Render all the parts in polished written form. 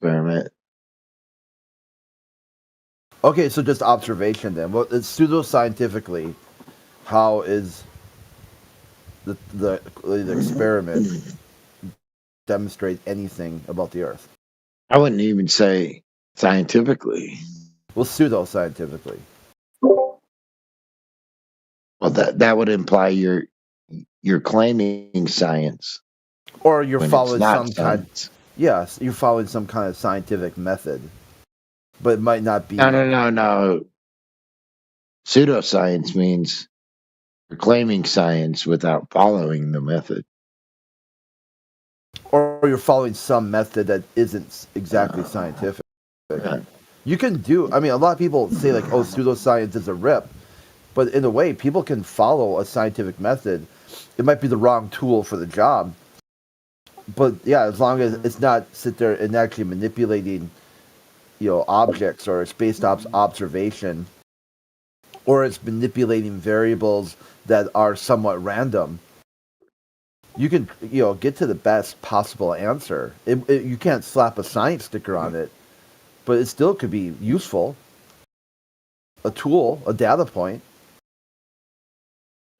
experiment. Okay, so just observation then. Well, it's pseudoscientifically. How is the experiment demonstrate anything about the Earth? I wouldn't even say scientifically. Well, pseudoscientifically. Well, that would imply you're claiming science Or you're when it's following not some kind. science. Yes, you're following some kind of scientific method, but it might not No, be. no, no, no. Pseudoscience means you're claiming science without following the method. Or you're following some method that isn't exactly Uh, scientific. uh, You can do. I mean, a lot of people say like, "Oh, pseudoscience is a rip," but in a way, people can follow a scientific method. It might be the wrong tool for the job, but yeah, as long as it's not sit there and actually manipulating, objects, or it's based off observation, or it's manipulating variables that are somewhat random, you can get to the best possible answer. You can't slap a science sticker on it, but it still could be useful, a tool, a data point.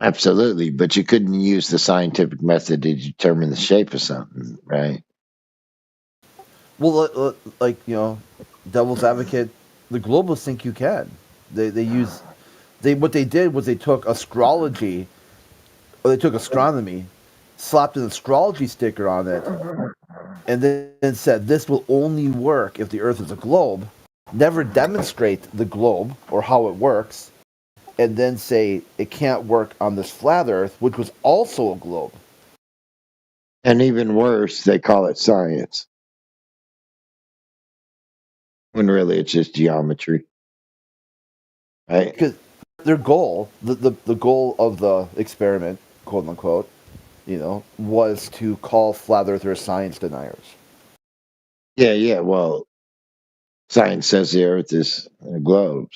Absolutely, but you couldn't use the scientific method to determine the shape of something, right? Well, like devil's advocate, the globalists think you can. They use what they did was they took astrology, or they took astronomy, slapped an astrology sticker on it, and then said this will only work if the Earth is a globe. Never demonstrate the globe or how it works, and then say it can't work on this flat Earth, which was also a globe. And even worse, they call it science when really it's just geometry, right? Because their goal, the goal of the experiment, quote unquote, was to call flat earthers science deniers. Yeah, yeah. Well, science says the Earth is a globe,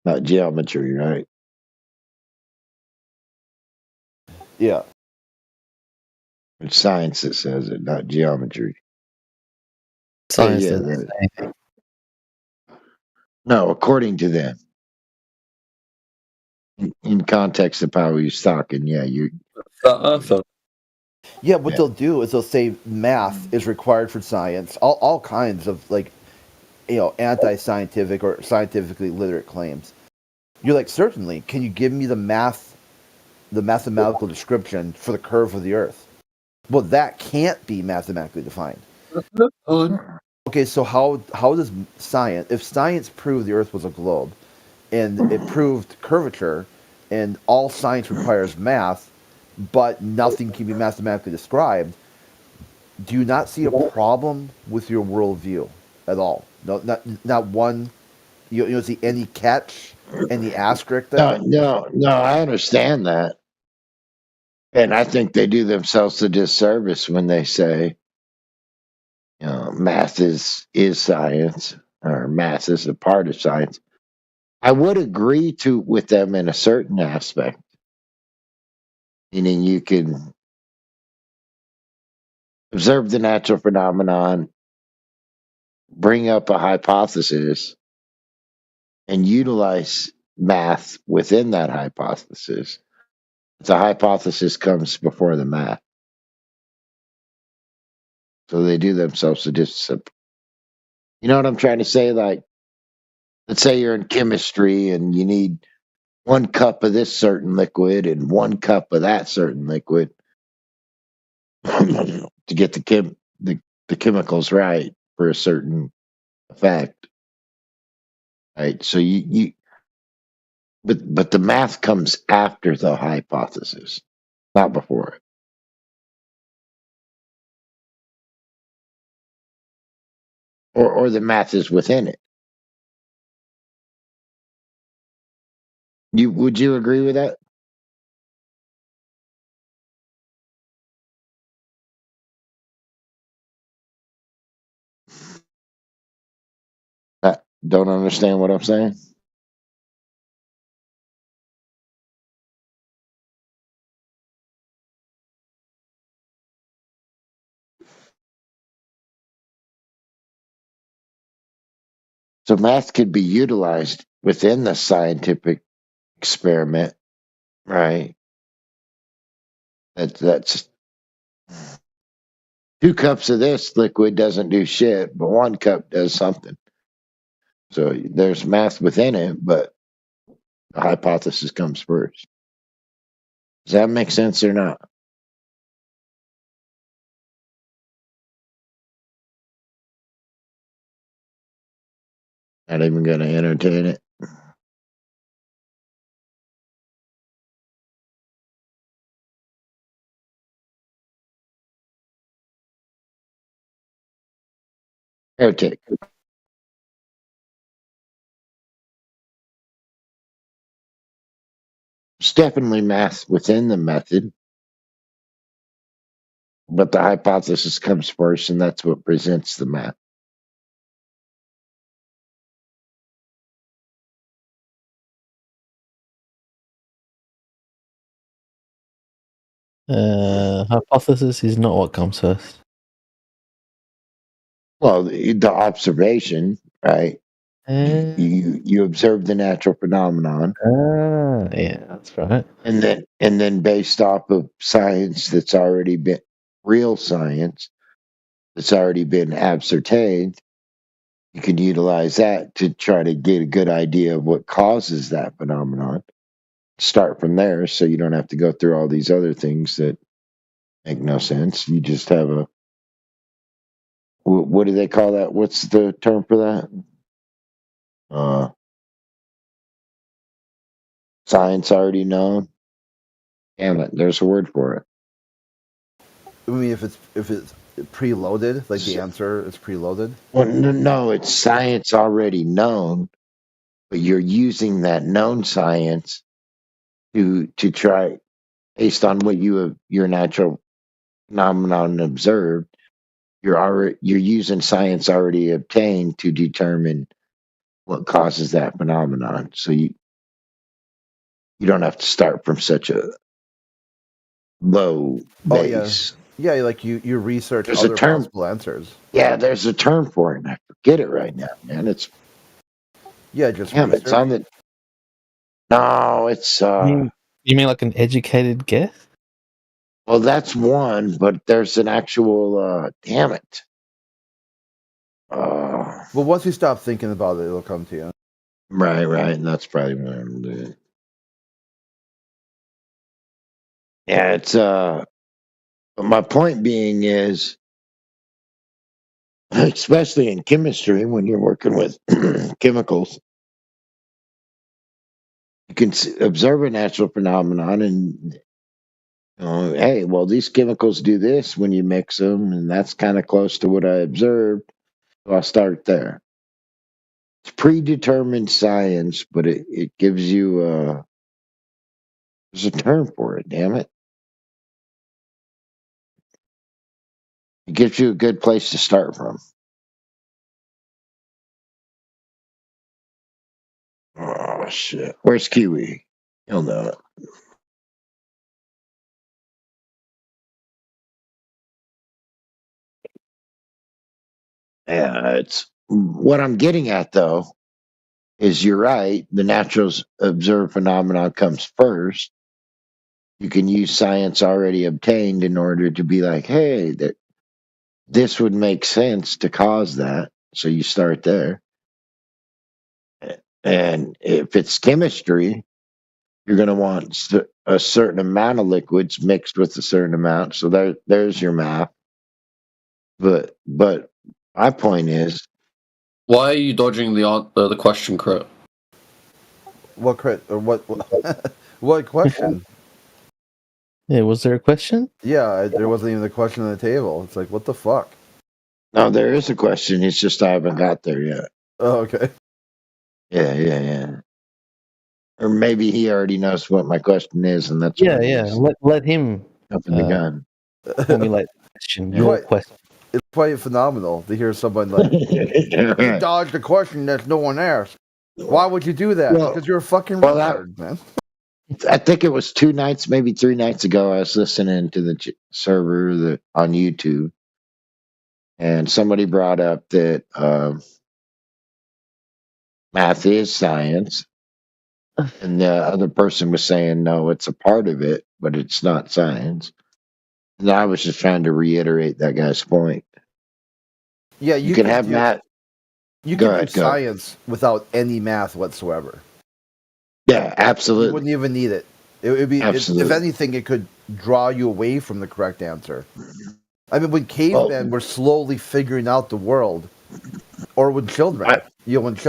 not geometry, right? Yeah. It's science that says it, not geometry. Yeah, Science yeah. didn't say anything. No, according to them, in context of how he's talking, yeah, Yeah, what yeah. they'll do is they'll say math is required for science, all kinds of like, anti-scientific or scientifically literate claims. You're like, certainly, can you give me the mathematical description for the curve of the Earth? Well, that can't be mathematically defined. Okay, so how does science, if science proved the Earth was a globe, and it proved curvature, and all science requires math, but nothing can be mathematically described, do you not see a problem with your worldview at all? No, not one. You don't see any catch, any asterisk No, there. no, no. I understand that, and I think they do themselves a disservice when they say, math is science, or math is a part of science. I would agree to with them in a certain aspect, meaning you can observe the natural phenomenon, bring up a hypothesis, and utilize math within that hypothesis. The hypothesis comes before the math. So they do themselves a disservice. You know what I'm trying to say? Like, let's say you're in chemistry and you need 1 cup of this certain liquid and 1 cup of that certain liquid to get the chemicals right for a certain effect. Right. So but the math comes after the hypothesis, not before it. Or the math is within it. Would you agree with that? Don't understand what I'm saying? So math could be utilized within the scientific experiment, right? That's 2 cups of this liquid doesn't do shit, but 1 cup does something. So there's math within it, but the hypothesis comes first. Does that make sense or not? Not even going to entertain it. Okay. It's definitely math within the method, but the hypothesis comes first, and that's what presents the math. Hypothesis is not what comes first. Well, the observation, right? Uh, You observe the natural phenomenon, yeah, that's right. and then based off of science that's already been real science that's already been ascertained, you can utilize that to try to get a good idea of what causes that phenomenon. Start from there, so you don't have to go through all these other things that make no sense. You just have a what do they call that? What's the term for that? Science already known. Damn it, there's a word for it. I mean, if it's preloaded, like the answer is preloaded. Well, no, it's science already known, but you're using that known science to try based on what your natural phenomenon observed. You're using science already obtained to determine what causes that phenomenon. So you don't have to start from such a low base. Yeah, like you research There's other a term. possible answers. Yeah, there's a term for it, and I forget it right now, man. It's just damn. research. It's on the. No, it's. You mean like an educated guess? Well, that's one, but there's an actual. Damn it. Well, once you stop thinking about it, it'll come to you. Right, and that's probably what I'm doing. Yeah, it's. My point being is, especially in chemistry, when you're working with chemicals, you can observe a natural phenomenon and hey, well, these chemicals do this when you mix them, and that's kind of close to what I observed. So I'll start there. It's predetermined science, but it gives you there's a term for it, damn it. It gives you a good place to start from. Oh shit. Where's Kiwi? He'll know it. Yeah, it's what I'm getting at though is you're right. The natural observed phenomenon comes first. You can use science already obtained in order to be like, hey, this would make sense to cause that. So you start there. And if it's chemistry, you're going to want a certain amount of liquids mixed with a certain amount. So there's your math. But my point is, why are you dodging the question, Crit? What crit or what what question? Yeah, was there a question? Yeah, there wasn't even a question on the table. It's like, what the fuck? no, there is a question. It's just I haven't got there yet. Oh, okay. Yeah. Or maybe he already knows what my question is, and that's Yeah. he's Let him jumping the gun. formulate the question. Your question. It's quite phenomenal to hear someone like you dodged a question that no one asked. Why would you do that? Well, because you're a fucking well, retard, man. I think it was 2 nights, maybe 3 nights ago. I was listening to the server on YouTube, and somebody brought up that math is science. And the other person was saying, no, it's a part of it, but it's not science. And I was just trying to reiterate that guy's point. Yeah, You can have math. You Go can do ahead, go. science without any math whatsoever. Yeah, You absolutely. wouldn't even need it. It would be, if Absolutely. anything, it could draw you away from the correct answer. I mean, when Well, cavemen were slowly figuring out the world, or when children, I,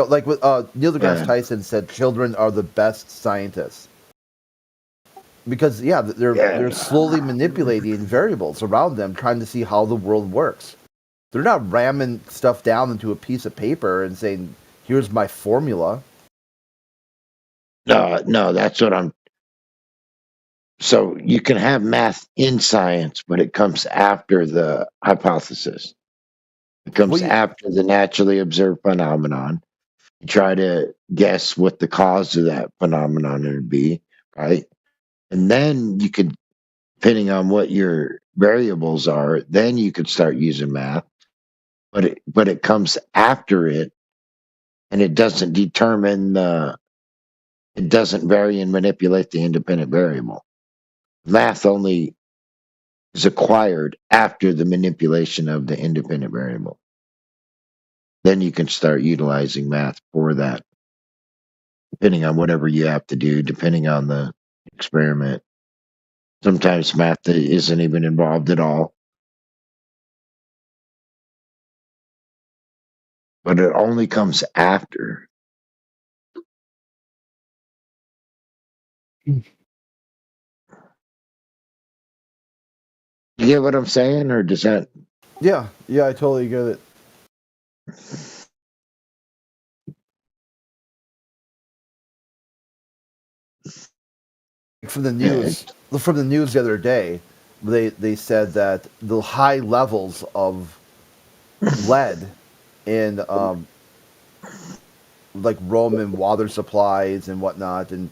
like with Neil deGrasse yeah, Tyson said, children are the best scientists because they're yeah. slowly manipulating variables around them, trying to see how the world works. They're not ramming stuff down into a piece of paper and saying, "Here's my formula." No, that's what I'm. So you can have math in science, but it comes after the hypothesis. It Well, comes after the naturally observed phenomenon. You try to guess what the cause of that phenomenon would be, right? And then you could, depending on what your variables are, then you could start using math. But it comes after it, and it doesn't it doesn't vary and manipulate the independent variable. Math only is acquired after the manipulation of the independent variable. Then you can start utilizing math for that, depending on whatever you have to do, depending on the experiment. Sometimes math isn't even involved at all, but it only comes after. Hmm. You get what I'm saying, or does that? yeah, I totally get it. From the Yeah, news, the other day, they said that the high levels of lead in like Roman water supplies and whatnot, and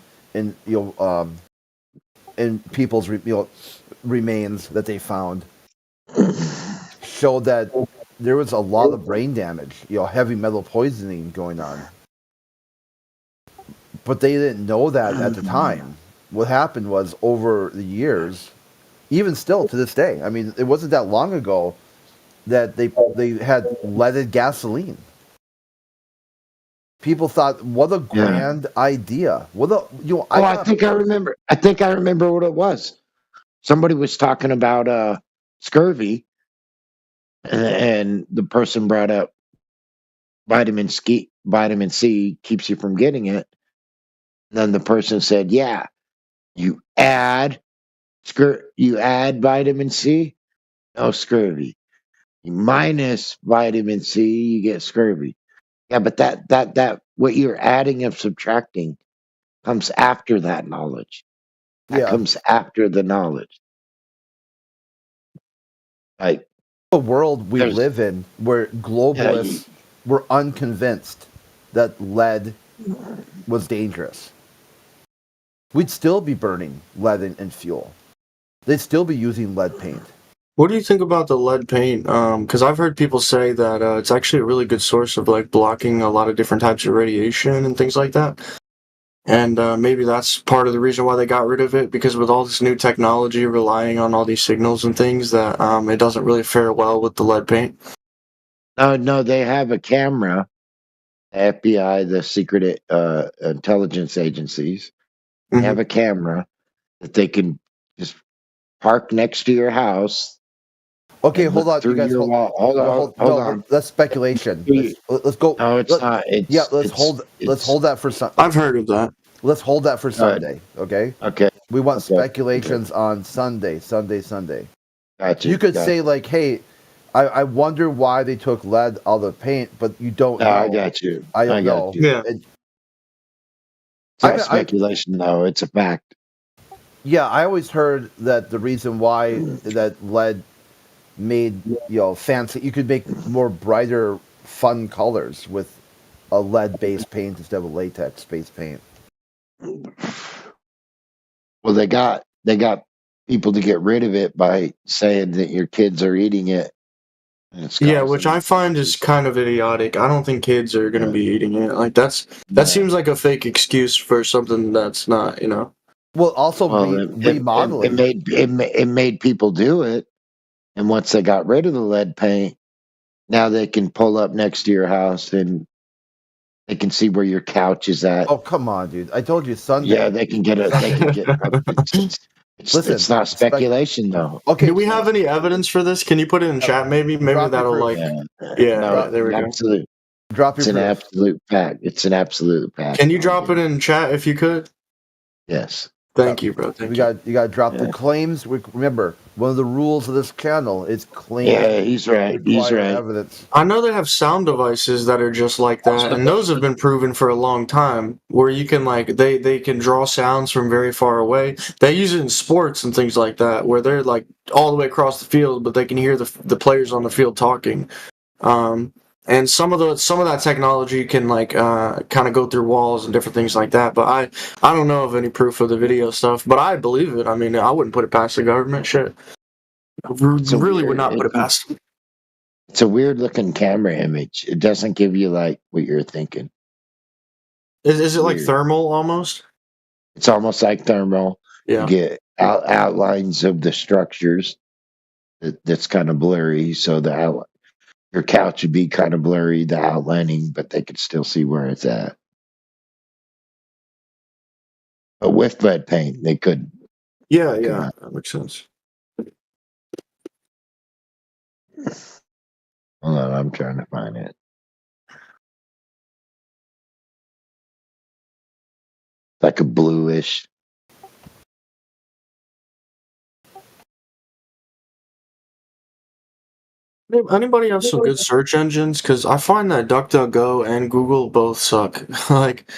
and people's remains that they found showed that there was a lot of brain damage, heavy metal poisoning going on. But they didn't know that at the time. What happened was over the years, even still to this day. I mean, it wasn't that long ago that they had leaded gasoline. People thought, what a yeah. grand idea. What a Oh, I think I remember. I think I remember what it was. Somebody was talking about scurvy, and the person brought up Vitamin C keeps you from getting it. And then the person said, "Yeah, you add you add vitamin C, no scurvy. You minus vitamin C, you get scurvy. Yeah, but that what you're adding and subtracting comes after that knowledge. That yeah. comes after the knowledge. Like The world we there's live in where yeah, globalists were unconvinced that lead was dangerous. We'd still be burning lead and fuel. They'd still be using lead paint. What do you think about the lead paint? Because I've heard people say that it's actually a really good source of like blocking a lot of different types of radiation and things like that. And maybe that's part of the reason why they got rid of it, because with all this new technology relying on all these signals and things, that it doesn't really fare well with the lead paint. no, they have a camera. The FBI, the secret intelligence agencies, they Hmm. have a camera that they can just park next to your house Okay, and hold look on, you through guys. your wall. Hold on, hold on. That's speculation. You- Let's go. No, it's not. Yeah, let's hold that for I've heard of that. let's hold that for Good. Sunday. Okay, Okay, we want okay, speculations on Sunday. gotcha. You could gotcha. say like, hey, I wonder why they took lead out of the paint, but you don't No, know. I got you. I don't got know. you. Yeah. And It's not I speculation, though. It's a fact. yeah, I always heard that the reason why that lead made fancy, you could make more brighter, fun colors with a lead-based paint instead of a latex-based paint. Well, they got people to get rid of it by saying that your kids are eating it And it's Yeah, which causing I find is kind of idiotic. I don't think kids are gonna be eating it. Like that Yeah. seems like a fake excuse for something that's not, you know. Well, also Well, remodeling. it made people do it, and once they got rid of the lead paint, now they can pull up next to your house and they can see where your couch is at. Oh, come on, dude! I told you Sunday. Yeah, they can get it. They can get. Listen, it's not speculation though. Okay. Do we have any evidence for this? Can you put it in chat? Maybe Drop the that'll proof. like. Yeah, Yeah, no, there we go. absolute. Drop It's your an proof. absolute fact. It's an absolute fact. Can you drop it in chat if you could? Yes. Thank you, bro. Thank You you. got to drop the Yeah. claims. Remember, one of the rules of this channel is claims. Yeah, he's right. He's require right. Evidence. I know they have sound devices that are just like that, and those have been proven for a long time. Where you can like they can draw sounds from very far away. They use it in sports and things like that, where they're like all the way across the field, but they can hear the players on the field talking. And some of that technology can like kind of go through walls and different things like that. But I don't know of any proof of the video stuff, but I believe it. I mean, I wouldn't put it past the government. Shit, I really would not put it past them. It's a weird looking camera image. It doesn't give you like what you're thinking. Is it like Weird. thermal almost? It's almost like thermal. Yeah. You get outlines of the structures. That's kind of blurry. So your couch would be kind of blurry, the outlining, but they could still see where it's at. But with lead paint, they could. Yeah, that makes sense. Hold on, I'm trying to find it. Like a bluish. Anybody have some good search engines? Because I find that DuckDuckGo and Google both suck. Like,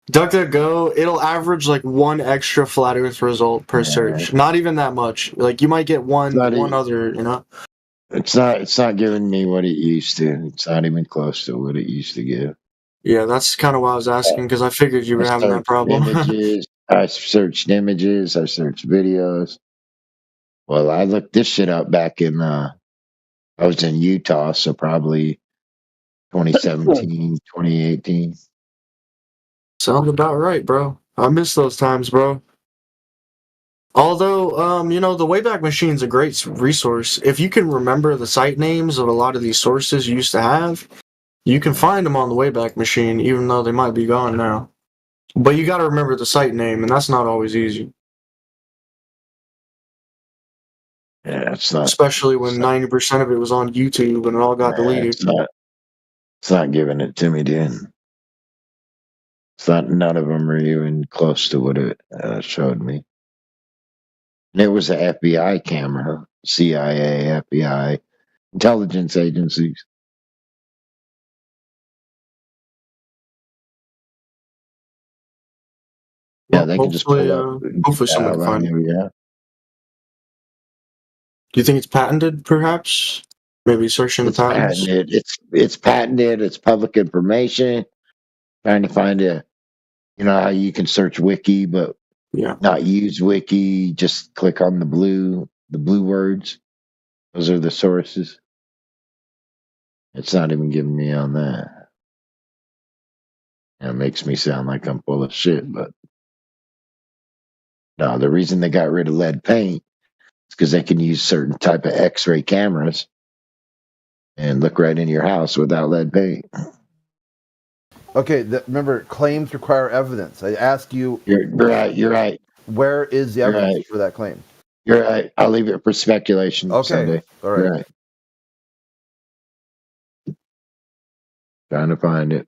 DuckDuckGo, it'll average like one extra flat Earth result per search. Not even that much. Like, you might get one other, you know? It's not giving me what it used to. It's not even close to what it used to give. Yeah, that's kind of why I was asking, because I figured you were having that problem. Images. I searched images. I searched videos. Well, I looked this shit up back in, I was in Utah, so probably 2017, 2018. Sounds about right, bro. I miss those times, bro. Although, you know, the Wayback Machine's a great resource. If you can remember the site names of a lot of these sources you used to have, you can find them on the Wayback Machine, even though they might be gone now. But you got to remember the site name, and that's not always easy. Yeah, it's not. Especially when 90% of it was on YouTube and it all got deleted. It's not giving it to me, dude. It's not. None of them are even close to what it showed me. And it was an FBI camera, CIA, FBI, intelligence agencies. Yeah, Well, they can just pull up. hopefully someone can find it. Yeah. Do you think it's patented, perhaps? Maybe searching the patents? Patented. It's patented. It's public information. Trying to find you know how you can search wiki, but not use wiki. Just click on the blue words. Those are the sources. It's not even giving me on that. It makes me sound like I'm full of shit, but no, the reason they got rid of lead paint is because they can use certain type of X-ray cameras and look right in your house without lead paint. Okay, remember, claims require evidence. I ask you. You're right. Where is the evidence for that claim? You're right. I'll leave it for speculation. Okay. Someday. All right. You're right. Trying to find it.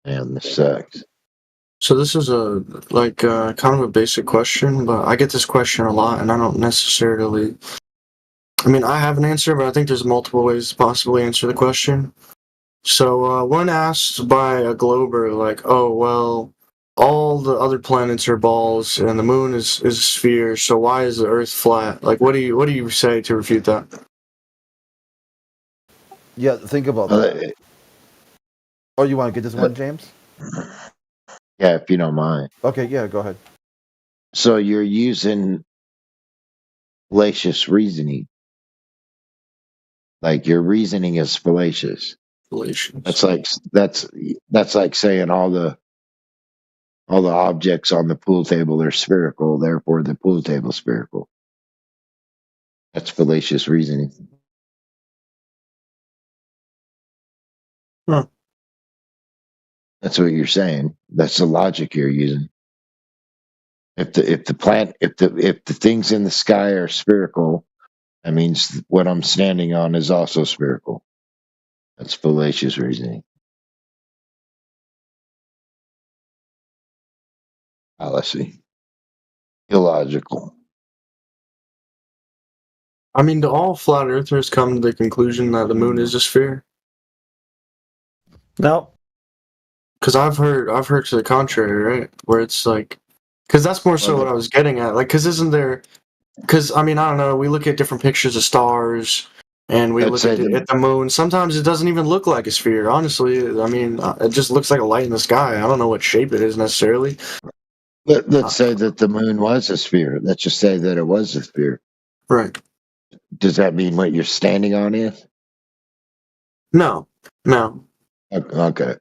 Man, this sucks. So this is kind of a basic question, but I get this question a lot, and I don't necessarily. I mean, I have an answer, but I think there's multiple ways to possibly answer the question. So when asked by a glober, like, oh well, all the other planets are balls and the moon is a sphere, so why is the Earth flat? Like, what do you say to refute that? Yeah, think about Uh, that. Oh, you want to get this one, James? yeah, if you don't mind. Okay, yeah, go ahead. So you're using fallacious reasoning. Like your reasoning is fallacious. Relations. That's like saying all the objects on the pool table are spherical, therefore the pool table is spherical. That's fallacious reasoning. Huh. That's what you're saying. That's the logic you're using. If the things in the sky are spherical, that means what I'm standing on is also spherical. That's fallacious reasoning. Fallacy. Illogical. I mean, do all flat earthers come to the conclusion that the moon is a sphere? No. Because I've heard to the contrary, right? Where it's like, because that's more so what I was getting at. Like, because isn't there? Because I mean, I don't know. We look at different pictures of stars, and we Let's look say at the moon. Sometimes it doesn't even look like a sphere. Honestly, I mean, it just looks like a light in the sky. I don't know what shape it is necessarily. let's say that the moon was a sphere. Let's just say that it was a sphere. Right. Does that mean what you're standing on is? No. No. Okay.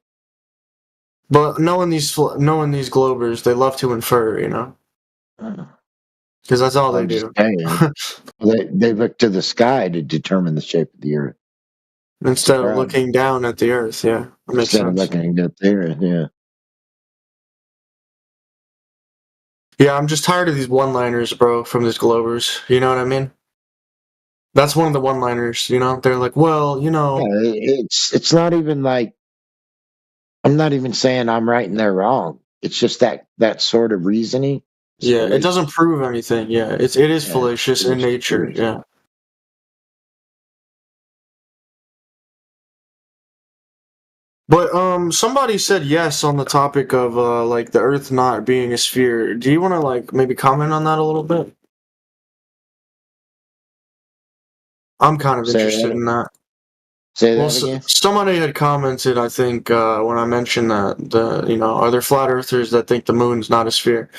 But knowing these globers, they love to infer, you know, because that's all they I'm just do. saying. They look to the sky to determine the shape of the earth. Instead of Right. looking down at the earth, yeah, that makes Instead of sense. looking at the earth, yeah. Yeah, I'm just tired of these one-liners, bro, from these globers. You know what I mean? That's one of the one-liners, you know? They're like, well, you know, Yeah, it's not even like I'm not even saying I'm right and they're wrong. It's just that sort of reasoning. is yeah, it fallacious. doesn't prove anything. Yeah, it is Yeah, fallacious in it's nature. fallacious. Yeah. But somebody said yes on the topic of like the Earth not being a sphere. Do you want to like maybe comment on that a little bit? I'm kind of Say interested that. in that. Say Well, that again. somebody had commented, I think, when I mentioned that are there flat earthers that think the moon's not a sphere?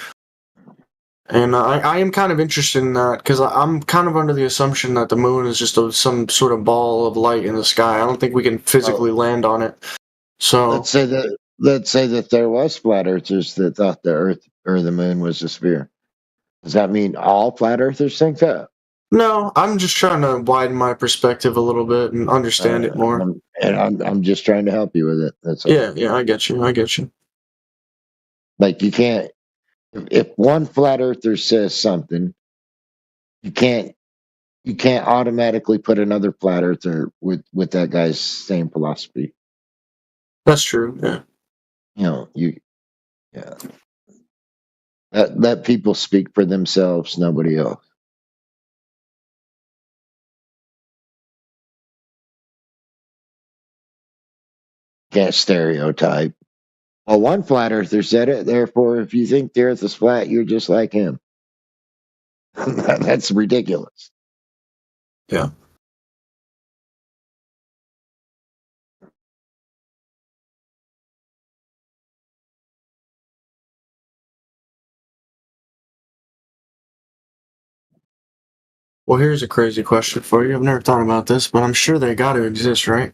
And I am kind of interested in that because I'm kind of under the assumption that the moon is just some sort of ball of light in the sky. I don't think we can physically land on it. So Let's say that there was flat earthers that thought the earth or the moon was a sphere. Does that mean all flat earthers think that? no, I'm just trying to widen my perspective a little bit and understand it more. I'm just trying to help you with it. That's all. Yeah, I get you. I get you. Like you can't if one flat earther says something, you can't automatically put another flat earther with that guy's same philosophy. That's true. Yeah. You know, yeah. Let people speak for themselves, nobody else. Can't stereotype. Well, one flat earther said it, therefore, if you think the earth is flat, you're just like him. That's ridiculous. Yeah. Well, here's a crazy question for you. I've never thought about this, but I'm sure they got to exist, right?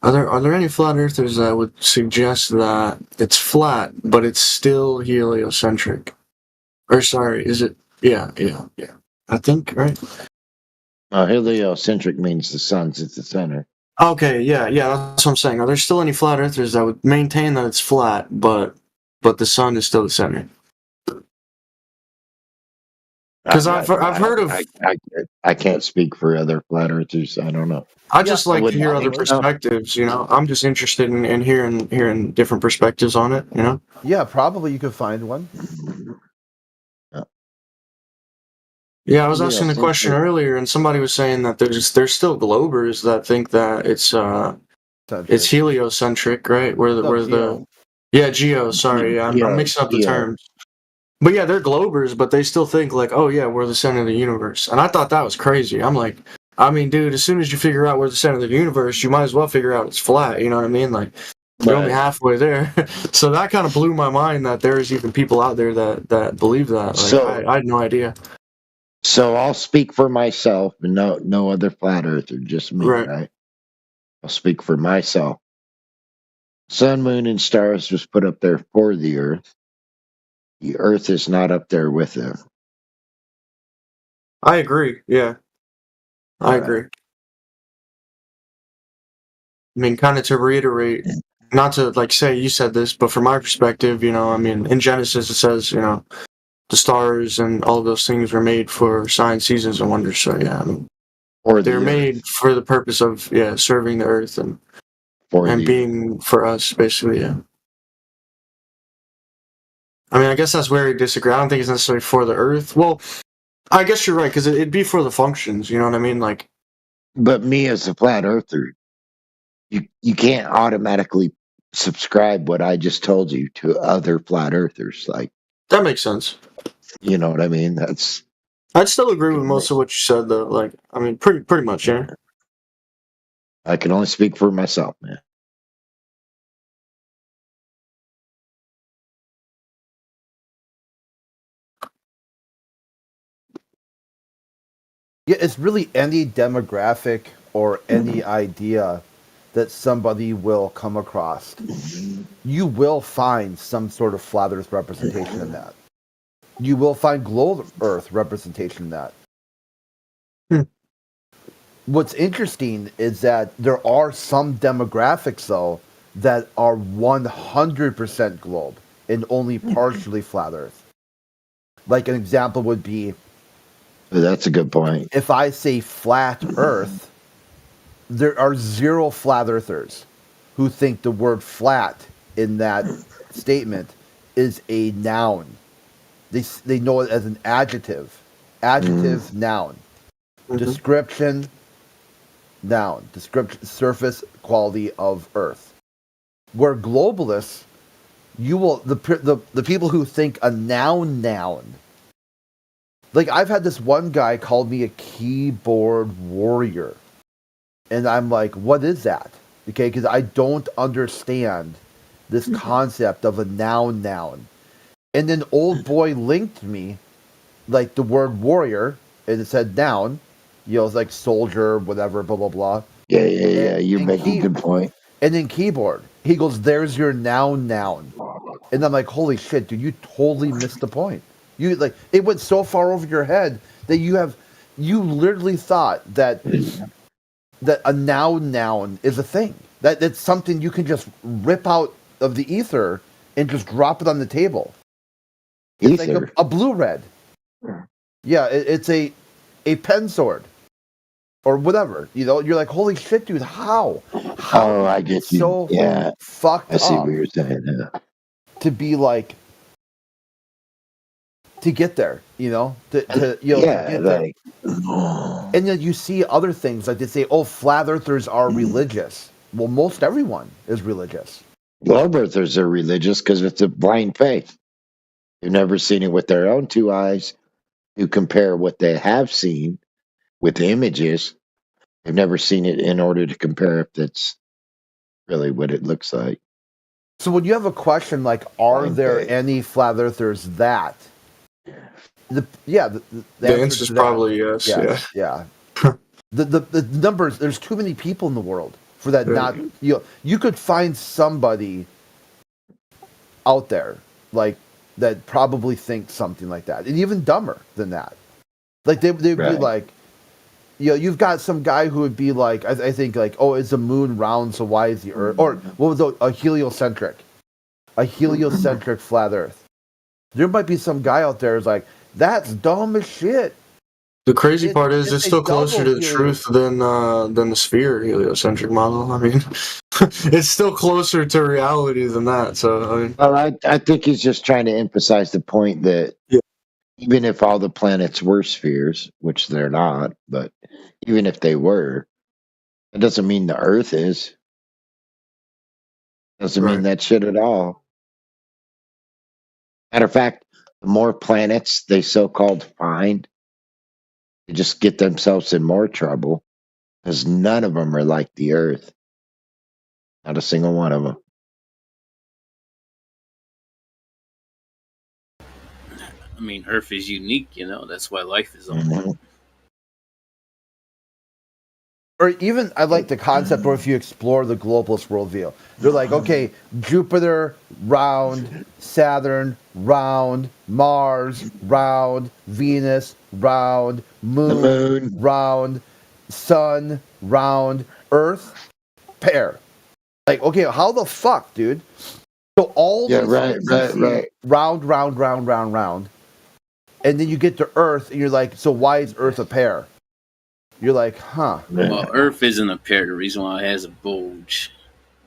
Are there any flat earthers that would suggest that it's flat, but it's still heliocentric? Or sorry, is it? Yeah. I think right. Heliocentric means the sun's at the center. Okay, yeah, that's what I'm saying. Are there still any flat earthers that would maintain that it's flat, but the sun is still the center? Because I've heard of. I can't speak for other flat earthers. I don't know. I just like to wouldn't hear other think so. perspectives. You know, I'm just interested in hearing different perspectives on it. You know. Yeah, probably you could find one. Yeah, I was asking the question earlier, and somebody was saying that there's still globers that think that it's It's heliocentric, right? Yeah, geo. Sorry, I'm mixing up the terms. But yeah, they're globers, but they still think like, oh yeah, we're the center of the universe. And I thought that was crazy. I'm like, I mean, dude, as soon as you figure out we're the center of the universe, you might as well figure out it's flat. You know what I mean? Like, you're only halfway there. So that kind of blew my mind that there's even people out there that believe that. Like, I had no idea. So I'll speak for myself, and no other flat earther, just me, right? I'll speak for myself. Sun, moon, and stars was put up there for the earth. The earth is not up there with them. I agree. Yeah. I agree. I mean, kind of to reiterate, not to like say you said this, but from my perspective, you know, I mean, in Genesis it says, you know, the stars and all of those things were made for signs, seasons, and wonders. So yeah, I mean, they're made for the purpose of serving the earth and being for us, basically. Yeah. I mean, I guess that's where we disagree. I don't think it's necessarily for the earth. Well, I guess you're right because it'd be for the functions. You know what I mean? Like, but me as a flat earther, you can't automatically subscribe what I just told you to other flat earthers. Like, that makes sense. You know what I mean? I'd still agree with most of what you said, though. Like, I mean, pretty much, yeah. I can only speak for myself, man. Yeah, it's really any demographic or any idea that somebody will come across. You will find some sort of flat earth representation in that. You will find globe earth representation in that. What's interesting is that there are some demographics, though, that are 100% globe and only partially flat earth. Like an example would be, that's a good point. If I say flat earth, there are 0 flat earthers who think the word flat in that statement is a noun. They know it as an adjective. Adjective, noun. Description, noun. Description, surface quality of earth. Where globalists, you will the people who think a noun. Like, I've had this one guy call me a keyboard warrior. And I'm like, what is that? Okay, because I don't understand this concept of a noun. And then old boy linked me, like, the word warrior, and it said noun. You know, it's like soldier, whatever, blah, blah, blah. Yeah. You're making a good point. And then keyboard. He goes, there's your noun. And I'm like, holy shit, dude, you totally missed the point. You, like, it went so far over your head that you literally thought that a noun is a thing. That's something you can just rip out of the ether and just drop it on the table. It's like a blue red. Yeah, it's a pen sword. Or whatever. You know, you're like, holy shit, dude, how? Oh, I get you. So fucked up. I see what you're saying. Yeah. To be like, to get there, you know, to you know, yeah, to get like, there. And then you see other things like they say, oh, flat earthers are religious. Well, most everyone is religious. Globe earthers are religious because it's a blind faith. You've never seen it with their own 2 eyes. You compare what they have seen with images. They've never seen it in order to compare if that's really what it looks like. So when you have a question like, are there any flat earthers that? The answer is probably yes. Yeah. the numbers. There's too many people in the world for that. Not you could find somebody out there like that probably thinks something like that, and even dumber than that. Like they'd be like, you know, you've got some guy who would be like, I think like, oh, is the moon round? So why is the Earth? Or what was a heliocentric flat Earth? There might be some guy out there who's like, that's dumb as shit. The crazy part is it's still closer to the truth than the sphere heliocentric model. I mean, it's still closer to reality than that. So I mean, well, I think he's just trying to emphasize the point that even if all the planets were spheres, which they're not, but even if they were, it doesn't mean the Earth is. Doesn't mean Right. that shit at all. Matter of fact, the more planets they so-called find, they just get themselves in more trouble because none of them are like the Earth. Not a single one of them. I mean, Earth is unique, you know. That's why life is on it. Mhm. Or even, I like the concept where if you explore the globalist worldview, they're like, okay, Jupiter, round, Saturn, round, Mars, round, Venus, round, The moon, moon. round, sun, round, Earth, pair. Like, okay, how the fuck, dude? So all Yeah, these right, things you right, see, right. round, round, round, round, round, and then you get to Earth, and you're like, so why is Earth a pair? You're like, huh? Well, Earth isn't a pair. The reason why it has a bulge.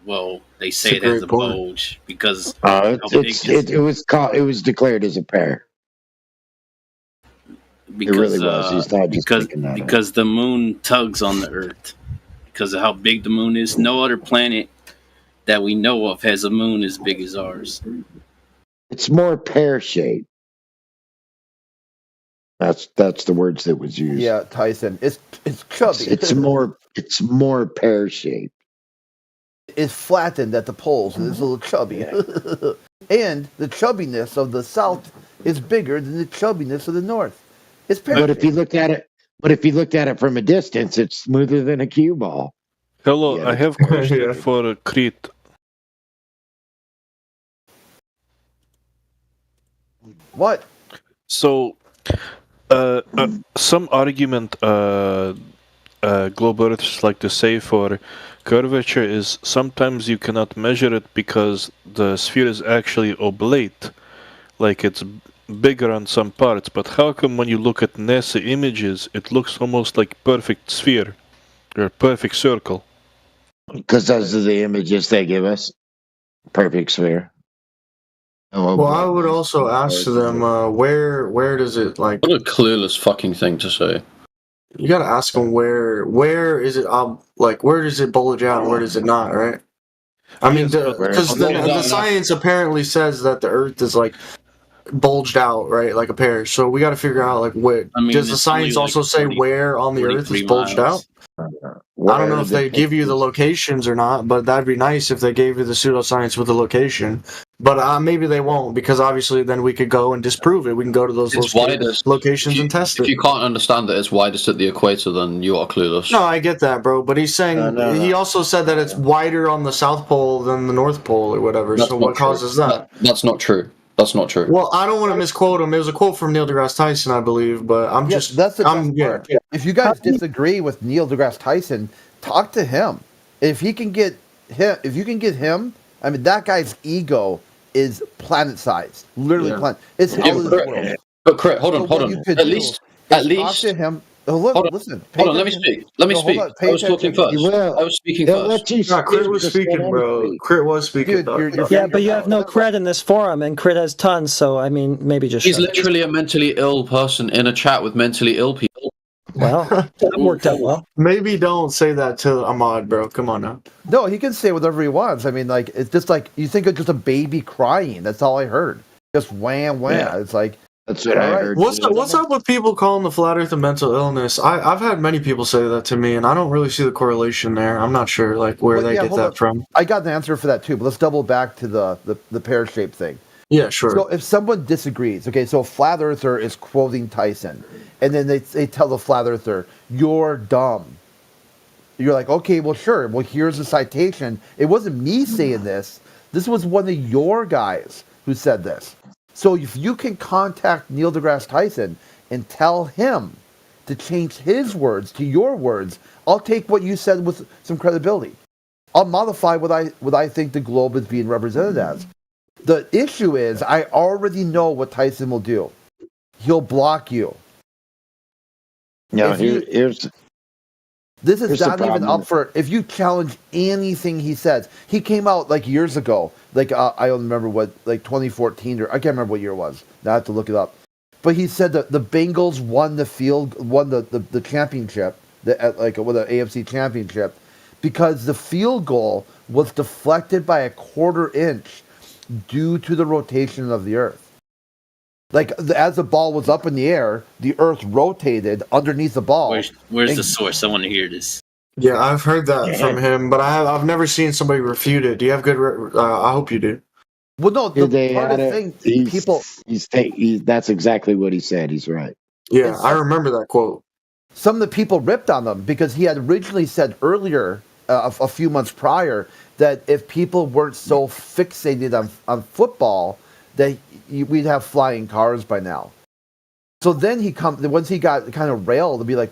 Well, they say it That's a has a great point. bulge because It, how big it was declared as a pair. because It really was. He's not just because making that up. because the moon tugs on the Earth because of how big the moon is. No other planet that we know of has a moon as big as ours. It's more pear shaped. That's the words that was used. Yeah, Tyson. It's chubby. It's more pear shaped. It's flattened at the poles and it's a little chubby. And the chubbiness of the south is bigger than the chubbiness of the north. It's But if you pear-shaped. looked at it from a distance, it's smoother than a cue ball. Hello, Yeah, I that's have a question Yeah. for Crit. What? So, some argument globe earthers like to say for curvature is sometimes you cannot measure it because the sphere is actually oblate, like it's bigger on some parts. But how come when you look at NASA images, it looks almost like perfect sphere or perfect circle? Because those are the images they give us. Perfect sphere. Oh, Well, I would also ask them where does it like? What a clueless fucking thing to say. You gotta ask them where is it like where does it bulge out and where does it not, right? I mean, Yes, but- because the science apparently says that the Earth is like bulged out, right, like a pear. So we got to figure out like what I mean, does the it's only, science like, also say 40 where on the Earth is 43 bulged out? miles. I don't know if they give you the locations or not, but that'd be nice if they gave you the pseudoscience with the location. But maybe they won't because obviously then we could go and disprove it. We can go to those It's widest. locations If you, and test if it. you can't understand that it's widest at the equator, then you are clueless. No, I get that, bro. But he's saying No. he also said that it's wider on the South Pole than the North Pole or whatever. That's So not what true. causes that? That's not true. That's not true. Well, I don't want to misquote him. It was a quote from Neil deGrasse Tyson, I believe. But I'm Yeah, just that's the I'm best part. If you guys disagree with Neil deGrasse Tyson, talk to him. If you can get him, I mean that guy's ego is planet-sized, literally Yeah. planet. It's Yeah, out of this correct. world. But correct. Hold So on. what you could At do least. is talk to him. Oh, look, Hold on. listen. pay Hold on. Let me attention. speak. Let me No, hold speak. on, pay I was talking attention. first. You will. I was speaking They'll first. let you Nah, Crit speak was to speaking, let bro. him speak. Crit was speaking. Dude, dog. you're Yeah, but you have no cred in this forum, and Crit has tons. So I mean, maybe just He's shut up. literally a mentally ill person in a chat with mentally ill people. Well, that worked out well. Maybe don't say that to Ahmad, bro. Come on now. No, he can say whatever he wants. I mean, like it's just like you think of just a baby crying. That's all I heard. Just wham wham. Yeah. It's like That's what I All right. heard. What's up with people calling the flat Earth a mental illness? I've had many people say that to me, and I don't really see the correlation there. I'm not sure like where Well, they yeah, get hold that on. from. I got an answer for that too. But let's double back to the pear shaped thing. Yeah, sure. So if someone disagrees, okay, so a flat earther is quoting Tyson, and then they tell the flat earther, "You're dumb." You're like, okay, well, sure. Well, here's a citation. It wasn't me saying this. This was one of your guys who said this. So if you can contact Neil deGrasse Tyson and tell him to change his words to your words, I'll take what you said with some credibility. I'll modify what I think the globe is being represented as. The issue is I already know what Tyson will do. He'll block you. No, If you- here's This is Here's the not even problem. up for if you challenge anything he says. He came out like years ago, like I don't remember what, like 2014 or I can't remember what year it was. Now I have to look it up. But he said that the Bengals won the championship, the AFC championship, because the field goal was deflected by a 1/4 inch due to the rotation of the Earth. Like as the ball was up in the air, the Earth rotated underneath the ball. Where's and- the source? I want to hear this. Yeah, I've heard that from him, but I've never seen somebody refute it. Do you have good? I hope you do. Well, no, the They part had of the it. thing, people. That's exactly what he said. He's right. Yeah, It's- I remember that quote. Some of the people ripped on them because he had originally said earlier, a few months prior, that if people weren't so fixated on football, that we'd have flying cars by now. So then once he got kind of railed to be like,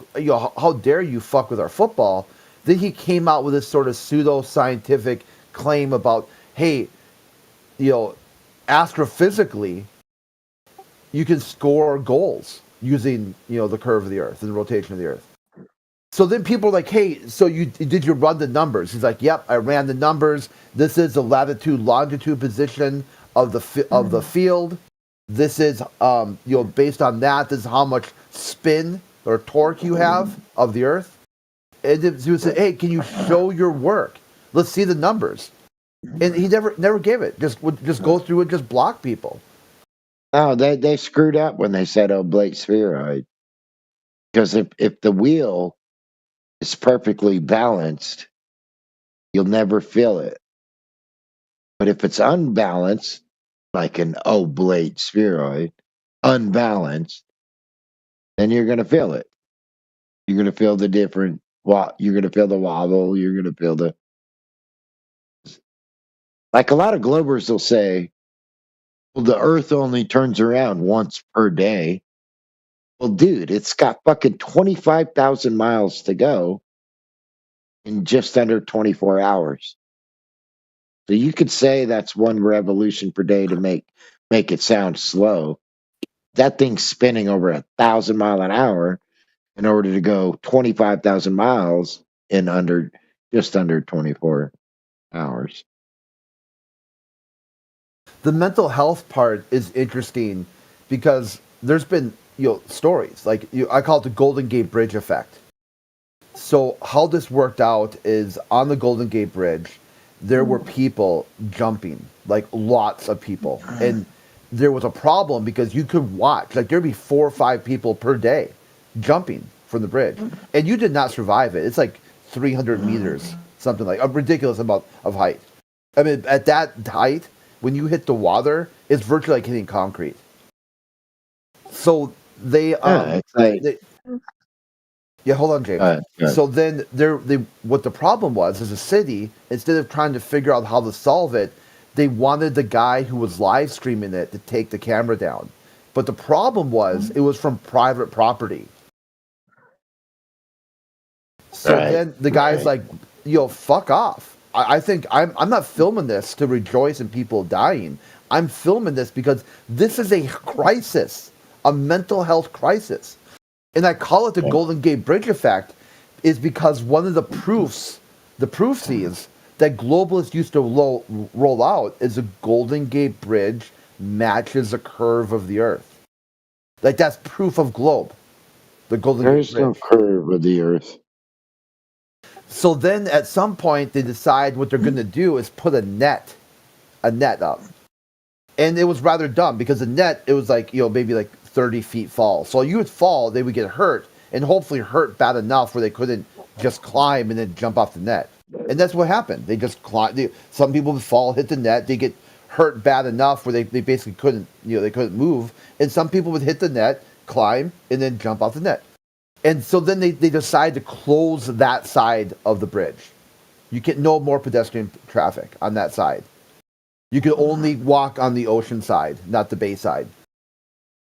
how dare you fuck with our football? Then he came out with this sort of pseudo-scientific claim about, hey, astrophysically, you can score goals using, the curve of the Earth and the rotation of the Earth. So then people are like, hey, so did you run the numbers? He's like, yep, I ran the numbers. This is the latitude, longitude position of the field. This is, based on that, this is how much spin or torque you have of the Earth. And he would say, hey, can you show your work? Let's see the numbers. And he never gave it. Would go through and just block people. Oh, they screwed up when they said oblate spheroid. Because if the wheel is perfectly balanced, you'll never feel it. But if it's unbalanced, like an oblate spheroid, unbalanced, then you're going to feel it. You're going to feel the different. You're going to feel the wobble. You're going to feel the. Like a lot of Globers will say, well, the Earth only turns around once per day. Well, dude, it's got fucking 25,000 miles to go in just under 24 hours. So you could say that's one revolution per day to make it sound slow. That thing's spinning over 1,000 miles an hour in order to go 25,000 miles in just under 24 hours. The mental health part is interesting because there's been stories like I call it the Golden Gate Bridge effect. So how this worked out is on the Golden Gate Bridge, there were people jumping, like lots of people, and there was a problem because you could watch, like there'd be 4 or 5 people per day jumping from the bridge, and you did not survive it. It's like 300 meters, something like a ridiculous amount of height. I mean, at that height, when you hit the water, it's virtually like hitting concrete. So they, it's like, hold on, James. go ahead. So then what the problem was as a city, instead of trying to figure out how to solve it, they wanted the guy who was live streaming it to take the camera down. But the problem was it was from private property. So then the guy's like, fuck off. I think I'm not filming this to rejoice in people dying. I'm filming this because this is a crisis, a mental health crisis. And I call it the Golden Gate Bridge effect is because one of the proofs is that globalists used to roll out is the Golden Gate Bridge matches the curve of the Earth. Like that's proof of globe. The Golden There's Gate Bridge. no curve of the Earth. So then at some point they decide what they're going to do is put a net up. And it was rather dumb because the net, it was like, maybe like 30 feet fall. So you would fall, they would get hurt and hopefully hurt bad enough where they couldn't just climb and then jump off the net. And that's what happened. They just climb. Some people would fall, hit the net. They get hurt bad enough where they basically couldn't, they couldn't move. And some people would hit the net, climb, and then jump off the net. And so then they decide to close that side of the bridge. You get no more pedestrian traffic on that side. You can only walk on the ocean side, not the bay side.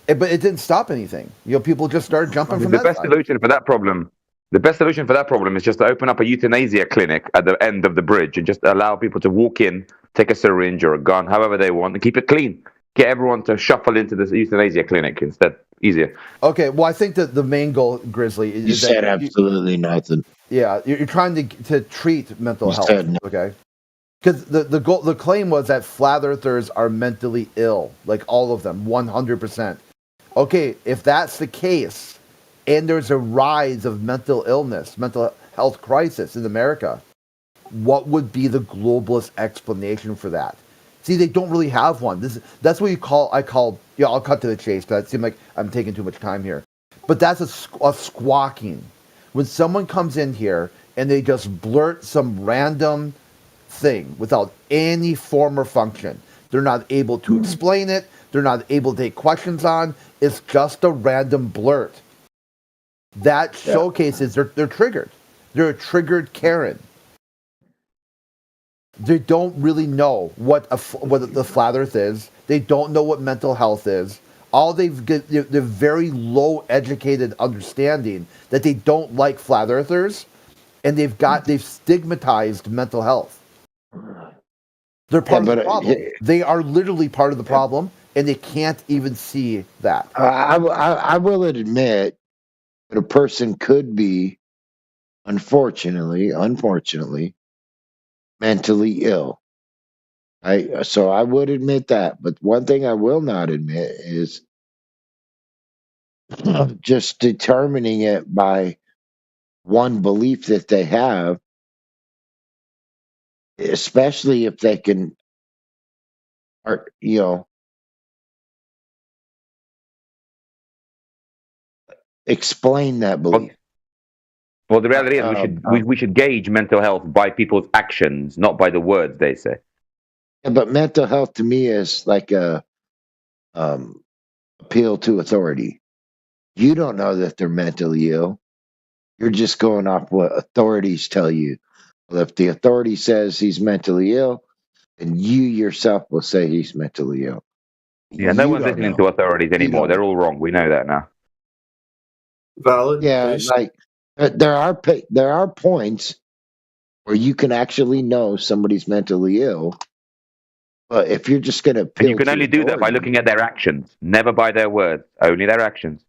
But it didn't stop anything. People just started jumping from the that best side. solution for that problem. The best solution for that problem is just to open up a euthanasia clinic at the end of the bridge and just allow people to walk in, take a syringe or a gun, however they want, and keep it clean. Get everyone to shuffle into this euthanasia clinic instead. Easier. Okay, well, I think that the main goal, Grizzly, is You said that absolutely nothing. Yeah, you're trying to treat mental You health. said no. Okay, because the claim was that flat earthers are mentally ill, like all of them, 100%. Okay, if that's the case, and there's a rise of mental illness, mental health crisis in America, what would be the globalist explanation for that? See, they don't really have one. That's what I'll cut to the chase, but it seems like I'm taking too much time here. But that's a squawking. When someone comes in here and they just blurt some random thing without any form or function, they're not able to explain it, they're not able to take questions on, it's just a random blurt. That showcases they're triggered. They're a triggered Karen. They don't really know what the flat Earth is. They don't know what mental health is. All they're very low educated understanding that they don't like flat earthers, and they've stigmatized mental health. They're part of the problem. They are literally part of the problem, and they can't even see that. I will admit that a person could be, unfortunately, mentally ill. So I would admit that, but one thing I will not admit is just determining it by one belief that they have, especially if they can, explain that belief. Well, the reality is we should gauge mental health by people's actions, not by the words they say. Yeah, but mental health to me is like a appeal to authority. You don't know that they're mentally ill. You're just going off what authorities tell you. Well, if the authority says he's mentally ill, then you yourself will say he's mentally ill. Yeah, no one's listening to authorities anymore. They're all wrong. We know that now. Valid. Yeah, please. like there are points where you can actually know somebody's mentally ill. But if you're just going to, and you can only do that by looking at their actions, never by their words, only their actions.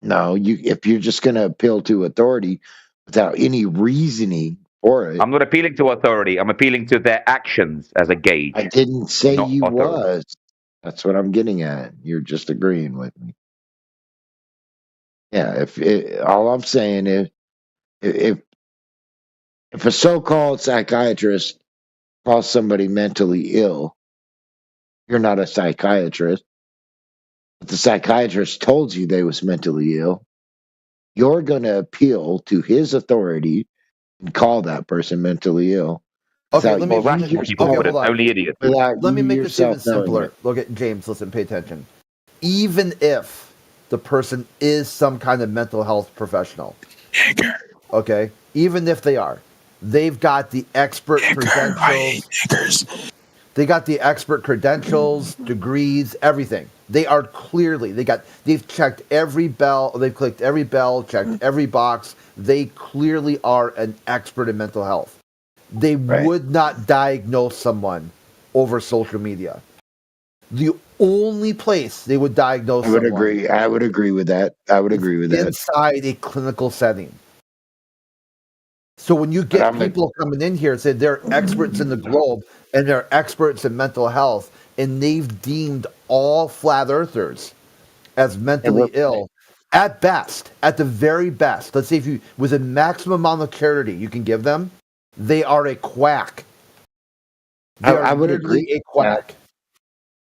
No, if you're just going to appeal to authority without any reasoning for it. I'm not appealing to authority. I'm appealing to their actions as a gauge. I didn't say you authority. was. That's what I'm getting at. You're just agreeing with me. Yeah, all I'm saying is if a so-called psychiatrist calls somebody mentally ill, you're not a psychiatrist. But the psychiatrist told you they was mentally ill. You're going to appeal to his authority and call that person mentally ill. Okay, let me only idiots. Let me make this even simpler. Look at James. Listen, pay attention. Even if the person is some kind of mental health professional, okay, even if they are, they've got the expert credentials. They got the expert credentials, degrees, everything. They are clearly they've checked every bell, they've clicked every bell, checked every box. They clearly are an expert in mental health. They would not diagnose someone over social media. The only place they would diagnose someone. I would agree with that. Inside a clinical setting. So when you get people coming in here and say they're experts in the globe and they're experts in mental health, and they've deemed all flat earthers as mentally ill, at best, at the very best, let's say if you, with a maximum amount of charity you can give them, they are a quack. I would agree. A quack.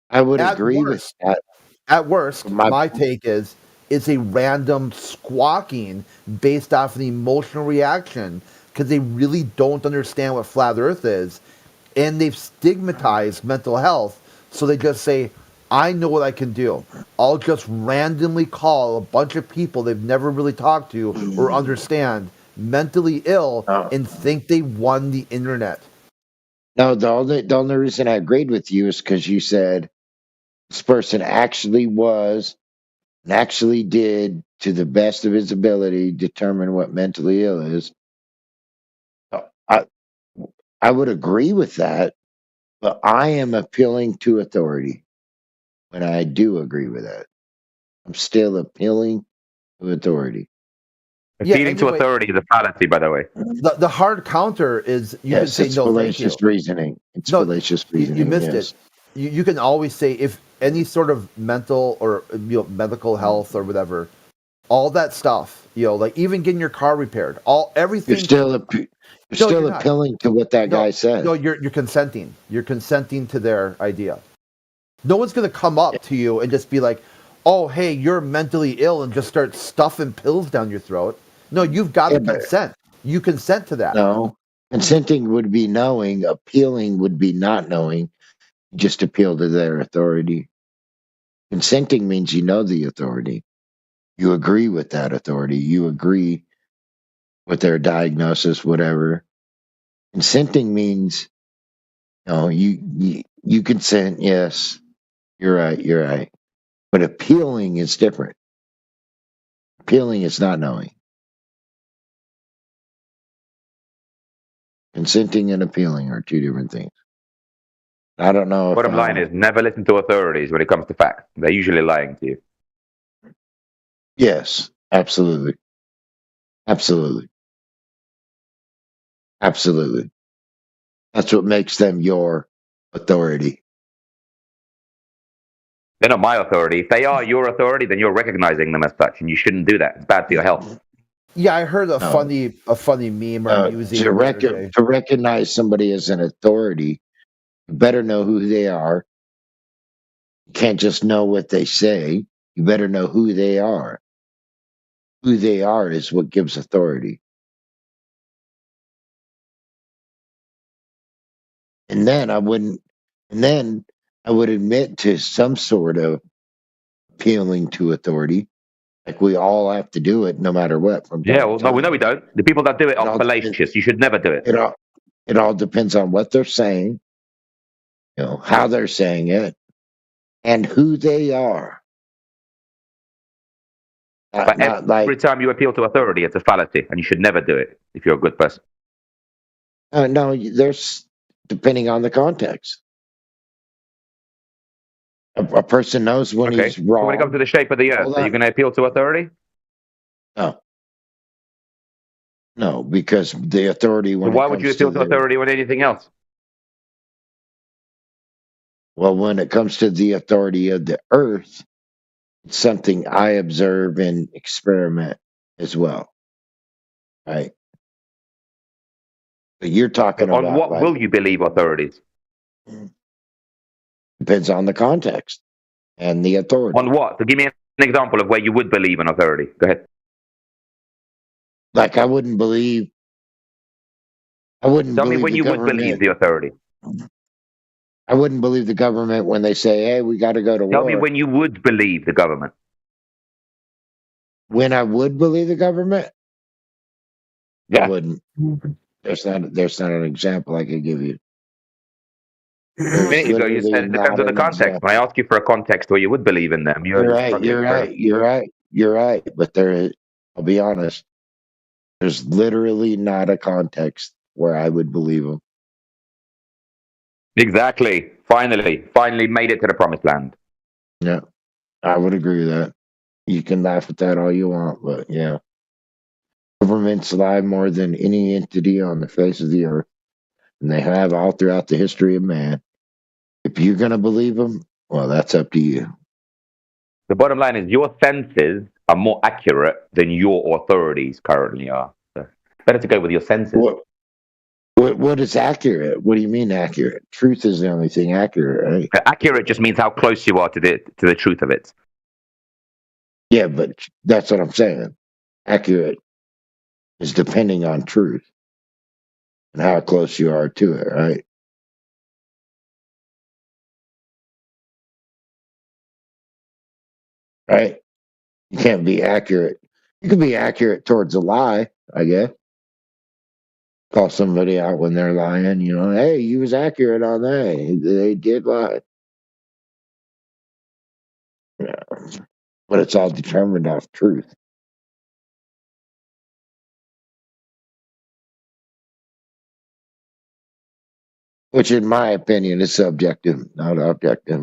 I would agree with that. At worst, my take is it's a random squawking based off an emotional reaction because they really don't understand what flat Earth is, and they've stigmatized mental health. So they just say, I know what I can do. I'll just randomly call a bunch of people they've never really talked to or understand mentally ill and think they won the internet. No, the only reason I agreed with you is because you said this person actually was and actually did, to the best of his ability, determine what mentally ill is. I would agree with that, but I am appealing to authority when I do agree with that. I'm still appealing to authority. Appealing to authority is a fallacy, by the way. The hard counter is you can say no, thank you. Reasoning. It's fallacious reasoning. You missed it. You can always say if any sort of mental or medical health or whatever, all that stuff, like even getting your car repaired, everything. You're You're No, still you're not. appealing to what that guy said. No, you're consenting. You're consenting to their idea. No one's going to come up to you and just be like, "Oh, hey, you're mentally ill," and just start stuffing pills down your throat. No, you've got to consent. You consent to that. No. Consenting would be knowing. Appealing would be not knowing. You just appeal to their authority. Consenting means you know the authority. You agree with that authority. You agree with their diagnosis, whatever. Consenting means, you consent. Yes, you're right. You're right. But appealing is different. Appealing is not knowing. Consenting and appealing are two different things. I don't know if Bottom line is never listen to authorities when it comes to facts. They're usually lying to you. yes, absolutely. Absolutely. Absolutely. That's what makes them your authority. They're not my authority. If they are your authority, then you're recognizing them as such, and you shouldn't do that. It's bad for your health. Yeah, I heard a No. funny meme or musing the other day. To recognize somebody as an authority, you better know who they are. You can't just know what they say. You better know who they are. Who they are is what gives authority. And then I would admit to some sort of appealing to authority. Like we all have to do it no matter what. From Yeah, time well, to no, time. we don't. The people that do it are all fallacious. You should never do it. It all depends on what they're saying, how they're saying it, and who they are. But every time you appeal to authority, it's a fallacy, and you should never do it if you're a good person. No, there's depending on the context. A person knows when Okay. he's wrong. So when it comes to the shape of the earth, are you going to appeal to authority? No, because the authority. So why would you appeal to authority on anything else? Well, when it comes to the authority of the earth, it's something I observe and experiment as well. Right. But you're talking On about what will you believe authorities? Depends on the context and the authority. On what? So give me an example of where you would believe an authority. Go ahead. Like I wouldn't believe. Tell me when you would believe the authority. I wouldn't believe the government when they say, "Hey, we got to go to war." Tell me when you would believe the government. When I would believe the government? Yeah. I wouldn't. There's not an example I could give you. A minute ago, you said it depends on the context. When I ask you for a context where you would believe in them, You're right. But I'll be honest, there's literally not a context where I would believe them. Exactly. Finally made it to the promised land. Yeah, I would agree with that. You can laugh at that all you want, but yeah. Governments lie more than any entity on the face of the earth, and they have all throughout the history of man. If you're going to believe them, well, that's up to you. The bottom line is your senses are more accurate than your authorities currently are. So better to go with your senses. What is accurate? What do you mean accurate? Truth is the only thing accurate, right? Accurate just means how close you are to the truth of it. Yeah, but that's what I'm saying. Accurate is depending on truth and how close you are to it, right? Right? You can't be accurate. You can be accurate towards a lie, I guess. Call somebody out when they're lying, hey, you was accurate on that. They did lie. Yeah. But it's all determined off truth. Which, in my opinion, is subjective, not objective.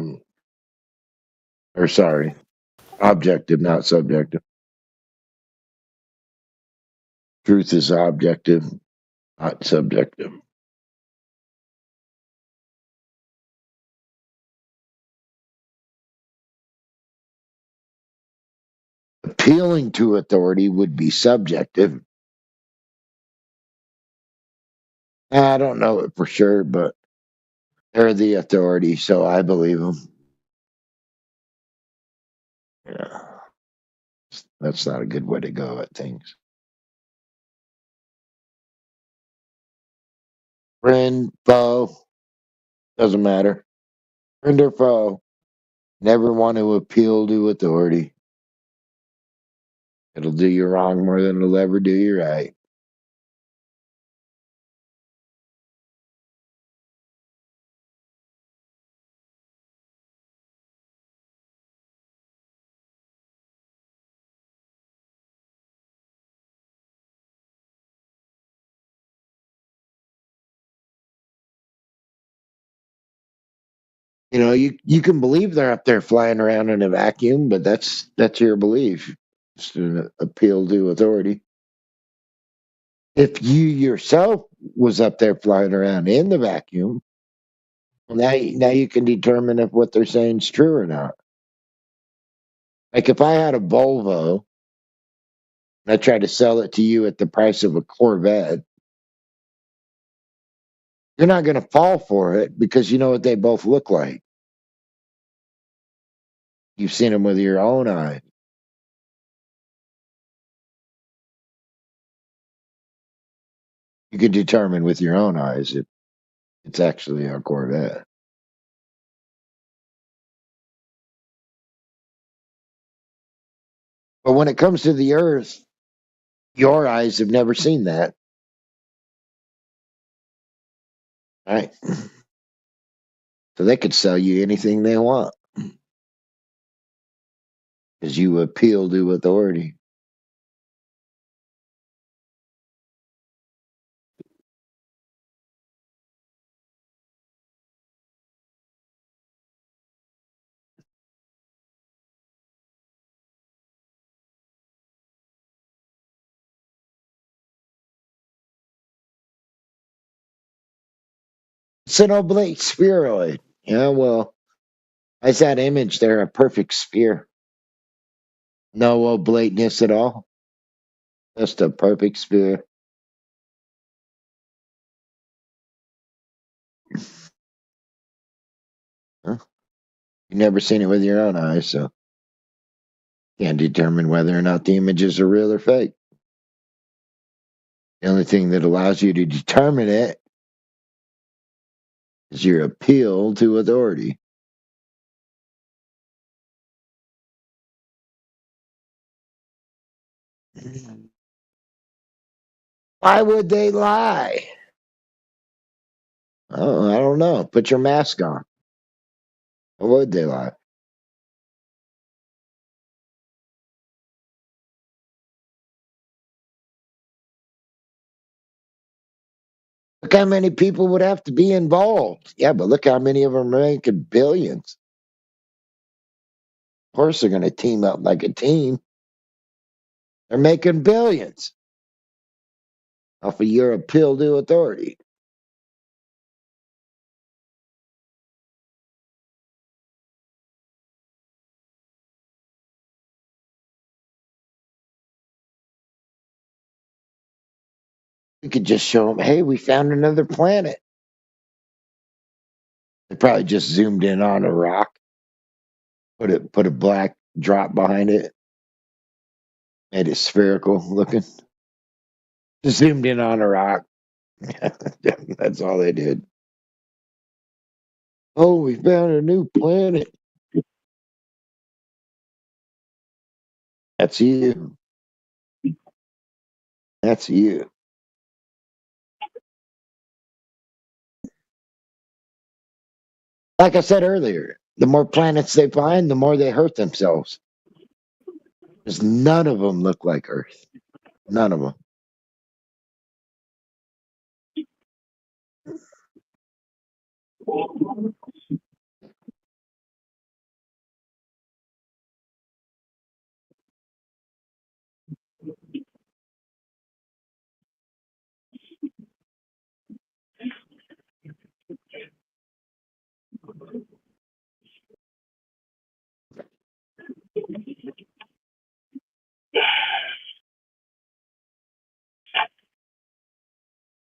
Or, sorry, objective, not subjective. Truth is objective, not subjective. Appealing to authority would be subjective. I don't know it for sure, but they're the authority, so I believe them. Yeah. That's not a good way to go at things. Friend, foe, doesn't matter. Friend or foe, never want to appeal to authority. It'll do you wrong more than it'll ever do you right. You know, you can believe they're up there flying around in a vacuum, but that's your belief. It's an appeal to authority. If you yourself was up there flying around in the vacuum, well, now you can determine if what they're saying is true or not. Like if I had a Volvo and I tried to sell it to you at the price of a Corvette, you're not going to fall for it because you know what they both look like. You've seen them with your own eyes. You could determine with your own eyes if it's actually a Corvette. But when it comes to the Earth, your eyes have never seen that, right? So they could sell you anything they want because you appeal to authority. It's an oblate spheroid. Yeah, well, as that image there, a perfect sphere. No oblateness at all. Just a perfect sphere. Huh? You've never seen it with your own eyes, so you can't determine whether or not the images are real or fake. The only thing that allows you to determine it is your appeal to authority. Why would they lie? Oh, I don't know. Put your mask on. Why would they lie? Look how many people would have to be involved. Yeah, but look how many of them are making billions. Of course, they're going to team up like a team. They're making billions off of your appeal to authority. We could just show them, hey, we found another planet. They probably just zoomed in on a rock, put a black drop behind it, made it spherical looking. Just zoomed in on a rock. That's all they did. Oh, we found a new planet. That's you. That's you. Like I said earlier, the more planets they find, the more they hurt themselves. Because none of them look like Earth. None of them.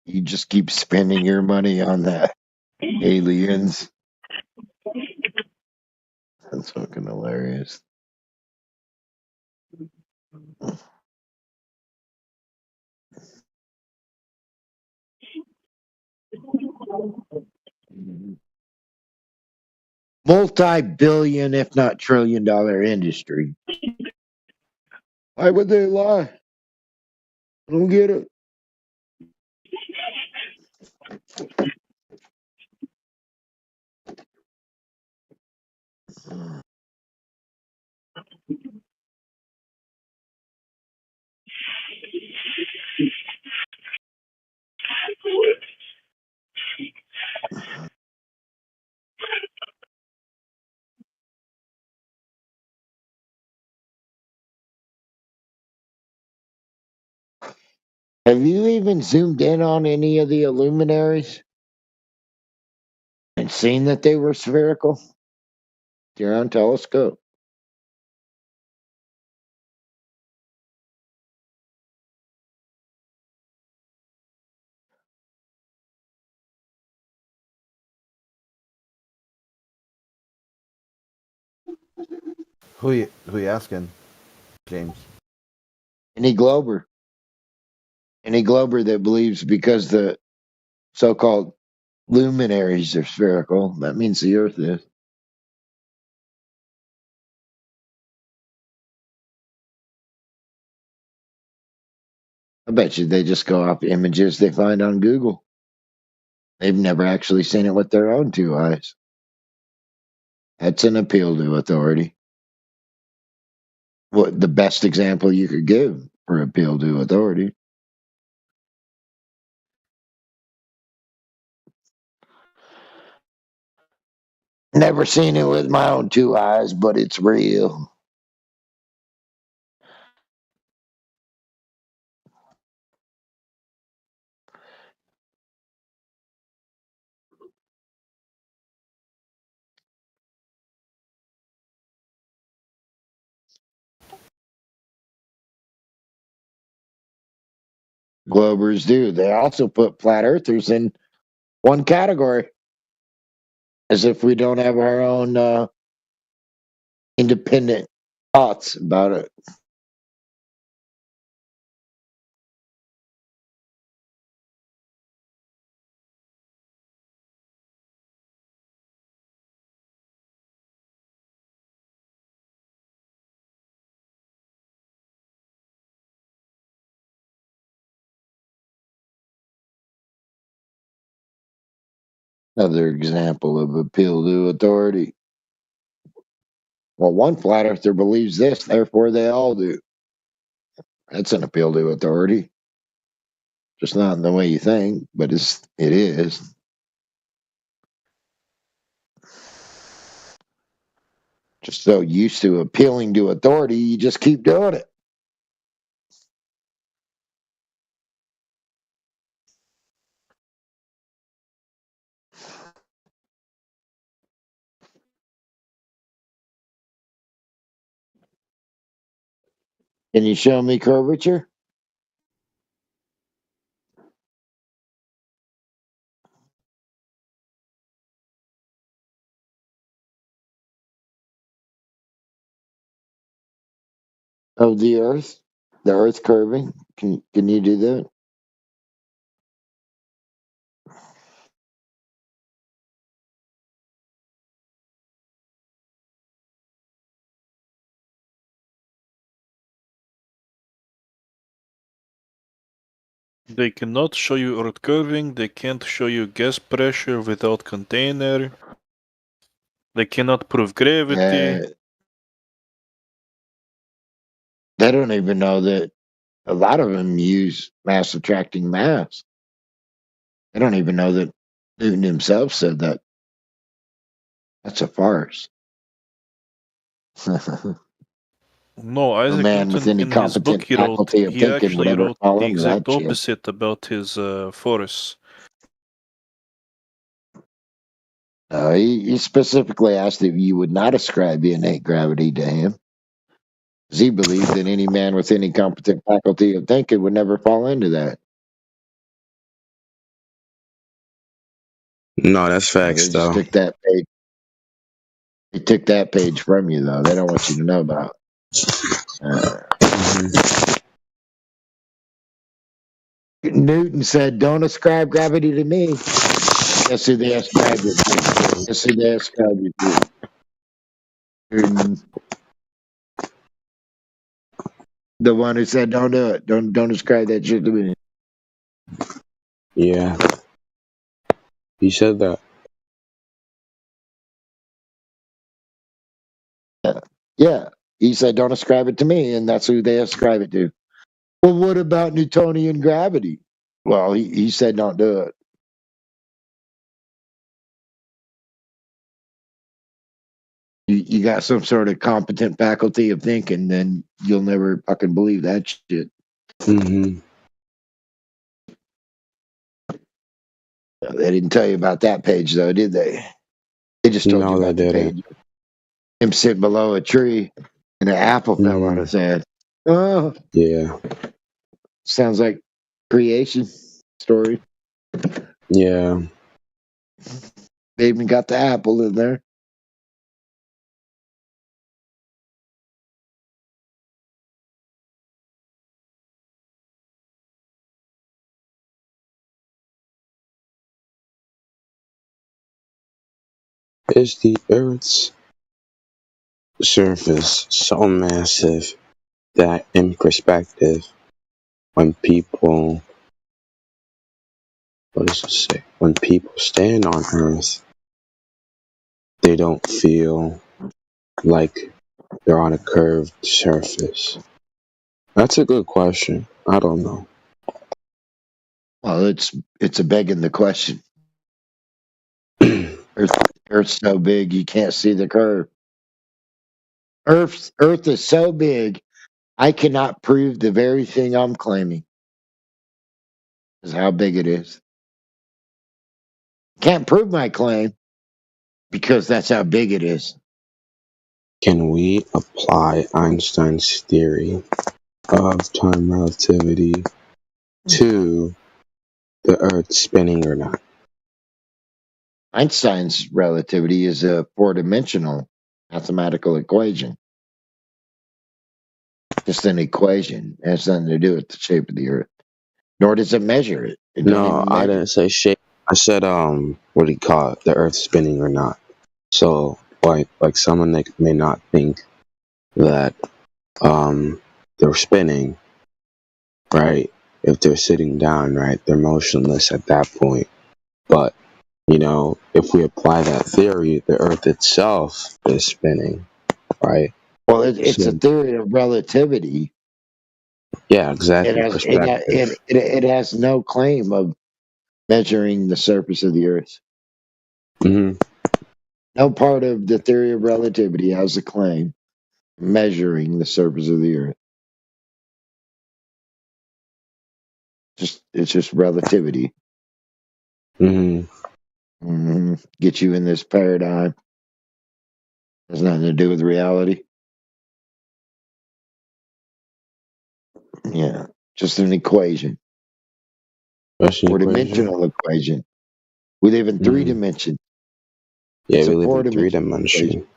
You just keep spending your money on that aliens. That's fucking hilarious. Multi-billion, if not trillion-dollar industry. Why would they lie? I don't get it. Have you even zoomed in on any of the illuminaries and seen that they were spherical? You're on telescope. Who you asking, James? Any glober that believes because the so-called luminaries are spherical, that means the Earth is. I bet you they just go off images they find on Google. They've never actually seen it with their own two eyes. That's an appeal to authority. What the best example you could give for appeal to authority? Never seen it with my own two eyes, but it's real. Globers do. They also put flat earthers in one category, as if we don't have our own independent thoughts about it. Another example of appeal to authority. Well, one flat earther believes this, therefore they all do. That's an appeal to authority. Just not in the way you think, but it is. Just so used to appealing to authority, you just keep doing it. Can you show me curvature? Of the Earth? The Earth curving? Can you do that? They cannot show you earth curving, they can't show you gas pressure without container. They cannot prove gravity. They don't even know that a lot of them use mass attracting mass. They don't even know that Newton himself said that. That's a farce. No, Isaac man with Newton any in his book competent faculty of he thinking actually would ever wrote fall the into exact that shit. opposite about his force. He specifically asked if you would not ascribe innate gravity to him, because he believed that any man with any competent faculty of thinking would never fall into that. No, that's facts They just though. took that page. They took that page from you, though. They don't want you to know about. Mhm. Newton said, "Don't ascribe gravity to me." Guess who they ascribed it to? Guess who they ascribed it to? Newton, the one who said, "Don't do it. Don't ascribe that shit to me." Yeah, he said that. Yeah, he said, "Don't ascribe it to me," and that's who they ascribe it to. Well, what about Newtonian gravity? Well, he said, "Don't do it." You got some sort of competent faculty of thinking, then you'll never fucking believe that shit. Hmm. They didn't tell you about that page, though, did they? They just told you No, they about the didn't. page. Him sitting below a tree and an apple fell on Mm, his head. Oh, yeah, sounds like creation story. yeah. They even got the apple in there. Is the Earth's surface so massive that, in perspective, when people, what does it say? When people stand on Earth, they don't feel like they're on a curved surface? That's a good question. I don't know. Well, it's a begging the question. Earth's so big you can't see the curve. Earth is so big I cannot prove the very thing I'm claiming. Is how big it is. Can't prove my claim because that's how big it is. Can we apply Einstein's theory of time relativity to the Earth spinning or not? Einstein's relativity is a four-dimensional mathematical equation. Just an equation. It has nothing to do with the shape of the Earth. Nor does it measure it. It don't No, even I measure. didn't say shape. I said what do you call it? The Earth spinning or not? So like someone that may not think that they're spinning, right? If they're sitting down, right, they're motionless at that point. But if we apply that theory, the Earth itself is spinning, right? Well, it's a So theory of relativity. yeah, It exactly. has Perspective. it has no claim of measuring the surface of the Earth. Hmm. No part of the theory of relativity has a claim measuring the surface of the Earth. It's just relativity. Hmm. Get you in this paradigm. Has nothing to do with reality. Yeah, just an equation, That's an equation. four-dimensional equation. We live in three Hmm. dimensions. Yeah, It's a we live in three four-dimensional equation. dimension.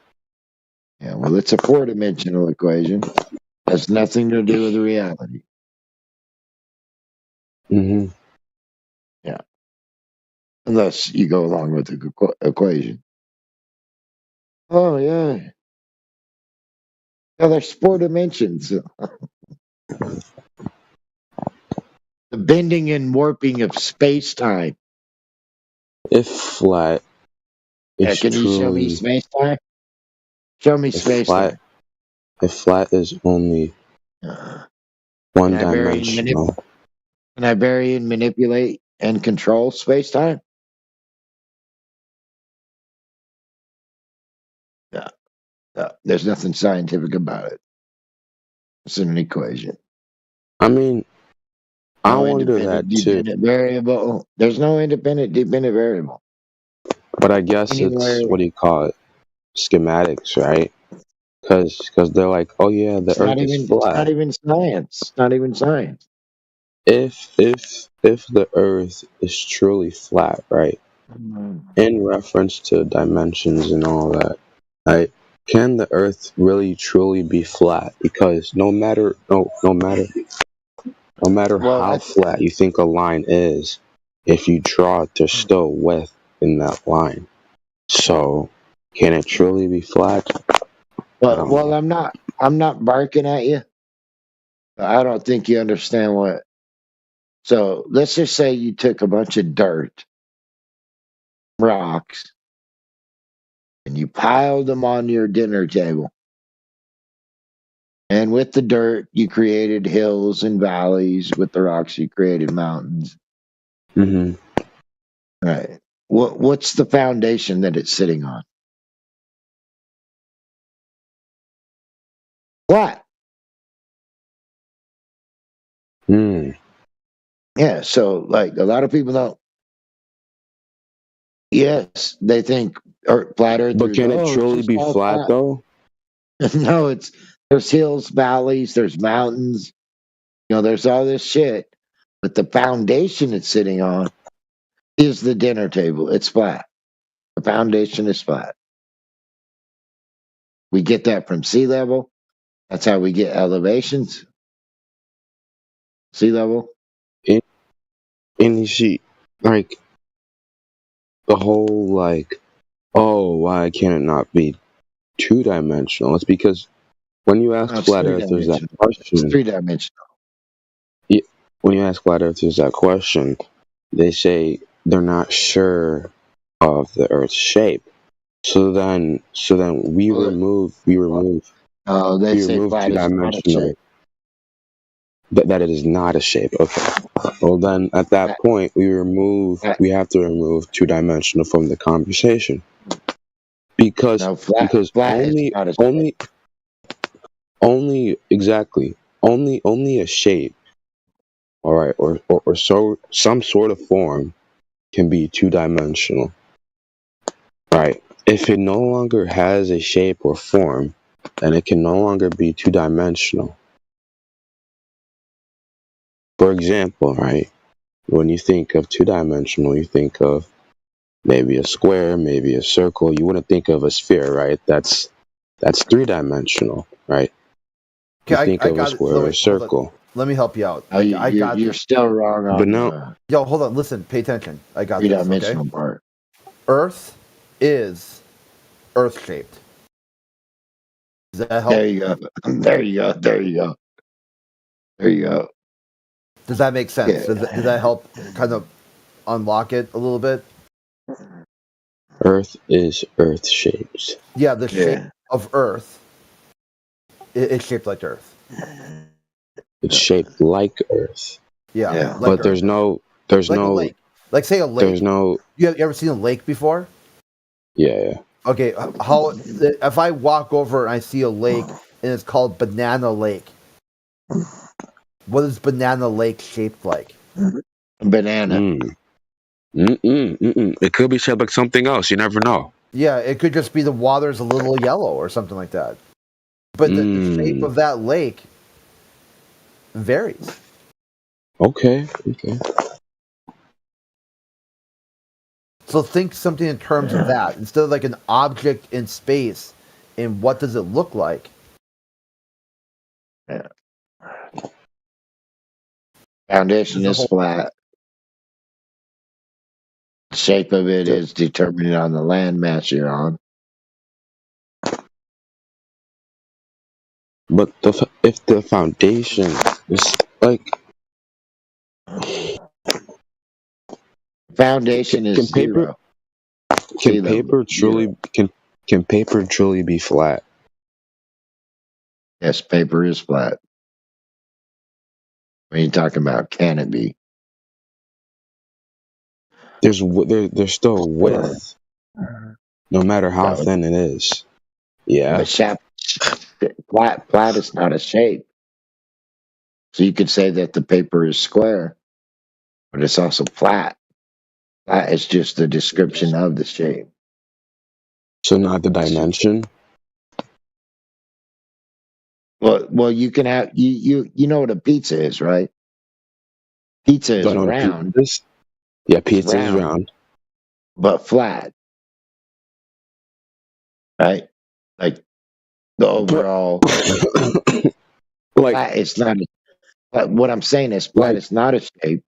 Yeah, well, it's a four-dimensional equation. Has nothing to do with reality. Hmm. Yeah, unless you go along with the equation. Oh yeah, yeah. There's four dimensions. The bending and warping of space-time. If flat is Can you show me truly, space-time? Show me if flat, space-time. if flat is only Uh, one can I dimensional, vary and manipulate and control space-time? No, no. There's nothing scientific about it. It's an equation. I mean, I No wonder independent that too. dependent variable. There's no independent dependent variable But I guess anywhere. it's, what do you call it? Schematics, right? Because they're like, oh yeah, the Earth is It's not flat. even science. It's not even science. If the Earth is truly flat, right? in reference to dimensions and all that, right? Can the Earth really truly be flat? Because no matter Well, how flat you think a line is, if you draw it, there's still width in that line. So, can it truly be flat? I don't well, know. I'm not barking at you. I don't think you understand what. So let's just say you took a bunch of dirt, rocks, and you piled them on your dinner table. And with the dirt, you created hills and valleys. With the rocks, you created mountains. Hmm. Right. What's the foundation that it's sitting on? Flat. Hmm. Yeah. So, like, a lot of people don't. Yes, they think flat But earthers. can it Oh, it's truly just be all flat flat. though? No, there's hills, valleys, there's mountains. There's all this shit. But the foundation it's sitting on is the dinner table. It's flat. The foundation is flat. We get that from sea level. That's how we get elevations. Sea level. And, and you see, like the whole like, oh, why can it not be two-dimensional? It's because when you No, ask it's flat three earthers that dimensional. It's question, 3 dimensional. when you ask flat earthers that question, they say they're not sure of the Earth's shape. So then we Well, they say remove flat is not a two-dimensional. shape. That it is not a shape. Okay. Well, then at that Flat, point, flat, we have to remove two-dimensional from the conversation because no, flat is only not a shape. only exactly only a shape, all right, or so some sort of form can be two-dimensional, right? If it no longer has a shape or form, then it can no longer be two-dimensional. For example, right, when you think of two-dimensional, you think of maybe a square, maybe a circle. You wouldn't think of a sphere, right? That's three-dimensional, right? You Okay, think I of a got it. square No, or a wait, hold on. circle. Let me help you out. Oh, I got you're this. still wrong But on now, the Yo, hold on. Listen, pay attention. I got this. Okay. 3 dimensional part. Earth is Earth shaped. Does that help? There you go. There you go. There you go. There you go. Does that make sense? Yeah. Does that help kind of unlock it a little bit? Earth is Earth shaped. Yeah, the shape Yeah. of Earth is shaped like Earth. It's shaped like Earth, Yeah, Yeah. like but Earth. there's no, Like a lake. Like say a lake. there's no, You ever seen a lake before? yeah. Okay, how if I walk over and I see a lake and it's called Banana Lake, what is Banana Lake shaped like? Banana. It could be shaped like something else. You never know. Yeah, it could just be the water's a little yellow or something like that. But the shape of that lake varies. Okay. So think something in terms of that instead of like an object in space. And what does it look like? Yeah. Foundation is flat. The shape of it is determined on the land mass you're on. But if the foundation is like Foundation is can paper zero. can paper truly can paper truly be flat? Yes, paper is flat. What are you talking about? Can it be? There's still width, no matter how thin it is. Yeah. But flat is not a shape. So you could say that the paper is square, but it's also flat. Flat is just a description of the shape. So not the dimension. Well, you can have you know what a pizza is, right? Pizza is Don't know what a round. pizza is? Yeah, pizza is round. round. but flat, right? Like the But overall like flat is not. But what I'm saying is flat like is not a shape.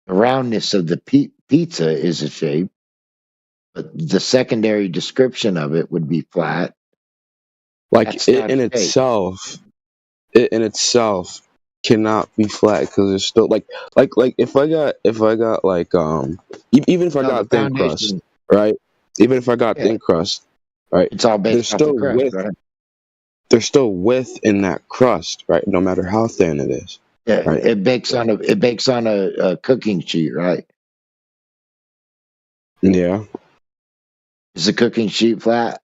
The roundness of the pizza is a shape, but the secondary description of it would be flat. That's it not a in shape. itself, it in itself cannot be flat because it's still like if I got like even if I No, the got thin crust, foundation. right? Even if I got Yeah, thin crust, right? it's all There's based off the still crust, width. right? There's still width in that crust, right? No matter how thin it is, Yeah, right? it bakes on a cooking sheet, right? Yeah. Is the cooking sheet flat?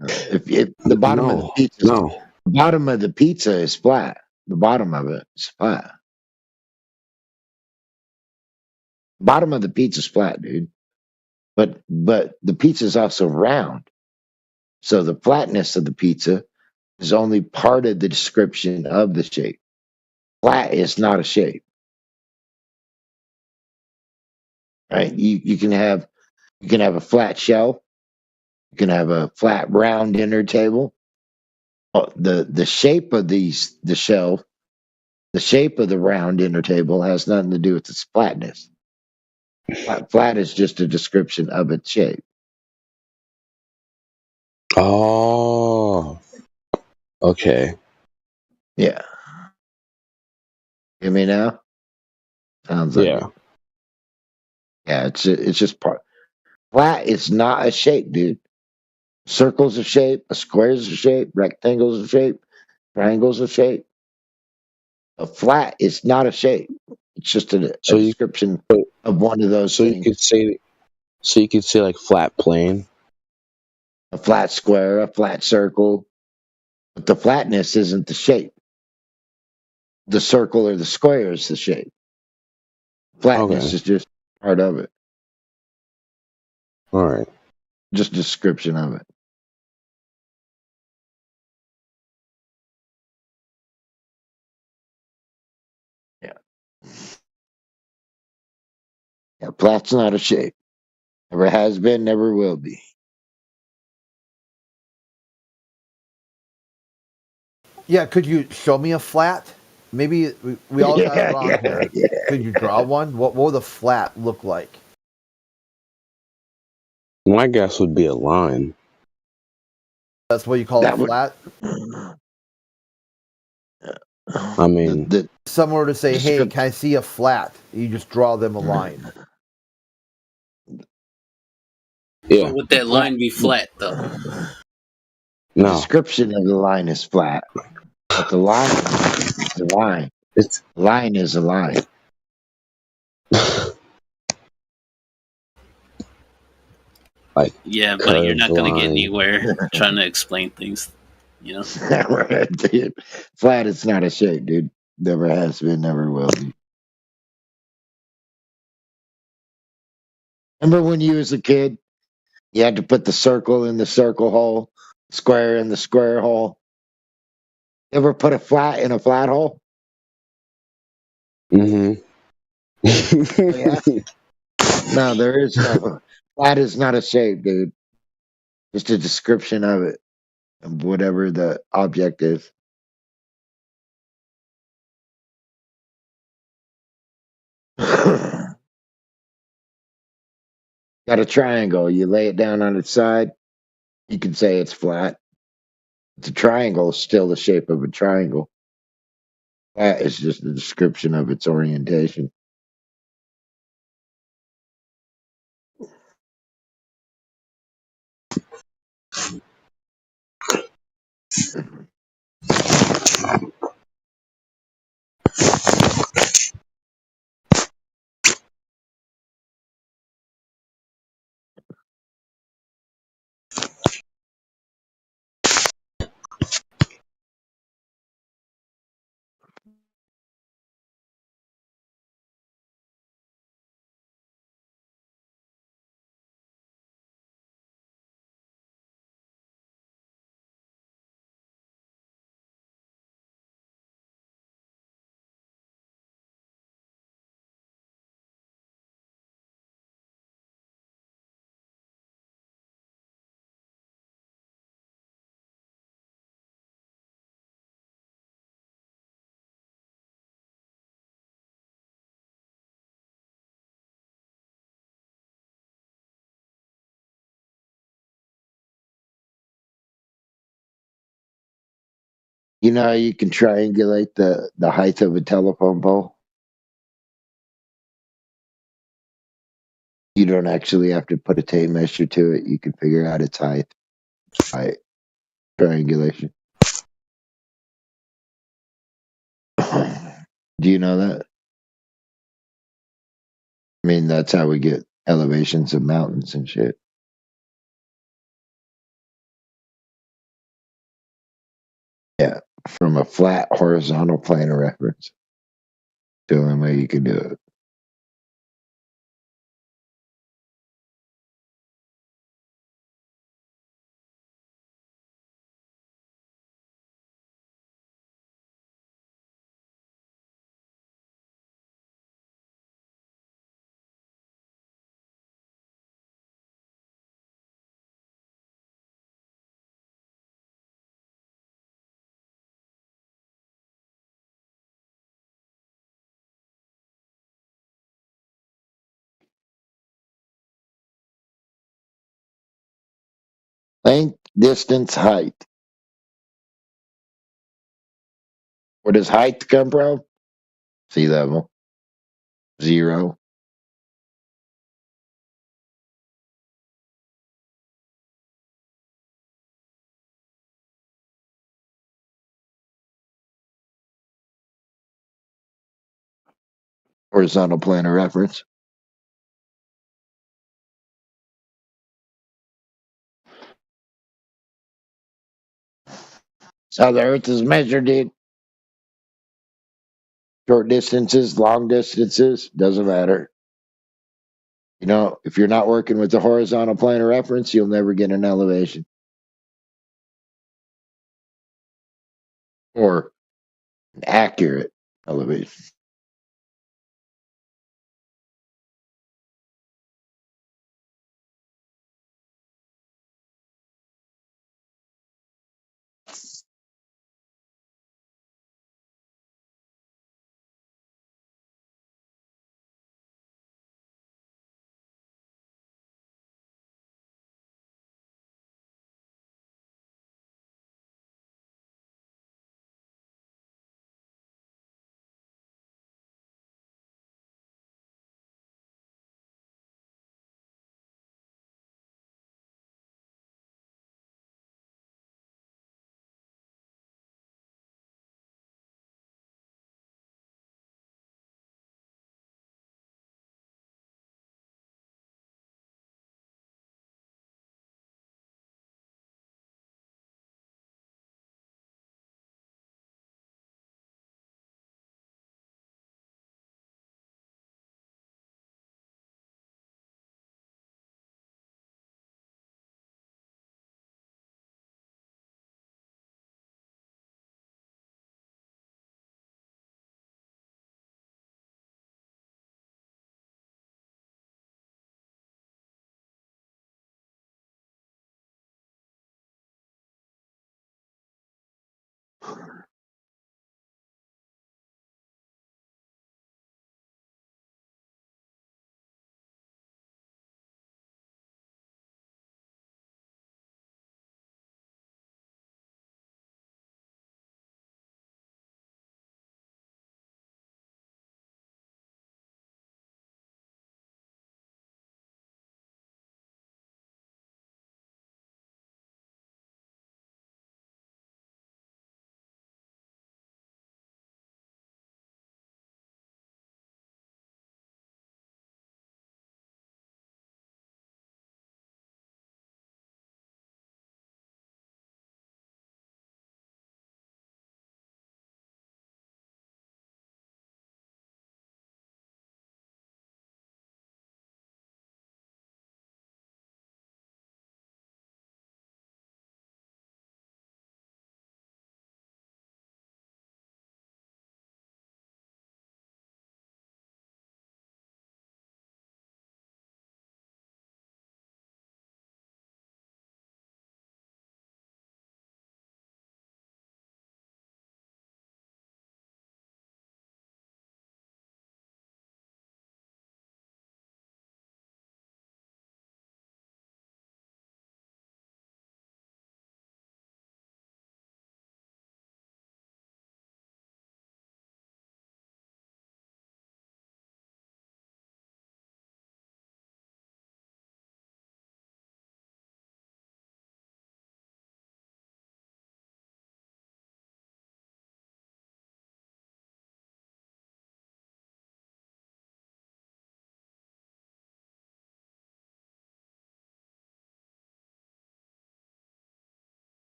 If the bottom of the No, pizza, no. the bottom of the pizza is flat. The bottom of it is flat. Bottom of the pizza's flat, dude. But the pizza is also round. So the flatness of the pizza is only part of the description of the shape. Flat is not a shape, right? You can have a flat shell. You can have a flat round dinner table. The shape of the shell, the shape of the round dinner table has nothing to do with its flatness. Flat is just a description of its shape. Oh, okay. Yeah. Hear me now? Sounds like Yeah. it. Yeah, it's just part. Flat is not a shape, dude. Circle's a shape, a square's a shape, rectangle's a shape, triangle's a shape. A flat is not a shape. It's just a So you description so of one of those so you could things. say like flat plane. A flat square, a flat circle. But the flatness isn't the shape. The circle or the square is the shape. Flatness Okay. is just part of it, All right. just a description of it. Yeah. Yeah, flat's not a shape. Never has been, never will be. Yeah, could you show me a flat? Maybe we all got it Yeah, wrong yeah, here. yeah. Could you draw one? What would a flat look like? My guess would be a line. That's what you call a That would flat? I the mean, the Someone were to say, hey, description. can I see a flat? You just draw them a line. But yeah. would The that flat. line be flat though? The No. description of the line is flat, but the line is a line. It's Line is a line. like Yeah, but you're curved not gonna get line. anywhere trying to explain things, you know? Right, dude. Flat is not a shape, dude. Never has been, never will be. Remember when you was a kid, you had to put the circle in the circle hole, square in the square hole. Ever put a flat in a flat hole? Mm-hmm. Oh yeah. No, there is no flat is not a shape, dude. Just a description of it, of whatever the object is. Got a triangle. You lay it down on its side, you can say it's flat. The triangle is still the shape of a triangle. Flat is just a description of its orientation. You know how you can triangulate the height of a telephone pole? You don't actually have to put a tape measure to it. You can figure out its height by triangulation. Do you know that? I mean, that's how we get elevations of mountains and shit. Yeah, from a flat horizontal plane of reference. The only way you can do it. Length, distance, height. Where does height come from? Sea level. 0. Horizontal plane of reference. That's how the Earth is measured, dude. Short distances, long distances, doesn't matter. You know, if you're not working with the horizontal plane of reference, you'll never get an elevation. Or an accurate elevation.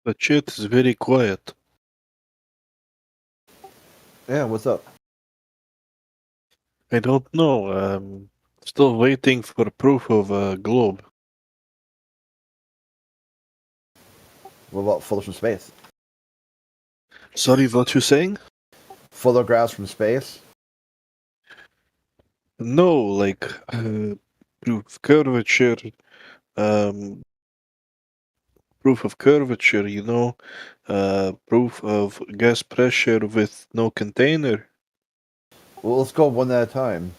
The chat is very quiet. Yeah, what's up? I don't know. Still waiting for proof of a globe. What about photos from space? Sorry, what you saying? Photographs from space? No, like proof of curvature, um, proof of curvature. Proof of gas pressure with no container. Well, let's go one at a time.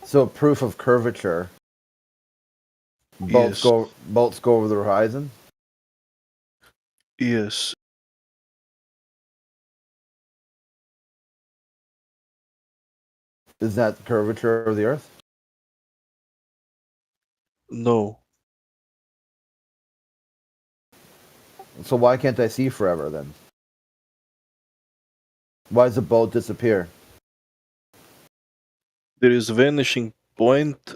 So, proof of curvature. Bolts Yes, go over the horizon. yes. Is that the curvature of the Earth? No, So why can't I see forever then? Why does the boat disappear? there is vanishing point.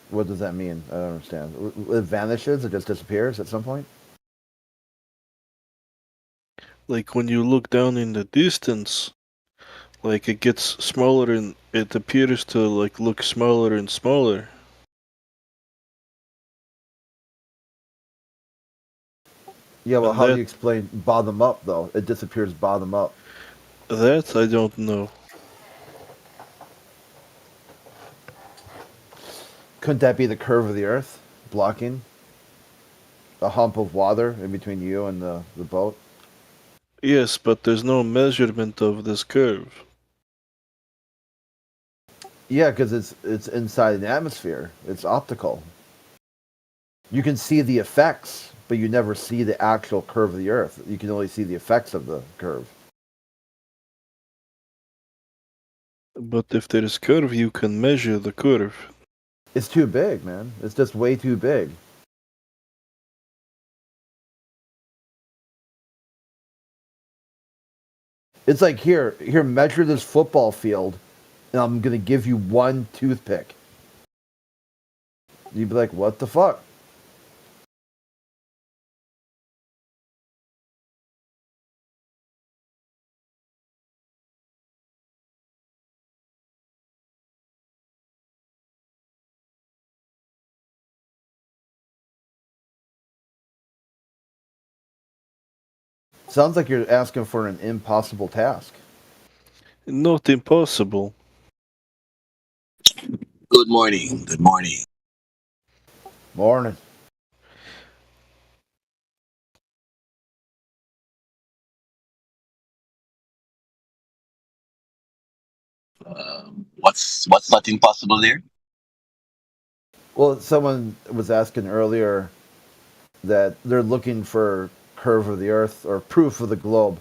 What does that mean? I don't understand. It vanishes. It just disappears at some point. Like when you look down in the distance, like it gets smaller and it appears to like look smaller and smaller. Yeah. Well, And how do you explain bottom up though? It disappears bottom up. that I don't know. Couldn't that be the curve of the Earth blocking a hump of water in between you and the boat? Yes, but there's no measurement of this curve. Yeah, because it's inside an atmosphere. It's optical. You can see the effects, but you never see the actual curve of the Earth. You can only see the effects of the curve. But if there is curve, you can measure the curve. It's too big, man. It's just way too big. It's like here, measure this football field, and I'm gonna give you one toothpick. You'd be like, what the fuck? Sounds like you're asking for an impossible task. Not impossible. Good morning. Good morning. Morning. What's not impossible there? Well, someone was asking earlier that they're looking for curve of the Earth or proof of the globe.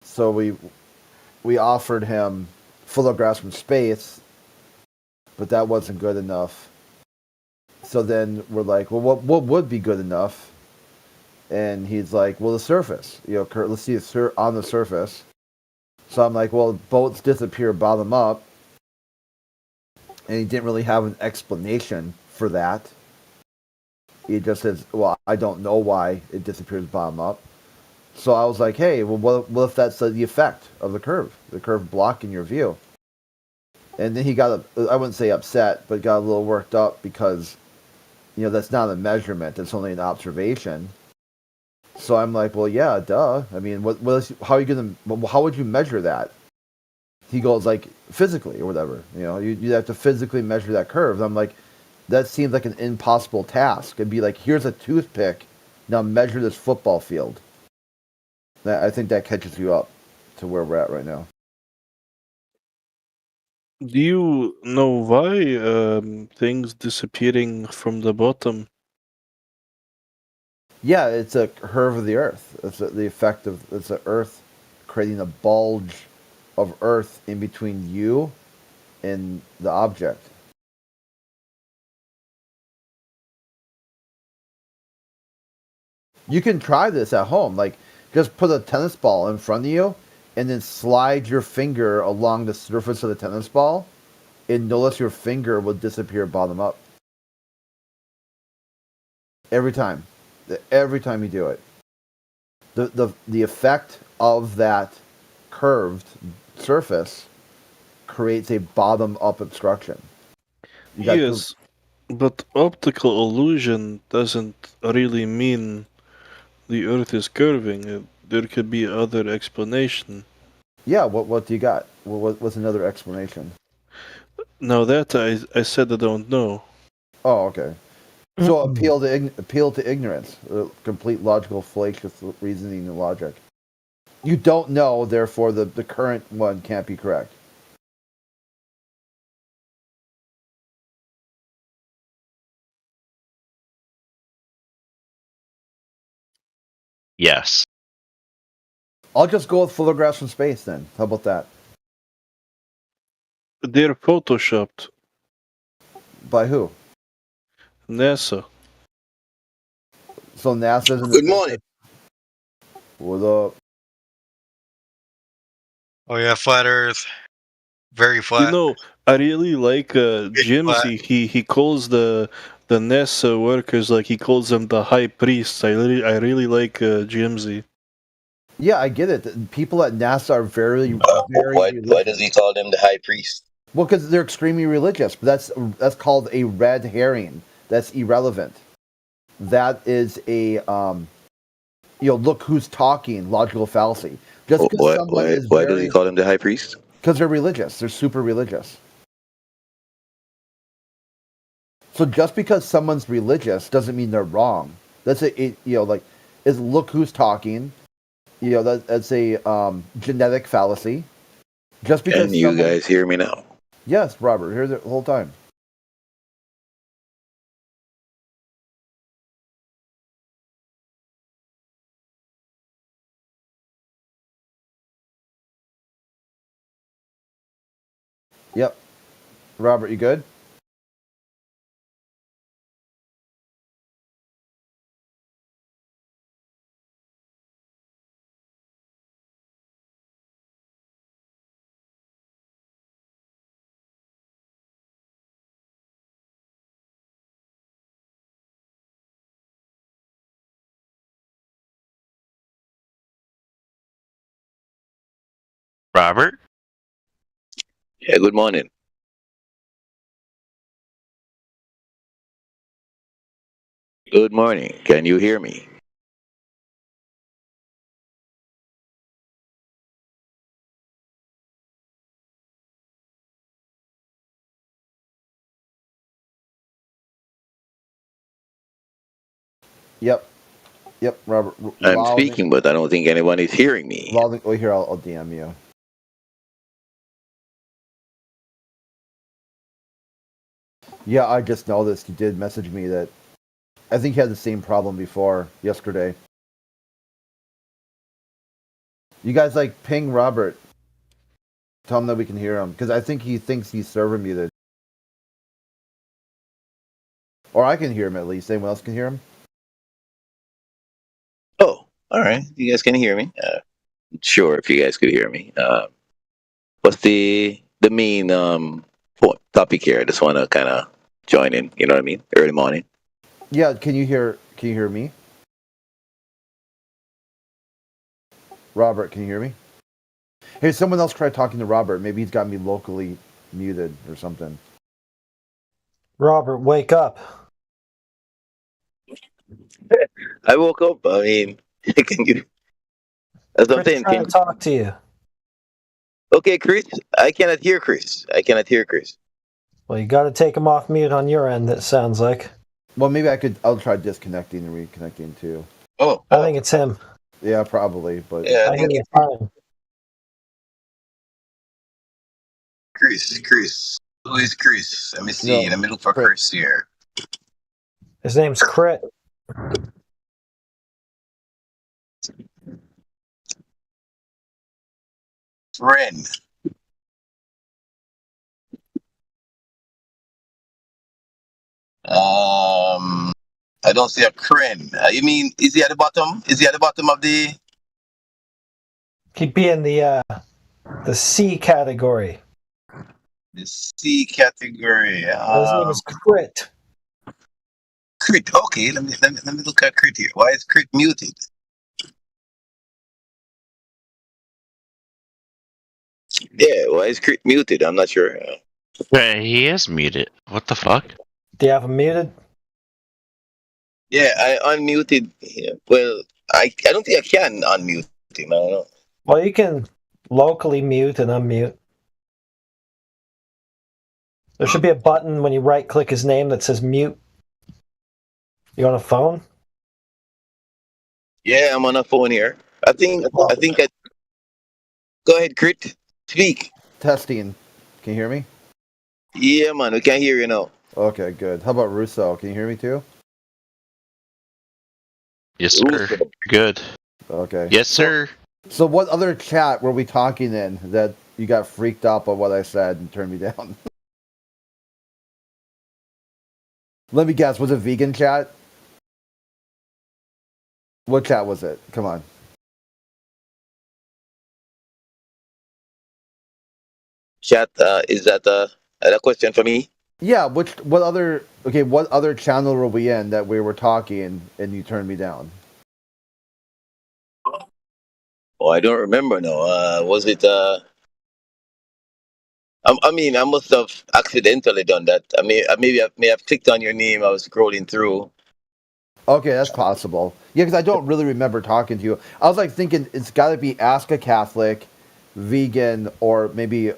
So we offered him photographs from space, but that wasn't good enough. So then we're like, well, what would be good enough? And he's like, well, the surface. You know, let's see it on the surface. So I'm like, well, boats disappear bottom up, and he didn't really have an explanation for that. He just says, well, I don't know why it disappears bottom up. So I was like, hey, well, what if that's the effect of the curve blocking your view? And then he got, I wouldn't say upset, but got a little worked up because, you know, that's not a measurement. It's only an observation. So I'm like, well, yeah, duh. I mean, how are you going to, how would you measure that? He goes, like, physically or whatever. You know, you have to physically measure that curve. And I'm like, that seems like an impossible task. It'd be like, here's a toothpick. Now measure this football field. I think that catches you up to where we're at right now. Do you know why things disappearing from the bottom? Yeah, it's a curve of the Earth. It's the effect of it's the Earth creating a bulge of Earth in between you and the object. You can try this at home. Like, just put a tennis ball in front of you and then slide your finger along the surface of the tennis ball, and notice your finger will disappear bottom up. Every time. Every time you do it. The effect of that curved surface creates a bottom up obstruction. Yes, but optical illusion doesn't really mean the Earth is curving. There could be other explanation. Yeah, what do you got? What's another explanation? Now that I said I don't know. Oh, okay. So appeal to ignorance, complete logical fallacious reasoning and logic. You don't know, therefore the current one can't be correct. Yes. I'll just go with photographs from space then. How about that? They're photoshopped. By who? NASA. So NASA's in the Good morning. What up? Oh yeah, flat Earth, very flat. You know, I really like Big flat. Jimsy. He calls the NASA workers, like he calls them the high priests. I really like Jimsy. Yeah, I get it. People at NASA are very Why religious. does he call them the high priest? Well, because they're extremely religious. But that's called a red herring. That's irrelevant. That is a look who's talking logical fallacy. Just because someone is Why does he call him the high priest? Because they're religious. They're super religious. So just because someone's religious doesn't mean they're wrong. That's is look who's talking. You know, that's a genetic fallacy. Just because Can you guys hear me now? Yes, Robert, here the whole time. Yep. Robert, you good? Robert? Yeah, good morning. Good morning. Can you hear me? Yep. Yep, Robert. I'm speaking, but I don't think anyone is hearing me. Well, here, I'll DM you. Yeah, I just noticed you did message me that I think you had the same problem before yesterday. You guys like ping Robert. Tell him that we can hear him because I think he thinks he's server muted. Or I can hear him at least. Anyone else can hear him? Oh, all right. You guys can hear me. Sure, if you guys could hear me. What's the main topic here? I just want to kind of join in. You know what I mean? Early morning. Yeah. Can you hear me? Robert, can you hear me? Hey, someone else tried talking to Robert. Maybe he's got me locally muted or something. Robert, wake up. I woke up. I mean, can you? That's what I'm saying. Trying to talk to you. Okay, Chris. I cannot hear Chris. Well, you got to take him off mute on your end. It sounds like. Well, maybe I'll try disconnecting and reconnecting too. Oh, I think it's him. Yeah, probably. But yeah, I hear you fine. Chris. Who is Chris? Let me see. No, Let me look for Chris here. His name's Crit. Friend. I don't see a Kren. You mean is he at the bottom? Is he at the bottom of the? He'd be in the C category. The C category. His name is Crit. Crit. Okay, let me look at Crit here. Why is Crit muted? Yeah, why is Crit muted? I'm not sure. Wait, he is muted. What the fuck? Do you have him muted? Yeah, I unmuted him. Well, I don't think I can unmute him. I don't know. Well, you can locally mute and unmute. There should be a button when you right-click his name that says mute. You on a phone? Yeah, I'm on a phone here. I think. Go ahead, Crit. Speak. Testing. Can you hear me? Yeah, man, we can hear you now. Okay, good. How about Russo? Can you hear me too? Yes, sir. Good. Okay. Yes, sir. So what other chat were we talking in that you got freaked out by what I said and turned me down? Let me guess, was it vegan chat? What chat was it? Come on. Chat, is that a question for me? Yeah, what other channel were we in that we were talking and you turned me down? Oh, I don't remember now. Was it I mean, I must have accidentally done that. I may have clicked on your name. I was scrolling through. Okay, that's possible. Yeah, because I don't really remember talking to you. I was like thinking it's got to be Ask a Catholic, vegan, or maybe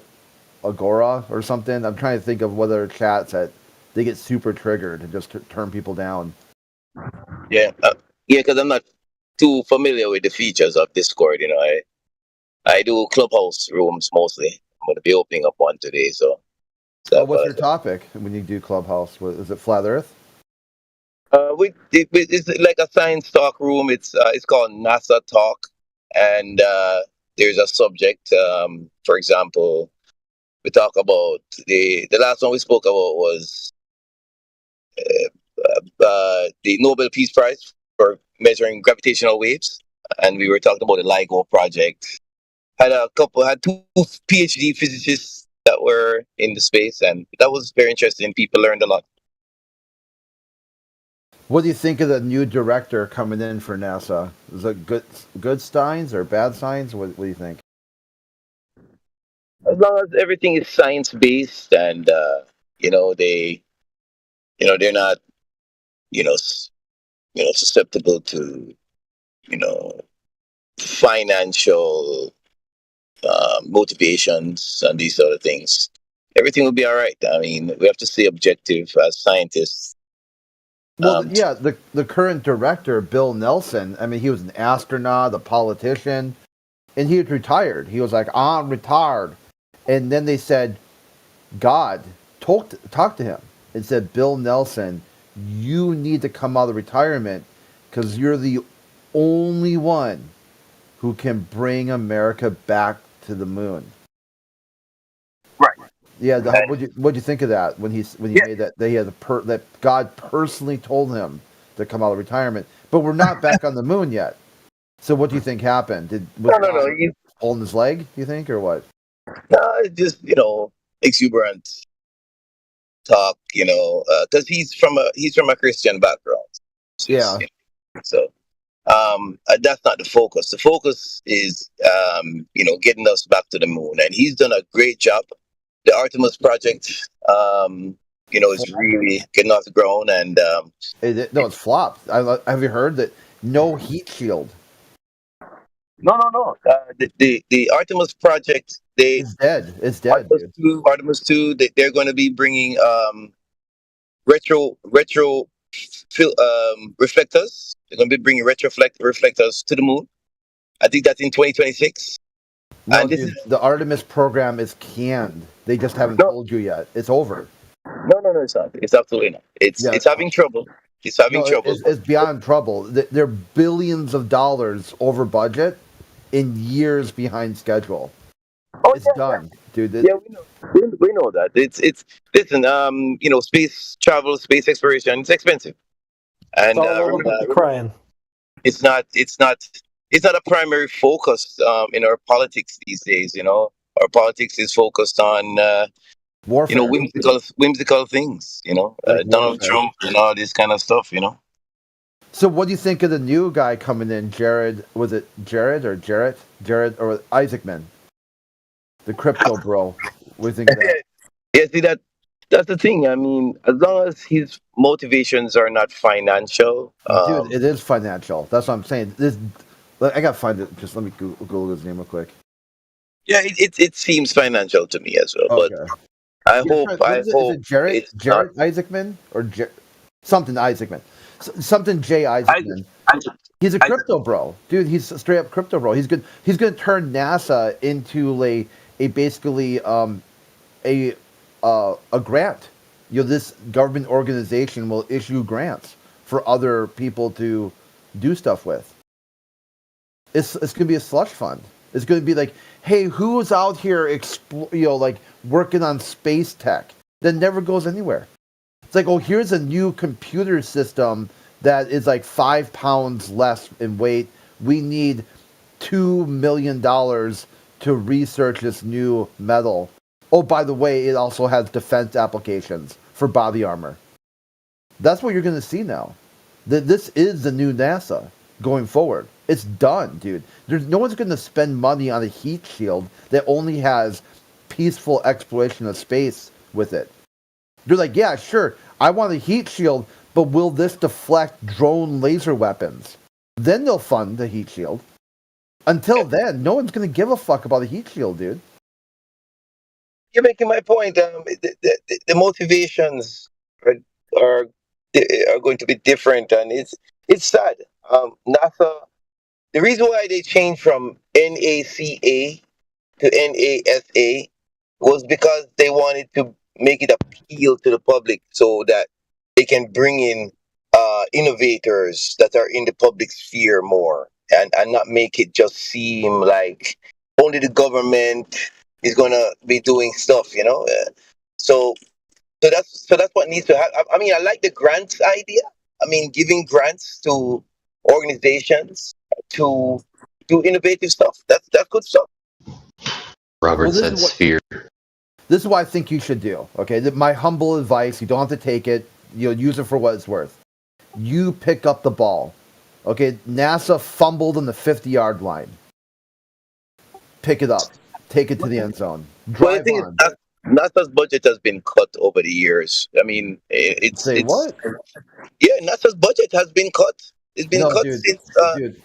Agora or something. I'm trying to think of what other chats that they get super triggered and just turn people down. Yeah, because I'm not too familiar with the features of Discord. You know, I do Clubhouse rooms mostly. I'm going to be opening up one today. So what's your topic when you do Clubhouse? Is it Flat Earth? It's like a science talk room. It's called NASA Talk, and there's a subject. For example, we talk about the last one we spoke about was the Nobel Peace Prize for measuring gravitational waves, and we were talking about the LIGO project. Had two PhD physicists that were in the space, and that was very interesting. People learned a lot. What do you think of the new director coming in for NASA? Is it good signs or bad signs? What do you think? As long as everything is science based, and they're not susceptible to financial motivations and these sort of things, everything will be all right. I mean, we have to stay objective as scientists. Well, yeah, the current director, Bill Nelson, I mean, he was an astronaut, a politician, and he had retired. He was like, I'm retired. And then they said, God talked to him and said, Bill Nelson, you need to come out of retirement because you're the only one who can bring America back to the moon. Right. Yeah, what'd you think of that when he made that? They had that God personally told him to come out of retirement, but we're not back on the moon yet. So what do you think happened? Was No. God holding his leg? Do you think, or what? No, it's just exuberant talk. Because he's from a Christian background. Yeah. So that's not the focus. The focus is getting us back to the moon, and he's done a great job. The Artemis project, is really getting off the ground, and No, it's flopped. Have you heard that? No heat shield. No. The Artemis project, It's dead. It's dead. Artemis 2, they're going to be bringing retro reflectors. They're going to be bringing reflectors to the moon. I think that's in 2026. No, dude, the Artemis program is canned. They just haven't told you yet. It's over. No, it's not. It's absolutely not. It's having trouble. It's having trouble. It's beyond trouble. They're billions of dollars over budget and years behind schedule. It's done, dude. Yeah, we know that. Listen. Space travel, space exploration, it's expensive, and crying. It's not a primary focus in our politics these days. Our politics is focused on warfare. Whimsical things. Donald Trump and all this kind of stuff. So what do you think of the new guy coming in, Jared? Was it Jared or Jarrett? Jared or Isaacman? The crypto bro. What do you think of that? Yeah, see that's the thing. I mean, as long as his motivations are not financial. Dude, it is financial. That's what I'm saying. I gotta find it. Just let me Google his name real quick. Yeah, it seems financial to me as well. Okay. But I hope. Is it Jared Isaacman or something Isaacman? Something J Isaacman. He's a crypto bro, dude. He's a straight up crypto bro. He's good. He's gonna turn NASA into a basically a grant. This government organization will issue grants for other people to do stuff with. It's gonna be a slush fund. It's gonna be like, hey, who's out here working on space tech that never goes anywhere? It's like, oh, here's a new computer system that is like 5 pounds less in weight. We need $2 million to research this new metal. Oh, by the way, it also has defense applications for body armor. That's what you're going to see now. This is the new NASA going forward. It's done, dude. No one's going to spend money on a heat shield that only has peaceful exploration of space with it. They're like, yeah, sure, I want a heat shield, but will this deflect drone laser weapons? Then they'll fund the heat shield. Until then, no one's going to give a fuck about a heat shield, dude. You're making my point. The motivations are going to be different, and it's sad. NASA. The reason why they changed from NACA to NASA was because they wanted to make it appeal to the public so that they can bring in innovators that are in the public sphere more, and not make it just seem like only the government is gonna be doing stuff. So that's what needs to happen. I mean, I like the grants idea. I mean, giving grants to organizations to do innovative stuff. That's good stuff. Robert said sphere. This is what I think you should do. Okay, my humble advice. You don't have to take it. Use it for what it's worth. You pick up the ball. Okay, NASA fumbled on the 50-yard line. Pick it up. Take it to the end zone. Drive on. NASA's budget has been cut over the years. I mean, it's what? Yeah, NASA's budget has been cut. It's been cut since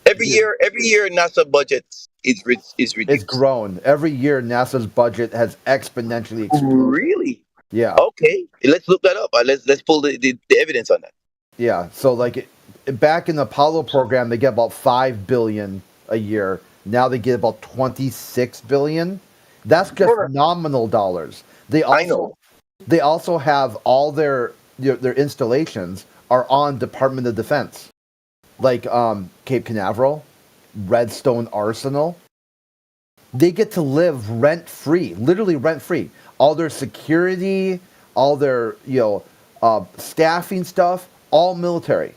every year. Every year, NASA budget is reduced. It's grown every year. NASA's budget has exponentially exploded. Really? Yeah. Okay, let's look that up. Let's pull the evidence on that. Yeah, so like back in the Apollo program, they get about 5 billion a year. Now they get about 26 billion. That's just nominal dollars. I know. They also have all their installations are on Department of Defense, like Cape Canaveral, Redstone Arsenal. They get to live rent free, literally rent free. All their security, all their staffing stuff, all military.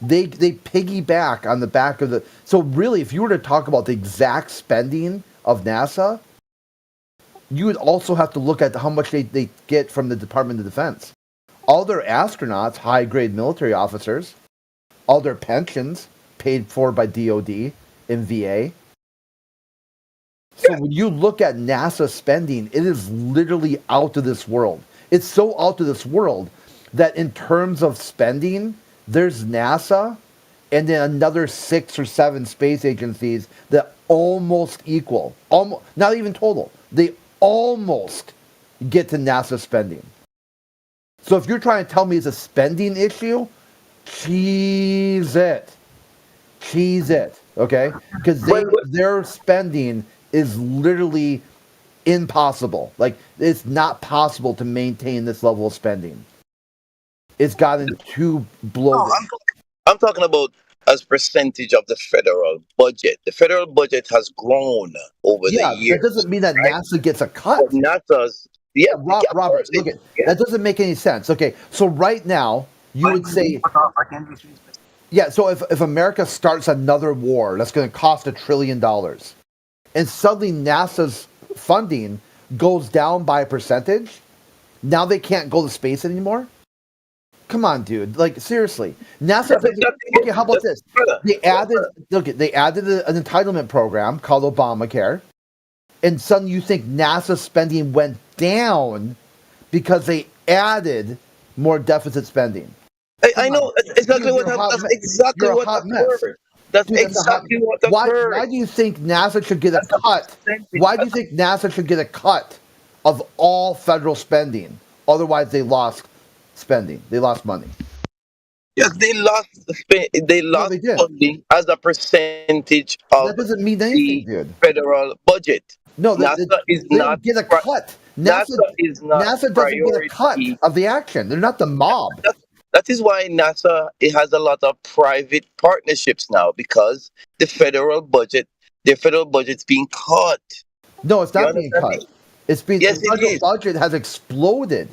They piggyback on the back of the. So really, if you were to talk about the exact spending of NASA, you would also have to look at how much they get from the Department of Defense. All their astronauts, high grade military officers, all their pensions paid for by DoD and VA. So when you look at NASA spending, it is literally out of this world. It's so out of this world that in terms of spending, there's NASA and then another 6 or 7 space agencies that almost equal, almost not even total. They almost get to NASA spending. So if you're trying to tell me it's a spending issue, cheese it, okay? Because their spending is literally impossible. Like, it's not possible to maintain this level of spending. It's gotten too bloated. No, I'm talking about as percentage of the federal budget. The federal budget has grown over the years. That doesn't mean that NASA gets a cut. But NASA's, Robert, look at that doesn't make any sense. Okay, so right now you would say, so if America starts another war that's going to cost $1 trillion, and suddenly NASA's funding goes down by a percentage, now they can't go to space anymore? Come on, dude. Like, seriously. NASA. Okay, how about this? They added an entitlement program called Obamacare, and suddenly you think NASA spending went down because they added more deficit spending. I know exactly what happened. That's exactly what occurred. That's exactly what occurred. Why do you think NASA should get a cut? Why do you think NASA should get a cut of all federal spending? Otherwise, they lost spending. They lost money. Yes, they lost funding as a percentage of that doesn't mean anything, dude. Federal budget. No, NASA is they not get a cut. NASA is not NASA doesn't get a cut of the action. They're not the mob. That is why NASA has a lot of private partnerships now, because their federal budget's being cut. No, it's not being cut. It's being the federal budget has exploded.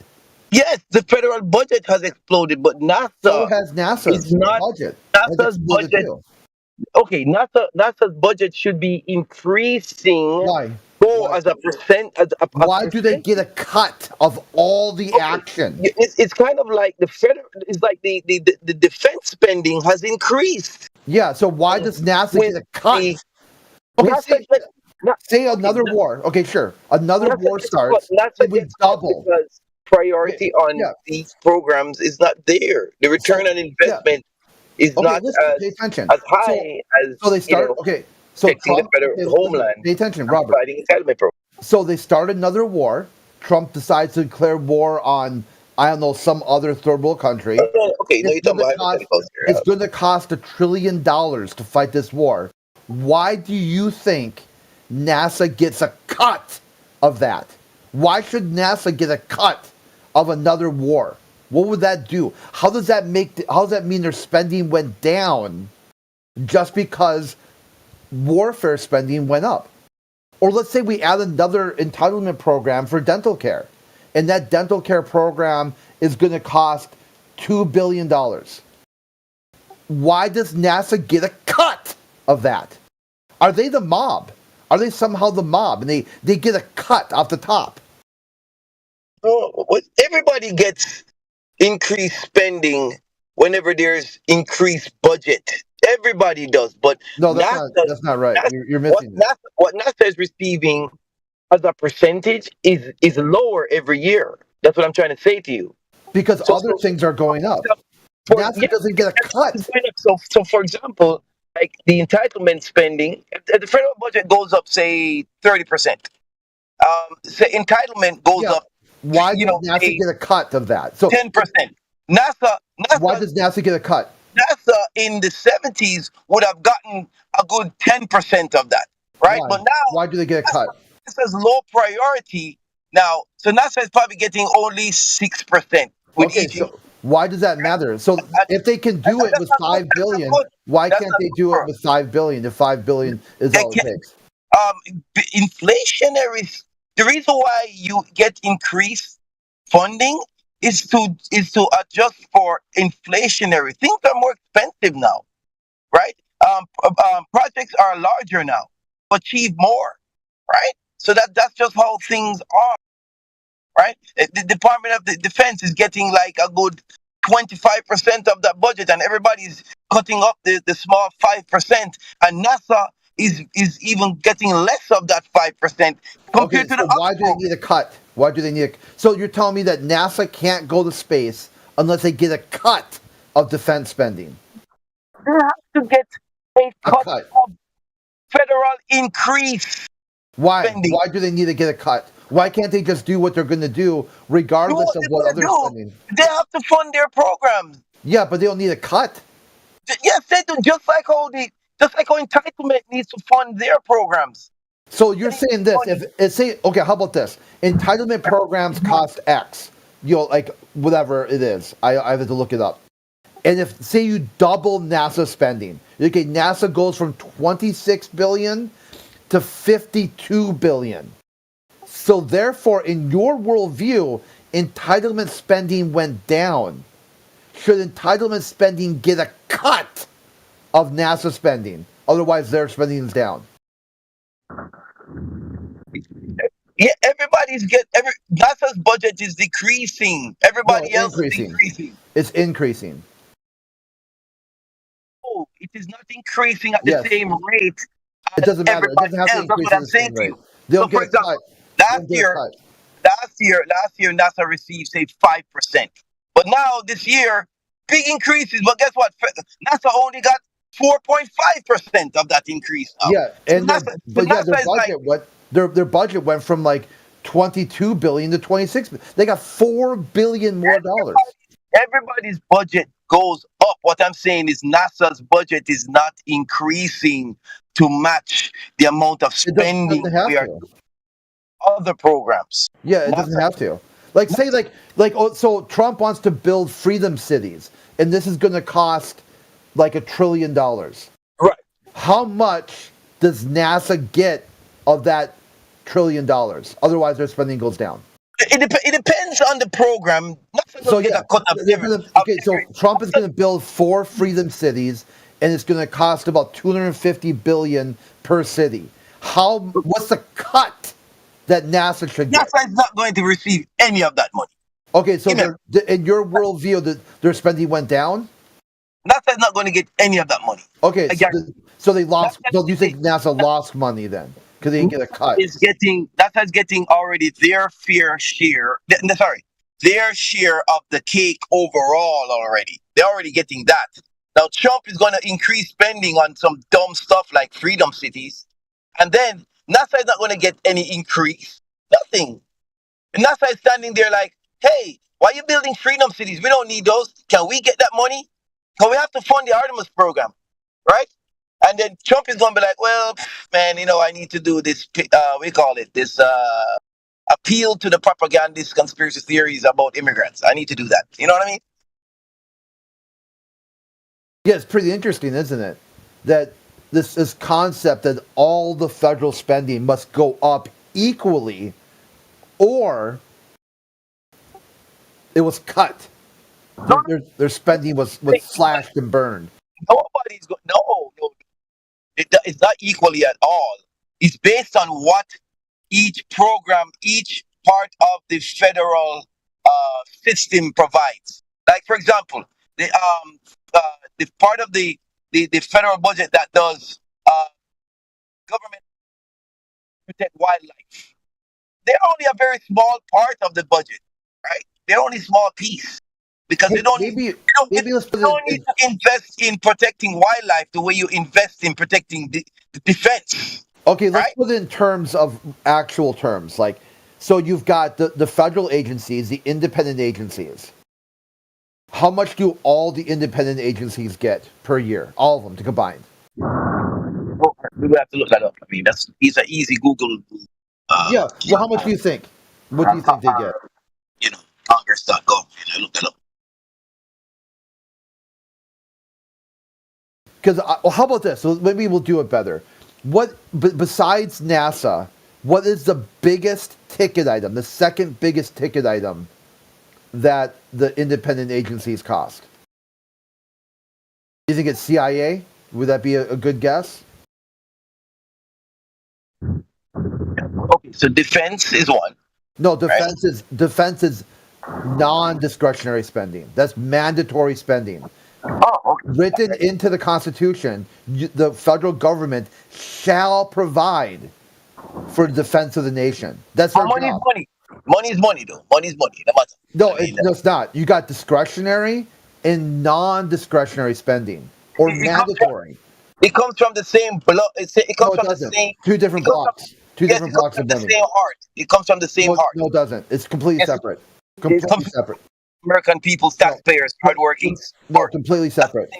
Yes, the federal budget has exploded, but NASA so has NASA's budget. NASA's budget. Okay, NASA's budget should be increasing. Why? As a percent. Why do they get a cut of all the action? It's kind of like the federal. It's like the defense spending has increased. Yeah. So why does NASA get a cut? Okay, say another war. Okay, sure. Another war starts. We double. Because priority on these programs is not there. The return on investment is not as high as. So they start. So Trump, the federal homeland. Pay attention, Robert. Program. So they start another war. Trump decides to declare war on, I don't know, some other third world country. It's going to cost $1 trillion to fight this war. Why do you think NASA gets a cut of that? Why should NASA get a cut of another war? What would that do? How does that mean their spending went down just because warfare spending went up? Or let's say we add another entitlement program for dental care, and that dental care program is going to cost $2 billion. Why does NASA get a cut of that? Are they the mob? Are they somehow the mob and they get a cut off the top? Oh, everybody gets increased spending whenever there's increased budget. Everybody does, but no, that's not right. You're missing what NASA is receiving as a percentage is lower every year. That's what I'm trying to say to you. Because other things are going up. NASA doesn't get a cut. So for example, like the entitlement spending, if the federal budget goes up, say 30%. Say entitlement goes up. Why does NASA get a cut of that? So 10%. Why does NASA get a cut? NASA in the 70s would have gotten a good 10% of that, right? Why? But now Why do they get a cut? NASA's low priority now, so NASA is probably getting only 6% with Okay, each. so why does that matter? So if they can do it with 5 billion, why can't they do it with 5 billion if 5 billion is all it takes? Inflationary. The reason why you get increased funding is to adjust for inflationary. Things are more expensive now, right? Projects are larger now, achieve more, right? So that's just how things are, right? The Department of the Defense is getting like a good 25% of that budget, and everybody's cutting up the small 5%, and NASA is even getting less of that 5% compared to so the why do they need a cut? Why do they need a so you're telling me that NASA can't go to space unless they get a cut of defense spending? They have to get a cut of federal increase. Why? Spending. Why do they need to get a cut? Why can't they just do what they're going to do regardless of what other spending? They have to fund their programs. Yeah, but they don't need a cut. Yes, they do. Just like how entitlement needs to fund their programs. So you're saying this? Okay, how about this? Entitlement programs cost X. Like whatever it is. I have to look it up. And if say you double NASA spending, okay, NASA goes from 26 billion to 52 billion. So therefore, in your worldview, entitlement spending went down. Should entitlement spending get a cut of NASA spending? Otherwise, their spending is down. Yeah, NASA's budget is decreasing. Everybody else is increasing. It's increasing. No, it is not increasing at the same rate. It doesn't matter. It doesn't have to increase at the same rate. They'll get a cut. Last year, NASA received say 5%, but now this year, big increases. But guess what? NASA only got 4.5% of that increase. Yeah, and their budget their budget went from like 22 billion to 26 billion. They got $4 billion more dollars. Everybody's budget goes up. What I'm saying is NASA's budget is not increasing to match the amount of spending we are doing other programs. Yeah, it doesn't have to. Like say so Trump wants to build freedom cities, and this is going to cost like $1 trillion. Right. How much does NASA get of that $1 trillion? Otherwise, their spending goes down. It depends on the program. So Trump is going to build 4 freedom cities, and it's going to cost about $250 billion per city. What's the cut that NASA should get? NASA is not going to receive any of that money. Okay, so in your worldview, their spending went down? NASA is not going to get any of that money. Okay, so they lost. So you think NASA lost money then? Because they didn't get a cut. NASA's getting already their fair share. Their share of the cake overall already. They're already getting that. Now Trump is going to increase spending on some dumb stuff like freedom cities, and then NASA is not going to get any increase. Nothing. And NASA is standing there like, hey, why are you building freedom cities? We don't need those. Can we get that money? Because we have to fund the Artemis program, right? And then Trump is going to be like, well, man, I need to do this, this appeal to the propagandist conspiracy theories about immigrants. I need to do that. You know what I mean? Yeah, it's pretty interesting, isn't it? That this concept that all the federal spending must go up equally, or it was cut. Their spending was slashed and burned. Nobody's going. No. It's not equally at all. It's based on what each program, each part of the federal system provides. Like, for example, the part of the federal budget that does government protect wildlife. They're only a very small part of the budget, right? They're only a small piece. Because they don't need to invest in protecting wildlife the way you invest in protecting the defense. Okay, let's put it in terms of actual terms. So you've got the federal agencies, the independent agencies. How much do all the independent agencies get per year? All of them to combine. Well, we will have to look that up. I mean, it's an easy Google. Yeah. Well, how much do you think? What do you think they get? Congress.gov. I looked that up. Because well, how about this? So maybe we'll do it better. What besides NASA? What is the biggest ticket item? The second biggest ticket item that the independent agencies cost? Do you think it's CIA? Would that be a good guess? Okay, so defense is one. No, defense is non-discretionary spending. That's mandatory spending. Oh, okay. Written into the Constitution, the federal government shall provide for the defense of the nation. That's their money job. is money. Money is money, though. Money is money. No, it's not. You got discretionary and non-discretionary spending, or mandatory. It comes from the same block. It comes from the same. Two different blocks. Two different blocks of the money. same heart. It comes from the same heart. No, it doesn't. It's completely separate. Completely separate. American people's taxpayers, hardworking. No, completely separate.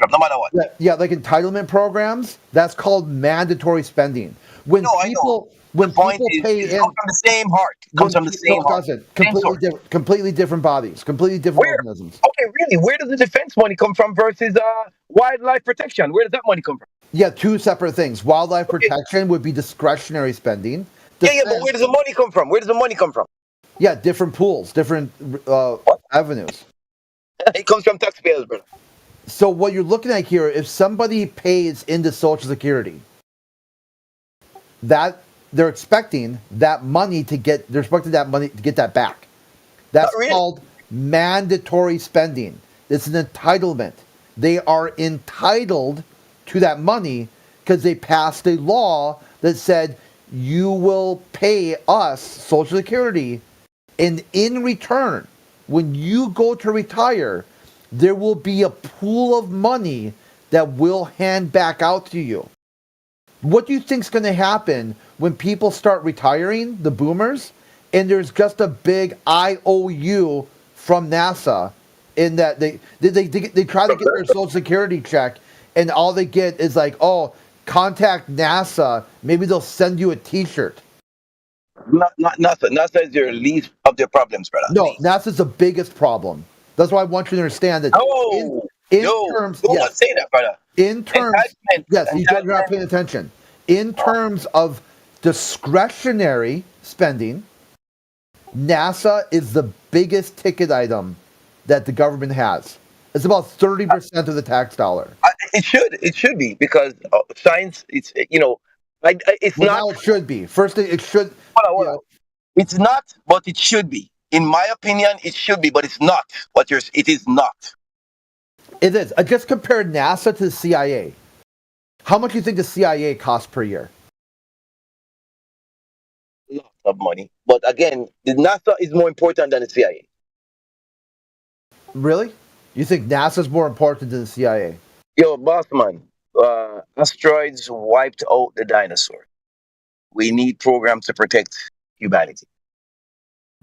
No matter what. Yeah, like entitlement programs. That's called mandatory spending. When people pay in, it comes from the same heart. It comes from the same heart. Doesn't. Completely different bodies. Completely different organisms. Okay, really? Where does the defense money come from versus wildlife protection? Where does that money come from? Yeah, two separate things. Wildlife protection would be discretionary spending. Yeah, but where does the money come from? Where does the money come from? Yeah, different pools, different avenues. It comes from taxpayers, brother. So what you're looking at here, if somebody pays into Social Security, that they're expecting that money to get, they're expecting that money to get that back. That's called mandatory spending. It's an entitlement. They are entitled to that money because they passed a law that said you will pay us Social Security, and in return, when you go to retire, there will be a pool of money that we'll hand back out to you. What do you think is going to happen when people start retiring, the boomers, and there's just a big IOU from NASA in that they try to get their Social Security check, and all they get is like, oh, contact NASA. Maybe they'll send you a T-shirt. Not NASA. NASA is your least of their problems, brother. No, NASA's the biggest problem. That's why I want you to understand that. Don't say that, brother. In terms, yes, you're not paying attention. In terms of discretionary spending, NASA is the biggest ticket item that the government has. It's about 30% of the tax dollar. It should be because science. It's it's not. Now it should be. First, it should. It's not, but it should be. In my opinion, it should be, but it's not. It is not. It is. I just compared NASA to the CIA. How much do you think the CIA costs per year? Lots of money, but again, the NASA is more important than the CIA. Really? You think NASA's more important than the CIA? Yo, boss man, asteroids wiped out the dinosaurs. We need programs to protect humanity.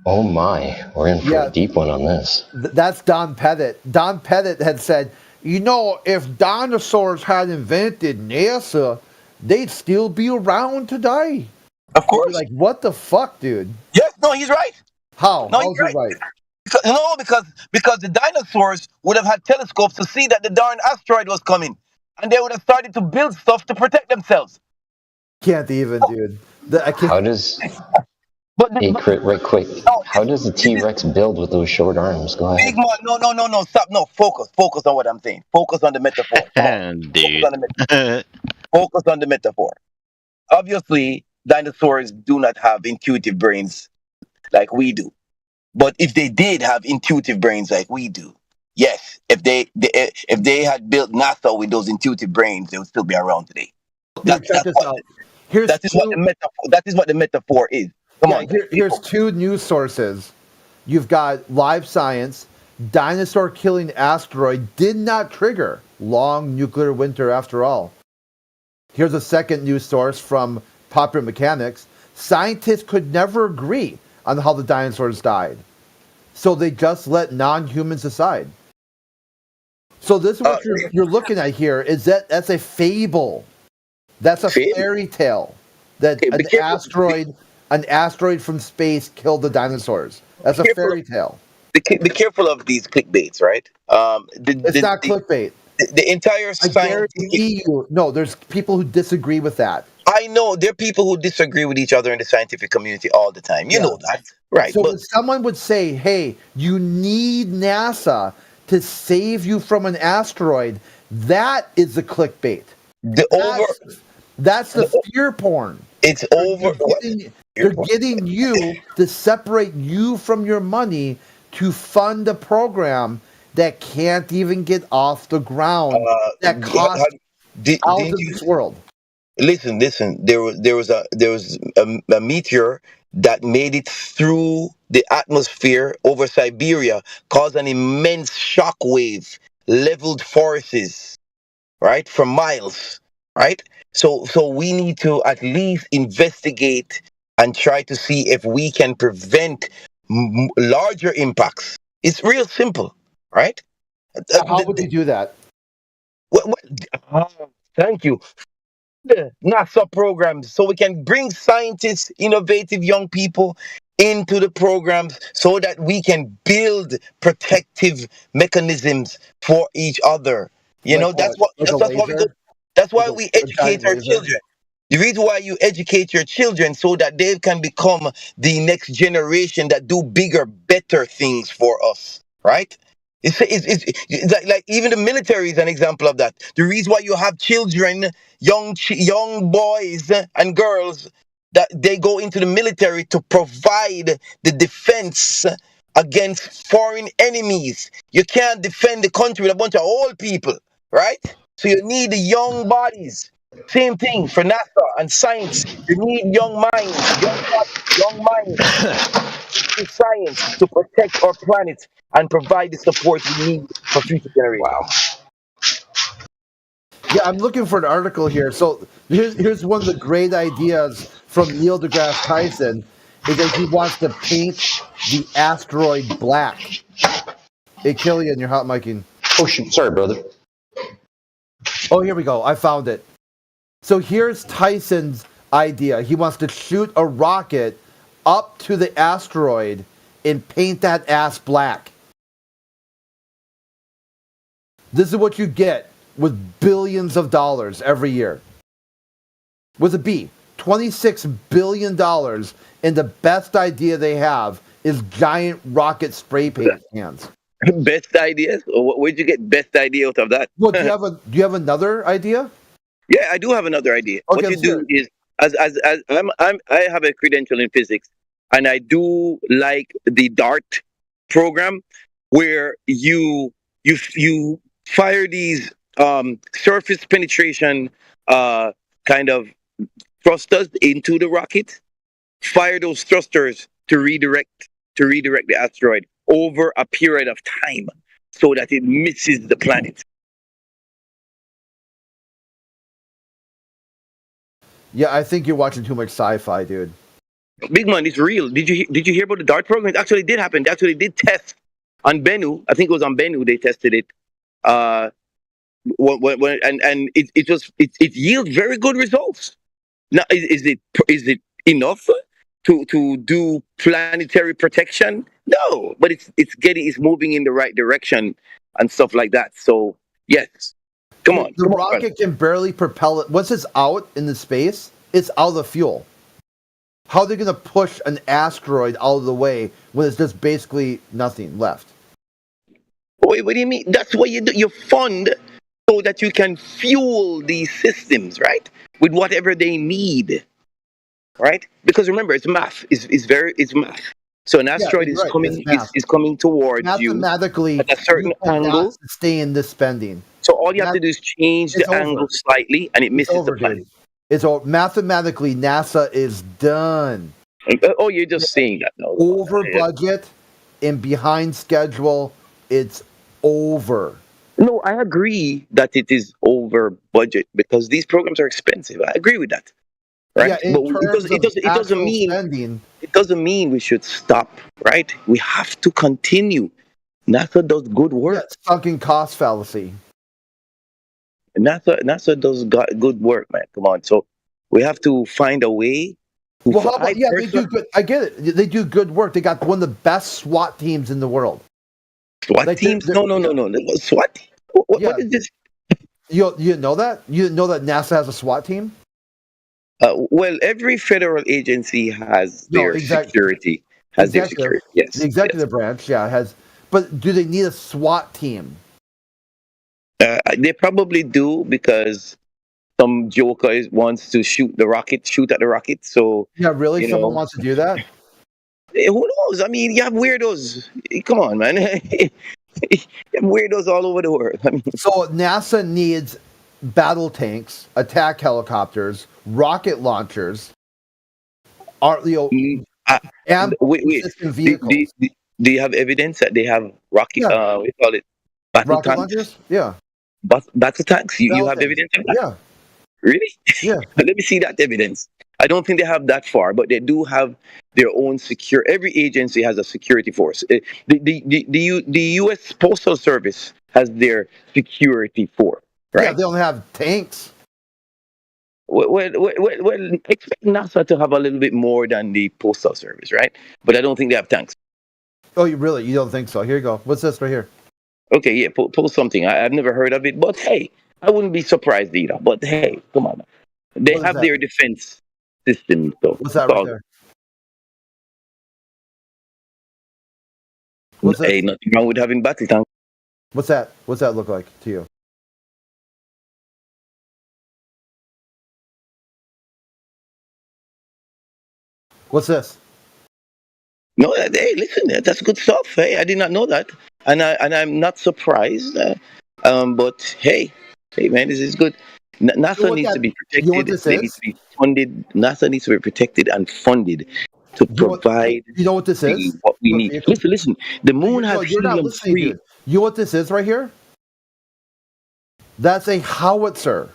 Oh my, we're in for a deep one on this. That's Don Pettit. Don Pettit had said, if dinosaurs had invented NASA, they'd still be around today. Of course. Like, what the fuck, dude? Yes, no, he's right. How? No, How's he's he right? Because the dinosaurs would have had telescopes to see that the darn asteroid was coming, and they would have started to build stuff to protect themselves. Can't even, dude. I can't. How does... right quick. How does the T-Rex build with those short arms? Go ahead. Big man, no, stop. No, focus on what I'm saying. Focus on the metaphor. Focus on the metaphor. Obviously, dinosaurs do not have intuitive brains like we do. But if they did have intuitive brains like we do, yes, if they had built NASA with those intuitive brains, they would still be around today. That is what the metaphor is. Come on. Here's two news sources. You've got Live Science. Dinosaur killing asteroid did not trigger long nuclear winter after all. Here's a second news source from Popular Mechanics. Scientists could never agree on how the dinosaurs died. So they just let non-humans decide. So this is what you're looking at here. Is that's a fable? That's a fairy tale. That an asteroid from space killed the dinosaurs. That's a fairy tale. Be careful of these clickbaits, right? It's not clickbait. The entire scientific... No, there's people who disagree with that. I know there are people who disagree with each other in the scientific community all the time. You know that, right? So when someone would say, "Hey, you need NASA to save you from an asteroid," that is the clickbait. That's the fear porn. It's over. They're getting you to separate you from your money to fund a program that can't even get off the ground. That costs out of this world. Listen. There was a meteor that made it through the atmosphere over Siberia, caused an immense shock wave, leveled forests, right, for miles, right? So we need to at least investigate and try to see if we can prevent larger impacts. It's real simple, right? How would you do that? Thank you. The NASA programs, so we can bring scientists, innovative young people into the programs so that we can build protective mechanisms for each other. That's why we educate our children. The reason why you educate your children so that they can become the next generation that do bigger, better things for us, right? It's like even the military is an example of that. The reason why you have children, young boys and girls, that they go into the military to provide the defense against foreign enemies. You can't defend the country with a bunch of old people, right? So you need the young bodies. Same thing for NASA and science. You need young minds, young minds in science to protect our planet and provide the support we need for future generations. Wow. Yeah, I'm looking for an article here. So here's one of the great ideas from Neil deGrasse Tyson, is that he wants to paint the asteroid black. Hey, Killian, you're hot miking. Oh, shoot. Sorry, brother. Oh, here we go. I found it. So here's Tyson's idea. He wants to shoot a rocket up to the asteroid and paint that ass black. This is what you get with billions of dollars every year. With a B, $26 billion, and the best idea they have is giant rocket spray paint cans. Best ideas? Where'd you get best idea out of that? Well, do you have another idea? Yeah, I do have another idea. Okay, what you do is, I have a credential in physics, and I do like the DART program, where you fire these surface penetration kind of thrusters into the rocket. Fire those thrusters to redirect the asteroid over a period of time, so that it misses the planet. Yeah, I think you're watching too much sci-fi, dude. Big man, it's real. Did you hear about the DART program? It actually did happen. They actually did test on Bennu. I think it was on Bennu they tested it. And it yields very good results. Now, is it enough to do planetary protection? No, but it's moving in the right direction and stuff like that. So yes. Come on. The rocket can barely propel it. Once it's out in the space, it's out of fuel. How are they going to push an asteroid out of the way when it's just basically nothing left? Wait, what do you mean? That's what you do. You fund so that you can fuel these systems, right? With whatever they need, right? Because remember, it's math. It's math. So an asteroid is coming towards you at a certain angle. Stay in this spending. So all you have to do is change the angle slightly, and it misses the planet. Mathematically, NASA is done. Oh, you're just saying that now. Over budget and behind schedule, it's over. No, I agree that it is over budget because these programs are expensive. I agree with that. Right? Yeah, but it doesn't mean we should stop, right? We have to continue. NASA does good work. Yeah, sunken cost fallacy. NASA does good work, man. Come on. So we have to find a way. Well, how about, yeah, they do good. I get it. They do good work. They got one of the best SWAT teams in the world. SWAT Like, teams? No. SWAT team? What is this? You know that? You know that NASA has a SWAT team? Well, every federal agency has their security. Has their security. Yes. The executive branch, yeah, has. But do they need a SWAT team? They probably do because some joker wants to shoot at the rocket. So yeah, really, someone wants to do that. Who knows? I mean, you have weirdos. Come on, man. You have weirdos all over the world. I mean, so NASA needs battle tanks, attack helicopters, rocket launchers, and vehicles. Do you have evidence that they have rocket? Yeah. We call it battle rocket tanks. Launchers? Yeah. Battle tanks. You have evidence of that? Yeah. Really? Yeah. Let me see that evidence. I don't think they have that far, but they do have their own every agency has a security force. The U.S. Postal Service has their security force, right? Yeah, they don't have tanks. Well, expect NASA to have a little bit more than the Postal Service, right? But I don't think they have tanks. Oh, you don't think so? Here you go. What's this right here? Okay, yeah, pull something. I've never heard of it, but hey, I wouldn't be surprised either. But hey, come on. They have their defense system. So what's that right there? Hey, nothing wrong with having battle tanks. What's that? What's that look like to you? What's this? No, hey, listen, that's good stuff. Hey, I did not know that, and I'm not surprised. But hey, man, this is good. NASA needs to be protected. They need to be funded. NASA needs to be protected and funded to provide. You know what this is? What we need. Listen. The moon has helium-3. You know what this is right here? That's a howitzer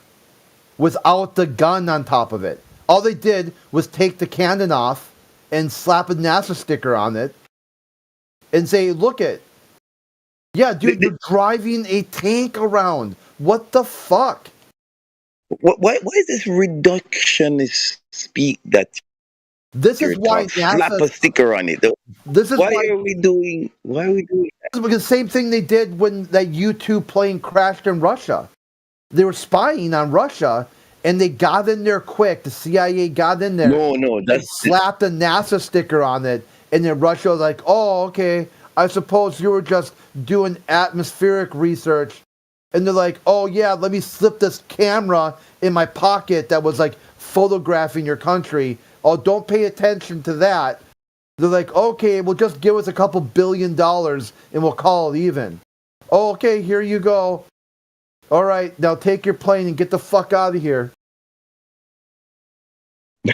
without the gun on top of it. All they did was take the cannon off and slap a NASA sticker on it and say, look it. Yeah, dude, you're driving a tank around. What the fuck? Why is this reductionist speak that? This is why NASA slap a sticker on it. This is why are we doing that? Because the same thing they did when that U-2 plane crashed in Russia. They were spying on Russia, and they got in there quick. The CIA got in there. No, they slapped a NASA sticker on it, and then Russia was like, "Oh, okay. I suppose you were just doing atmospheric research." And they're like, "Oh yeah, let me slip this camera in my pocket that was like photographing your country. Oh, don't pay attention to that." They're like, "Okay, well just give us a couple $1 billion and we'll call it even." "Oh, okay, here you go. All right, now take your plane and get the fuck out of here."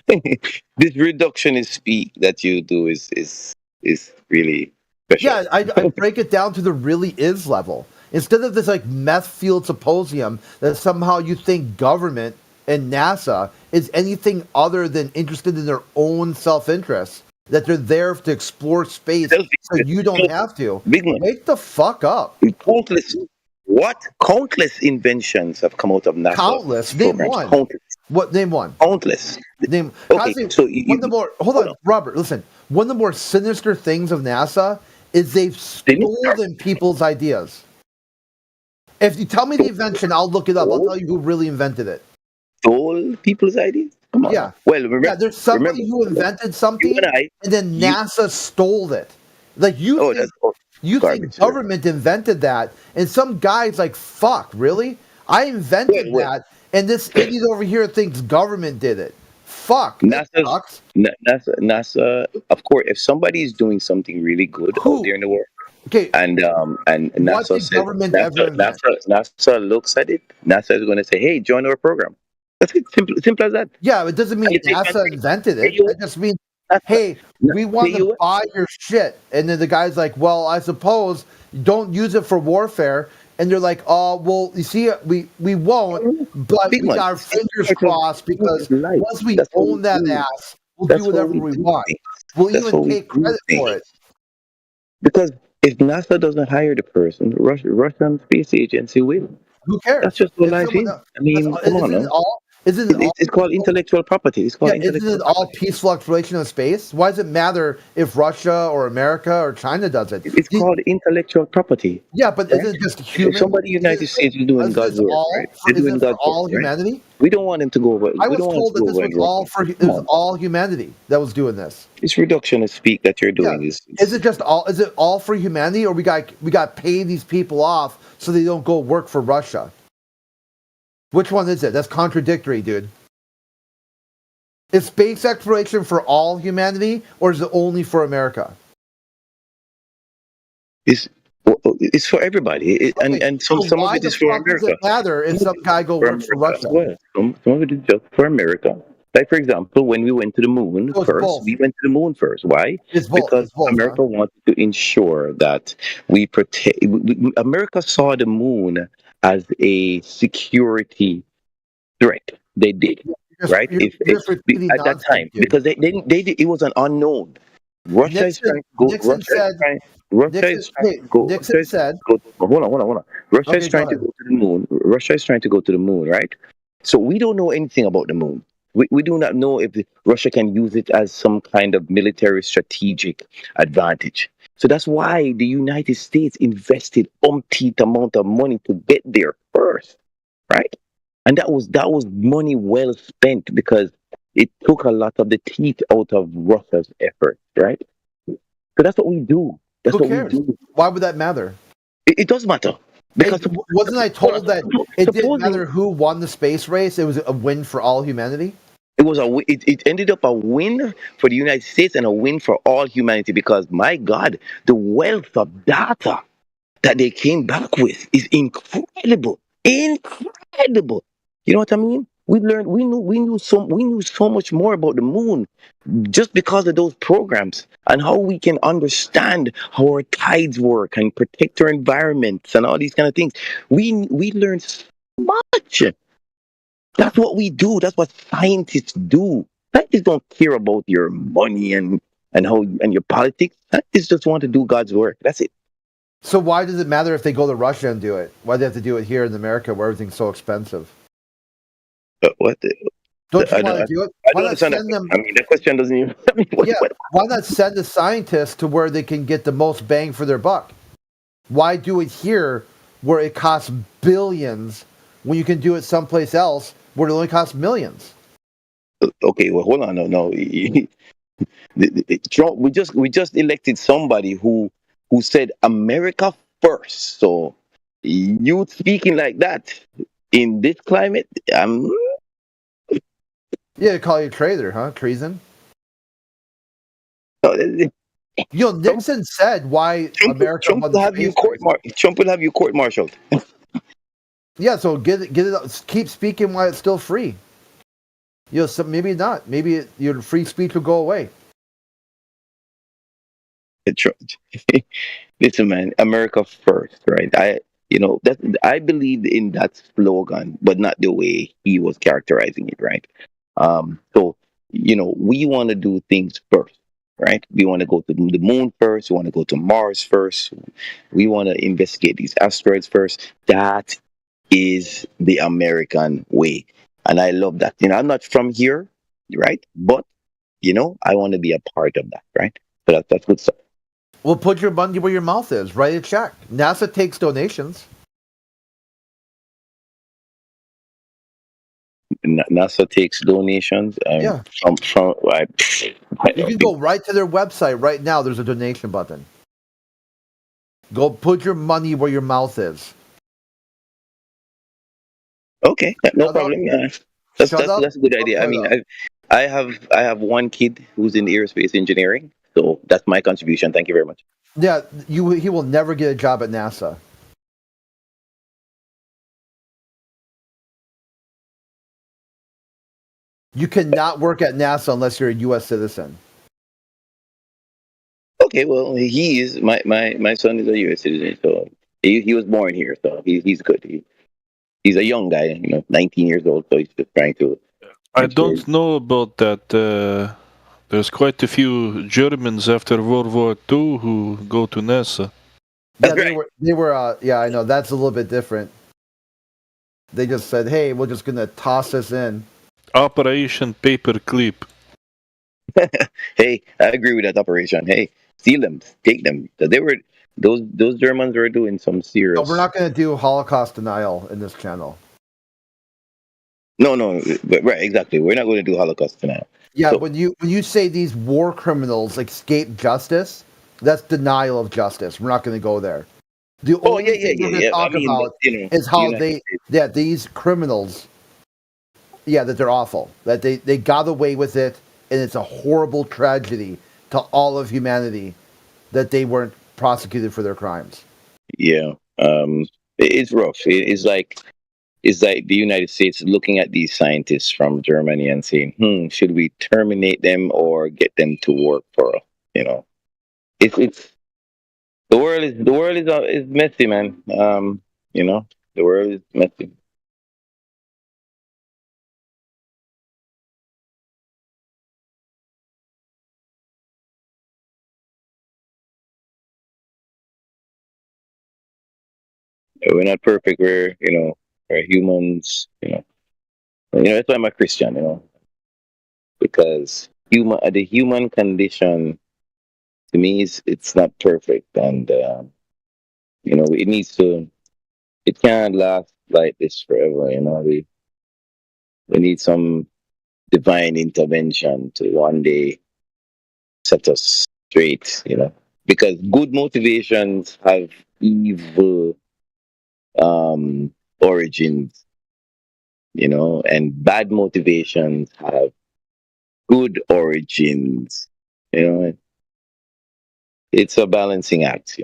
This reductionist speak that you do is really special. Yeah, I break it down to the really is level. Instead of this like meth field symposium that somehow you think government and NASA is anything other than interested in their own self-interest, that they're there to explore space so you don't have to. Wake the fuck up. Countless inventions have come out of NASA. Countless. Name one. Countless. What? Name one. Countless. Name. Okay, so one of the more. Hold on, Robert. Listen. One of the more sinister things of NASA is they've stolen people's ideas. If you tell me the invention, I'll look it up. I'll tell you who really invented it. Stole people's ideas? Come on. Yeah. Well, remember, there's somebody who invented something, and then NASA stole it. Like you think government invented that, and some guy's like, "Fuck, really? I invented that." And this idiot over here thinks government did it. Fuck. NASA, of course, if somebody is doing something really good out there in the world, okay, and NASA says, NASA looks at it, NASA is going to say, "Hey, join our program." That's it. Simple as that. Yeah, it doesn't mean NASA invented it. It just means, hey, we want to buy your shit. And then the guy's like, well, I suppose don't use it for warfare. And they're like, oh, well, you see, we won't, but we got our fingers crossed because once we own that ass, we'll do whatever we want. We'll even take credit for it. Because If NASA doesn't hire the person, Russian Space Agency will. Who cares? That's just what If life someone is. else, I mean, come on isn't it now. all? Isn't it all? It's called intellectual property. It's called Yeah, isn't intellectual it all property. peaceful exploration of space? Why does it matter if Russia or America or China does it? It's called intellectual property. Yeah, but Right? isn't it just human? Somebody in the United States is doing God's work, right? They're Isn't doing it for God's work, all right? humanity? We don't want them to go over. I We was don't want told them that to go this over was and all work. it was all humanity that was doing this. This reductionist speak that you're doing Yeah. is Is it just all? Is it all for humanity, or we got paid these people off so they don't go work for Russia? Which one is it? That's contradictory, dude. Is space exploration for all humanity, or is it only for America? it's for everybody, and some So of why it the is for fuck does America. it matter if some guy go For works for America Russia? as well. Some of it is just for America. Like for example, when we went to the moon So it's first, both. we went to the moon first. Why? It's both. Because It's both, America huh? wanted to ensure that we protect. America saw the moon as a security threat. They did, right? You're just repeating At that nonsense, time, dude. because they did, it was an unknown. Russia is trying to go. Nixon said. Russia is trying to go. Nixon said. Hold on. Russia is Okay, go trying to ahead. go to the moon. Russia is trying to go to the moon, right? So we don't know anything about the moon. We do not know if Russia can use it as some kind of military strategic advantage. So that's why the United States invested umpteen amount of money to get there first, right? And that was money well spent because it took a lot of the teeth out of Russia's effort, right? So that's what we do. That's Who what cares? we do. Why would that matter? It does matter because Wasn't I told that it didn't supposing- matter who won the space race? It was a win for all humanity. it ended up a win for the United States and a win for all humanity because my God, the wealth of data that they came back with is incredible. Incredible. You know what I mean? We knew so much more about the moon just because of those programs and how we can understand how our tides work and protect our environments and all these kind of things. We learned so much. That's what we do. That's what scientists do. Scientists don't care about your money and your politics. Scientists just want to do God's work. That's it. So why does it matter if they go to Russia and do it? Why do they have to do it here in America where everything's so expensive? What? Don't you want to do it? I Why don't not understand send them? I mean, that question doesn't even. I mean, Yeah. Why not send the scientists to where they can get the most bang for their buck? Why do it here where it costs billions when you can do it someplace else where it only costs millions? Okay, well, hold on. No. Trump. We just elected somebody who said America first. So you speaking like that in this climate, Yeah, they call you a traitor, huh? Treason. You know, Nixon said why America Trump won will the have you space Trump will have you court-martialed. Yeah, so get it. Keep speaking while it's still free. You know, so maybe not. Maybe your free speech will go away. Listen, man, America first, right? I believe in that slogan, but not the way he was characterizing it, right? So we want to do things first, right? We want to go to the moon first. We want to go to Mars first. We want to investigate these asteroids first. That is the American way, and I love that. I'm not from here, right? But I want to be a part of that, right? So that's good stuff. Well, put your money where your mouth is. Write a check. NASA takes donations. NASA takes donations. Yeah. You can go right to their website right now. There's a donation button. Go put your money where your mouth is. Okay, no problem. That's a good idea. I mean, I have one kid who's in aerospace engineering, so that's my contribution. Thank you very much. Yeah, he will never get a job at NASA. You cannot work at NASA unless you're a U.S. citizen. Okay, well, he is my son is a U.S. citizen, so he was born here, so he's good. He's a young guy, 19 years old, so he's just trying to. I don't know about that. There's quite a few Germans after World War II who go to NASA. Yeah, they were. Yeah, I know that's a little bit different. They just said, "Hey, we're just gonna toss this in." Operation Paperclip. Hey, I agree with that operation. Hey, steal them, take them. They were those Germans were doing some No, we're serious. not gonna do Holocaust denial in this channel. No, no, but right, exactly. We're not going to do Holocaust tonight. Yeah, So, when you say these war criminals escape justice, that's denial of justice. We're not going to go there. The oh yeah, only yeah, thing we're yeah, going to yeah. I talk mean, but, about you know, is the how United States. these criminals, that they're awful, that they got away with it, and it's a horrible tragedy to all of humanity that they weren't prosecuted for their crimes. Yeah, it's rough. It's like the United States looking at these scientists from Germany and saying, should we terminate them or get them to work for us? You know, it's the world is messy, man. You know, the world is messy. We're not perfect. We're humans. That's why I'm a Christian. Because the human condition to me is it's not perfect, and it needs to. It can't last like this forever. We need some divine intervention to one day set us straight. Because good motivations have evil origins. And bad motivations have good origins. It's a balancing act.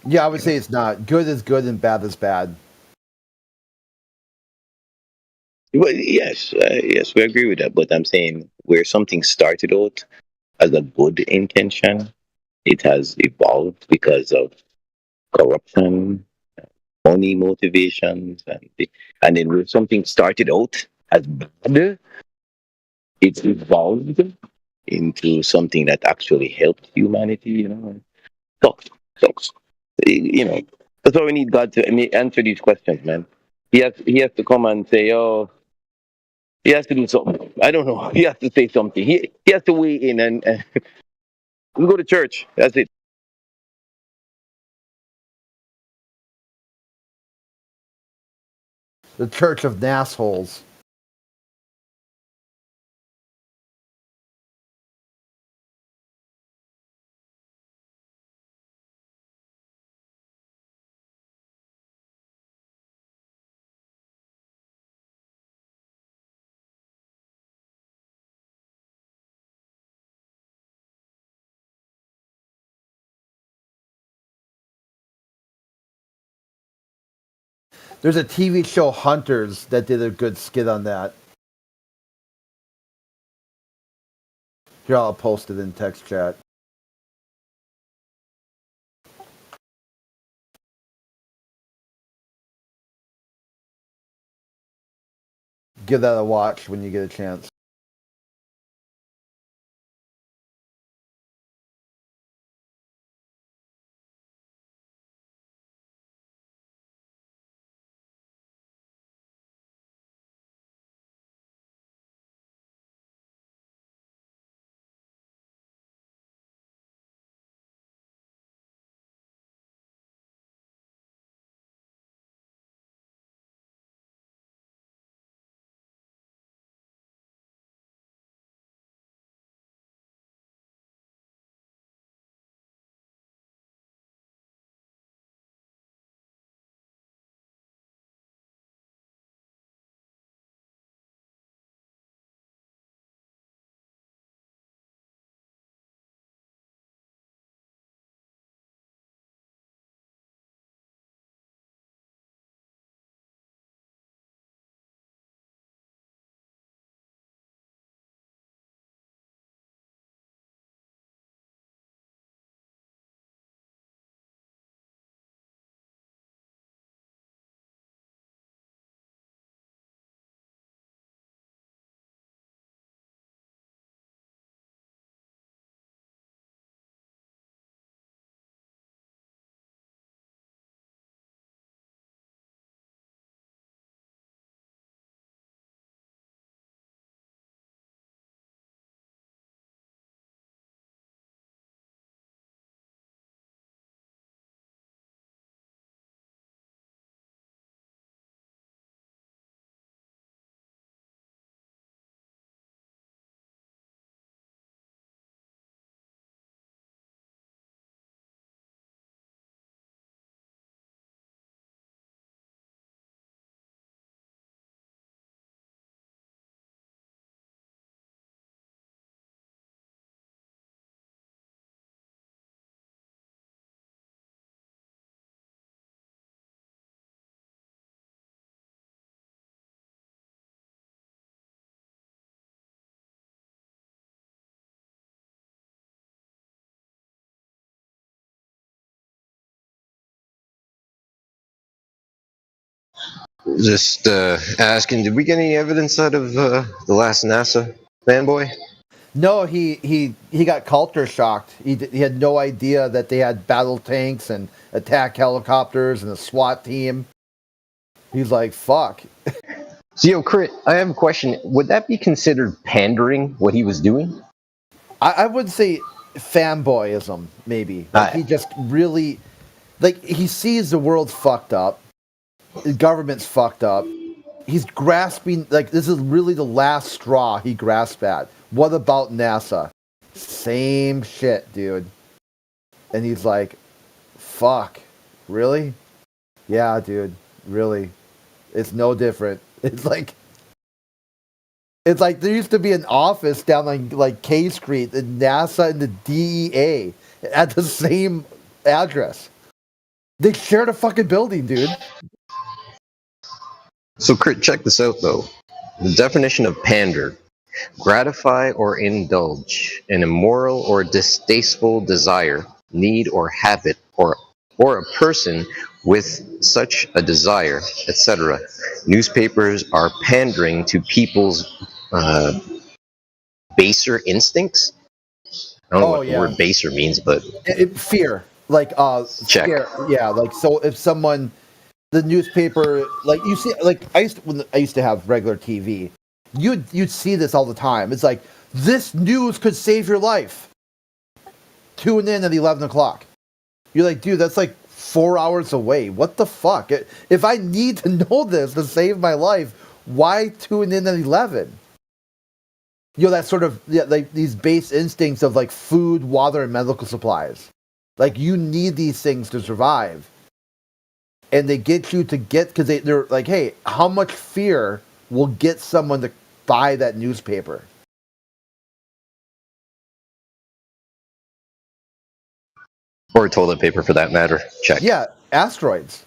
Yeah, I would say it's not. Good is good and bad is bad. Well, yes, we agree with that. But I'm saying where something started out as a good intention, it has evolved because of corruption, money motivations, and then where something started out as bad, it's evolved into something that actually helped humanity. Sucks, sucks. You know, that's why we need God to answer these questions, man. He has to come and say, oh. He has to do something. I don't know. He has to say something. He has to weigh in and we go to church. That's it. The Church of Nassholes. There's a TV show, Hunters, that did a good skit on that. Here, I'll post it in text chat. Give that a watch when you get a chance. Just asking, did we get any evidence out of the last NASA fanboy? No, he got culture shocked. He had no idea that they had battle tanks and attack helicopters and a SWAT team. He's like, fuck. So, yo, Crit, I have a question. Would that be considered pandering, what he was doing? I would say fanboyism, maybe. Like he just really, like he sees the world's fucked up, the government's fucked up. He's grasping, like this is really the last straw he grasped at. What about NASA? Same shit, dude. And he's like, fuck, really? Yeah, dude, really. It's no different. It's like there used to be an office down on like K Street, in NASA and the DEA at the same address. They shared a fucking building, dude. So, Crit, check this out, though. The definition of pander: gratify or indulge an immoral or distasteful desire, need, or habit, or a person with such a desire, etc. Newspapers are pandering to people's baser instincts. I don't know what the word baser means, but Fear, like check. Scare, yeah, like so if someone, the newspaper, like you see, like when I used to have regular TV, you'd see this all the time. It's like, this news could save your life. Tune in at 11 o'clock. You're like, dude, that's like 4 hours away. What the fuck? If I need to know this to save my life, why tune in at 11? You know, that sort of, yeah, like these base instincts of like food, water, and medical supplies. Like you need these things to survive. And they get you to get, because they're like, hey, how much fear will get someone to buy that newspaper? Or toilet paper, for that matter. Check. Yeah, asteroids.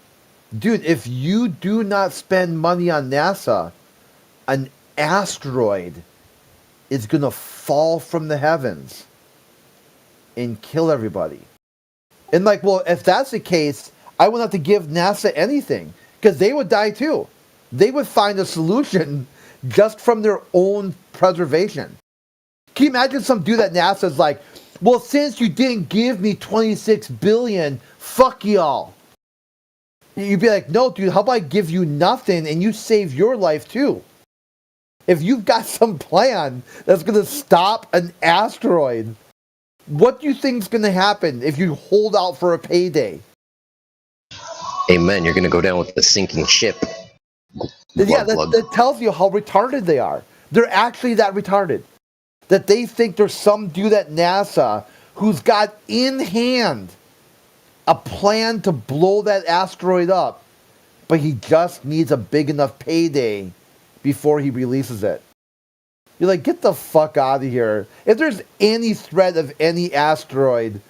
Dude, if you do not spend money on NASA, an asteroid is going to fall from the heavens and kill everybody. And like, well, if that's the case, I wouldn't have to give NASA anything, because they would die too. They would find a solution just from their own preservation. Can you imagine some dude at NASA's like, well, since you didn't give me $26 billion, fuck y'all. You'd be like, no, dude, how about I give you nothing and you save your life too? If you've got some plan that's going to stop an asteroid, what do you think's going to happen if you hold out for a payday? Amen. You're going to go down with the sinking ship. Yeah, that tells you how retarded they are. They're actually that retarded. That they think there's some dude at NASA who's got in hand a plan to blow that asteroid up, but he just needs a big enough payday before he releases it. You're like, get the fuck out of here. If there's any threat of any asteroid,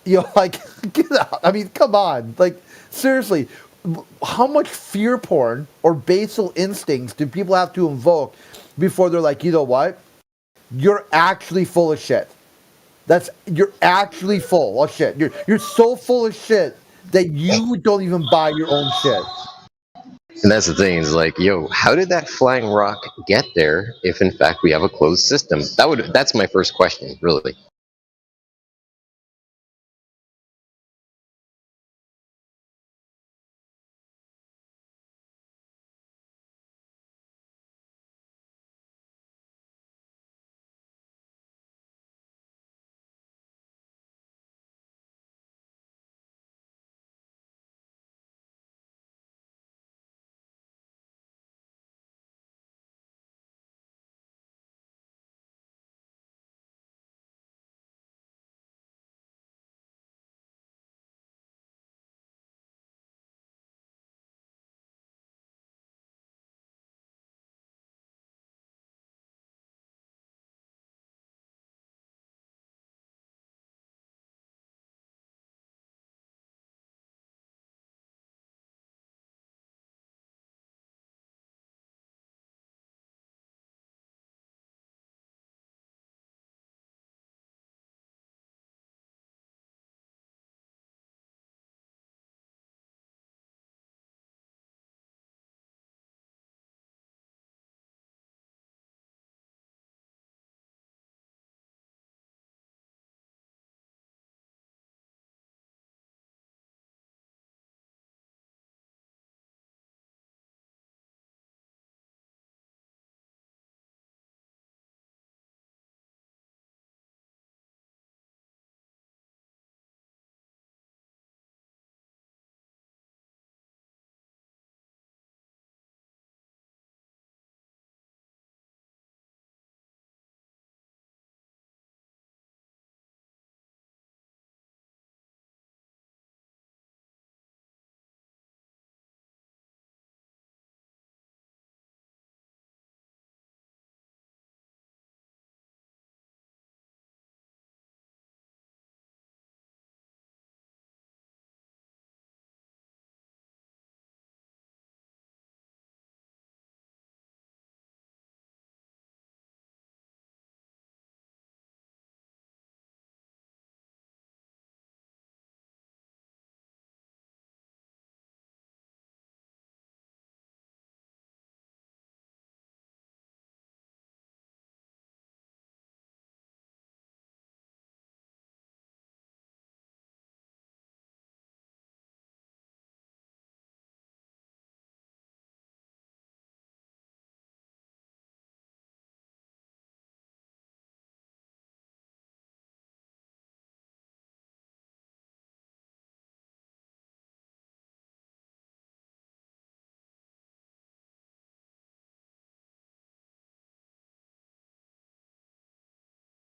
you're like, get out. I mean, come on. Like, seriously, how much fear porn or basal instincts do people have to invoke before they're like, you know what? You're actually full of shit. You're actually full of shit. You're so full of shit that you don't even buy your own shit. And that's the thing, is like, yo, how did that flying rock get there if in fact we have a closed system? That's my first question, really.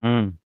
Mm.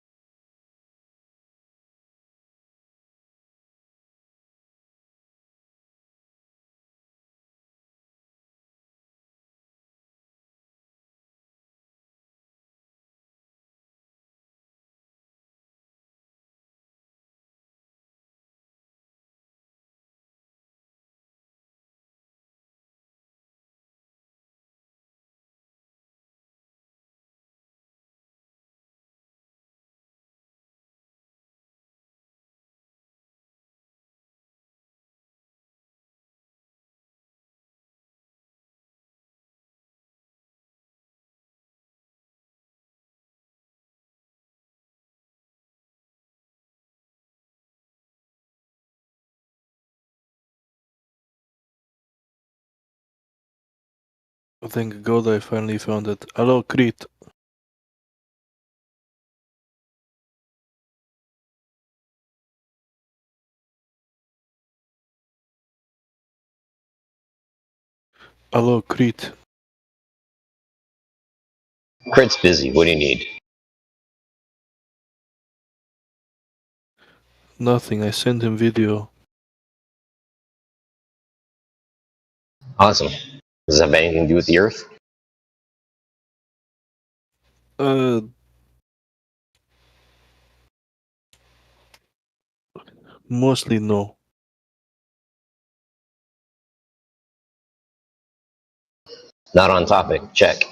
Thank God I finally found it. Hello, Crete. Hello, Crete. Crit's busy. What do you need? Nothing, I sent him video. Awesome. Does it have anything to do with the Earth? Uh, mostly no. Not on topic. Check.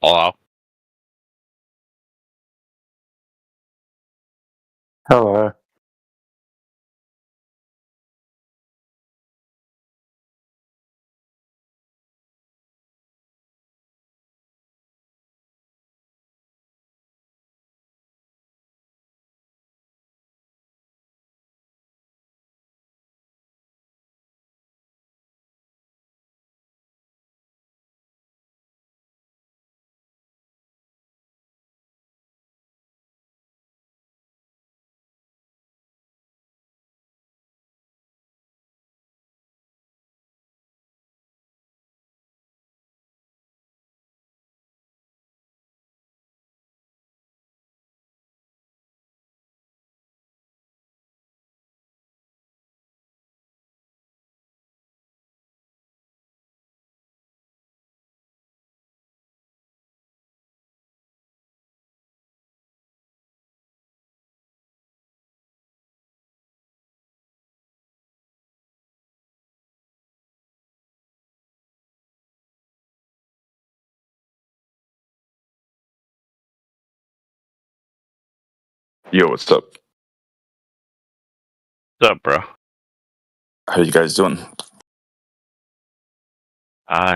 Hello. Hello. Yo, what's up? What's up, bro? How you guys doing?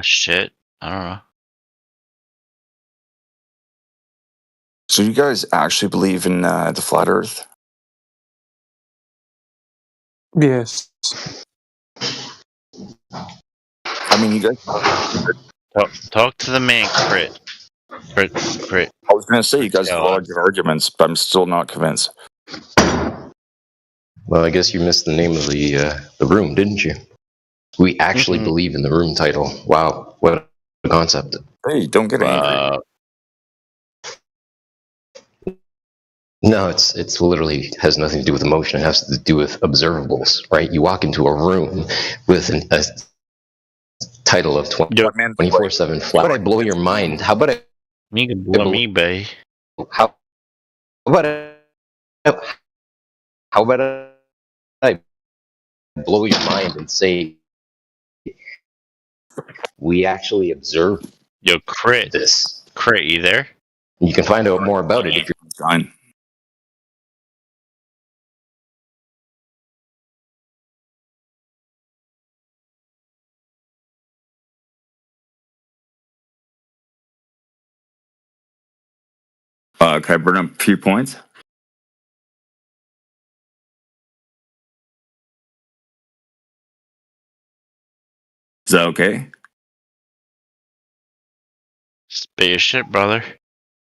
Shit. I don't know. So you guys actually believe in the flat Earth? Yes. I mean, you guys. Talk to the man, Crit. Crit. I was gonna say you guys have a Yeah. lot of good arguments, but I'm still not convinced. Well, I guess you missed the name of the room, didn't you? We actually believe in the room title. Wow, what a concept! Hey, don't get angry. No, it's literally has nothing to do with emotion. It has to do with observables, right? You walk into a room with a title of 24/7 flat. How about I blow your mind? How about You can blow me, bae. How about I blow your mind and say we actually observe Crit. this? Crit, you there? You can find out more about it if you're fine. Can I bring up a few points? Is that okay? Spit your shit, brother.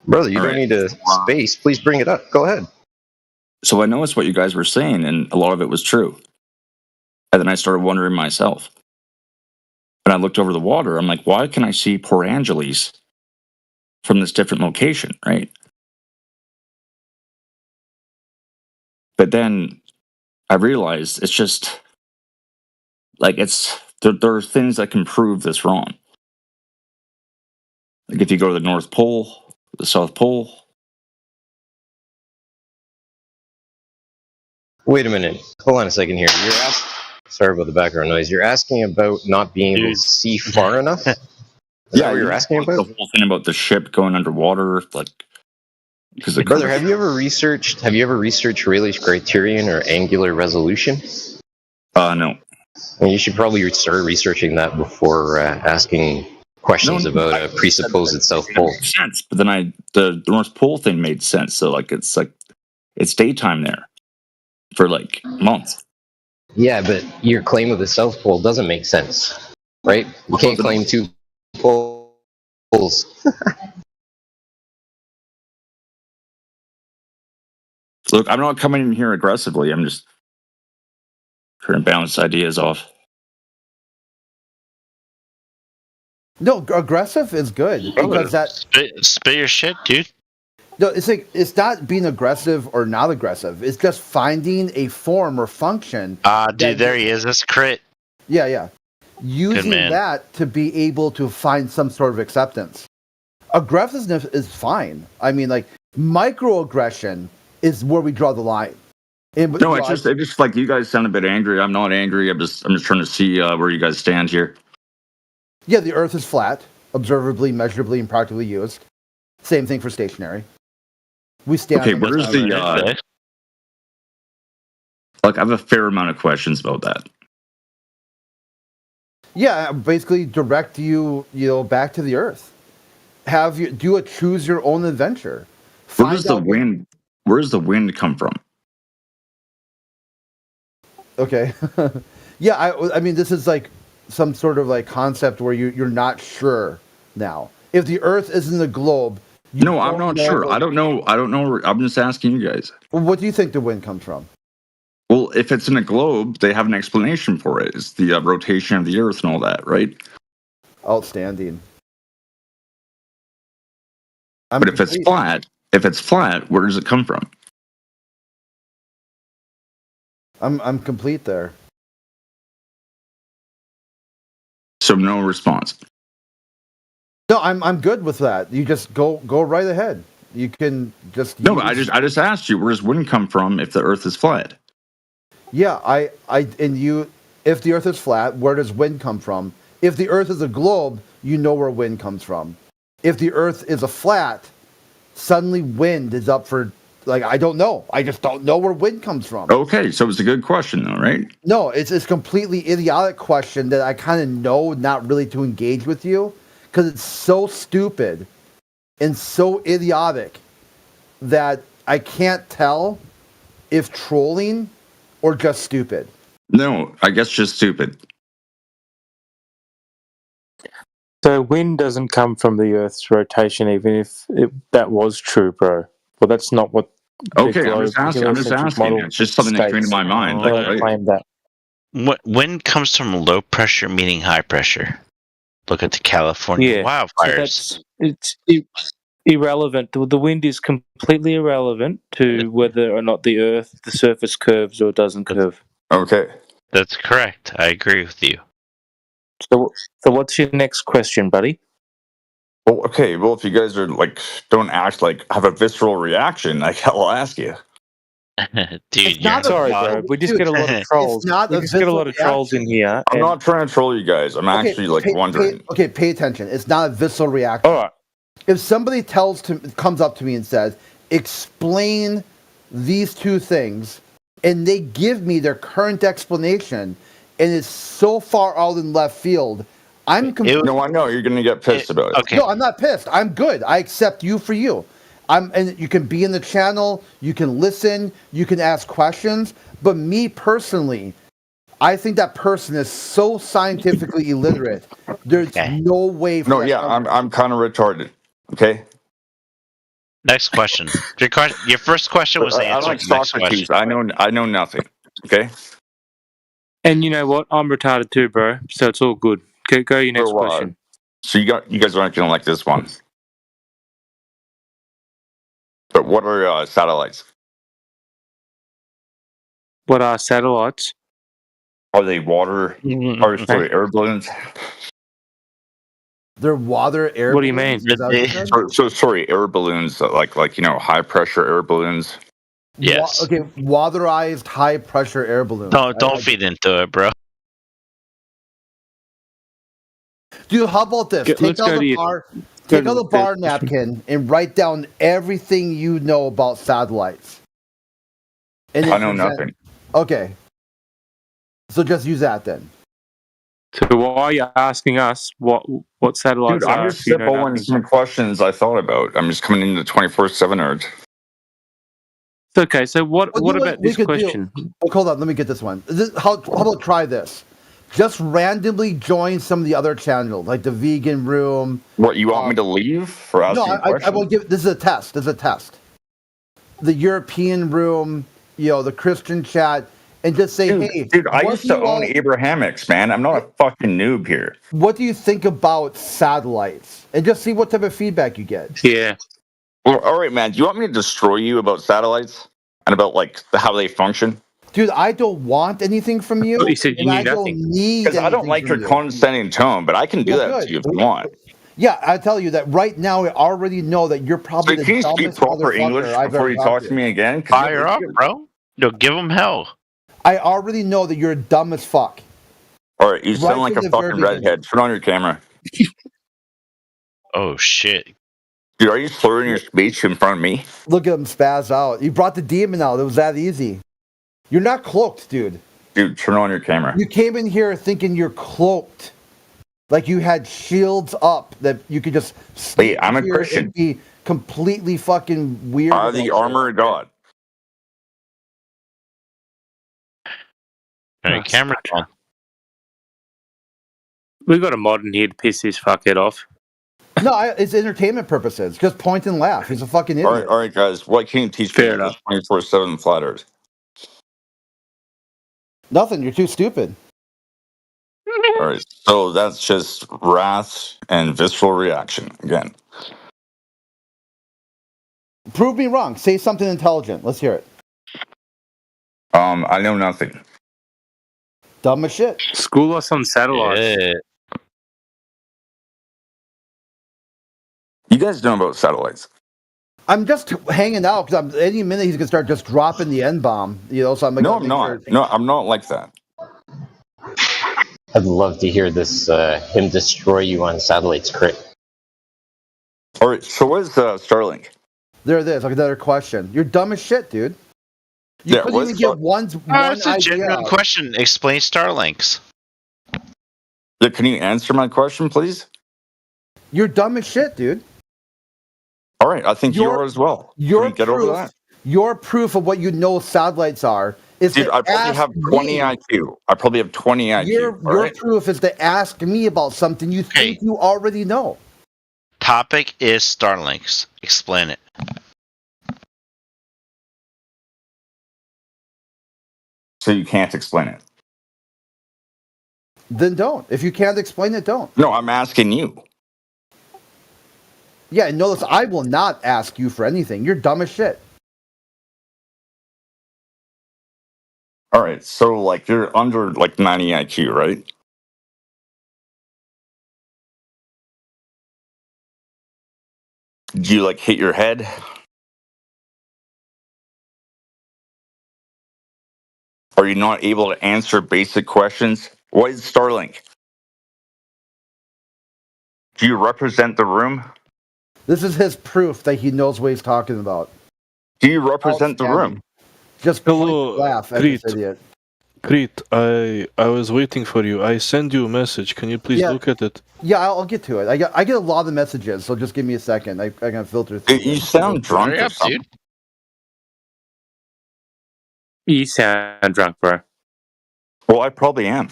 Brother, you All don't right. need a space. Please bring it up. Go ahead. So I noticed what you guys were saying, and a lot of it was true. And then I started wondering myself. And I looked over the water. I'm like, why can I see Port Angeles from this different location, right? But then I realized it's just like there are things that can prove this wrong. Like if you go to the North Pole, the South Pole. Wait a minute. Hold on a second here. You're asking. Sorry about the background noise. You're asking about not being able to see far enough. Is that what you're asking about? The whole thing about the ship going underwater, like because Brother, have you ever researched Rayleigh's criterion or angular resolution? No. Well, you should probably start researching that before asking questions about a presupposed South Pole. Makes sense, but then the North Pole thing made sense. So it's daytime there for like months. Yeah, but your claim of the South Pole doesn't make sense, right? You can't claim two poles. Look, I'm not coming in here aggressively. I'm just trying to bounce ideas off. No, aggressive is good because that spit your shit, dude. No, it's like it's not being aggressive or not aggressive. It's just finding a form or function. Dude, there he is. That's Crit. Yeah. Using man. that to be able to find some sort of acceptance. Aggressiveness is fine. I mean, like microaggression is where we draw the line. No, it's just like you guys sound a bit angry. I'm not angry. I'm just trying to see where you guys stand here. Yeah, the Earth is flat. observably, measurably, and practically used. Same thing for stationary. We stand. Okay, on the where's ground. the like? I have a fair amount of questions about that. Yeah, basically direct you back to the Earth. Have you do a choose your own adventure. Where does the wind? Where does the wind come from? Okay. Yeah, I mean, this is like some sort of like concept where you're not sure now. If the Earth isn't a globe, No, I'm not sure. I don't know. I don't know. I'm just asking you guys. Well, what do you think the wind comes from? Well, if it's in a globe, they have an explanation for it. It's the rotation of the Earth and all that, right? Outstanding. But if it's flat, where does it come from? I'm complete there. So no response. No, I'm good with that. You just go right ahead. You can just No, but I just asked you, where does wind come from if the Earth is flat? Yeah, if the Earth is flat, where does wind come from? If the Earth is a globe, you know where wind comes from. If the Earth is a flat, suddenly wind is up for, like, I don't know. I just don't know where wind comes from. Okay, so it's a good question though, right? No, it's a completely idiotic question that I kind of know not really to engage with you because it's so stupid and so idiotic that I can't tell if trolling or just stupid. No, I guess just stupid. So wind doesn't come from the Earth's rotation, even if that was true, bro. Well, that's not what. Okay, I'm just asking. It's just something that came to my mind. Like, claim that. Wind comes from low pressure, meaning high pressure. Look at the California wildfires. So it's irrelevant. The wind is completely irrelevant to whether or not the Earth, the surface curves or doesn't curve. Okay. That's correct. I agree with you. So what's your next question, buddy? Well, okay. Well, if you guys are like, don't act like have a visceral reaction, I'll ask you. Dude, sorry, bro. We just get a lot of trolls. We just get a lot of trolls in here. I'm not trying to troll you guys. I'm actually wondering. Pay attention. It's not a visceral reaction. All right. If somebody comes up to me and says, explain these two things, and they give me their current explanation, and it's so far out in left field, I'm No, I know you're going to get pissed about it. Okay. No, I'm not pissed. I'm good. I accept you for you. And you can be in the channel, you can listen, you can ask questions. But me personally, I think that person is so scientifically illiterate. There's no way. No, yeah, I'm kind of retarded. Okay. Next question. Your first question was the I answer like to the next Socrates. question. I know nothing. Okay. And you know what? I'm retarded too, bro. So it's all good. Go your next question. So you guys aren't gonna like this one. But what are satellites? What are satellites? Are they water? Or sorry, air balloons? They're water air. What do you mean? So sorry, air balloons, like high pressure air balloons. Yes. Okay, waterized high pressure air balloons. Don't feed into it, bro. Dude, how about this? Take out the bar napkin and write down everything you know about satellites. And I know nothing. Okay. So just use that then. So why are you asking us what satellites Dude, are? I'm just spitballing some questions I thought about. I'm just coming into 24/7 Earth. Okay, so what about this question? Hold on, let me get this one. How about try this? Just randomly join some of the other channels, like the Vegan Room. What, you want me to leave for asking questions? I will give. This is a test. The European Room, the Christian chat, and just say, hey, dude, I used to own Abrahamics, man. I'm not a fucking noob here. What do you think about satellites? And just see what type of feedback you get. Yeah. Well, all right, man. Do you want me to destroy you about satellites and about how they function? Dude, I don't want anything from you. You said you need nothing. Because I don't like your condescending tone, but I can do that to you if you want. Yeah, I tell you that right now. I already know that you're probably the can you dumbest speak proper English before you talk to me again? Fire up, bro. No, give them hell. I already know that you're dumb as fuck. All right, you sound like a fucking redhead. Turn on your camera. Oh shit! Dude, are you slurring your speech in front of me? Look at him spaz out. You brought the demon out. It was that easy. You're not cloaked, dude. Dude, turn on your camera. You came in here thinking you're cloaked. Like you had shields up that you could just Wait, I'm a here Christian. and be completely fucking weird. The about armor of God. Turn your camera on. We've got a mod in here to piss his fuckhead off. No, it's entertainment purposes. Just point and laugh. He's a fucking idiot. All right, guys. What can you teach me about this 24/7 flat Earth? Nothing. You're too stupid. All right, so that's just wrath and visceral reaction again. Prove me wrong. Say something intelligent. Let's hear it. I know nothing. Dumb as shit. School us on satellites. Yeah. You guys know about satellites? I'm just hanging out because any minute he's gonna start just dropping the N bomb. You know, so I'm like, No, I'm not. No, I'm not like that. I'd love to hear this him destroy you on satellites, crit. All right, so what is Starlink? There it is. Like another question. You're dumb as shit, dude. You Yeah, couldn't even get one That's a idea genuine out. question. Explain Starlinks. Yeah, can you answer my question, please? You're dumb as shit, dude. All right, I think you are as well. Can Your we get over proof, that? your proof of what you know satellites are is Dude, to I probably ask have 20 me. IQ. I probably have 20 IQ. Your all right? proof is to ask me about something you think you already know. Topic is Starlinks. Explain it. So you can't explain it. Then don't. If you can't explain it, don't. No, I'm asking you. Yeah, and notice I will not ask you for anything. You're dumb as shit. All right, so like you're under like 90 IQ, right? Do you like hit your head? Are you not able to answer basic questions? What is Starlink? Do you represent the room? This is his proof that he knows what he's talking about. Do you represent the room? Just Hello, laugh at this Crete. idiot. Crete, I was waiting for you. I send you a message. Can you please Yeah. look at it? Yeah, I'll get to it. I get a lot of messages, so just give me a second. I gotta filter through. You sound drunk Hurry or up, something. dude. You sound drunk, bro. Well, I probably am.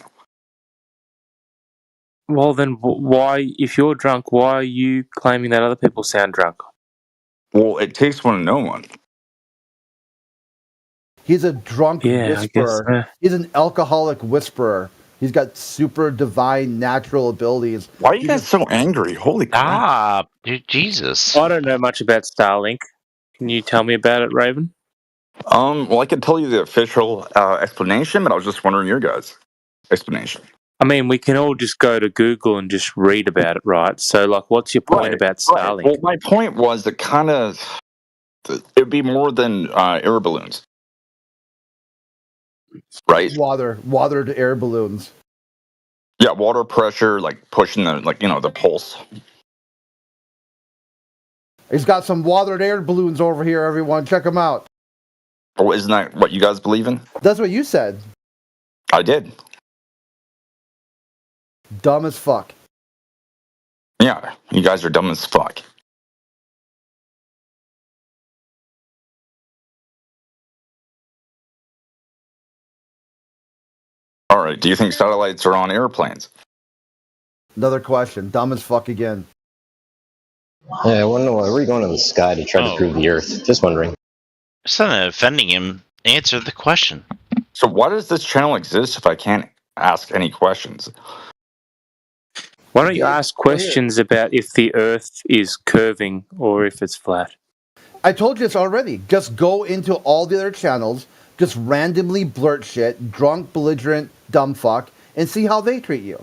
Well, then why, if you're drunk, why are you claiming that other people sound drunk? Well, it takes one to know one. He's a drunk Yeah, I guess, whisperer. He's an alcoholic whisperer. He's got super divine natural abilities. Why are you guys so angry? Holy crap. Ah, Jesus. I don't know much about Starlink. Can you tell me about it, Raven? Well, I could tell you the official explanation, but I was just wondering your guys' explanation. I mean, we can all just go to Google and just read about it, right? So, like, what's your point about Starlink? Well, my point was it kind of it'd be more than air balloons, right? Water to air balloons. Yeah, water pressure, like pushing the the pulse. He's got some water to air balloons over here. Everyone, check them out. Oh, isn't that what you guys believe in? That's what you said. I did. Dumb as fuck. Yeah, you guys are dumb as fuck. All right. Do you think satellites are on airplanes? Another question. Dumb as fuck again. Yeah, I want to know why we're going to the sky to try to prove the Earth. Just wondering. It's not offending him. Answer the question. So why does this channel exist if I can't ask any questions? Why don't you ask questions about if the Earth is curving or if it's flat? I told you this already. Just go into all the other channels, just randomly blurt shit, drunk, belligerent, dumb fuck, and see how they treat you.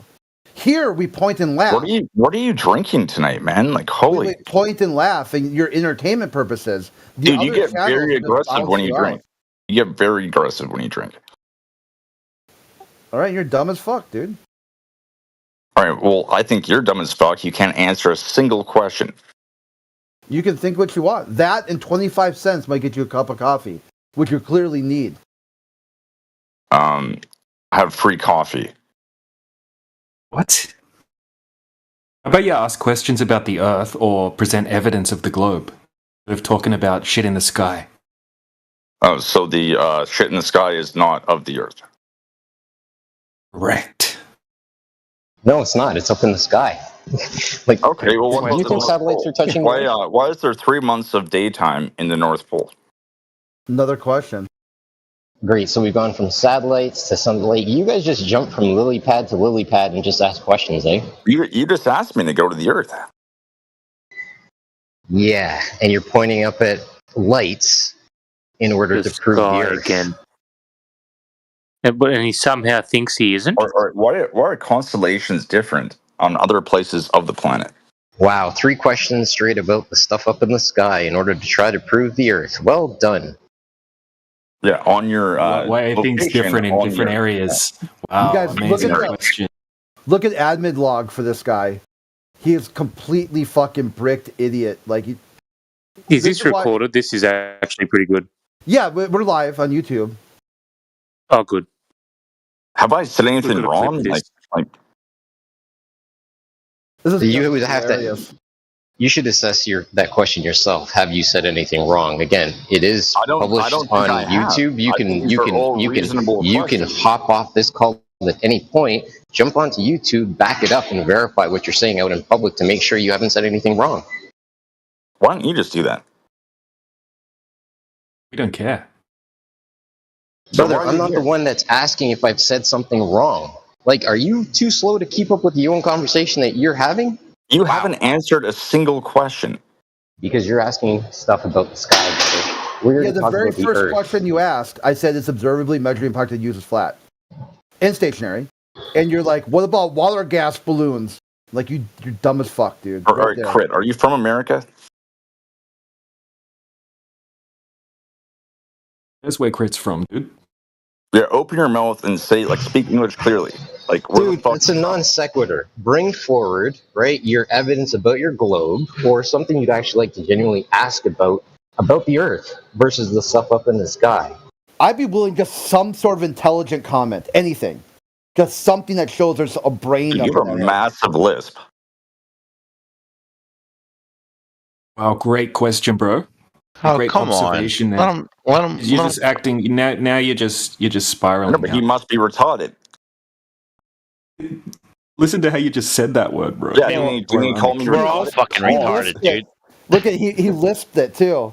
Here we point and laugh. What are you drinking tonight, man? Like holy. We point and laugh, and your entertainment purposes. The Dude, you other get channels very just aggressive bounce when you out. drink. You get very aggressive when you drink. All right, you're dumb as fuck, dude. All right. Well, I think you're dumb as fuck. You can't answer a single question. You can think what you want. That and 25 cents might get you a cup of coffee, which you clearly need. Have free coffee. What? How about you ask questions about the Earth or present evidence of the globe? Instead of talking about shit in the sky. Oh, so the shit in the sky is not of the Earth. Correct. No, it's not. It's up in the sky. Like, Okay, well, what do you about the think North satellites Pole? are touching? Why is there 3 months of daytime in the North Pole? Another question. Great. So we've gone from satellites to some. Like, you guys just jumped from lily pad to lily pad and just asked questions, eh? You just asked me to go to the Earth. Yeah, and you're pointing up at lights in order to prove the Sky Earth. again. And he somehow thinks he isn't. Or why are constellations different on other places of the planet? Wow, 3 questions straight about the stuff up in the sky in order to try to prove the Earth. Well done. Yeah, on your why are things location different in on different your- areas? Wow, You guys, amazing look at question. Look at admin log for this guy. He is completely fucking bricked idiot. Like, Is this recorded? This is actually pretty good. yeah, we're live on YouTube. Oh, good. Have I said anything We're gonna wrong? clip this. Like, This is You would have hilarious. to. You should assess that question yourself. Have you said anything wrong? Again, it is published don't think on I have. YouTube. You I can think these are all reasonable you can questions. hop off this call at any point, jump onto YouTube, back it up, and verify what you're saying out in public to make sure you haven't said anything wrong. Why don't you just do that? We don't care. Brother, why are I'm you not here? the one that's asking if I've said something wrong. Like, are you too slow to keep up with your own conversation that you're having? You haven't answered a single question. Because you're asking stuff about the sky, brother. We're Yeah, here to the talk very about the first Earth. question you asked, I said it's observably measuring impact that uses flat and stationary. And you're like, what about water gas balloons? Like, you're dumb as fuck, dude. All Right right, there. Crit, are you from America? That's where Crit's from, dude. Yeah, open your mouth and say, like, speak English clearly. Like, where the Dude, fuck? it's a non sequitur. Bring forward, right, your evidence about your globe or something you'd actually like to genuinely ask about the Earth versus the stuff up in the sky. I'd be willing just some sort of intelligent comment, anything. Just something that shows there's a brain You up have in a there. massive lisp. Wow, great question, bro. Oh, Great come on. observation there. Let him. You're just acting now. You're just spiraling. No, but he must be retarded. Listen to how you just said that word, bro. Yeah, do you need to call me We're all retarded? fucking retarded, dude. Look at he lisped it too.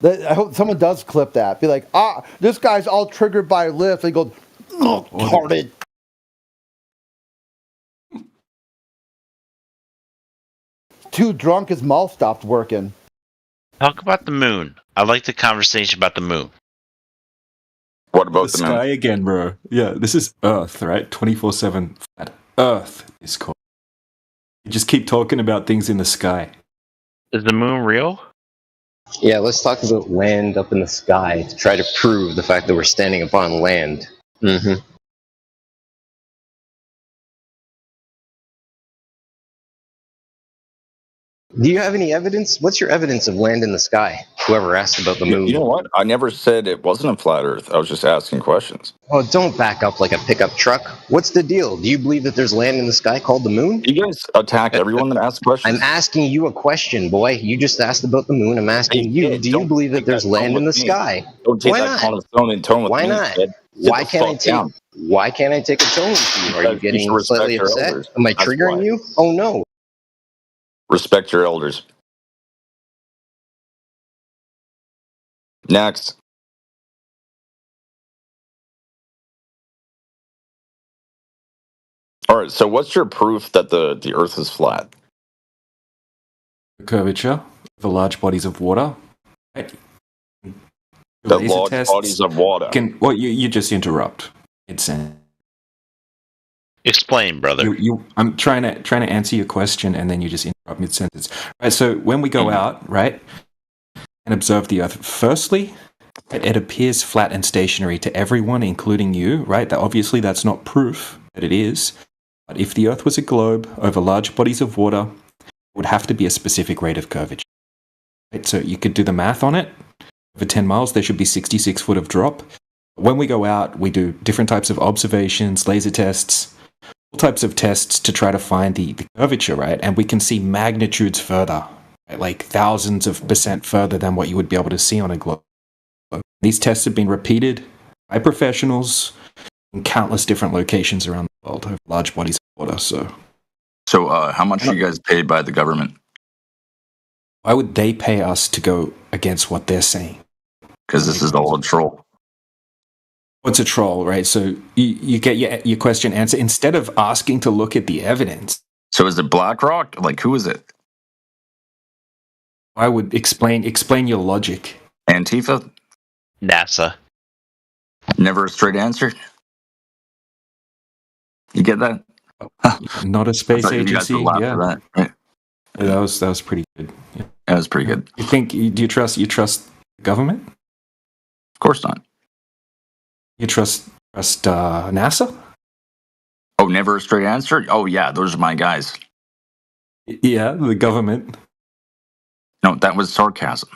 I hope someone does clip that. Be like, this guy's all triggered by a lisp. He goes, retarded. Too drunk, his mouth stopped working. Talk about the moon. I like the conversation about the moon. What about the sky again, bro? Yeah, this is Earth, right? 24/7 flat Earth is called. You just keep talking about things in the sky. Is the moon real? Yeah, let's talk about land up in the sky to try to prove the fact that we're standing upon land. Mm-hmm. Do you have any evidence? What's your evidence of land in the sky? Whoever asked about the moon. You know what? I never said it wasn't a flat Earth. I was just asking questions. Oh, don't back up like a pickup truck. What's the deal? Do you believe that there's land in the sky called the moon? You guys attack everyone that asks questions. I'm asking you a question, boy. You just asked about the moon. I'm asking you, do you believe that there's land in the sky? Don't take Why that not? tone with Why me, not? kid. Why can't I take? Why can't I take a tone with you? Are you Because you getting should respect slightly your upset? elders. Am I That's triggering why. you? Oh no. Respect your elders. Next. All right. So, what's your proof that the Earth is flat? The curvature, the large bodies of water. Right? The Laser large tests bodies of water. You just interrupt. It's Explain, brother. I'm trying to answer your question, and then you just interrupt mid sentence. Right. So when we go out, right, and observe the Earth, firstly, it appears flat and stationary to everyone, including you. Right. That obviously that's not proof that it is. if the Earth was a globe over large bodies of water, it would have to be a specific rate of curvature. Right? So you could do the math on it. Over 10 miles, there should be 66 foot of drop. When we go out, we do different types of observations, laser tests, all types of tests to try to find the curvature, right? And we can see magnitudes further, right? Like thousands of % further than what you would be able to see on a globe. These tests have been repeated by professionals in countless different locations around the world over large bodies of water. So how much are you guys paid by the government? Why would they pay us to go against what they're saying? Because this is all a troll. What's a troll, right? So you get your question answered instead of asking to look at the evidence. So is it BlackRock? Like, who is it? I would explain your logic. Antifa? NASA. Never a straight answer? You get that? Not a space I thought you guys agency. would laugh Yeah. at that, right? Yeah, that was pretty good. Yeah. That was pretty good. Do you trust the government? Of course not. You trust NASA? Oh, never a straight answer? Oh yeah, those are my guys. Yeah, the government. No, that was sarcasm.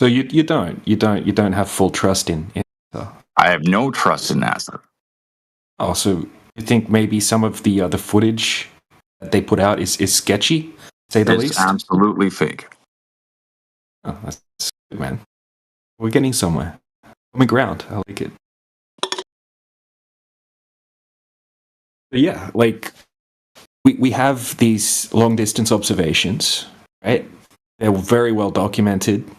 So you don't have full trust in NASA. I have no trust in NASA. Oh, so you think maybe some of the footage that they put out is sketchy, to say the It's least? absolutely fake. Oh, that's good, man. We're getting somewhere. Common ground. I like it. But yeah, like we have these long distance observations, right? They're very well documented.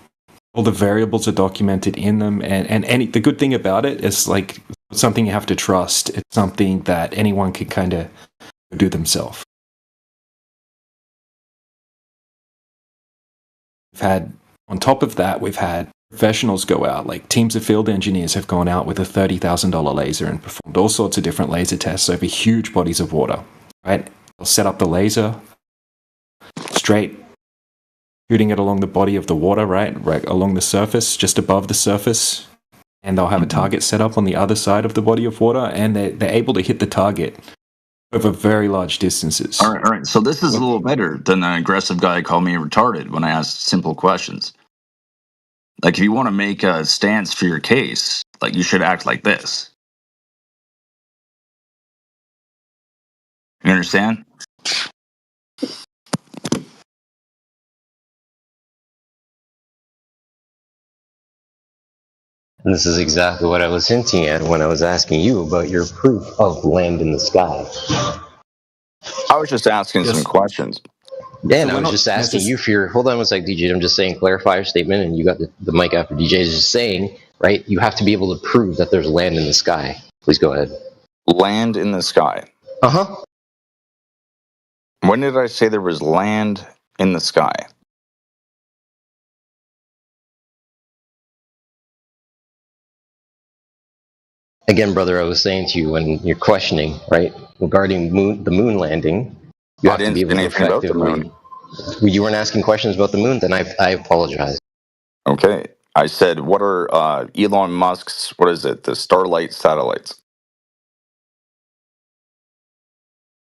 All the variables are documented in them, and the good thing about it is like it's something you have to trust. It's something that anyone can kind of do themselves. On top of that, we've had professionals go out, like teams of field engineers have gone out with a $30,000 laser and performed all sorts of different laser tests over huge bodies of water, right? They'll set up the laser straight, shooting it along the body of the water, right along the surface, just above the surface, and they'll have a target set up on the other side of the body of water, and they're able to hit the target over very large distances. All right. So this is a little better than an aggressive guy called me retarded when I asked simple questions. Like, if you want to make a stance for your case, like, you should act like this. You understand? And this is exactly what I was hinting at when I was asking you about your proof of land in the sky. I was just asking some questions. Yeah, and I was just asking you for your... Hold on one sec, DJ. I'm just saying, clarify your statement, and you got the mic after DJ is just saying, right, you have to be able to prove that there's land in the sky. Please go ahead. Land in the sky? Uh-huh. When did I say there was land in the sky? Again, brother, I was saying to you when you're questioning, right, regarding the moon landing, you have to be able to effectively... You weren't asking questions about the moon, then I apologize. Okay. I said, what are Elon Musk's, what is it, the Starlight satellites?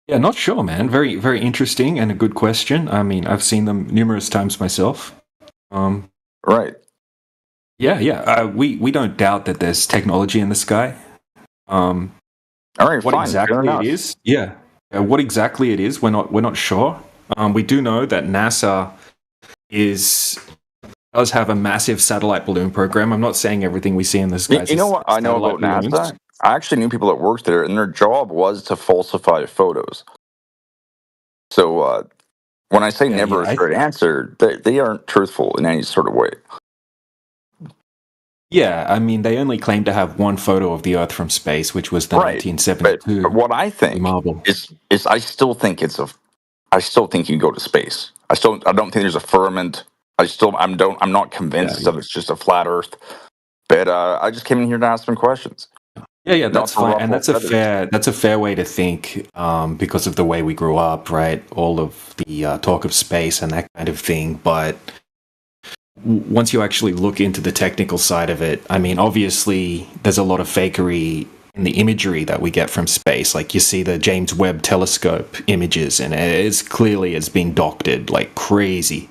Yeah, not sure, man. Very, very interesting and a good question. I mean, I've seen them numerous times myself. Right. Yeah. We don't doubt that there's technology in the sky. All right, what fine, exactly it is? Yeah. What exactly it is, we're not sure. We do know that NASA does have a massive satellite balloon program. I'm not saying everything we see in the sky. You know what I know about NASA? I actually knew people that worked there, and their job was to falsify photos. So when I say never a straight answer, they aren't truthful in any sort of way. Yeah, I mean, they only claim to have one photo of the Earth from space, which was the 1972. But what I think is I still think you go to space. I don't think there's a firmament. I'm not convinced that it's just a flat Earth. But I just came in here to ask some questions. Yeah, that's fine, and that's a fair way to think because of the way we grew up, right? All of the talk of space and that kind of thing. But once you actually look into the technical side of it, I mean, obviously there's a lot of fakery in the imagery that we get from space. Like you see the James Webb Telescope images, and it's clearly it's been doctored like crazy.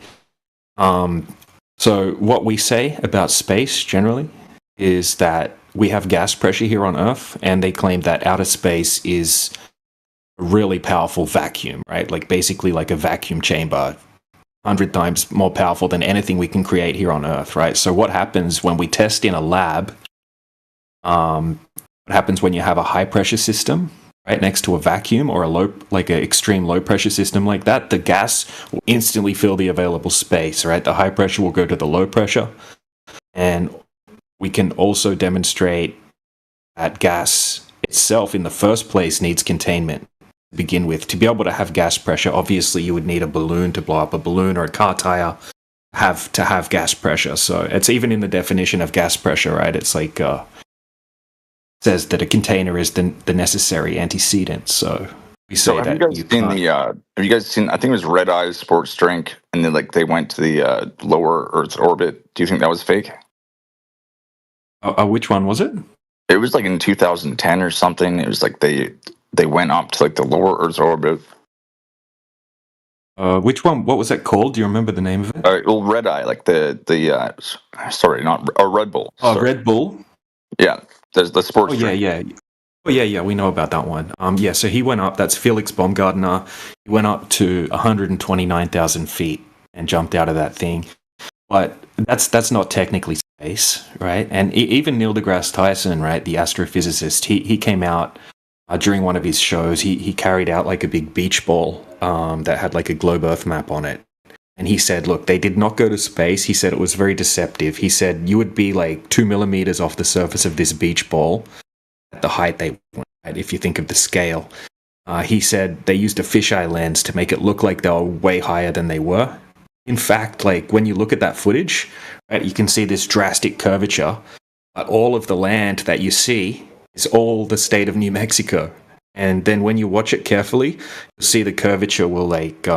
So what we say about space generally is that we have gas pressure here on Earth, and they claim that outer space is a really powerful vacuum, right? Like basically like a vacuum chamber, 100 times more powerful than anything we can create here on Earth, right? So what happens when we test in a lab? What happens when you have a high pressure system right next to a vacuum or like an extreme low pressure system like that? The gas will instantly fill the available space, right? The high pressure will go to the low pressure, and we can also demonstrate that gas itself in the first place needs containment to begin with. To be able to have gas pressure, obviously you would need a balloon to blow up a balloon, or a car tire to have gas pressure. So it's even in the definition of gas pressure, right? It's like says that a container is the necessary antecedent. So we say have that you guys seen I think it was Red Eye sports drink, and then like they went to the lower Earth's orbit. Do you think that was fake? Which one was it? It was like in 2010 or something. It was like they went up to like the lower Earth's orbit. Which one? What was that called? Do you remember the name of it? Well, Red Eye, like sorry, not Red Bull. Oh, sorry. Red Bull. Yeah, there's the sports. Oh yeah. Oh yeah. We know about that one. Yeah. So he went up. That's Felix Baumgartner. He went up to 129,000 feet and jumped out of that thing. But that's not technically space, right? And even Neil deGrasse Tyson, right, the astrophysicist, he came out during one of his shows. He carried out like a big beach ball that had like a globe Earth map on it. And he said, look, they did not go to space. He said it was very deceptive. He said you would be like 2 millimeters off the surface of this beach ball at the height they went, right, if you think of the scale. He said they used a fisheye lens to make it look like they were way higher than they were. In fact, like when you look at that footage, right, you can see this drastic curvature. But all of the land that you see is all the state of New Mexico. And then when you watch it carefully, you'll see the curvature will like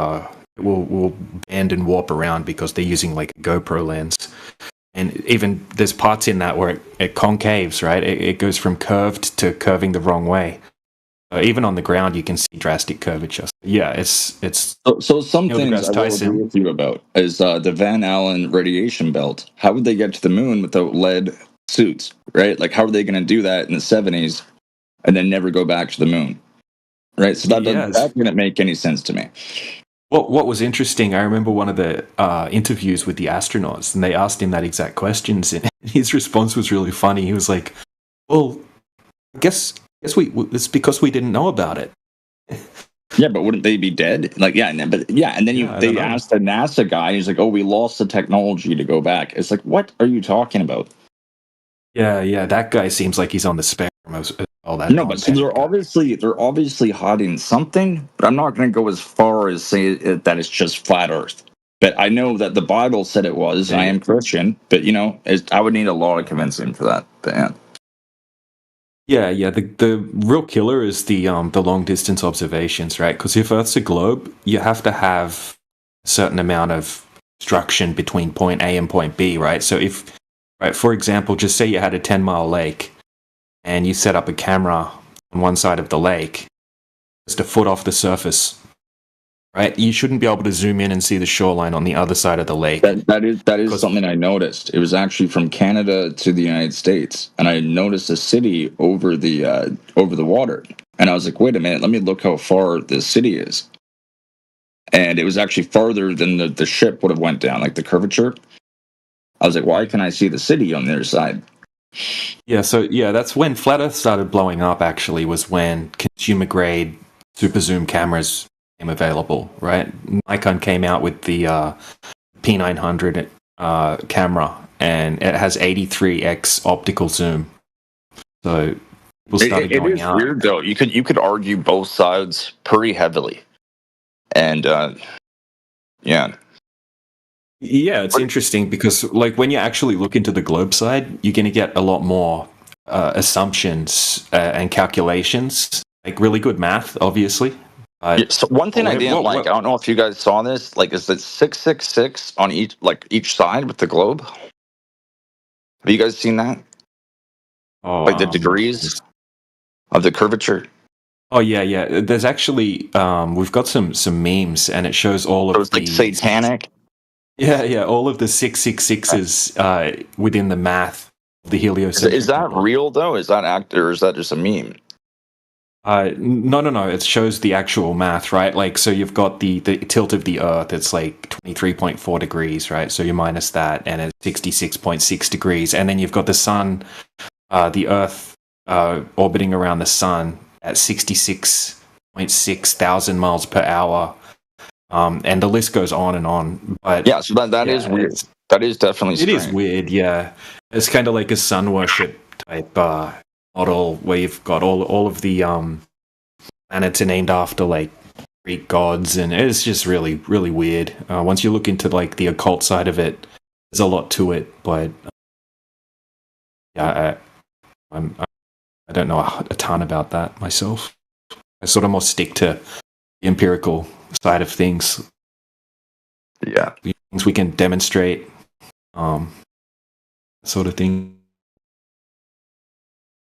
will bend and warp around because they're using like a GoPro lens. And even there's parts in that where it concaves, right? It goes from curved to curving the wrong way. Even on the ground, you can see drastic curvature. Yeah, it's. So some Neil things deGrasse I will Tyson. agree with you about is the Van Allen radiation belt. How would they get to the moon without lead suits, right? Like, how are they going to do that in the 70s and then never go back to the moon, right? So that didn't make any sense to me. What was interesting, I remember one of the interviews with the astronauts, and they asked him that exact questions, and his response was really funny. He was like, "Well, I guess it's because we didn't know about it." Yeah, but wouldn't they be dead? Like, yeah, and then they asked the NASA guy. He's like, "Oh, we lost the technology to go back." It's like, what are you talking about? Yeah, that guy seems like he's on the spectrum of all that. No, but so they're obviously hiding something. But I'm not going to go as far as say that it's just flat Earth. But I know that the Bible said it was. And I am Christian, but I would need a lot of convincing for that. But yeah. Yeah. The real killer is the long distance observations, right? Because if Earth's a globe, you have to have a certain amount of obstruction between point A and point B, right? So for example, just say you had a 10-mile lake, and you set up a camera on one side of the lake, just a foot off the surface, right? You shouldn't be able to zoom in and see the shoreline on the other side of the lake. That is something I noticed. It was actually from Canada to the United States, and I noticed a city over the water, and I was like, wait a minute, let me look how far this city is. And it was actually farther than the ship would have went down, like the curvature. I was like, why can I see the city on the other side? Yeah, so that's when Flat Earth started blowing up, actually, was when consumer grade super zoom cameras became available, right? Nikon came out with the P900 camera, and it has 83x optical zoom. So people started going out. It is weird, though. You could argue both sides pretty heavily. And, yeah. Yeah, it's interesting because, like, when you actually look into the globe side, you're going to get a lot more assumptions and calculations, like really good math, obviously. So one thing I didn't like, I don't know if you guys saw this, like, is that 666 on each side with the globe? Have you guys seen that? Oh, like the degrees? of the curvature? Oh yeah. There's actually we've got some memes, and it shows all of So it's like satanic. Yeah, all of the 666s within the math of the heliocentric. Is that real though? Is that or is that just a meme? No. It shows the actual math, right? Like, so you've got the tilt of the Earth. It's like 23.4 degrees, right? So you minus that, and it's 66.6 degrees. And then you've got the sun, the Earth orbiting around the sun at 66.6 thousand miles per hour. And the list goes on and on. But yeah, so that is weird. That is definitely strange. It is weird, yeah. It's kind of like a sun worship type model where you've got all of the planets are named after like Greek gods, and it's just really, really weird. Once you look into like the occult side of it, there's a lot to it. But yeah, I don't know a ton about that myself. I sort of more stick to the empirical side of things. Yeah, things we can demonstrate, sort of thing.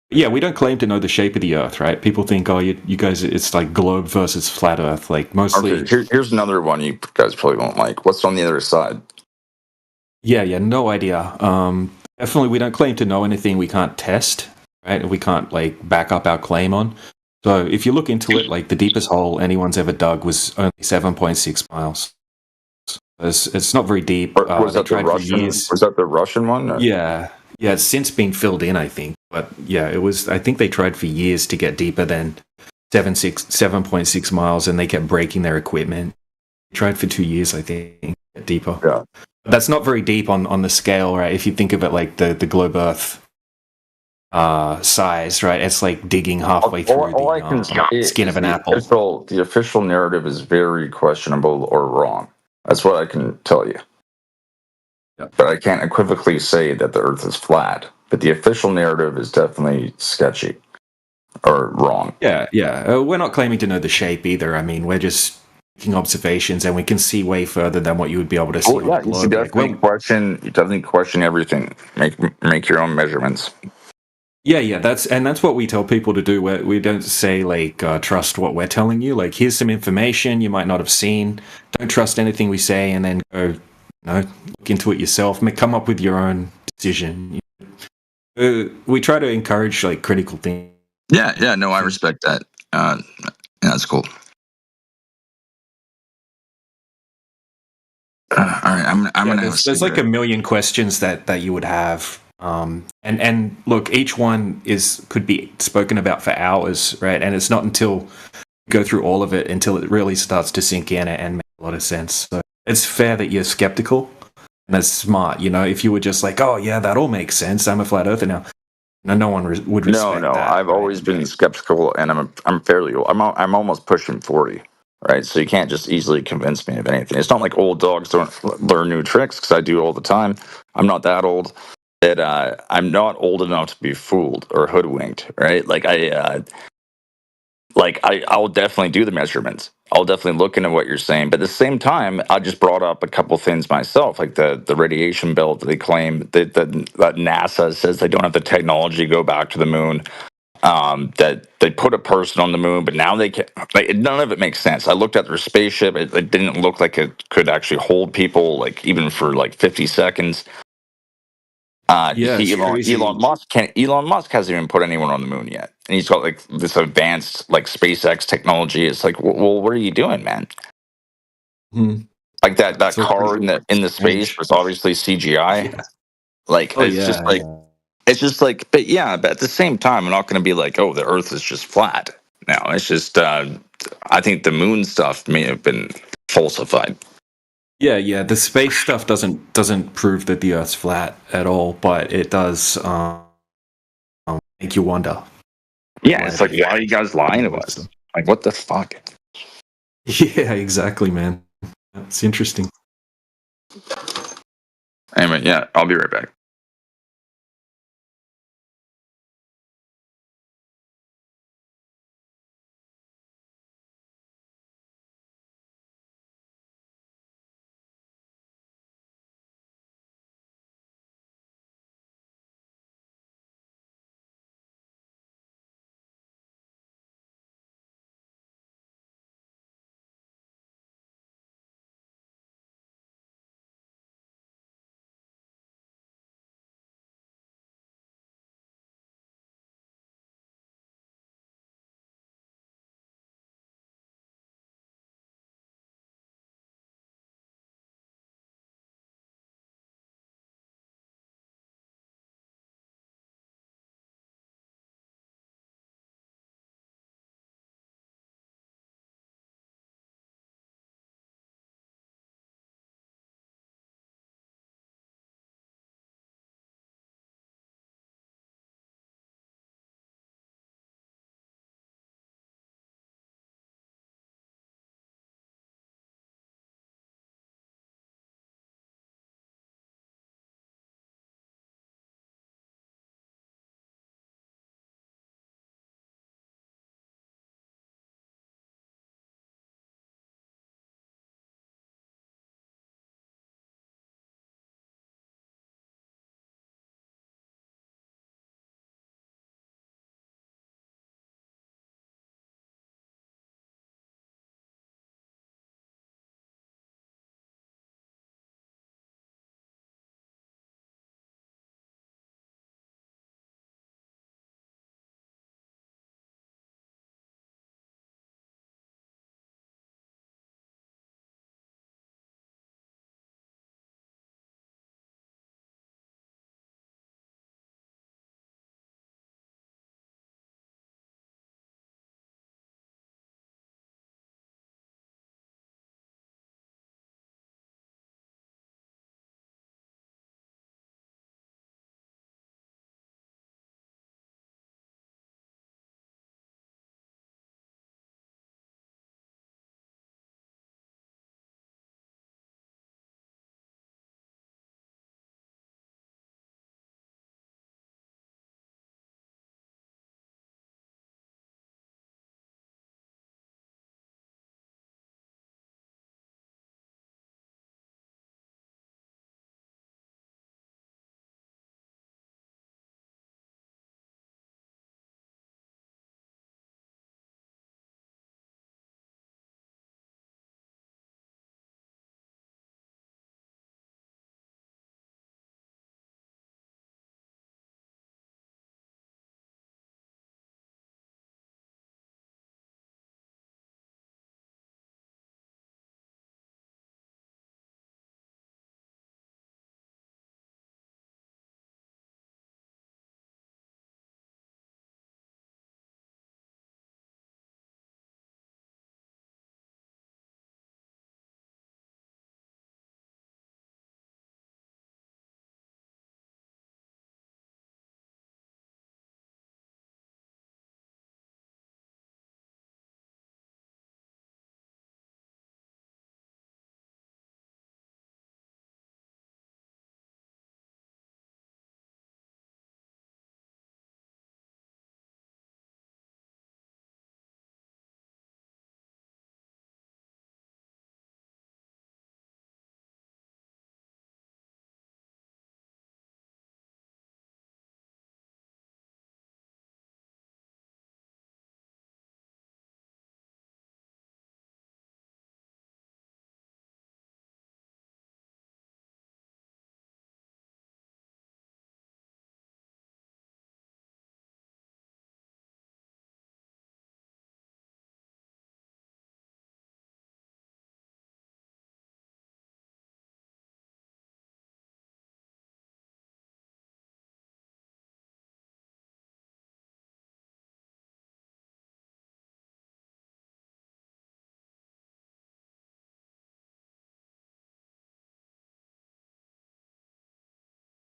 Yeah, we don't claim to know the shape of the Earth, right? People think, oh, you guys, it's like globe versus flat Earth. Like mostly. Okay, here's another one you guys probably won't like. What's on the other side? Yeah, no idea. Definitely, we don't claim to know anything we can't test, right? We can't like back up our claim on. So if you look into it, like the deepest hole anyone's ever dug was only 7.6 miles. It's not very deep. Was that the Russian? Was that the Russian one? Or? Yeah, it's since been filled in, I think. But yeah, it was. I think they tried for years to get deeper than 7.6 miles, and they kept breaking their equipment. They tried for 2 years, I think, to get deeper. Yeah, but that's not very deep on the scale, right? If you think of it like the globe Earth size, right? It's like digging halfway through the skin of an apple. The official narrative is very questionable or wrong. That's what I can tell you. Yep. But I can't equivocally say that the Earth is flat. But the official narrative is definitely sketchy or wrong. Yeah. We're not claiming to know the shape either. I mean, we're just making observations, and we can see way further than what you would be able to see. Yeah, you should definitely question. You definitely question everything. Make your own measurements. Yeah, that's what we tell people to do. We don't say like trust what we're telling you. Like, here's some information you might not have seen. Don't trust anything we say, and then go, look into it yourself. Come up with your own decision. We try to encourage like critical thinking. Yeah. No, I respect that. Yeah, that's cool. All right, I'm gonna. There's like a million questions that you would have. And look, each one could be spoken about for hours, right? And it's not until you go through all of it until it really starts to sink in and make a lot of sense. So it's fair that you're skeptical, and that's smart. If you were just like, oh yeah, that all makes sense, I'm a flat earther now. No one would respect No. that. I've always been skeptical, and I'm fairly old. I'm almost pushing 40. Right, so you can't just easily convince me of anything. It's not like old dogs don't learn new tricks, because I do all the time. I'm not that old. That I'm not old enough to be fooled or hoodwinked, right? Like I'll definitely do the measurements. I'll definitely look into what you're saying, but at the same time, I just brought up a couple things myself, like the radiation belt that they claim that NASA says they don't have the technology to go back to the moon. That they put a person on the moon, but now they can. None of it makes sense. I looked at their spaceship; it didn't look like it could actually hold people, like even for like 50 seconds. Elon Musk can't. Elon Musk hasn't even put anyone on the moon yet, and he's got like this advanced like SpaceX technology. It's like, well, what are you doing, man? Like that car in the space was obviously CGI. Yeah. Like it's just like, but at the same time, I'm not going to be like, oh, the Earth is just flat. No, it's just I think the moon stuff may have been falsified. Yeah. The space stuff doesn't prove that the Earth's flat at all, but it does make you wonder. Yeah, it's like, why are you guys lying to us? Like, what the fuck? Yeah, exactly, man. It's interesting. Anyway, yeah, I'll be right back.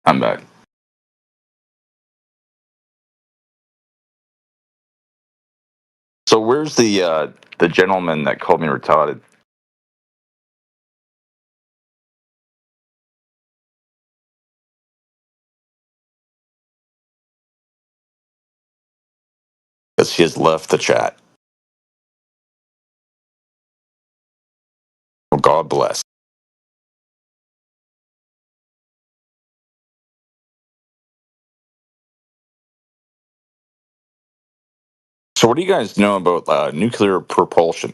I'm back. So where's the gentleman that called me retarded? Because he has left the chat. Well, God bless. So what do you guys know about nuclear propulsion?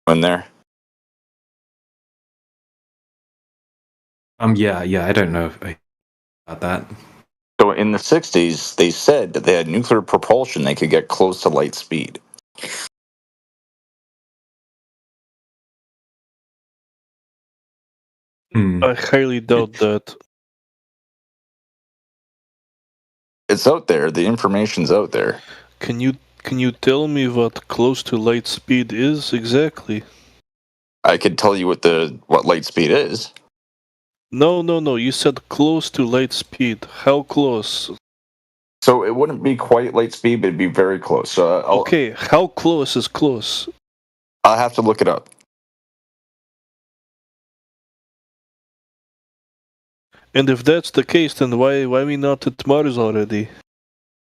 In there? Yeah, I don't know about that. So in the 60s, they said that they had nuclear propulsion. They could get close to light speed. I highly doubt that. It's out there. The information's out there. Can you tell me what close to light speed is exactly? I could tell you what light speed is. No. You said close to light speed. How close? So it wouldn't be quite light speed, but it'd be very close. So Okay, how close is close? I'll have to look it up. And if that's the case, then why we not at Mars already?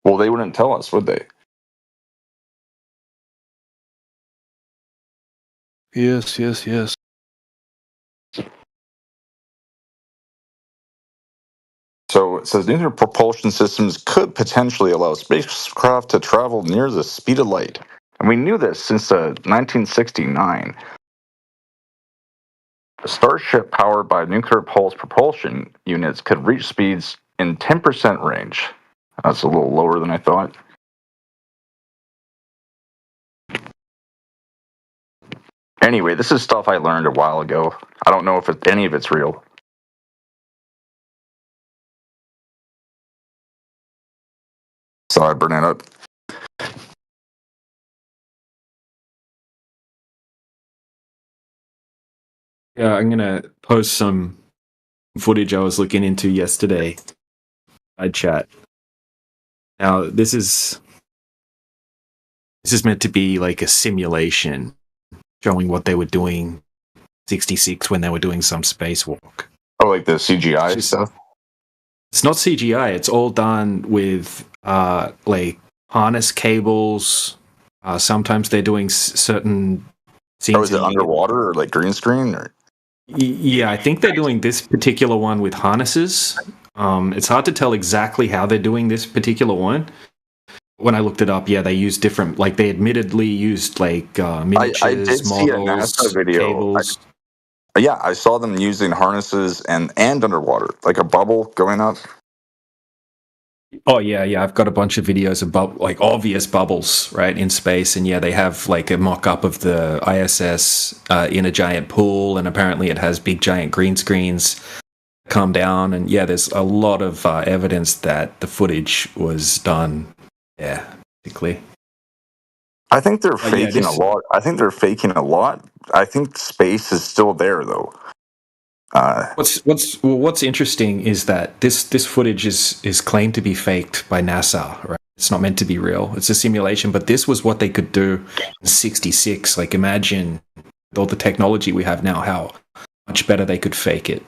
Well, they wouldn't tell us, would they? Yes. So it says nuclear propulsion systems could potentially allow spacecraft to travel near the speed of light. And we knew this since 1969. A Starship powered by nuclear pulse propulsion units could reach speeds in 10% range. That's a little lower than I thought. Anyway, this is stuff I learned a while ago. I don't know if any of it's real. Sorry, Bernard. Yeah, I'm gonna post some footage I was looking into yesterday. I chat. Now this is meant to be like a simulation showing what they were doing 66 when they were doing some spacewalk. Oh, like the CGI stuff? It's not CGI. It's all done with like harness cables. Sometimes they're doing certain scenes. Oh, is it underwater or like green screen? Or? Yeah, I think they're doing this particular one with harnesses. It's hard to tell exactly how they're doing this particular one. When I looked it up, yeah, they used different, like they admittedly used like miniatures, I did models, see a NASA video. cables. Yeah, I saw them using harnesses and underwater, like a bubble going up. Oh yeah, I've got a bunch of videos about like obvious bubbles, right, in space, and yeah, they have like a mock-up of the ISS in a giant pool, and apparently it has big giant green screens come down, and yeah, there's a lot of evidence that the footage was done. Yeah, basically. I think they're faking a lot. I think space is still there, though. What's interesting is that this footage is claimed to be faked by NASA, right? It's not meant to be real. It's a simulation, but this was what they could do in 66. Like imagine with all the technology we have now, how much better they could fake it.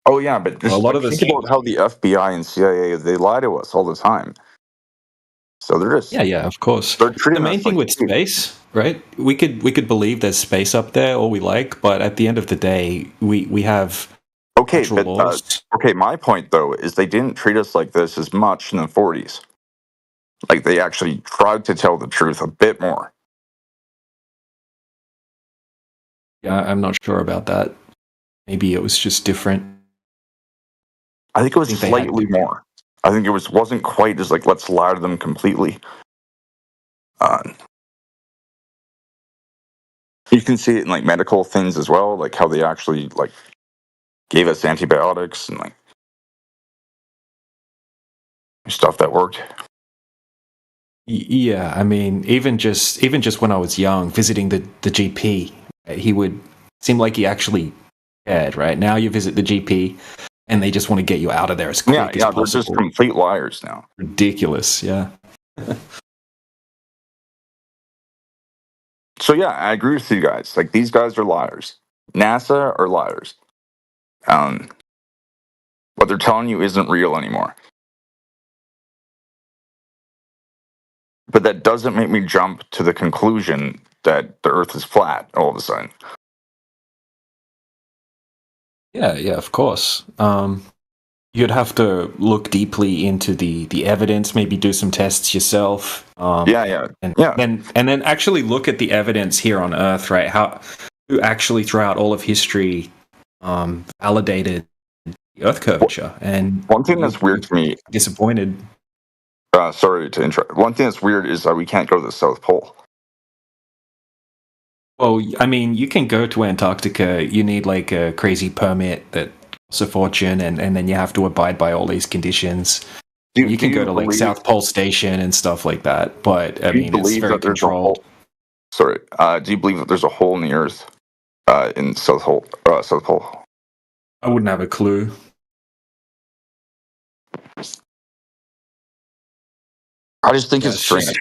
Oh yeah, but just think about how the FBI and CIA, they lie to us all the time. So they're just of course. They're treating the main us thing like with space, right? We could believe there's space up there, all we like, but at the end of the day, we have natural laws. My point though is they didn't treat us like this as much in the 40s. Like they actually tried to tell the truth a bit more. Yeah, I'm not sure about that. Maybe it was just different. I think it was slightly more. I think it wasn't quite as like let's lie to them completely. You can see it in like medical things as well, like how they actually like gave us antibiotics and like stuff that worked. Yeah, I mean, even just when I was young, visiting the GP, he would seem like he actually cared. Right now, you visit the GP, and they just want to get you out of there as quick as They're possible. just complete liars now. Ridiculous, yeah. So yeah, I agree with you guys. Like these guys are liars. NASA are liars. What they're telling you isn't real anymore. But that doesn't make me jump to the conclusion that the Earth is flat all of a sudden. Yeah, of course. You'd have to look deeply into the evidence, maybe do some tests yourself. And then actually look at the evidence here on Earth, right? Who actually throughout all of history validated the Earth curvature. And one thing that's weird to me, disappointed. Sorry to interrupt. One thing that's weird is that we can't go to the South Pole. Well, I mean, you can go to Antarctica. You need like a crazy permit that costs a fortune, and then you have to abide by all these conditions. You can go to like South Pole Station and stuff like that, but I mean, it's very controlled. Sorry, do you believe that there's a hole in the Earth in South Pole? I wouldn't have a clue. I just think it's strange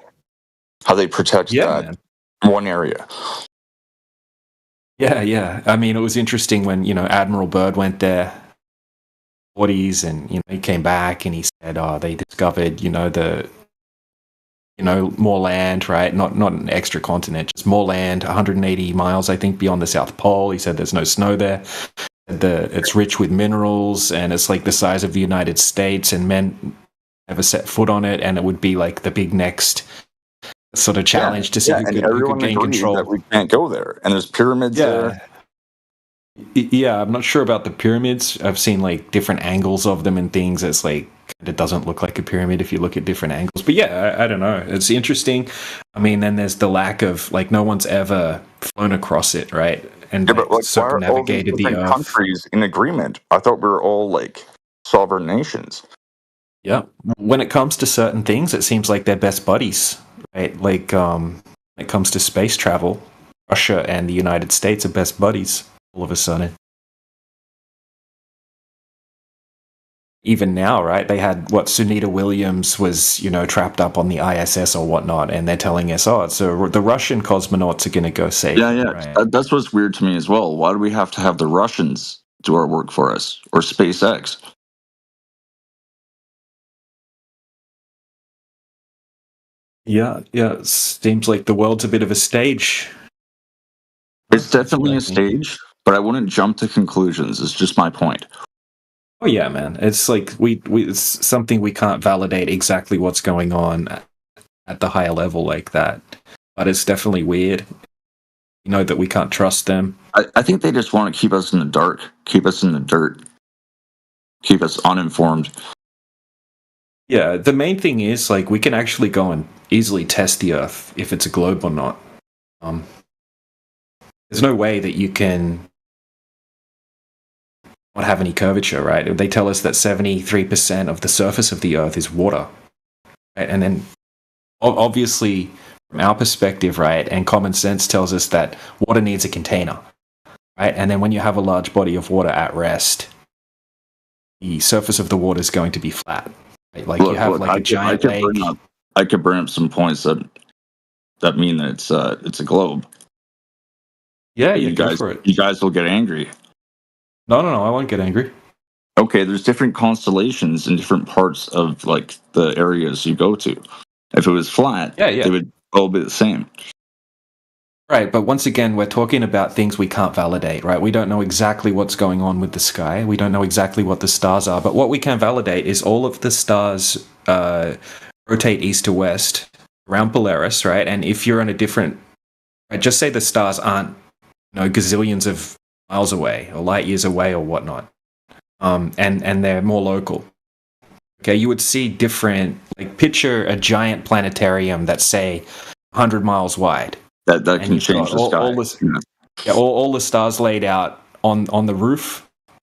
how they protect that one area. Yeah. I mean, it was interesting when Admiral Byrd went there, 40s, and he came back and he said, "Oh, they discovered more land, right? Not an extra continent, just more land, 180 miles, I think, beyond the South Pole." He said there's no snow there. It's rich with minerals, and it's like the size of the United States, and men never set foot on it, and it would be like the big next sort of challenge to see who could gain control. That we can't go there, and there's pyramids there. Yeah, I'm not sure about the pyramids. I've seen like different angles of them and things. It's like it doesn't look like a pyramid if you look at different angles. But yeah, I don't know. It's interesting. I mean, then there's the lack of like no one's ever flown across it, right? And but like, circumnavigated why are all these the Earth. Countries in agreement? I thought we were all like sovereign nations. Yeah. When it comes to certain things, it seems like they're best buddies, right? Like when it comes to space travel, Russia and the United States are best buddies all of a sudden. Even now, right? They had Sunita Williams was, trapped up on the ISS or whatnot, and they're telling us, so the Russian cosmonauts are going to go save. Yeah. Right? That's what's weird to me as well. Why do we have to have the Russians do our work for us, or SpaceX? Yeah. It seems like the world's a bit of a stage. It's definitely a stage, but I wouldn't jump to conclusions. It's just my point. Oh yeah, man. It's like it's something we can't validate exactly what's going on at the higher level like that. But it's definitely weird. You know that we can't trust them. I think they just want to keep us in the dark, keep us in the dirt, keep us uninformed. Yeah, the main thing is like we can actually go and easily test the Earth if it's a globe or not. There's no way that you can not have any curvature, right? They tell us that 73% of the surface of the Earth is water. Right? And then obviously from our perspective, right, and common sense tells us that water needs a container, right? And then when you have a large body of water at rest, the surface of the water is going to be flat. Right? Like you have a giant lake. I could bring up some points that mean that it's a globe. Yeah, you guys, go for it. You guys will get angry. No, I won't get angry. Okay, there's different constellations in different parts of like the areas you go to. If it was flat, they would all be the same. Right, but once again, we're talking about things we can't validate, right? We don't know exactly what's going on with the sky. We don't know exactly what the stars are. But what we can validate is all of the stars rotate east to west around Polaris, right? And if you're on a different... Right, just say the stars aren't gazillions of miles away or light years away or whatnot, and they're more local. Okay, you would see different... Like, picture a giant planetarium that's, say, 100 miles wide. That can change the sky. All the stars laid out on the roof,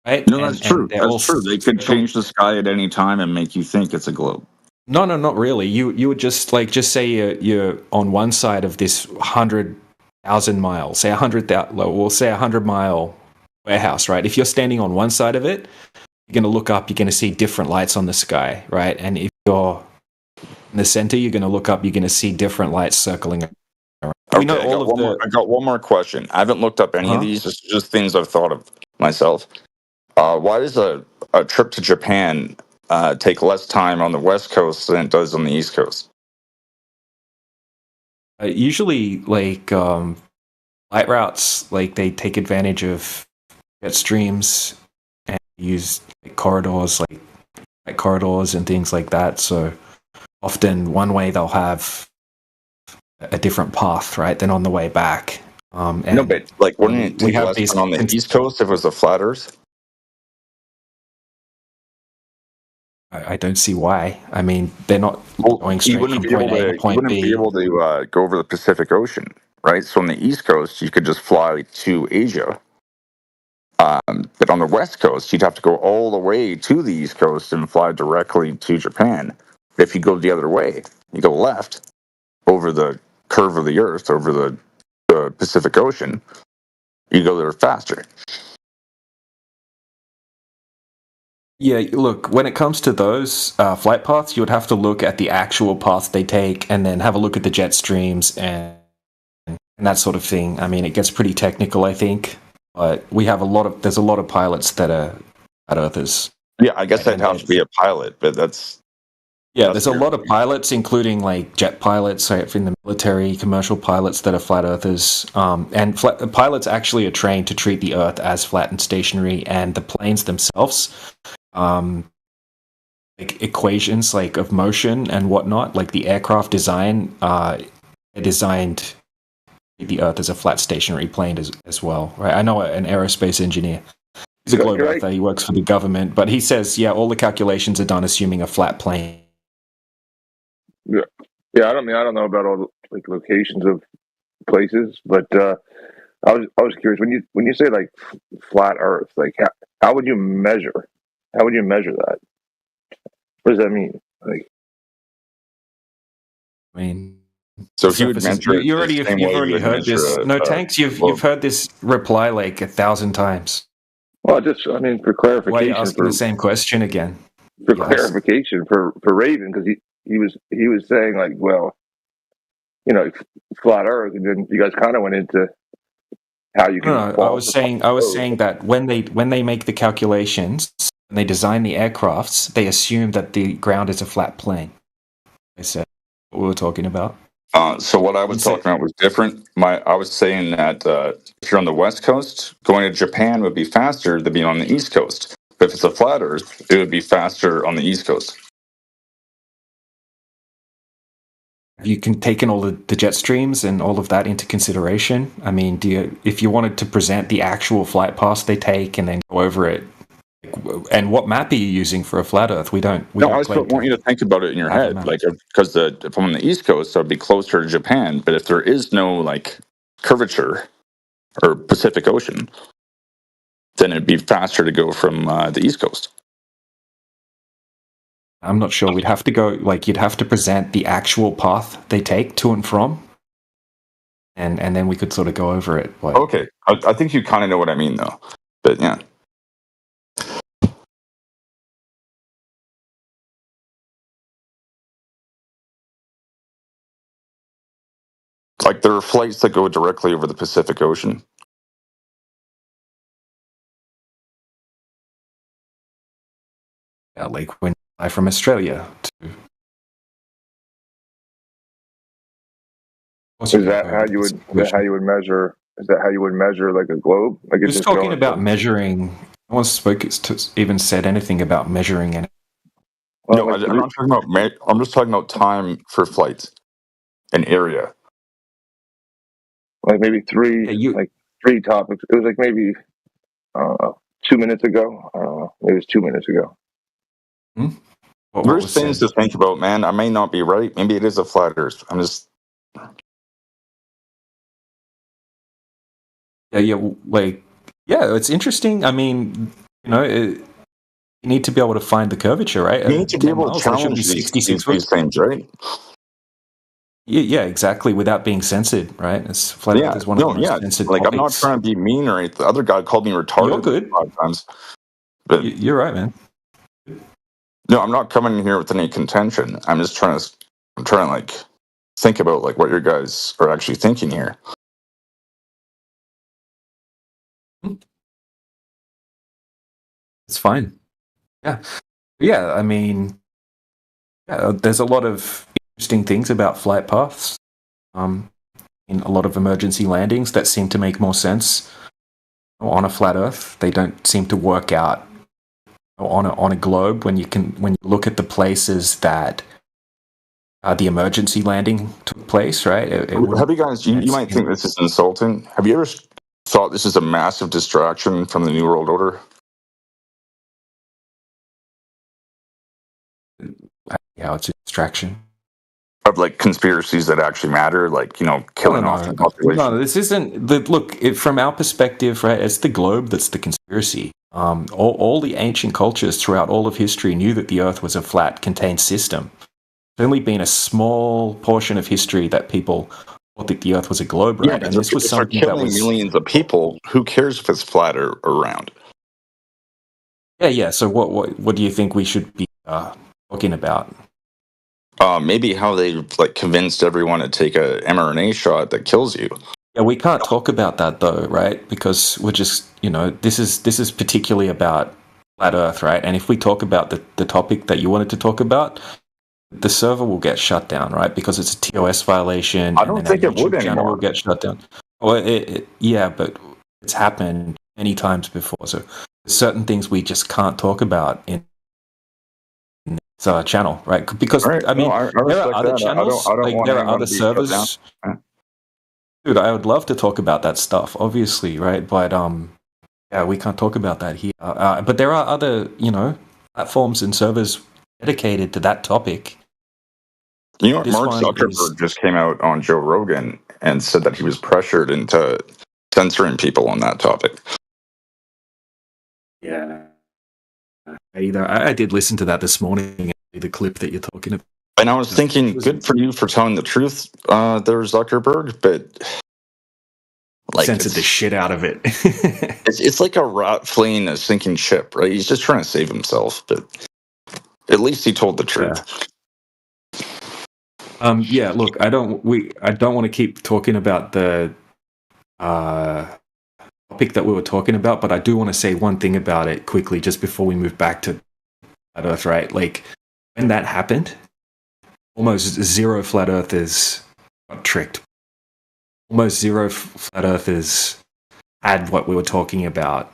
right? No, that's true. That's true. They could change the sky at any time and make you think it's a globe. No, not really. You would just say you're on one side of this 100,000 miles, say 100,000, we'll say 100-mile warehouse, right? If you're standing on one side of it, you're going to look up, you're going to see different lights on the sky, right? And if you're in the center, you're going to look up, you're going to see different lights circling around. We know all of the. I got one more question. I haven't looked up any of these. It's just things I've thought of myself. Why does a trip to Japan take less time on the West Coast than it does on the East Coast? Usually, light routes, they take advantage of jet streams and use corridors, like corridors and things like that. So often, one way they'll have a different path, right, than on the way back. No, but wouldn't it take less time on the East Coast if it was a flat Earth? I don't see why. I mean, they're not going straight from point A to point B. You wouldn't be able to go over the Pacific Ocean, right? So on the East Coast, you could just fly to Asia. But on the West Coast, you'd have to go all the way to the East Coast and fly directly to Japan. If you go the other way, you go left over the curve of the Earth, over the Pacific Ocean, you go there faster. Yeah, look, when it comes to those flight paths, you would have to look at the actual path they take and then have a look at the jet streams and that sort of thing. I mean, it gets pretty technical, I think. But there's a lot of pilots that are flat earthers. Yeah, I guess I'd have to be a pilot, but that's... Yeah, there's a lot of pilots, including jet pilots in the military, commercial pilots that are flat earthers. And pilots actually are trained to treat the Earth as flat and stationary, and the planes themselves, equations of motion and whatnot, like the aircraft design, are designed the Earth as a flat stationary plane as well. Right? I know an aerospace engineer. He's a globe earther. He works for the government, but he says, all the calculations are done assuming a flat plane. Yeah. I don't know about all the locations of places, but I was curious when you say flat Earth, how would you measure? How would you measure that? What does that mean? I mean, so if you would measure, you've already heard this. Tanks, you've heard this reply 1,000 times. Well, for clarification, why are you asking the same question again? For clarification, for Raven, because he was saying flat Earth, and then you guys kind of went into how you can. No, I was saying that when they make the calculations and they design the aircrafts, they assume that the ground is a flat plane. I said what we were talking about. So what I was talking about was different. I was saying that if you're on the West Coast, going to Japan would be faster than being on the East Coast. But if it's a flat Earth, it would be faster on the East Coast. Have you taken all the jet streams and all of that into consideration? I mean, if you wanted to present the actual flight paths they take and then go over it, and what map are you using for a flat Earth? I just want you to think about it in your head, because if I'm on the East Coast, I'd be closer to Japan. But if there is no curvature or Pacific Ocean, then it'd be faster to go from the East Coast. I'm not sure. We'd have to go, you'd have to present the actual path they take to and from, and then we could sort of go over it. Okay. I think you kind of know what I mean, though. But yeah. There are flights that go directly over the Pacific Ocean. Yeah, when you fly from Australia to. Is that how you would measure? Is that how you would measure a globe? Just talking about measuring. No one even said anything about measuring it. No, I'm not talking about. I'm just talking about time for flights, an area. Maybe three topics. It was maybe 2 minutes ago. I don't know. Maybe it was 2 minutes ago. There's things to think about, man. I may not be right. Maybe it is a flat Earth. I'm just. Yeah, it's interesting. I mean, you need to be able to find the curvature, right? You need to be 10 able to miles, that should be challenge 66 foot. these things, right? Yeah, exactly. Without being censored, right? It's flat Earth is one of the most censored Like I'm not topics. trying to be mean or anything. The other guy called me retarded. You're good. 5 times. But You're right, man. no, I'm not coming in here with any contention. I'm trying to like think about like what you guys are actually thinking here. It's fine. Yeah. I mean, there's a lot of interesting things about flight paths. In a lot of emergency landings that seem to make more sense on a flat Earth. They don't seem to work out on a globe when you look at the places that the emergency landing took place. Right? Have you guys? You might think this is insulting. Have you ever thought this is a massive distraction from the New World Order? Yeah, it's a distraction. Of like conspiracies that actually matter, like killing off the population. No, this isn't. Look, from our perspective, right? It's the globe that's the conspiracy. All the ancient cultures throughout all of history knew that the Earth was a flat, contained system. There's only been a small portion of history that people thought that the Earth was a globe, right? Yeah, and this was something killing that was millions of people. Who cares if it's flat or round? Yeah. So what do you think we should be talking about? Maybe how they like convinced everyone to take a mRNA shot that kills you. Yeah, we can't talk about that though, right? Because we're just, this is particularly about flat Earth, right? And if we talk about the topic that you wanted to talk about, the server will get shut down, right? Because it's a TOS violation. I don't think it would channel anymore. will get shut down. Well, yeah, but it's happened many times before. So there's certain things we just can't talk about in channel, right? Because right. I mean, I there are other that. channels, I don't want there are anyone other to be shut servers. down. Dude, I would love to talk about that stuff, obviously, right? But yeah, we can't talk about that here. But there are other, platforms and servers dedicated to that topic. Mark Zuckerberg just came out on Joe Rogan and said that he was pressured into censoring people on that topic. Yeah. I did listen to that this morning, the clip that you're talking about. And I was thinking, good for you for telling the truth, there, Zuckerberg, but like censored the shit out of it. it's like a rat fleeing a sinking ship, right? He's just trying to save himself, but at least he told the truth. Yeah. Look, I don't want to keep talking about the topic that we were talking about, but I do want to say one thing about it quickly, just before we move back to Flat Earth, right? Like when that happened, almost zero Flat Earthers got tricked. Almost zero Flat Earthers had what we were talking about,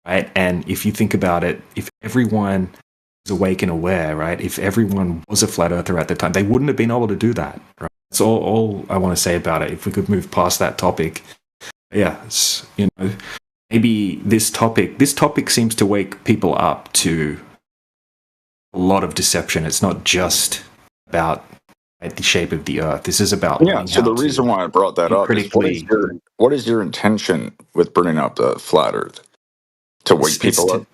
right? And if you think about it, if everyone was awake and aware, right? If everyone was a Flat Earther at the time, they wouldn't have been able to do that, right? That's all I want to say about it. If we could move past that topic. Yeah, it's, maybe this topic seems to wake people up to a lot of deception. It's not just about the shape of the Earth. This is about So the reason why I brought that up is what is your intention with bringing up the flat Earth? To wake people up?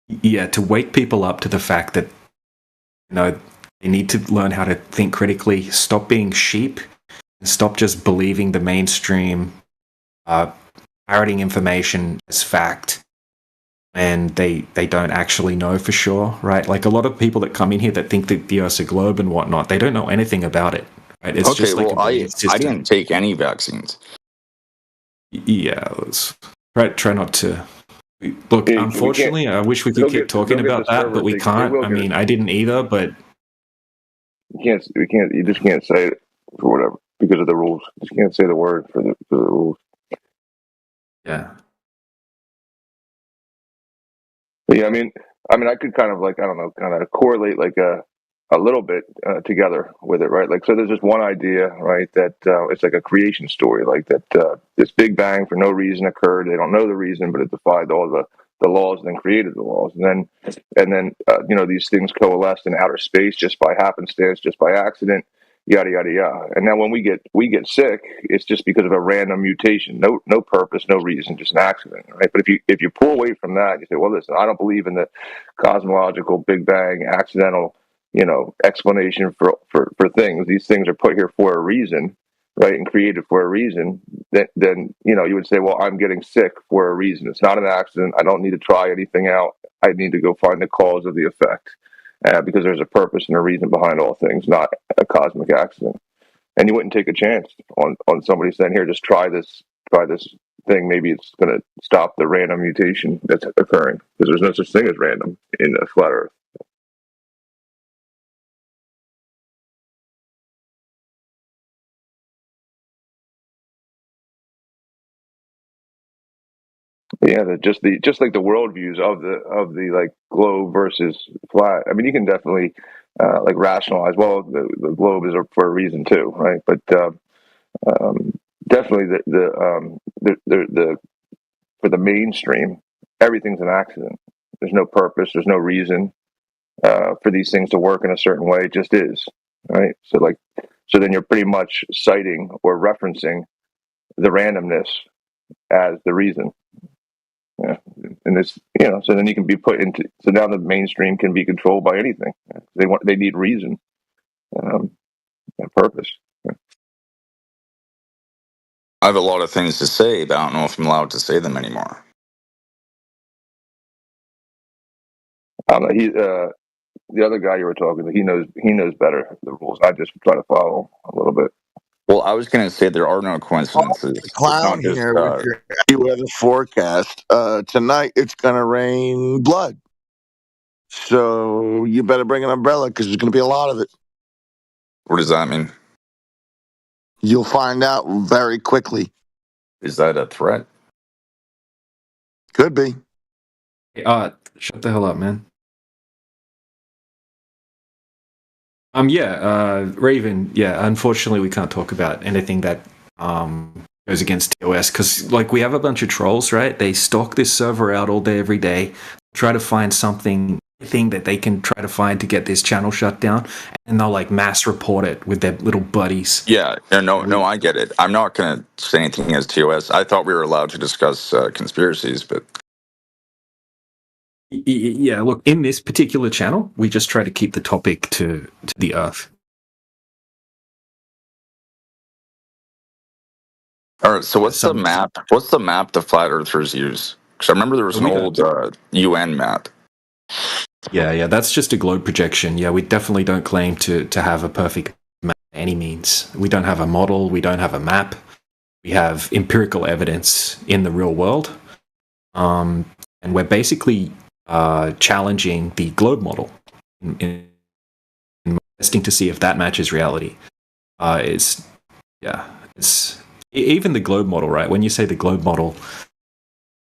Yeah, to wake people up to the fact that they need to learn how to think critically, stop being sheep, and stop just believing the mainstream parroting information as fact, and they don't actually know for sure, right? Like a lot of people that come in here that think that the Earth's a globe and whatnot, they don't know anything about it, right? It's just like I didn't take any vaccines. Yeah, try not to. Look, unfortunately, I wish we could keep talking about that, but we can't. I mean, I didn't either, but you just can't say it for whatever because of the rules. You just can't say the word because of the rules. Yeah. But yeah, I mean, I could kind of kind of correlate like a little bit together with it, right? Like, so there's just one idea, right? That it's like a creation story, like that this Big Bang for no reason occurred. They don't know the reason, but it defied all the laws and then created the laws. And then these things coalesced in outer space just by happenstance, just by accident. yada yada yada. And now when we get sick, it's just because of a random mutation, no purpose, no reason, just an accident, right? But if you pull away from that, you say, well, listen, I don't believe in the cosmological Big Bang accidental, explanation for things. These things are put here for a reason, right, and created for a reason. Then you would say, well, I'm getting sick for a reason. It's not an accident. I don't need to try anything out. I need to go find the cause of the effect. Because there's a purpose and a reason behind all things, not a cosmic accident. And you wouldn't take a chance on somebody saying, "Here, just try this thing. Maybe it's going to stop the random mutation that's occurring." Because there's no such thing as random in a flat Earth. Yeah, just like the worldviews of the like globe versus flat. I mean, you can definitely like rationalize. Well, the globe is for a reason too, right? But definitely the for the mainstream, everything's an accident. There's no purpose. There's no reason for these things to work in a certain way. It just is, right? So then you're pretty much citing or referencing the randomness as the reason. Yeah, and this, so then you can be put into. So now the mainstream can be controlled by anything. They need reason, and purpose. I have a lot of things to say, but I don't know if I'm allowed to say them anymore. The other guy you were talking to, he knows better the rules. I just try to follow a little bit. Well, I was going to say there are no coincidences. It's Clown not just here with your weather forecast. Tonight it's going to rain blood. So you better bring an umbrella because there's going to be a lot of it. What does that mean? You'll find out very quickly. Is that a threat? Could be. Shut the hell up, man. Raven, unfortunately we can't talk about anything that goes against TOS because we have a bunch of trolls, right? They stalk this server out all day every day, try to find something that they can try to find to get this channel shut down, and they'll mass report it with their little buddies. Yeah, no, I get it. I'm not going to say anything as TOS. I thought we were allowed to discuss conspiracies, but yeah, look, in this particular channel, we just try to keep the topic to the Earth. all right. So what's the map? What's the map the flat earthers use? Because I remember there was an old UN map. Yeah, that's just a globe projection. Yeah, we definitely don't claim to have a perfect map by any means. We don't have a model. We don't have a map. We have empirical evidence in the real world, and we're basically challenging the globe model in testing to see if that matches reality. It's even the globe model, right? When you say the globe model,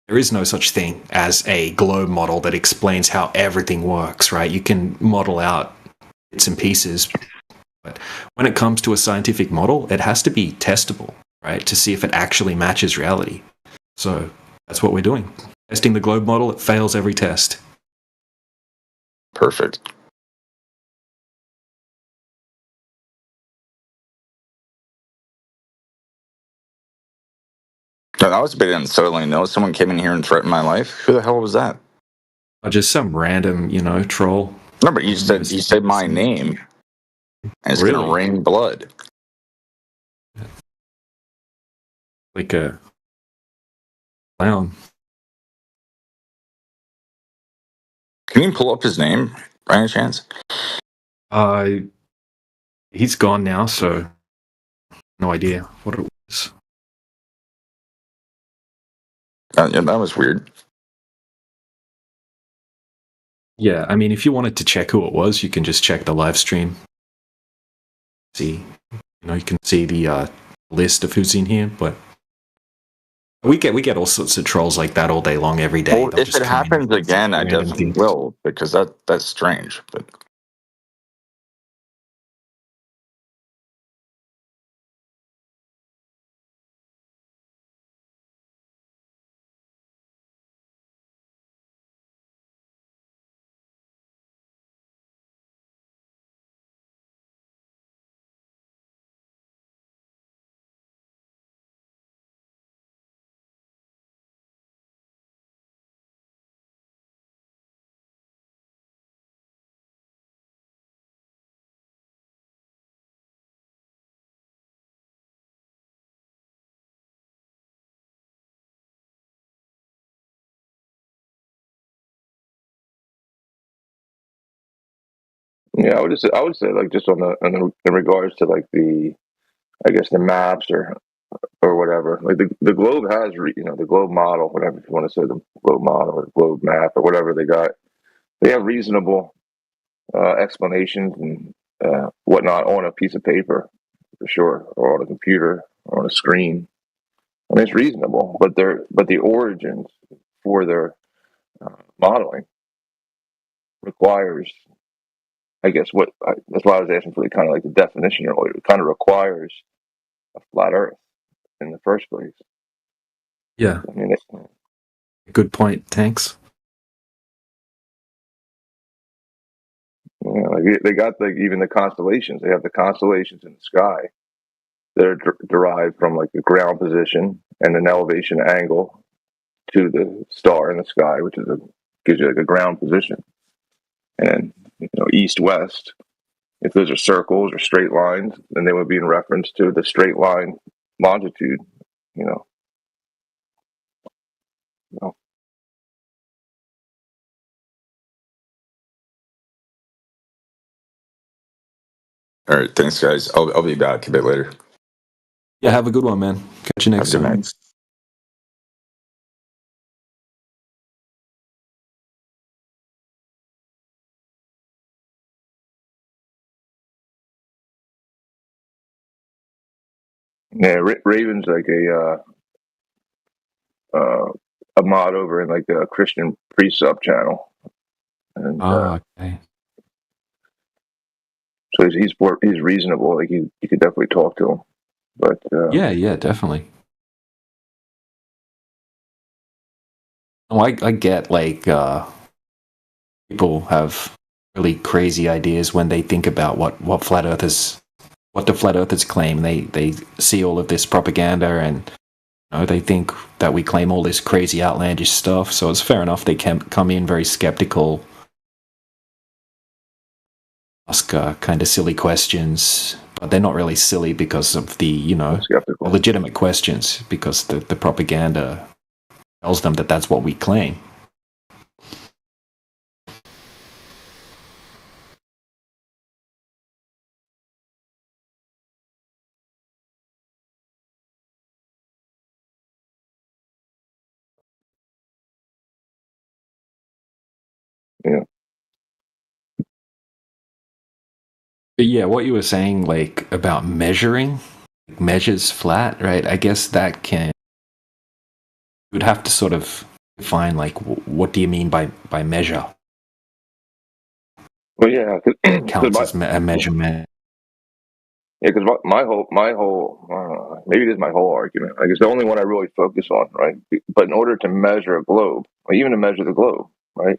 there is no such thing as a globe model that explains how everything works, right? You can model out bits and pieces, but when it comes to a scientific model, it has to be testable, right? To see if it actually matches reality. So that's what we're doing. Testing the globe model, it fails every test. Perfect. No, that was a bit unsettling. No, someone came in here and threatened my life. Who the hell was that? Just some random, troll. No, but you said my name, and it's gonna rain blood. Like a clown. Can you pull up his name by any chance? He's gone now, so no idea what it was. Yeah, that was weird. Yeah, I mean, if you wanted to check who it was, you can just check the live stream. See, you can see the list of who's in here, but we get all sorts of trolls like that all day long, every day. Well, if it happens again, I definitely will, because that's strange. But Yeah, I would say like just in regards to like I guess the maps or whatever. Like the globe has the globe model, whatever if you want to say the globe model or globe map or whatever they got. They have reasonable explanations and whatnot on a piece of paper for sure, or on a computer or on a screen. I mean, it's reasonable, but the origins for their modeling requires, I guess, that's why I was asking for the kind of like the definition earlier. It kind of requires a flat Earth in the first place. Yeah. I mean, Good point. Thanks. like they got like even the constellations. They have the constellations in the sky that are derived from like the ground position and an elevation angle to the star in the sky, which gives you like a ground position. And east west. If those are circles or straight lines, then they would be in reference to the straight line longitude. You know. All right, thanks, guys. I'll be back a bit later. Yeah, have a good one, man. Catch you next time. Yeah, Raven's like a mod over in like the Christian pre-sub channel, and okay. so he's reasonable. Like you could definitely talk to him, but Yeah, definitely. Oh, I get like people have really crazy ideas when they think about what the flat earthers claim. They see all of this propaganda and they think that we claim all this crazy outlandish stuff. So it's fair enough they can come in very skeptical, ask kind of silly questions, but they're not really silly because of the legitimate questions, because the propaganda tells them that that's what we claim. Yeah. But yeah, what you were saying, like about measures flat, right? I guess that you would have to sort of define like what do you mean by measure? Well, yeah, counts as a measurement. Yeah, because my whole maybe this is my whole argument. Like it's the only one I really focus on, right? But in order to measure a globe, or even to measure the globe, right,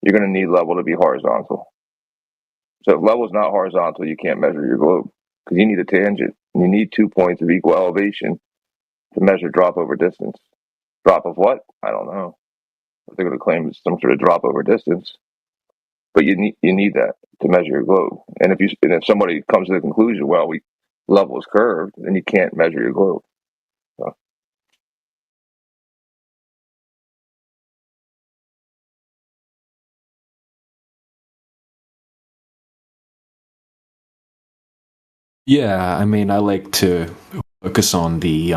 you're going to need level to be horizontal. So if level is not horizontal, you can't measure your globe because you need a tangent. You need 2 points of equal elevation to measure drop over distance. Drop of what? I don't know. But they're going to claim it's some sort of drop over distance. But you need that to measure your globe. And if somebody comes to the conclusion, well, level is curved, then you can't measure your globe. So. Yeah, I mean, I like to focus on the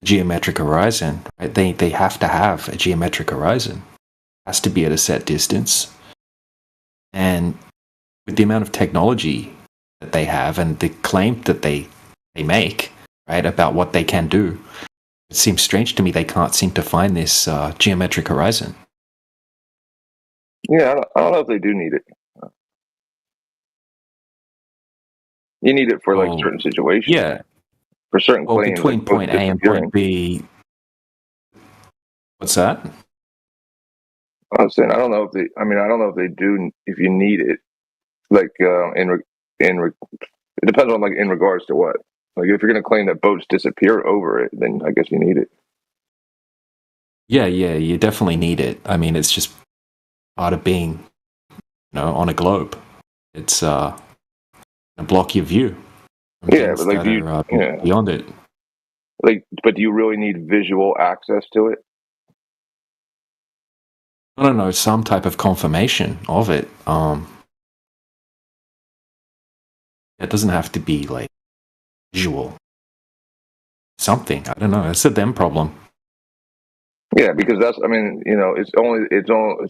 geometric horizon. Right? They have to have a geometric horizon. It has to be at a set distance. And with the amount of technology that they have and the claim that they make, right, about what they can do, it seems strange to me they can't seem to find this geometric horizon. Yeah, I don't know if they do need it. You need it for like certain situations. Yeah. For certain claims. Between point A and point B. What's that? I was saying I don't know if they do if you need it. Like it depends on like in regards to what. Like if you're going to claim that boats disappear over it, then I guess you need it. Yeah, you definitely need it. I mean, it's just part of being, on a globe. It's gonna block your view. Yeah, but like beyond it. Like, but do you really need visual access to it? I don't know, some type of confirmation of it. It doesn't have to be like visual. Something. I don't know. It's a them problem. Yeah, because that's, I mean, it's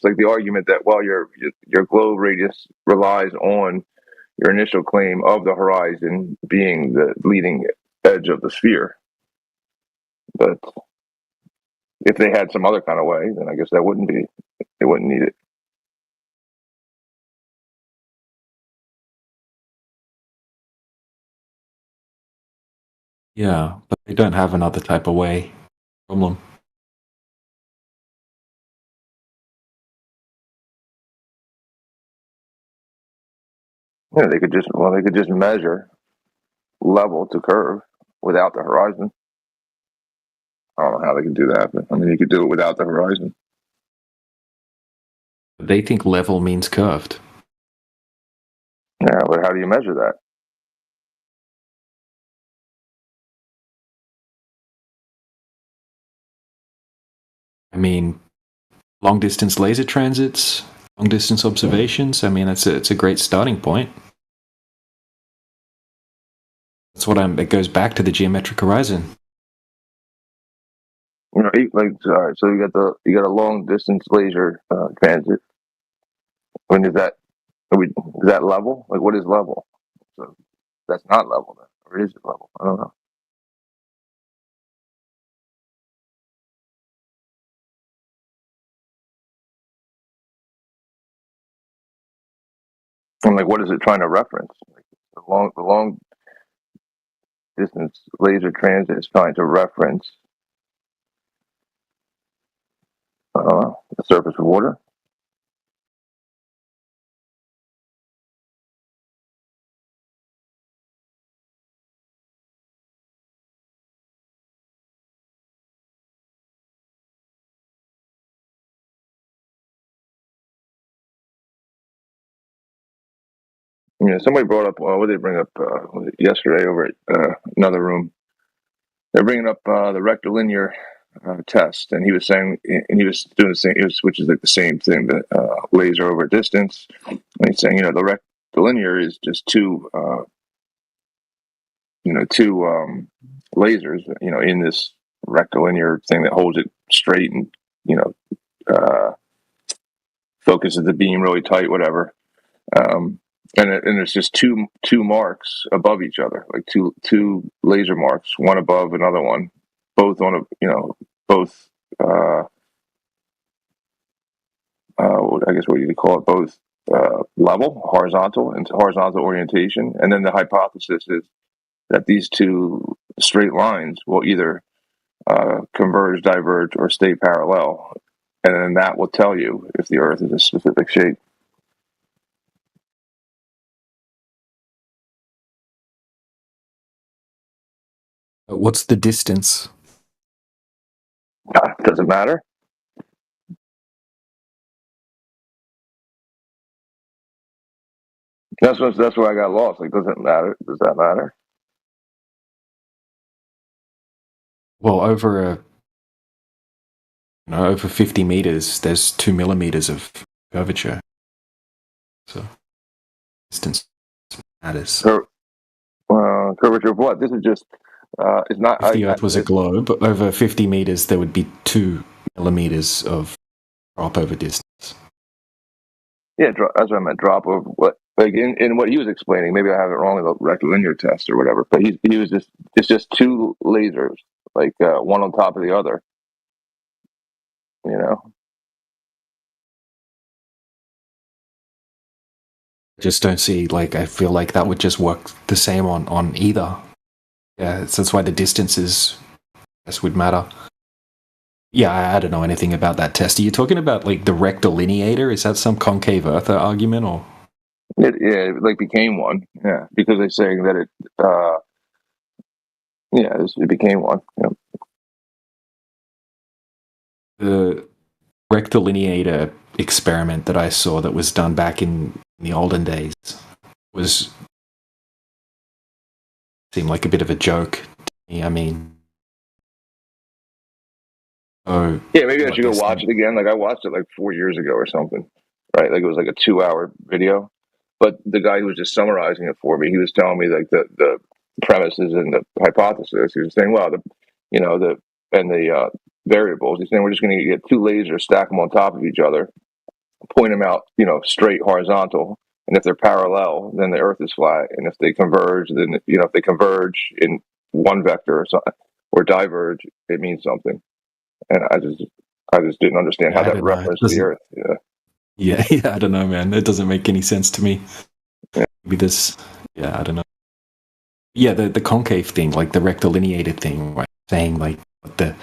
like the argument that, well, your globe radius relies on your initial claim of the horizon being the leading edge of the sphere. But if they had some other kind of way, then I guess they wouldn't need it. Yeah, but they don't have another type of way. Problem. Yeah, they could just measure level to curve without the horizon. I don't know how they could do that, but I mean, you could do it without the horizon. They think level means curved. Yeah, but how do you measure that? I mean, long distance laser transits, long distance observations. I mean, it's a great starting point. That's what it goes back to the geometric horizon. All right, so you got a long distance laser transit. When is that? Is that level? Like, what is level? So that's not level then, or is it level? I don't know. I'm like, what is it trying to reference? Like, the long distance laser transit is trying to reference the surface of water. Somebody brought up, what did they bring up was it yesterday over at another room? They're bringing up the rectilinear test, and he was saying, and he was doing the same, which is like the same thing, the laser over distance. And he's saying, the rectilinear is just two lasers, in this rectilinear thing that holds it straight and, focuses the beam really tight, whatever. And there's just two marks above each other, like two laser marks, one above another one, both on both. I guess what you could call it, both level, horizontal, into horizontal orientation, and then the hypothesis is that these two straight lines will either converge, diverge, or stay parallel, and then that will tell you if the Earth is a specific shape. What's the distance? Does it matter? That's where I got lost. Like, does it matter? Does that matter? Well, over 50 meters, there's 2 millimeters of curvature. So distance matters. Curvature of what? This is just. It's not. If the Earth was a globe, over 50 meters, there would be 2 millimeters of drop over distance. Yeah, that's what I meant. Drop over what? Like in what he was explaining. Maybe I have it wrong in the rectilinear test or whatever. But he was just. It's just two lasers, like one on top of the other. Just don't see, I feel like that would just work the same on either. Yeah, that's why the distances would matter. Yeah, I don't know anything about that test. Are you talking about the rectilineator? Is that some concave Earth argument, or? It became one. Yeah, because they're saying that it became one. Yeah. The rectilineator experiment that I saw that was done back in the olden days seemed like a bit of a joke to me. I mean, So Yeah, maybe I what should go they're watch saying. it again. Like I watched it like 4 years ago or something, right? Like it was like a 2 hour video. But the guy who was just summarizing it for me, he was telling me like the premises and the hypothesis. He was saying, well, the variables. He's saying we're just going to get two lasers, stack them on top of each other, point them out, straight horizontal. And if they're parallel, then the Earth is flat. And if they converge, then if they converge in one vector or something, or diverge, it means something. And I just didn't understand how I that don't know. It referenced the doesn't. Earth. Yeah. Yeah, yeah. I don't know, man. It doesn't make any sense to me. Maybe this. Yeah, I don't know. Yeah, the concave thing, like the rectilineated thing, right? Saying like the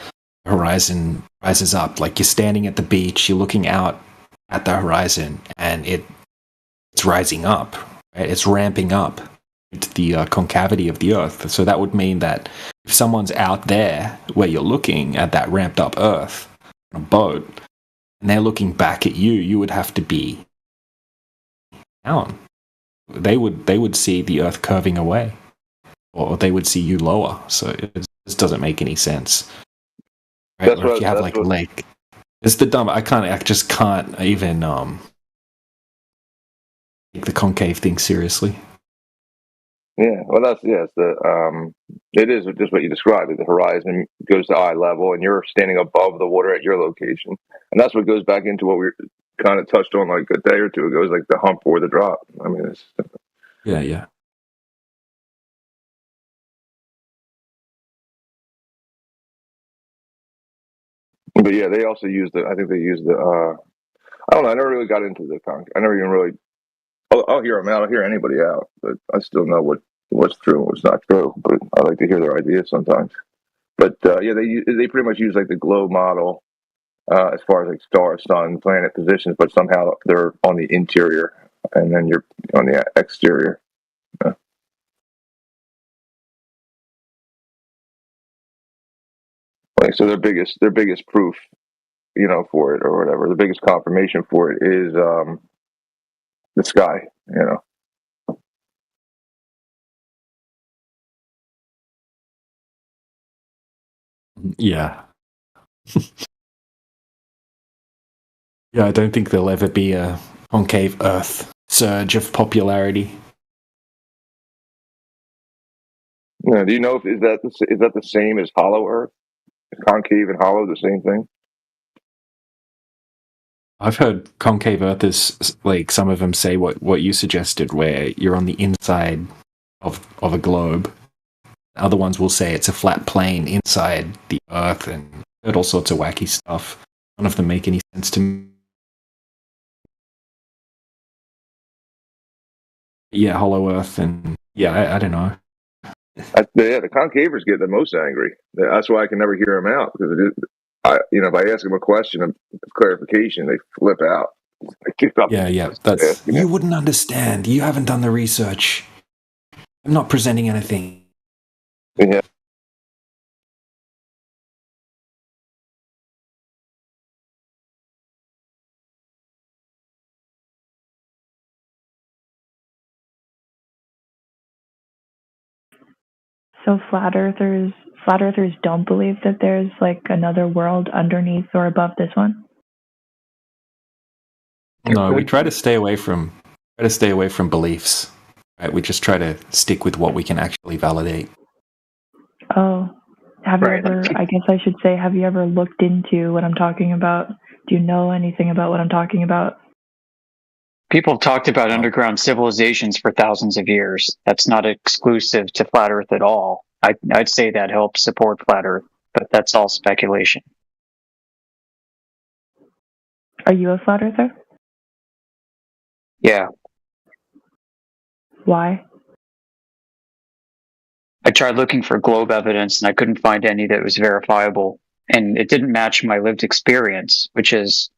horizon rises up, like you're standing at the beach, you're looking out at the horizon, and it's rising up, right? It's ramping up into the concavity of the Earth. So that would mean that if someone's out there where you're looking at that ramped up Earth on a boat, and they're looking back at you, you would have to be down. They would see the Earth curving away, or they would see you lower. So this doesn't make any sense. Right? That's Or if what. you have That's like a what. lake, it's the dumb. I just can't even take the concave thing seriously. Yeah. Well, it's it is just what you described. The horizon goes to eye level, and you're standing above the water at your location, and that's what goes back into what we kind of touched on like a day or two ago. Is like the hump or the drop. I mean, it's. Yeah, yeah. But yeah, they also use the. I think they use the. I don't know. I never really got into the con. I never even really. I'll hear them out. I'll hear anybody out, but I still know what's true and what's not true. But I like to hear their ideas sometimes. But yeah, they pretty much use like the globe model as far as like star, sun, planet positions, but somehow they're on the interior, and then you're on the exterior. Yeah. Like so, their biggest proof, for it or whatever, the biggest confirmation for it is the sky. Yeah. Yeah, I don't think there'll ever be a concave Earth surge of popularity. Yeah. Do you know if is that the same as hollow Earth? Is concave and hollow the same thing? I've heard concave Earth is like some of them say what you suggested, where you're on the inside of a globe. Other ones will say it's a flat plane inside the Earth, and I've heard all sorts of wacky stuff. None of them make any sense to me. Yeah, hollow Earth, and yeah, I don't know. The concavers get the most angry. That's why I can never hear them out because if I ask them a question of clarification, they flip out. I kick up. Yeah, that's you wouldn't understand. You haven't done the research. I'm not presenting anything. Yeah. So flat earthers don't believe that there's like another world underneath or above this one? No, we try to stay away from beliefs. Right? We just try to stick with what we can actually validate. Oh, have you ever, I guess I should say, have you ever looked into what I'm talking about? Do you know anything about what I'm talking about? People have talked about underground civilizations for thousands of years. That's not exclusive to flat Earth at all. I'd say that helps support flat Earth, but that's all speculation. Are you a flat earther? Yeah. Why? I tried looking for globe evidence and I couldn't find any that was verifiable. And it didn't match my lived experience, which is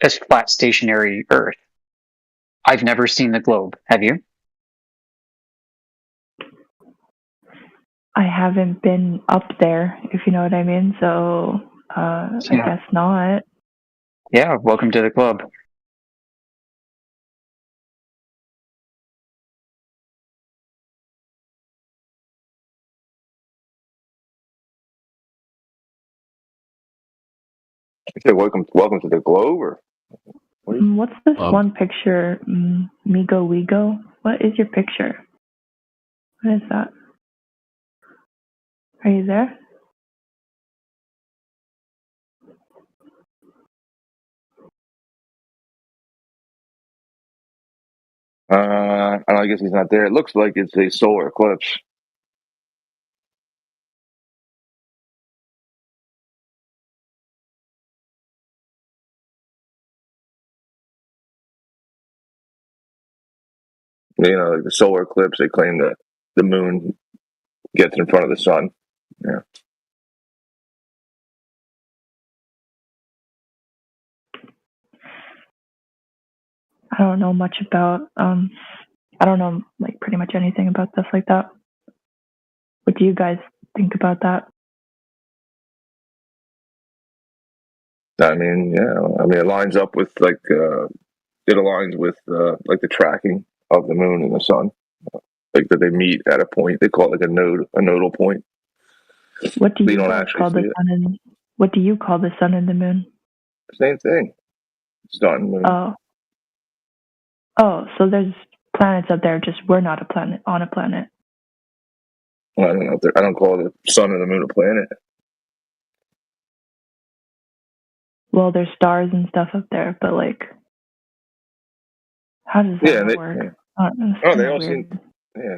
a flat stationary Earth. I've never seen the globe. Have you? I haven't been up there, if you know what I mean. So I guess not. Yeah, welcome to the club. You say welcome to the globe, or What's this one picture? Migo Wego? What is your picture? What is that? Are you there? I guess he's not there. It looks like it's a solar eclipse. Like the solar eclipse, they claim that the moon gets in front of the sun. Yeah. I don't know much about. I don't know like pretty much anything about stuff like that. What do you guys think about that? I mean, it lines up with like it aligns with like the tracking of the moon and the sun, like that they meet at a point. They call it like a nodal point. What do But you don't guys actually call the see it. sun and what do you call the sun and the moon? Same thing. Sun and moon. Oh, so there's planets up there. Just we're not a planet on a planet. Well, I don't know. I don't call the sun and the moon a planet. Well, there's stars and stuff up there, but like, how does that work? Yeah. It's Oh, kinda weird.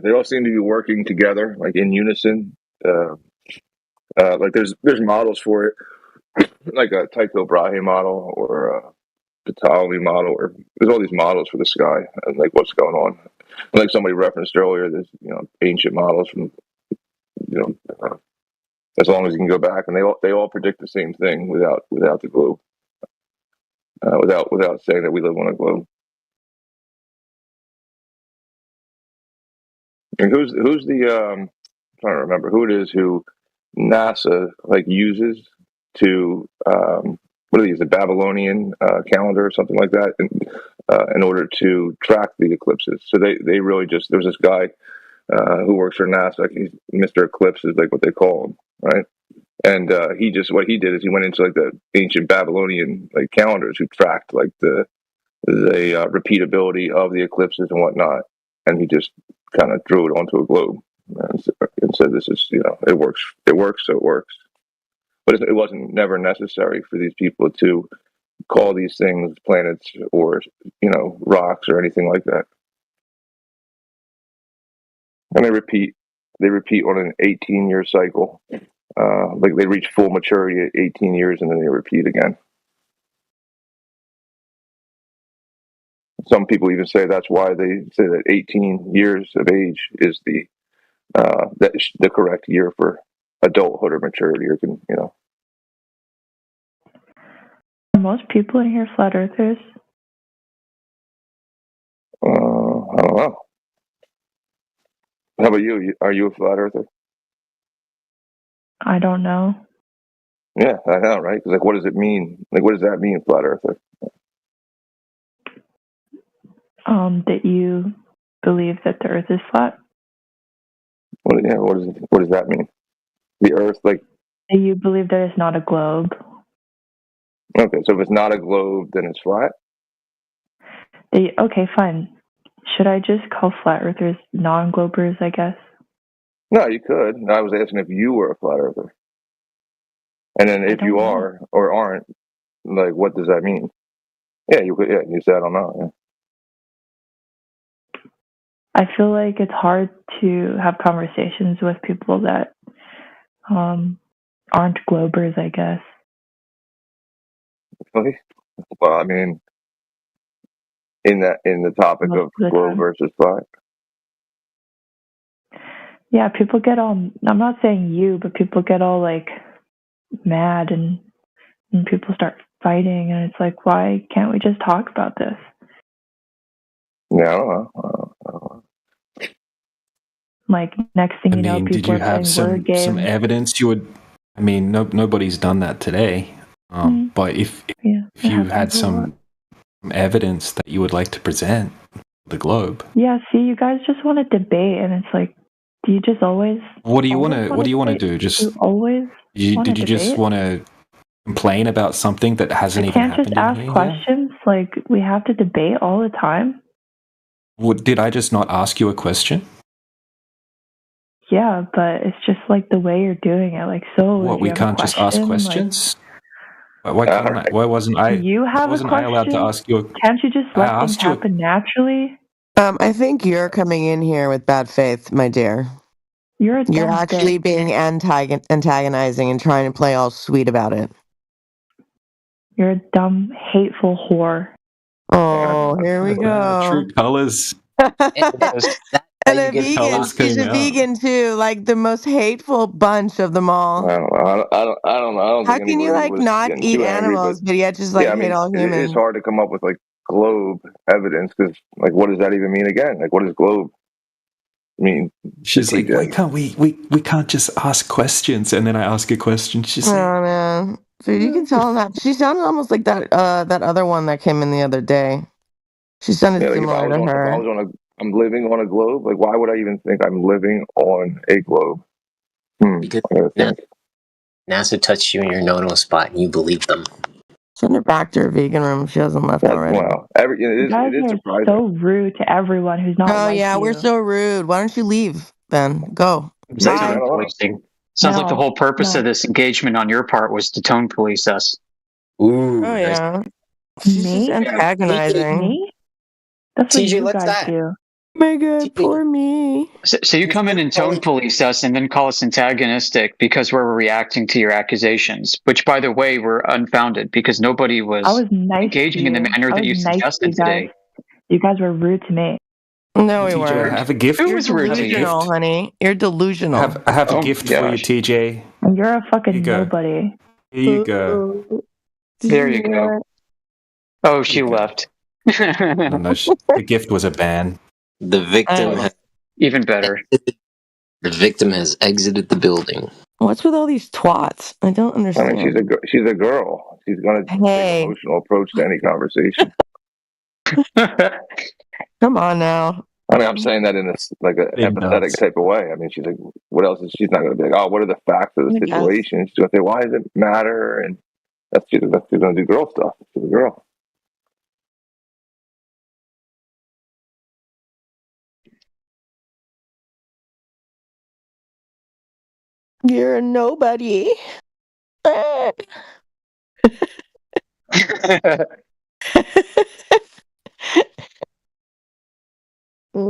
they all seem to be working together, like in unison. Like there's models for it, like a Tycho Brahe model or a Ptolemy model, or there's all these models for the sky and like what's going on. Like somebody referenced earlier, there's ancient models from as long as you can go back, and they all predict the same thing without the globe, without saying that we live on a globe. And who's the I'm trying to remember who it is who NASA like uses to what are these, the Babylonian calendar or something like that, in order to track the eclipses. So they really just, there's this guy who works for NASA. He's Mr. Eclipse is like what they call him, right? And what he did is he went into like the ancient Babylonian like calendars who tracked like the repeatability of the eclipses and whatnot, and he just kind of drew it onto a globe and said, "This is it works. It works, so it works." But it wasn't never necessary for these people to call these things planets or rocks or anything like that. And they repeat on an 18-year cycle. Like they reach full maturity at 18 years and then they repeat again. Some people even say that's why they say that 18 years of age is the correct year for adulthood or maturity, or Are most people in here flat earthers? I don't know. How about you? Are you a flat earther? I don't know. Yeah, I know, right? 'Cause, like, what does it mean? Like, what does that mean, flat earther? That you believe that the Earth is flat. What does that mean? The Earth, like, That you believe that it's not a globe. okay, so if it's not a globe, then it's flat. Okay, fine. Should I just call flat earthers non-globers? I guess. No, you could. I was asking if you were a flat earther, and then if you are or aren't, like, what does that mean? Yeah, you could. Yeah, you said I don't know. Yeah. I feel like it's hard to have conversations with people that aren't globers, I guess. Well, I mean, in the topic of globe versus flat. Yeah, people get all, I'm not saying you, but people get all like mad and people start fighting, and it's like, why can't we just talk about this? Yeah, I don't know. Like, next thing you know, did people you are have playing word some games. evidence you would? I mean, nobody's done that today. But if you had some evidence that you would like to present the globe, Yeah, see, you guys just want to debate, and it's like, do you just always? what do you want to do? Just always? did you just debate? want to complain about something that hasn't I even can't just happened in ask here. questions. Like, we have to debate all the time. Did I just not ask you a question? Yeah, but it's just like the way you're doing it. Like, so What, if we you have a can't just ask question, questions? Why can't I? Why wasn't I? you Why have a wasn't I allowed to question. ask you? Can't you just I let things asked you. happen naturally? I think you're coming in here with bad faith, my dear. You're You're actually dick. being antagonizing and trying to play all sweet about it. You're a dumb, hateful whore. Oh, here we go. True colors. And a vegan. She's a vegan too. Like the most hateful bunch of them all. I don't know. I don't know. I don't How think can you anybody like was not getting eat too angry, animals, but yet just like yeah, I hate mean, all it humans? is hard to come up with like globe evidence because, like, what does that even mean again? Like, what does globe mean? She's like, why can't we can't just ask questions? And then I ask a question. She's like, Oh man, so you can tell that she sounded almost like that that other one that came in the other day. She sounded Yeah, like similar to if I her. was on I'm living on a globe. Like, why would I even think I'm living on a globe? Because NASA touched you in your no-no spot and you believe them. Send her back to her vegan room if she hasn't left already. Well, You guys are surprising. so rude to everyone who's not Oh like yeah, you. we're so rude. Why don't you leave then? Go. Tone policing. Sounds like the whole purpose of this engagement on your part was to tone police us. Ooh. Oh yeah. She's just antagonizing. Me? That's what TJ, you what's guys that? do. My God, poor me. So you come in and tone police us and then call us antagonistic because we're reacting to your accusations, which, by the way, were unfounded because nobody I was was nice engaging to in the you. manner I that was you nice to suggested you guys. today. You guys were rude to me. No, we TJ, weren't. I have a gift. Who was rude to you? Delusional, honey. You're delusional. I have a gift for you, TJ. And you're a fucking you go. nobody. Here you go. There you go. Oh, she left. No, the gift was a ban. The victim has even better. The victim has exited the building. What's with all these twats? I don't I understand. mean, she's a girl. She's gonna take an emotional approach to any conversation. Come on now. I mean, I'm saying that in like an empathetic type of way. I mean, she's like, what else is she's not going to be like? Oh, what are the facts of the I guess. situation? She's going to say, why does it matter? And she's going to do girl stuff. She's a girl. You're a nobody. Oh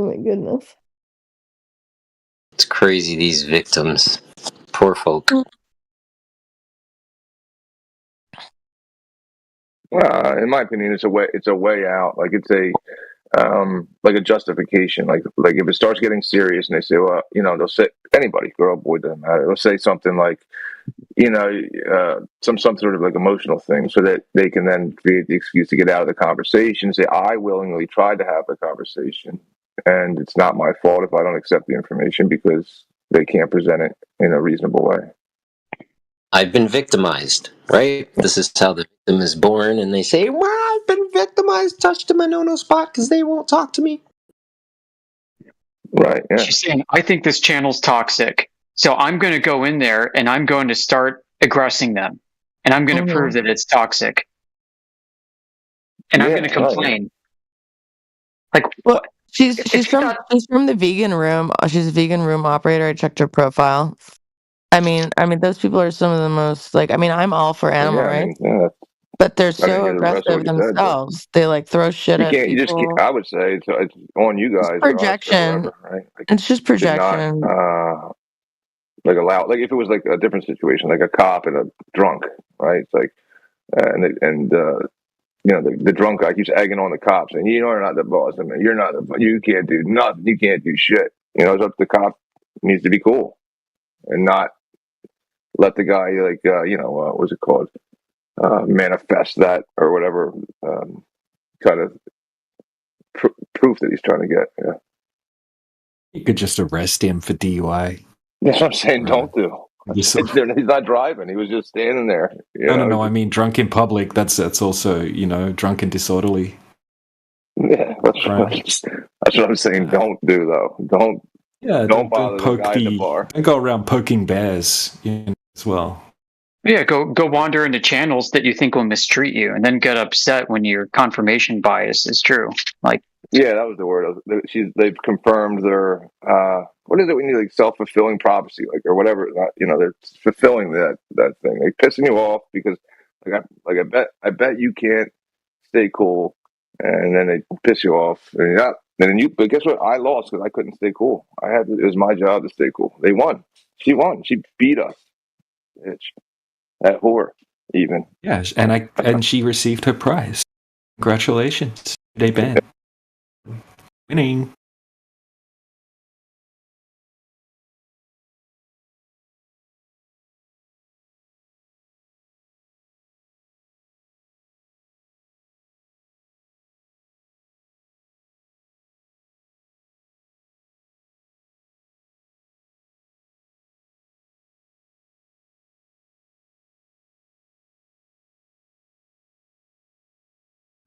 my goodness. It's crazy, these victims. Poor folk. In my opinion, it's a way out. Like it's like a justification. Like if it starts getting serious and they say, well, they'll say anybody, girl, boy, doesn't matter. They'll say something like, some sort of like emotional thing, so that they can then create the excuse to get out of the conversation. Say, I willingly tried to have the conversation, and it's not my fault if I don't accept the information because they can't present it in a reasonable way. I've been victimized, right? This is how the victim is born, and they say, well, I've been victimized, touched in my no-no spot because they won't talk to me. Right, yeah. She's saying, I think this channel's toxic. So I'm going to go in there and I'm going to start aggressing them. And I'm going to prove that it's toxic. And I'm going to complain. Like, well, she's from the vegan room. She's a vegan room operator. I checked her profile. I mean, those people are some of the most I'm all for animal rights, but they're so aggressive themselves. They like throw shit at people. I would say it's on you guys. It's projection. Or whoever, right? Like, it's just projection. Not, allow, like if it was like a different situation, like a cop and a drunk, right? It's like, the drunk guy keeps egging on the cops, and you're not the boss. I mean, you're not you can't do nothing. You can't do shit. It's up to the cop. Needs to be cool and not let the guy what's it called? Manifest that or whatever kind of proof that he's trying to get. Yeah. You could just arrest him for DUI. That's what I'm saying. Don't do. He's not driving. He was just standing there. No. I mean, drunk in public. That's also drunk and disorderly. Yeah, that's what I'm saying. Don't do though. Don't bother the guy in the bar. Don't go around poking bears as well. Yeah, go wander into channels that you think will mistreat you, and then get upset when your confirmation bias is true. Like, yeah, that was the word. They've confirmed their what is it when you like self-fulfilling prophecy, like or whatever. They're fulfilling that thing. They're pissing you off because I bet you can't stay cool, and then they piss you off, and but guess what? I lost because I couldn't stay cool. It was my job to stay cool. They won. She won. She beat us. Bitch. That whore, even. Yeah, and she received her prize. Congratulations, Day Ben. Winning.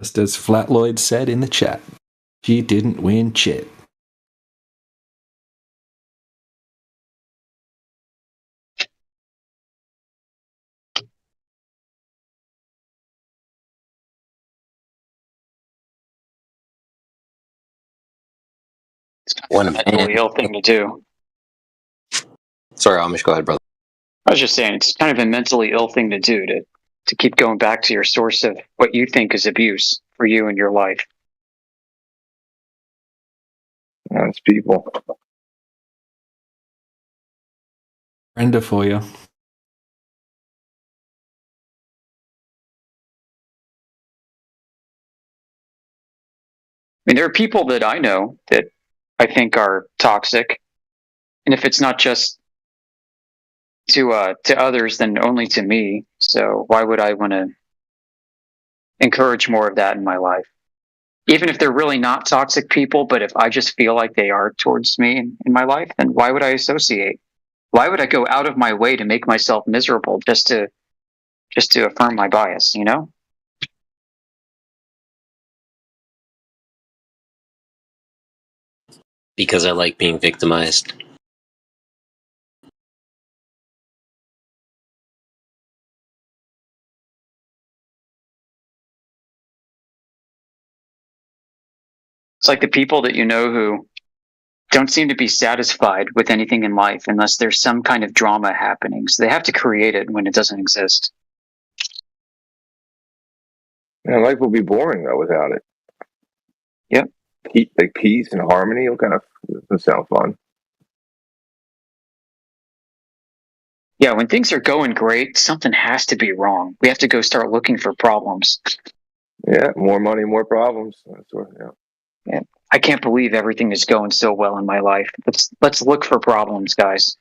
Just as Flatloyd said in the chat, she didn't win shit. it's a mentally ill thing to do. Sorry, Amish, go ahead, brother. I was just saying, it's kind of a mentally ill thing to do to keep going back to your source of what you think is abuse for you in your life. That's people. Brenda for you. I mean, there are people that I know that I think are toxic, and if it's not just to others, then only to me. So why would I want to encourage more of that in my life? Even if they're really not toxic people, but if I just feel like they are towards me in my life, then why would I associate? Why would I go out of my way to make myself miserable just to affirm my bias, you know? Because I like being victimized. It's like the people that you know who don't seem to be satisfied with anything in life unless there's some kind of drama happening. So they have to create it when it doesn't exist. Yeah, life will be boring though without it. Yep. Like peace and harmony. What kind of doesn't sound fun? Yeah, when things are going great, something has to be wrong. We have to go start looking for problems. Yeah, more money, more problems. Yeah. I can't believe everything is going so well in my life. Let's look for problems, guys.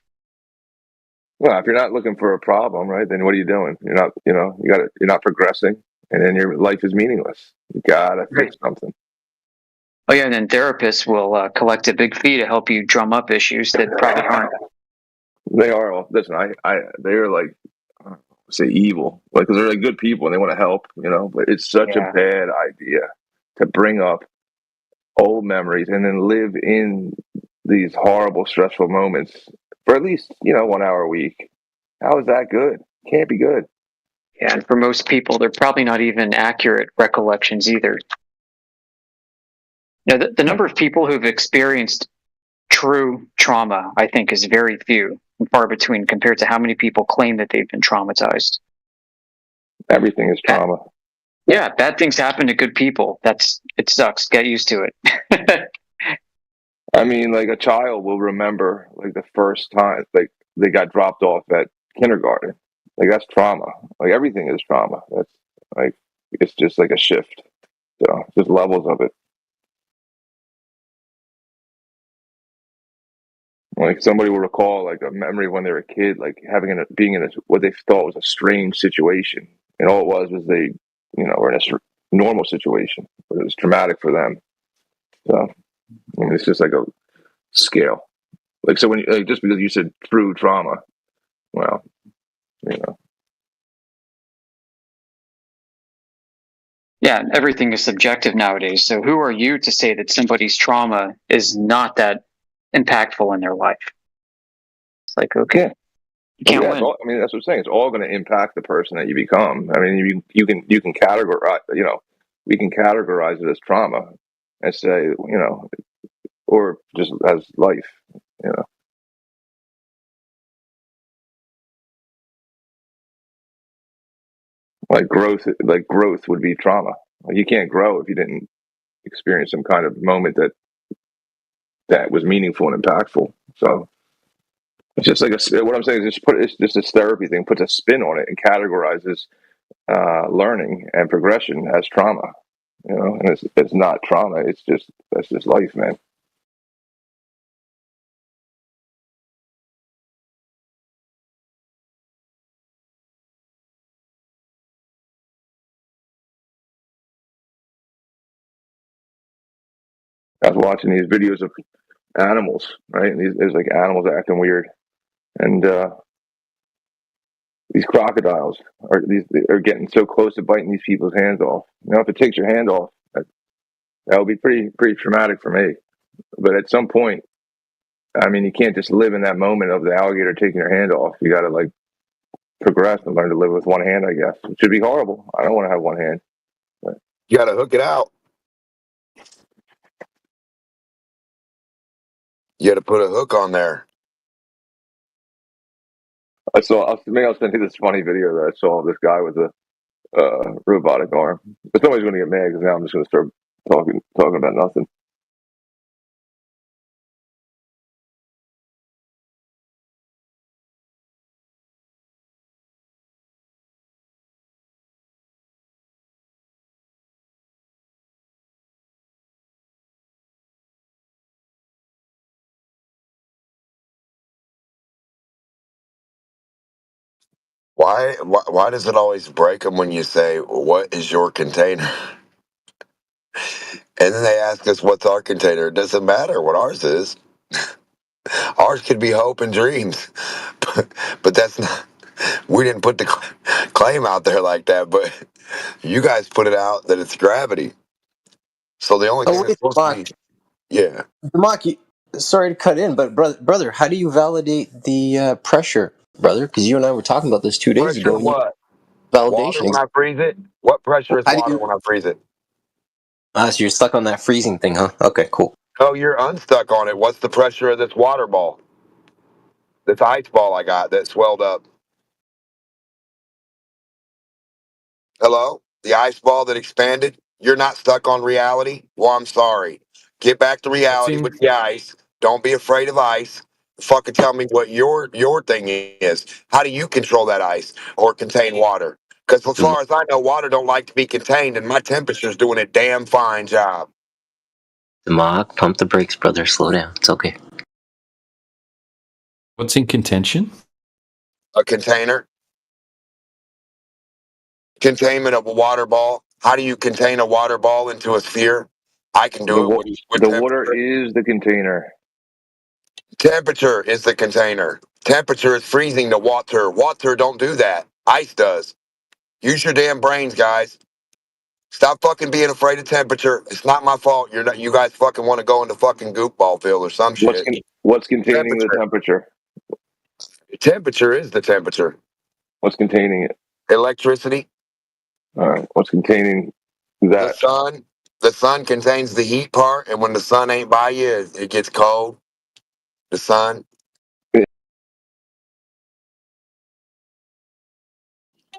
Well, if you're not looking for a problem, right, then what are you doing? You're not, you're not progressing, and then your life is meaningless. You gotta fix something. Oh yeah, and then therapists will collect a big fee to help you drum up issues that probably aren't. They are. Listen, they're like, say evil, like because they're like good people and they want to help, But it's such a bad idea to bring up old memories and then live in these horrible, stressful moments for at least 1 hour a week. How is that good? Can't be good. Yeah, and for most people, they're probably not even accurate recollections either. The number of people who've experienced true trauma, I think, is very few and far between compared to how many people claim that they've been traumatized. Everything is trauma. Yeah, bad things happen to good people. It sucks. Get used to it. I mean, like a child will remember like the first time like they got dropped off at kindergarten. Like that's trauma. Like everything is trauma. That's like it's just like a shift. So just levels of it. Like somebody will recall like a memory when they were a kid, like being in what they thought was a strange situation, and all it was they, were in a normal situation, but it was traumatic for them. So I mean, it's just like a scale. Like so when just because you said true trauma, well, Yeah, everything is subjective nowadays. So who are you to say that somebody's trauma is not that impactful in their life? It's like, okay. You can't win. I mean, that's what I'm saying. It's all going to impact the person that you become. I mean, you can categorize. We can categorize it as trauma and say, or just as life. Like growth would be trauma. You can't grow if you didn't experience some kind of moment that was meaningful and impactful. So it's just like what I'm saying is it's just this therapy thing puts a spin on it and categorizes learning and progression as trauma. And it's not trauma. That's just life, man. I was watching these videos of animals, right? And there's like animals acting weird, and these crocodiles are getting so close to biting these people's hands off. If it takes your hand off, that would be pretty traumatic for me. But at some point, I mean, you can't just live in that moment of the alligator taking your hand off. You got to progress and learn to live with one hand, I guess. It should be horrible. I don't want to have one hand. But You got to hook it out. You got to put a hook on there. I'll send you this funny video that I saw of this guy with a robotic arm. But somebody's going to get mad because now I'm just going to start talking about nothing. Why does it always break them when you say, "What is your container?" And then they ask us, "What's our container?" It doesn't matter what ours is. Ours could be hope and dreams, but that's not. We didn't put the claim out there like that, but you guys put it out that it's gravity. So the only thing that's supposed to be, yeah. Maki, sorry to cut in, but brother, how do you validate the pressure, brother? Because you and I were talking about this 2 days Pressure ago. what? Water Validation. when I freeze it? What pressure is How do water you? when I freeze it? So you're stuck on that freezing thing, huh? Okay, cool. Oh, you're unstuck on it. What's the pressure of this water ball? This ice ball I got that swelled up. Hello? The ice ball that expanded? You're not stuck on reality? Well, I'm sorry. Get back to reality with the ice. Don't be afraid of ice. Fucking tell me what your thing is. How do you control that ice or contain water? Because as far as I know, water don't like to be contained, and my temperature's doing a damn fine job. Mark, pump the brakes, brother. Slow down. It's okay. What's in contention? A container. Containment of a water ball. How do you contain a water ball into a sphere? I can do it with the water is the container. Temperature is the container. Temperature is freezing the water. Water don't do that. Ice does. Use your damn brains, guys. Stop fucking being afraid of temperature. It's not my fault. You're not. You guys fucking want to go into fucking goop ball field or some shit. What's containing the temperature? Temperature is the temperature. What's containing it? Electricity. All right. What's containing that? The sun. The sun contains the heat part, and when the sun ain't by you, it gets cold. The sun.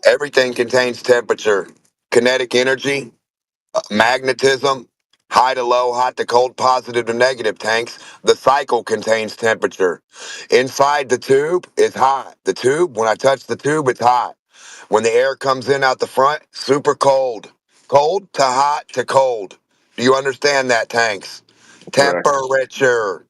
Everything contains temperature, kinetic energy, magnetism, high to low, hot to cold, positive to negative tanks. The cycle contains temperature. Inside the tube is hot. The tube, when I touch the tube, it's hot. When the air comes in out the front, super cold. Cold to hot to cold. Do you understand that, tanks? Correct. Temperature.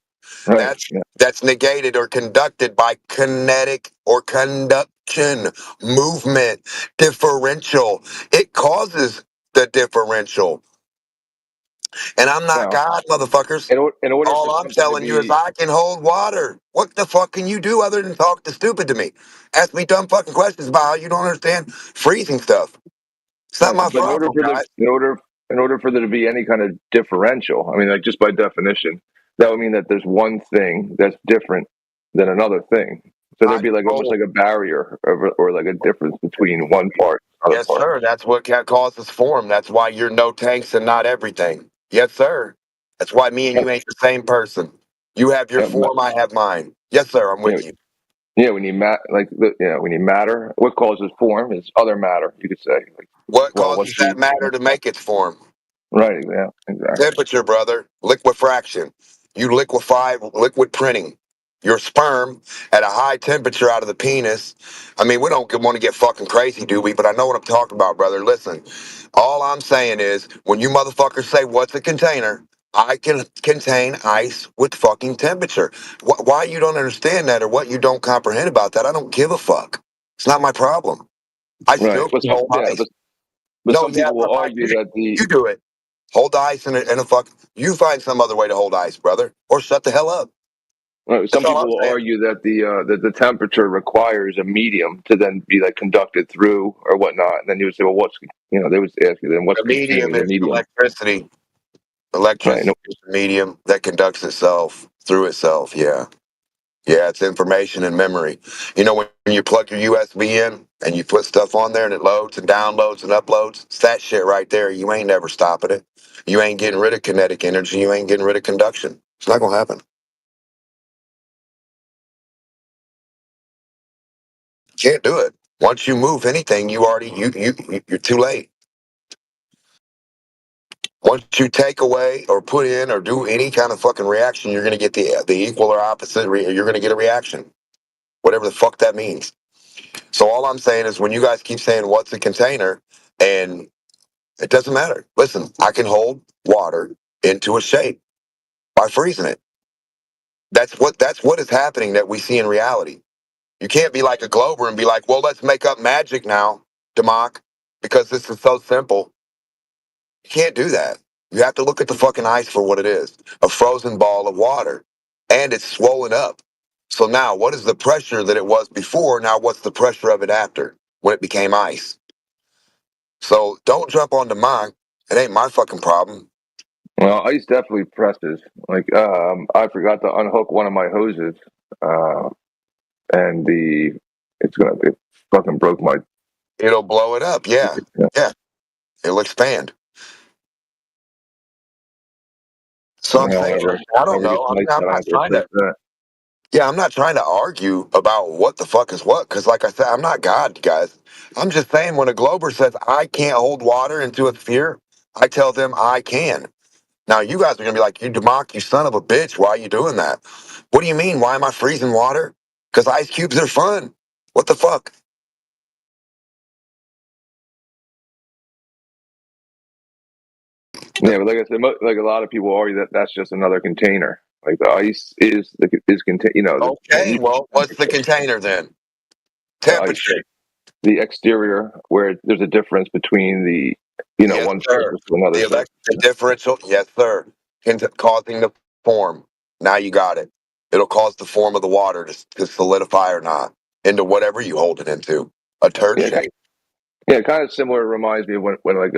Right. That's negated or conducted by kinetic or conduction, movement, differential. It causes the differential. And I'm not God, motherfuckers. In order All for I'm something to telling you is be I can hold water. What the fuck can you do other than talk stupid to me? Ask me dumb fucking questions about how you don't understand freezing stuff. It's not my but problem, guys. in order for there to be any kind of differential, I mean, like just by definition, that would mean that there's one thing that's different than another thing. So there'd be like almost like a barrier or like a difference between one part and Yes, another part. sir. That's what causes form. That's why you're no tanks and not everything. Yes, sir. That's why me and you ain't the same person. You have your form, I have mine. Yes, sir. I'm with you. Yeah, we need we need matter. What causes form is other matter. You could say. Like, What causes that matter to make its form? Right. Yeah. Exactly. Temperature, brother. Liquefraction. You liquefy liquid printing. Your sperm at a high temperature out of the penis. I mean, we don't want to get fucking crazy, do we? But I know what I'm talking about, brother. Listen, all I'm saying is when you motherfuckers say, what's a container? I can contain ice with fucking temperature. Why you don't understand that or what you don't comprehend about that, I don't give a fuck. It's not my problem. I still can hold ice. But No, some yeah, people will argue that you do it. Hold ice in a fuck. You find some other way to hold ice, brother, or shut the hell up. Some people will argue that the temperature requires a medium to then be like conducted through or whatnot. And then you would say, well, they would ask you then what's The medium containing the is medium? electricity. Electricity is the medium that conducts itself through itself. Yeah. Yeah, it's information and memory. You know, when you plug your USB in and you put stuff on there and it loads and downloads and uploads, it's that shit right there. You ain't never stopping it. You ain't getting rid of kinetic energy. You ain't getting rid of conduction. It's not going to happen. You can't do it. Once you move anything, you're too late. Once you take away or put in or do any kind of fucking reaction, you're going to get the equal or opposite. You're going to get a reaction, whatever the fuck that means. So all I'm saying is when you guys keep saying what's a container, and it doesn't matter. Listen, I can hold water into a shape by freezing it. That's what is happening that we see in reality. You can't be like a Glober and be like, well, let's make up magic now, Democ, because this is so simple. You can't do that. You have to look at the fucking ice for what it is, a frozen ball of water, and it's swollen up. So now, what is the pressure that it was before? Now, what's the pressure of it after when it became ice? So don't jump onto mine. It ain't my fucking problem. Well, ice definitely presses. Like I forgot to unhook one of my hoses, and it fucking broke my. It'll blow it up. Yeah. It'll expand. So I'm saying, I don't know. I'm not trying to. Yeah, I'm not trying to argue about what the fuck is what, because like I said, I'm not God, guys. I'm just saying when a Glober says I can't hold water into a sphere, I tell them I can. Now you guys are gonna be like, you Democ, you son of a bitch, why are you doing that? What do you mean? Why am I freezing water? Because ice cubes are fun. What the fuck? Yeah, but like I said, like a lot of people argue that that's just another container. Like the ice is contain. Okay, well, what's the container then? Temperature. The exterior, where there's a difference between Yes, one sir. surface to another. The differential, yes, sir. Causing the form. Now you got it. It'll cause the form of the water to solidify or not into whatever you hold it into. A turd shape. Yeah, kind of similar. It reminds me of when like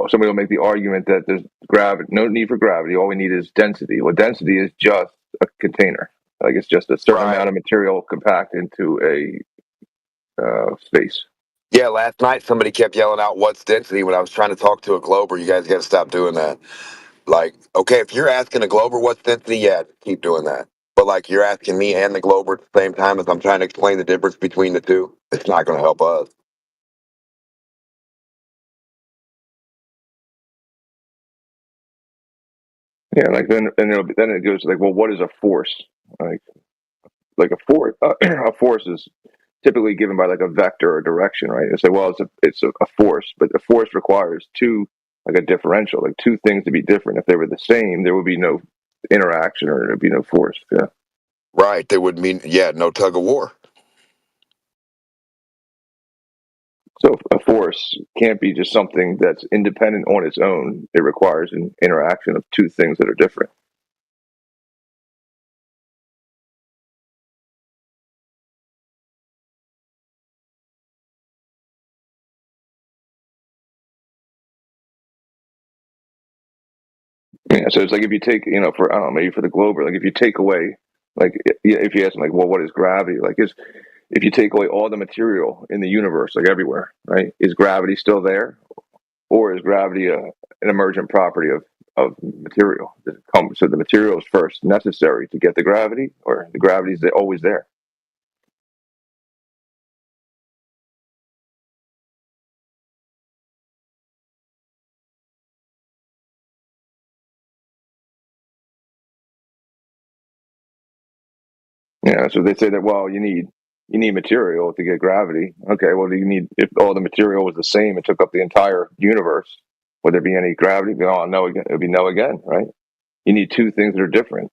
somebody will make the argument that there's gravity, no need for gravity. All we need is density. Well, density is just a container. Like it's just a certain amount of material compact into a space. Yeah, last night somebody kept yelling out, "What's density?" when I was trying to talk to a Glober. You guys got to stop doing that. Like, okay, if you're asking a Glober what's density, yeah, keep doing that. But like, you're asking me and the Glober at the same time as I'm trying to explain the difference between the two. It's not going to help us. Yeah, like then it goes like, well, what is a force? Like a force, a force is typically given by like a vector or direction, right? You say, well, it's a force, but a force requires like a differential, like two things to be different. If they were the same, there would be no interaction or there'd be no force. Yeah. Right. There would mean, no tug of war. So a force can't be just something that's independent on its own. It requires an interaction of two things that are different. Yeah, so it's like if you take, maybe for the Glober, like if you take away Like, if you ask them, like, well, what is gravity? Like, if you take away all the material in the universe, like everywhere, right? Is gravity still there, or is gravity an emergent property of material? So the material is first necessary to get the gravity, or the gravity is always there? Yeah, so they say that, well, you need material to get gravity. Okay, well, if all the material was the same, it took up the entire universe, would there be any gravity? Oh, no, again, it would be no again, right? You need two things that are different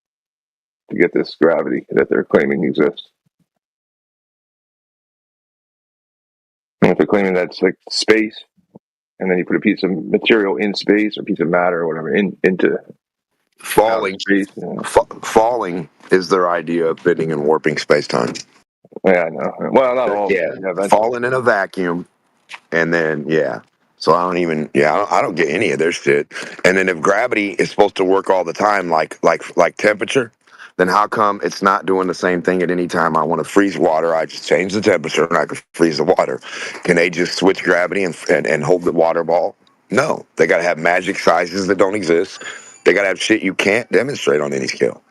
to get this gravity that they're claiming exists. And if they're claiming that's like space, and then you put a piece of material in space, or a piece of matter or whatever into falling space, falling is their idea of bending and warping space-time. Yeah, I know. Well, not all. Yeah, falling in a vacuum, and then so I don't get any of their shit. And then if gravity is supposed to work all the time, like temperature, then how come it's not doing the same thing at any time I want to freeze water? I just change the temperature and I can freeze the water. Can they just switch gravity and hold the water ball? No, they got to have magic sizes that don't exist. They got to have shit you can't demonstrate on any scale.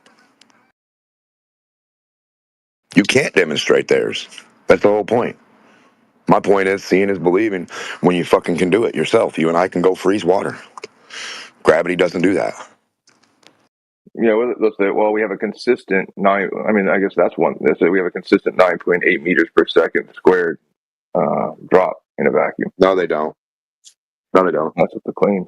You can't demonstrate theirs. That's the whole point. My point is, seeing is believing. When you fucking can do it yourself, you and I can go freeze water. Gravity doesn't do that. Yeah, let's say, well, we have a consistent 9. I mean, I guess that's one. Let's say we have a consistent 9.8 meters per second squared drop in a vacuum. No, they don't. No, they don't. That's what they claim.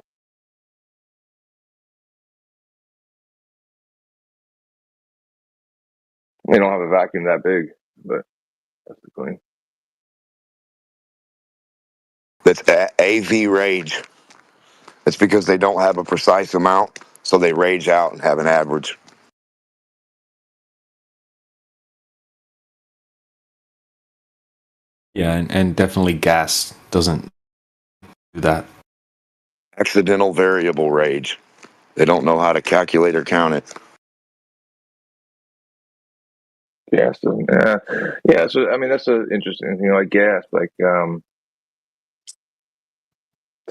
They don't have a vacuum that big, but that's the claim. That's AV rage. It's because they don't have a precise amount, so they rage out and have an average. Yeah, and definitely gas doesn't do that. Accidental variable rage. They don't know how to calculate or count it. Gas doesn't. Yeah. So I mean, that's interesting. Like gas, like it's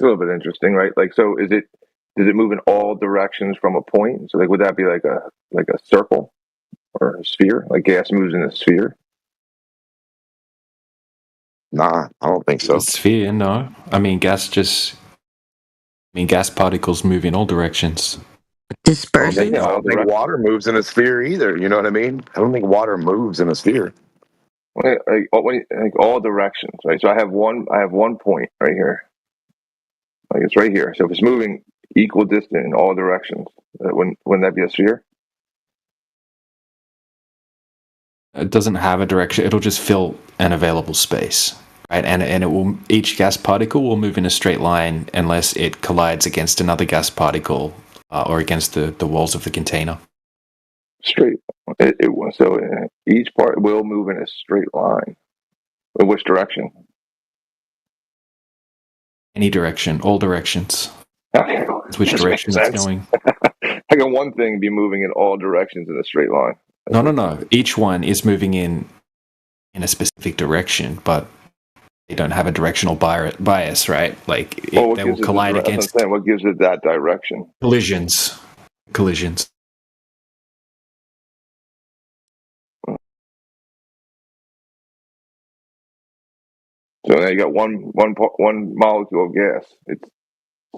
a little bit interesting, right? Like, so does it move in all directions from a point? So like, would that be like a circle or a sphere? Like gas moves in a sphere? Nah, I don't think so. A sphere, no. I mean, gas particles move in all directions. Dispersion? I don't think water moves in a sphere either. You know what I mean? I don't think water moves in a sphere. Like all directions, right? So I have one point right here. Like it's right here. So if it's moving equal distance in all directions, wouldn't that be a sphere? It doesn't have a direction. It'll just fill an available space, right? And it will, each gas particle will move in a straight line unless it collides against another gas particle or against the walls of the container. Straight. So each part will move in a straight line. In which direction? Any direction, all directions. Okay. Which direction it's going. How can one thing be moving in all directions in a straight line? No. Each one is moving in a specific direction, but they don't have a directional bias, right? Like they will collide against. What gives it that direction? Collisions. So now you got one molecule of gas. It's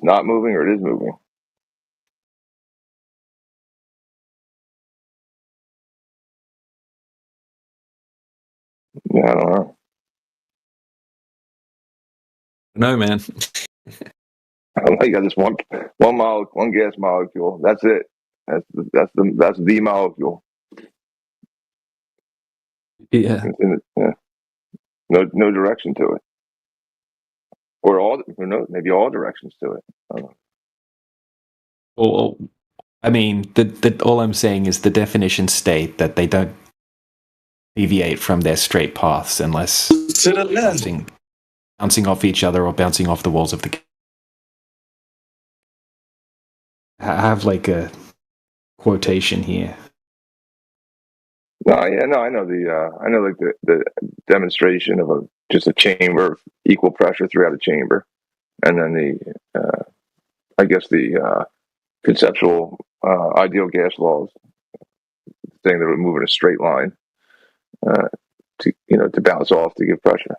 not moving, or it is moving. Yeah, I don't know. No, man. I don't know. You got this one gas molecule. That's it. That's the molecule. Yeah. No direction to it, or maybe all directions to it. I don't know. Well, I mean, all I'm saying is the definitions state that they don't deviate from their straight paths unless bouncing off each other or bouncing off the walls of the. I have like a quotation here. No, yeah, no, I know I know like the demonstration of just a chamber of equal pressure throughout a chamber, and then I guess the conceptual ideal gas laws saying that it would move in a straight line to bounce off to give pressure.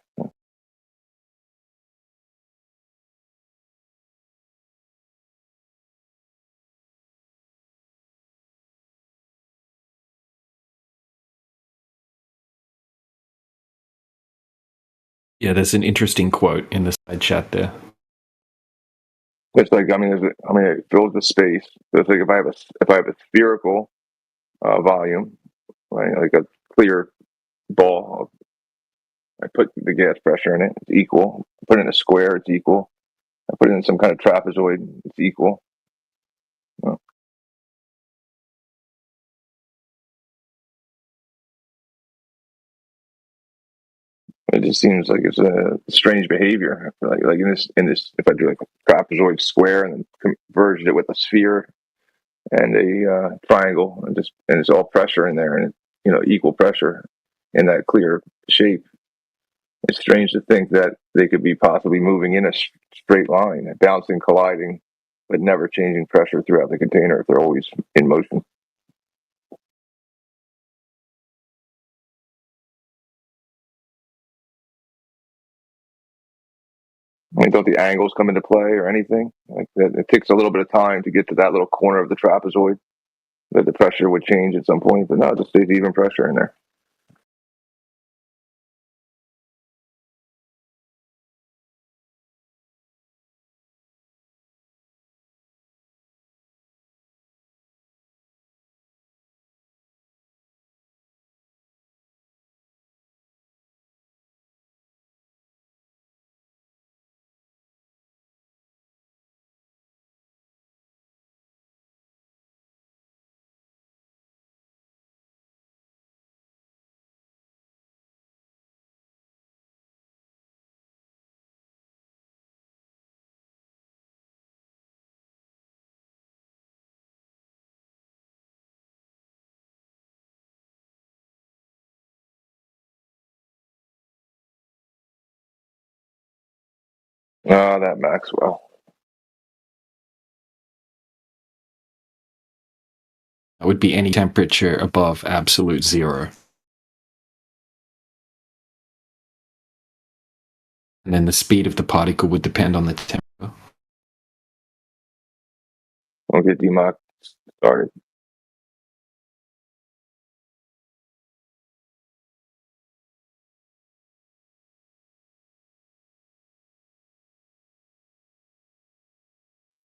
Yeah, there's an interesting quote in the side chat there. It's like it fills the space. So it's like if I have a spherical volume, right, like a clear ball, I put the gas pressure in it, it's equal. I put it in a square, it's equal. I put it in some kind of trapezoid, it's equal. Well, it just seems like it's a strange behavior. Like in this, if I do like a trapezoid square and then converge it with a sphere and a triangle, and it's all pressure in there, and equal pressure in that clear shape. It's strange to think that they could be possibly moving in a straight line, bouncing, colliding, but never changing pressure throughout the container if they're always in motion. I mean, don't the angles come into play or anything? Like that, it takes a little bit of time to get to that little corner of the trapezoid that the pressure would change at some point, but no, it just stays even pressure in there. Oh, that Maxwell. That would be any temperature above absolute zero. And then the speed of the particle would depend on the temperature. I'll get DMOC started.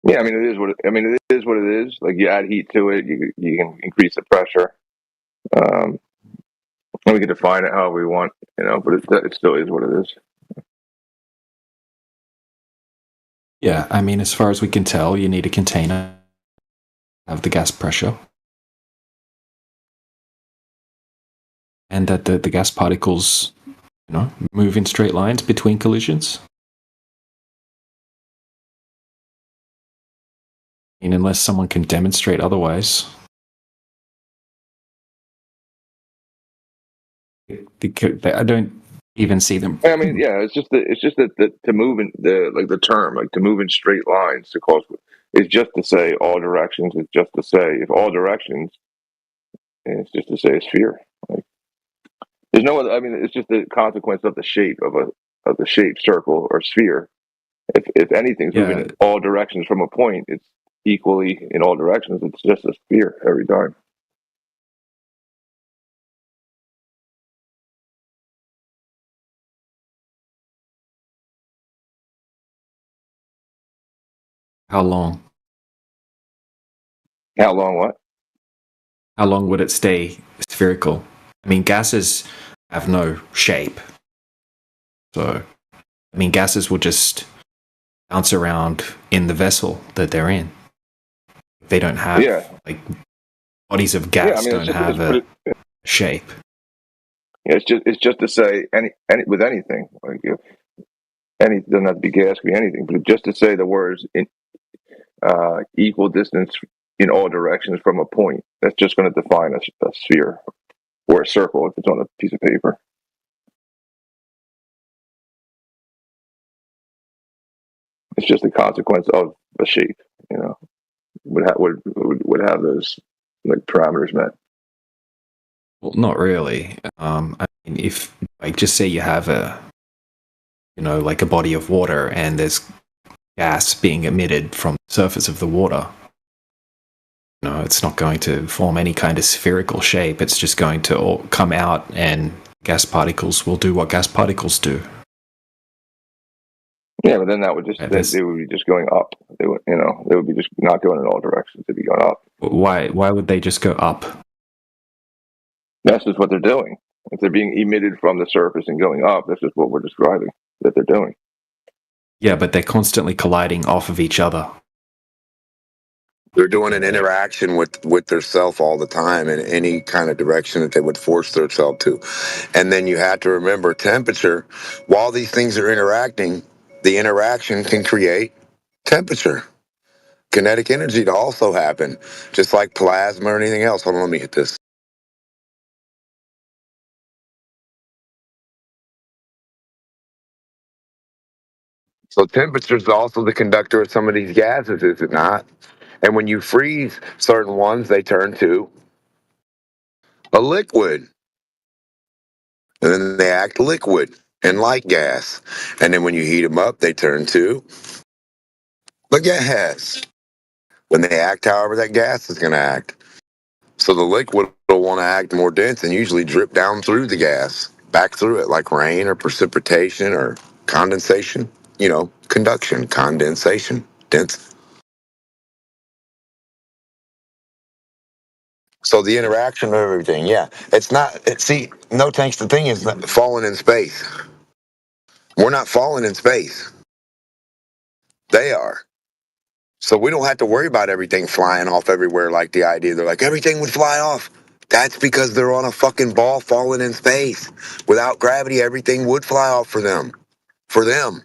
Yeah, I mean it is what it is. Like you add heat to it, you can increase the pressure. And we can define it how we want, but it still is what it is. Yeah, I mean, as far as we can tell, you need a container of the gas pressure. And that the gas particles, move in straight lines between collisions. And unless someone can demonstrate otherwise, I don't even see them. I mean, yeah, it's just that to move in the term, like to move in straight lines to cause is just to say all directions. It's just to say if all directions, and it's just to say a sphere. Like there's no other. I mean, it's just the consequence of the shape of the shape, circle or sphere. If anything's moving in all directions from a point, it's equally in all directions. It's just a sphere every time. How long? How long what? How long would it stay spherical? I mean, gases have no shape. So, I mean, gases will just bounce around in the vessel that they're in. They don't have, like, bodies of gas don't have a shape. Yeah, it's just to say any with anything. Like any doesn't have to be gas, be anything, but just to say the words in equal distance in all directions from a point. That's just going to define a sphere. or a circle if it's on a piece of paper. It's just a consequence of a shape, you know, would have those like parameters met. Well, not really. I mean, if like just say you have like a body of water and there's gas being emitted from the surface of the water, it's not going to form any kind of spherical shape. It's just going to all come out, and gas particles will do what gas particles do. Yeah, but then that would just they would be just going up. They would be just not going in all directions. They'd be going up. Why would they just go up? That's just what they're doing. If they're being emitted from the surface and going up, that's just what we're describing that they're doing. Yeah, but they're constantly colliding off of each other. They're doing an interaction with their self all the time in any kind of direction that they would force themselves to. And then you have to remember temperature. While these things are interacting, the interaction can create temperature. Kinetic energy to also happen, just like plasma or anything else. Hold on, let me hit this. So temperature is also the conductor of some of these gases, is it not? And when you freeze certain ones, they turn to a liquid. And then they act liquid and like gas. And then when you heat them up, they turn to the gas. When they act however that gas is going to act. So the liquid will want to act more dense and usually drip down through the gas, back through it, like rain or precipitation or condensation. Conduction, condensation, dense. So the interaction of everything, yeah. It's not, see, no tanks, the thing is not falling in space. We're not falling in space. They are. So we don't have to worry about everything flying off everywhere like the idea. They're like, everything would fly off. That's because they're on a fucking ball falling in space. Without gravity, everything would fly off for them. For them.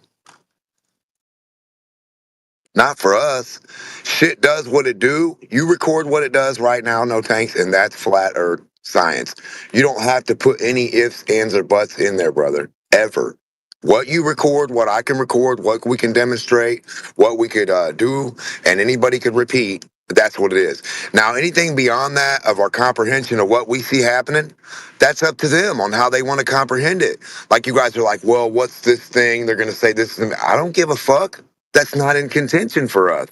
Not for us. Shit does what it do. You record what it does right now, no tanks, and that's flat earth science. You don't have to put any ifs, ands, or buts in there, brother. Ever. What you record, what I can record, what we can demonstrate, what we could do, and anybody could repeat, that's what it is. Now, anything beyond that of our comprehension of what we see happening, that's up to them on how they want to comprehend it. Like you guys are like, well, what's this thing? They're going to say this. I don't give a fuck. That's not in contention for us.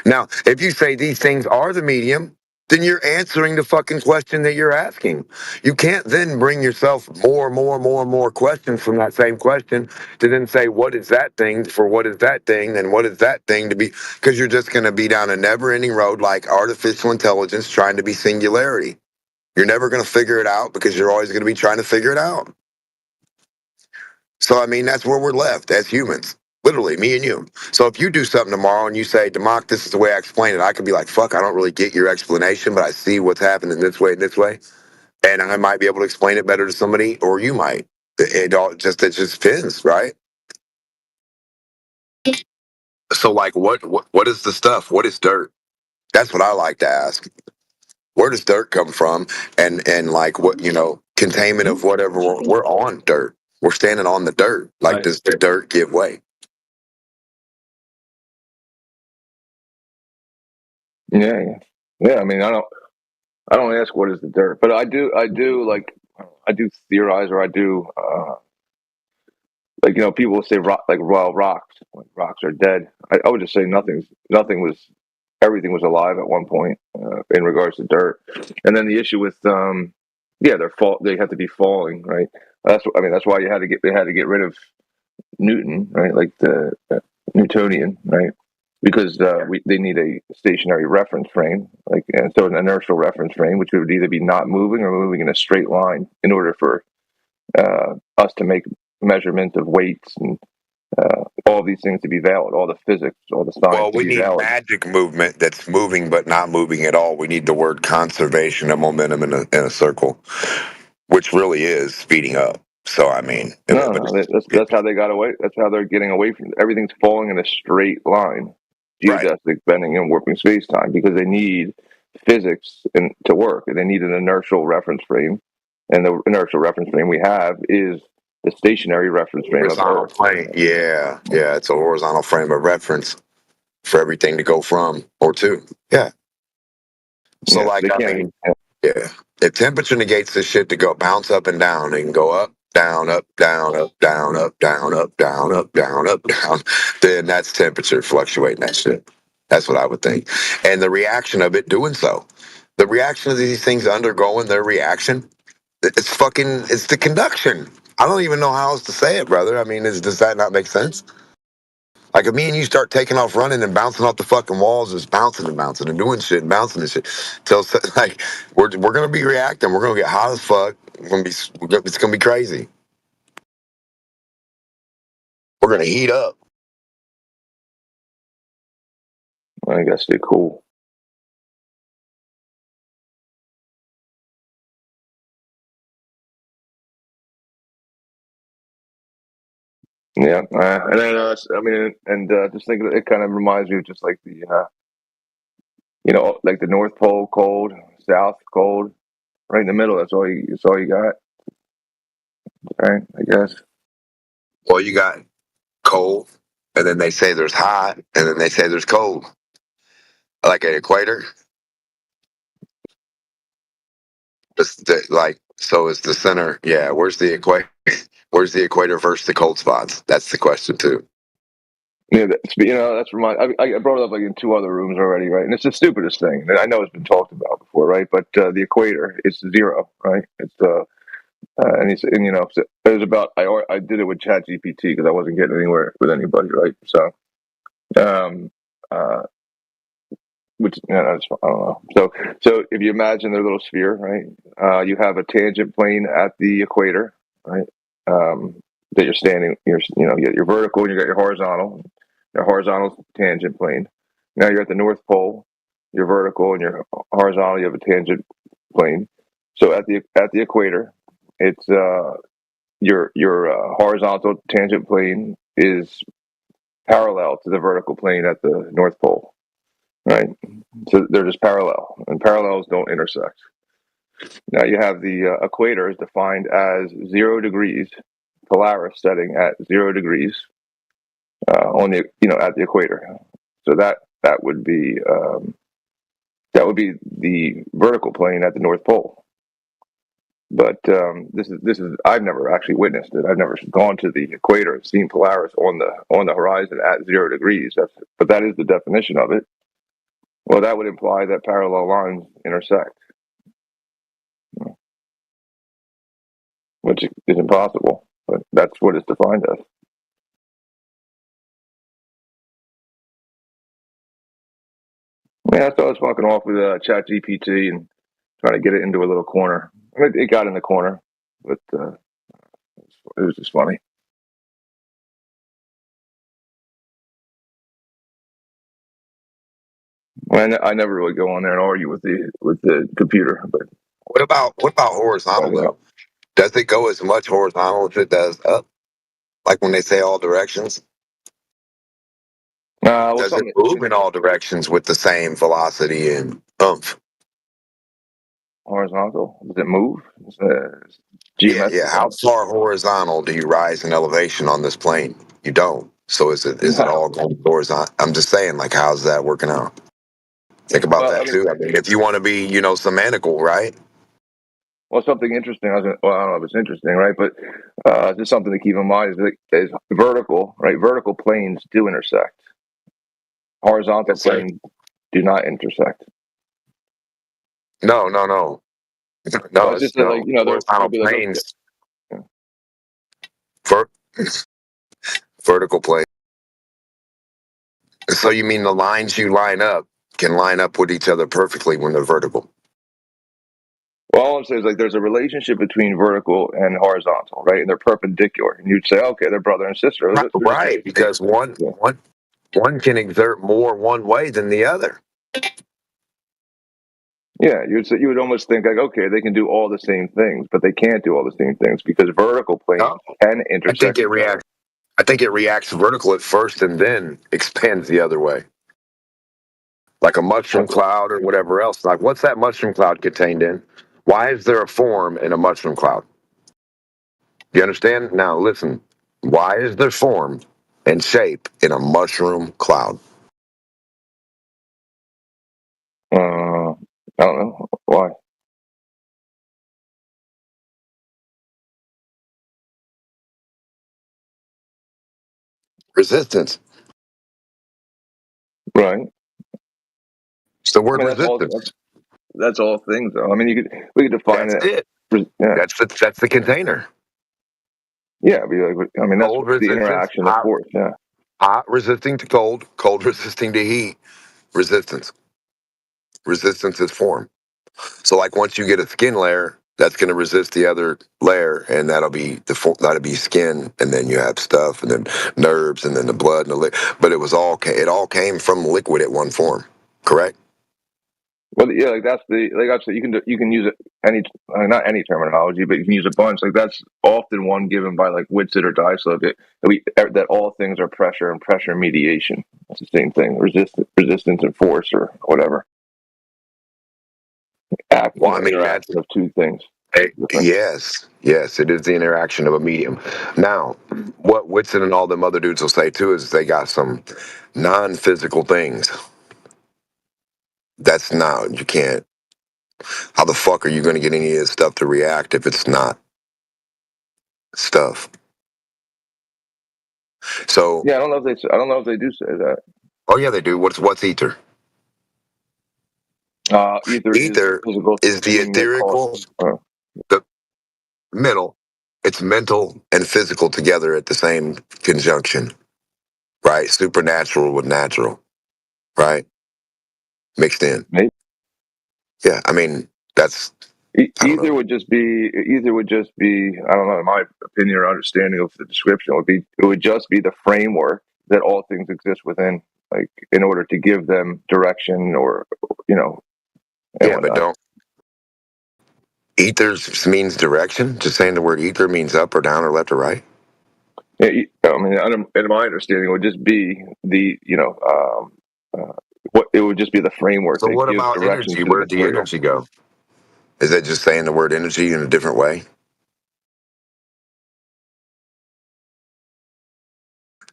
Now, if you say these things are the medium, then you're answering the fucking question that you're asking. You can't then bring yourself more questions from that same question to then say, what is that thing for what is that thing? Then what is that thing to be? Because you're just going to be down a never ending road like artificial intelligence trying to be singularity. You're never going to figure it out because you're always going to be trying to figure it out. So, I mean, that's where we're left as humans. Literally, me and you. So if you do something tomorrow and you say, Democ, this is the way I explain it, I could be like, fuck, I don't really get your explanation, but I see what's happening this way and this way. And I might be able to explain it better to somebody, or you might. It just depends, right? So like what is the stuff? What is dirt? That's what I like to ask. Where does dirt come from? And like what, containment of whatever we're on dirt. We're standing on the dirt. Like, does the dirt give way? Yeah. I mean, I don't ask what is the dirt, but I do theorize, or I do people will say rocks are dead. I would just say everything was alive at one point in regards to dirt, and then the issue with they have to be falling, right? That's why they had to get rid of Newton, right? Like the Newtonian, right? Because they need a stationary reference frame, and so an inertial reference frame, which would either be not moving or moving in a straight line, in order for us to make measurement of weights and all of these things to be valid, all the physics, all the science. Well, we need magic movement that's moving but not moving at all. We need the word conservation of momentum in a circle, which really is speeding up. So I mean, that's how they got away. That's how they're getting away from everything's falling in a straight line. Geodesic bending and warping space time, because they need physics to work, and they need an inertial reference frame, and the inertial reference frame we have is the stationary reference frame of Horizontal Earth. plane. Yeah, it's a horizontal frame of reference for everything to go from or to. Yeah. So, like, I mean, yeah, if temperature negates this shit to go bounce up and down, it can go up, down, up, down, up, down, up, down, up, down, up, down, up, down, then that's temperature fluctuating that shit. That's what I would think. And the reaction of it doing so, the reaction of these things undergoing their reaction, it's the conduction. I don't even know how else to say it, brother. I mean, does that not make sense? Like, if me and you start taking off running and bouncing off the fucking walls, just bouncing and bouncing and doing shit and bouncing and shit, till like we're gonna be reacting. We're gonna get hot as fuck. It's gonna be crazy. We're gonna heat up. I guess they're cool. Yeah, and then I mean, and just think it kind of reminds me of just like the like the North Pole cold, South cold, right in the middle. That's all you got, right? I guess. Well, you got cold, and then they say there's hot, and then they say there's cold, like an equator. So is the center. Yeah, where's the equator? Where's the equator versus the cold spots? That's the question too. Yeah, that's I brought it up like in 2 other rooms already, right? And it's the stupidest thing. And I know it's been talked about before, right? But the equator, it's 0, right? It's so it was about I did it with ChatGPT because I wasn't getting anywhere with anybody, right? So, which I don't know. So if you imagine their little sphere, right? You have a tangent plane at the equator, right? That you're standing, you get your vertical and you got your horizontal. Your horizontal tangent plane. Now you're at the North Pole. Your vertical and your horizontal, you have a tangent plane. So at the equator, it's your horizontal tangent plane is parallel to the vertical plane at the North Pole, right? So they're just parallel, and parallels don't intersect. Now you have the equator is defined as 0 degrees, Polaris setting at 0 degrees on the at the equator. So that would be the vertical plane at the North Pole. But this is I've never actually witnessed it. I've never gone to the equator and seen Polaris on the horizon at 0 degrees. But that is the definition of it. Well, that would imply that parallel lines intersect, which is impossible. But that's what it's defined as. Yeah, so I was fucking off with ChatGPT and trying to get it into a little corner. It got in the corner, but it was just funny. I never really go on there and argue with the computer. But what about horizontal though? Does it go as much horizontal as it does up? Like when they say all directions? Does it move in all directions with the same velocity and oomph? Horizontal? Does it move? Yeah. How far horizontal do you rise in elevation on this plane? You don't. So is it all going horizontal? I'm just saying, like, how's that working out? Think about that too. I mean, if you want to be, semantical, right? Well, something interesting. I don't know if it's interesting, right? But just something to keep in mind is vertical, right? Vertical planes do intersect. Horizontal planes do not intersect. No. No, it's just like horizontal planes. Vertical plane. So you mean the lines you line up can line up with each other perfectly when they're vertical? Well, all I'm saying is like there's a relationship between vertical and horizontal, right? And they're perpendicular. And you'd say, okay, they're brother and sister. Right, because one can exert more one way than the other. Yeah, you would almost think like, okay, they can do all the same things, but they can't do all the same things because vertical planes can intersect. I think it reacts vertical at first and then expands the other way. like a mushroom cloud or whatever else. Like, what's that mushroom cloud contained in? Why is there a form in a mushroom cloud? You understand? Now, listen. Why is there form and shape in a mushroom cloud? I don't know why. Resistance. Right. It's the word I mean, resistance. that's all things, though. I mean, we could define That's it. it. Yeah. That's the container. Yeah. I mean, that's Cold the resistance, interaction of force. Yeah. hot resisting to cold, cold resisting to heat. Resistance. Resistance is form. So, like, once you get a skin layer, that's going to resist the other layer, and that'll be that'll be skin, and then you have stuff, and then nerves, and then the blood, and but it all came from liquid at one form, correct? Well, yeah, like that's you can use it not any terminology, but you can use a bunch. Like that's often one given by like Whitsitt or Dyslow that all things are pressure and pressure mediation. It's the same thing, resistance and force or whatever. Well, I mean, Interaction of two things. yes, it is the interaction of a medium. Now, what Whitson and all them other dudes will say too is they got some non-physical things. That's not, you can't. How the fuck are you going to get any of this stuff to react if it's not stuff? So yeah, I don't know if they do say that. Oh yeah, they do. What's ether? Ether is the etherical, the middle. It's mental and physical together at the same conjunction, right? Supernatural with natural, right? Mixed in. Maybe. Yeah, I mean that's. Ether would just be. I don't know. In my opinion or understanding of the description, it would just be the framework that all things exist within, like in order to give them direction or Yeah, but don't. Ethers means direction. Just saying the word ether means up or down or left or right. Yeah, I mean, in my understanding, it would just be what it would just be the framework So that what gives about direction energy? to the Where'd the material. energy go? Is that just saying the word energy in a different way?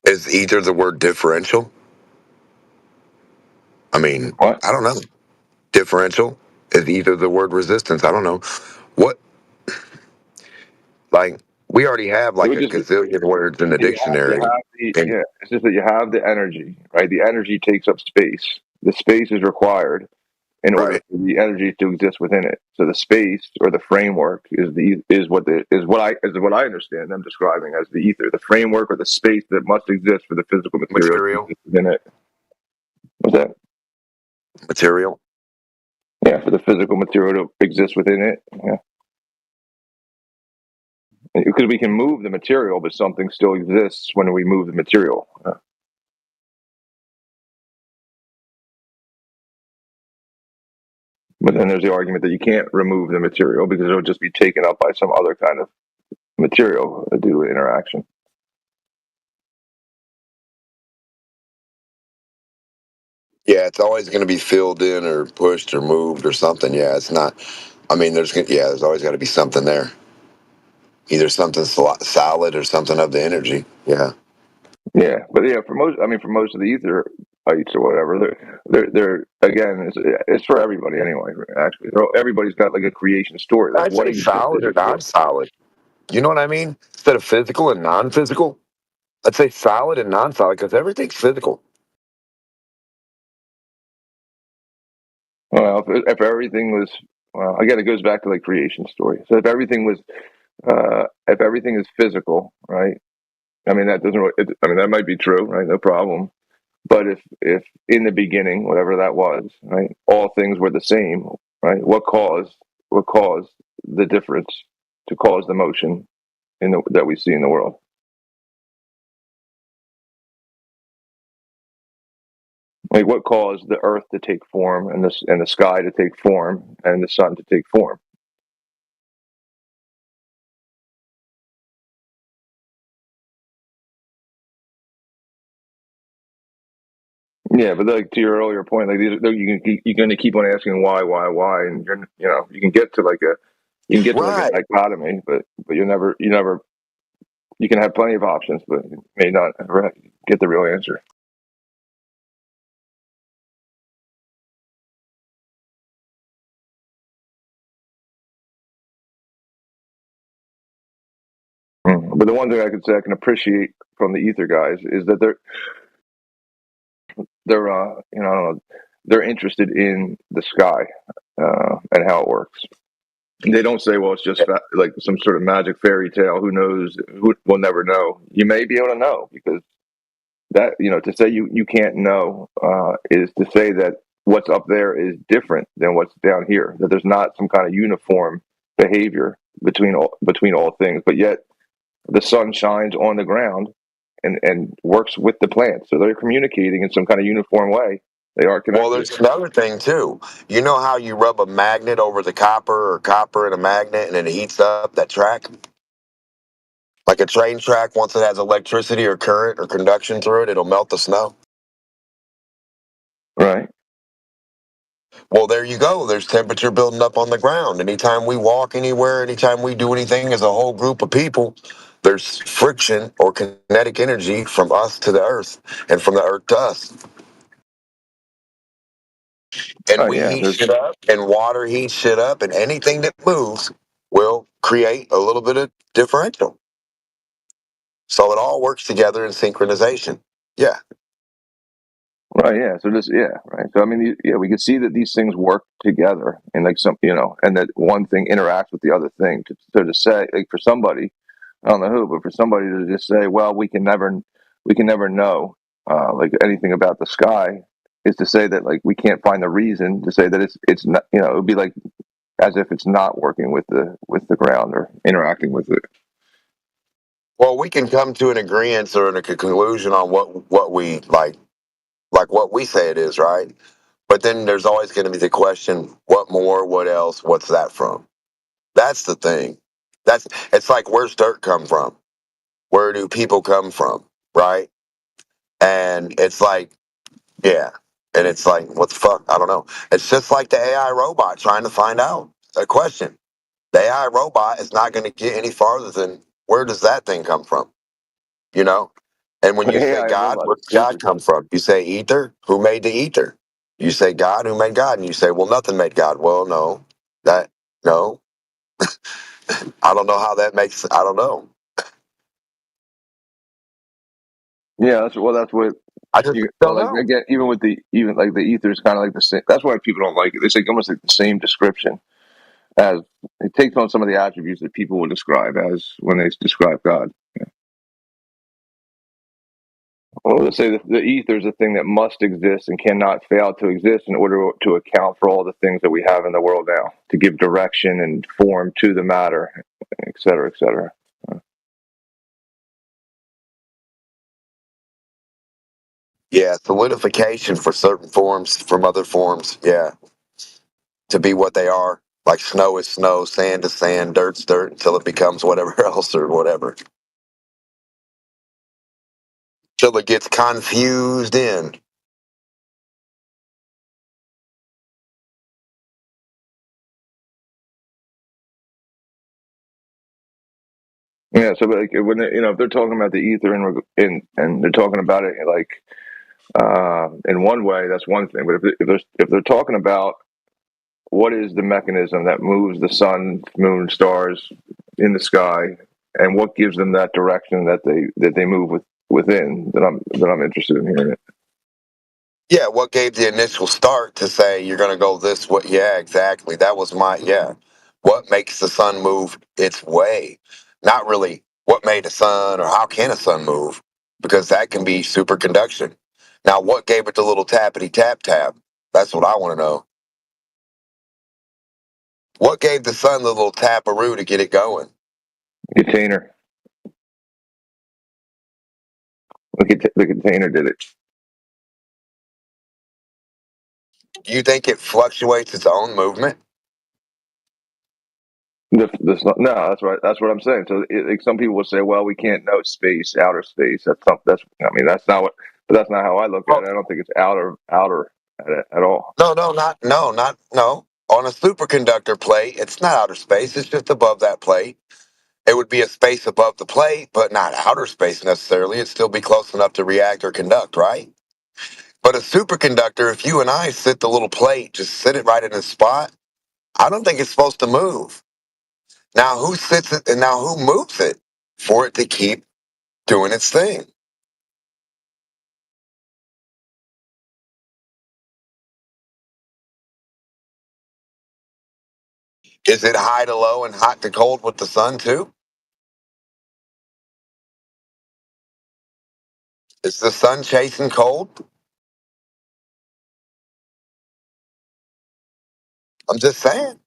Is ether the word differential? I mean, what? I don't know. Differential is either the word resistance. I don't know. What, like, we already have like a gazillion words in the dictionary. It's just that you have the energy, right? The energy takes up space. The space is required in order for the energy to exist within it. So the space or the framework is what I understand them describing as the ether, the framework or the space that must exist for the physical material to exist within it. What's that? Material. Yeah, for the physical material to exist within it. Yeah. Because we can move the material, but something still exists when we move the material. But then there's the argument that you can't remove the material because it'll just be taken up by some other kind of material due to interaction. Yeah, it's always going to be filled in or pushed or moved or something. Yeah, it's not. I mean, there's always got to be something there. Either something solid or something of the energy. Yeah. Yeah, but yeah, for most of the ether ites or whatever, they're again, it's for everybody anyway. Actually, everybody's got like a creation story. Like I'd what say solid or non-solid. You know what I mean? Instead of physical and non-physical, I'd say solid and non-solid because everything's physical. Well, if everything was, well, again, it goes back to like creation story. So if everything is physical, right? I mean, that doesn't. I mean, that might be true, right? No problem. But if in the beginning, whatever that was, right, all things were the same, right? What caused the difference to cause the motion that we see in the world? Like what caused the earth to take form and the sky to take form and the sun to take form? Yeah, but like to your earlier point, like you're going to keep on asking why, and you can get to like a dichotomy, but you never you can have plenty of options, but you may not ever get the real answer. But the one thing I could say I can appreciate from the ether guys is that they're interested in the sky and how it works. They don't say, well, it's just like some sort of magic fairy tale. Who knows? We'll never know. You may be able to know, because that, to say you can't know is to say that what's up there is different than what's down here, that there's not some kind of uniform behavior between all things, but yet the sun shines on the ground and works with the plants. So they're communicating in some kind of uniform way. They are connected. Well, there's another thing too. You know how you rub a magnet over the copper, or copper and a magnet, and it heats up that track? Like a train track, once it has electricity or current or conduction through it, it'll melt the snow. Right. Well, there you go. There's temperature building up on the ground. Anytime we walk anywhere, anytime we do anything as a whole group of people, there's friction or kinetic energy from us to the earth, and from the earth to us. And we heat shit up, and water heats shit up, and anything that moves will create a little bit of differential. So it all works together in synchronization. Yeah. Right. Yeah. So right. So I mean, we can see that these things work together, and like and that one thing interacts with the other thing. To say, like, for somebody, I don't know who, but for somebody to just say, well, we can never know like anything about the sky, is to say that, like, we can't find the reason to say that it's not. It would be like as if it's not working with the ground or interacting with it. Well, we can come to an agreement or a conclusion on what we like what we say it is, right? But then there's always going to be the question, what more, what else, what's that from? That's the thing. It's like, where's dirt come from? Where do people come from, right? And it's like, yeah. And it's like, what the fuck? I don't know. It's just like the AI robot trying to find out a question. The AI robot is not going to get any farther than, where does that thing come from? And when you say God, where does God come from? You say ether. Who made the ether? You say God. Who made God? And you say, well, nothing made God. Well, no. I don't know how that makes. I don't know. Yeah, that's what I just don't know. Again, even like the ether is kind of like the same. That's why people don't like it. It's like almost like the same description, as it takes on some of the attributes that people would describe as when they describe God. Yeah. Well, let's say the ether is a thing that must exist and cannot fail to exist in order to account for all the things that we have in the world now, to give direction and form to the matter, et cetera, et cetera. Yeah, solidification for certain forms from other forms. Yeah, to be what they are. Like snow is snow, sand is sand, dirt's dirt, until it becomes whatever else or whatever. Till it gets confused in. Yeah, so like when if they're talking about the ether and they're talking about it like in one way, that's one thing. But if they're talking about what is the mechanism that moves the sun, moon, stars in the sky, and what gives them that direction that they move within, then I'm interested in hearing it. Yeah, what gave the initial start to say you're going to go this way? Yeah, exactly. That was what makes the sun move its way? Not really what made the sun or how can a sun move, because that can be superconduction. Now, what gave it the little tappity tap tap? That's what I want to know. What gave the sun the little taparoo to get it going? Container. The container did it. Do you think it fluctuates its own movement? No, that's right. That's what I'm saying. So, like, some people will say, "Well, we can't know space, outer space." That's something. That's. I mean, that's not what. But that's not how I look at it. I don't think it's outer at all. No. On a superconductor plate, it's not outer space. It's just above that plate. It would be a space above the plate, but not outer space necessarily. It'd still be close enough to react or conduct, right? But a superconductor, if you and I sit the little plate, just sit it right in a spot, I don't think it's supposed to move. Now, who sits it and now who moves it for it to keep doing its thing? Is it high to low and hot to cold with the sun, too? Is the sun chasing cold? I'm just saying.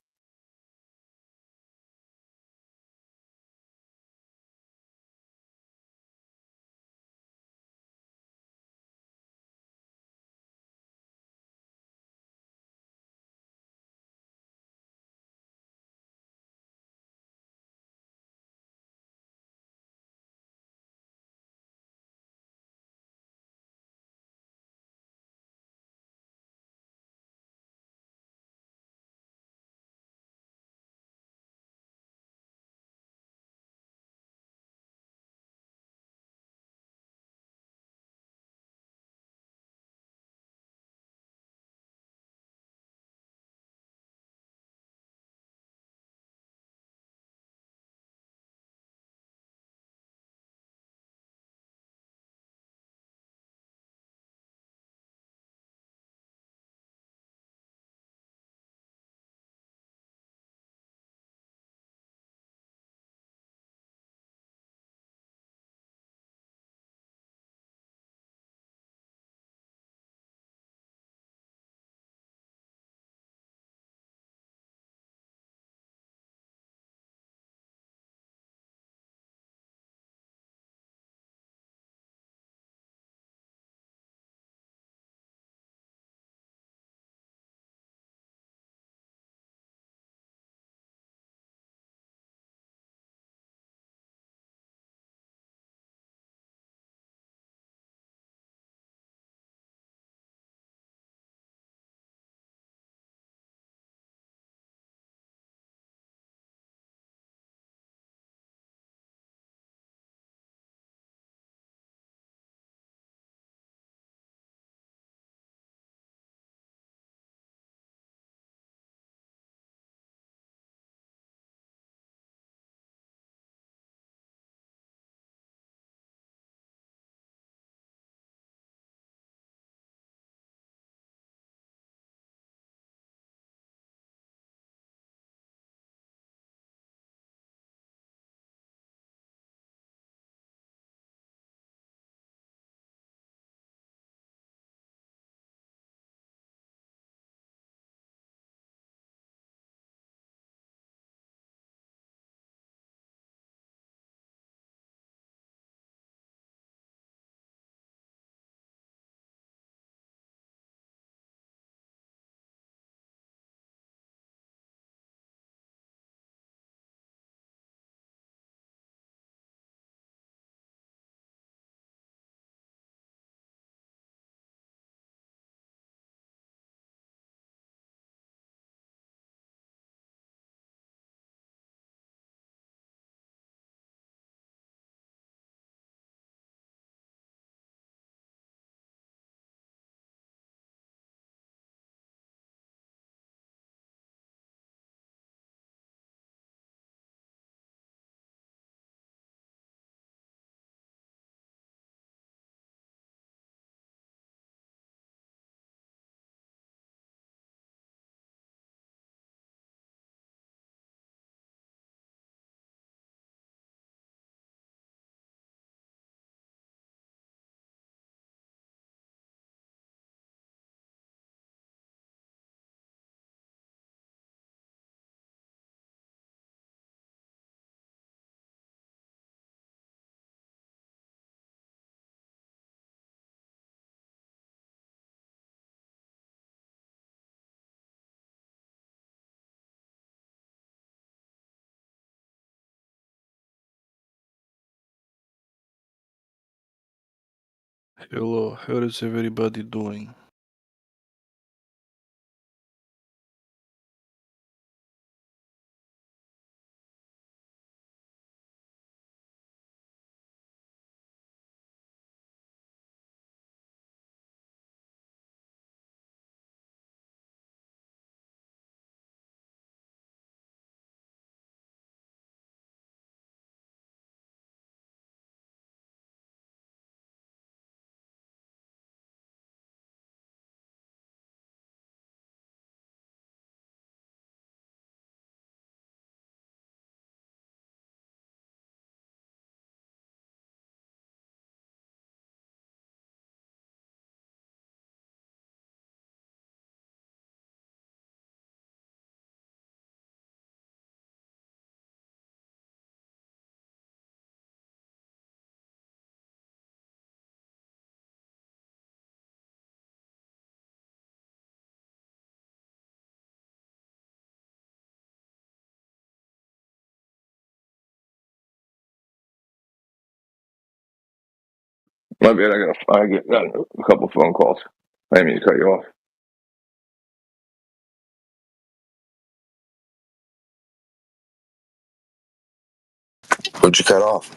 Hello, how is everybody doing? My bad. Got a couple phone calls. I didn't mean to cut you off. What'd you cut off?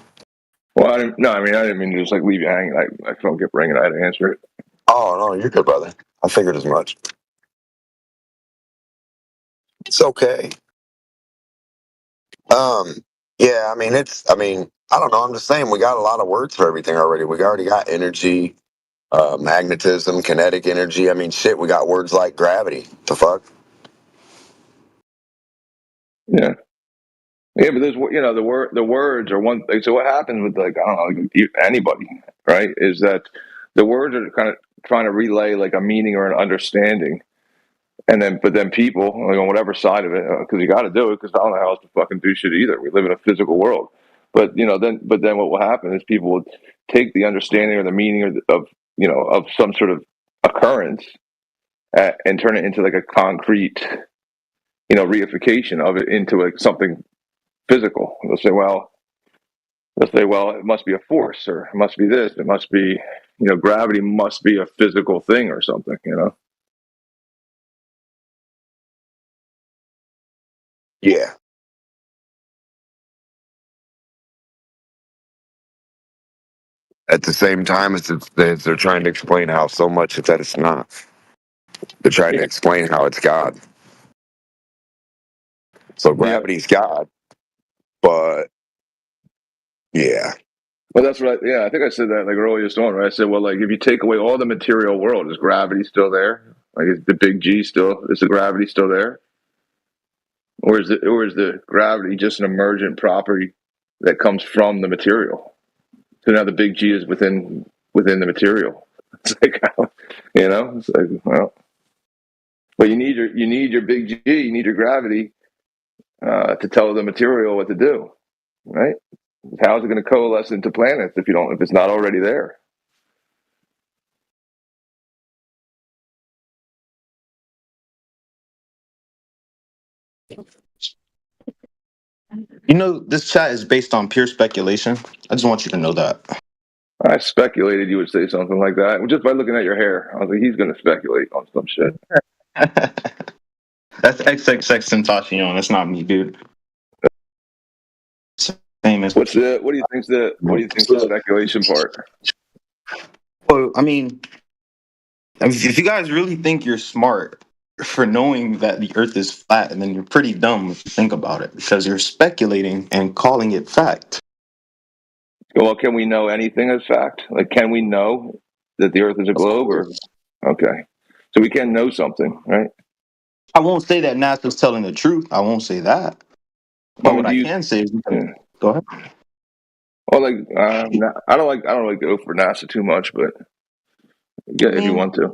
Well, I didn't mean to just like leave you hanging. My phone kept ringing. I had to answer it. Oh no, you're good, brother. I figured as much. It's okay. Yeah, I mean, I don't know. I'm just saying we got a lot of words for everything already. We already got energy, magnetism, kinetic energy. I mean, shit, we got words like gravity. The fuck? Yeah. Yeah, but there's the words are one thing. So what happens with like I don't know anybody, right? Is that the words are kind of trying to relay like a meaning or an understanding, and then people like on whatever side of it, because you got to do it because I don't know how else to fucking do shit either. We live in a physical world, but then what will happen is people will take the understanding or the meaning of some sort of occurrence and turn it into like a concrete reification of it into like something physical. They'll say, well, it must be a force, or it must be this, it must be, gravity must be a physical thing or something, Yeah. At the same time, they're trying to explain how so much that it's not. They're trying to explain how it's God. So gravity's God, but yeah. Well, that's right. Yeah, I think I said that like earliest on, right? I said, well, like if you take away all the material world, is gravity still there? Like is the big G is the gravity still there? Or is the gravity just an emergent property that comes from the material? So now the big G is within the material. It's like, it's like, well, but you need your big G, you need your gravity to tell the material what to do, right? How is it going to coalesce into planets if it's not already there? You know, this chat is based on pure speculation. I just want you to know that. I speculated you would say something like that just by looking at your hair. I was like, he's going to speculate on some shit. That's XXX Tentacion. That's not me, dude. Same as. What do you think's the speculation part? Well, I mean, if you guys really think you're smart for knowing that the Earth is flat, and then you're pretty dumb if you think about it, because you're speculating and calling it fact. Well, can we know anything as fact? Like, can we know that the Earth is a globe? Or okay, so we can know something, right? I won't say that NASA's telling the truth. I won't say that. But what I can say is, go ahead. Well, like I don't like to go for NASA too much, but if you want to,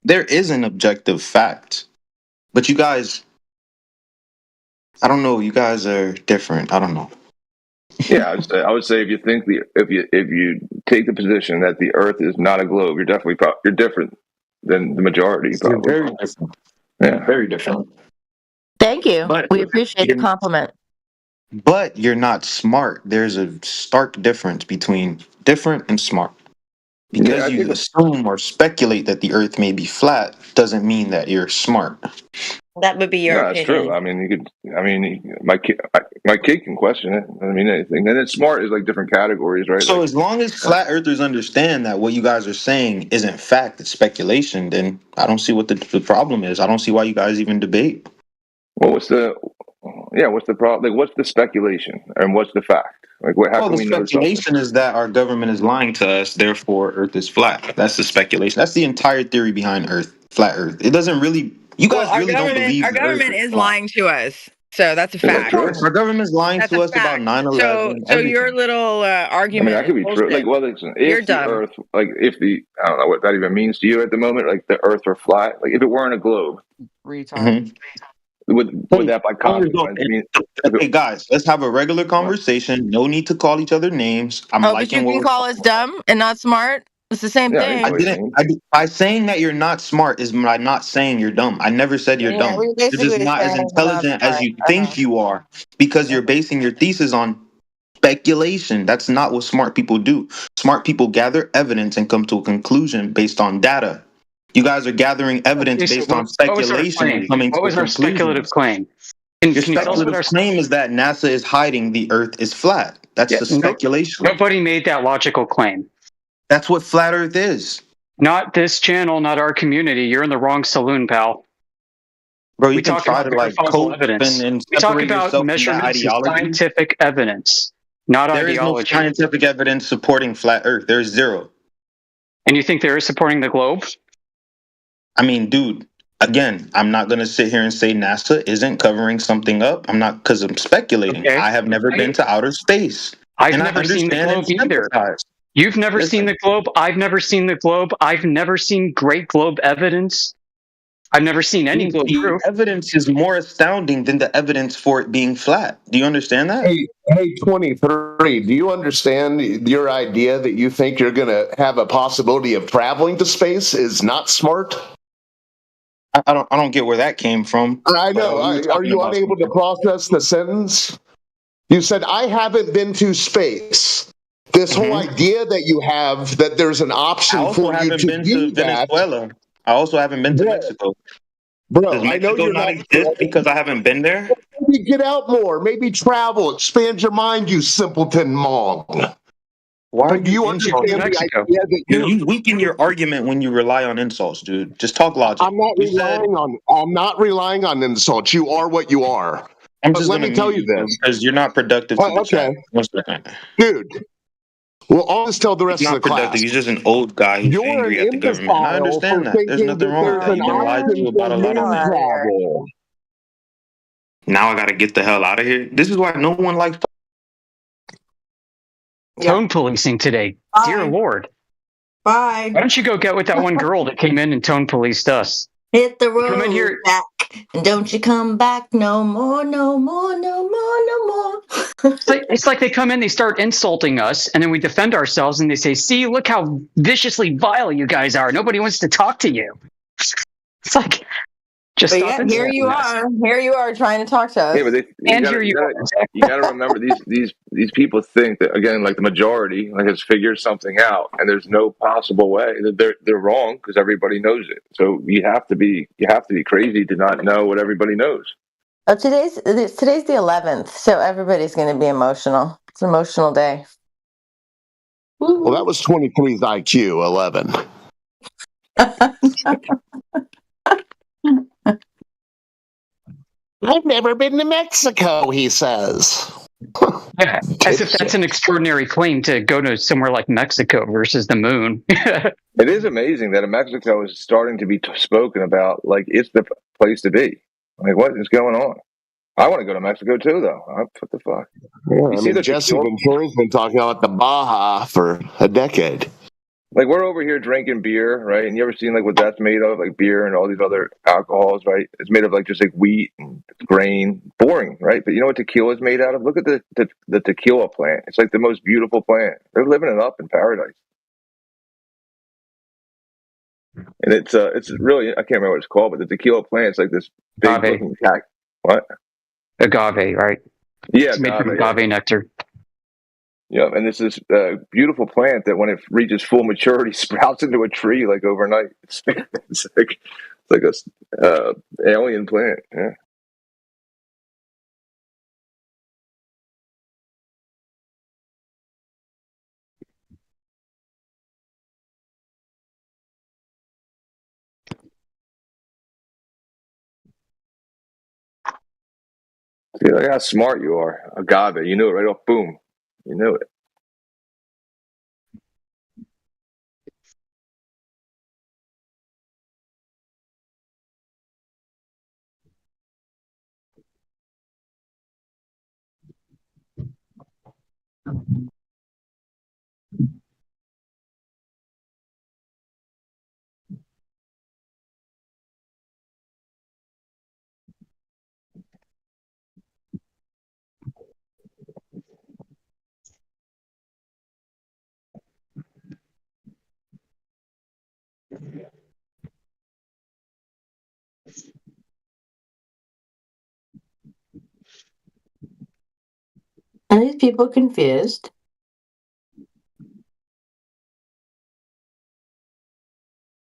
there is an objective fact, but you guys, I don't know. You guys are different. I don't know. Yeah, I would say if you think if you take the position that the Earth is not a globe, you're definitely you're different than the majority. Probably. You're very different. Yeah, very different. Thank you. But we appreciate the compliment. But you're not smart. There's a stark difference between different and smart. Because you assume or speculate that the Earth may be flat doesn't mean that you're smart. That would be your No, it's opinion. true. I mean, you could. I mean, my kid can question it. I mean, anything. And then smart is like different categories, right? So Like, as long as flat earthers understand that what you guys are saying isn't fact, it's speculation, then I don't see what the problem is. I don't see why you guys even debate. well, what's the problem? Like, what's the speculation and what's the fact? Like, how Well, can the we know something? speculation is that our government is lying to us, therefore Earth is flat. That's the speculation. That's the entire theory behind Earth, flat Earth. It doesn't really. You guys Our really don't government, believe our the Earth government is is flat. lying to us. So that's a Is that fact. true? Our government's lying That's to a us about fact. 9/11. So your everything. little I mean, argument that could is be true. Like, bullshit. well, listen, You're if the dumb. Earth, like, if the, I don't know what that even means to you at the moment, like the Earth were flat, like if it weren't a globe, Retard. would that by consequence mean? Hey guys, let's have a regular conversation. No need to call each other names. I'm Oh, but you liking what can we're call us dumb and not smart. It's the same I thing. didn't. By saying that you're not smart is by not saying you're dumb. I never said you're Yeah, dumb. we You're just basically not as saying we're not intelligent as smart. you think you are because you're basing your thesis on speculation. That's not what smart people do. Smart people gather evidence and come to a conclusion based on data. You guys are gathering evidence Okay, so based on what was our speculation and claim? coming What to a was our speculative conclusion. claim? Your Can you tell us what speculative our claim is that NASA is hiding the Earth is flat. That's the speculation. Nobody made that logical claim. That's what flat Earth is. Not this channel, not our community. You're in the wrong saloon, pal. Bro, you We can talk try about to like verifiable cope evidence. and We talk separate about yourself from that measurements and ideology. scientific evidence, not There is no ideology. scientific evidence supporting flat Earth. There is zero. And you think there is supporting the globe? I mean, dude, again, I'm not going to sit here and say NASA isn't covering something up. I'm not, because I'm speculating. Okay. I have never been to outer space. I've and never I seen the understand globe and either. sympathize. You've never Listen. seen the globe. I've never seen the globe. I've never seen great globe evidence. I've never seen any globe The proof. evidence is more astounding than the evidence for it being flat. Do you understand that? Hey, 23, do you understand your idea that you think you're going to have a possibility of traveling to space is not smart? I don't get where that came from. I know. Are you unable to process the sentence? You said, I haven't been to space. This whole idea that you have that there's an option for you to do that. Venezuela. I also haven't been to Mexico. Bro, Does I know Mexico you're not not exist because I haven't been there? Maybe get out more. Maybe travel. Expand your mind, you simpleton mong. Why do you understand the idea that you weaken your argument when you rely on insults, dude? Just talk logic. I'm not relying on insults. You are what you are. I'm But just let me tell you this. because you're not productive to the chat. One second. Dude. Well, I'll just tell the rest of the class. He's just an old guy who's You're angry an at the government. And I imbecile understand for that. There's thinking nothing that wrong with there's that. an You've been lied to option about for a lot of moon things. travel. Now I gotta get the hell out of here. This is why no one likes. Tone policing today. Bye. Dear Lord. Bye. Why don't you go get with that one girl that came in and tone policed us? Hit the Come in road, here. Jack, and don't you come back no more, no more, no more, no more. It's like they come in, they start insulting us, and then we defend ourselves, and they say, see, look how viciously vile you guys are. Nobody wants to talk to you. It's like, just But stop yeah, here insulting you us. are. Here you are trying to talk to us. Yeah, but you got to remember these people think that, again, like the majority has figured something out, and there's no possible way that they're wrong because everybody knows it. So you have to be crazy to not know what everybody knows. Oh, today's the 11th, so everybody's going to be emotional. It's an emotional day. Well, that was 23's IQ, 11. I've never been to Mexico, he says. Yeah, as if that's an extraordinary claim to go to somewhere like Mexico versus the moon. It is amazing that Mexico is starting to be spoken about like it's the place to be. Like, what is going on? I want to go to Mexico too, though. What the fuck? Yeah, Jesse Ventura's been talking about the Baja for a decade. Like, we're over here drinking beer, right? And you ever seen like what that's made of, like beer and all these other alcohols, right? It's made of like just like wheat and grain. Boring, right? But you know what tequila is made out of? Look at the tequila plant. It's like the most beautiful plant. They're living it up in paradise. And it's really, I can't remember what it's called, but the tequila plant is like this big looking cat. What? Agave, right? Yeah, it's made from agave nectar. Yeah, and this is a beautiful plant that when it reaches full maturity sprouts into a tree like overnight. It's like a alien plant. Yeah. See, like how smart you are. Agave, you knew it right off. Boom, you knew it. Are these people confused?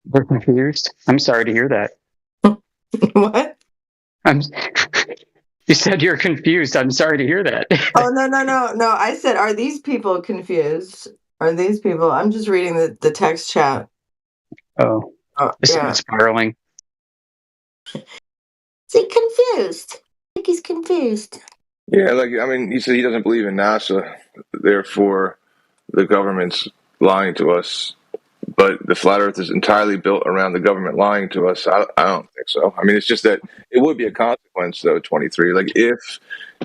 They're confused. I'm sorry to hear that. What? You said you're confused. I'm sorry to hear that. Oh, no. I said, are these people confused? Are these people? I'm just reading the text chat. Oh, this yeah. is spiraling. Is he confused? I think he's confused. Yeah, like I mean, he said he doesn't believe in NASA, therefore the government's lying to us. But the flat Earth is entirely built around the government lying to us. I don't think so. I mean, it's just that it would be a consequence, though. 23, like if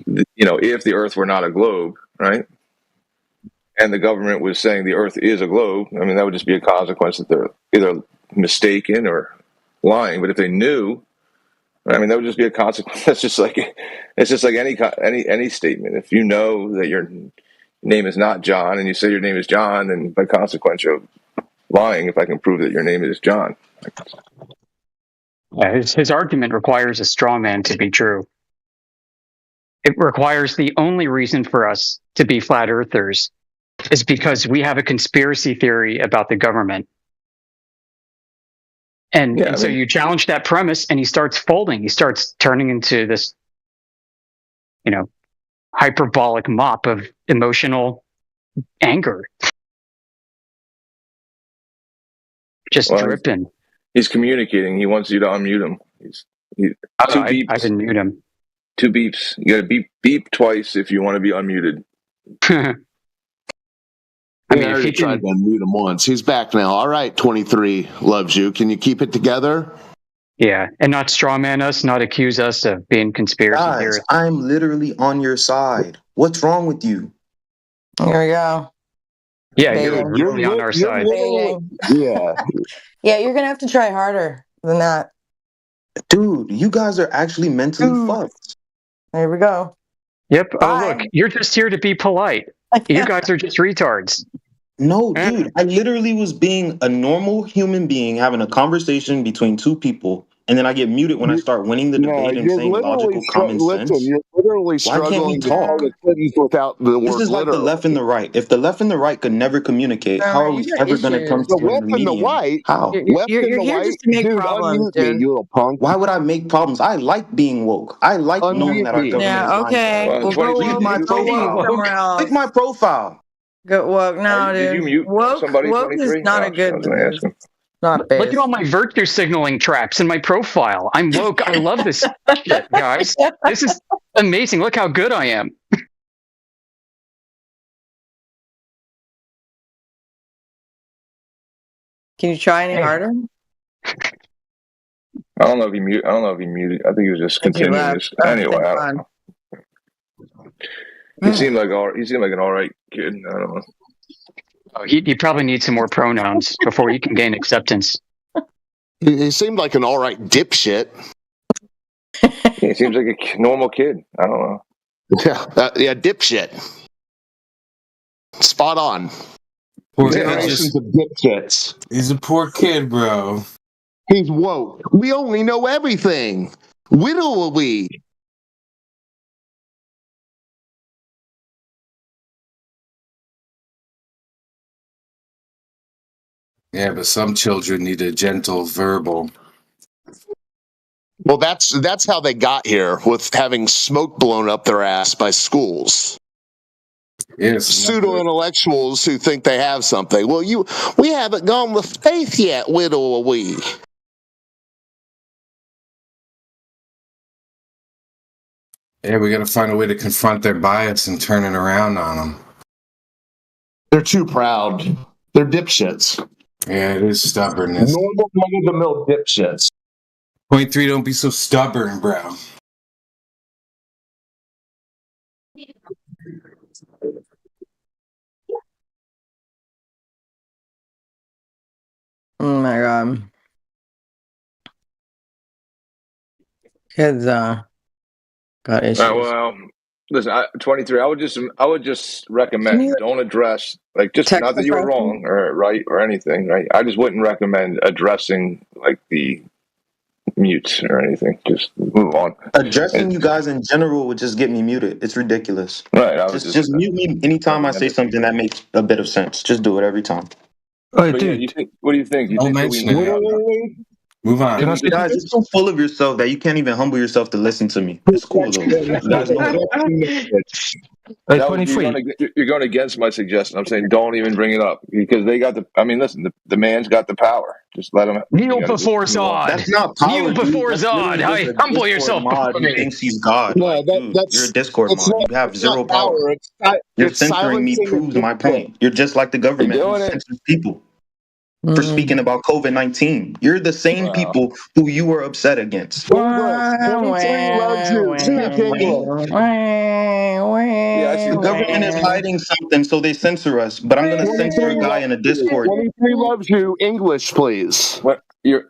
the Earth were not a globe, right? And the government was saying the Earth is a globe. I mean, that would just be a consequence that they're either mistaken or lying. But if they knew, I mean, that would just be a consequence. It's just like any statement. If you know that your name is not John and you say your name is John, then by consequence you're lying. If I can prove that your name is John. His argument requires a straw man to be true. It requires the only reason for us to be flat earthers is because we have a conspiracy theory about the government. And so you challenge that premise and he starts folding. He starts turning into this, hyperbolic mop of emotional anger. Just dripping. He's communicating. He wants you to unmute him. I didn't mute him. 2 beeps. You got to beep twice if you want to be unmuted. I mean, if he tried to unmute him once, he's back now. All right, 23 loves you. Can you keep it together? Yeah, and not strawman us, not accuse us of being conspiracy theorists. I'm literally on your side. What's wrong with you? Here we go. Yeah, you're really on our side. Yeah. Yeah, you're gonna have to try harder than that. Dude, you guys are actually mentally fucked. There we go. Yep. Oh, look, you're just here to be polite. You guys are just retards. No, dude, I literally was being a normal human being having a conversation between 2 people, and then I get muted when I start winning the debate and saying logical common sense. You're literally Why can't we struggling to talk? tell the sentence without the word This is like the literal. left and the right. If the left and the right could never communicate, how are we ever going to come to The left a and the median? white. How? You're here just to make problems, dude. You little punk. Why would I make problems? I like being woke. I like knowing that our government is lying. Okay. Well, go woke. My profile. Somewhere else. Click my profile. Go woke. No, dude. Did you mute somebody? Woke is 23? not a good. I was going to ask him. Not Look at all my virtue signaling traps in my profile. I'm woke. I love this shit, guys. This is amazing. Look how good I am. Can you try any harder? I don't know if he muted. I think he was just continuing this. Anyway, I don't know. He seemed like an all right kid. I don't know. Oh, he probably needs some more pronouns before he can gain acceptance. He seemed like an all right dipshit. He seems like a normal kid. I don't know. Yeah, dipshit. Spot on. Generations of dipshits. He's a poor kid, bro. He's woke. We only know everything. Whittle are we? Yeah, but some children need a gentle verbal. Well, that's how they got here, with having smoke blown up their ass by schools. Yes, pseudo intellectuals who think they have something. Well, we haven't gone with faith yet, widow are we? Yeah, we got to find a way to confront their bias and turn it around on them. They're too proud. They're dipshits. Yeah, it is stubbornness. Normal run-of-the-mill dipshits. Point 3, don't be so stubborn, bro. Oh my god. Kids got issues. Well, listen, 23. I would just recommend don't address just not that you were wrong or right or anything, right? I just wouldn't recommend addressing like the mutes or anything. Just move on. Addressing you guys in general would just get me muted. It's ridiculous. Right. Just mute me anytime I say something that makes a bit of sense. Just do it every time. Oh, dude. Yeah, what do you think? You Don't think mention it. Move on. You guys, you're so full of yourself that you can't even humble yourself to listen to me. It's cool though. You guys know you're going against my suggestion. I'm saying don't even bring it up because they got listen, the man's got the power. Just let him kneel before Zod. That's not power. Kneel before Zod. Humble yourself before me. He thinks he's God. No, Dude, you're a Discord mod. You have zero power. You're censoring me proves my point. You're just like the government who censors people for speaking about COVID-19. You're the same people who you were upset against. The government is hiding something, so they censor us. But I'm going to censor a guy in a Discord. 23 loves you. English, please. What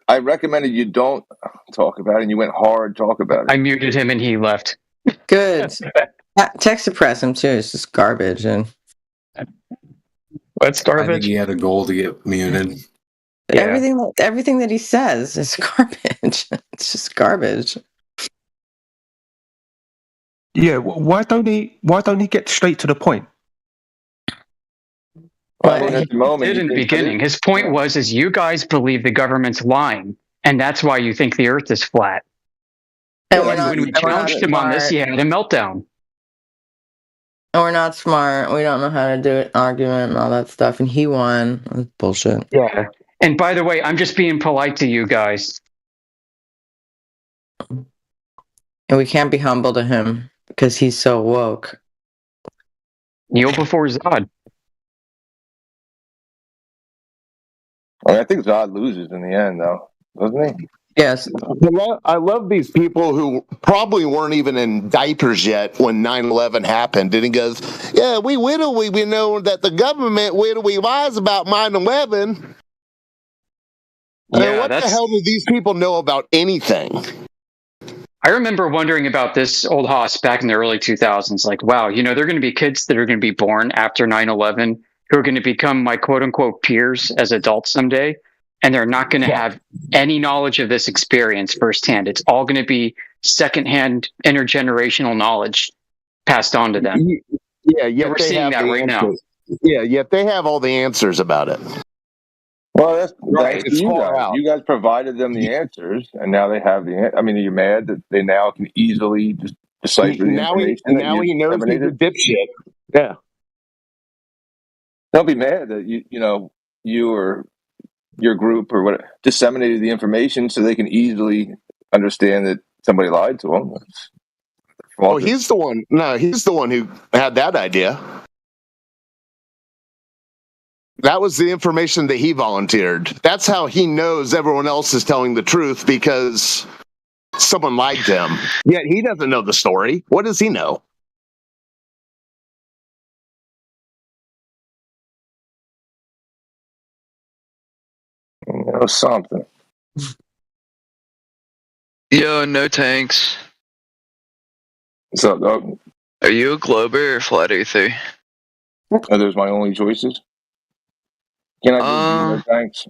I recommended you don't talk about it, and you went hard talk about it. I muted him, and he left. Good. Text suppress him too. It's just garbage. And what's garbage? I think he had a goal to get muted. Yeah. Everything that he says is garbage. It's just garbage. Yeah, why don't he get straight to the point? Well, he did in the beginning. His point was you guys believe the government's lying, and that's why you think the Earth is flat. And when we challenged him on this, he had a meltdown. And we're not smart. We don't know how to do an argument and all that stuff. And he won. That's bullshit. Yeah. And by the way, I'm just being polite to you guys. And we can't be humble to him because he's so woke. Kneel before Zod. I think Zod loses in the end, though, doesn't he? Yes. I love these people who probably weren't even in diapers yet when 9/11 happened. And he goes, yeah, we know that the government we wise about 9/11. Yeah, what the hell do these people know about anything? I remember wondering about this old hoss back in the early 2000s. Like, wow, there are going to be kids that are going to be born after 9/11 who are going to become my quote-unquote peers as adults someday. And they're not going to have any knowledge of this experience firsthand. It's all going to be secondhand, intergenerational knowledge passed on to them. Yeah, we're seeing that right now. Yeah, yet they have all the answers about it. Well, that's right. It's far out. You guys provided them the answers, and now they have the. Are you mad that they now can easily just decipher the information? Now he knows he's a dipshit. Yeah. Don't be mad that you or your group or whatever disseminated the information so they can easily understand that somebody lied to them. Well, he's the one. No, he's the one who had that idea. That was the information that he volunteered. That's how he knows everyone else is telling the truth, because someone lied to him. Yet he doesn't know the story. What does he know? Something. Yo, no tanks. What's up, dog? Are you a Glober or Flat Earther? Are those my only choices? Can I do no tanks?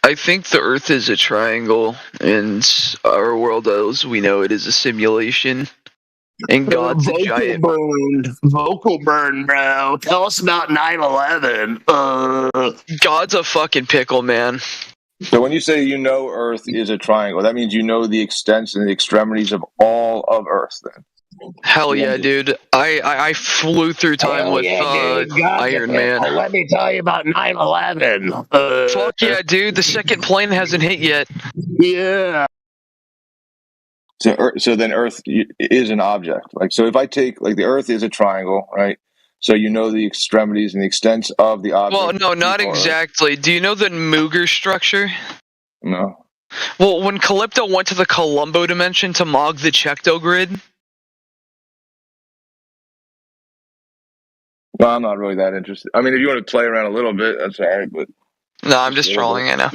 I think the Earth is a triangle, and our world, as we know it, is a simulation. And God's a giant. Vocal burn, bro. Tell us about 9/11. God's a fucking pickle, man. So when you say you know Earth is a triangle, that means you know the extents and the extremities of all of Earth. Then. Hell yeah, dude! I flew through time with Iron Man. Let me tell you about 9/11. Fuck yeah, dude! The second plane hasn't hit yet. Yeah. So then Earth is an object. Like, so if I take, like, the Earth is a triangle, right? So you know the extremities and the extents of the object. Well, no, not exactly. Do you know the Muger structure? No. Well, when Calypto went to the Columbo dimension to mog the Checto grid. Well, I'm not really that interested. I mean, if you want to play around a little bit, that's all right. But no, I'm just trolling. I know.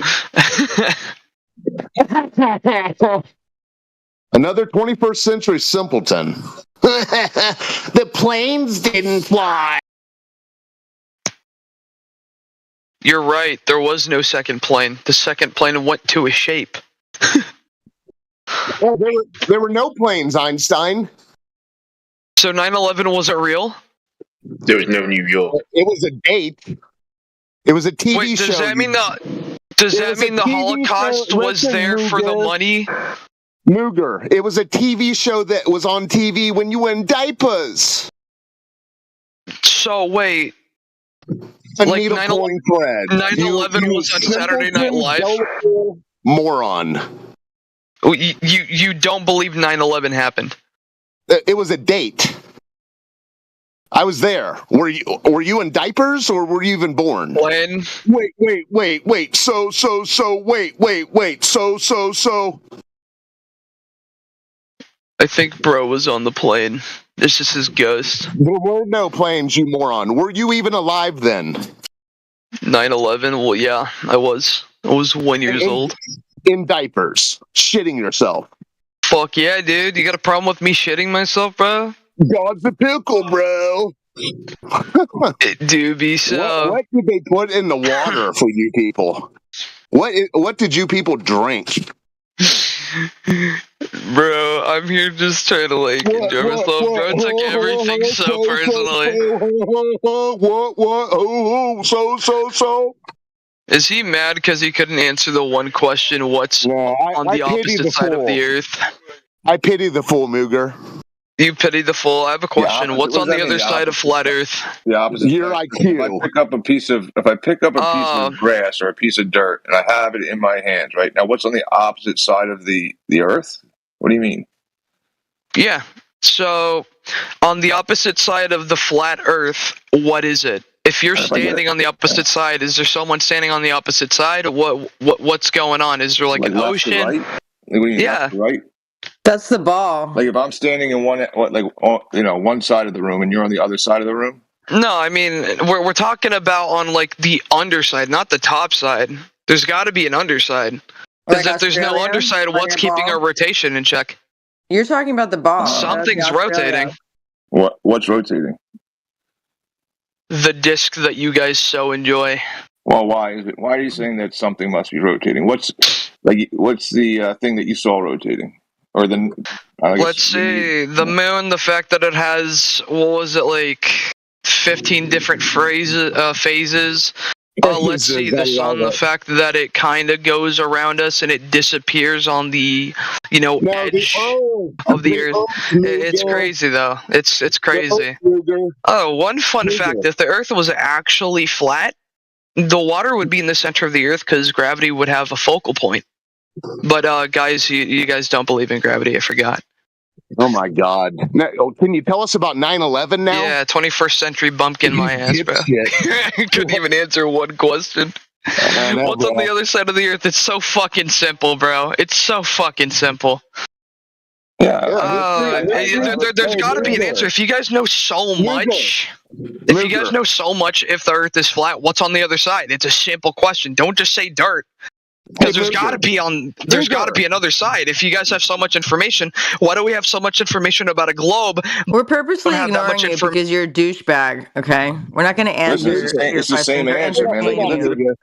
Another 21st century simpleton. The planes didn't fly. You're right. There was no second plane. The second plane went to a shape. Well, there were no planes, Einstein. So 9/11 wasn't real? There was no New York. It was a date. It was a TV Wait, show. does that mean the Holocaust was there for the money? Muger. It was a TV show that was on TV when you were in diapers. So wait. Like 9/11 was on Saturday Night Live? Moron. You don't believe 9/11 happened? It was a date. I was there. Were you in diapers or were you even born? When? Wait. So. I think bro was on the plane. This is his ghost. There were no planes, you moron. Were you even alive then? 9/11? Well, yeah, I was. I was 1 year old. In diapers. Shitting yourself. Fuck yeah, dude. You got a problem with me shitting myself, bro? God's a pickle, bro. It do be so. What did they put in the water for you people? What did you people drink? Bro, I'm here just trying to enjoy myself, bro. Took everything so personally. So. Is he mad because he couldn't answer the one question, what's on the opposite side of the earth? I pity the fool, Muger. You pity the fool. I have a question. What's on the other side of flat Earth? The opposite. Your IQ. If I pick up a piece of grass or a piece of dirt and I have it in my hands, right now, what's on the opposite side of the Earth? What do you mean? Yeah. So, on the opposite side of the flat Earth, what is it? If you're standing on the opposite side, is there someone standing on the opposite side? What's going on? Is there like an ocean? Right? Yeah. Right. That's the ball. Like if I'm standing in one side of the room and you're on the other side of the room. No, I mean we're talking about on like the underside, not the top side. There's got to be an underside. Because if there's no underside, what's keeping our rotation in check? You're talking about the ball. Something's rotating. What's rotating? The disc that you guys so enjoy. Well, why is it? Why are you saying that something must be rotating? What's the thing that you saw rotating? Or let's see, the moon, the fact that it has, 15 different phases. Let's see, the sun, the fact that it kind of goes around us and it disappears on the, edge of the earth. It's crazy, though. It's crazy. Oh, one fun fact, if the earth was actually flat, the water would be in the center of the earth because gravity would have a focal point. But guys, you guys don't believe in gravity. I forgot. Oh my God! Now, can you tell us about 9/11 now? Yeah, 21st century bumpkin my ass, bro. Couldn't even answer one question. What's on the other side of the earth? It's so fucking simple, bro. It's so fucking simple. Yeah. There's got to be an answer. If you guys know so much, if the earth is flat, what's on the other side? It's a simple question. Don't just say dirt. Because there's got to be another side. If you guys have so much information, why do we have so much information about a globe? We're purposely ignoring you because you're a douchebag. Okay, we're not going to answer. It's the same answer, man.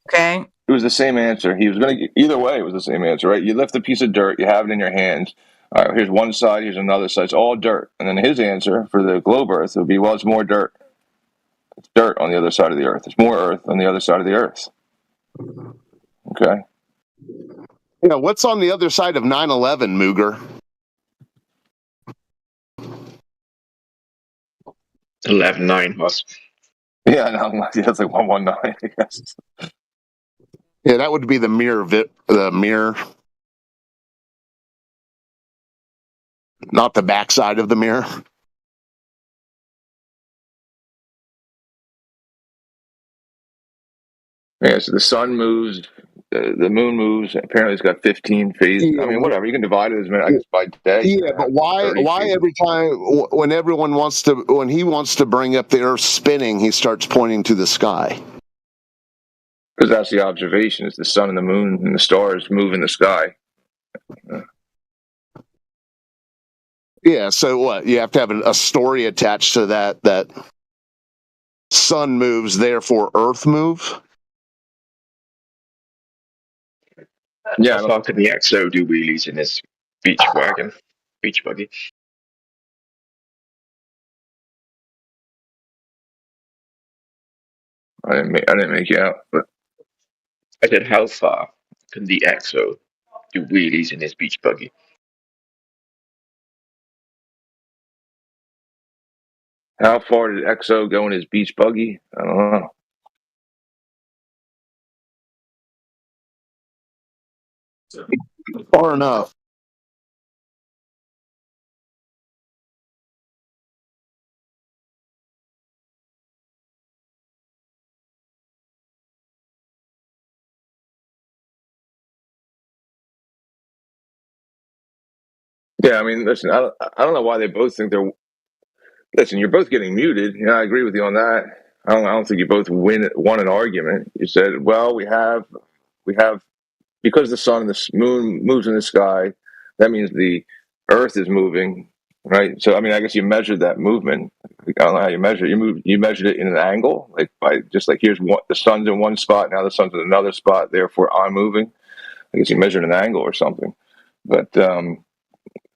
Okay. It was the same answer. He was going to either way. It was the same answer, right? You lift a piece of dirt, you have it in your hands. All right, here's one side, here's another side. It's all dirt. And then his answer for the globe Earth would be, well, it's more dirt. It's dirt on the other side of the Earth. There's more Earth on the other side of the Earth. Okay. Yeah, what's on the other side of 9/11, Mooger? 11-9 was. Yeah, no, it's like 119, I guess. Yeah, that would be the mirror. Not the backside of the mirror. Yeah, so the sun moves, the moon moves. Apparently, it's got 15 phases. I mean, whatever. You can divide it as many, I guess, by day. Yeah, but why every time when he wants to bring up the Earth spinning, he starts pointing to the sky? Because that's the observation: is the sun and the moon and the stars move in the sky. Yeah. So what? You have to have a story attached to that sun moves, therefore Earth move. Yeah, how can the EXO do wheelies in his beach buggy? I didn't make you out, but I said, how far can the EXO do wheelies in his beach buggy? How far did EXO go in his beach buggy? I don't know. Far enough. Yeah, I mean, listen, I don't know why they both think they're. Listen, you're both getting muted. Yeah, I agree with you on that. I don't think you both won an argument. You said, well, we have because the sun and the moon moves in the sky, that means the Earth is moving, right? So, I mean, I guess you measured that movement. I don't know how you measure it. You measured it in an angle, like by just like here's the sun's in one spot, now the sun's in another spot, therefore I'm moving. I guess you measured an angle or something. But yeah,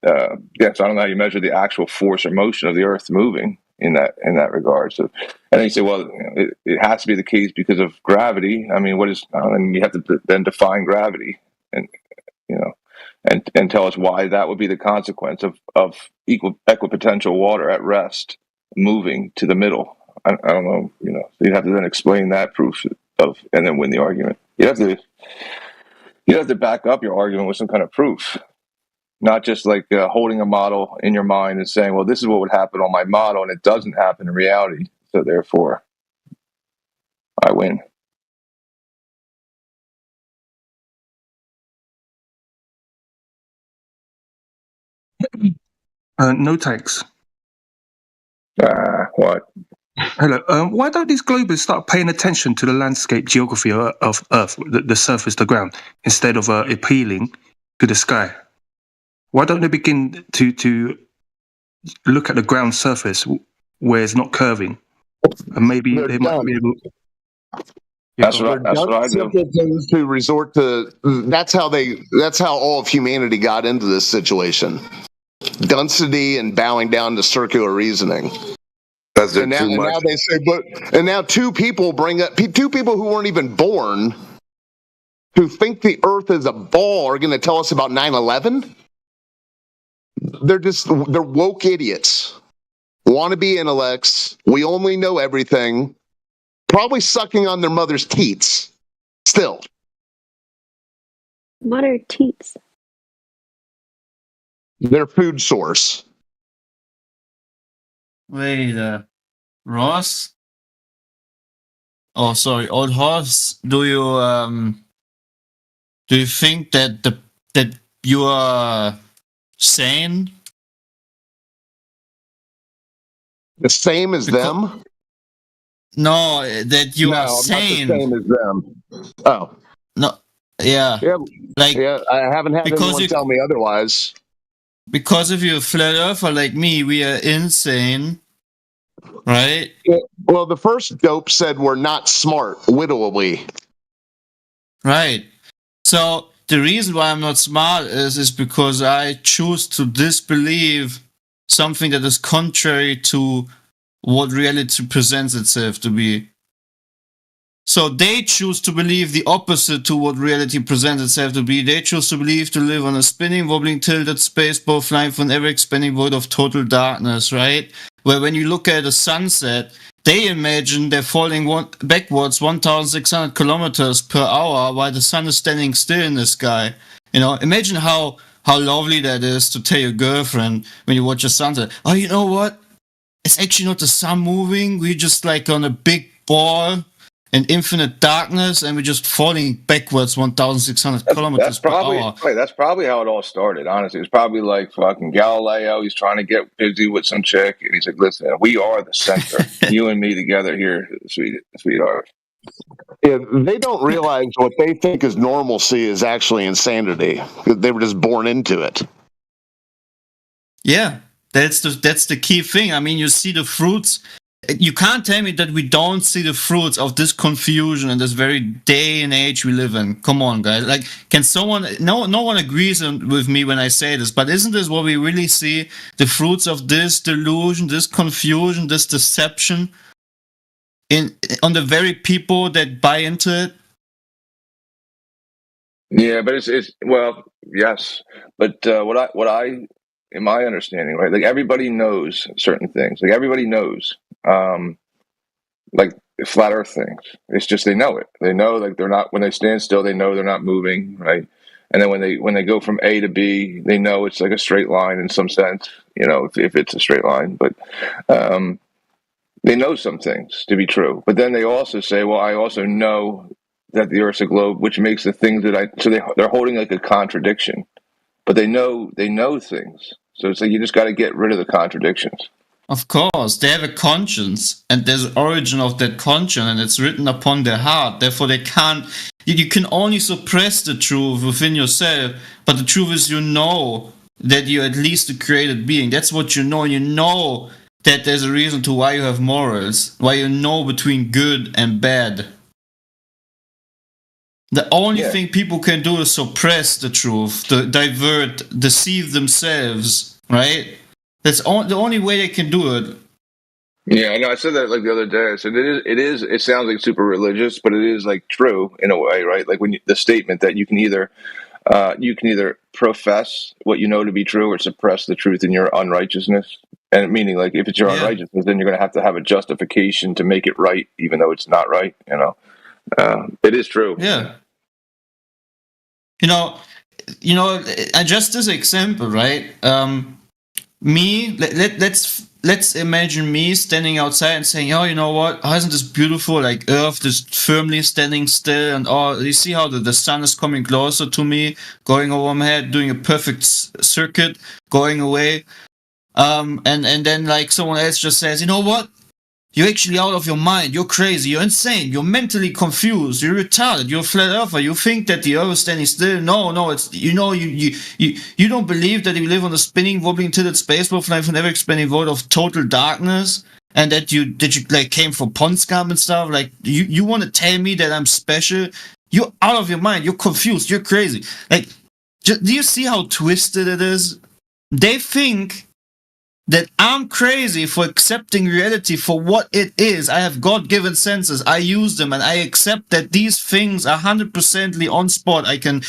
so I don't know how you measure the actual force or motion of the Earth moving in that regard. So, and then you say, well, it has to be the case because of gravity. I mean, and you have to then define gravity, and and tell us why that would be the consequence of equipotential water at rest moving to the middle. I don't know, so you'd have to then explain that proof and then win the argument. You have to back up your argument with some kind of proof. Not just like holding a model in your mind and saying, well, this is what would happen on my model, and it doesn't happen in reality. So therefore, I win. No thanks. What? Hello. Why don't these globers start paying attention to the landscape geography of Earth, the surface, the ground, instead of appealing to the sky? Why don't they begin to look at the ground surface where it's not curving, and maybe they might be able. That's what I do. To resort to that's how all of humanity got into this situation. Density and bowing down to circular reasoning. And now they say, and now two people who weren't even born, who think the Earth is a ball, are going to tell us about 9/11. They're woke idiots, wannabe intellects. We only know everything. Probably sucking on their mother's teats. Still. What are teats? Their food source. Wait, Ross? Oh, sorry, Old Horse. Do you think that that you are sane? The same as them? No, that you are sane. Not the same as them. Oh. No. Yeah. I haven't had anyone tell me otherwise. Because if you're a flat earther like me, we are insane. Right? Well, the first dope said we're not smart, wittily. Right. So the reason why I'm not smart is because I choose to disbelieve something that is contrary to what reality presents itself to be. So they choose to believe the opposite to what reality presents itself to be. They choose to believe to live on a spinning, wobbling, tilted space ball flying for an ever-expanding void of total darkness, right? Where when you look at a sunset, they imagine they're falling backwards 1,600 kilometers per hour while the sun is standing still in the sky. You know, imagine how lovely that is to tell your girlfriend when you watch a sunset. Oh, you know what? It's actually not the sun moving. We're just like on a big ball in infinite darkness, and we're just falling backwards 1,600 kilometers per hour. Right, that's probably how it all started, honestly. It was probably like fucking Galileo. He's trying to get busy with some chick, and he's like, listen, we are the center. You and me together here, sweetheart. Yeah, they don't realize what they think is normalcy is actually insanity. They were just born into it. Yeah, that's the key thing. I mean, you see the fruits. You can't tell me that we don't see the fruits of this confusion in this very day and age we live in. Come on, guys. Like, can someone... No one agrees with me when I say this, but isn't this what we really see? The fruits of this delusion, this confusion, this deception on the very people that buy into it? Yeah, but it's well, yes. But what I in my understanding, right? Like everybody knows certain things. Like everybody knows, like flat Earth things. It's just they know it. They know like they're not when they stand still. They know they're not moving, right? And then when they go from A to B, they know it's like a straight line in some sense. You know, if it's a straight line, but they know some things to be true. But then they also say, well, I also know that the Earth's a globe, which makes the things that they're holding like a contradiction. But they know things. So it's like you just got to get rid of the contradictions. Of course, they have a conscience, and there's an origin of that conscience, and it's written upon their heart. Therefore, they can't. You can only suppress the truth within yourself, but the truth is, you know that you're at least a created being. That's what you know. You know that there's a reason to why you have morals, why you know between good and bad. The only thing people can do is suppress the truth, divert, deceive themselves, right? That's the only way they can do it. Yeah, I know. I said that like the other day. I said it sounds like super religious, but it is like true in a way, right? Like when the statement that you can either profess what you know to be true or suppress the truth in your unrighteousness. And meaning like if it's your unrighteousness, then you're going to have a justification to make it right, even though it's not right, you know? It is true. Yeah. You know, just this example, right? Let's imagine me standing outside and saying, "Oh, you know what? Oh, isn't this beautiful? Like Earth just firmly standing still, and you see how the sun is coming closer to me, going over my head, doing a perfect circuit, going away." And then like someone else just says, "You know what? You're actually out of your mind. You're crazy. You're insane. You're mentally confused. You're retarded. You're a flat earther. You think that the Earth is standing still. No. It's you don't believe that you live on a spinning, wobbling, tilted space ball flying for an ever-expanding void of total darkness, and that you like came from Ponscam and stuff. Like you want to tell me that I'm special? You're out of your mind. You're confused. You're crazy. Like, do you see how twisted it is? They think that I'm crazy for accepting reality for what it is. I have God-given senses. I use them, and I accept that these things are 100% on spot. I can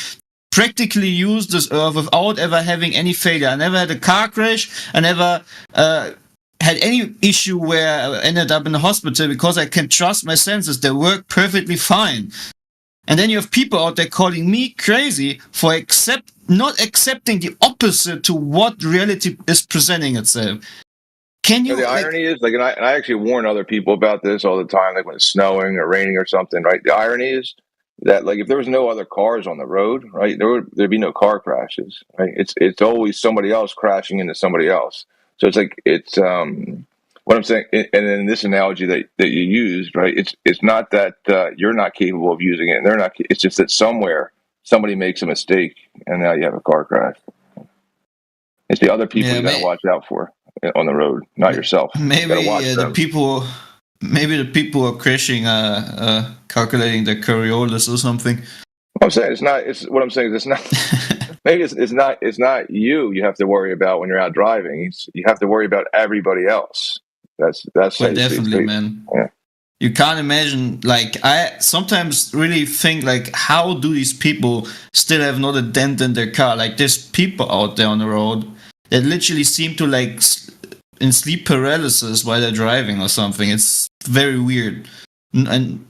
practically use this Earth without ever having any failure. I never had a car crash. I never had any issue where I ended up in the hospital because I can trust my senses. They work perfectly fine. And then you have people out there calling me crazy for not accepting the opposite to what reality is presenting itself. Can you? The irony is, like, and I actually warn other people about this all the time, like when it's snowing or raining or something, right? The irony is that, like, if there was no other cars on the road, right, there'd be no car crashes, right? It's always somebody else crashing into somebody else. So it's like what I'm saying, and in this analogy that you used, right? It's not that you're not capable of using it, and they're not. It's just that somewhere somebody makes a mistake, and now you have a car crash. It's the other people you got to watch out for on the road, not yourself. Maybe the people are crashing, calculating their Coriolis or something. I'm saying it's not. It's what I'm saying is it's not. Maybe it's not. It's not you. You have to worry about when you're out driving. You have to worry about everybody else. That's well, definitely, man. Yeah. You can't imagine. Like, I sometimes really think, like, how do these people still have not a dent in their car? Like, there's people out there on the road that literally seem to like in sleep paralysis while they're driving or something. It's very weird. And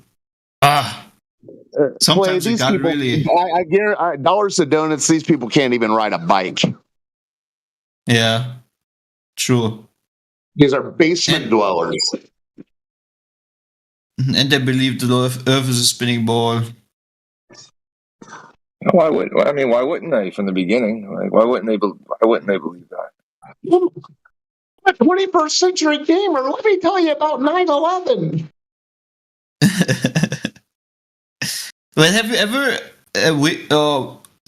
sometimes you got really. I guarantee dollars to donuts. These people can't even ride a bike. Yeah, true. These are basement dwellers. And they believe the Earth is a spinning ball. Why wouldn't they from the beginning? Like, why wouldn't they believe that? A 21st century gamer. Let me tell you about 9/11. But have you ever?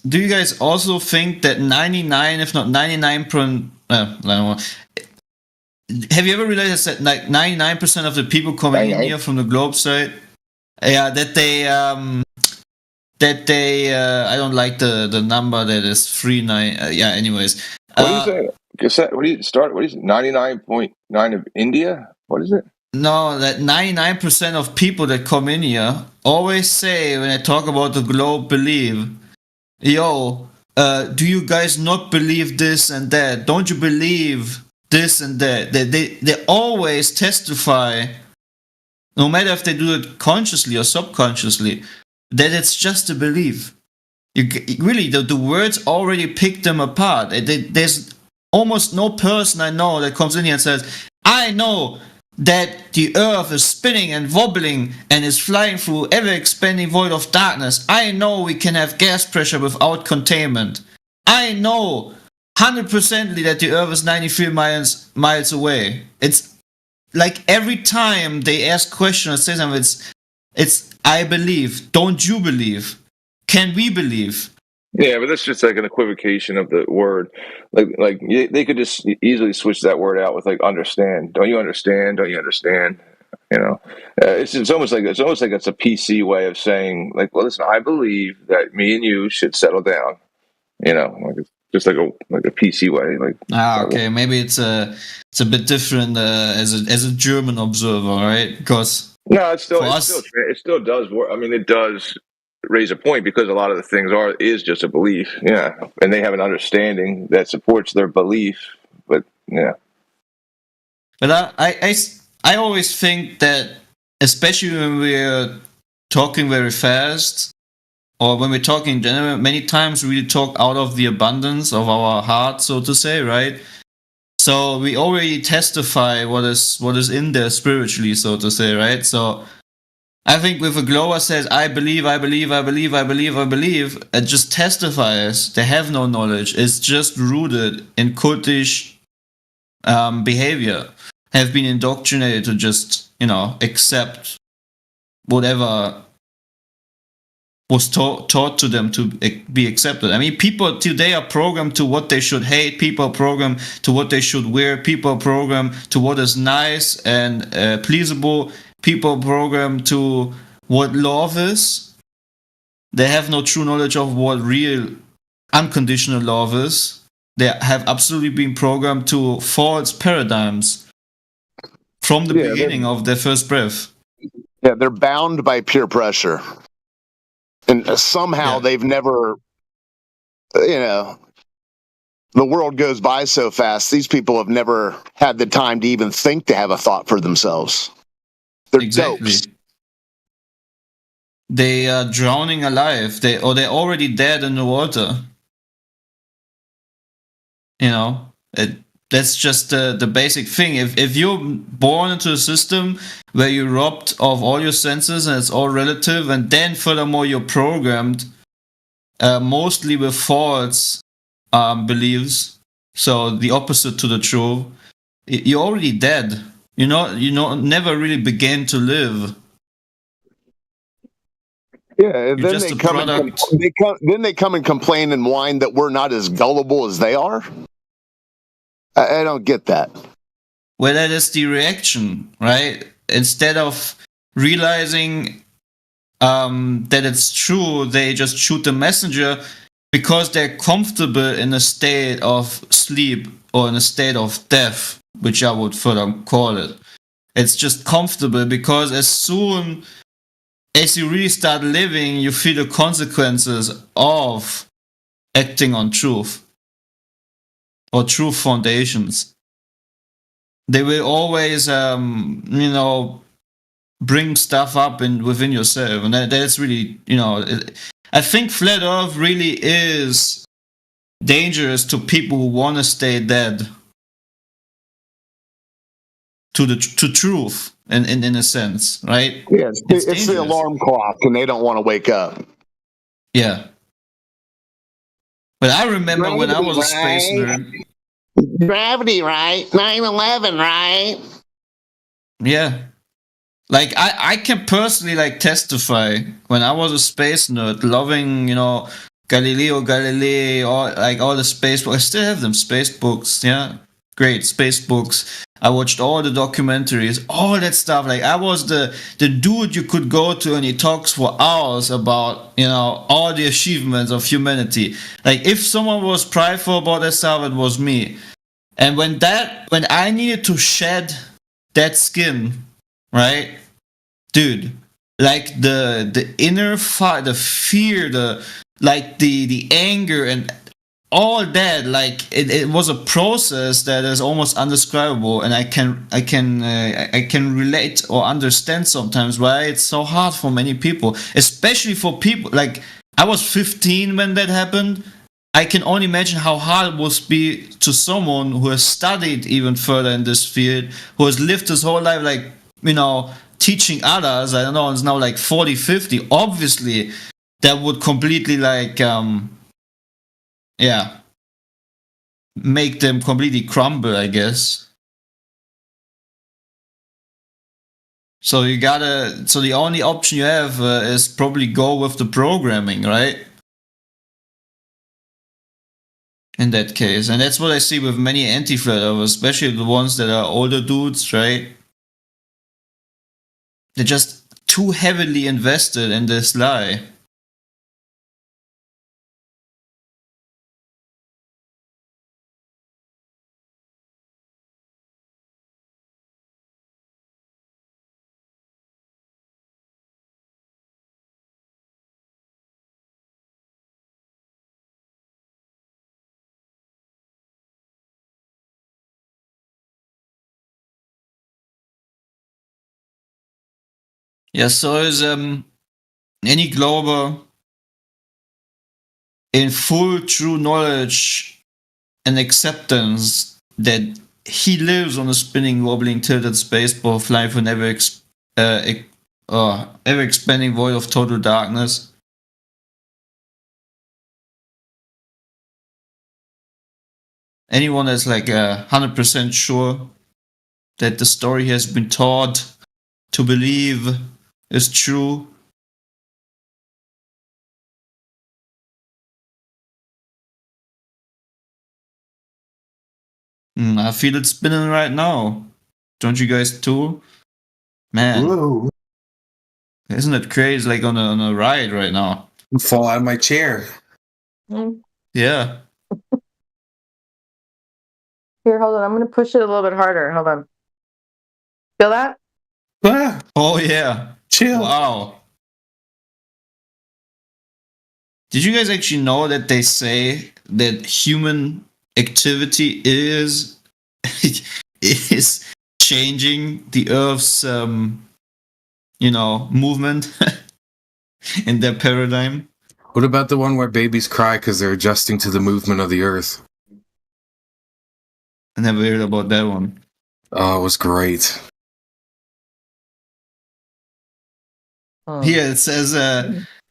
Do you guys also think that 99, if not 99, have you ever realized that like 99% of the people coming in here from the globe side, that they I don't like the number that is 39. Anyways. What do you say? Cassette, what do you start? What is it? 99.9 of India? What is it? No, that 99% of people that come in here always say when I talk about the globe believe, yo, do you guys not believe this and that? Don't you believe this and that? They always testify, no matter if they do it consciously or subconsciously, that it's just a belief. Really, the words already pick them apart. There's almost no person I know that comes in here and says, I know that the earth is spinning and wobbling and is flying through ever-expanding void of darkness. I know we can have gas pressure without containment. I know 100% that the earth is 93 miles away. It's like every time they ask questions or say something, it's I believe. Don't you believe? Can we believe? Yeah, but that's just like an equivocation of the word. Like they could just easily switch that word out with like understand. Don't you understand? Don't you understand? You know, it's almost like it's a PC way of saying like, well, listen, I believe that me and you should settle down. You know, like it's just like a PC way. Like okay, maybe it's a bit different as a German observer, right? Because no, it still does work. I mean, it does raise a point because a lot of the things is just a belief, yeah, and they have an understanding that supports their belief, but yeah. But I always think that, especially when we're talking very fast, or when we're talking in general, many times we talk out of the abundance of our heart, so to say, right? So we already testify what is in there spiritually, so to say, right? So I think if a glower says, I believe, it just testifies they have no knowledge. It's just rooted in cultish behavior, have been indoctrinated to just, accept whatever was taught to them to be accepted. I mean, people today are programmed to what they should hate. People are programmed to what they should wear. People are programmed to what is nice and pleasable. People programmed to what love is. They have no true knowledge of what real unconditional love is. They have absolutely been programmed to false paradigms from the beginning of their first breath. Yeah, they're bound by peer pressure. And somehow they've never, the world goes by so fast. These people have never had the time to even think to have a thought for themselves. They're dopes. They are drowning alive. They're already dead in the water. That's just the basic thing. If you're born into a system where you're robbed of all your senses and it's all relative, and then furthermore you're programmed mostly with false beliefs, so the opposite to the truth, you're already dead. You never really began to live. Yeah, and then they come and complain and whine that we're not as gullible as they are. I don't get that. Well, that is the reaction, right? Instead of realizing that it's true, they just shoot the messenger because they're comfortable in a state of sleep or in a state of death, which I would further call it. It's just comfortable because as soon as you really start living, you feel the consequences of acting on truth or truth foundations. They will always, bring stuff up within yourself, and that's really, I think flat Earth really is dangerous to people who want to stay dead to truth, in a sense, right? Yeah, it's the alarm clock, and they don't want to wake up. Yeah. But I remember when I was a space nerd. Gravity, right? 9/11, right? Yeah. Like I can personally testify when I was a space nerd, loving, Galileo Galilei, all the space books. I still have them, space books, yeah. Great, space books. I watched all the documentaries, all that stuff. Like I was the dude you could go to and he talks for hours about, all the achievements of humanity. Like if someone was prideful about that stuff, it was me. And when I needed to shed that skin, right, dude, like the inner fight, the fear, the anger and all that, like it was a process that is almost undescribable, and I can relate or understand sometimes why it's so hard for many people, especially for people like I was 15 when that happened. I can only imagine how hard it must be to someone who has studied even further in this field, who has lived his whole life, teaching others. I don't know, it's now 40, 50. Obviously, that would completely make them completely crumble, I guess. So the only option you have is probably go with the programming, right? In that case. And that's what I see with many anti-flat earthers, especially the ones that are older dudes, right? They're just too heavily invested in this lie. Yeah, so is any Glober in full true knowledge and acceptance that he lives on a spinning, wobbling, tilted spaceball flying for an ever expanding void of total darkness. Anyone that's 100% sure that the story has been taught to believe is true. I feel it spinning right now. Don't you guys too? Man. Whoa. Isn't it crazy? Like on a ride right now. Fall out of my chair. Yeah. Here, hold on. I'm going to push it a little bit harder. Hold on. Feel that? Ah, Oh, yeah. chill. Wow. Did you guys actually know that they say that human activity is changing the Earth's movement in their paradigm? What about the one where babies cry because they're adjusting to the movement of the earth? I never heard about that one. Oh, it was great. Here it says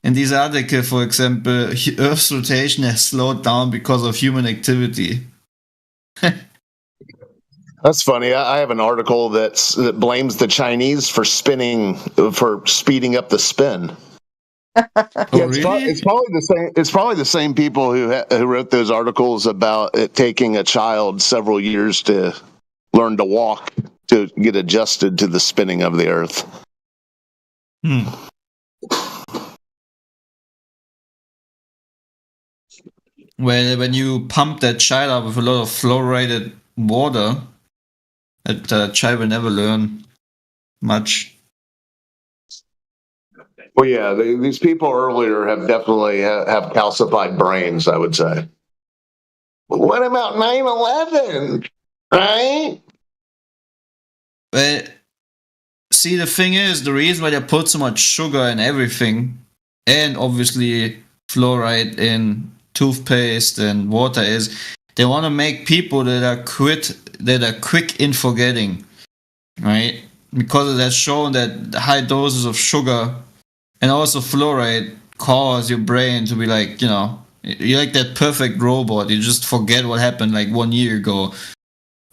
in this article, for example, Earth's rotation has slowed down because of human activity. That's funny. I have an article that blames the Chinese for speeding up the spin. It's probably the same. It's probably the same people who wrote those articles about it taking a child several years to learn to walk to get adjusted to the spinning of the Earth. when you pump that child up with a lot of fluoridated water, that child will never learn much. Well, yeah, these people earlier have definitely have calcified brains, I would say. But what about 9/11? Right? But see, the thing is, the reason why they put so much sugar in everything, and obviously fluoride in toothpaste and water, is they want to make people that are quick in forgetting, right? Because it has shown that high doses of sugar and also fluoride cause your brain to be like, you're like that perfect robot. You just forget what happened like 1 year ago.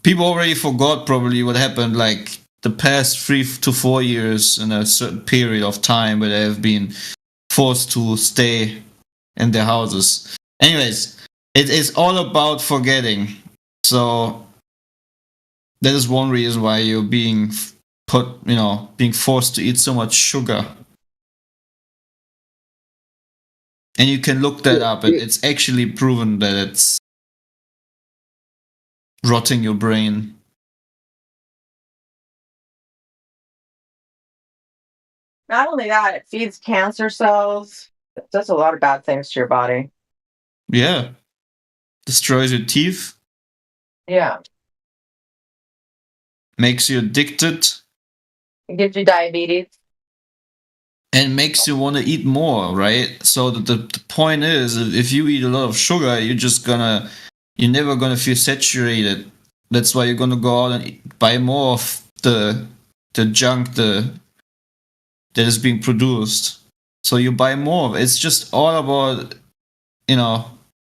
People already forgot probably what happened like the past 3 to 4 years in a certain period of time where they have been forced to stay in their houses. Anyways, it is all about forgetting. So that is one reason why you're being forced to eat so much sugar. And you can look that up. It's actually proven that it's rotting your brain. Not only that, it feeds cancer cells. It does a lot of bad things to your body. Yeah. Destroys your teeth. Yeah. Makes you addicted. It gives you diabetes. And makes you want to eat more, right? So the point is, if you eat a lot of sugar, you're never gonna feel saturated. That's why you're gonna go out and buy more of the junk that is being produced. So you buy more of it. It's just all about,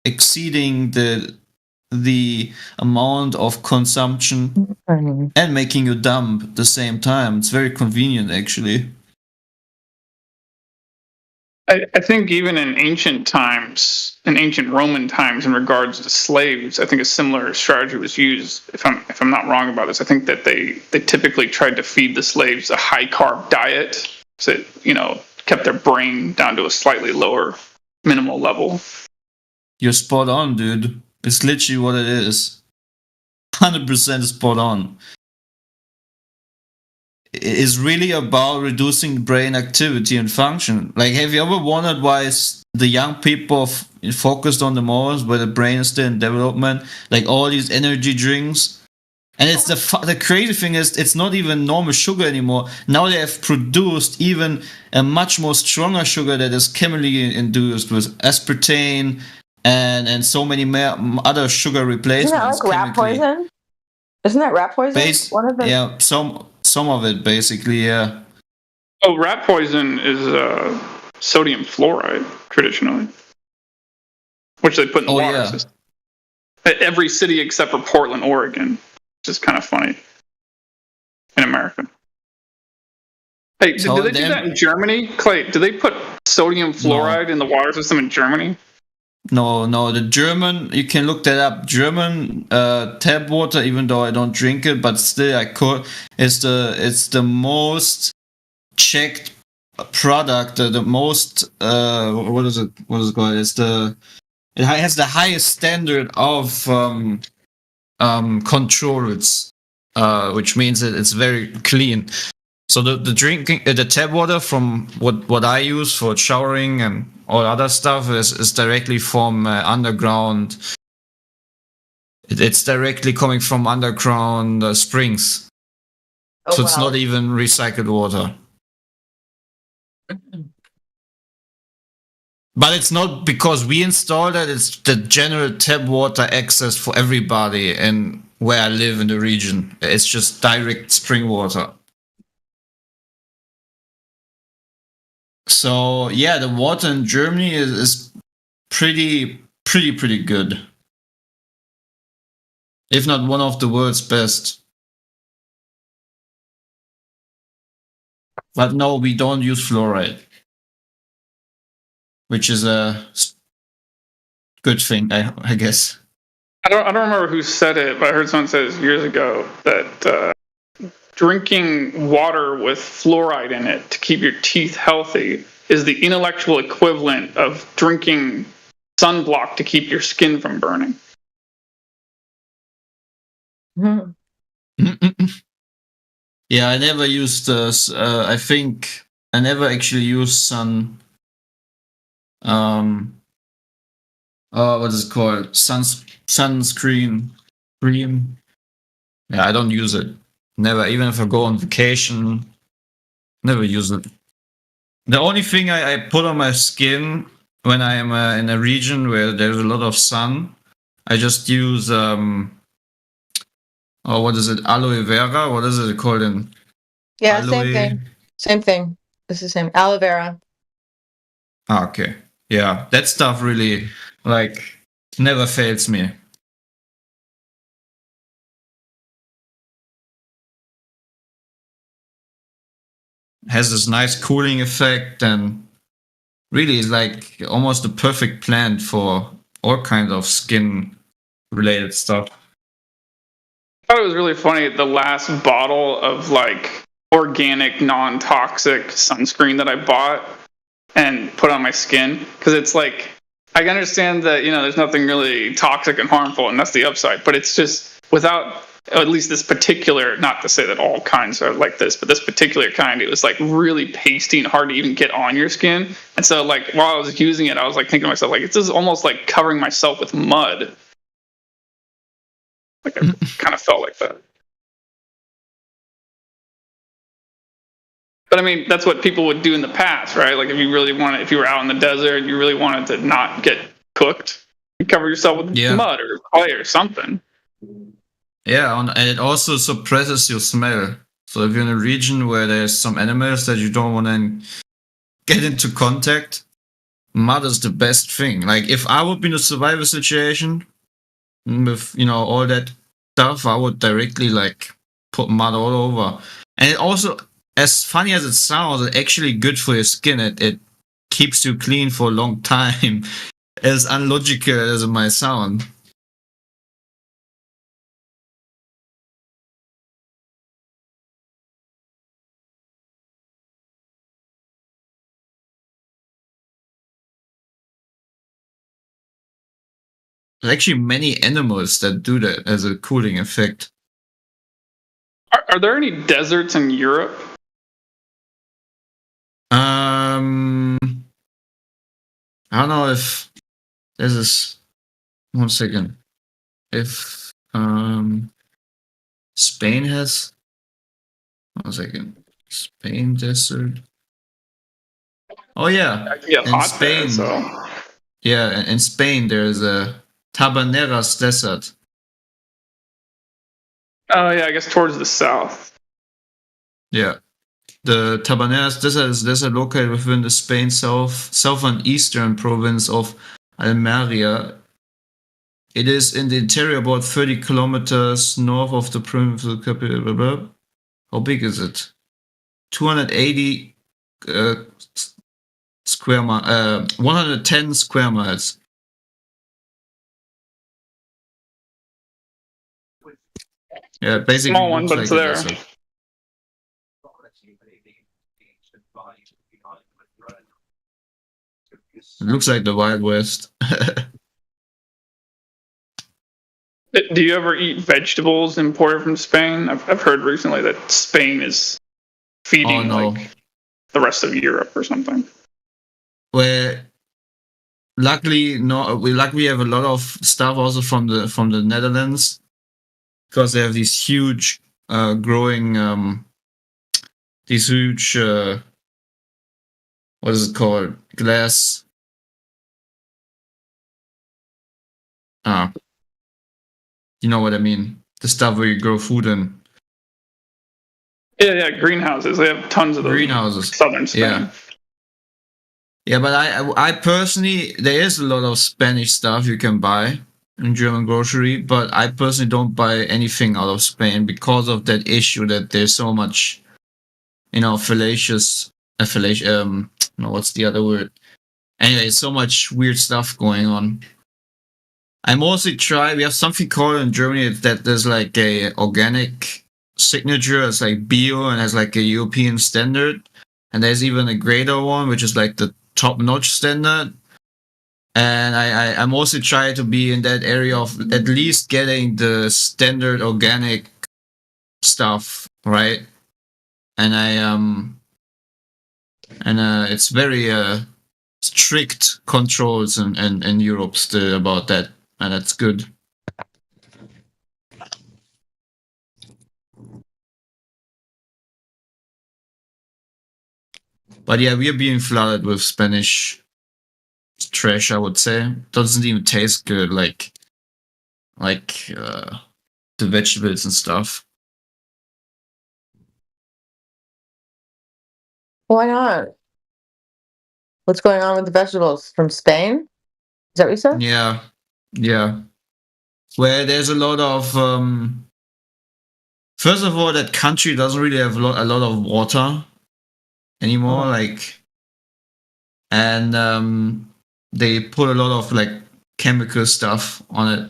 exceeding the amount of consumption and making you dumb at the same time. It's very convenient, actually. I think even in ancient times, in ancient Roman times, in regards to slaves, I think a similar strategy was used. If I'm not wrong about this, I think that they typically tried to feed the slaves a high carb diet, so it, kept their brain down to a slightly lower minimal level. You're spot on, dude. It's literally what it is. 100% spot on. Is really about reducing brain activity and function. Like, have you ever wondered why the young people focused on the most, where the brain is still in development? Like all these energy drinks, and it's the crazy thing is it's not even normal sugar anymore. Now they have produced even a much more stronger sugar that is chemically induced with aspartame and so many other sugar replacements. Isn't that like rat poison? Isn't that rat poison? One of the Yeah, some of it basically, yeah. Oh, rat poison is sodium fluoride traditionally, which they put in the water system. At every city except for Portland, Oregon, which is kind of funny in America. Hey, did they do that in Germany? Clay, did they put sodium fluoride in the water system in Germany? No, the German, you can look that up. German tap water, even though I don't drink it, but still I could, it's the most checked product, the most what is it called? It has the highest standard of controls, which means that it's very clean. So the tap water from what I use for showering and all other stuff is directly from underground. It's directly coming from underground springs. So it's not even recycled water. But it's not because we installed it, it's the general tap water access for everybody and where I live in the region. It's just direct spring water. So yeah, the water in Germany is pretty good. If not one of the world's best. But no, we don't use fluoride. Which is a good thing, I guess. I don't remember who said it, but I heard someone say this years ago that drinking water with fluoride in it to keep your teeth healthy is the intellectual equivalent of drinking sunblock to keep your skin from burning. Yeah, I never used I think I never actually used what is it called? Sunscreen cream. Yeah, I don't use it. Never, even if I go on vacation, never use it. The only thing I put on my skin when I am in a region where there's a lot of sun, I just use what is it? Aloe vera? What is it called in? Yeah, Aloe. same thing. Same thing. It's the same. Aloe vera. Ah, okay. Yeah, that stuff really like never fails me. Has this nice cooling effect and really is like almost the perfect plant for all kinds of skin related stuff. I thought it was really funny. The last bottle of like organic, non-toxic sunscreen that I bought and put on my skin, because it's like, I can understand that, you know, there's nothing really toxic and harmful, and that's the upside, but it's just without, at least this particular, not to say that all kinds are like this, but this particular kind, it was like really pasty and hard to even get on your skin. And so like while I was using it, I was like thinking to myself, like, this is almost like covering myself with mud. Like I kind of felt like that. But I mean, that's what people would do in the past, right? Like if you really wanted, if you were out in the desert and you really wanted to not get cooked, you cover yourself with mud or clay or something. Yeah, and it also suppresses your smell. So if you're in a region where there's some animals that you don't want to get into contact, mud is the best thing. Like if I would be in a survival situation with, you know, all that stuff, I would directly like put mud all over. And it also, as funny as it sounds, it's actually good for your skin. It keeps you clean for a long time. As unlogical as it might sound. There's actually many animals that do that as a cooling effect. Are there any deserts in Europe? I don't know if this is 1 second. If Spain has 1 second. Spain desert. Oh yeah, in Spain. Yeah, in Spain there's a Taberneras Desert. Oh yeah, I guess towards the south. Yeah. The Taberneras Desert is a desert located within the Spain southern eastern province of Almeria. It is in the interior about 30 kilometers north of the provincial capital. How big is it? 280 square miles, 110 square miles. Yeah, basically small one, but it's there. It looks like the Wild West. Do you ever eat vegetables imported from Spain? I've heard recently that Spain is feeding like the rest of Europe or something. Well, luckily, no. We have a lot of stuff also from the Netherlands, because they have these huge growing these huge what is it called, glass. You know what I mean? The stuff where you grow food in. Yeah, greenhouses. They have tons of those. Greenhouses. Southern Spain. Yeah, but I personally, there is a lot of Spanish stuff you can buy in German grocery, but I personally don't buy anything out of Spain because of that issue that there's so much, you know, no, what's the other word? Anyway, so much weird stuff going on. I mostly try. We have something called in Germany that there's like a organic signature. It's like bio and has like a European standard. And there's even a greater one, which is like the top-notch standard. and I mostly try to be in that area of at least getting the standard organic stuff, right? And it's very strict controls in Europe still about that, and that's good. But yeah, we are being flooded with Spanish trash, I would say. Doesn't even taste good, like the vegetables and stuff. Why not? What's going on with the vegetables from Spain? Is that what you said? Yeah. Where there's a lot of first of all, that country doesn't really have a lot of water anymore, and they put a lot of like chemical stuff on it.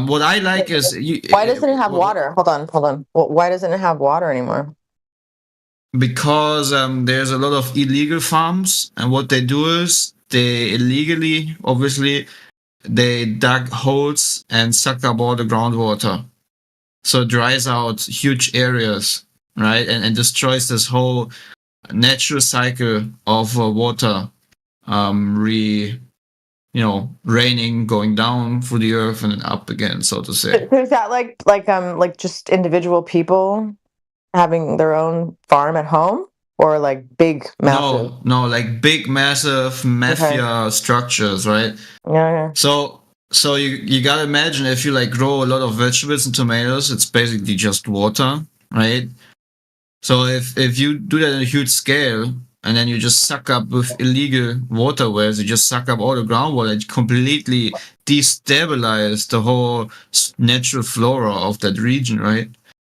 What I like is why doesn't it have water? Hold on. Why doesn't it have water anymore? Because there's a lot of illegal farms, and what they do is they illegally, obviously, they dug holes and suck up all the groundwater, so it dries out huge areas, right, and destroys this whole natural cycle of water, raining, going down through the earth and then up again, so to say. So is that like just individual people having their own farm at home, or like big massive? No, like big massive mafia structures, right? Yeah. So you gotta imagine, if you like grow a lot of vegetables and tomatoes, it's basically just water, right? So if you do that on a huge scale, and then you just suck up with illegal waterways, you just suck up all the groundwater, and completely destabilize the whole natural flora of that region, right?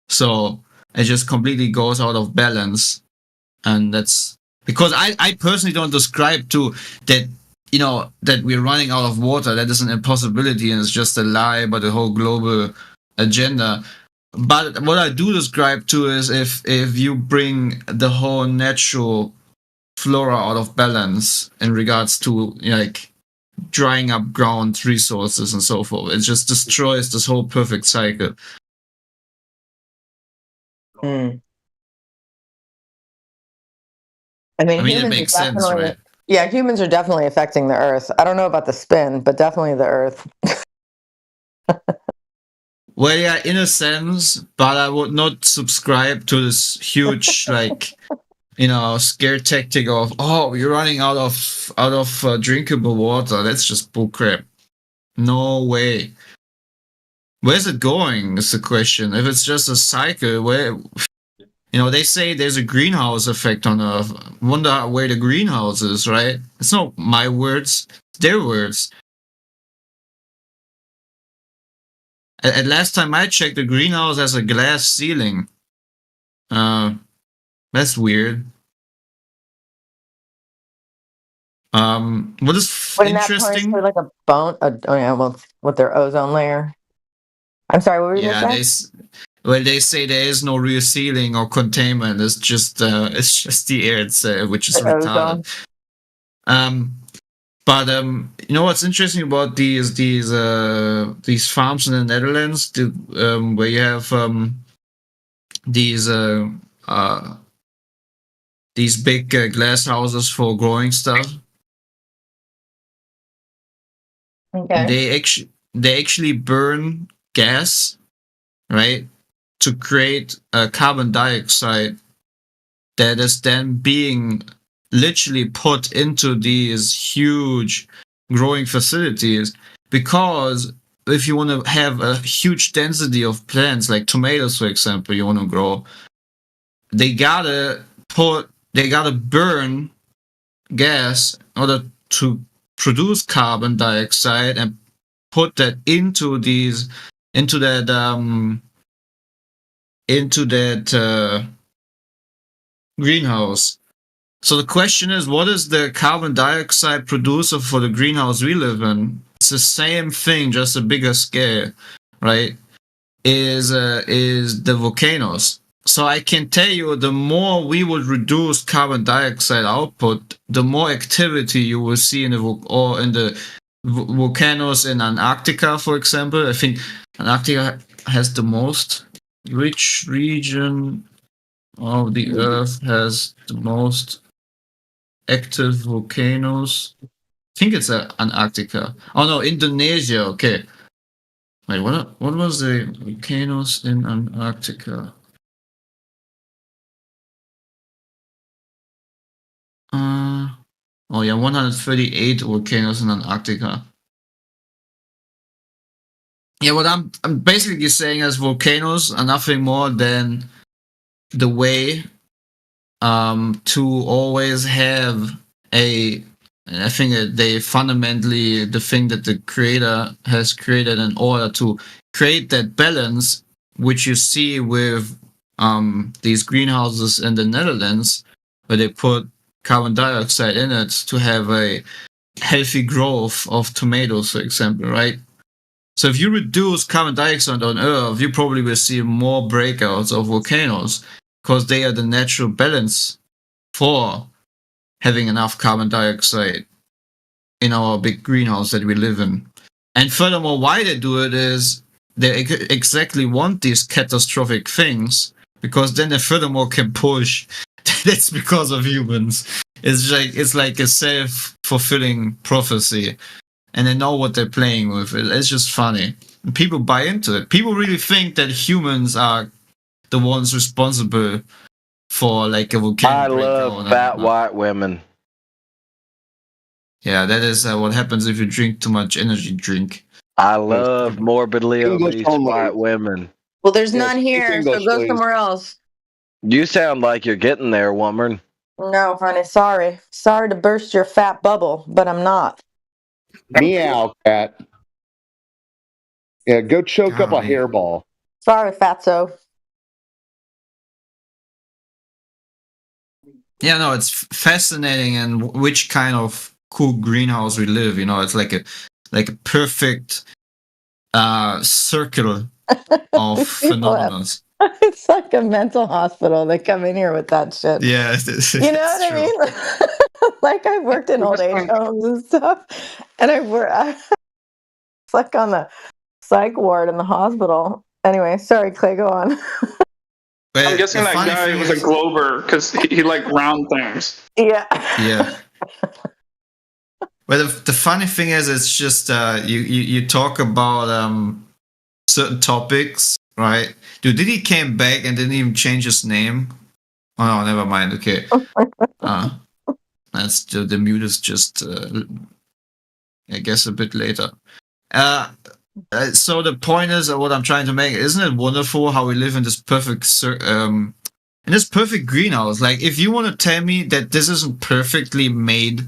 So it just completely goes out of balance. And that's because I personally don't describe to that, that we're running out of water. That is an impossibility, and it's just a lie by the whole global agenda. But what I do describe to is if you bring the whole natural flora out of balance in regards to like drying up ground resources and so forth, it just destroys this whole perfect cycle. I mean it makes sense, right? Yeah, humans are definitely affecting the earth. I don't know about the spin, but definitely the earth. Well, yeah, in a sense, but I would not subscribe to this huge, scare tactic of, you're running out of drinkable water. That's just bullcrap. No way. Where's it going is the question. If it's just a cycle, where, they say there's a greenhouse effect on Earth. Wonder where the greenhouse is, right? It's not my words, it's their words. And last time I checked, the greenhouse has a glass ceiling. That's weird. What is interesting? That like a bone? With their ozone layer. I'm sorry, what were you going to say? They say there is no real ceiling or containment. It's just the air, which is retarded. But what's interesting about these farms in the Netherlands, where you have these big glass houses for growing stuff. Okay. They actually burn gas, right, to create carbon dioxide that is then being literally put into these huge growing facilities, because if you want to have a huge density of plants like tomatoes, for example, you want to grow, they gotta burn gas in order to produce carbon dioxide and put that into that greenhouse. So the question is, what is the carbon dioxide producer for the greenhouse we live in? It's the same thing, just a bigger scale, right? Is the volcanoes. So I can tell you, the more we would reduce carbon dioxide output, the more activity you will see in the volcanoes in Antarctica, for example. I think Antarctica has the most. Which region of the Earth has the most active volcanoes? I think it's Antarctica. Oh no, Indonesia. Okay. Wait, what was the volcanoes in Antarctica? Oh yeah, 138 volcanoes in Antarctica. Yeah, what I'm basically saying is volcanoes are nothing more than the way to always have I think that they fundamentally the thing that the creator has created in order to create that balance, which you see with these greenhouses in the Netherlands, where they put carbon dioxide in it to have a healthy growth of tomatoes, for example, right? So if you reduce carbon dioxide on Earth, you probably will see more breakouts of volcanoes because they are the natural balance for having enough carbon dioxide in our big greenhouse that we live in. And furthermore, why they do it is they exactly want these catastrophic things because then they furthermore can push. That's because of humans. It's like a self-fulfilling prophecy, and they know what they're playing with. It's just funny. And people buy into it. People really think that humans are the ones responsible for like a volcano. I love fat white women. Yeah, that is what happens if you drink too much energy drink. I love morbidly obese white women. Well, there's none here, so go somewhere else. You sound like you're getting there, woman. No, honey, sorry. Sorry to burst your fat bubble, but I'm not. Meow, cat. Yeah, go choke up a hairball. Sorry, fatso. Yeah, no, it's fascinating and which kind of cool greenhouse we live. You know, it's like a perfect circle of phenomena. It's like a mental hospital. They come in here with that shit. Yeah, you know what I mean? Like I've worked in old age homes and stuff, and it's like on the psych ward in the hospital. Anyway, sorry, Clay, go on. I'm guessing that guy was a Glober because he liked round things. Yeah. Yeah. Well, the funny thing is, it's just you talk about certain topics, right? Dude, did he came back and didn't even change his name? Oh no, never mind. Okay, that's the mute is just I guess a bit later. So the point is, what I'm trying to make, isn't it wonderful how we live in this perfect greenhouse? Like, if you want to tell me that this isn't perfectly made,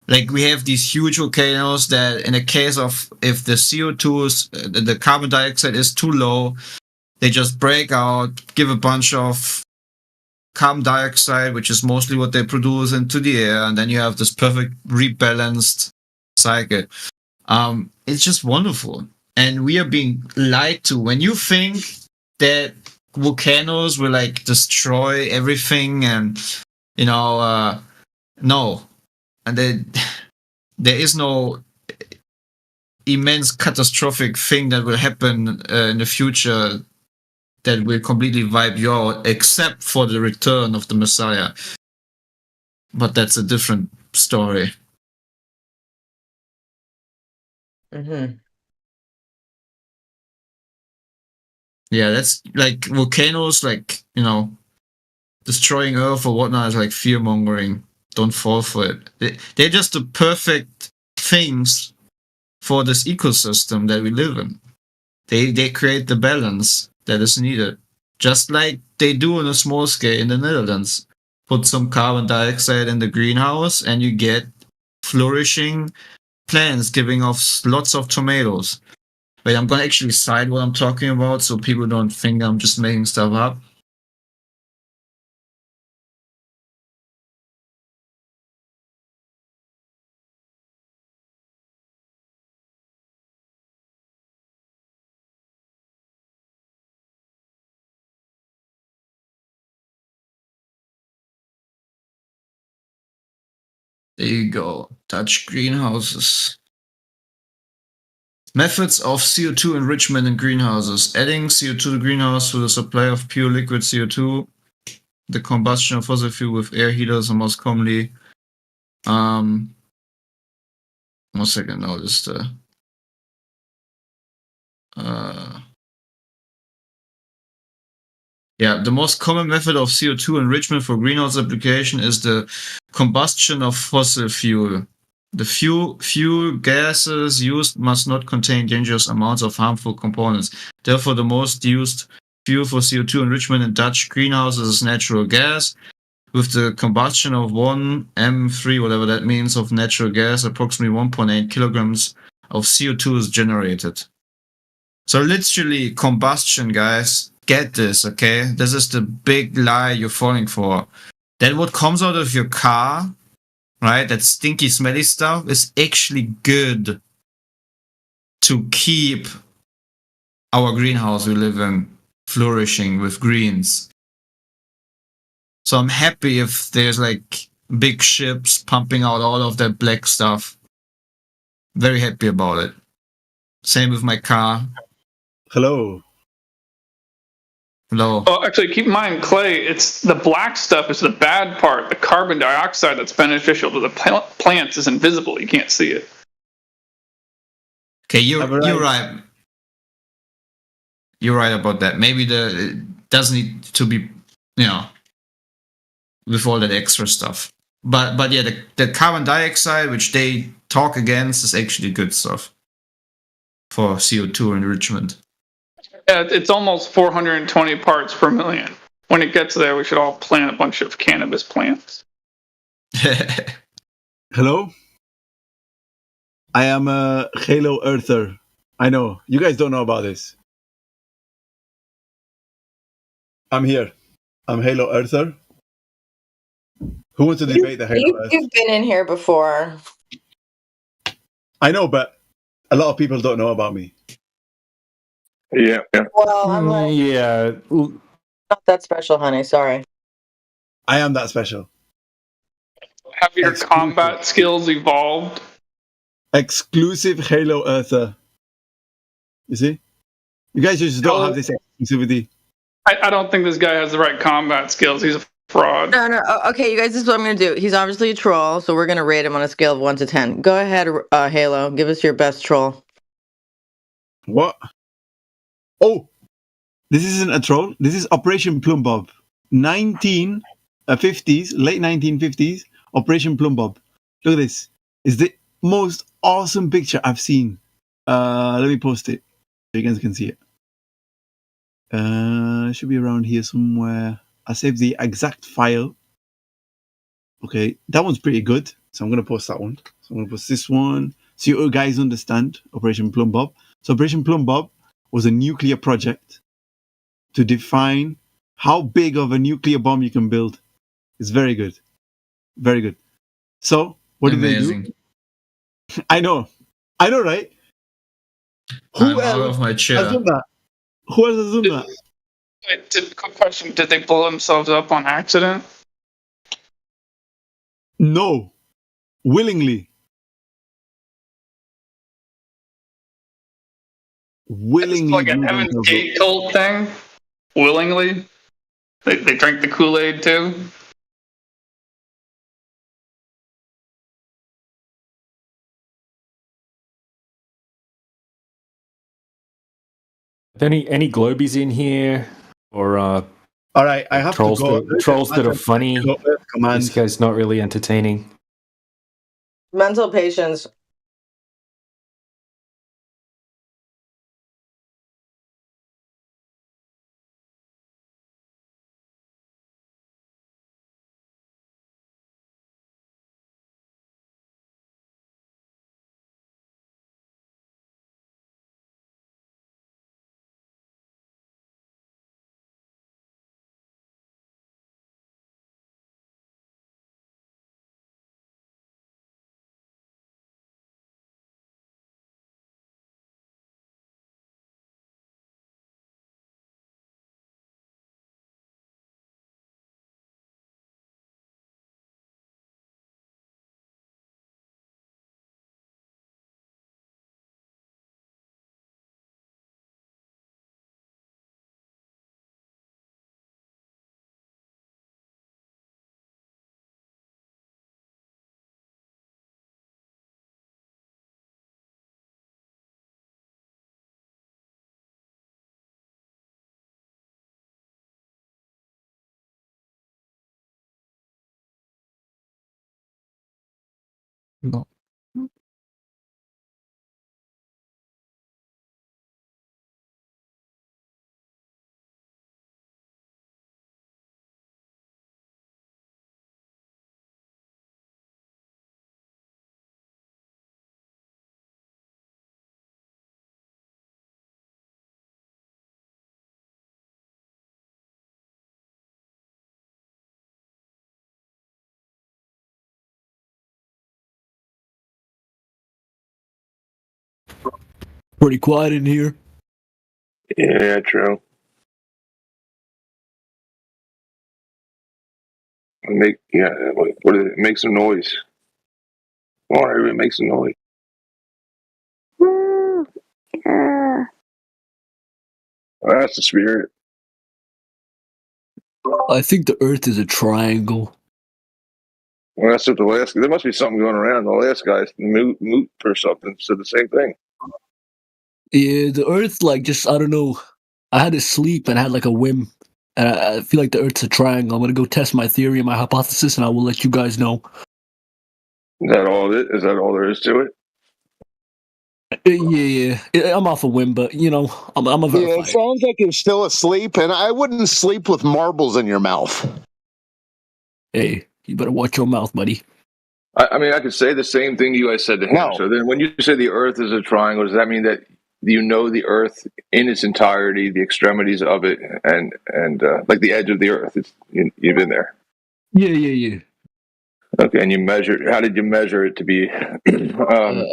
like we have these huge volcanoes that, in the case of if the CO2 is the carbon dioxide is too low, they just break out, give a bunch of carbon dioxide, which is mostly what they produce, into the air, and then you have this perfect rebalanced cycle. It's just wonderful. And we are being lied to. When you think that volcanoes will like destroy everything and, you know, no. And there is no immense catastrophic thing that will happen in the future that will completely wipe you out, except for the return of the Messiah. But that's a different story. Mm-hmm. Yeah, that's like volcanoes, like, you know, destroying Earth or whatnot is like fear mongering. Don't fall for it. They're just the perfect things for this ecosystem that we live in. They create the balance that is needed, just like they do on a small scale in the Netherlands. Put some carbon dioxide in the greenhouse, and you get flourishing plants giving off lots of tomatoes. Wait, I'm gonna actually cite what I'm talking about so people don't think I'm just making stuff up. There you go. Dutch greenhouses. Methods of CO2 enrichment in greenhouses. Adding CO2 to the greenhouse through the supply of pure liquid CO2. The combustion of fossil fuel with air heaters are most commonly. 1 second, no, this is the. The most common method of CO2 enrichment for greenhouse application is the combustion of fossil fuel. The fuel gases used must not contain dangerous amounts of harmful components. Therefore, the most used fuel for CO2 enrichment in Dutch greenhouses is natural gas. With the combustion of 1 M3, whatever that means, of natural gas, approximately 1.8 kilograms of CO2 is generated. So literally combustion, guys. Get this, okay? This is the big lie you're falling for. That what comes out of your car, right? That stinky, smelly stuff is actually good to keep our greenhouse we live in flourishing with greens. So I'm happy if there's like big ships pumping out all of that black stuff. Very happy about it. Same with my car. Hello. Hello. Oh, actually, keep in mind, Clay, it's the black stuff is the bad part. The carbon dioxide that's beneficial to the plants is invisible. You can't see it. Okay, you're right. You're right about that. Maybe it doesn't need to be, with all that extra stuff. But yeah, the carbon dioxide, which they talk against, is actually good stuff for CO2 enrichment. Yeah, it's almost 420 parts per million. When it gets there, we should all plant a bunch of cannabis plants. Hello? I am a Halo Earther. I know. You guys don't know about this. I'm here. I'm Halo Earther. Who wants to debate the Halo Earth? You've been in here before. I know, but a lot of people don't know about me. Yeah. Well, I'm like, not that special, honey. Sorry. I am that special. Have your combat skills evolved? Exclusive Halo Earther. You see? You guys just don't have this exclusivity. I don't think this guy has the right combat skills. He's a fraud. No. Okay, you guys, this is what I'm going to do. He's obviously a troll, so we're going to rate him on a scale of 1 to 10. Go ahead, Halo. Give us your best troll. What? Oh, this isn't a troll. This is Operation Plumbob. 1950s, late 1950s, Operation Plumbob. Look at this. It's the most awesome picture I've seen. Let me post it so you guys can see it. It should be around here somewhere. I saved the exact file. Okay, that one's pretty good. So I'm going to post that one. So I'm going to post this one. So you guys understand Operation Plumbob. So Operation Plumbob was a nuclear project to define how big of a nuclear bomb you can build. It's very good. Very good. So, what did they do? I know, right? I'm out of my chair. Has done that? Who else has done that? Quick question. Did they blow themselves up on accident? No. Willingly. Willingly. It's like a Heaven's Gate cult thing. Willingly. They drank the Kool-Aid too. Any globies in here? Or all right, I have trolls to go. Trolls that are funny. This guy's not really entertaining. Mental patience. No. Pretty quiet in here. Yeah, true. What is it? Make some noise. Come on, everybody, make some noise. That's the spirit. I think the Earth is a triangle. Well, that's what the last. There must be something going around. The last guy, moot or something, said the same thing. Yeah, the Earth, like, just, I don't know. I had to sleep and I had like a whim. And I feel like the Earth's a triangle. I'm going to go test my theory and my hypothesis, and I will let you guys know. Is that all it? Is that all there is to it? Yeah. I'm off a whim, but, you know, I'm a verified. Yeah, it sounds like you're still asleep, and I wouldn't sleep with marbles in your mouth. Hey, you better watch your mouth, buddy. I mean, I could say the same thing you guys said to him. No. So then when you say the Earth is a triangle, does that mean that you know the Earth in its entirety, the extremities of it, and like the edge of the Earth? You've been there. Yeah. Okay, and you measured. How did you measure it to be? I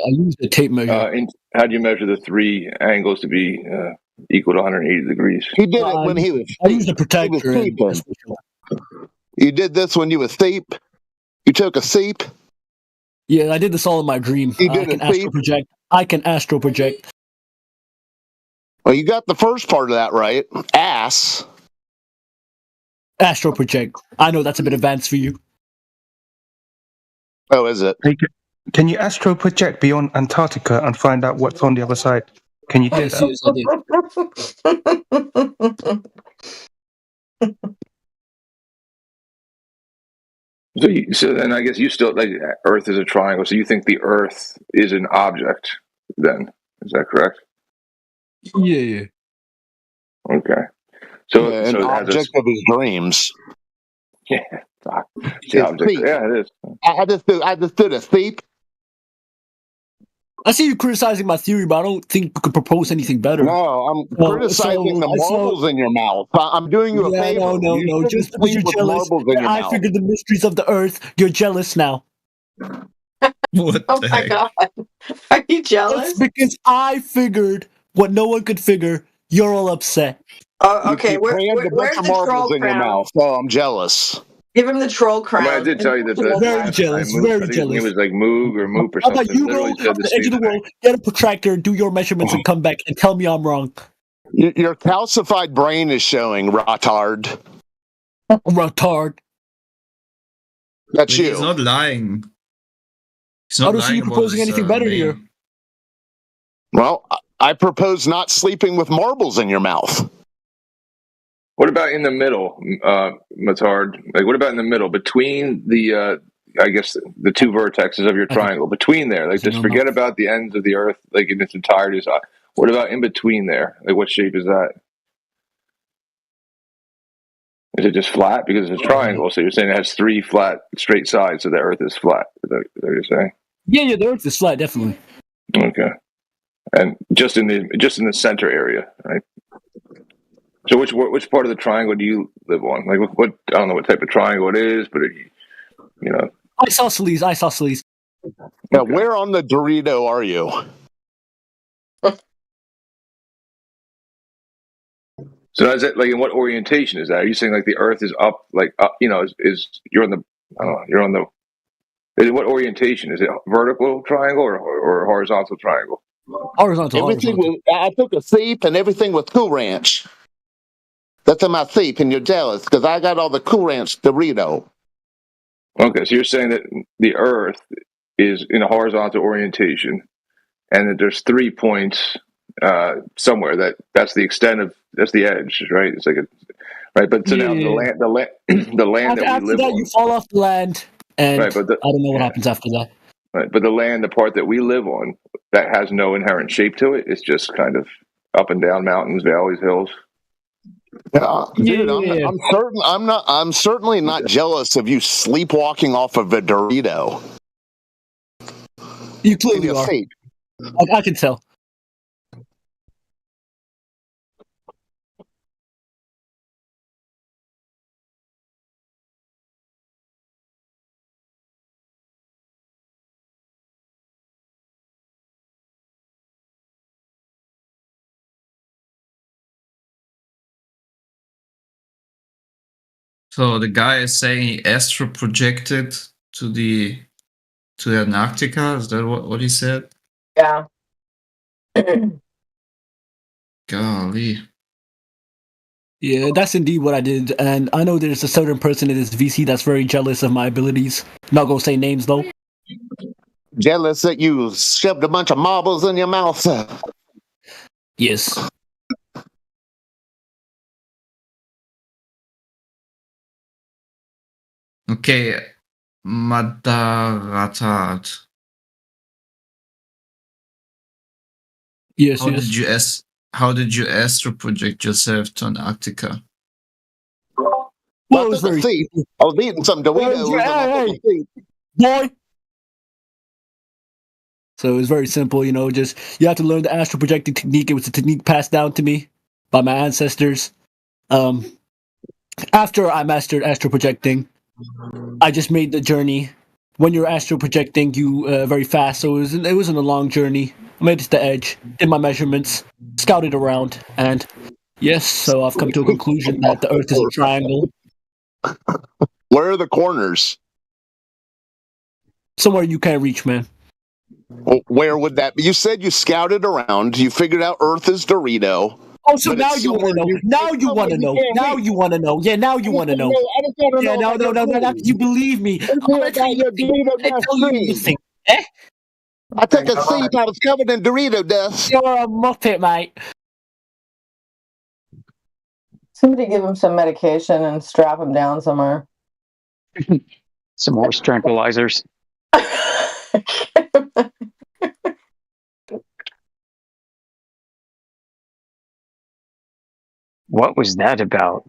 used a tape measure. How do you measure the three angles to be equal to 180 degrees? He did it when he was. I used a protector. You did this when you were asleep. You took a seep. Yeah, I did this all in my dream. You did I can astral project. Well, you got the first part of that right. Ass. Astral project. I know that's a bit advanced for you. Oh, is it? Hey, can you astral project beyond Antarctica and find out what's on the other side? Can you do that? Yes, I did. So then I guess you still like Earth is a triangle. So you think the Earth is an object? Then is that correct? Yeah. Okay. So an so object of his dreams. Yeah. Yeah, it is. I just did a seep. I see you criticizing my theory, but I don't think you could propose anything better. No, I'm criticizing the marbles in your mouth. I'm doing you a favor. No. Just because you're jealous, I figured the mysteries of the Earth. You're jealous now. What oh my god. Are you jealous? It's because I figured what no one could figure. You're all upset. Oh, okay. Where's the troll in your mouth? Oh, I'm jealous. Give him the troll crown. I did tell you that. Very jealous. Very jealous. It was like Moog or Moop or How something. about you go to the edge of the world, get a protractor, do your measurements, and come back and tell me I'm wrong. Your calcified brain is showing, Rotard. Rotard. That's you. He's not lying. I don't see you proposing anything better here. Well, I propose not sleeping with marbles in your mouth. What about in the middle, Matard? Like, what about in the middle between the, I guess, the two vertexes of your triangle? Between there, like, just forget about the ends of the Earth, like in its entirety. What about in between there? Like, what shape is that? Is it just flat because it's a triangle? So you're saying it has three flat, straight sides, so the Earth is flat. Is that what you're saying? Yeah, the Earth is flat, definitely. Okay, and just in the center area, right? So which part of the triangle do you live on? Like what I don't know what type of triangle it is, but Isosceles. Now, where on the Dorito are you? So is it like in what orientation is that? Are you saying like the Earth is up, like up, is you're on the what orientation is it? Vertical triangle or horizontal triangle? Horizontal. I took a seep and everything was Cool Ranch. That's in my seep, and you're jealous because I got all the Cool Ranch Dorito. Okay, so you're saying that the Earth is in a horizontal orientation, and that there's 3 points somewhere that's the extent of that's the edge, right? It's like right, but so now the land that we live you fall off the land, and right, but I don't know what happens after that. Right. But the land, the part that we live on, that has no inherent shape to it. It's just kind of up and down mountains, valleys, hills. Yeah, dude, I'm certainly not jealous of you sleepwalking off of a Dorito. You clearly are. I can tell. So the guy is saying he astro projected to Antarctica. Is that what he said? Yeah. Golly. Yeah, that's indeed what I did, and I know there's a certain person in this VC that's very jealous of my abilities. Not gonna say names though. Jealous that you shoved a bunch of marbles in your mouth. Yes. Okay, Madaratat. Yes, How did you astro project yourself to Antarctica? Well, I was eating some Doritos. Boy. So it's very simple, just you have to learn the astral projecting technique. It was a technique passed down to me by my ancestors. After I mastered astral projecting, I just made the journey. When you're astral projecting, you very fast, so it wasn't a long journey. I made it to the edge, did my measurements, scouted around, and yes, so I've come to a conclusion that the Earth is a triangle. Where are the corners? Somewhere you can't reach, man. Well, where would that be? You said you scouted around, you figured out Earth is Dorito. Oh, so now you want to know. Now you want to know. Now you want to know. Yeah, now you want to know. Yeah, no. You believe me. I'm going to tell you this thing. Eh? I took a seat. I was covered in Dorito dust. You're a muppet, mate. Somebody give him some medication and strap him down somewhere. Some more tranquilizers. What was that about?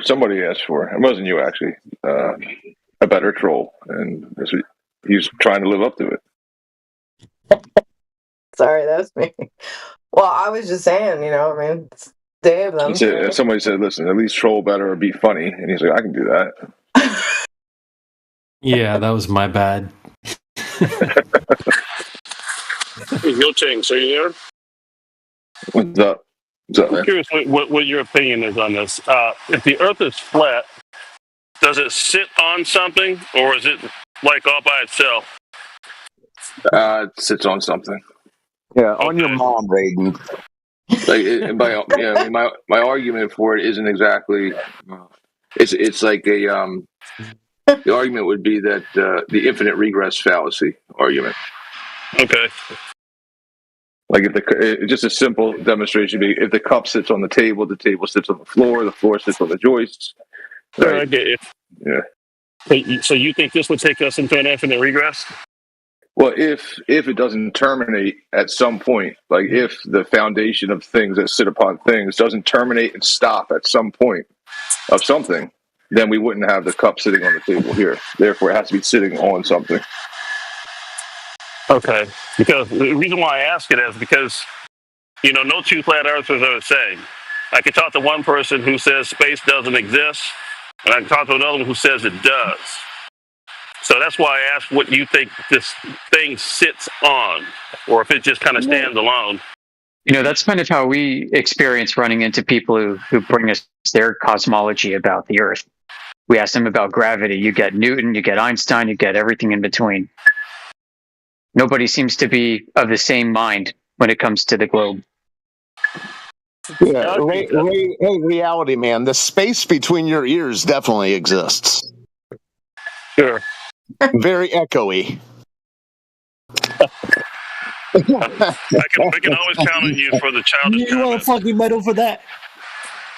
Somebody asked for, it wasn't you actually, a better troll. And he's trying to live up to it. Sorry, that's me. Well, I was just saying, it's day of them. Somebody said, listen, at least troll better or be funny. And he's like, I can do that. Yeah, that was my bad. Yotings, are you there? What's up? I'm curious what your opinion is on this. If the Earth is flat, does it sit on something, or is it like all by itself? It sits on something. Yeah, on your mom, Raiden. My argument for it isn't exactly. It's like a. The argument would be that the infinite regress fallacy argument. Okay. Like just a simple demonstration would be if the cup sits on the table sits on the floor sits on the joists. Right? I get it. Yeah. So you think this would take us into an infinite regress? Well, if it doesn't terminate at some point, like if the foundation of things that sit upon things doesn't terminate and stop at some point of something, then we wouldn't have the cup sitting on the table here. Therefore, it has to be sitting on something. Okay. Because the reason why I ask it is because, no two flat earthers are the same. I could talk to one person who says space doesn't exist, and I can talk to another one who says it does. So that's why I asked what you think this thing sits on, or if it just kind of stands alone. That's kind of how we experience running into people who bring us their cosmology about the Earth. We ask them about gravity. You get Newton, you get Einstein, you get everything in between. Nobody seems to be of the same mind when it comes to the globe. Yeah, reality, man. The space between your ears definitely exists. Sure. Very echoey. I can always count on you for the childish comments. You want a fucking medal for that?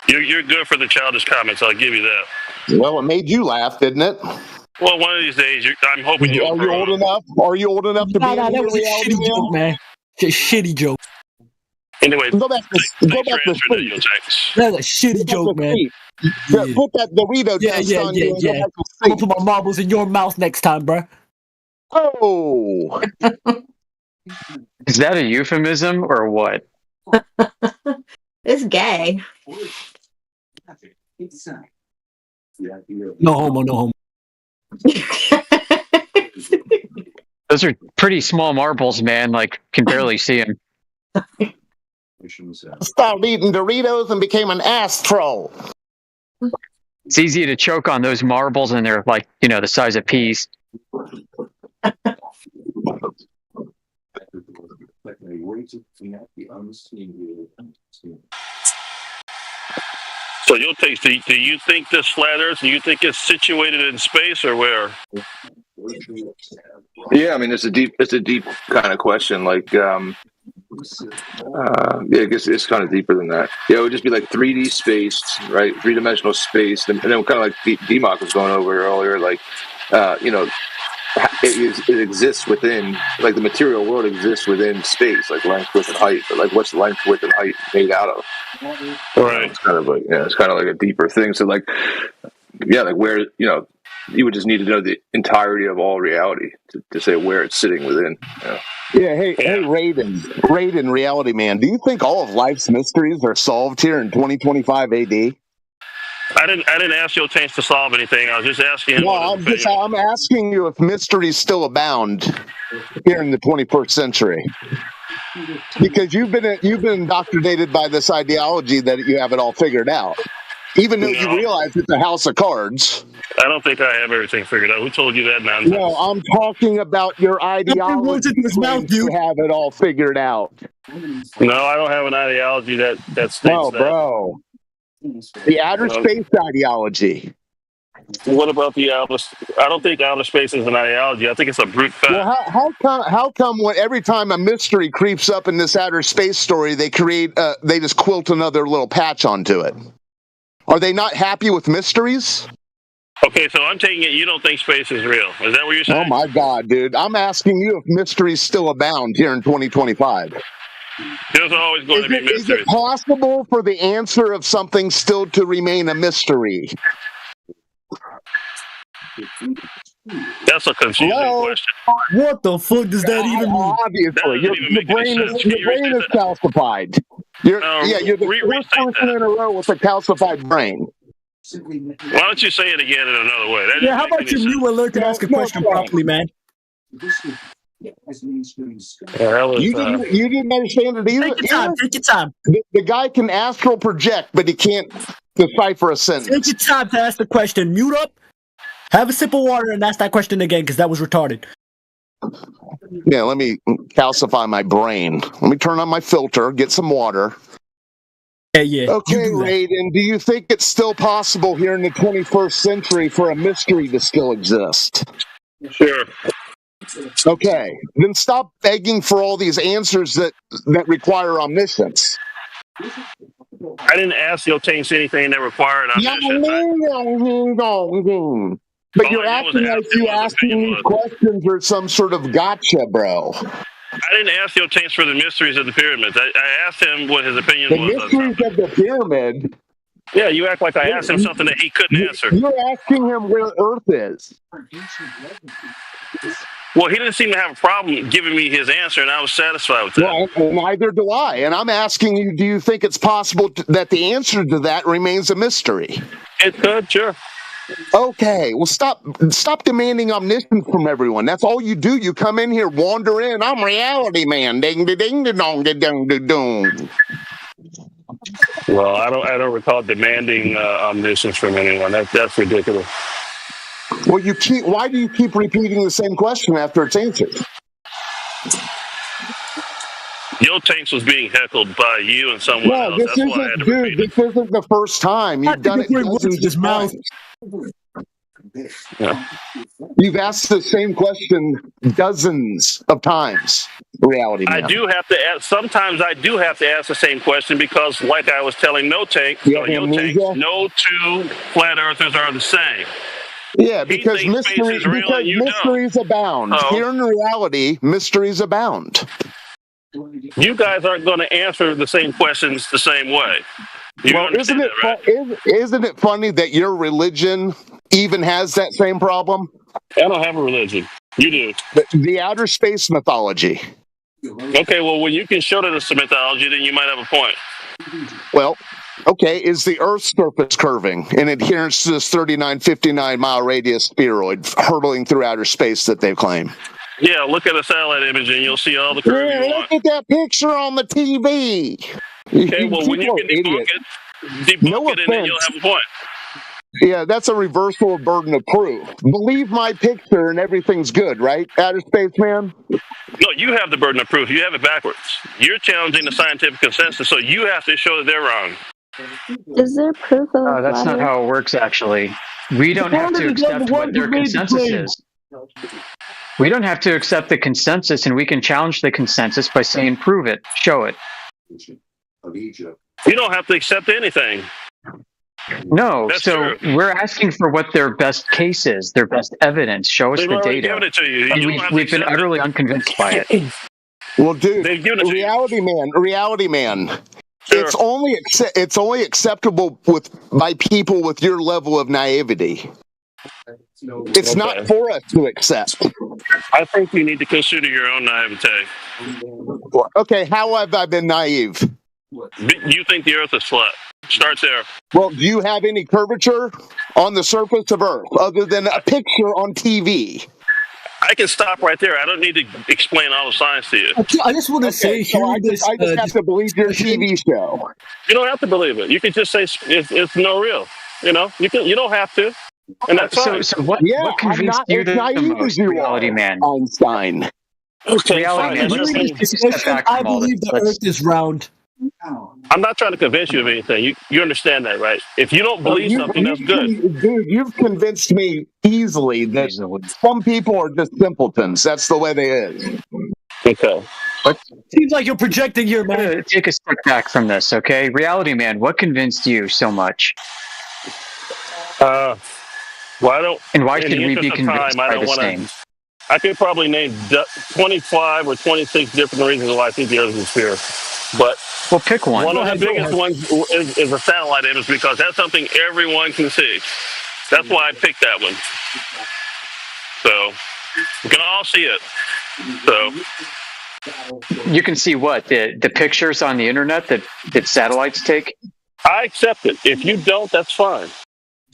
You're good for the childish comments. I'll give you that. Well, it made you laugh, didn't it? Well, one of these days, I'm hoping you'll Are you grow old up. enough? Are you old enough to be in That here, was a reality shitty joke, man. Just shitty joke. Anyway, Go back to thanks for sleep. answering that, Tanks. That's a shitty joke, man. Yeah. Put that Dorito test on you and go back to I'm gonna sleep. put my marbles in your mouth next time, bro. Oh. Is that a euphemism or what? It's gay. No homo, no homo. Those are pretty small marbles, man. Like, can barely see them. Started eating Doritos and became an ass troll. It's easy to choke on those marbles, and they're like, the size of peas. So you'll take. Do you think this flat Earth? Do you think it's situated in space or where? Yeah, I mean it's a deep kind of question. Like, yeah, I guess it's kind of deeper than that. Yeah, it would just be like 3D space, right? 3-dimensional space, and then kind of like DMOC was going over earlier. Like, it exists within, like the material world exists within space, like length, width, and height. But like, what's length, width, and height made out of? Right. It's kind of like it's kind of like a deeper thing. So like, yeah, like where you would just need to know the entirety of all reality to say where it's sitting within. Yeah, hey, Raiden, reality man. Do you think all of life's mysteries are solved here in 2025 AD? I didn't ask your Tanks to solve anything. I was just asking him. No, I'm asking you if mysteries still abound here in the 21st century. Because you've been indoctrinated by this ideology that you have it all figured out, even though you realize it's a house of cards. I don't think I have everything figured out. Who told you that nonsense? No, I'm talking about your ideology. You have it all figured out. No, I don't have an ideology that states no, that. Bro. The outer space ideology. What about the outer? I don't think outer space is an ideology. I think it's a brute fact. Well, how come when every time a mystery creeps up in this outer space story, they just quilt another little patch onto it? Are they not happy with mysteries? Okay, so I'm taking it you don't think space is real. Is that what you're saying? Oh my God, dude! I'm asking you if mysteries still abound here in 2025. There's always going to be mysteries. Is it possible for the answer of something still to remain a mystery? That's a confusing question. What the fuck does that even mean? Obviously, your brain is calcified. You're the first person in a row with a calcified brain. Why don't you say it again in another way? How about you mute and learn to ask a question properly, man? You didn't understand it either. Take your time. The guy can astral project, but he can't decipher a sentence. Take your time to ask the question. Mute up, have a sip of water, and ask that question again, because that was retarded. Yeah, let me calcify my brain. Let me turn on my filter, get some water. Yeah. Okay, Raiden, do you think it's still possible here in the 21st century for a mystery to still exist? Sure. Okay, then stop begging for all these answers that require omniscience. I didn't ask your Tanks anything that required omniscience. But you're acting like you asking these questions are some sort of gotcha, bro. I didn't ask your Tanks for the mysteries of the pyramids. I asked him what his opinion was. The mysteries of the pyramid? Yeah, you act like I asked him something that he couldn't answer. You're asking him where Earth is. Well, he didn't seem to have a problem giving me his answer, and I was satisfied with that. Well, neither do I. And I'm asking you, do you think it's possible that the answer to that remains a mystery? It could, sure. Okay, well, stop demanding omniscience from everyone. That's all you do. You come in here, wander in. I'm reality man. Ding, ding, ding, dong, ding, dong, dong. Well, I don't recall demanding omniscience from anyone. That's ridiculous. Well, why do you keep repeating the same question after it's answered? Yo Tanks was being heckled by you and someone else. This isn't the first time. You've done it dozens of times. Yeah. You've asked the same question dozens of times. Reality man. Sometimes I do have to ask the same question because, like I was telling No Tank, no two flat earthers are the same. Yeah, because mysteries abound. Oh. Here in reality, mysteries abound. You guys aren't going to answer the same questions the same way. Well, isn't it funny that your religion even has that same problem? I don't have a religion. You do. The outer space mythology. Okay, well, when you can show that it's a mythology, then you might have a point. Well, okay, is the Earth's surface curving in adherence to this 3959-mile radius spheroid hurtling through outer space that they claim? Yeah, look at a satellite image and you'll see all the curve you want. Look at that picture on the TV. Okay, well, when you can debunk it, and then you'll have a point. Yeah, that's a reversal of burden of proof. Believe my picture and everything's good, right, Outer Space Man? No, you have the burden of proof. You have it backwards. You're challenging the scientific consensus, so you have to show that they're wrong. Is there proof of Oh, that's not how it works, actually. We don't have to accept what their consensus is. We don't have to accept the consensus, and we can challenge the consensus by saying, prove it, show it. You don't have to accept anything. No, That's so true. we're asking for what their best case is, their best evidence. Show us They've the already data. given it to you. And You don't have to we've been accept utterly unconvinced by it. Well, dude, They've given it to you. reality man. Sure. It's only acceptable by people with your level of naivety. It's not for us to accept. I think you need to consider your own naivete. Okay, how have I been naive? You think the Earth is flat. Start there. Well, do you have any curvature on the surface of Earth other than a picture on TV? I can stop right there. I don't need to explain all the science to you. I just want to say, I just have to believe your TV show. You don't have to believe it. You can just say it's no real. You know, you don't have to, and that's fine. So what convinced you the most, reality man? Einstein. Okay, Reality man. Let's take a step back I from all believe this. the Earth is round. I'm not trying to convince you of anything. You understand that, right? If you don't believe something, that's good. Dude, you've convinced me easily that some people are just simpletons. That's the way they is. Okay. Seems like you're projecting here, man. Take a step back from this, okay? Reality man, what convinced you so much? Well, I don't. And why in should the we be interest of convinced time, I by don't the wanna- same? I could probably name 25 or 26 different reasons why I think the Earth is a sphere. But well, pick one. One of the biggest ones is a satellite image because that's something everyone can see. That's why I picked that one. So we can all see it. So you can see what the pictures on the internet that satellites take. I accept it. If you don't, that's fine.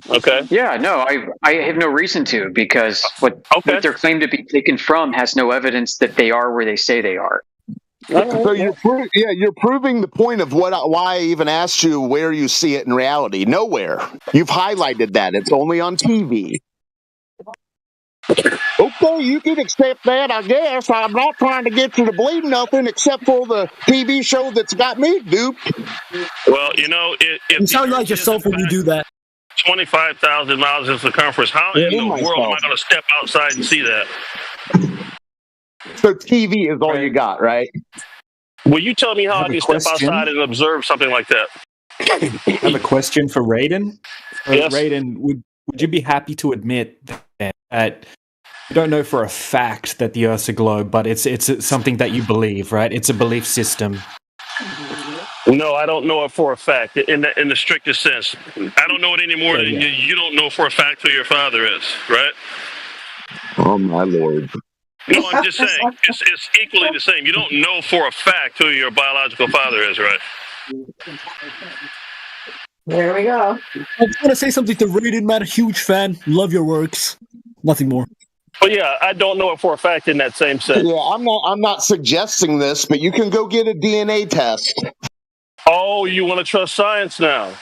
Okay. Yeah, no, I have no reason to because what they're claimed to be taken from has no evidence that they are where they say they are. So you're proving the point of why I even asked you where you see it in reality. Nowhere. You've highlighted that it's only on TV. Okay, you can accept that, I guess. I'm not trying to get you to believe nothing except for the TV show that's got me duped. Well, you know, You sound like yourself when you do that. 25,000 miles in circumference. How in the world am I going to step outside and see that? So TV is all you got, right? Will you tell me how I can step question. outside and observe something like that? I have a question for Raiden. Yes. Raiden, would you be happy to admit that you don't know for a fact that the Earth's a globe, but it's something that you believe, right? It's a belief system. No, I don't know it for a fact in the strictest sense. I don't know it any more than you don't know for a fact who your father is, right? Oh my lord. No, I'm just saying it's equally the same. You don't know for a fact who your biological father is, right? There we go. I just want to say something to Raiden, man. Huge fan. Love your works. Nothing more. But yeah, I don't know it for a fact in that same sense. Yeah, I'm not suggesting this, but you can go get a DNA test. Oh, you want to trust science now?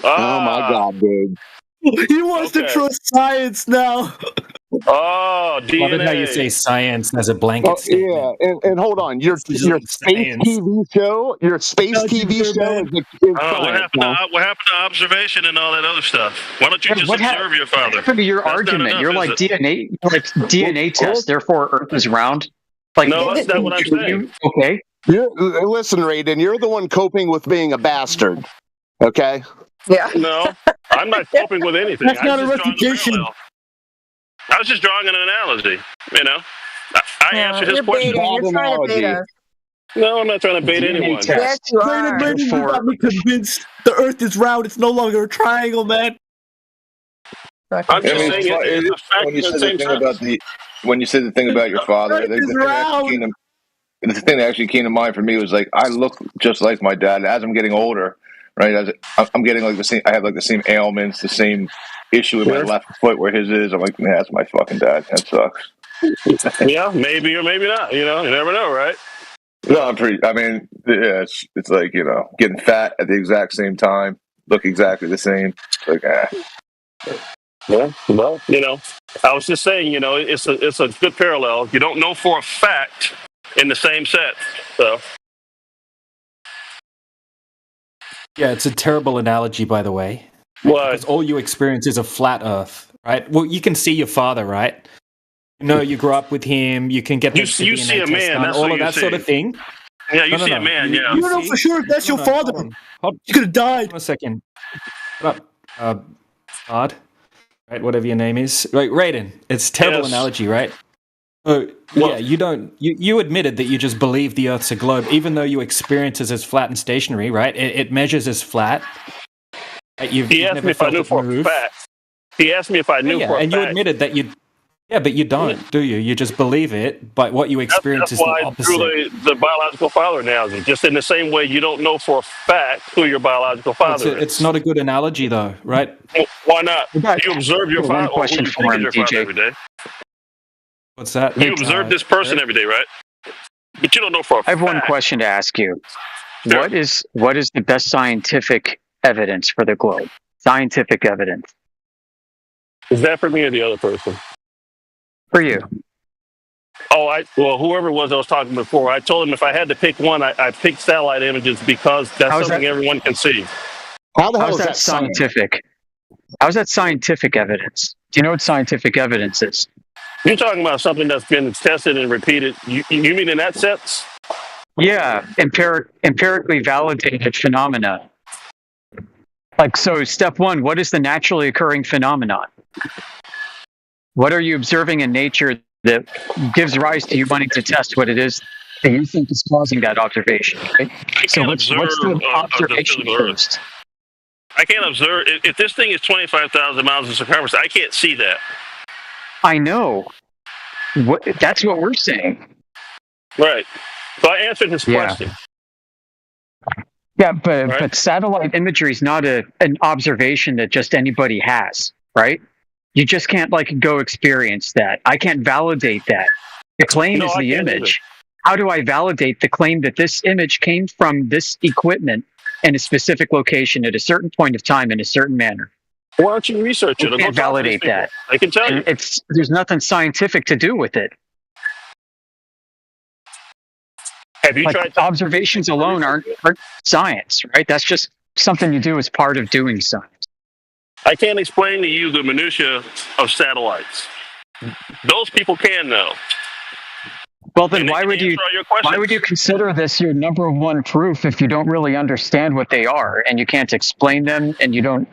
Oh my god, dude. He wants to trust science now. Oh, DNA. Love it how you say science as a blanket statement. Yeah, and hold on, your space TV show, what happened to observation and all that other stuff? Why don't you just observe your father? What your That's argument? not You're enough, like is it? DNA test. Therefore, Earth is round. Like No, that's not what I'm saying. Okay. Listen, Raiden, you're the one coping with being a bastard. Okay. Yeah. No, I'm not coping with anything. That's not a refutation. I was just drawing an analogy. You know, I answered his you're question. baiting. You're trying to bait us. No, I'm not trying to bait anyone. Yes, you are. Brandon, you got me convinced. The Earth is round. It's no longer a triangle, man. I'm just saying it's a fact when you in the said the same thing sense. about when you said the thing about your father, Earth is round. the thing that actually came to mind for me was like I look just like my dad. As I'm getting older, right? As I'm getting like the same. I have like the same ailments, the same issue with my left foot where his is. I'm like, man, that's my fucking dad. That sucks. Yeah, maybe or maybe not. You know, you never know, right? No, I'm pretty. I mean, yeah, it's like getting fat at the exact same time, look exactly the same. It's like, Yeah, well, I was just saying, it's a good parallel. You don't know for a fact in the same set, so. Yeah, it's a terrible analogy, by the way. Why? Because all you experience is a flat Earth, right? Well, you can see your father, right? You grew up with him. You can get the You see a man. That's all what of you that see. sort of thing. Yeah, you see a man. Yeah. You don't know for sure if that's your father. You could have died. Hold on a second. What up, Bard? Right, whatever your name is. Right, Raiden. It's a terrible analogy, right? Yeah, you admitted that you just believe the Earth's a globe, even though you experience it as flat and stationary, right? It measures as flat. He asked me if I knew for a fact. He asked me if I knew for a fact. And you admitted that you. Yeah, but you don't, do you? You just believe it, but what you experience is the opposite. That's why I drew the biological father analogy. Just in the same way you don't know for a fact who your biological father is. It's not a good analogy, though, right? Well, why not? You observe your father. One question for him, DJ. Every day. What's that? You observe this person every day, right? But you don't know for a fact. I have one question to ask you. Sure. What is the best scientific evidence for the globe? Scientific evidence. Is that for me or the other person? For you. Oh, whoever it was I was talking before, I told him if I had to pick one, I picked satellite images because that's something everyone can see. How is that scientific? How is that scientific evidence? Do you know what scientific evidence is? You're talking about something that's been tested and repeated. You mean in that sense? Yeah, empirically validated phenomena. Like, so step one, what is the naturally occurring phenomenon? What are you observing in nature that gives rise to you wanting to test what it is that you think is causing that observation? Right? So what's the observation first? I can't observe. If this thing is 25,000 miles in circumference, I can't see that. I know. That's what we're saying. Right. So I answered his question. Yeah, but satellite imagery is not an observation that just anybody has, right? You just can't go experience that. I can't validate that. The claim is the image. How do I validate the claim that this image came from this equipment in a specific location at a certain point of time in a certain manner? Why don't you research it? I can't validate that. I can tell you. There's nothing scientific to do with it. Have you tried? Observations alone aren't science, right? That's just something you do as part of doing science. I can't explain to you the minutia of satellites. Those people can, though. Well, then why would you consider this your number one proof if you don't really understand what they are and you can't explain them and you don't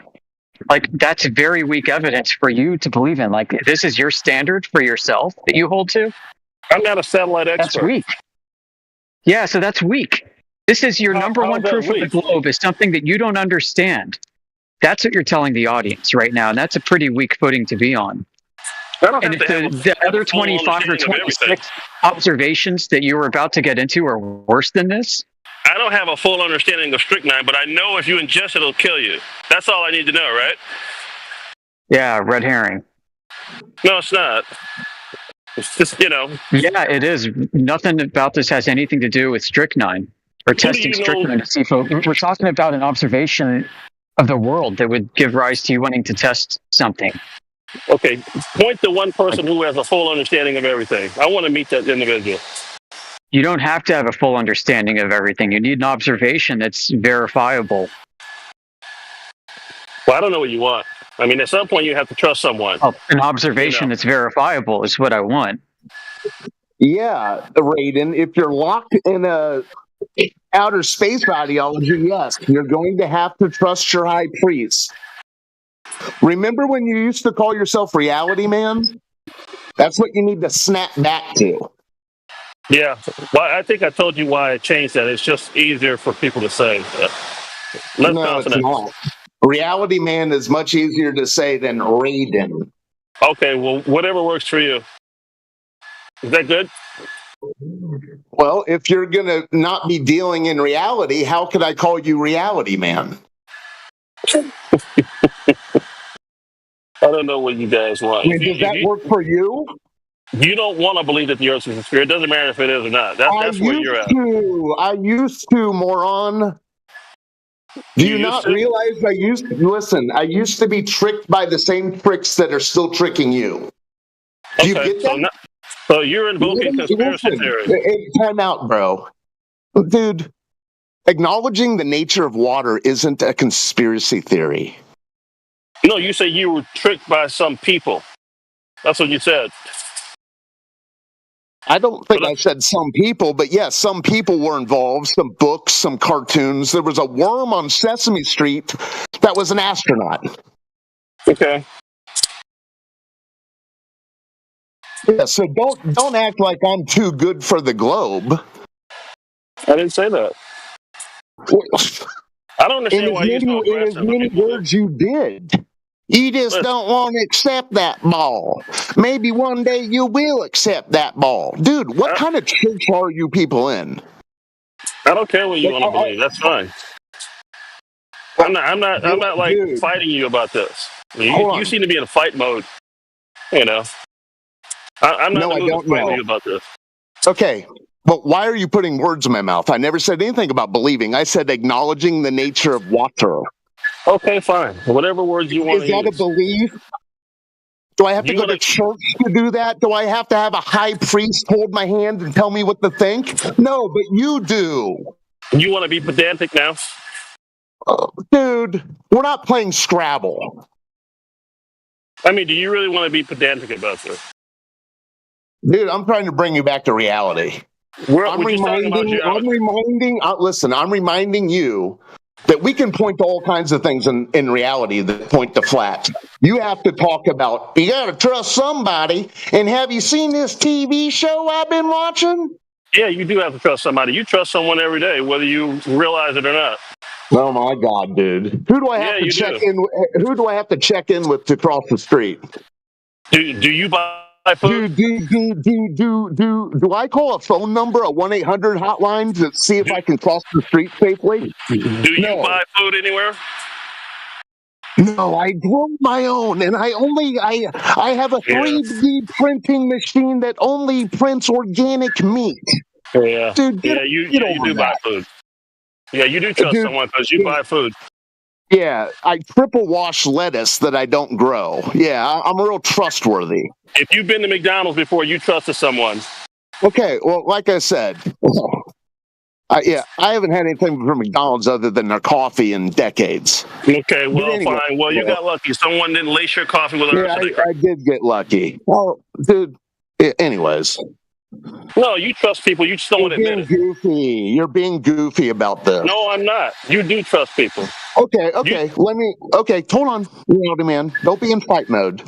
that's very weak evidence for you to believe in. This is your standard for yourself that you hold to? I'm not a satellite expert. That's weak. Yeah, so that's weak. This is your number one proof of the globe is something that you don't understand. That's what you're telling the audience right now, and that's a pretty weak footing to be on. And if the other 25 or 26 observations that you were about to get into are worse than this? I don't have a full understanding of strychnine, but I know if you ingest it, it'll kill you. That's all I need to know, right? Yeah, red herring. No, it's not. It's just, Yeah, it is. Nothing about this has anything to do with strychnine or testing strychnine to see if we're talking about an observation of the world that would give rise to you wanting to test something. Okay, point to one person who has a full understanding of everything. I want to meet that individual. You don't have to have a full understanding of everything. You need an observation that's verifiable. Well, I don't know what you want. I mean, at some point you have to trust someone. Oh, an observation that's verifiable is what I want. Yeah, Raiden, if you're locked in a outer space ideology, yes, you're going to have to trust your high priest. Remember when you used to call yourself reality man? That's what you need to snap back to. Yeah, well, I think I told you why I changed that. It's just easier for people to say. Less No, it's confident. not. Reality man is much easier to say than Raiden. Okay, well, whatever works for you. Is that good? Well, if you're going to not be dealing in reality, how could I call you reality man? I don't know what you guys want. I mean, does that work for you? You don't want to believe that the Earth is a sphere. It doesn't matter if it is or not. That's where you're at. I used to, moron. Do you not realize I used to be tricked by the same tricks that are still tricking you. Do you get that? So you're invoking conspiracy theory. Time out, bro. Dude, acknowledging the nature of water isn't a conspiracy theory. No, you say you were tricked by some people. That's what you said. I don't think I said some people, but yes, some people were involved, some books, some cartoons. There was a worm on Sesame Street that was an astronaut. Okay. Yeah, so don't act like I'm too good for the globe. I didn't say that. I don't understand why you're so aggressive. In as many words you did. You just don't want to accept that ball. Maybe one day you will accept that ball. Dude, what kind of church are you people in? I don't care what you want to believe. That's fine. I'm not like fighting you about this. You seem to be in a fight mode. You know. I'm not in the mood to fight you about this. Okay. But why are you putting words in my mouth? I never said anything about believing. I said acknowledging the nature of water. Okay, fine. Whatever words you want to use. Is that a belief? Do I have to go to church to do that? Do I have to have a high priest hold my hand and tell me what to think? No, but you do. You want to be pedantic now? Dude, we're not playing Scrabble. I mean, do you really want to be pedantic about this? Dude, I'm trying to bring you back to reality. I'm reminding you that we can point to all kinds of things in reality that point to flat. You have to talk about, you got to trust somebody. And have you seen this TV show I've been watching? Yeah, you do have to trust somebody. You trust someone every day, whether you realize it or not. Oh my God, dude! Who do I have to check in? Who do I have to check in with to cross the street? Do you buy food? Do I call a phone number, a 1-800 hotline, to see if I can cross the street safely? Do you buy food anywhere? No, I grow my own, and I have a 3D printing machine that only prints organic meat. Yeah, dude, you do buy food. Yeah, you do trust someone because you buy food. Yeah, I triple wash lettuce that I don't grow. Yeah, I'm real trustworthy. If you've been to McDonald's before, you trusted someone. Okay, well, like I said, I haven't had anything from McDonald's other than their coffee in decades. Okay, well, anyway, fine. Well, you got lucky. Someone didn't lace your coffee with arsenic. I did get lucky. Well, dude, anyways. No, you trust people. You just don't want to admit it. You're being goofy about this. No, I'm not. You do trust people. Okay. Hold on, reality man. Don't be in fight mode.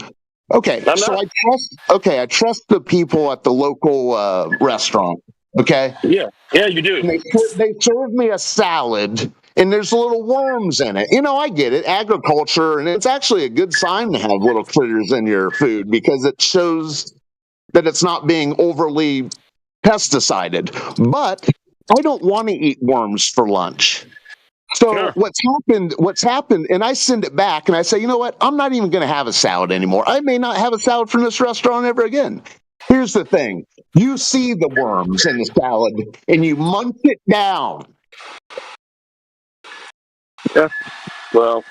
Okay, I trust the people at the local restaurant. Okay. Yeah, you do. And they serve me a salad, and there's little worms in it. You know, I get it, agriculture, and it's actually a good sign to have little critters in your food because it shows that it's not being overly pesticided. But I don't want to eat worms for lunch. So what's happened, and I send it back and I say, you know what? I'm not even going to have a salad anymore. I may not have a salad from this restaurant ever again. Here's the thing. You see the worms in the salad and you munch it down. Yeah. Well,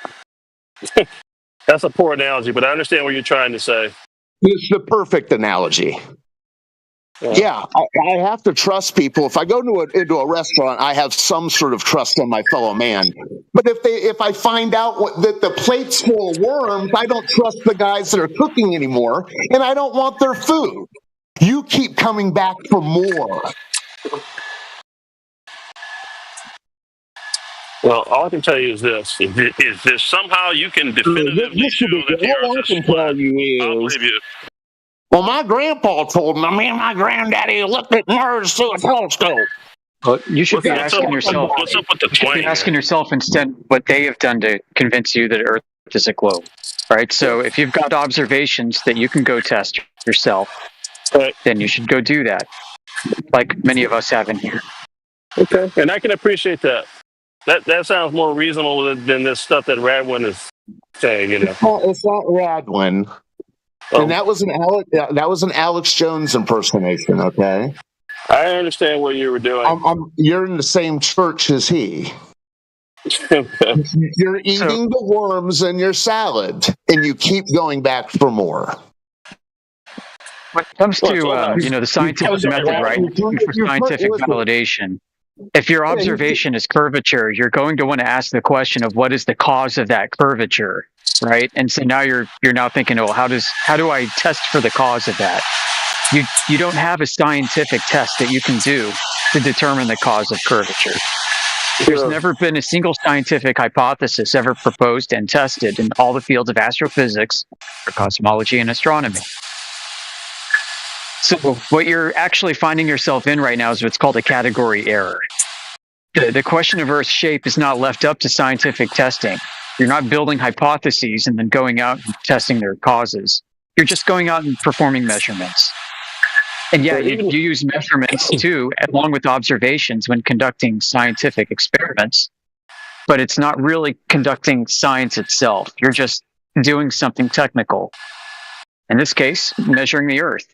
that's a poor analogy, but I understand what you're trying to say. It's the perfect analogy. Yeah, I have to trust people. If I go into a restaurant, I have some sort of trust in my fellow man. But if I find out that the plate's full of worms, I don't trust the guys that are cooking anymore, and I don't want their food. You keep coming back for more. Well, all I can tell you is this: is there somehow you can definitively show that the Earth is flat? I'll believe you. Well, my grandpa told me and my granddaddy looked at Mars through a telescope. Well, you should be What's asking yourself. What's up with the You should be twang? asking yourself instead what they have done to convince you that Earth is a globe. Right. So if you've got observations that you can go test yourself, then you should go do that, like many of us have in here. Okay, and I can appreciate that. That sounds more reasonable than this stuff that Radwin is saying. You know, It's not Radwin, and that was an Alex Jones impersonation. Okay, I understand what you were doing. You're in the same church as he. You're eating the worms in your salad, and you keep going back for more. When it comes to the scientific method, right? For scientific validation, if your observation is curvature, you're going to want to ask the question of what is the cause of that curvature, right? And so now you're now thinking, oh, how do I test for the cause of that? You don't have a scientific test that you can do to determine the cause of curvature. There's never been a single scientific hypothesis ever proposed and tested in all the fields of astrophysics, or cosmology, and astronomy. So what you're actually finding yourself in right now is what's called a category error. The question of Earth's shape is not left up to scientific testing. You're not building hypotheses and then going out and testing their causes. You're just going out and performing measurements. And yeah, you use measurements too, along with observations when conducting scientific experiments. But it's not really conducting science itself. You're just doing something technical. In this case, measuring the Earth.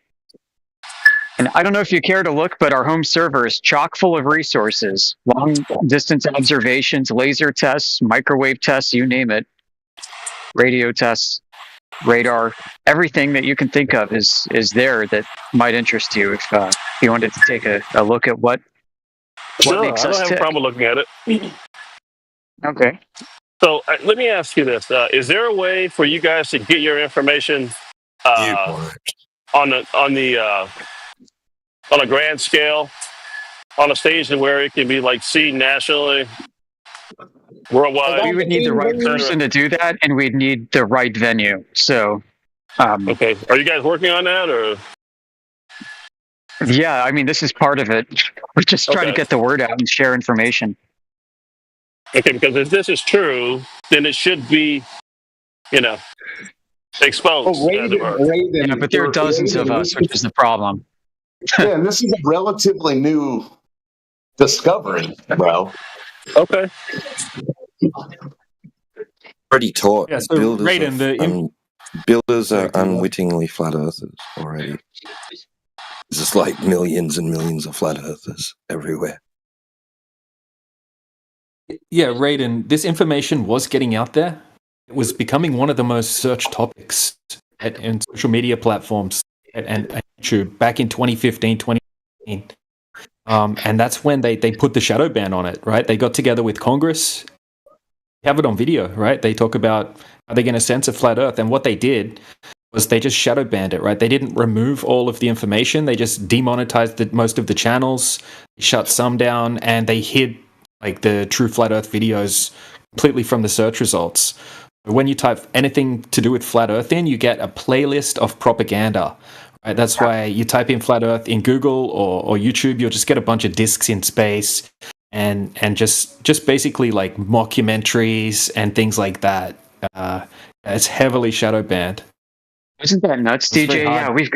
And I don't know if you care to look, but our home server is chock full of resources. Long distance observations, laser tests, microwave tests, you name it. Radio tests, radar, everything that you can think of is there that might interest you if you wanted to take a look at what makes us I don't have a problem looking at it. Okay. So let me ask you this: is there a way for you guys to get your information on a grand scale, on a station where it can be like seen nationally, worldwide? We would need the right person to do that, and we'd need the right venue. So, okay, are you guys working on that, or? Yeah, I mean, this is part of it. We're just trying to get the word out and share information. Okay, because if this is true, then it should be, exposed. Yeah, but there are dozens of us, which is the problem. Yeah, and this is a relatively new discovery, bro. Okay. Already taught. Yeah, so builders are unwittingly flat earthers already. There's just like millions and millions of flat earthers everywhere. Yeah, Raiden, this information was getting out there. It was becoming one of the most searched topics in social media platforms and YouTube back in 2015, 2016. And that's when they put the shadow ban on it, right? They got together with Congress. We have it on video, right? They talk about how they're going to censor flat Earth. And what they did was they just shadow banned it, right? They didn't remove all of the information. They just demonetized most of the channels, shut some down, and they hid like the true flat Earth videos completely from the search results. When you type anything to do with flat Earth in, you get a playlist of propaganda. Right? That's why you type in flat Earth in Google or YouTube, you'll just get a bunch of discs in space and just basically like mockumentaries and things like that. It's heavily shadow banned. Isn't that nuts, DJ? Yeah, we've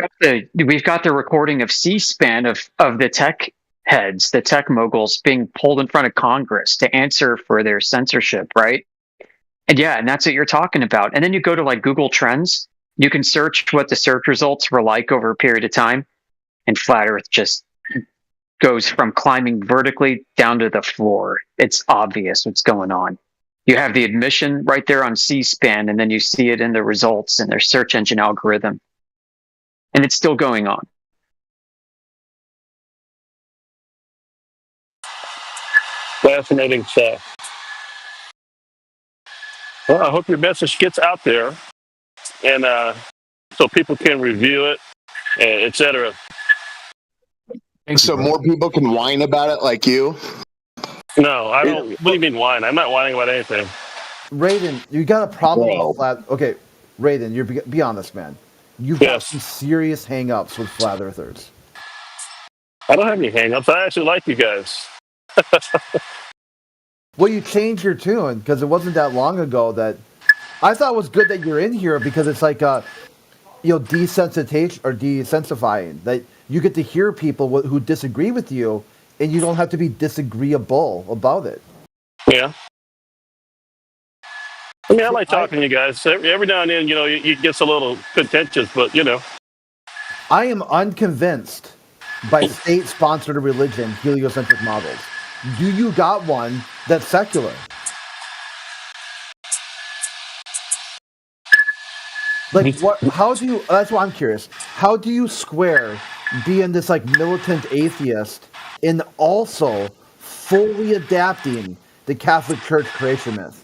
got the recording of C-SPAN of the tech heads, the tech moguls being pulled in front of Congress to answer for their censorship, right? And that's what you're talking about. And then you go to like Google Trends, you can search what the search results were like over a period of time, and flat Earth just goes from climbing vertically down to the floor. It's obvious what's going on. You have the admission right there on C-SPAN, and then you see it in the results in their search engine algorithm. And it's still going on. Fascinating stuff. Well, I hope your message gets out there, and so people can review it, etc. So more people can whine about it like you? No, I don't. What do you mean whine? I'm not whining about anything. Raiden, you got a problem with flat. Okay, Raiden, you're be honest, man. You've got some serious hang-ups with flat earthers. I don't have any hang-ups. I actually like you guys. Well, you changed your tune because it wasn't that long ago that I thought it was good that you're in here because it's like desensitization or desensifying that you get to hear people who disagree with you and you don't have to be disagreeable about it. Yeah. I mean, I like talking to you guys. Every now and then, it gets a little contentious, but I am unconvinced by state-sponsored religion heliocentric models. Do you got one that's secular? Like what? How do you? That's what I'm curious. How do you square being this like militant atheist and also fully adapting the Catholic Church creation myth?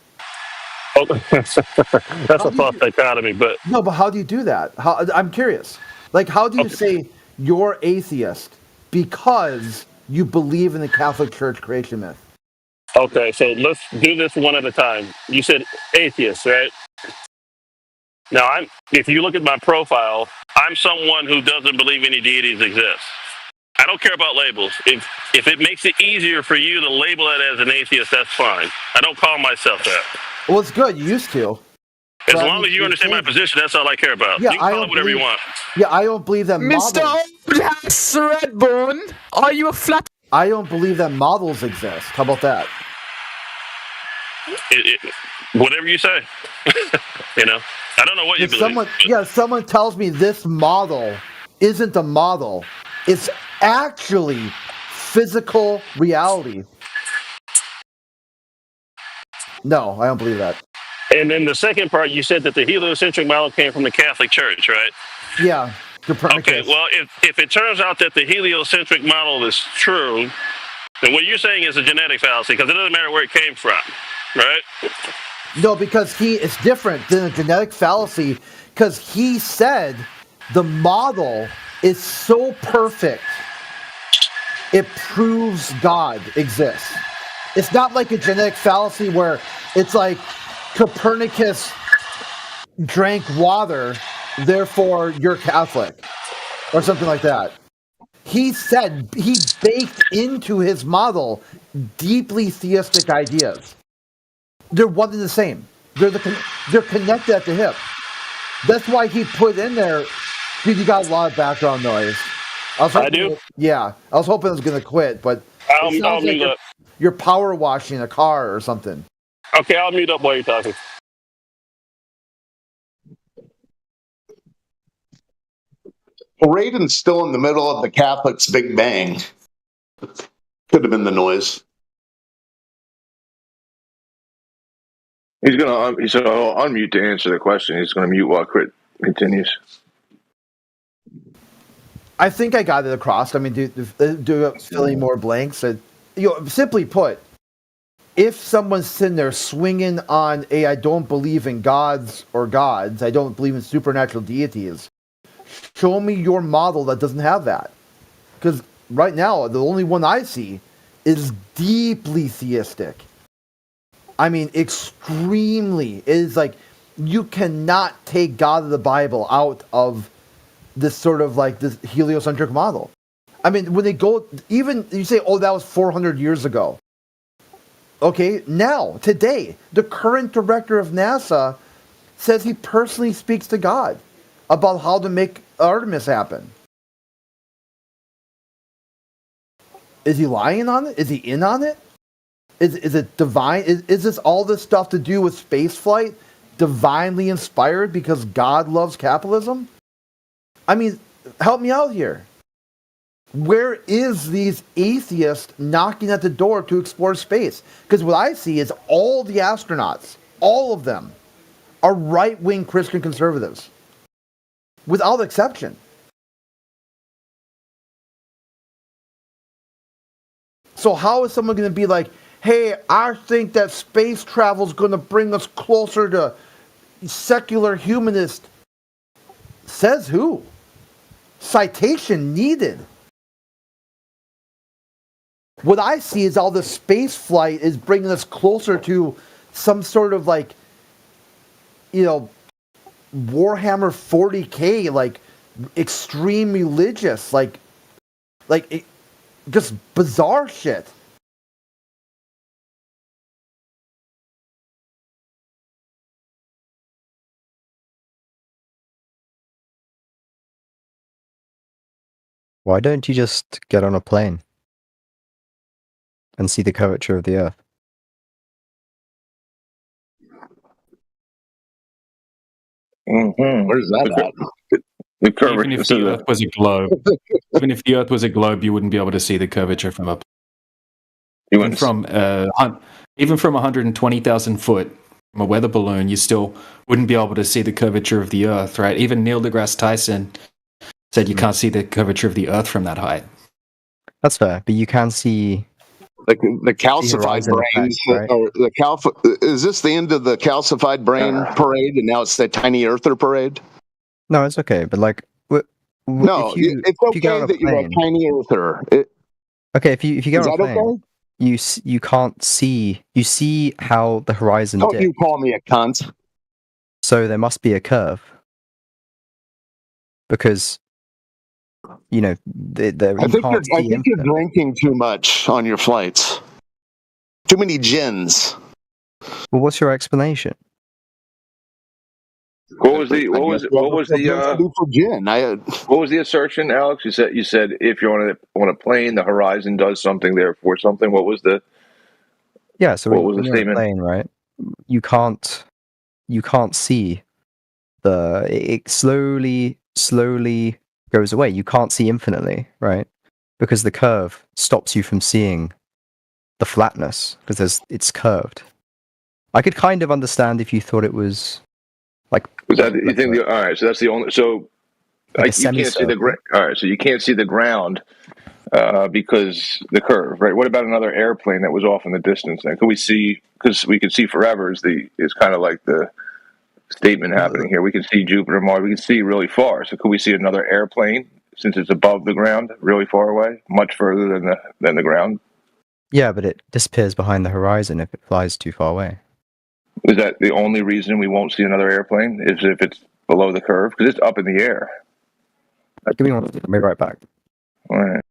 Oh, that's a false dichotomy, but no. But how do you do that? I'm curious. Like, how do you say you're atheist because you believe in the Catholic Church creation myth? Okay, so let's do this one at a time. You said atheist, right? Now, if you look at my profile, I'm someone who doesn't believe any deities exist. I don't care about labels. If it makes it easier for you to label it as an atheist, that's fine. I don't call myself that. Well, it's good. You used to. As long as you understand my position, that's all I care about. Yeah, you can call it whatever you want. Yeah, I don't believe that Mr. Oldhouse Redbone, are you a flat? I don't believe that models exist. How about that? Whatever you say. I don't know what you believe. Someone tells me this model isn't a model. It's actually physical reality. No, I don't believe that. And then the second part, you said that the heliocentric model came from the Catholic Church, right? Yeah. Okay, well, if it turns out that the heliocentric model is true, then what you're saying is a genetic fallacy, because it doesn't matter where it came from, right? No, because it's different than a genetic fallacy, because he said the model is so perfect, it proves God exists. It's not like a genetic fallacy where it's like Copernicus drank water, therefore you're Catholic, or something like that. He said he baked into his model deeply theistic ideas. They're one and the same. They're connected at the hip. That's why he put in there. Dude, you got a lot of background noise. I do? Yeah, I was hoping I was going to quit, but I'll mute up. You're power washing a car or something. Okay, I'll mute up while you're talking. Well, Raiden's still in the middle of the Catholics' Big Bang. Could have been the noise. He's gonna unmute to answer the question. He's gonna mute while Crit continues. I think I got it across. I mean, do fill any more blanks? Simply put, if someone's sitting there swinging on I don't believe in gods, I don't believe in supernatural deities, show me your model that doesn't have that. Because right now, the only one I see is deeply theistic. I mean, extremely. It is like you cannot take God of the Bible out of this sort of like this heliocentric model. I mean, when they go, even you say, oh, that was 400 years ago. Okay, now, today, the current director of NASA says he personally speaks to God about how to make Artemis happen. Is he lying on it? Is he in on it? Is it divine? Is this all this stuff to do with space flight divinely inspired because God loves capitalism? I mean, help me out here. Where is these atheists knocking at the door to explore space? Because what I see is all the astronauts, all of them, are right-wing Christian conservatives. Without exception. So how is someone going to be like, hey, I think that space travel is going to bring us closer to secular humanist? Says who? Citation needed. what I see is all the space flight is bringing us closer to some sort of like, you know, Warhammer 40K, like extreme religious, just bizarre shit. Why don't you just get on a plane and see the curvature of the Earth? Where's that at? Even if the Earth was a globe, even if the Earth was a globe, you wouldn't be able to see the curvature from up. Even from 120,000 foot from a weather balloon, you still wouldn't be able to see the curvature of the Earth, right? Even Neil deGrasse Tyson said you can't see the curvature of the Earth from that height. That's fair, but you can see the calcified brain. Right? Is this the end of the calcified brain parade, and now it's the tiny earther parade? No, it's okay, but like, no, it's okay that you're a tiny earther. Okay, if you get on a plane, okay? you can't see. You see how the horizon. Don't you call me a cunt? So there must be a curve, because you know I think you're drinking too much on your flights. Too many gins. Well, what's your explanation? What was the assertion, Alex? You said if you're on a plane, the horizon does something, therefore something. What was the? Yeah. So what was the when statement? You're on a plane, right? You can't see it slowly goes away. You can't see infinitely, right? Because the curve stops you from seeing the flatness because it's curved. I could kind of understand if you thought it was like. Was that you think? All right, so that's the only. So like you can't see the ground. All right, so you can't see the ground because the curve, right? What about another airplane that was off in the distance? Then could we see? Because we could see forever is kind of like the statement happening here. We can see Jupiter, Mars. We can see really far. So could we see another airplane since it's above the ground, really far away, much further than the ground? Yeah, but it disappears behind the horizon if it flies too far away. Is that the only reason we won't see another airplane? Is if it's below the curve? Because it's up in the air. Give me one. I'll be right back. All right.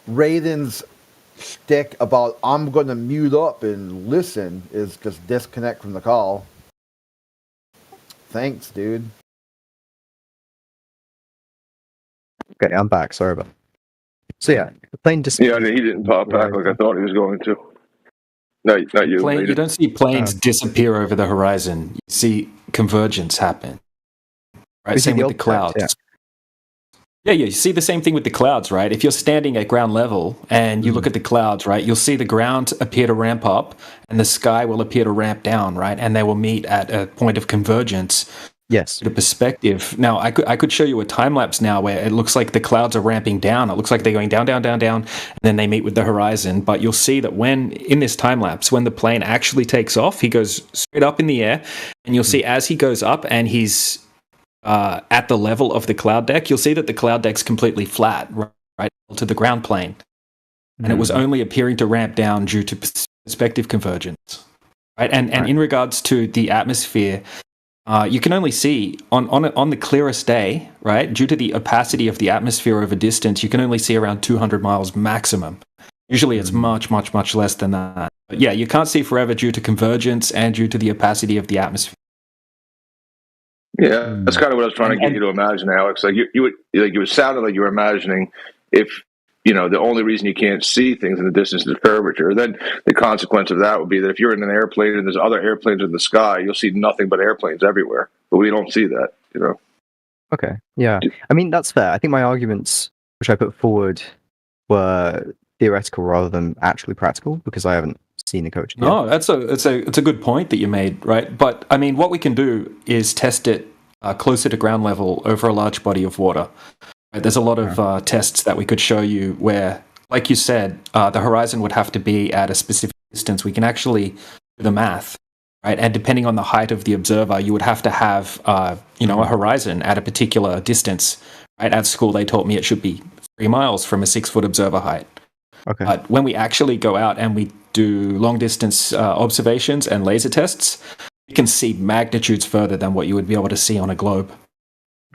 Raiden's shtick about I'm going to mute up and listen is just disconnect from the call. Thanks, dude. Okay, I'm back. Sorry about that. So yeah, the plane Yeah, he didn't pop back like I thought he was going to. No, not you. You don't see planes disappear over the horizon. You see convergence happen. Right, same with the clouds. Yeah, you see the same thing with the clouds, right? If you're standing at ground level and you look at the clouds, right, you'll see the ground appear to ramp up and the sky will appear to ramp down, right? And they will meet at a point of convergence. Yes. The perspective. Now, I could show you a time lapse now where it looks like the clouds are ramping down. It looks like they're going down, down, down, down, and then they meet with the horizon. But you'll see that in this time lapse, when the plane actually takes off, he goes straight up in the air, and you'll see as he goes up and he's at the level of the cloud deck, you'll see that the cloud deck's completely flat, right, to the ground plane. And it was only appearing to ramp down due to perspective convergence, right? And in regards to the atmosphere, you can only see on the clearest day, right? Due to the opacity of the atmosphere over distance, you can only see around 200 miles maximum. Usually it's much, much, much less than that. But yeah, you can't see forever due to convergence and due to the opacity of the atmosphere. Yeah, that's kind of what I was trying to get you to imagine, Alex. Like it was sounding like you were imagining if the only reason you can't see things in the distance is curvature. Then the consequence of that would be that if you're in an airplane and there's other airplanes in the sky, you'll see nothing but airplanes everywhere. But we don't see that, Okay, yeah. I mean, that's fair. I think my arguments, which I put forward, were theoretical rather than actually practical because I haven't seen the coach. No, it's a good point that you made, right? But I mean, what we can do is test it closer to ground level over a large body of water. Right? There's a lot of tests that we could show you where, like you said, the horizon would have to be at a specific distance. We can actually do the math, right? And depending on the height of the observer, you would have to have, a horizon at a particular distance. Right? At school, they taught me it should be 3 miles from a 6-foot observer height. Okay. But when we actually go out and we do long distance observations and laser tests, you can see magnitudes further than what you would be able to see on a globe.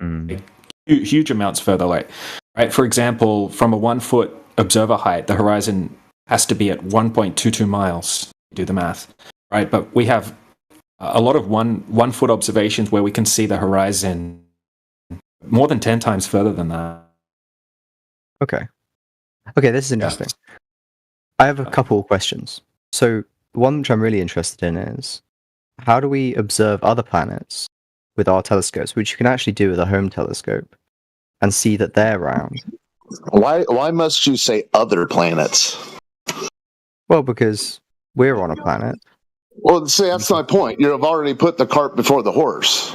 Like, huge amounts further. Like, right? For example, from a 1-foot observer height, the horizon has to be at 1.22 miles. Do the math, right? But we have a lot of 1-foot observations where we can see the horizon more than 10 times further than that. Okay, this is interesting. I have a couple of questions. So the one which I'm really interested in is, how do we observe other planets with our telescopes, which you can actually do with a home telescope, and see that they're round? Why must you say other planets? Well, because we're on a planet. Well, see, that's my point. You've already put the cart before the horse.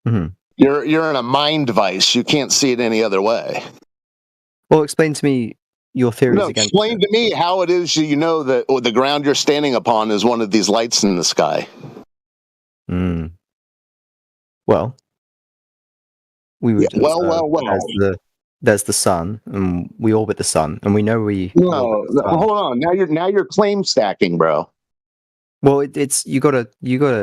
Mm-hmm. You're in a mind vice. You can't see it any other way. Well, explain to me your theories against explain to me how it is you know that the ground you're standing upon is one of these lights in the sky. Well, we would. Well. There's the sun, and we orbit the sun, and we know we. No, hold on. Now you're claim stacking, bro. Well, it's you gotta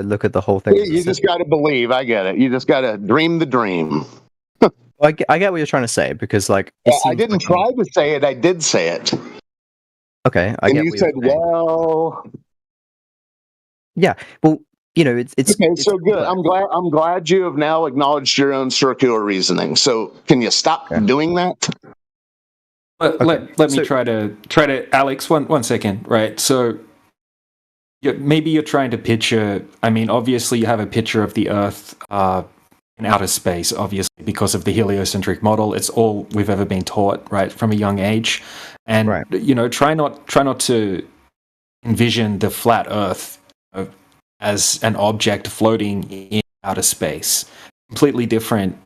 look at the whole thing. You just gotta believe. I get it. You just gotta dream the dream. I get what you're trying to say, because like I didn't try to say it. I did say it. Okay, and you said, "Well, yeah." Well, it's okay. So good. I'm glad you have now acknowledged your own circular reasoning. So can you stop doing that? Let me try to Alex. One second, right? So maybe you're trying to picture. I mean, obviously, you have a picture of the Earth. In outer space, obviously, because of the heliocentric model. It's all we've ever been taught, right, from a young age. And, try not to envision the flat Earth as an object floating in outer space. Completely different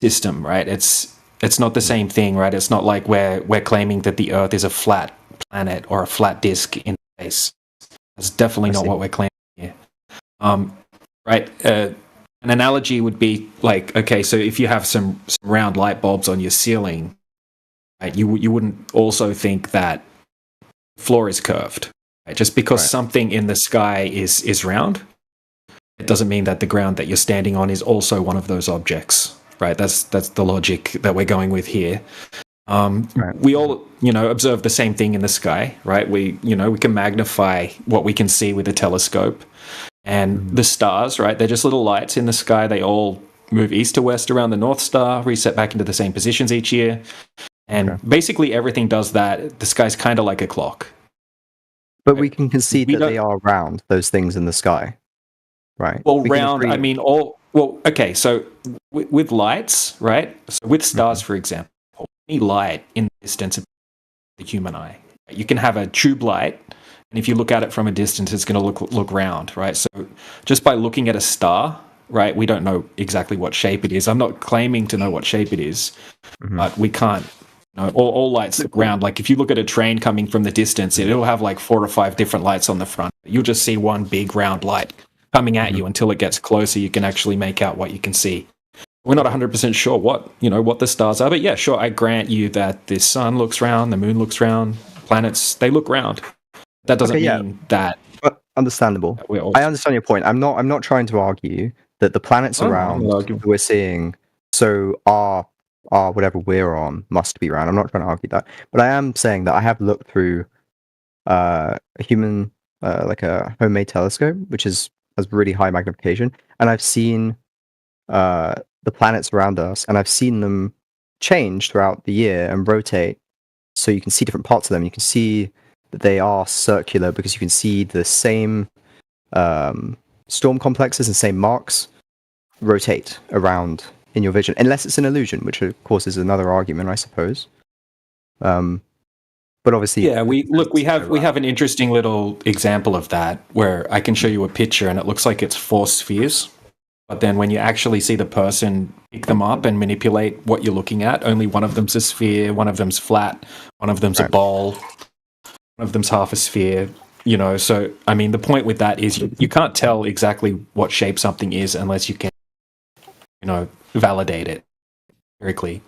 system, right? It's not the same thing, right? It's not like we're claiming that the Earth is a flat planet or a flat disk in space. That's definitely not what we're claiming here. Right? An analogy would be like, okay, so if you have some round light bulbs on your ceiling, right, you wouldn't also think that the floor is curved. Right? Just because something in the sky is round, it doesn't mean that the ground that you're standing on is also one of those objects. Right? That's the logic that we're going with here. We all, observe the same thing in the sky, right? We can magnify what we can see with a telescope. And the stars, right, they're just little lights in the sky. They all move east to west around the North Star, reset back into the same positions each year. And basically everything does that. The sky's kind of like a clock. But we can concede that they are round, those things in the sky, right? Well, round, I mean, okay, so with lights, right? So with stars, for example, any light in the distance of the human eye. You can have a tube light, and if you look at it from a distance, it's going to look round, right? So just by looking at a star, right, we don't know exactly what shape it is. I'm not claiming to know what shape it is, but we can't. All lights look round. Like if you look at a train coming from the distance, it'll have like 4 or 5 different lights on the front. You'll just see one big round light coming at you. Until it gets closer, you can actually make out what you can see. We're not 100% sure what the stars are, but yeah, sure, I grant you that the sun looks round, the moon looks round, planets, they look round. That doesn't mean that Understandable. I understand your point. I'm not trying to argue that the planets around that we're seeing, so our whatever we're on must be round. I'm not trying to argue that, but I am saying that I have looked through a human like a homemade telescope, which has really high magnification, and I've seen the planets around us, and I've seen them change throughout the year and rotate, so you can see different parts of them. You can see that they are circular because you can see the same storm complexes and same marks rotate around in your vision, unless it's an illusion, which of course is another argument, I suppose. But obviously, yeah, we have an interesting little example of that where I can show you a picture and it looks like it's 4 spheres, but then when you actually see the person pick them up and manipulate what you're looking at, only one of them's a sphere, one of them's flat, one of them's a ball, one of them's half a sphere. You know, so I mean, the point with that is you can't tell exactly what shape something is unless you can, you know, validate it empirically.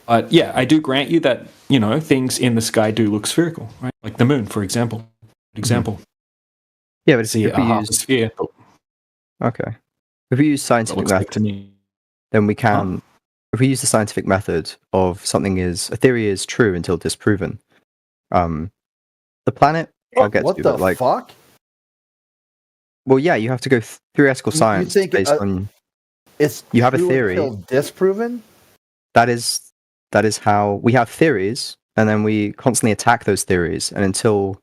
But yeah, I do grant you that, you know, things in the sky do look spherical, right? Like the moon, for example. Yeah, but see a half a sphere. Okay. If we use scientific method, then we can. If we use the scientific method of a theory is true until disproven. The planet, I'll get what to, the but like, fuck? Well, yeah, you have to go theoretical science based on. You have a theory until disproven. That is how we have theories, and then we constantly attack those theories, and until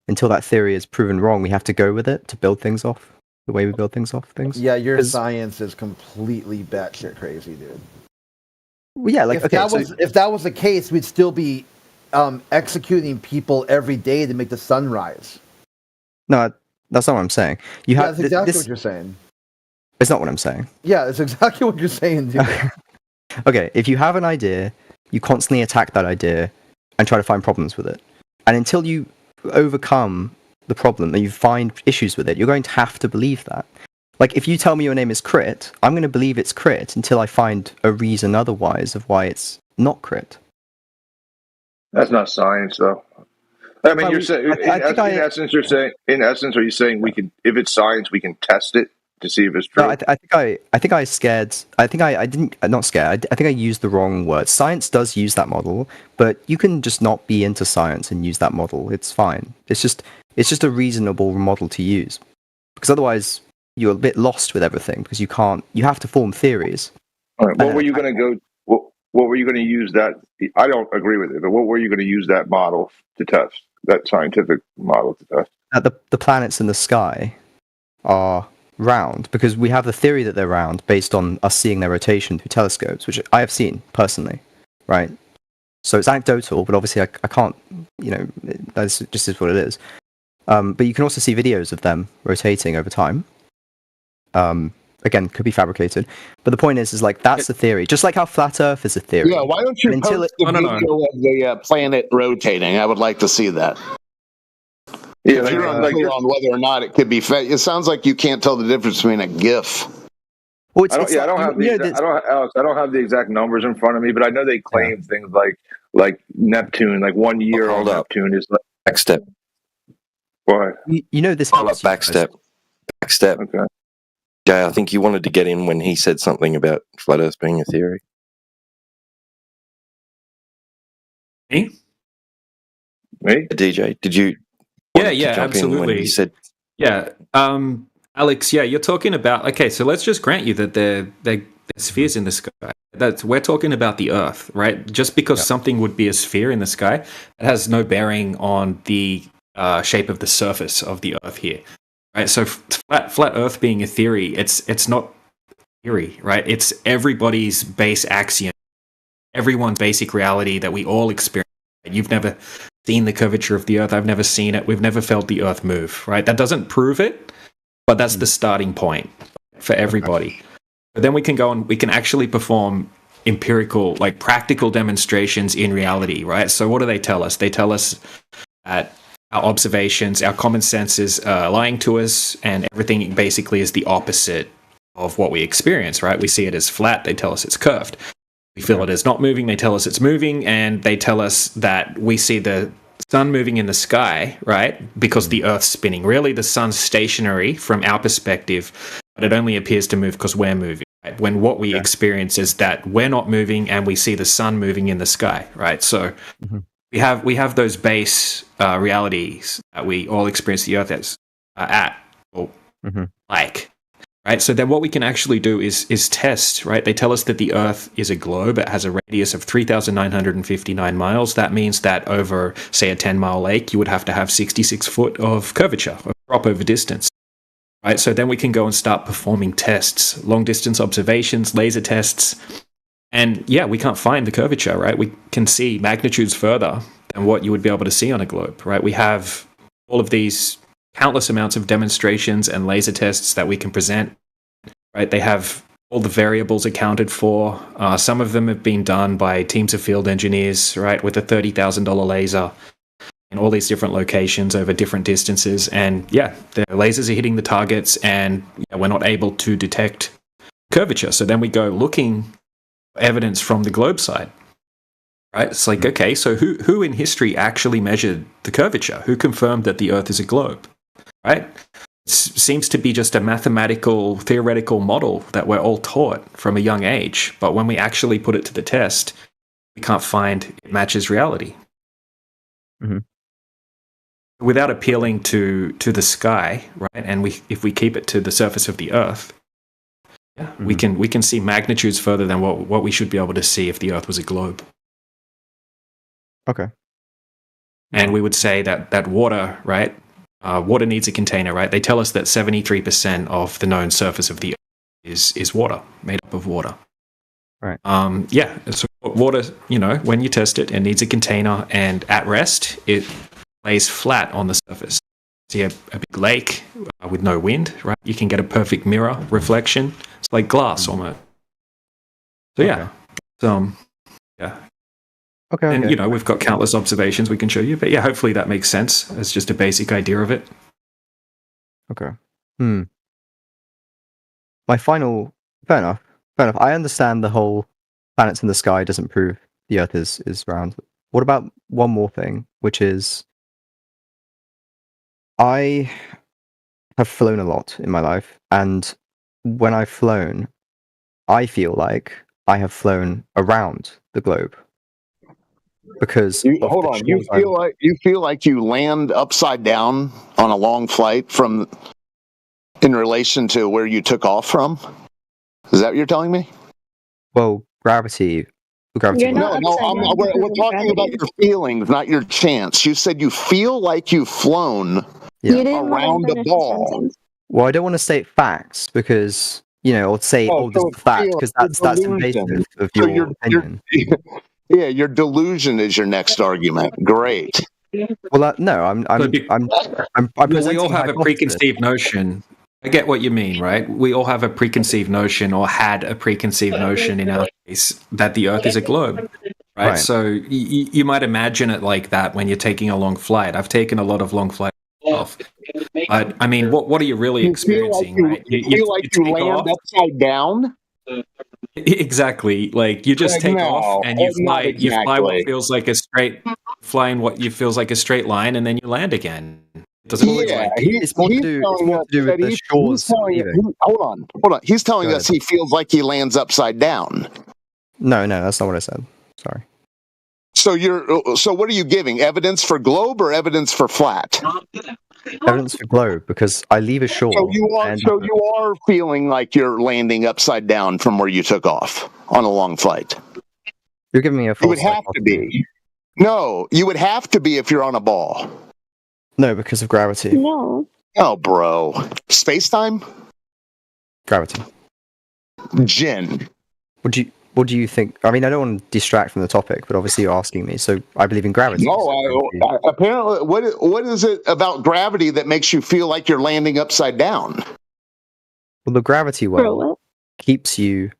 that theory is proven wrong, we have to go with it to build things off the way we build things off things. Yeah, your science is completely batshit crazy, dude. Well, yeah, like if that was the case, we'd still be executing people every day to make the sun rise. No, that's not what I'm saying. That's exactly what you're saying. It's not what I'm saying. Yeah, that's exactly what you're saying, dude. Okay, if you have an idea, you constantly attack that idea and try to find problems with it. And until you overcome the problem and you find issues with it, you're going to have to believe that. Like, if you tell me your name is Crit, I'm going to believe it's Crit until I find a reason otherwise of why it's not Crit. That's not science, though. I mean, you're saying, in essence, are you saying we can, if it's science, we can test it to see if it's true? No, I think I used the wrong word. Science does use that model, but you can just not be into science and use that model. It's fine. It's just a reasonable model to use, because otherwise you're a bit lost with everything, because you have to form theories. All right, what were you going to what were you going to use that? I don't agree with it, but what were you going to use that model to test? That scientific model to test? The planets in the sky are round, because we have the theory that they're round based on us seeing their rotation through telescopes, which I have seen personally, right? So it's anecdotal, but obviously I can't, you know, that's just is what it is. But you can also see videos of them rotating over time. Again, could be fabricated, but the point is like that's the theory. Just like how flat Earth is a theory. Yeah, why don't you post the video of the planet rotating? I would like to see that. Yeah, you're unclear on whether or not it could be fake. It sounds like you can't tell the difference between a GIF. Well, I don't have the exact numbers in front of me, but I know they claim things like Neptune, like 1 year on Neptune is like backstep. What? You know this. Backstep. Okay. Jay, I think you wanted to get in when he said something about flat Earth being a theory. Me? DJ, did you? Yeah, absolutely. He said, yeah, Alex. Yeah, you're talking about. Okay, so let's just grant you that they're spheres in the sky. We're talking about the Earth, right? Just because something would be a sphere in the sky, it has no bearing on the shape of the surface of the Earth here. Right, so flat Earth being a theory, it's not theory, right? It's everybody's base axiom, everyone's basic reality that we all experience. You've never seen the curvature of the Earth. I've never seen it. We've never felt the Earth move, right? That doesn't prove it, but that's the starting point for everybody. But then we can go and we can actually perform empirical, like practical demonstrations in reality, right? So what do they tell us? They tell us that our observations, our common sense is lying to us, and everything basically is the opposite of what we experience, right? We see it as flat, they tell us it's curved. We feel it as not moving, they tell us it's moving, and they tell us that we see the sun moving in the sky, right? Because the Earth's spinning. Really, the sun's stationary from our perspective, but it only appears to move because we're moving. Right? When what we experience is that we're not moving and we see the sun moving in the sky, right? So we have those base realities that we all experience the Earth as like. Right, so then what we can actually do is test, right? They tell us that the Earth is a globe. It has a radius of 3,959 miles. That means that over, say, a 10-mile lake, you would have to have 66 foot of curvature, of drop over distance. Right, so then we can go and start performing tests, long-distance observations, laser tests. And yeah, we can't find the curvature, right? We can see magnitudes further than what you would be able to see on a globe, right? We have all of these countless amounts of demonstrations and laser tests that we can present, right? They have all the variables accounted for. Some of them have been done by teams of field engineers, right, with a $30,000 laser in all these different locations over different distances. And yeah, the lasers are hitting the targets and we're not able to detect curvature. So then we go looking for evidence from the globe side, right? It's like, okay, so who in history actually measured the curvature? Who confirmed that the Earth is a globe? Right? It seems to be just a mathematical, theoretical model that we're all taught from a young age. But when we actually put it to the test, we can't find it matches reality. Without appealing to the sky, right? And if we keep it to the surface of the Earth, we can see magnitudes further than what we should be able to see if the Earth was a globe. Okay. And we would say that water, right? Water needs a container, right? They tell us that 73% of the known surface of the Earth is water, made up of water. Right. Yeah. So water, when you test it, it needs a container, and at rest, it lays flat on the surface. See a big lake with no wind, right? You can get a perfect mirror reflection. It's like glass almost. So yeah. Yeah. Okay. And, we've got countless observations we can show you. But yeah, hopefully that makes sense as just a basic idea of it. Okay. My final... Fair enough. I understand the whole planets in the sky doesn't prove the Earth is round. What about one more thing, which is... I have flown a lot in my life, and when I've flown, I feel like I have flown around the globe. Because you feel like you land upside down on a long flight in relation to where you took off from? Is that what you're telling me? Well, gravity. No, we're talking about your feelings, not your chance. You said you feel like you've flown around the ball. Well, I don't want to state facts because or say this is fact because that's invasive of your opinion. Yeah, your delusion is your next argument. Great. Well, no, I'm we all have a preconceived notion. I get what you mean, right? We all have a preconceived notion, or had a preconceived notion in our case, that the Earth is a globe, right? So you might imagine it like that when you're taking a long flight. I've taken a lot of long flights myself. I mean, what are you really experiencing? You feel like you land upside down? Exactly. Like you just take off and you fly what feels like a straight line, and then you land again. It doesn't look like it's more to do with the shores. Hold on. He's telling us he feels like he lands upside down. No, that's not what I said. Sorry. So what are you giving? Evidence for globe or evidence for flat? Evidence for globe, because I leave a shore. So you are feeling like you're landing upside down from where you took off on a long flight. You're giving me a false. You would have to be. No, you would have to be if you're on a ball. No, because of gravity. No. Oh, bro. Space-time? Gravity. Jin. What do you think? I mean, I don't want to distract from the topic, but obviously you're asking me, so I believe in gravity. No, apparently, what is it about gravity that makes you feel like you're landing upside down? Well, the gravity well keeps you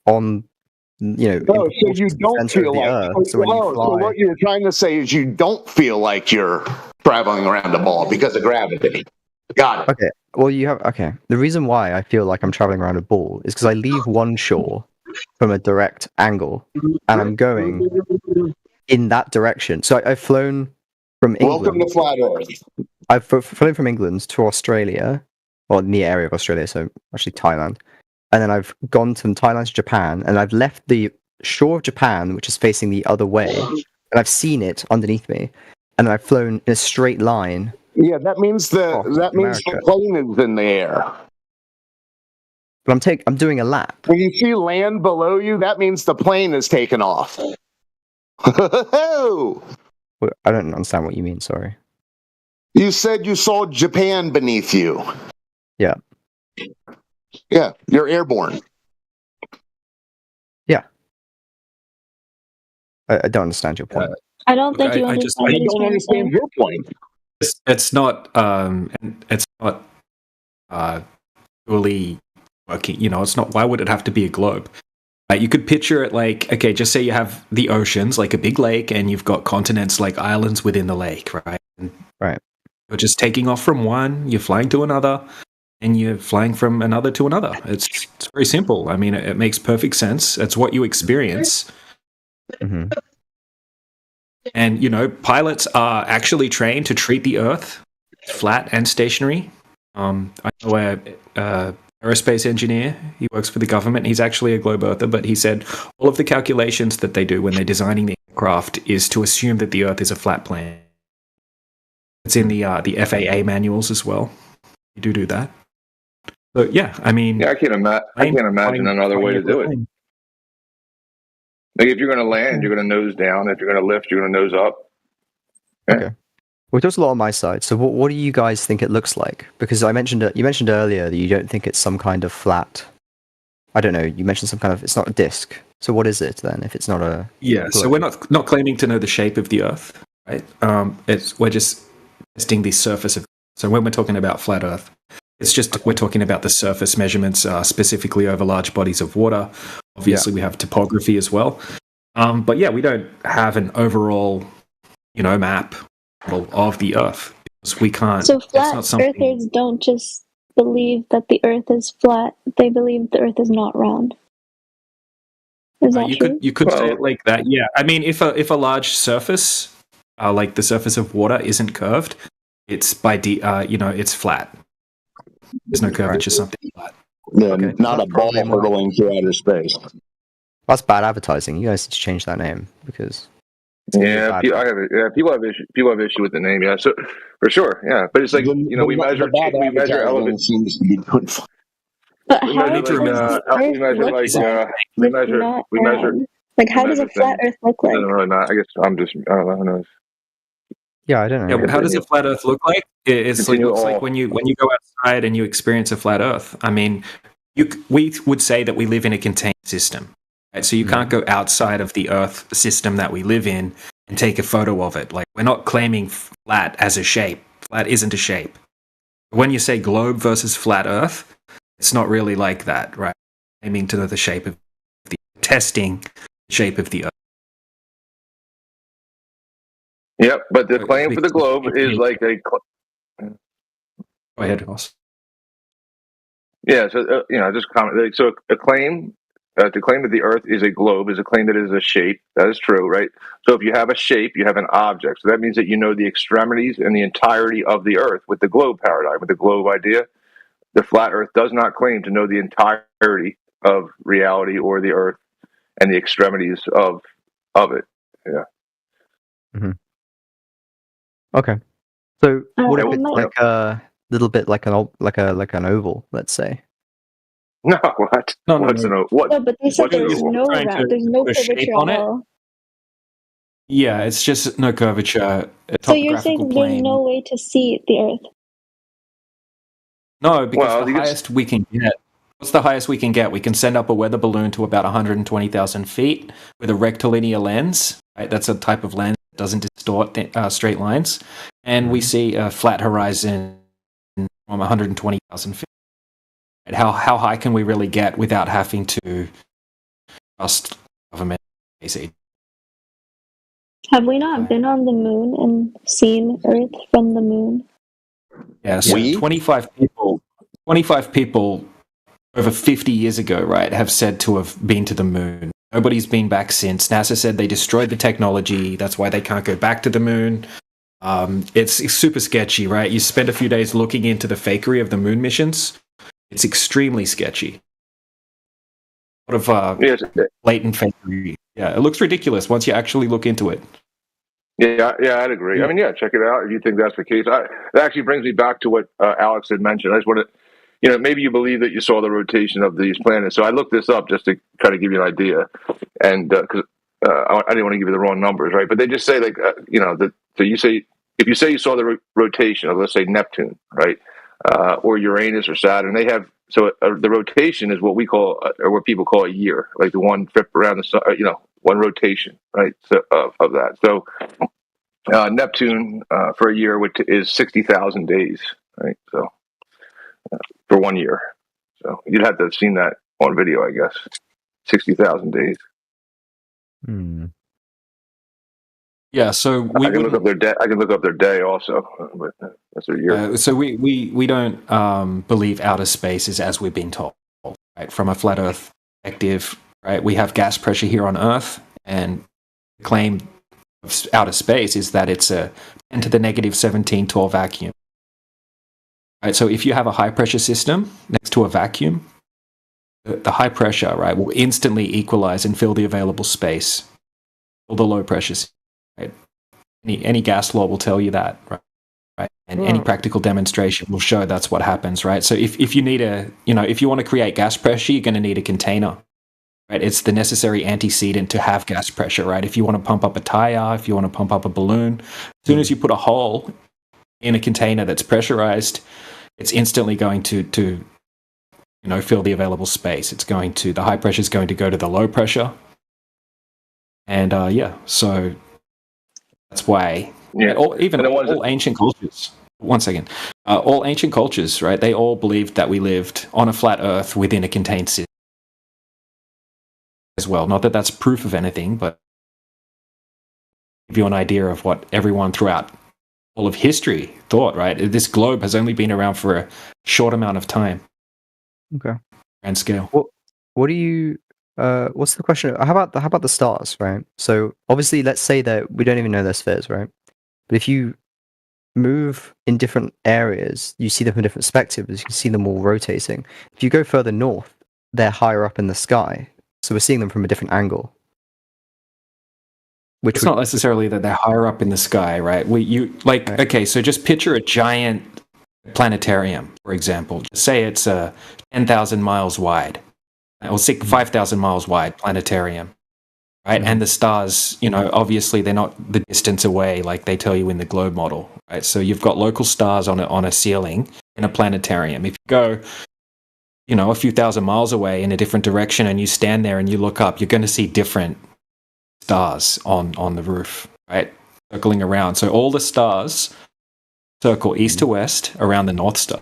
on, so you don't feel like. Earth, so what you're trying to say is you don't feel like you're traveling around a ball because of gravity. Got it. Okay. Well, the reason why I feel like I'm traveling around a ball is because I leave one shore from a direct angle, and I'm going in that direction. So I've flown from England. Welcome to Flat Earth. I've flown from England to Australia, or in the area of Australia, so actually Thailand. And then I've gone from Thailand to Japan, and I've left the shore of Japan, which is facing the other way, and I've seen it underneath me. And I've flown in a straight line. Yeah, that means the plane is in the air. But I'm doing a lap. When you see land below you, that means the plane is taken off. Well, I don't understand what you mean, sorry. You said you saw Japan beneath you. Yeah. Yeah, you're airborne. Yeah. I don't understand your point. I don't think you understand. I don't understand your point. It's not fully working. You know, it's not. Why would it have to be a globe? You could picture it like, okay, just say you have the oceans, like a big lake, and you've got continents like islands within the lake, right? Right. You're just taking off from one, you're flying to another, and you're flying from another to another. It's very simple. I mean, it makes perfect sense. It's what you experience. Mm-hmm. And, you know, pilots are actually trained to treat the Earth flat and stationary. I know a aerospace engineer. He works for the government. He's actually a globe earther, but he said all of the calculations that they do when they're designing the aircraft is to assume that the Earth is a flat plane. It's in the FAA manuals as well. You do that. So yeah, I mean, I can't imagine another way to do it. Like if you're going to land, you're going to nose down. If you're going to lift, you're going to nose up. Yeah. Okay. Well, there's a lot on my side. So what do you guys think it looks like? Because you mentioned earlier that you don't think it's some kind of flat. I don't know. You mentioned some kind of. It's not a disc. So what is it then? If it's not a. Yeah. So we're not claiming to know the shape of the Earth, right? We're just testing the surface of. So when we're talking about flat Earth, it's just we're talking about the surface measurements specifically over large bodies of water. Obviously, we have topography as well. But yeah, we don't have an overall, map of the Earth. Because we can't. So flat earthers don't just believe that the Earth is flat; they believe the Earth is not round. Is that true? You could say it like that. Yeah, I mean, if a large surface, like the surface of water, isn't curved, it's it's flat. There's no curvature, something flat. Yeah, not a ball hurtling through outer space. That's bad advertising. You guys need to change that name because. People have issue with the name. Yeah, so for sure. Yeah, but it's like we measure elements. Seems to be good. But how does a flat Earth look like? Doesn't really matter. I guess I don't know. Who knows? Yeah, I don't know. Yeah, but how does a flat Earth look like? It looks like when you go outside and you experience a flat Earth. I mean, we would say that we live in a contained system, right? So you can't go outside of the Earth system that we live in and take a photo of it. Like we're not claiming flat as a shape. Flat isn't a shape. When you say globe versus flat Earth, it's not really like that, right? Aiming to know the shape of testing the shape of the Earth. Yep, but the claim for the globe is like a. Go ahead, Ross. Yeah, so just comment. So a claim to claim that the Earth is a globe is a claim that it is a shape. That is true, right? So if you have a shape, you have an object. So that means that you know the extremities and the entirety of the Earth. With the globe paradigm, with the globe idea, the flat Earth does not claim to know the entirety of reality or the Earth and the extremities of it. Yeah. Mm-hmm. Okay, so what if it's like a little bit like an oval, let's say? No, what? No, but they said there's no curvature at all. Yeah, it's just no curvature. So you're saying there's no way to see the Earth? No, because the highest we can get. What's the highest we can get? We can send up a weather balloon to about 120,000 feet with a rectilinear lens. Right? That's a type of lens that doesn't distort straight lines. And we see a flat horizon from 120,000 feet. Right? How high can we really get without having to trust government? Have we not been on the moon and seen Earth from the moon? Yeah, so 25 people over 50 years ago, right, have said to have been to the moon. Nobody's been back since. NASA said they destroyed the technology. That's why they can't go back to the moon. It's super sketchy, right? You spend a few days looking into the fakery of the moon missions. It's extremely sketchy. A lot of blatant fakery. Yeah, it looks ridiculous once you actually look into it. Yeah, I'd agree. I mean, check it out if you think that's the case. That actually brings me back to what Alex had mentioned. I just want to, maybe you believe that you saw the rotation of these planets. So I looked this up just to kind of give you an idea, and because I didn't want to give you the wrong numbers, right? But they just say so you say if you say you saw the rotation of, let's say, Neptune, right, or Uranus or Saturn, they have the rotation is what we call or what people call a year, like the one trip around the sun, one rotation, right? So of that. So Neptune for a year is 60,000 days, right? So for 1 year, so you'd have to have seen that on video, I guess. 60,000 days. Yeah, so I can look up their day. I can look up their day also, but that's their year. So we don't believe outer space is as we've been told, right? From a flat Earth perspective, right? We have gas pressure here on Earth, and the claim of outer space is that it's a 10 to the negative 17 torr vacuum. Right, so if you have a high pressure system next to a vacuum, the high pressure, right, will instantly equalize and fill the available space, or the low pressure system. Right? Any gas law will tell you that, right? And any practical demonstration will show that's what happens, right? So if you need if you want to create gas pressure, you're going to need a container, right? It's the necessary antecedent to have gas pressure, right? If you want to pump up a tire, if you want to pump up a balloon, as soon as you put a hole in a container that's pressurized, it's instantly going to fill the available space. The high pressure is going to go to the low pressure, and so. That's why, all ancient cultures. One second, all ancient cultures, right? They all believed that we lived on a flat Earth within a contained system as well. Not that that's proof of anything, but give you an idea of what everyone throughout all of history thought. Right? This globe has only been around for a short amount of time. Okay. Grand scale. What do you? What's the question? How about the stars, right? So obviously, let's say that we don't even know they're spheres, right? But if you move in different areas, you see them from different perspectives. You can see them all rotating. If you go further north, they're higher up in the sky, so we're seeing them from a different angle. It's not necessarily that they're higher up in the sky, right? Okay, so just picture a giant planetarium, for example. Just say it's 10,000 miles wide. Or 5,000 miles wide planetarium, right? And the stars, obviously they're not the distance away like they tell you in the globe model, right? So you've got local stars on a ceiling in a planetarium. If you go, a few thousand miles away in a different direction and you stand there and you look up, you're going to see different stars on the roof, right? Circling around. So all the stars circle east to west around the North Star.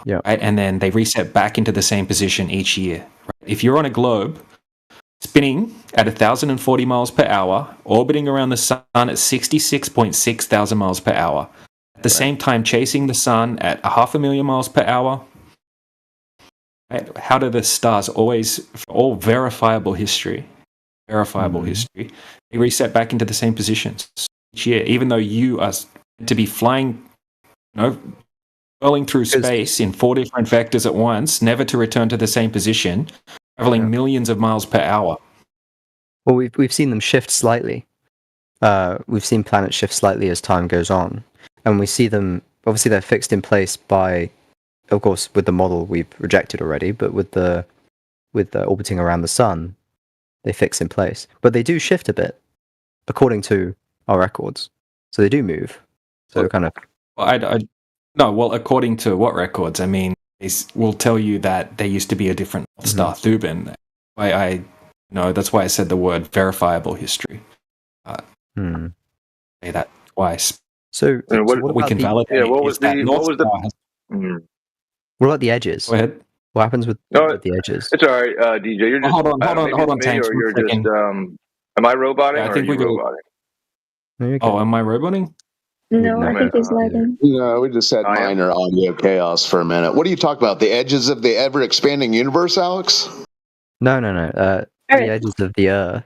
Yeah. Right? And then they reset back into the same position each year. Right? If you're on a globe spinning at 1,040 miles per hour, orbiting around the sun at 66.6 thousand miles per hour, at the same time chasing the sun at 500,000 miles per hour, right? How do the stars always, for all verifiable history, they reset back into the same positions each year, even though you are to be flying, rolling through space in 4 different vectors at once, never to return to the same position, traveling millions of miles per hour. Well, we've seen them shift slightly. We've seen planets shift slightly as time goes on, and we see them. Obviously, they're fixed in place by, of course, with the model we've rejected already, but with the orbiting around the sun, they fix in place. But they do shift a bit, according to our records. So they do move. So kind of. Well, according to what records? I mean, they will tell you that there used to be a different star, Thuban. That's why I said the word verifiable history. Say that twice. So what we can validate. What was the? What about the edges? Go ahead. What happens with the edges? It's all right, DJ. You're just hold on, Tanks. Or you're just. Am I roboting? I think we go. Oh, am I roboting? No, I think he's lagging. No, we just had minor audio chaos for a minute. What are you talking about? The edges of the ever-expanding universe, Alex? No. Earth. The edges of the Earth.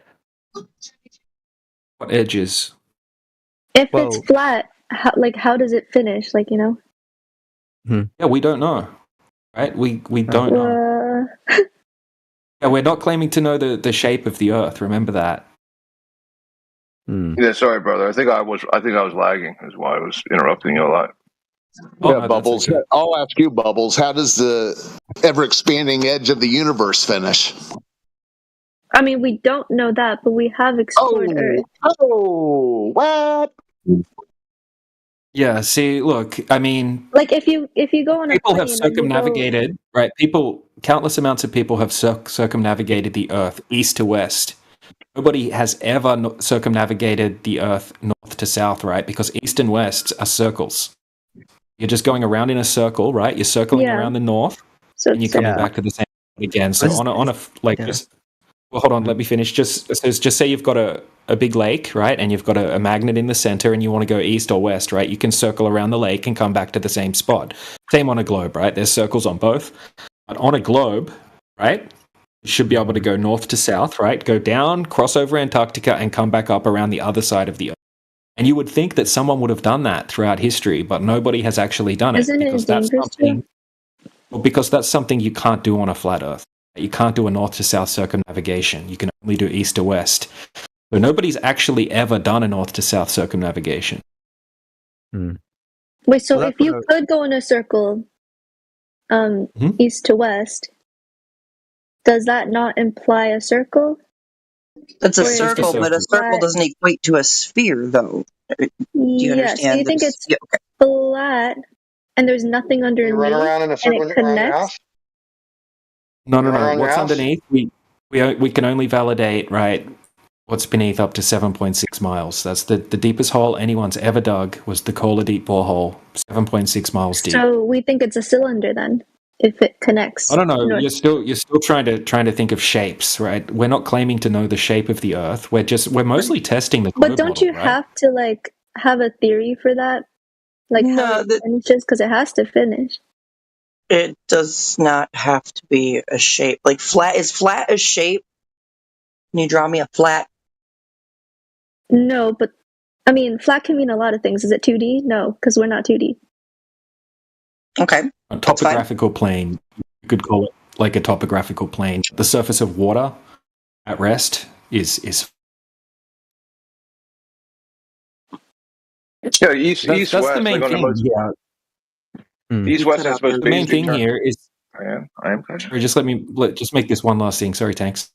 What edges? If it's flat, how does it finish? Like, you know? Yeah, we don't know, right? We don't know. Yeah, we're not claiming to know the shape of the Earth. Remember that. Yeah, sorry, brother. I think I was lagging. Is why I was interrupting you a lot. Yeah, Bubbles. Okay. I'll ask you, Bubbles. How does the ever-expanding edge of the universe finish? I mean, we don't know that, but we have explored Earth. Oh, what? Yeah. See, look. I mean, like if you go on a people plane have circumnavigated, right? Countless amounts of people have circumnavigated the Earth east to west. Nobody has ever circumnavigated the Earth north to south, right? Because east and west are circles. You're just going around in a circle, right? You're circling around the north, and you're coming back to the same again. So well, hold on, let me finish. Just say you've got a big lake, right? And you've got a magnet in the center, and you want to go east or west, right? You can circle around the lake and come back to the same spot. Same on a globe, right? There's circles on both. But on a globe, right? You should be able to go north to south, right? Go down, cross over Antarctica, and come back up around the other side of the Earth. And you would think that someone would have done that throughout history, but nobody has actually done it. Isn't it dangerous? Because that's something you can't do on a flat Earth. You can't do a north to south circumnavigation. You can only do east to west. So nobody's actually ever done a north to south circumnavigation. Wait, so if you could go in a circle, east to west, does that not imply a circle? It's a circle, but a circle doesn't equate to a sphere, though. Do you understand? So you think it's flat, and there's nothing underneath, You run around in a circle and it around your connects? house? No. around your What's house? underneath? We can only validate, right, what's beneath up to 7.6 miles. That's the deepest hole anyone's ever dug was the Kola Deep borehole, 7.6 miles deep. So we think it's a cylinder then, if it connects. I don't know. You're still trying to think of shapes, right? We're not claiming to know the shape of the Earth. We're mostly testing the. But don't model, you right? have to have a theory for that? How it finishes, because it has to finish. It does not have to be a shape. Like flat is flat a shape? Can you draw me a flat? No, but I mean, flat can mean a lot of things. Is it 2D? No, because we're not 2D. Okay. A topographical plane, you could call it like a topographical plane. The surface of water at rest is. Yeah, east that's west. the main like on the thing. most, East west is supposed to The be. main thing here is. I am. Sorry, just make this one last thing. Sorry, Tanks.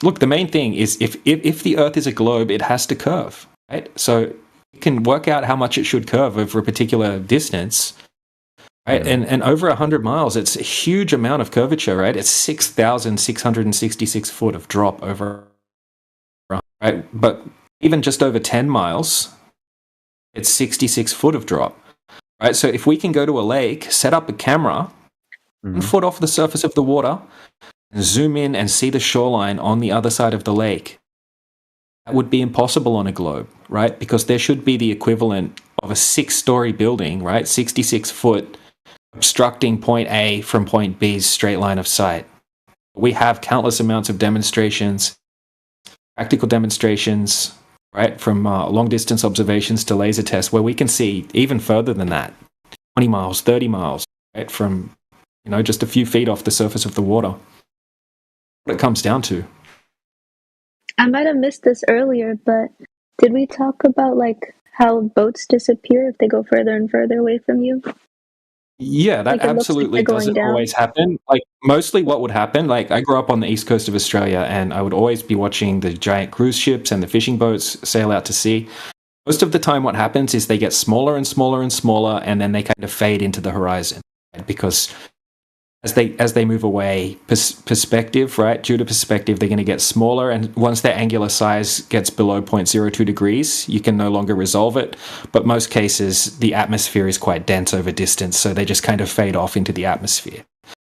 Look, the main thing is if the Earth is a globe, it has to curve, right? So you can work out how much it should curve over a particular distance, right? Yeah. And over 100 miles, it's a huge amount of curvature, right? It's 6,666 foot of drop over, right? But even just over 10 miles, it's 66 foot of drop, right? So if we can go to a lake, set up a camera, 1 foot off the surface of the water, and zoom in and see the shoreline on the other side of the lake, that would be impossible on a globe, right? Because there should be the equivalent of a 6-story building, right? 66 foot obstructing point A from point B's straight line of sight. We have countless amounts of demonstrations, practical demonstrations, right? From long distance observations to laser tests where we can see even further than that, 20 miles, 30 miles, right? From, just a few feet off the surface of the water. What it comes down to. I might have missed this earlier, but did we talk about how boats disappear if they go further and further away from you? Yeah, that absolutely doesn't always happen. Mostly what would happen, I grew up on the east coast of Australia and I would always be watching the giant cruise ships and the fishing boats sail out to sea. Most of the time what happens is they get smaller and smaller and smaller and then they kind of fade into the horizon, right? Because as they move away, perspective, right? Due to perspective, they're going to get smaller, and once their angular size gets below 0.02 degrees, you can no longer resolve it. But most cases, the atmosphere is quite dense over distance, so they just kind of fade off into the atmosphere.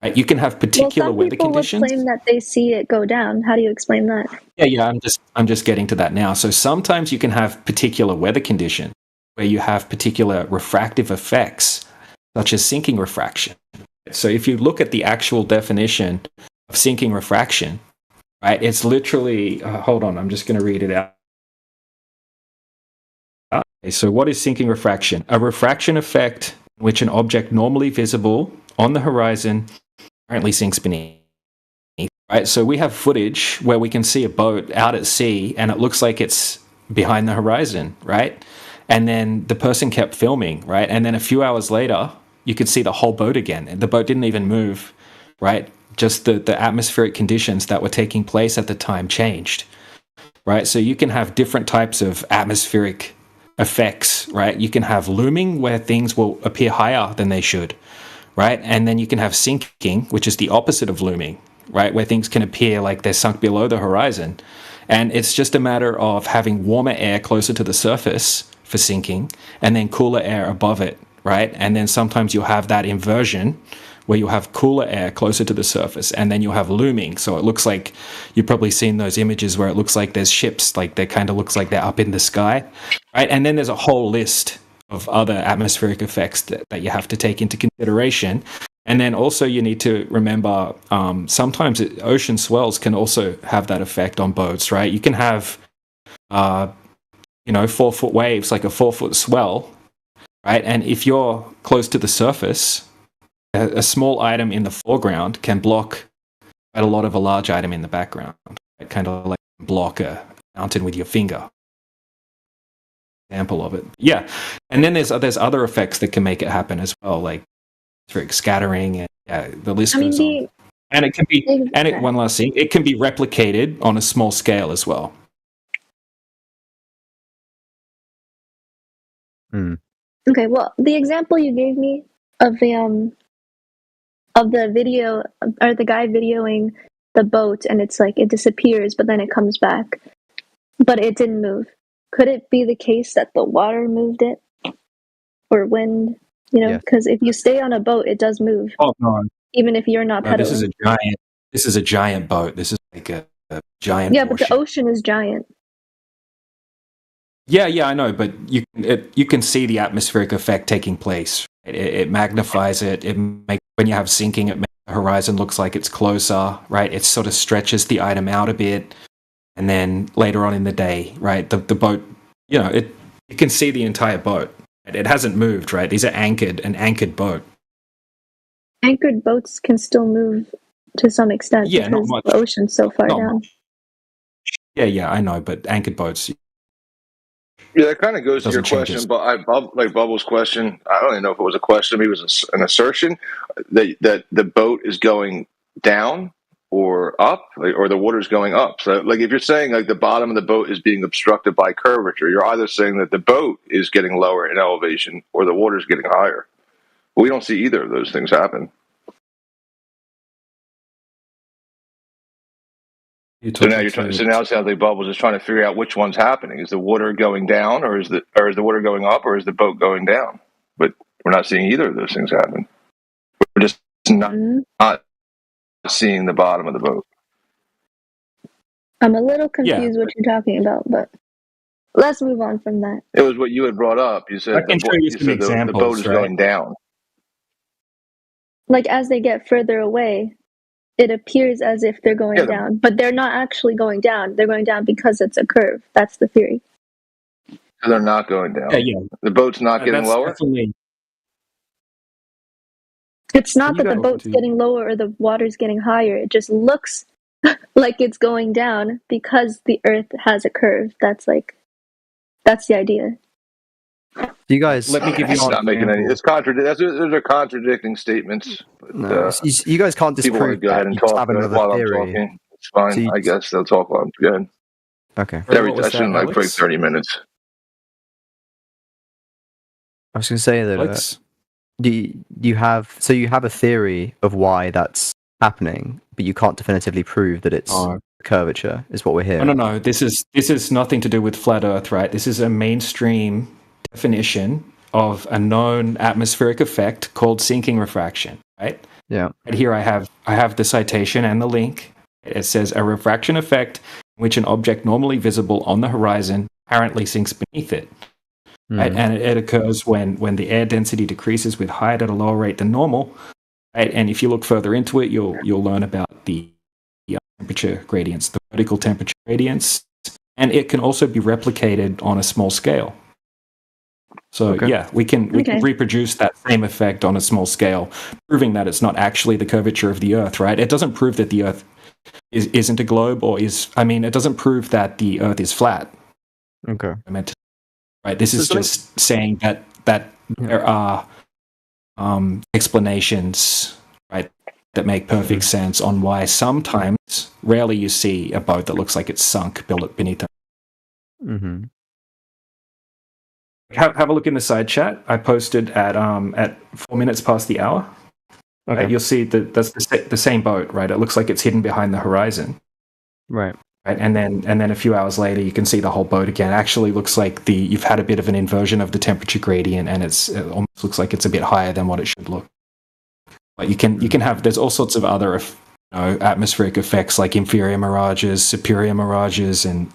Right? You can have particular weather conditions. Would claim that they see it go down. How do you explain that? Yeah. I'm just getting to that now. So sometimes you can have particular weather conditions where you have particular refractive effects, such as sinking refraction. So if you look at the actual definition of sinking refraction, right? It's literally, hold on, I'm just going to read it out. Okay, so what is sinking refraction? A refraction effect in which an object normally visible on the horizon apparently sinks beneath. Right, so we have footage where we can see a boat out at sea and it looks like it's behind the horizon, right? And then the person kept filming, right? And then a few hours later, you could see the whole boat again. And the boat didn't even move, right? Just the atmospheric conditions that were taking place at the time changed, right? So you can have different types of atmospheric effects, right? You can have looming where things will appear higher than they should, right? And then you can have sinking, which is the opposite of looming, right? Where things can appear like they're sunk below the horizon. And it's just a matter of having warmer air closer to the surface for sinking and then cooler air above it, right? And then sometimes you'll have that inversion where you'll have cooler air closer to the surface and then you'll have looming. So it looks like you've probably seen those images where it looks like there's ships, like they kind of looks like they're up in the sky, right? And then there's a whole list of other atmospheric effects that you have to take into consideration. And then also you need to remember sometimes ocean swells can also have that effect on boats, right? You can have, 4-foot waves, like a 4-foot swell, right? And if you're close to the surface, a small item in the foreground can block quite a lot of a large item in the background. It kind of like block a mountain with your finger. Example of it. Yeah. And then there's other effects that can make it happen as well, like scattering, and the list goes on. And it can be, one last thing, it can be replicated on a small scale as well. Okay, well, the example you gave me of the video, or the guy videoing the boat, and it's like it disappears, but then it comes back, but it didn't move. Could it be the case that the water moved it, or wind? Because if you stay on a boat, it does move. Oh no! Even if you're not pedaling. This is a giant boat. This is like a giant. Yeah, but the ocean is giant. Yeah, I know, but you can see the atmospheric effect taking place. It magnifies it. When you have sinking, it makes the horizon looks like it's closer, right? It sort of stretches the item out a bit, and then later on in the day, right, the boat, you can see the entire boat. It hasn't moved, right? These are an anchored boat. Anchored boats can still move to some extent because the ocean's so far down. Much. Yeah, I know, but anchored boats. Yeah, that kind of goes to your question, but like Bubbles' question. I don't even know if it was a question. Maybe it was an assertion that the boat is going down or up, or the water's going up. So, like, if you're saying like the bottom of the boat is being obstructed by curvature, you're either saying that the boat is getting lower in elevation or the water's getting higher. We don't see either of those things happen. So now it sounds like Bubbles is trying to figure out which one's happening. Is the water going down, or is the water going up, or is the boat going down? But we're not seeing either of those things happen. We're just not seeing the bottom of the boat. I'm a little confused what you're talking about, but let's move on from that. It was what you had brought up. You said the boat is going down. Like as they get further away, it appears as if they're going down, but they're not actually going down. They're going down because it's a curve. That's the theory. So they're not going down. Yeah. The boat's not getting lower? It's not that the boat's getting lower or the water's getting higher. It just looks like it's going down because the Earth has a curve. That's the idea. Do you guys? Let me give you. It's not making any. It's those are contradicting statements. But, no, you guys can't disprove. People want to go ahead and talk while I'm talking. It's fine. I guess they'll talk while I'm good. Okay. I shouldn't break 30 minutes. I was going to say that. You have a theory of why that's happening, but you can't definitively prove that it's curvature. Is what we're hearing. No. This is nothing to do with flat Earth, right? This is a mainstream definition of a known atmospheric effect called sinking refraction, right? Yeah. Right here I have the citation and the link. It says a refraction effect in which an object normally visible on the horizon apparently sinks beneath it. Right? And it occurs when the air density decreases with height at a lower rate than normal. Right? And if you look further into it, you'll learn about the temperature gradients, the vertical temperature gradients, and it can also be replicated on a small scale. So we can reproduce that same effect on a small scale, proving that it's not actually the curvature of the Earth, right? It doesn't prove that the Earth isn't a globe, it doesn't prove that the Earth is flat. Okay. Right. This is just saying that there are explanations, right, that make perfect sense on why sometimes, rarely, you see a boat that looks like it's sunk beneath them. Mm-hmm. Have a look in the side chat. I posted at 4 minutes past the hour. Okay. You'll see that that's the same boat, right? It looks like it's hidden behind the horizon. Right. Right. And then a few hours later, you can see the whole boat again. Actually, looks like you've had a bit of an inversion of the temperature gradient, and it almost looks like it's a bit higher than what it should look. But you can have, there's all sorts of other atmospheric effects like inferior mirages, superior mirages, and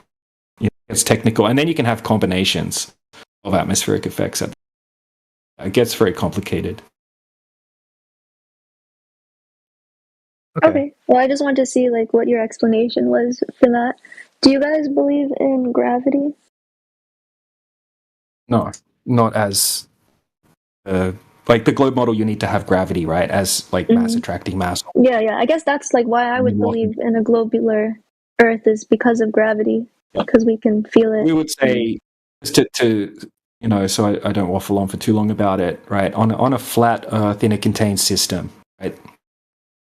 it's technical. And then you can have combinations of atmospheric effects. It gets very complicated. Okay. Well, I just wanted to see what your explanation was for that. Do you guys believe in gravity? No, not as like the globe model. You need to have gravity, right? As mass attracting mass. Yeah. I guess that's why I would believe in a globular Earth is because of gravity, because we can feel it. We would say so I don't waffle on for too long about it, right? On a flat Earth in a contained system, right?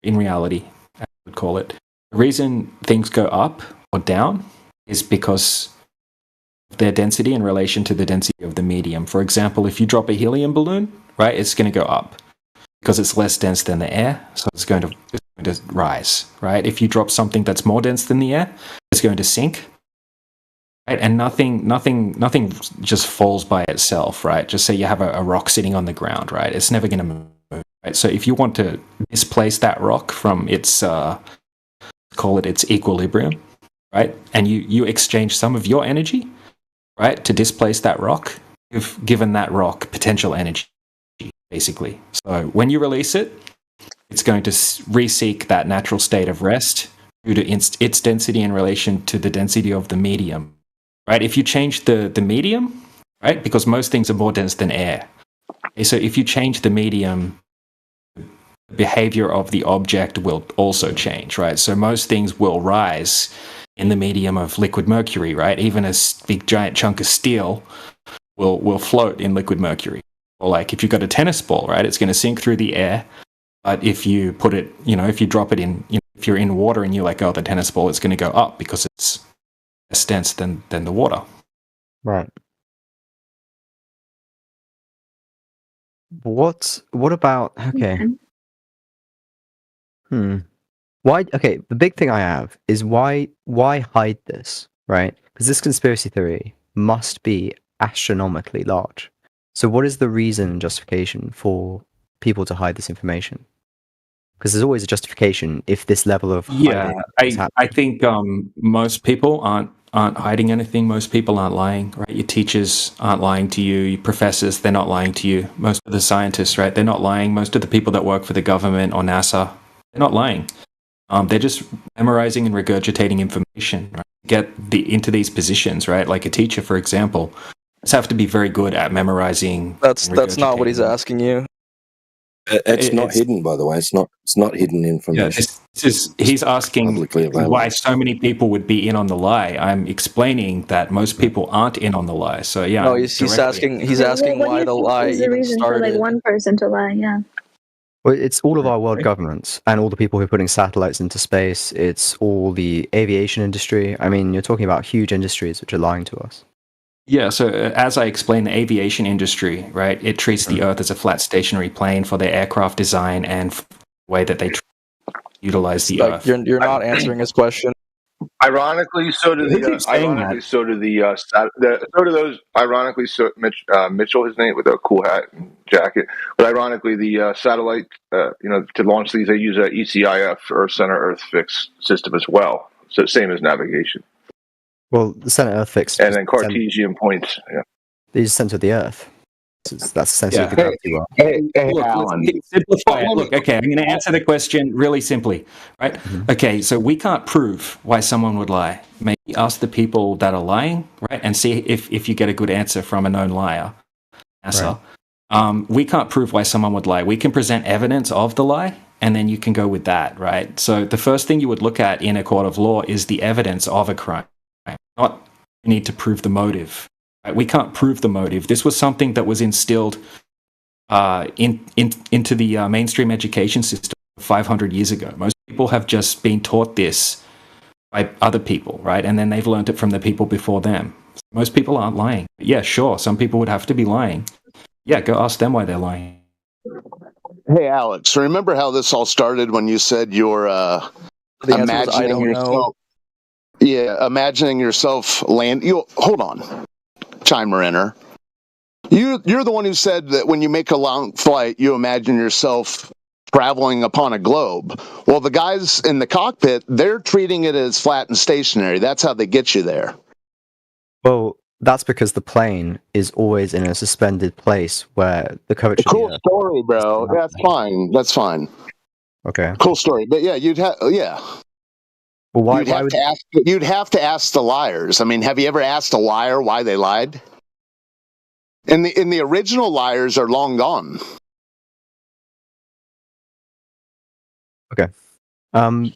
In reality, I would call it. The reason things go up or down is because of their density in relation to the density of the medium. For example, if you drop a helium balloon, right, it's going to go up because it's less dense than the air, so it's going to rise, right? If you drop something that's more dense than the air, it's going to sink. Right? And nothing just falls by itself, right? Just say you have a rock sitting on the ground, right? It's never going to move. Right? So if you want to displace that rock from its call it its equilibrium, right? And you exchange some of your energy, right, to displace that rock, you've given that rock potential energy, basically. So when you release it, it's going to reseek that natural state of rest due to its density in relation to the density of the medium, right? If you change the medium, right, because most things are more dense than air. Okay, so if you change the medium, the behavior of the object will also change, right? So most things will rise in the medium of liquid mercury, right? Even a big giant chunk of steel will float in liquid mercury. Or if you've got a tennis ball, right, it's going to sink through the air. But if you put it, if you drop it in, if you're in water and you're like, oh, the tennis ball, it's going to go up because it's less dense than the water. Right. What about Why? Okay, the big thing I have is why hide this, right? Because this conspiracy theory must be astronomically large. So what is the reason and justification for people to hide this information? Because there's always a justification if this level of I think most people aren't hiding anything. Most people aren't lying, right? Your teachers aren't lying to you. Your professors, they're not lying to you. Most of the scientists, right, they're not lying. Most of the people that work for the government or NASA, they're not lying. They're just memorizing and regurgitating information, right? Get into these positions, right? Like a teacher, for example, just have to be very good at memorizing. That's not what he's asking you. It's not hidden, by the way. It's not hidden information. He's asking why so many people would be in on the lie. I'm explaining that most people aren't in on the lie. So yeah. No, he's asking why the lie even started. For one person to lie, yeah. Well, it's all of our world governments and all the people who are putting satellites into space. It's all the aviation industry. I mean, you're talking about huge industries which are lying to us. Yeah, so as I explained, the aviation industry, right, it treats the Earth as a flat stationary plane for their aircraft design and the way that they utilize the Earth. You're not answering his question. Ironically, so do those. Ironically, so Mitchell, his name, with a cool hat and jacket. But ironically, the satellite, to launch these, they use a ECIF or Center Earth Fix system as well. So same as navigation. Well, the Center Earth Fix, and then Cartesian points. Yeah, they just center the Earth. That's essentially the Yeah. gravity well. Hey, Look, Alan. let's simplify it. Look, okay, I'm going to answer the question really simply, right? Okay, so we can't prove why someone would lie. Maybe ask the people that are lying, right, and see if you get a good answer from a known liar. We can't prove why someone would lie. We can present evidence of the lie, and then you can go with that, right? So the first thing you would look at in a court of law is the evidence of a crime, right? Not you need to prove the motive. Right? We can't prove the motive. This was something that was instilled into the mainstream education system 500 years ago. Most people have just been taught this by other people, right? And then they've learned it from the people before them. Most people aren't lying. Yeah, sure, some people would have to be lying. Yeah, go ask them why they're lying. Hey, Alex, remember how this all started when you said you're imagining yourself? Yeah, imagining yourself land. Hold on, chimer inner. You're the one who said that when you make a long flight, you imagine yourself traveling upon a globe. Well, the guys in the cockpit, they're treating it as flat and stationary. That's how they get you there. Well, that's because the plane is always in a suspended place where the curvature. Cool story, bro. That's fine. That's fine. Okay. Cool story, but yeah, you'd have Well, why you'd have to ask the liars. I mean, have you ever asked a liar why they lied? And the original liars are long gone. Okay.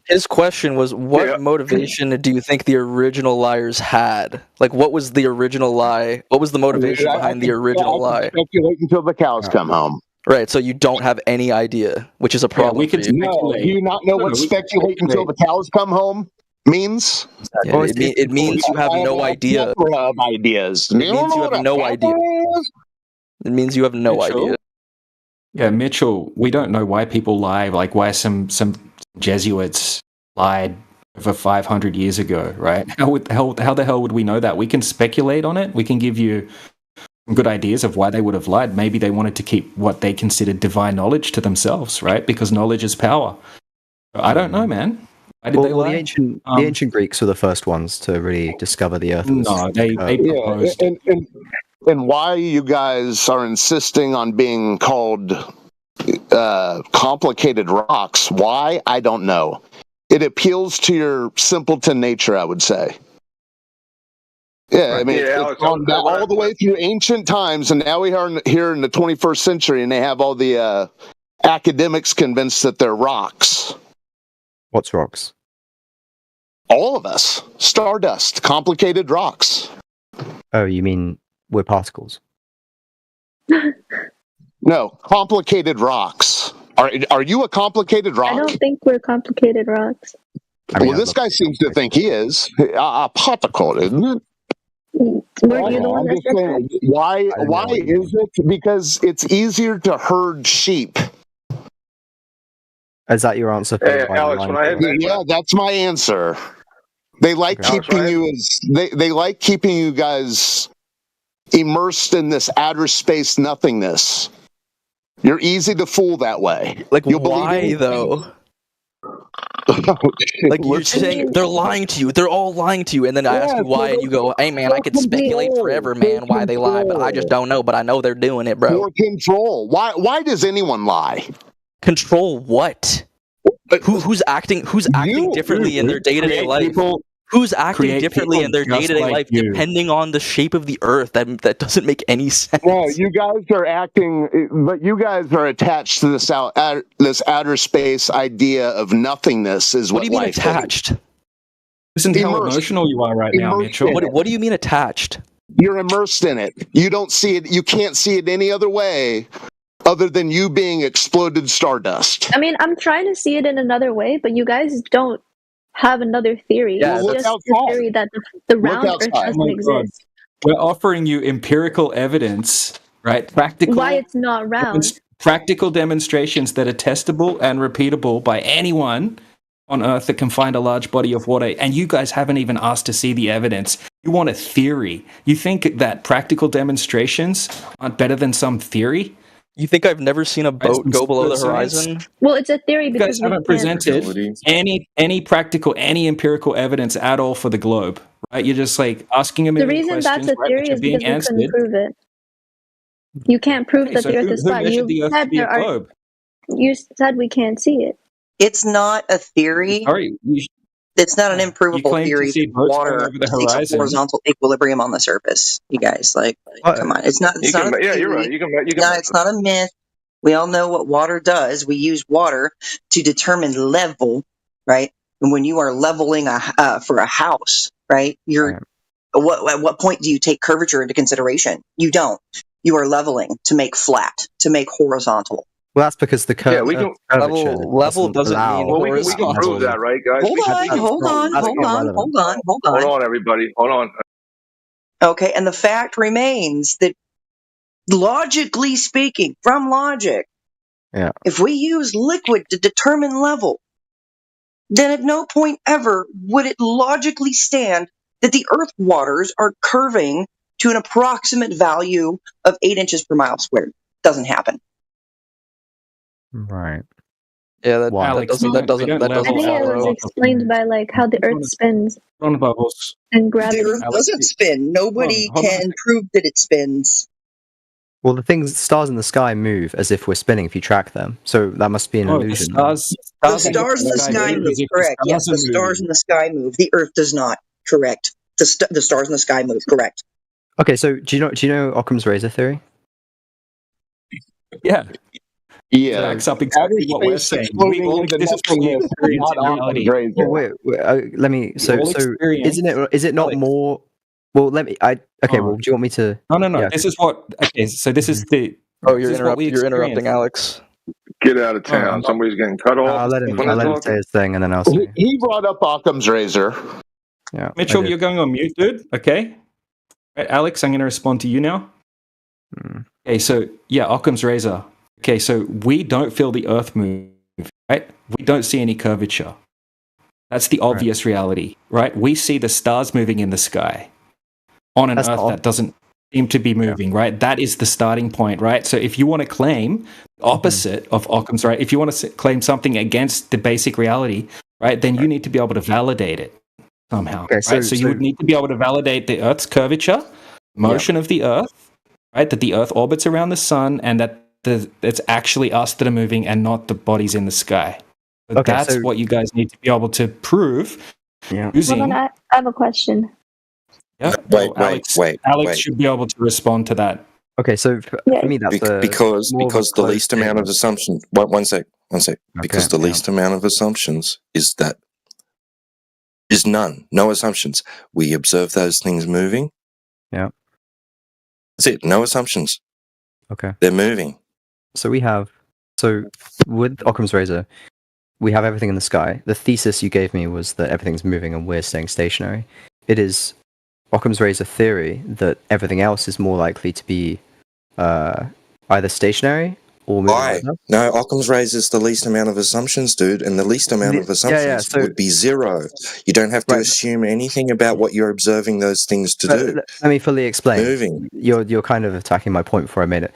His question was, what motivation do you think the original liars had? Like, what was the original lie? What was the motivation behind the original lie? Speculate until the cows come home. Right, so you don't have any idea, which is a problem. We can speculate. Do you not know what speculate until the cows come home means? Yeah, it means you have no idea. Of ideas. It means you have no idea. It means you have no idea. Yeah, Mitchell, we don't know why people lie, like why some Jesuits lied over 500 years ago, right? How the hell would we know that? We can speculate on it. We can give you some good ideas of why they would have lied. Maybe they wanted to keep what they considered divine knowledge to themselves, right? Because knowledge is power. I don't know, man. Why did they lie? The ancient Greeks were the first ones to really discover the Earth. No, they proposed. And why you guys are insisting on being called complicated rocks? Why? I don't know. It appeals to your simpleton nature, I would say. Yeah, I mean, it's gone back all the way through ancient times, and now we are here in the 21st century, and they have all the academics convinced that they're rocks. What's rocks? All of us. Stardust. Complicated rocks. Oh, you mean we're particles? No, complicated rocks. Are you a complicated rock? I don't think we're complicated rocks. Well, this guy seems to think he is. A particle, isn't it? Were you the one that said that? Why is it? Because it's easier to herd sheep. Is that your answer? Hey, Alex, yeah, that's my answer. They like keeping you as they like keeping you guys immersed in this outer space nothingness. You're easy to fool that way. Like, you'll why though? Like, you're saying they're lying to you. They're all lying to you, and then I ask you why, and you go, "Hey, man, I could speculate forever, man, why they lie, but I just don't know. But I know they're doing it, bro." For control. Why does anyone lie? Control what? Who's acting differently in their day-to-day life? Who's acting differently in their day-to-day life depending on the shape of the earth? That doesn't make any sense. No, you guys are acting, but you guys are attached to this outer space idea of nothingness. Is what do you mean attached? Listen to how emotional you are right now, Mitchell. What do you mean attached? You're immersed in it. You don't see it. You can't see it any other way other than you being exploded stardust. I mean, I'm trying to see it in another way, but you guys don't have another theory. Yeah, It's just the theory that the round Earth doesn't exist. We're offering you empirical evidence, right? Why it's not round. Practical demonstrations that are testable and repeatable by anyone on Earth that can find a large body of water. And you guys haven't even asked to see the evidence. You want a theory. You think that practical demonstrations aren't better than some theory? You think I've never seen a boat go below the horizon? Well, it's a theory You because guys haven't presented any practical, any empirical evidence at all for the globe, right? You're just like asking a The million reason questions, that's a right, theory which are is being because we couldn't answered. prove it. You can't prove Okay, that so the Earth who is flat. measured the Earth to be a globe? You said we can't see it. It's not a theory. Sorry, It's not an you improvable claim to theory see that boats going water over the seeks a horizon. horizontal equilibrium on the surface. You guys, like, come on. It's not. You It's not can, a yeah, you're theory. right. You can It's measure not a myth. We all know what water does. We use water to determine level, right? And when you are leveling for a house, right? At what point do you take curvature into consideration? You don't. You are leveling to make flat, to make horizontal. Well, that's because the Yeah, we can curvature level doesn't allow. mean Well, we can prove that, right, guys? Hold on. Hold on, everybody. Hold on. Okay, and the fact remains that logically speaking, from logic, Yeah. if we use liquid to determine level, then at no point ever would it logically stand that the Earth waters are curving to an approximate value of 8 inches per mile squared. Doesn't happen. Right. Yeah, that Alex, doesn't I think it was explained by like how the Earth spins On bubbles. and The gravity. Earth doesn't spin. Nobody hold on a can prove that it spins. Well, the stars in the sky move as if we're spinning if you track them. So that must be an Oh, illusion. The stars in the sky move. Correct. Yes, the stars in the sky move. The Earth does not. Correct. The stars in the sky move. Correct. Okay, so do you know Occam's razor theory? Yeah. Yeah. Backs up exactly what we're saying. We all, this is what we experience in reality. Well, wait, let me. So all experience- is it not more? Well, let me. Okay. Well, do you want me to? No. Yeah, This is what. Okay, so this is the. Oh, this is what we you're interrupting experience. Alex. Get out of town. Somebody's getting cut off. I'll let him when I talk. say his thing, and then I'll say. He brought up Occam's razor. Yeah, Mitchell, you're going on mute, dude. Okay. Right, Alex, I'm going to respond to you now. Okay, so yeah, Occam's razor. Okay, so we don't feel the Earth move, right? We don't see any curvature. That's the obvious reality, right? We see the stars moving in the sky on an Earth that doesn't seem to be moving, right? That is the starting point, right? So if you want to claim the opposite of Occam's, right? If you want to claim something against the basic reality, right, then you need to be able to validate it somehow, Okay, right? So you would need to be able to validate the Earth's curvature, motion of the Earth, right? That the Earth orbits around the sun, and that it's actually us that are moving and not the bodies in the sky. But Okay, that's so- what you guys need to be able to prove using. Well, then I have a question. Yeah, Wait, Alex should be able to respond to that. Okay, so for me, that's because more of a the closed least amount of statement. assumptions. One sec. Because the least amount of assumptions is none. No assumptions. We observe those things moving. Yeah. That's it. No assumptions. Okay. They're moving. So with Occam's razor, we have everything in the sky. The thesis you gave me was that everything's moving and we're staying stationary. It is Occam's razor theory that everything else is more likely to be either stationary or moving. Why? No, Occam's razor is the least amount of assumptions, dude, and the least amount of assumptions would be zero. You don't have to assume anything about what you're observing those things to do. Let me fully explain. Moving. You're kind of attacking my point before I made it.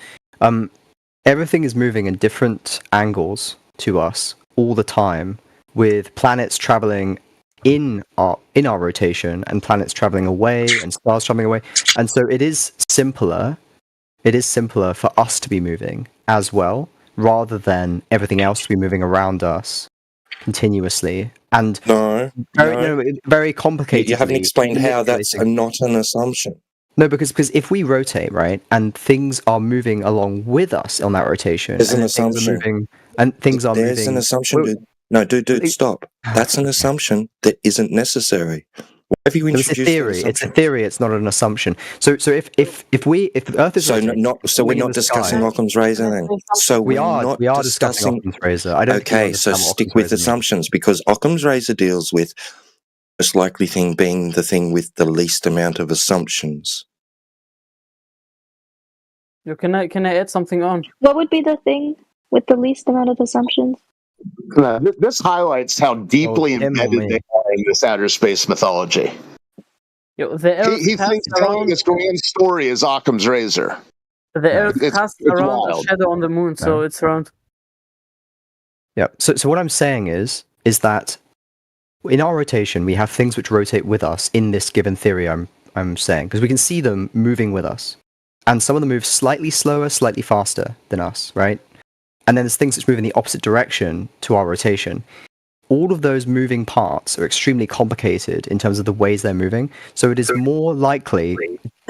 Everything is moving in different angles to us all the time, with planets traveling in our rotation and planets traveling away and stars traveling away. And so it is simpler for us to be moving as well, rather than everything else to be moving around us continuously. And very complicated. You haven't explained how that's not an assumption. No, because if we rotate, right, and things are moving along with us on that rotation, There's an and things are assumption. moving, and things are moving. There's an assumption, dude. No, dude, stop. That's an assumption that isn't necessary. Why have you It's introduced a theory. It's a theory. It's not an assumption. So if the Earth is we're not discussing Occam's razor then. So we are not discussing Occam's razor. I don't. Okay, so stick with assumptions, because Occam's razor deals with most likely thing being the thing with the least amount of assumptions. Yo, can I add something on? What would be the thing with the least amount of assumptions? This highlights how deeply embedded they are in this outer space mythology. Yo, the Earth He passed thinks telling around. this grand story is Occam's razor. The Earth It's- passed it's around wild. a shadow on the moon, so it's around. Yeah. So what I'm saying is that in our rotation we have things which rotate with us in this given theory. I'm saying, because we can see them moving with us and some of them move slightly slower, slightly faster than us, right? And then there's things which move in the opposite direction to our rotation. All of those moving parts are extremely complicated in terms of the ways they're moving. So it is more likely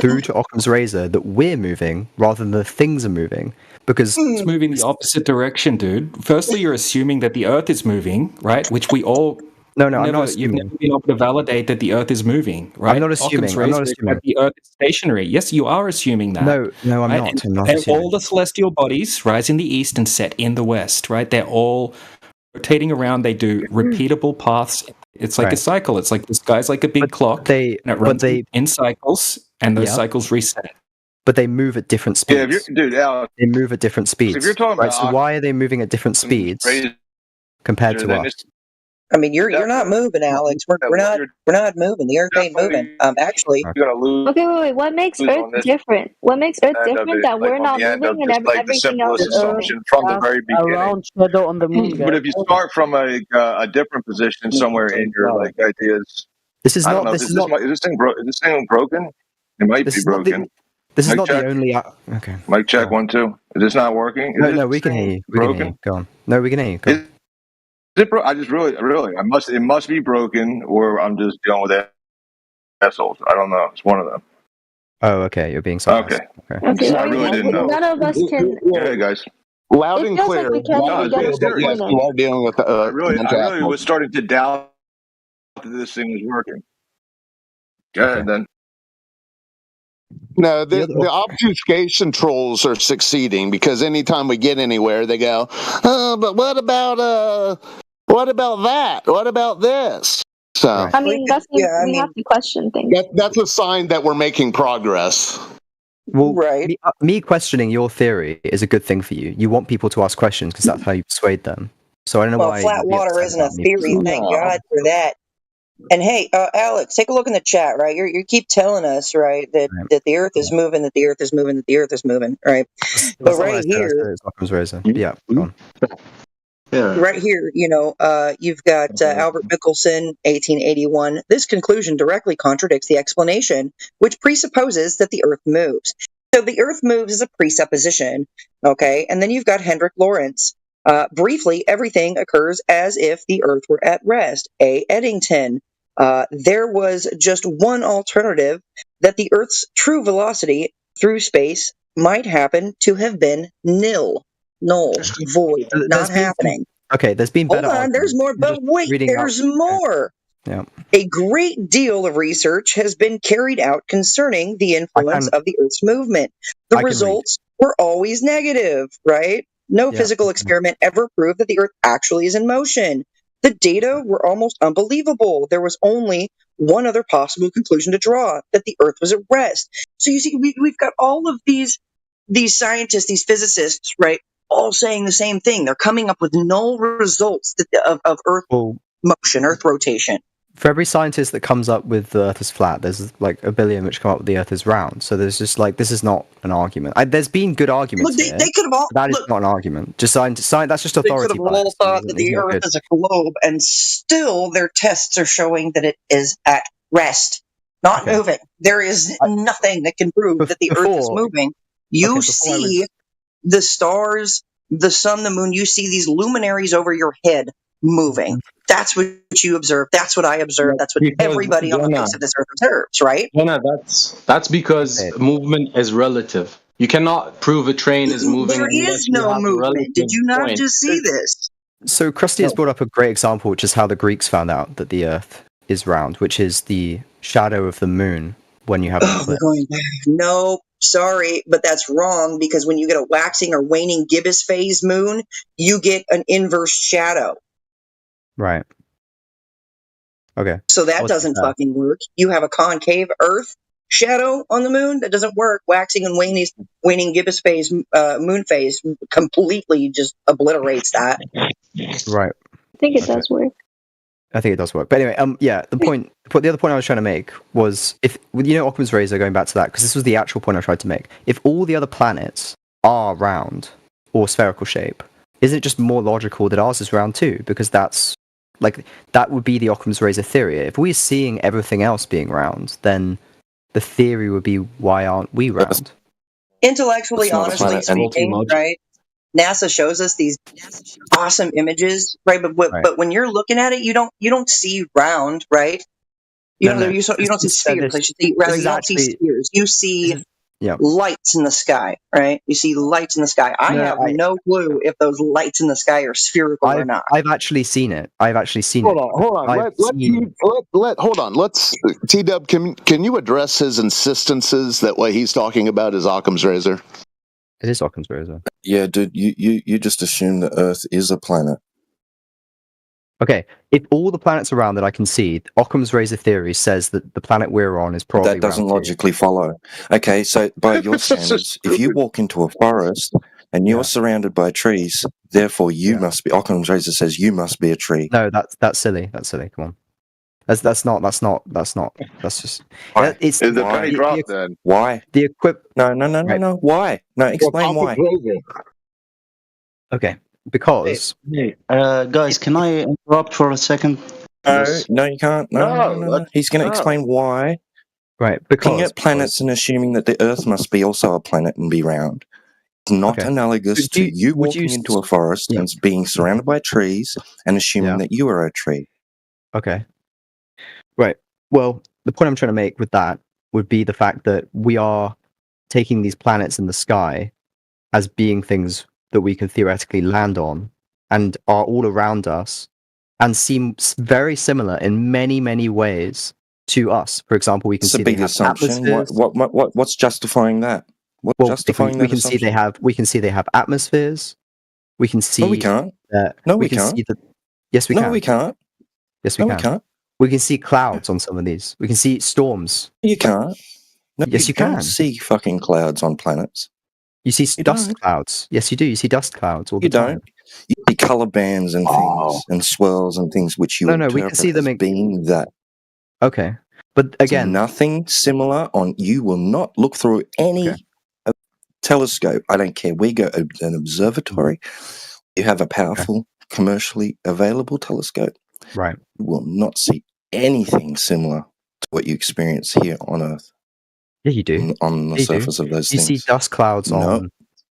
through to Occam's razor that we're moving rather than the things are moving. Because it's moving the opposite direction, dude. Firstly, you're assuming that the Earth is moving, right? Which we all... No, I'm not assuming. You've never been able to validate that the Earth is moving, right? I'm not assuming. That the Earth is stationary. Yes, you are assuming that. No, I'm right? not. I'm not and assuming. all the celestial bodies rise in the east and set in the west, right? They're all rotating around. They do repeatable paths. It's like a cycle. It's like the sky's like a big clock. And it runs in cycles, and those cycles reset. But they move at different speeds. Yeah, dude, Alex, they move at different speeds. if you're talking right? about So why are they moving at different speeds compared to us? I mean, you're not moving, Alex. We're not moving. The Earth ain't moving. Actually, you're gonna lose. Okay, wait. What makes Earth different? What makes Earth different that we're not moving and everything else is moving? Assumption from the very beginning. Around shadow on the moon. But if you start from a different position somewhere in your ideas, this is I not. don't know, This is not. Is this thing broken? It might be broken. This is Mic not check. the only. Okay. Mic check 1 2. Is this not working? No, we can hear you. We can hear you. Go on. No, we can hear you. Go on. I just really, it must be broken, or I'm just dealing with assholes. I don't know. It's one of them. Oh, okay. You're being sarcastic. Okay, I really didn't know. none of us can. Hey guys, loud It and feels clear. like we can't even get a good Yes, point you in. are dealing with. I really was starting to doubt that this thing was working. Go ahead then. No, the obfuscation trolls are succeeding because anytime we get anywhere, they go, "Oh, but what about that? What about this?" So, I mean, that's we have to question things. that's a sign that we're making progress. Well, me questioning your theory is a good thing for you. You want people to ask questions because that's how you persuade them. So I don't know why. Flat water isn't a theory. Thank God for that. And hey, Alex, take a look in the chat. Right, you keep telling us that the Earth is moving, that the Earth is moving, that the Earth is moving. Right, but right here, yeah, go on. Right here, you've got Albert Michelson, 1881. This conclusion directly contradicts the explanation, which presupposes that the Earth moves. So the Earth moves is a presupposition, okay? And then you've got Hendrik Lorentz. Briefly, everything occurs as if the Earth were at rest. A. Eddington. There was just one alternative, that the Earth's true velocity through space might happen to have been null, void, not happening. Okay, there's been better. Hold on, there's more, but wait, there's more. Yeah. A great deal of research has been carried out concerning the influence of the Earth's movement. The results were always negative, right? No physical experiment ever proved that the Earth actually is in motion. The data were almost unbelievable. There was only one other possible conclusion to draw, that the Earth was at rest. So you see, we've got all of these scientists, these physicists, right, all saying the same thing. They're coming up with null results of Earth motion, Earth rotation. For every scientist that comes up with the Earth is flat, there's like a billion which come up with the Earth is round. So there's just this is not an argument. There's been good arguments. Look, they could have all. That is not an argument. Just science. That's just authority. They could have all thought that the Earth is a globe, and still their tests are showing that it is at rest, not moving. There is nothing that can prove that the Earth is moving. You see the stars, the sun, the moon. You see these luminaries over your head moving. That's what you observe. That's what I observe. That's what everybody on the face of this Earth observes, right? Jonah, that's because movement is relative. You cannot prove a train is moving. There is no movement. Did you not just see this? So Krusty has brought up a great example, which is how the Greeks found out that the Earth is round, which is the shadow of the moon when you have an eclipse. No, sorry, but that's wrong, because when you get a waxing or waning gibbous phase moon, you get an inverse shadow. Right. Okay. So that doesn't fucking work. You have a concave Earth shadow on the moon. That doesn't work. Waxing and waning gibbous phase moon phase completely just obliterates that. Right. I think it does work. I think it does work. But anyway, the other point I was trying to make was, if Occam's razor, going back to that, because this was the actual point I tried to make. If all the other planets are round or spherical shape, isn't it just more logical that ours is round too? Because that would be the Occam's razor theory. If we're seeing everything else being round, then the theory would be, why aren't we round? Intellectually, It's not a honestly planet, and speaking, right? NASA shows us these awesome images, right? But when you're looking at it, you don't see round, right? You No, don't you don't see spheres. I should say rather you don't see spheres. You see lights in the sky, right? You see lights in the sky. I have no clue if those lights in the sky are spherical or not. I've actually seen it. I've actually seen Hold it. on, hold on. Hold on. Let's T-Dub. Can you address his insistences that what he's talking about is Occam's razor? It is Occam's razor. Yeah, dude, you just assume that Earth is a planet. Okay, if all the planets around that I can see, Occam's razor theory says that the planet we're on is probably That doesn't round too. logically follow. Okay, so by your standards, if you walk into a forest and you're surrounded by trees, therefore you must be. Occam's razor says you must be a tree. No, that's silly. That's silly. Come on. That's just. Why? It's Is the penny drop then? Why? The No. Why? No, explain why. Okay, because guys, can I interrupt for a second? No, you can't. No. He's going to explain why. Right, looking at planets and assuming that the Earth must be also a planet and be round. It's not analogous to you walking into a forest and being surrounded by trees and assuming that you are a tree. Okay. Right. Well, the point I'm trying to make with that would be the fact that we are taking these planets in the sky as being things that we can theoretically land on and are all around us and seem very similar in many, many ways to us. For example, we can see a big assumption. What's justifying that? What's justifying that assumption? We can see they have atmospheres. We can see. No, we can't. We can't. Yes, we can. No, we can't. Yes, we can. We can't. We can see clouds on some of these. We can see storms. You can't. No, yes, you can. Don't see fucking clouds on planets. You see dust clouds. Yes, you do. You see dust clouds all the time. You don't. You see color bands and things and swirls and things which you we can see them being that. Okay, but again, nothing similar on. You will not look through any telescope. I don't care. We go to an observatory. You have a powerful, commercially available telescope. Right. You will not see anything similar to what you experience here on Earth. Yeah, you do. On the surface of those things. You see dust clouds on.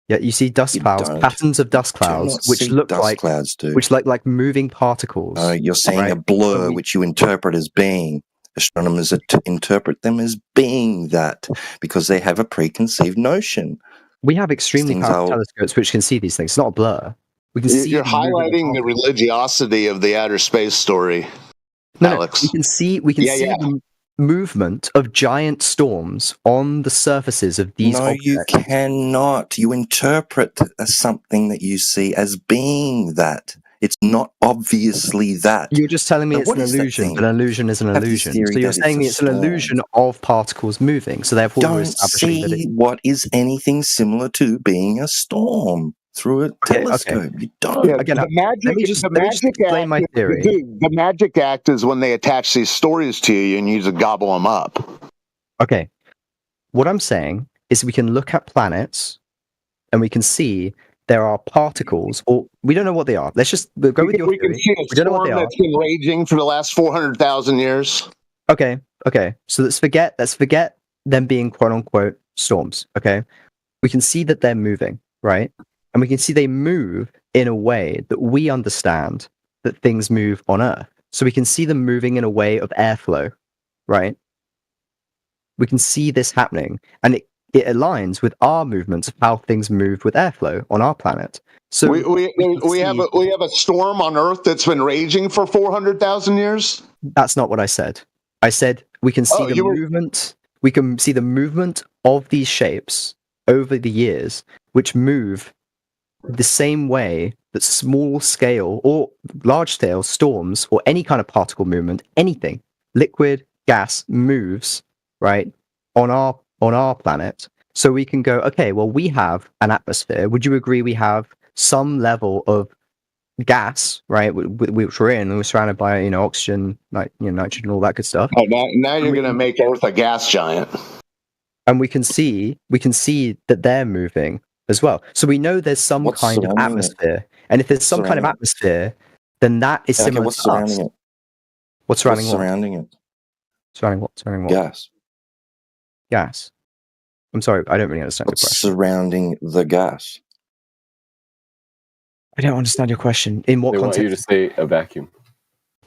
Yeah, you see dust clouds, patterns of dust clouds, which look like clouds, dude. Which look like moving particles. You're seeing a blur, which you interpret as being. Astronomers interpret them as being that because they have a preconceived notion. We have extremely powerful telescopes which can see these things. It's not a blur. We can see. You're highlighting the religiosity of the outer space story, Alex. We can see the movement of giant storms on the surfaces of these objects. You cannot. You interpret something that you see as being that. It's not obviously that. You're just telling me it's an illusion. An illusion is an illusion. So you're saying it's an illusion of particles moving. So therefore, don't see what is anything similar to being a storm through a telescope. You don't. Yeah, the magic act is when they attach these stories to you and you just gobble them up. Okay. What I'm saying is we can look at planets and we can see there are particles, or we don't know what they are. Let's just go with your theory. Can see we don't know what they are. That's been raging for the last 400,000 years. Okay. So let's forget them being quote unquote storms. Okay. We can see that they're moving, right? And we can see they move in a way that we understand that things move on Earth. So we can see them moving in a way of airflow, right? We can see this happening, and it aligns with our movements of how things move with airflow on our planet. So we have a storm on Earth that's been raging for 400,000 years. That's not what I said. I said we can see movement. We can see the movement of these shapes over the years, which move the same way that small scale or large scale storms or any kind of particle movement, anything, liquid, gas, moves, right, on our planet. So we can go, okay, well, we have an atmosphere. Would you agree we have some level of gas, right, which we're in, and we're surrounded by, oxygen, nitrogen, all that good stuff. Oh, now you're going to make Earth a gas giant. And we can see that they're moving as well. So we know there's some kind of atmosphere. And if there's some kind of atmosphere, then that is similar to us. What's surrounding it? Surrounding what? Gas. Gas. I'm sorry, I don't really understand your What's question. surrounding the gas? I don't understand your question. In what They want context? you to say a vacuum.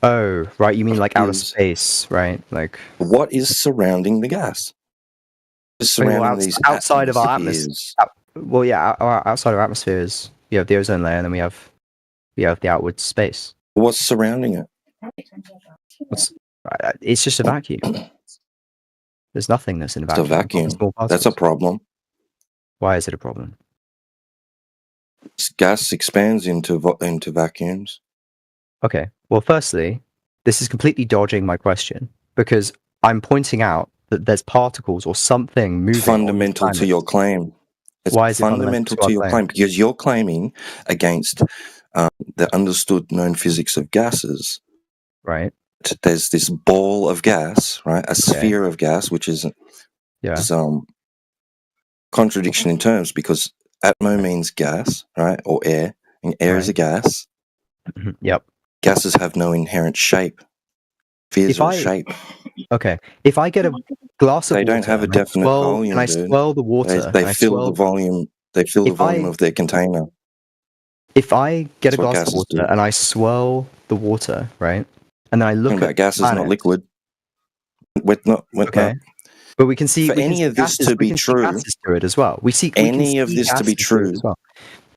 Oh, right. You mean like outer Is- space, right? Like What is surrounding the gas? Is surrounding these outside of our atmosphere. atmospheres? Well, yeah, outside of our atmospheres, you have the ozone layer, and then we have the outward space. What's surrounding it? It's just a vacuum. There's nothingness in a It's a vacuum. vacuum. That's a problem. Why is it a problem? Gas expands into vacuums. Okay. Well, firstly, this is completely dodging my question because I'm pointing out that there's particles or something moving. Fundamental to your claim. It's Why is it fundamental to your claim? Because you're claiming against the understood known physics of gases. Right. There's this ball of gas, right? A sphere of gas, which is contradiction in terms because atmo means gas, right, or air, and air is a gas. Yep. Gases have no inherent shape. Spheres are shape. Okay. If I get a glass of They water, don't have a definite volume. and I dude. swirl the water, They and I fill swirl- the volume. They fill the If volume I- of their container. If I get That's a what glass of gases water do. and I swirl the water, right, and then I look Talking at about gas is the not planet, liquid. Okay. But we can see For we can any see of this gases- to we be can see true, gases through it as well. We see any of this to be gases through it true, as well.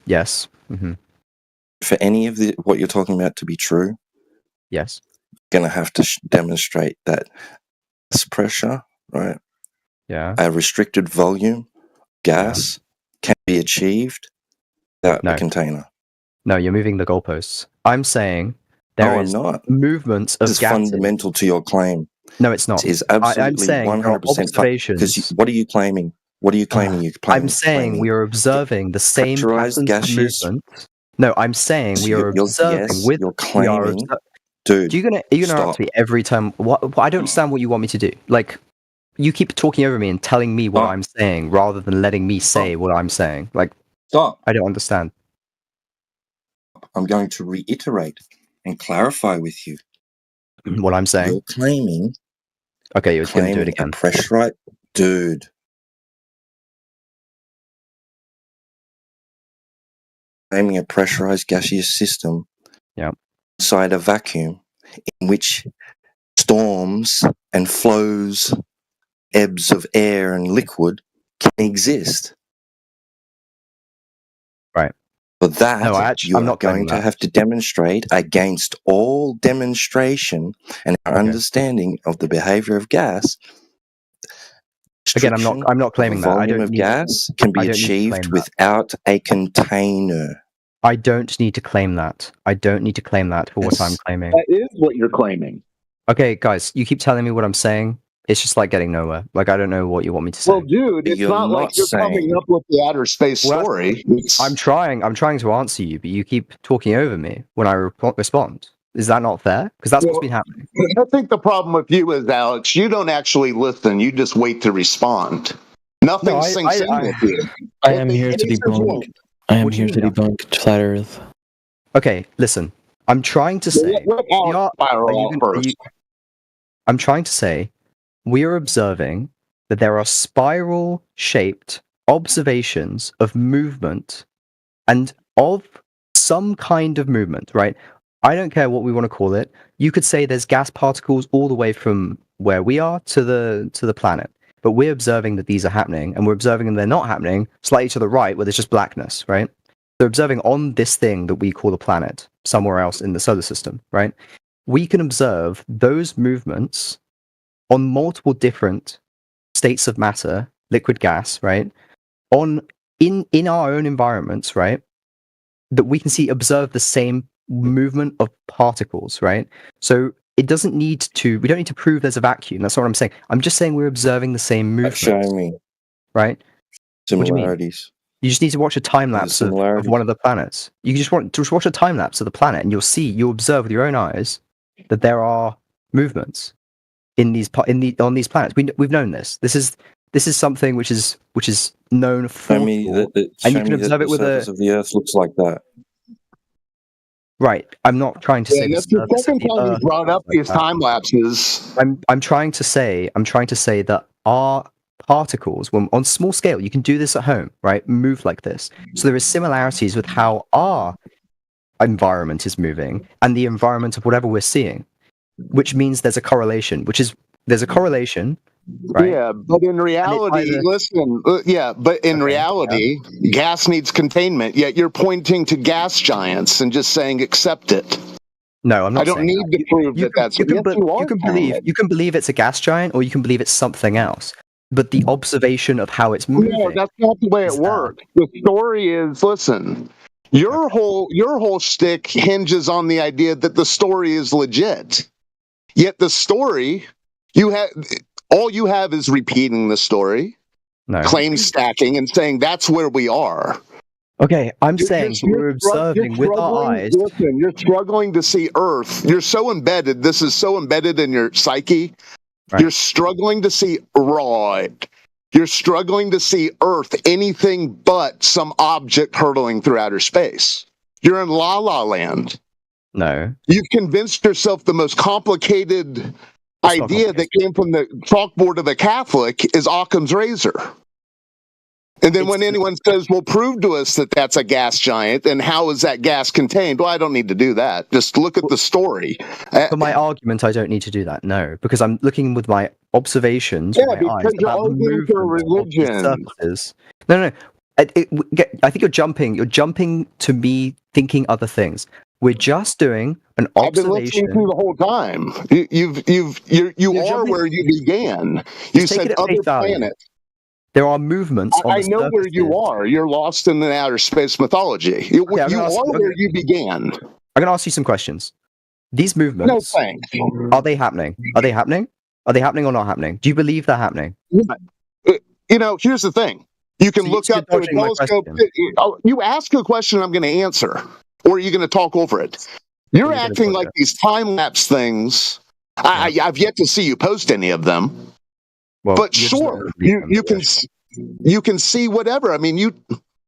Yes. for any of what you're talking about to be true, yes, you're going to have to demonstrate that gas pressure, right? Yeah. A restricted volume, gas can be achieved without a container. No, you're moving the goalposts. I'm saying there No, is I'm not. movements of This is gases. fundamental to your claim. No, it's not. It is I'm absolutely saying there are 100% observations. Because what are you claiming? What are you claiming? You're claiming, I'm saying we are observing the same pressurized patterns of gaseous- movement. No, I'm saying we are observing with. you're we are claiming, obser- dude. Are you gonna interrupt stop. me every time? What? I don't understand what you want me to do. Like, you keep talking over me and telling me what I'm saying rather than letting me say what I'm saying. Like, stop. I don't understand. I'm going to reiterate and clarify with you what I'm saying. You're claiming. Okay, you're going to do it again. Pressurized, dude. Claiming a pressurized gaseous system. Inside a vacuum, in which storms and flows, ebbs of air and liquid can exist. Right. For that, I'm you are not claiming going to that. have to demonstrate against all demonstration and our understanding of the behavior of gas. Again, I'm not claiming that. I Volume don't of need- gas can I be don't need to claim achieved that. without a container. I don't need to claim that. I don't need to claim that for what I'm claiming. That is what you're claiming. Okay, guys, you keep telling me what I'm saying. It's just like getting nowhere. Like, I don't know what you want me to say. Well, dude, it's not like you're coming up with the outer space story. I'm trying to answer you, but you keep talking over me when I respond. Is that not fair? Because that's what's been happening. I think the problem with you is, Alex, you don't actually listen. You just wait to respond. Nothing No, sinks in with you. I am here to debunk. I am here to debunk flat Earth. Okay, listen. I'm trying to say. I'm trying to say we are observing that there are spiral-shaped observations of movement and of some kind of movement, right? I don't care what we want to call it. You could say there's gas particles all the way from where we are to the planet. But we're observing that these are happening, and we're observing them they're not happening slightly to the right where there's just blackness, right? So observing on this thing that we call the planet, somewhere else in the solar system, right? We can observe those movements on multiple different states of matter, liquid, gas, right? In our own environments, right? That we can observe the same movement of particles, right? So we don't need to prove there's a vacuum. That's not what I'm saying. I'm just saying we're observing the same movement. Show me. Right? Similarities. You just need to watch a time lapse of one of the planets. You just watch a time lapse of the planet, and you'll observe with your own eyes that there are movements on these planets. We've known this. This is something which is known for. Show me that. And you can observe it with the surface of the Earth looks like that. Right. I'm not trying to say that's the second time you brought up these time lapses. I'm trying to say that our particles, when on small scale, you can do this at home, right? Move like this. So there are similarities with how our environment is moving and the environment of whatever we're seeing, which means there's a correlation, right? Yeah, but in reality, gas needs containment, yet you're pointing to gas giants and just saying accept it. No, I'm not. I don't need to prove that that's you can believe it's a gas giant, or you can believe it's something else. But the observation of how it's moving. No, that's not the way it works. The story is, listen, your whole shtick hinges on the idea that the story is legit. Yet the story, all you have is repeating the story, claim stacking, and saying that's where we are. Okay, I'm saying we're observing with our eyes. Listen, you're struggling to see Earth. You're so embedded. This is so embedded in your psyche. Right. You're struggling to see You're struggling to see Earth anything but some object hurtling through outer space. You're in La La Land. No. You've convinced yourself the most complicated idea that came from the chalkboard of a Catholic is Occam's razor. And then when anyone says, well, prove to us that that's a gas giant, and how is that gas contained? Well, I don't need to do that. Just look at the story. For my argument, I don't need to do that, no. Because I'm looking with my observations with my eyes about the movement of these surfaces. No. I think you're jumping to me thinking other things. We're just doing an observation. I've been listening to you the whole time. You are where you began. You said other planets. There are movements. I know where you are. You're lost in the outer space mythology. You are where you began. I'm going to ask you some questions. These movements. No thanks. Are they happening? Are they happening? Are they happening or not happening? Do you believe they're happening? Here's the thing. You can look up to a telescope. You ask a question, I'm going to answer. Or are you going to talk over it? You're acting like these time-lapse things. I've yet to see you post any of them. Well, but sure, you can see whatever. I mean,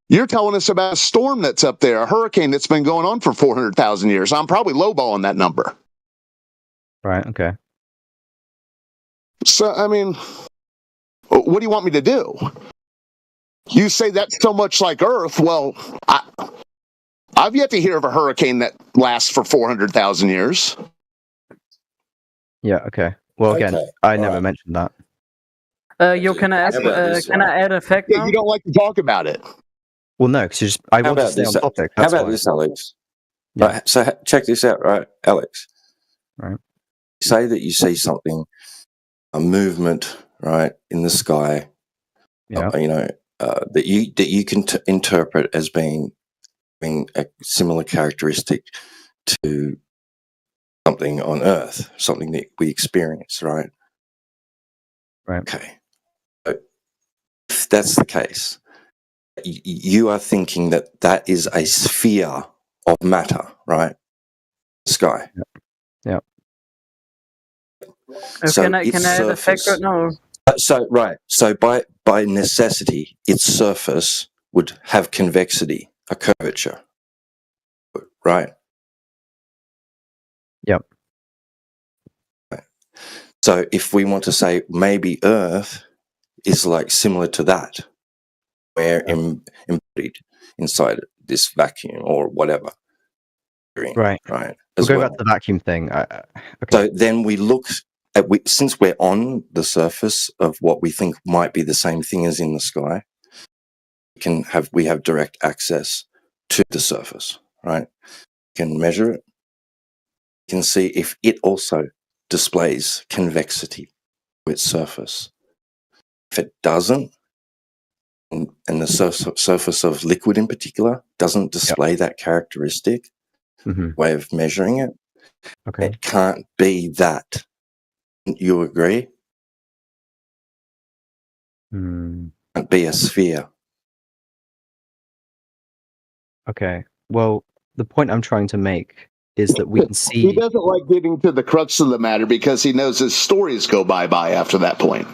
you're telling us about a storm that's up there, a hurricane that's been going on for 400,000 years. I'm probably lowballing that number. Right. Okay. So, I mean, what do you want me to do? You say that's so much like Earth. Well, I've yet to hear of a hurricane that lasts for 400,000 years. Yeah. Okay. Well, again, I never mentioned that. Can I add a fact now? You don't like to talk about it. Well, no, because I want to stay on topic. How about this, Alex? Yeah. Right, so check this out, right, Alex? Right. Say that you see something, a movement, right, in the sky. Yeah. That you can interpret as being a similar characteristic to something on Earth, something that we experience, right? Right. Okay. If that's the case, you are thinking that is a sphere of matter, right? Sky. Yeah. So can I add a fact right now? So by necessity, its surface would have convexity, a curvature, right? Yep. Right. So if we want to say maybe Earth is like similar to that, we're embodied inside this vacuum or whatever. Right. Right. We'll go back to the vacuum thing. Okay. So then we look at since we're on the surface of what we think might be the same thing as in the sky, we have direct access to the surface, right? We can measure it. We can see if it also displays convexity to its surface. If it doesn't, and the surface of liquid in particular doesn't display that characteristic, way of measuring it, it can't be that. You agree? Can't be a sphere. Okay. Well, the point I'm trying to make is that we can see. He doesn't like getting to the crux of the matter because he knows his stories go bye-bye after that point.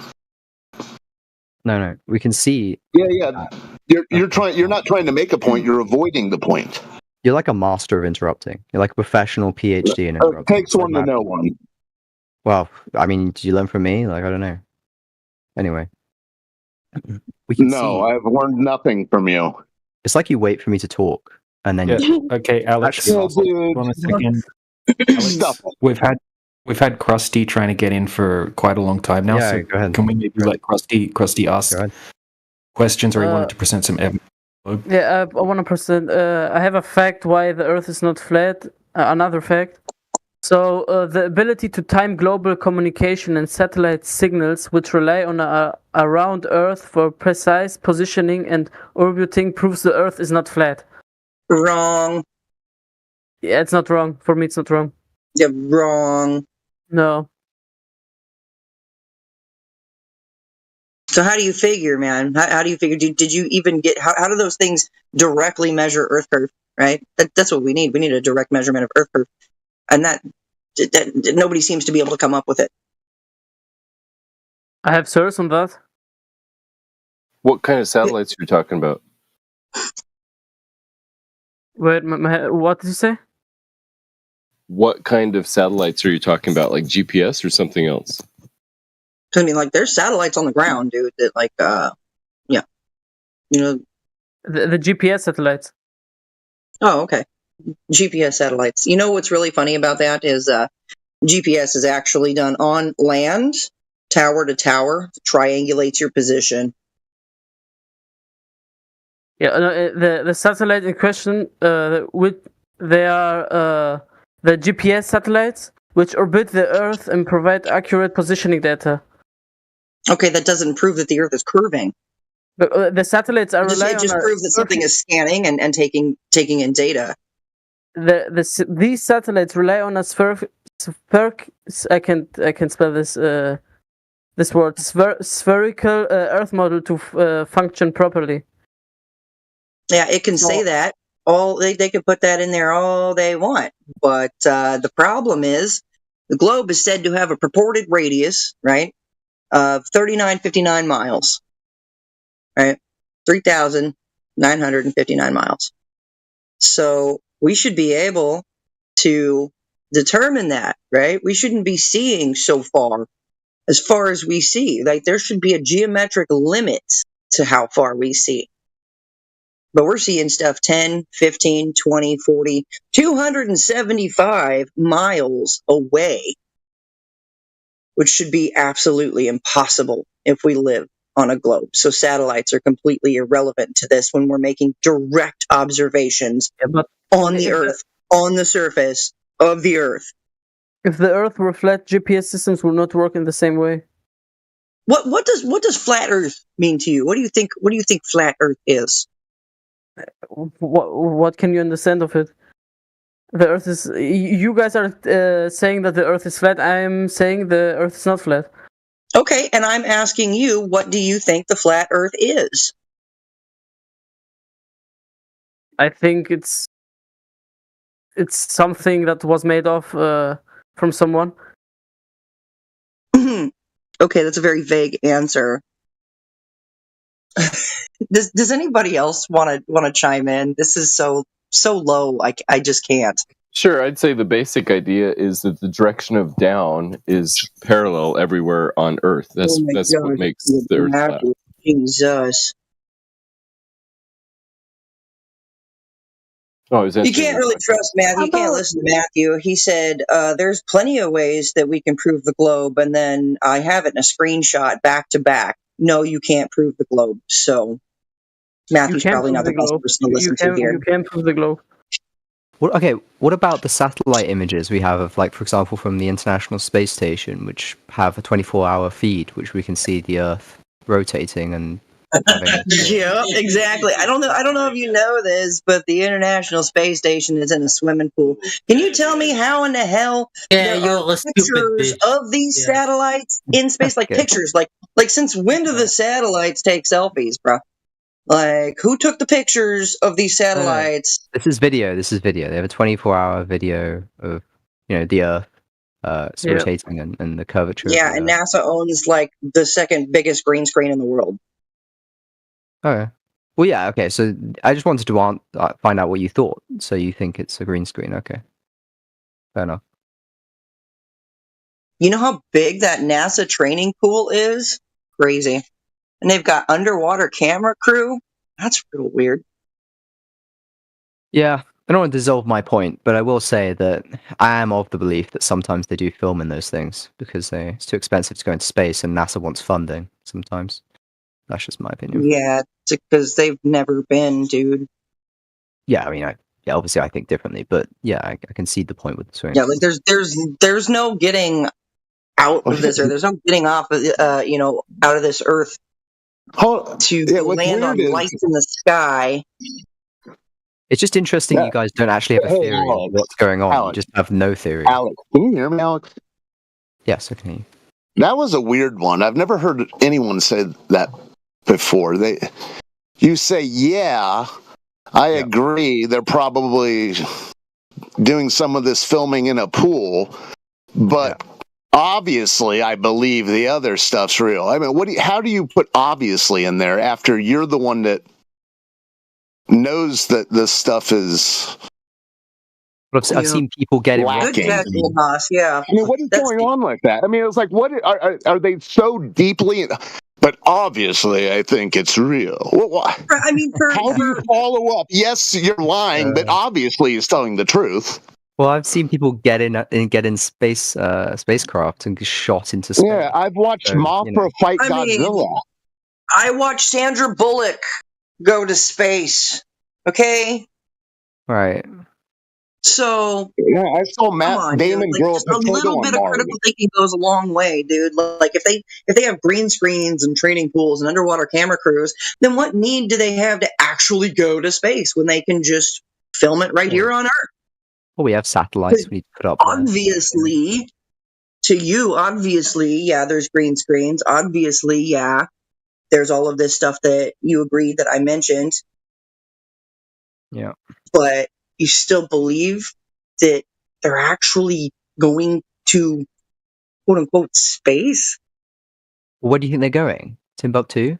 No. We can see. Yeah. You're not trying to make a point. You're avoiding the point. You're like a master of interrupting. You're like a professional PhD in interrupting. It takes one to know one. Well, I mean, did you learn from me? Like, I don't know. Anyway. We can No, see. I've learned nothing from you. It's like you wait for me to talk, and then Okay, Alex. Actually, Hold on a second. Stop. We've had Krusty trying to get in for quite a long time now. Yeah, so go ahead. Can we maybe let Krusty ask questions, or he wanted to present some evidence? Yeah, I want to present. I have a fact why the Earth is not flat. Another fact. So the ability to time global communication and satellite signals, which rely on around Earth for precise positioning and orbiting, proves the Earth is not flat. Wrong. Yeah, it's not wrong. For me, it's not wrong. Yeah, wrong. No. So how do you figure, man? How do you figure? Did you even get? How do those things directly measure Earth curve? Right. That's what we need. We need a direct measurement of Earth curve, and that nobody seems to be able to come up with it. I have source on that. What kind of satellites are you talking about? Wait, what did you say? What kind of satellites are you talking about? Like GPS or something else? I mean, like, there's satellites on the ground, dude. That, like, yeah, you know, the GPS satellites. Oh, okay. GPS satellites. You know what's really funny about that is GPS is actually done on land, tower to tower, triangulates your position. Yeah, the satellite in question, they are the GPS satellites which orbit the Earth and provide accurate positioning data. Okay, that doesn't prove that the Earth is curving. But the satellites are It just proves that something is scanning and taking in data. These satellites rely on a I can't spell this word, spherical Earth model to function properly. Yeah, it can say that. They can put that in there all they want, but the problem is the globe is said to have a purported radius, right, of 3959 miles, right, 3,959 miles. So we should be able to determine that, right? We shouldn't be seeing so far as we see. Like, there should be a geometric limit to how far we see. But we're seeing stuff 10, 15, 20, 40, 275 miles away, which should be absolutely impossible if we live on a globe. So satellites are completely irrelevant to this when we're making direct observations on the Earth, on the surface of the Earth. If the Earth were flat, GPS systems would not work in the same way. What does flat Earth mean to you? What do you think flat Earth is? What can you understand of it? The Earth is. You guys are saying that the Earth is flat. I'm saying the Earth is not flat. Okay, and I'm asking you, what do you think the flat Earth is? I think it's something that was made of from someone. Okay, that's a very vague answer. Does anybody else want to chime in? This is so low. I just can't. Sure, I'd say the basic idea is that the direction of down is parallel everywhere on Earth. That's what makes the Earth flat. Jesus. Oh, you can't really trust Matthew. You can't listen to Matthew. He said there's plenty of ways that we can prove the globe, and then I have it in a screenshot back to back. No, you can't prove the globe. So Matthew's probably not the best person to listen to here. You can prove the globe. Okay, what about the satellite images we have of, like, for example, from the International Space Station, which have a 24-hour feed, which we can see the Earth rotating and yeah, exactly. I don't know if you know this, but the International Space Station is in a swimming pool. Can you tell me how in the hell there are pictures of these satellites in space? Like pictures, like since when do the satellites take selfies, bro? Like, who took the pictures of these satellites? This is video. They have a 24-hour video of, the Earth rotating and the curvature. Yeah, and NASA owns, like, the second biggest green screen in the world. Okay. Well, yeah, okay. So I just wanted to find out what you thought. So you think it's a green screen. Okay. Fair enough. You know how big that NASA training pool is? Crazy. and they've got underwater camera crew. That's real weird. Yeah, I don't want to dissolve my point, but I will say that I am of the belief that sometimes they do film in those things because it's too expensive to go into space and NASA wants funding sometimes. That's just my opinion. Yeah, it's because they've never been, dude. Yeah, I mean, obviously I think differently, but yeah, I can see the point with the swing. Yeah, like there's no getting out of this, or there's no getting off of out of this Earth to land on lights in the sky. It's just interesting you guys don't actually have a theory of what's going on. Alex, you just have no theory. Alex, can you hear me, Alex? Yes, I can hear you. That was a weird one. I've never heard anyone say that before. You say, yeah, I agree. They're probably doing some of this filming in a pool, but obviously I believe the other stuff's real. I mean, how do you put obviously in there after you're the one that knows that this stuff is... I've seen people get it lacking. Yeah. I mean, what is going on like that? I mean, it's like, what are they so deeply... But obviously, I think it's real. I mean, how do you follow up? Yes, you're lying, but obviously he's telling the truth. Well, I've seen people get in spacecraft and get shot into space. Yeah, I've watched Mothra fight Godzilla. I watched Sandra Bullock go to space. Okay. Right. So yeah, I saw Matt Damon grow up a little bit of critical thinking goes a long way, dude. Like if they have green screens and training pools and underwater camera crews, then what need do they have to actually go to space when they can just film it right here on Earth? Well, we have satellites we need to put up. Obviously, yeah, there's green screens. Obviously, yeah, there's all of this stuff that you agreed that I mentioned. Yeah. But you still believe that they're actually going to quote unquote space? Where do you think they're going? Timbuktu?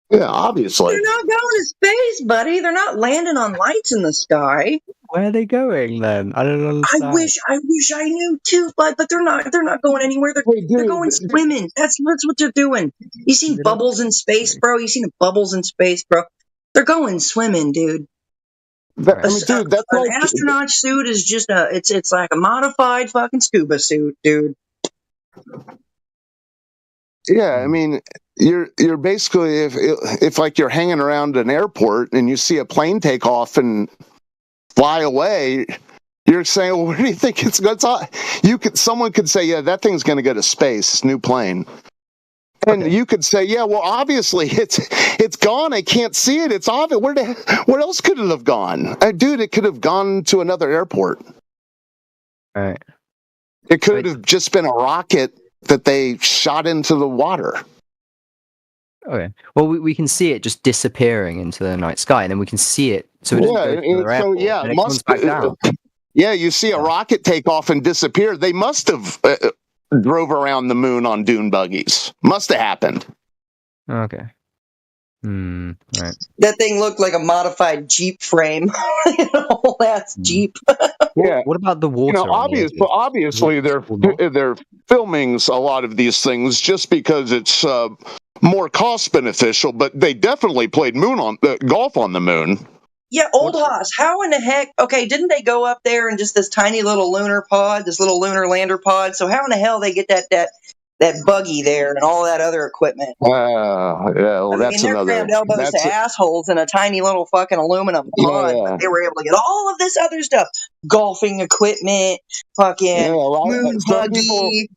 Yeah, obviously. They're not going to space, buddy. They're not landing on lights in the sky. Where are they going then? I don't understand. I wish I knew too, but they're not going anywhere. They're going swimming. That's what they're doing. You seen bubbles in space, bro? You seen the bubbles in space, bro? They're going swimming, dude. An astronaut suit is just it's like a modified fucking scuba suit, dude. Yeah, I mean, you're basically if like you're hanging around an airport and you see a plane take off and fly away, you're saying, well, where do you think it's going? Someone could say, yeah, that thing's going to go to space. This new plane. And you could say, yeah, well, obviously it's gone. I can't see it. It's obvious. Where else could it have gone? Dude, it could have gone to another airport. All right. It could have just been a rocket that they shot into the water. Okay. Well, we can see it just disappearing into the night sky, and then we can see it. So it comes back down. Yeah, you see a rocket take off and disappear. They must have drove around the moon on dune buggies. Must have happened. Okay. Right. That thing looked like a modified Jeep frame. That's Jeep. Yeah. What about the water? Obviously, they're filming a lot of these things just because it's more cost beneficial. But they definitely played golf on the moon. Yeah, Old Haas, how in the heck? Okay, didn't they go up there in just this tiny little lunar pod, this little lunar lander pod? So how in the hell they get that buggy there and all that other equipment? That's they're another. Crammed elbows to assholes in a tiny little fucking aluminum pod. But they were able to get all of this other stuff: golfing equipment, fucking moon buggy.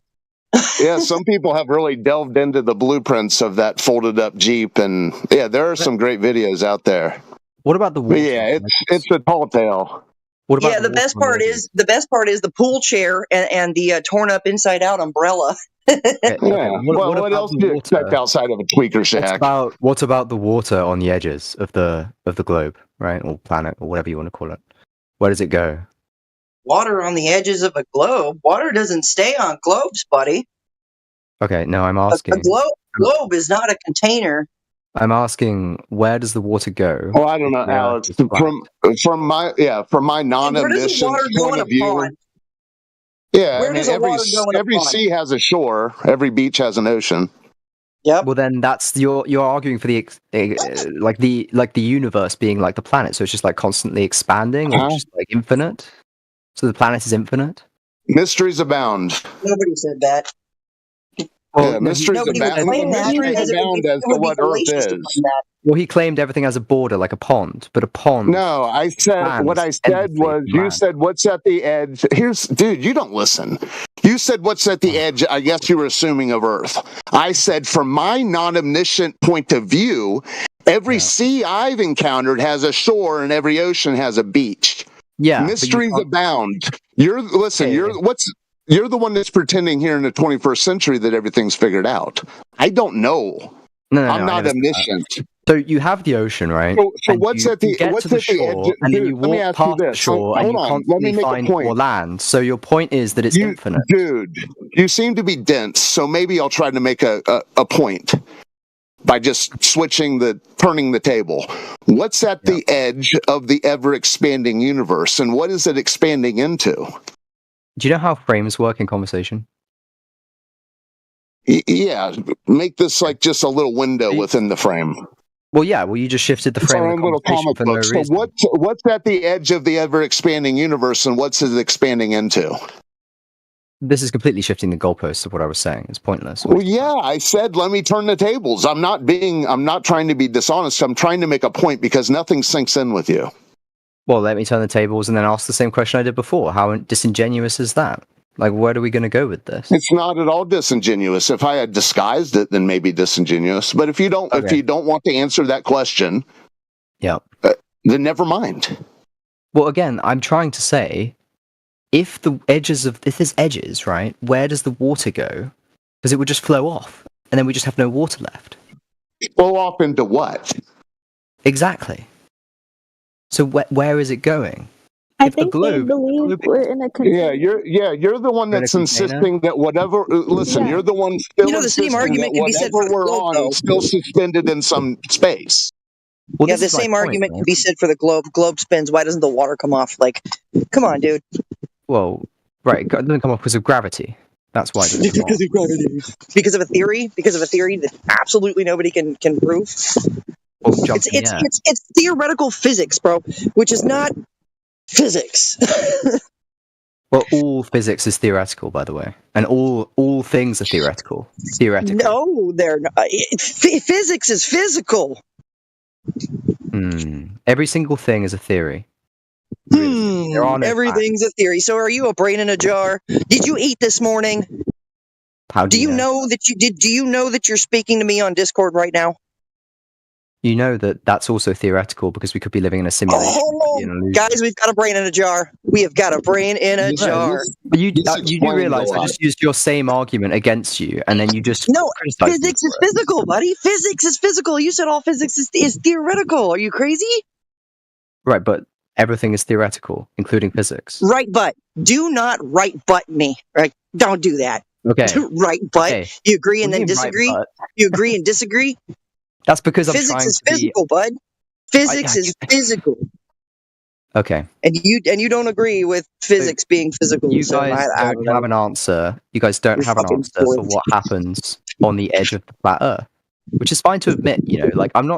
Some people have really delved into the blueprints of that folded up Jeep, and there are some great videos out there. What about the water? Yeah, it's a tall tale. What about the best part is the pool chair and the torn up inside out umbrella. What else do you expect outside of a tweaker shack? What about the water on the edges of the globe, right, or planet, or whatever you want to call it? Where does it go? Water on the edges of a globe. Water doesn't stay on globes, buddy. Okay, no, I'm asking. A globe is not a container. I'm asking, where does the water go? Oh, I don't know, Alex. From my non-omniscient point of view. Yeah, every sea has a shore. Every beach has an ocean. Yep. Well, then that's you're arguing for the like the universe being like the planet, so it's just like constantly expanding or just like infinite. So the planet is infinite. Mysteries abound. Nobody said that. Well, mysteries nobody would abound. claim that Mysteries because abound as to what Earth is. Well, he claimed everything has a border, like a pond, but a pond. No, I said what I said was you said what's at the edge. Dude, you don't listen. You said what's at the edge. I guess you were assuming of Earth. I said from my non-omniscient point of view, every sea I've encountered has a shore, and every ocean has a beach. Yeah, mysteries abound. You're You're the one that's pretending here in the 21st century that everything's figured out. I don't know. I'm not omniscient. So you have the ocean, right? So what's at the shore, edge? and then you walk past the shore, and you constantly find more land. So your point is that it's infinite. Dude, you seem to be dense, so maybe I'll try to make a point by just turning the table. What's at the edge of the ever-expanding universe, and what is it expanding into? Do you know how frames work in conversation? Yeah, make this like just a little window within the frame. Well, yeah. Well, you just shifted the frame of the little comic for no book. So reason. what's at the edge of the ever-expanding universe, and what's it expanding into? This is completely shifting the goalposts of what I was saying. It's pointless. Well, yeah, I said let me turn the tables. I'm not trying to be dishonest. I'm trying to make a point because nothing sinks in with you. Well, let me turn the tables and then ask the same question I did before. How disingenuous is that? Like, where are we going to go with this? It's not at all disingenuous. If I had disguised it, then maybe disingenuous. But if you don't want to answer that question, then never mind. Well, again, I'm trying to say, if there's edges, right? Where does the water go? Because it would just flow off, and then we just have no water left. Flow off into what? Exactly. So where is it going? I think they believe we're in a container. You're the one that's insisting that whatever. Listen, you're the one still the same argument can be said for the we're globe, on though. is still suspended in some space. Well, the same argument can be said for the globe. Globe spins. Why doesn't the water come off? Like, come on, dude. Well, right, it doesn't come off because of gravity. That's why it doesn't come off. Because of a theory. Because of a theory that absolutely nobody can prove. It's theoretical physics, bro, which is not physics. Well, all physics is theoretical, by the way, and all things are theoretical. Theoretically. No, they're not. Physics is physical. Every single thing is a theory. Everything's a theory. So, are you a brain in a jar? Did you eat this morning? How do you know that you did? Do you know that you're speaking to me on Discord right now? You know that that's also theoretical because we could be living in a simulation. Guys, we've got a brain in a jar. We have got a brain in a jar. But you do realize I just used your same argument against you, and then you just physics is physical, buddy. Physics is physical. You said all physics is theoretical. Are you crazy? Right, but everything is theoretical, including physics. Right, but do not right butt me. Right? Don't do that. Okay. Right, but you agree and then disagree. You agree and disagree. That's because physics is physical, bud. Physics is physical. Okay. And you don't agree with physics being physical. You guys don't have an answer. You guys don't have an answer for what happens on the edge of the flat Earth, which is fine to admit. Like I'm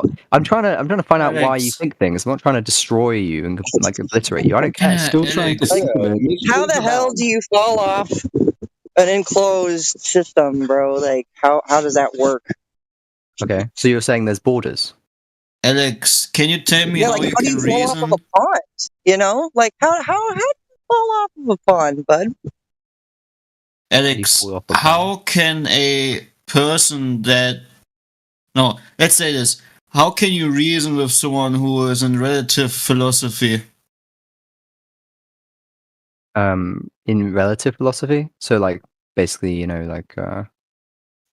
trying to find out why you think things. I'm not trying to destroy you and like obliterate you. I don't care. Still trying to think of it. How the hell do you fall off an enclosed system, bro? Like how does that work? Okay, so you're saying there's borders. Alex, can you tell me how you do you can fall reason? off of a pond? Like how do you fall off of a pond, bud? Alex, how can a person let's say this. How can you reason with someone who is in relative philosophy? In relative philosophy? So like basically,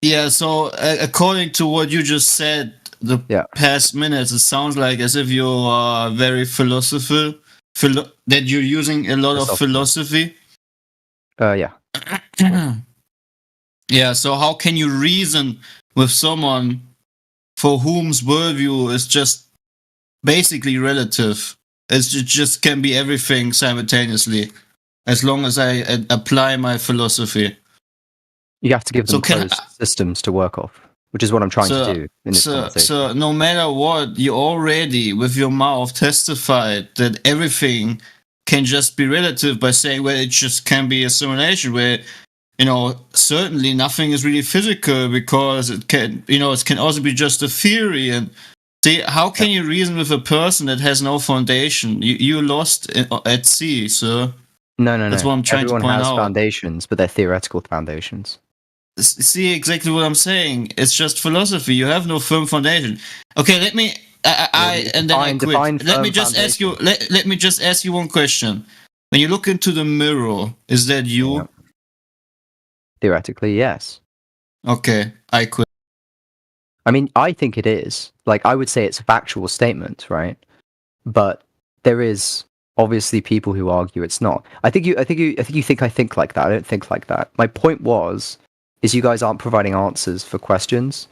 Yeah, so according to what you just said the past minutes, it sounds like as if you are very philosophical, that you're using a lot of philosophy. Yeah. Yeah, so how can you reason with someone for whom's worldview is just basically relative? It just can be everything simultaneously, as long as I apply my philosophy. You have to give them closed systems to work off. which is what I'm trying to do in this conversation. So no matter what, you already, with your mouth, testified that everything can just be relative by saying, well, it just can be a simulation where, certainly nothing is really physical because it can, it can also be just a theory. And see, how can you reason with a person that has no foundation? You lost at sea, sir. No. That's what I'm trying Everyone to point has out. foundations, but they're theoretical foundations. See exactly what I'm saying. It's just philosophy. You have no firm foundation. Okay, let me. And then I quit. Let me just ask you. Let me just ask you one question. When you look into the mirror, is that you? Yeah. Theoretically, yes. Okay, I quit. I mean, I think it is. Like, I would say it's a factual statement, right? But there is obviously people who argue it's not. I think you think I think like that. I don't think like that. My point is you guys aren't providing answers for questions,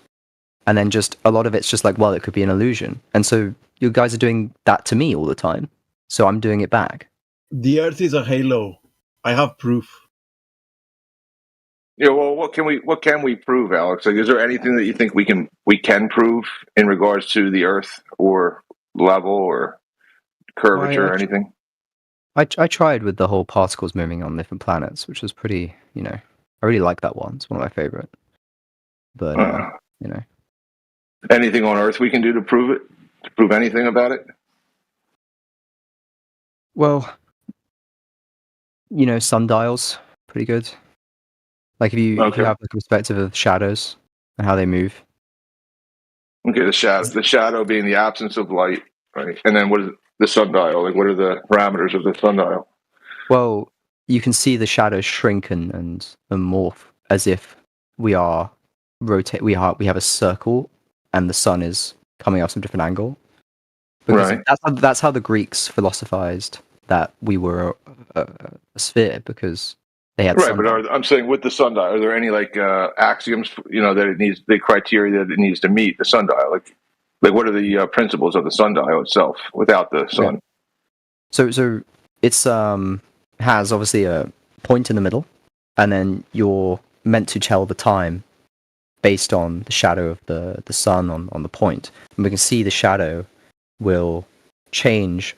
and then just a lot of it's just like, well, it could be an illusion, and so you guys are doing that to me all the time, so I'm doing it back. The Earth is a halo. I have proof. Yeah, well, what can we prove, Alex? Like, is there anything that you think we can prove in regards to the Earth or level or curvature or anything? I tried with the whole particles moving on different planets, which was pretty, I really like that one. It's one of my favorite. But anything on Earth we can do to prove it? To prove anything about it? Well, sundials, pretty good. Like if you have like a perspective of shadows and how they move. Okay, the shadow being the absence of light, right? And then what is the sundial? Like, what are the parameters of the sundial? Well, you can see the shadows shrink and morph as if we are we have a circle and the sun is coming off some different angle. Because that's how the Greeks philosophized that we were a sphere, because they had but I'm saying with the sundial, are there any axioms that it needs, the criteria that it needs to meet the sundial? Like what are the principles of the sundial itself without the sun? So it's has obviously a point in the middle, and then you're meant to tell the time based on the shadow of the sun on the point. And we can see the shadow will change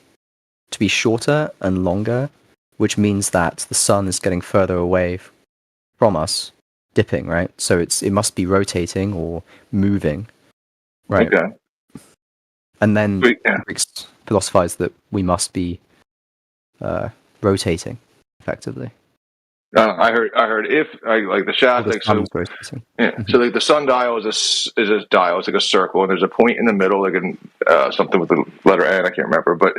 to be shorter and longer, which means that the sun is getting further away from us, dipping, right? So it must be rotating or moving, right? Okay. And then Greeks philosophize that we must be rotating effectively. I heard if like the shadow, so like the sundial is a dial. It's like a circle, and there's a point in the middle, like something with the letter N. I can't remember, but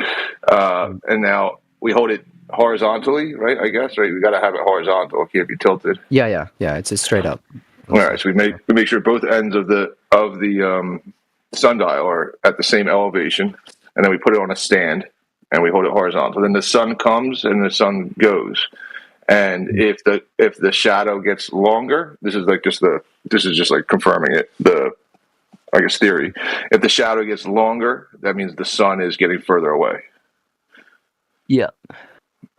and now we hold it horizontally, right? I guess, right? We got to have it horizontal. It can't be tilted. Yeah. It's straight up. All right, so we make sure both ends of the sundial are at the same elevation, and then we put it on a stand and we hold it horizontal. Then the sun comes and the sun goes. And if the shadow gets longer, this is just like confirming it, I guess theory. If the shadow gets longer, that means the sun is getting further away. Yeah.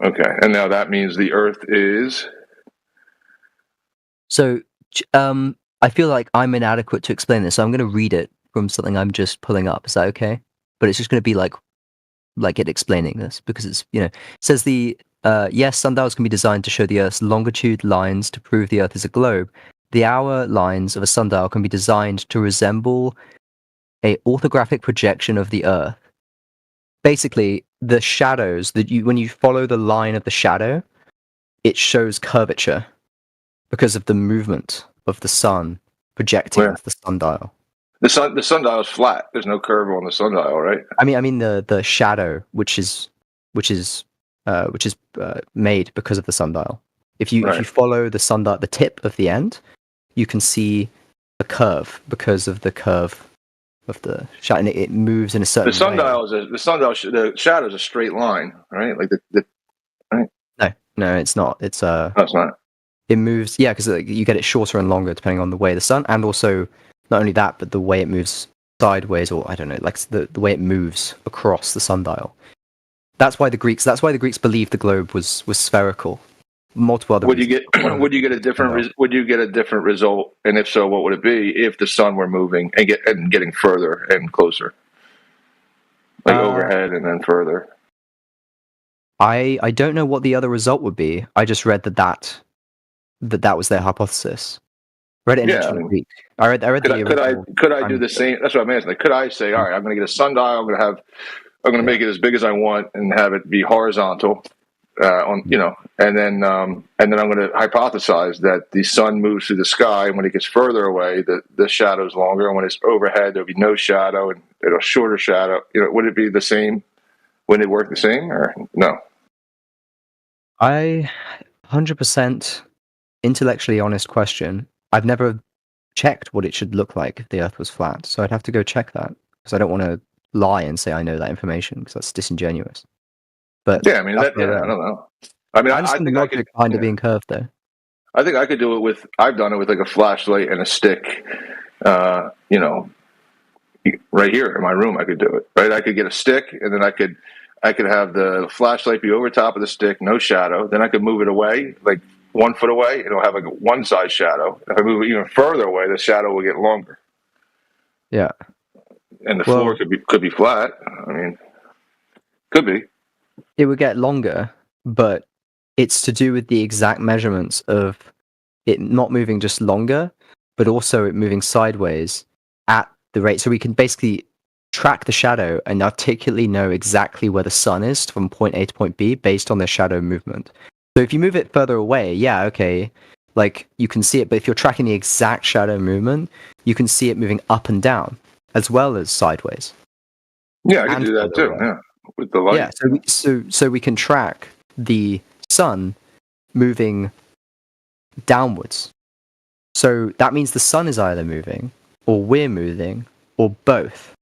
Okay, and now that means the Earth is. So, I feel like I'm inadequate to explain this, so I'm going to read it from something I'm just pulling up. Is that okay? But it's just going to be like it explaining this, because it's it says yes, sundials can be designed to show the Earth's longitude lines to prove the Earth is a globe. The hour lines of a sundial can be designed to resemble a orthographic projection of the Earth. Basically, the shadows when you follow the line of the shadow, it shows curvature because of the movement of the sun projecting off the sundial. The sundial is flat. There's no curve on the sundial, right? I mean the shadow, which is made because of the sundial. If you follow the sundial, the tip of the end, you can see a curve because of the curve of the shadow, and it moves in a certain way. The shadow is a straight line, right? Like right? No, it's not. It's no, it's not. It moves, because you get it shorter and longer depending on the way the sun, and also not only that, but the way it moves sideways, or I don't know, like the way it moves across the sundial. That's why the Greeks believed the globe was spherical, multiple other. Would you get a different result? And if so, what would it be if the sun were moving and getting further and closer, like overhead and then further? I don't know what the other result would be. I just read that was their hypothesis. Read it in ancient Greek. I read Could I do the same? That's what I'm asking. Like, could I say, all right, I'm going to get a sundial. I'm going to make it as big as I want and have it be horizontal, and then I'm going to hypothesize that the sun moves through the sky, and when it gets further away, the shadow's longer, and when it's overhead, there'll be no shadow and a shorter shadow. Would it be the same? Would it work the same or no? I 100% intellectually honest question. I've never checked what it should look like if the Earth was flat, so I'd have to go check that because I don't want to lie and say I know that information because that's disingenuous. But yeah, I mean, I don't know. I mean, I think I could behind it being curved though. I think I could do it I've done it with like a flashlight and a stick. Right here in my room, I could do it. Right, I could get a stick and then I could have the flashlight be over top of the stick, no shadow. Then I could move it away, like 1 foot away, and it'll have like a one side shadow. If I move it even further away, the shadow will get longer. Yeah. And the floor could be flat. I mean, could be. It would get longer, but it's to do with the exact measurements of it not moving just longer, but also it moving sideways at the rate. So we can basically track the shadow and articulately know exactly where the sun is from point A to point B based on their shadow movement. So if you move it further away, yeah, okay, like you can see it, but if you're tracking the exact shadow movement, you can see it moving up and down as well as sideways. Yeah, I can do that too. Yeah, with the light. Yeah, so we can track the sun moving downwards. So that means the sun is either moving, or we're moving, or both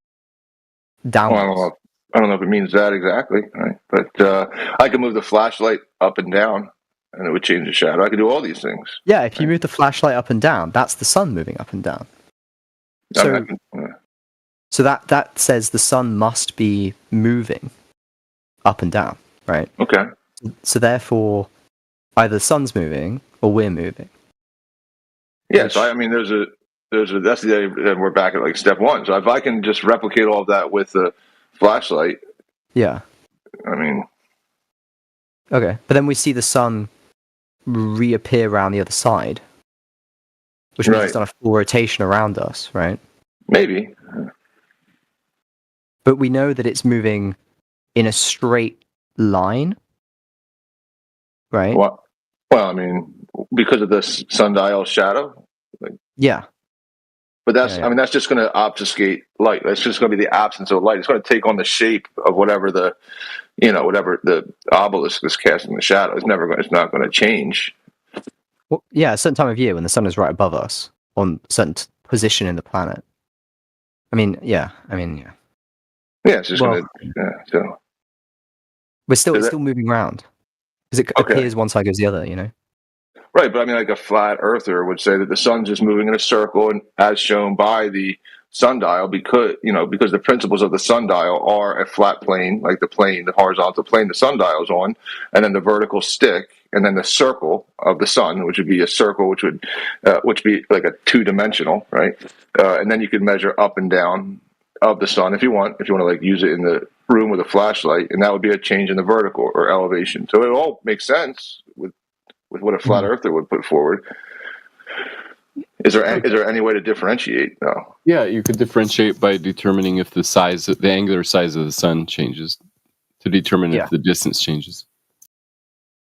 downwards. Well, I don't know if it means that exactly, right? But I can move the flashlight up and down, and it would change the shadow. I could do all these things. Yeah, if you move the flashlight up and down, that's the sun moving up and down. So that says the sun must be moving up and down, right? Okay. So therefore, either the sun's moving or we're moving. Yeah. So I mean, that's the idea. We're back at like step one. So if I can just replicate all of that with the flashlight. Yeah. I mean. Okay, but then we see the sun reappear around the other side, which means it's done a full rotation around us, right? Maybe. But we know that it's moving in a straight line, right? Well, I mean, because of the sundial shadow. Yeah. But I mean, that's just going to obfuscate light. That's just going to be the absence of light. It's going to take on the shape of whatever the obelisk is casting the shadow. It's not going to change. Well, yeah, a certain time of year when the sun is right above us on a certain position in the planet. Yeah, it's just going to. So we're still moving around because it appears one side goes the other. Right, but I mean, like a flat earther would say that the sun's just moving in a circle, and as shown by the sundial, because the principles of the sundial are a flat plane, like the horizontal plane the sundial's on, and then the vertical stick, and then the circle of the sun, which would be a circle, which would be like a 2-dimensional, right? And then you could measure up and down of the sun if you want to like use it in the room with a flashlight, and that would be a change in the vertical or elevation. So it all makes sense with what a flat earther would put forward. Is there any way to differentiate? No. Yeah, you could differentiate by determining if the angular size of the sun changes to determine if the distance changes.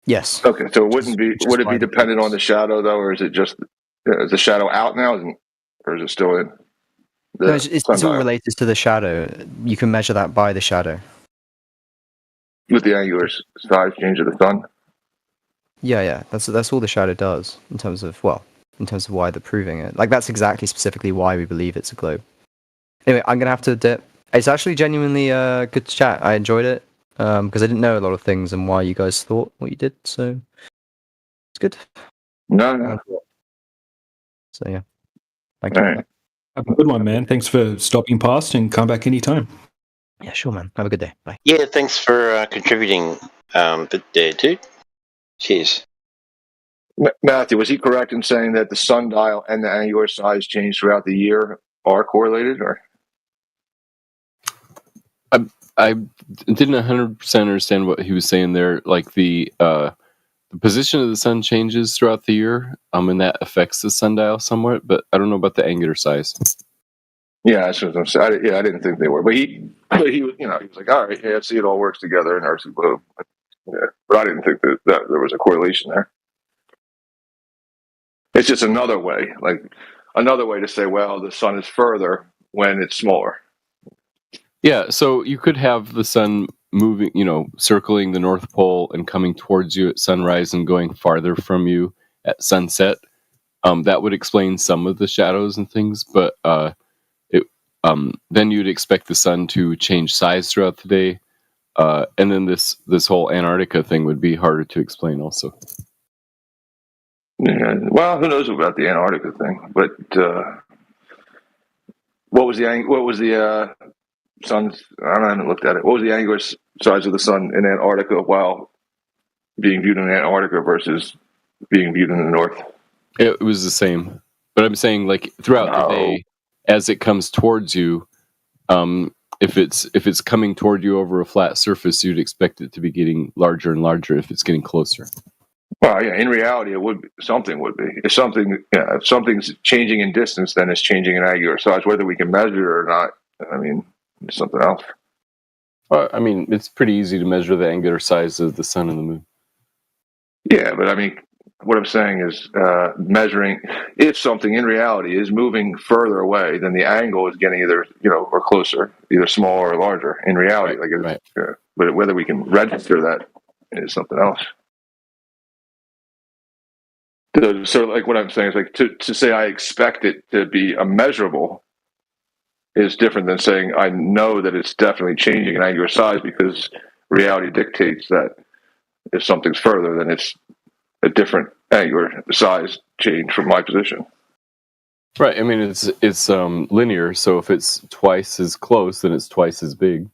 Yes. Okay, so would it be dependent on the shadow though, or is it just is the shadow out now, or is it still in? No, it's all related to the shadow. You can measure that by the shadow. With the angular size change of the sun. Yeah. That's all the shadow does in terms of why they're proving it. Like that's specifically why we believe it's a globe. Anyway, I'm gonna have to dip. It's actually genuinely good to chat. I enjoyed it because I didn't know a lot of things and why you guys thought what you did. So it's good. No. So yeah, thank you. Right. Have a good one, man. Thanks for stopping past and come back anytime. Yeah, sure, man. Have a good day. Bye. Yeah, thanks for contributing, dude. Cheers. Matthew, was he correct in saying that the sundial and the angular size change throughout the year are correlated, or? I didn't 100% understand what he was saying there. Like the position of the sun changes throughout the year, and that affects the sundial somewhat. But I don't know about the angular size. Yeah, that's what I'm saying. I didn't think they were, but he was, he was like, all right, yeah, see, it all works together in Earth's globe. Yeah, but I didn't think that there was a correlation there. It's just another way to say, well, the sun is further when it's smaller. Yeah, so you could have the sun moving, circling the North Pole and coming towards you at sunrise and going farther from you at sunset. That would explain some of the shadows and things, but then you'd expect the sun to change size throughout the day, and then this whole Antarctica thing would be harder to explain also. Yeah, well, who knows about the Antarctica thing? But what was the sun's? I haven't looked at it. What was the angular size of the sun in Antarctica while being viewed in Antarctica versus being viewed in the north? It was the same, but I'm saying like throughout the day, as it comes towards you, if it's coming toward you over a flat surface, you'd expect it to be getting larger and larger if it's getting closer. Well, yeah, in reality, something would be. If something's changing in distance, then it's changing in angular size. Whether we can measure it or not, I mean, it's something else. I mean, it's pretty easy to measure the angular size of the sun and the moon. Yeah, but I mean, what I'm saying is measuring if something in reality is moving further away, then the angle is getting either or closer, either smaller or larger. In reality, right. But whether we can register that is something else. So like what I'm saying is like to say I expect it to be immeasurable is different than saying I know that it's definitely changing in angular size, because reality dictates that if something's further, then it's a different angular size change from my position. Right. I mean, it's linear. So if it's twice as close, then it's twice as big.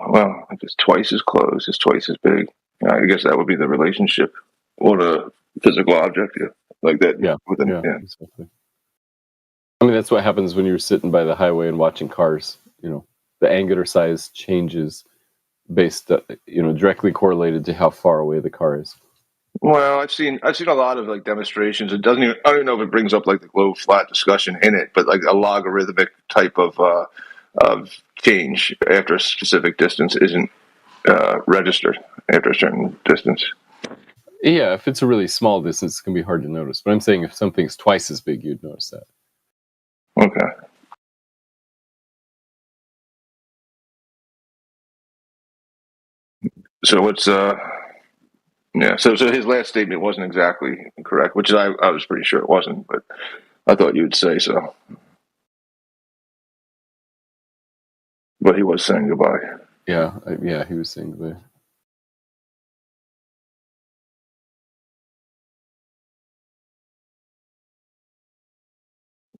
Well, if it's twice as close, it's twice as big. I guess that would be the relationship on a physical object, like that. Yeah. Exactly. I mean, that's what happens when you're sitting by the highway and watching cars. The angular size changes based, directly correlated to how far away the car is. Well, I've seen a lot of like demonstrations. I don't even know if it brings up like the globe flat discussion in it, but like a logarithmic type of change after a specific distance isn't registered after a certain distance. Yeah, if it's a really small distance, it can be hard to notice. But I'm saying if something's twice as big, you'd notice that. Okay. So what's yeah, so his last statement wasn't exactly correct, which I was pretty sure it wasn't, but I thought you would say so. But he was saying goodbye. Yeah, he was saying goodbye.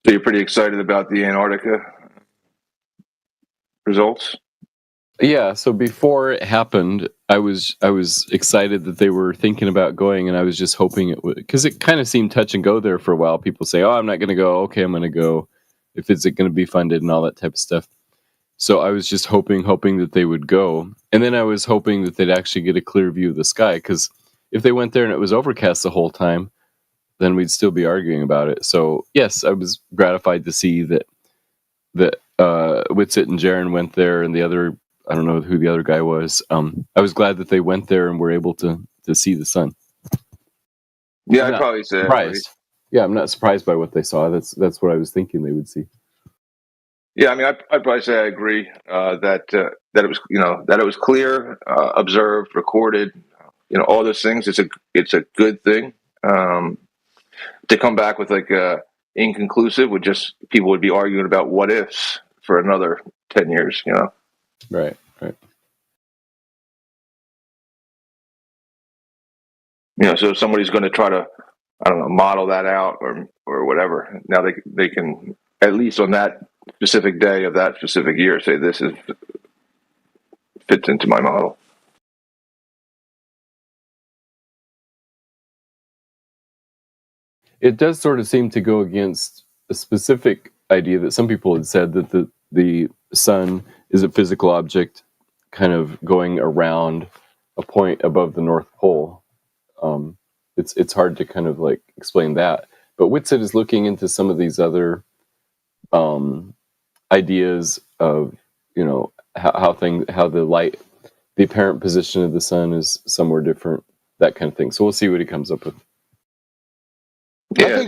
So you're pretty excited about the Antarctica results? Yeah, so before it happened, I was excited that they were thinking about going, and I was just hoping it would, because it kind of seemed touch and go there for a while. People say, "Oh, I'm not going to go." Okay, I'm going to go. If it's going to be funded and all that type of stuff. So I was just hoping that they would go, and then I was hoping that they'd actually get a clear view of the sky. Because if they went there and it was overcast the whole time, then we'd still be arguing about it. So yes, I was gratified to see that Whitsitt and Jaron went there, and the other. I don't know who the other guy was. I was glad that they went there and were able to see the sun. Yeah, I'd probably say surprised. Yeah, I'm not surprised by what they saw. That's what I was thinking they would see. Yeah, I mean, I'd probably say I agree that it was that it was clear, observed, recorded, all those things. It's a good thing. To come back with like inconclusive would just people would be arguing about what ifs for another 10 years. Right. So if somebody's going to try to, I don't know, model that out or whatever, now they can, at least on that specific day of that specific year, say this fits into my model. it does sort of seem to go against a specific idea that some people had said, that the sun is a physical object kind of going around a point above the North Pole. It's hard to kind of like explain that. But Whitsitt is looking into some of these other ideas of, you know, how the apparent position of the sun is somewhere different, that kind of thing. So we'll see what he comes up with. Yeah,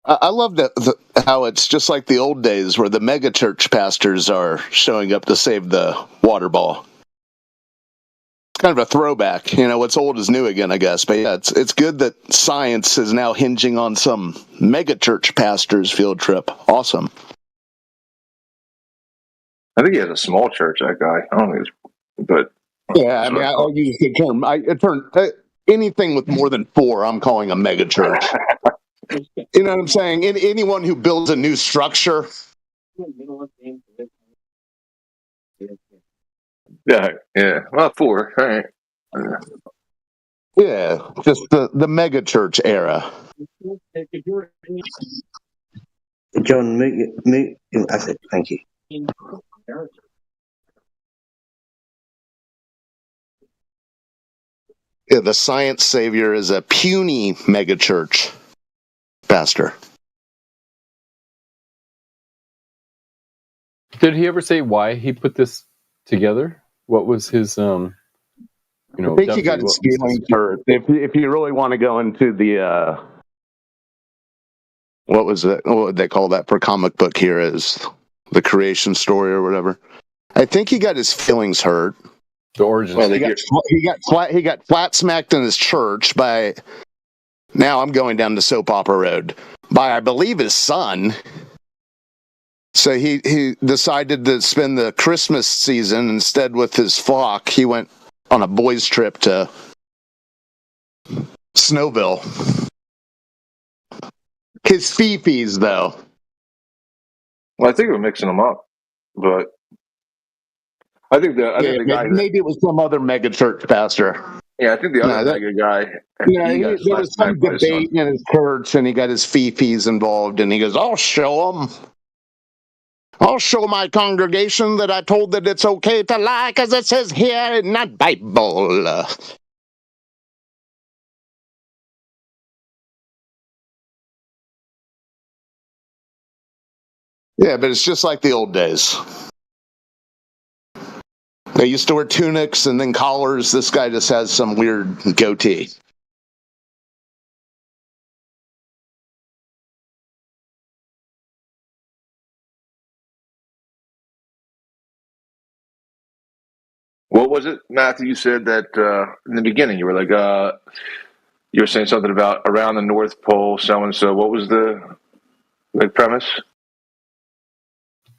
I love how it's just like the old days where the megachurch pastors are showing up to save the water ball. It's kind of a throwback. You know, what's old is new again, I guess. But yeah, it's good that science is now hinging on some megachurch pastor's field trip. Awesome. I think he has a small church, that guy. I don't think but yeah, I mean, I'll use the term. Anything with more than 4, I'm calling a megachurch. You know what I'm saying? Anyone who builds a new structure. Yeah. Well, 4. All right. Yeah, just the mega church era. John, I said thank you. Yeah, the science savior is a puny megachurch pastor. Did he ever say why he put this together? What was his, I think he got his feelings hurt. If you really want to go into the, what would they call that for comic book heroes? The creation story or whatever. I think he got his feelings hurt. The origin. Well, he got flat smacked in his church by. Now I'm going down the soap opera road by, I believe, his son. So he decided to spend the Christmas season instead with his flock. He went on a boys' trip to Snowville. His fifis, though. Well, I think we're mixing them up, but I think the guy maybe it was some other mega church pastor. Yeah, I think the other mega guy. Yeah, there was some debate in his church, and he got his fifis involved, and he goes, "I'll show them. I'll show my congregation that I told that it's okay to lie, because it says here in that Bible." Yeah, but it's just like the old days. They used to wear tunics and then collars. This guy just has some weird goatee. What was it, Matthew? You said that in the beginning you were like, you were saying something about around the North Pole, so and so. What was the premise?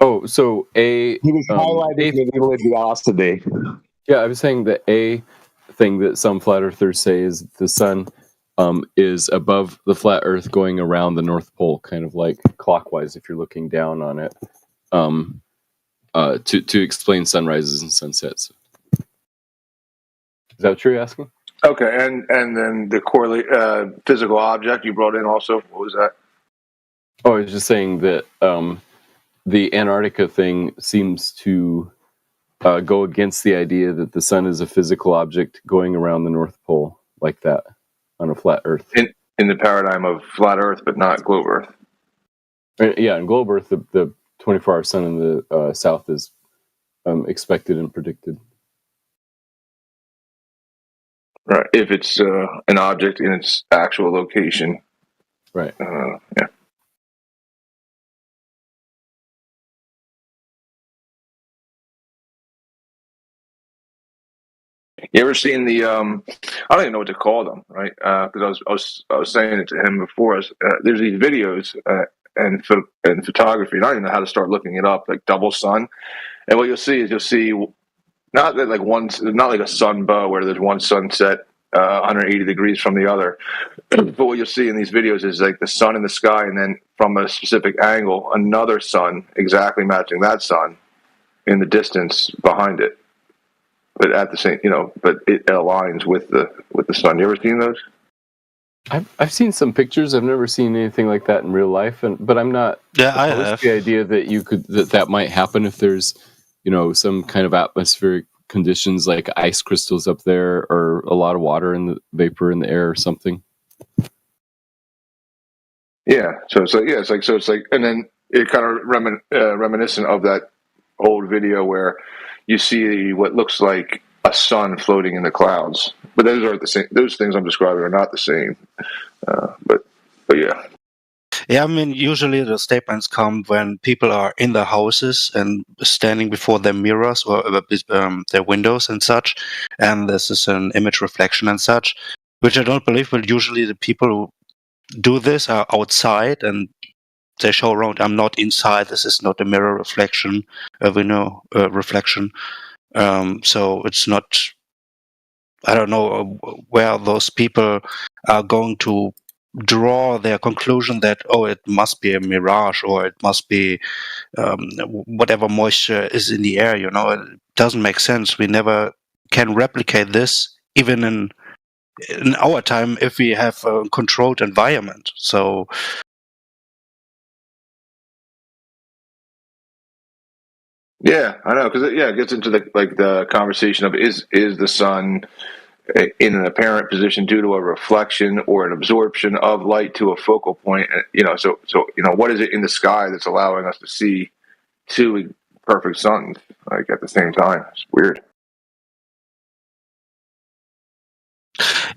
Oh, so he was highlighting the religiosity. Yeah, I was saying the A thing that some flat earthers say is the sun is above the flat Earth, going around the North Pole, kind of like clockwise if you're looking down on it, to explain sunrises and sunsets. Is that what you're asking? Okay, and then the physical object you brought in also. What was that? Oh, I was just saying that the Antarctica thing seems to go against the idea that the sun is a physical object going around the North Pole like that on a flat Earth. In the paradigm of flat Earth, but not globe Earth. Yeah, in globe Earth, the 24-hour sun in the south is expected and predicted. Right, if it's an object in its actual location. Right. Yeah. You ever seen the? I don't even know what to call them, right? Because I was saying it to him before. There's these videos and photography. And I don't even know how to start looking it up, like double sun. And what you'll see not that not like a sun bow where there's one sunset 180 degrees from the other. But what you'll see in these videos is like the sun in the sky, and then from a specific angle, another sun exactly matching that sun in the distance behind it. But at the same, but it aligns with the sun. You ever seen those? I've seen some pictures. I've never seen anything like that in real life, but I'm not opposed to the idea that that might happen if there's, some kind of atmospheric conditions like ice crystals up there or a lot of water in the vapor in the air or something. Yeah. So it's like, and then it kind of reminiscent of that old video where you see what looks like a sun floating in the clouds, but those aren't the same. Those things I'm describing are not the same. But yeah. Yeah, I mean, usually the statements come when people are in their houses and standing before their mirrors or their windows and such, and this is an image reflection and such, which I don't believe, but usually the people who do this are outside and they show around, I'm not inside, this is not a mirror reflection, a window reflection. So it's not, I don't know where those people are going to draw their conclusion that, it must be a mirage or it must be whatever moisture is in the air, it doesn't make sense. We never can replicate this even in our time if we have a controlled environment. So yeah, I know, because it gets into the conversation of is the sun in an apparent position due to a reflection or an absorption of light to a focal point. So what is it in the sky that's allowing us to see two perfect suns at the same time? It's weird.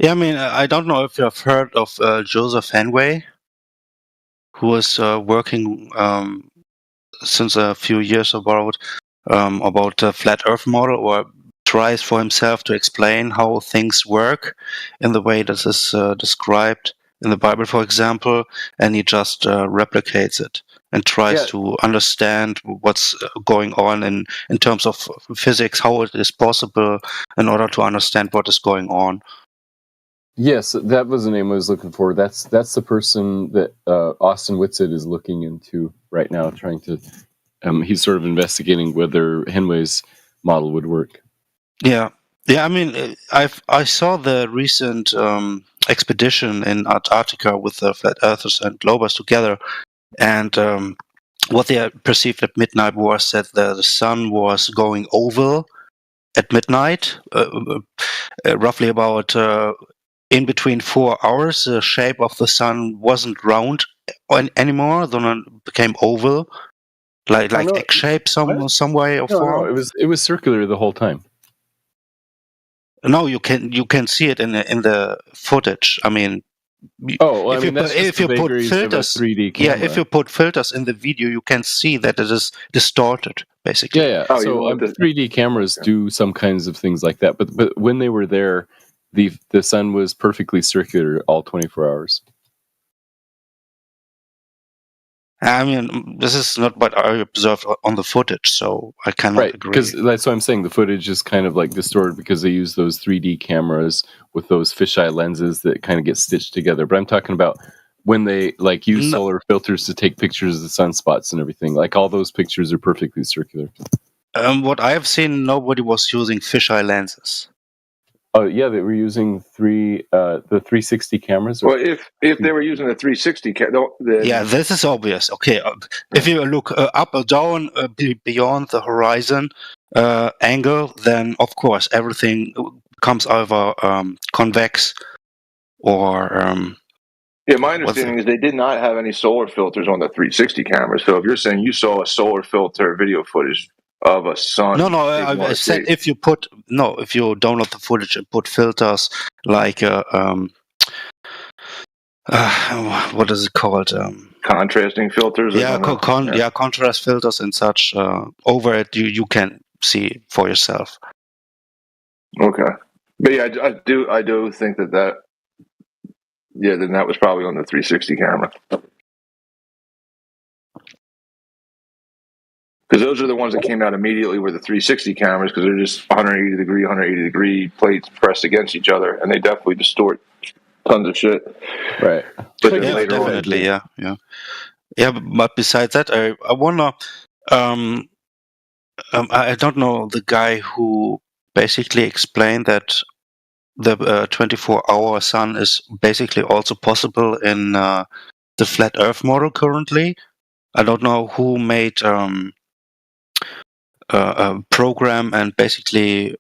Yeah, I mean, I don't know if you have heard of Joseph Henway, who was working since a few years about the flat Earth model, or tries for himself to explain how things work in the way that is described in the Bible, for example, and he just replicates it and tries to understand what's going on in terms of physics, how it is possible in order to understand what is going on. Yes, that was the name I was looking for. That's the person that Austin Whitsitt is looking into right now, trying to. He's sort of investigating whether Henway's model would work. Yeah. I mean, I saw the recent expedition in Antarctica with the Flat Earthers and Globers together, and what they perceived at midnight was that the sun was going oval at midnight, roughly about in between 4 hours. The shape of the sun wasn't round anymore; then it became oval, like egg shape, some way or form. No, it was circular the whole time. No, you can see it in the footage. I mean, if you put filters, 3D camera. if you put filters in the video, you can see that it is distorted, basically. Yeah. So 3D cameras do some kinds of things like that, but when they were there, the sun was perfectly circular all 24 hours. I mean, this is not what I observed on the footage, so I cannot agree. Because that's what I'm saying. The footage is kind of like distorted because they use those 3D cameras with those fisheye lenses that kind of get stitched together. But I'm talking about when they use solar filters to take pictures of the sunspots and everything. Like all those pictures are perfectly circular. What I have seen, nobody was using fisheye lenses. Oh yeah, they were using the 360 cameras. Well, if they were using the 360 this is obvious. Okay, if you look up or down beyond the horizon angle, then of course everything comes over convex or. Yeah, my understanding is they did not have any solar filters on the 360 cameras. So if you're saying you saw a solar filter video footage of a sun. No, I said if you download the footage and put filters like what is it called? Contrasting filters. Contrast filters and such over it, you can see for yourself. Okay, but yeah, I do think that. Yeah, then that was probably on the 360 camera. Because those are the ones that came out immediately were the 360 cameras, because they're just 180 degree plates pressed against each other, and they definitely distort tons of shit. Right. But definitely, yeah. But besides that, I wonder. I don't know the guy who basically explained that the 24-hour sun is basically also possible in the flat Earth model currently. I don't know who made a program and basically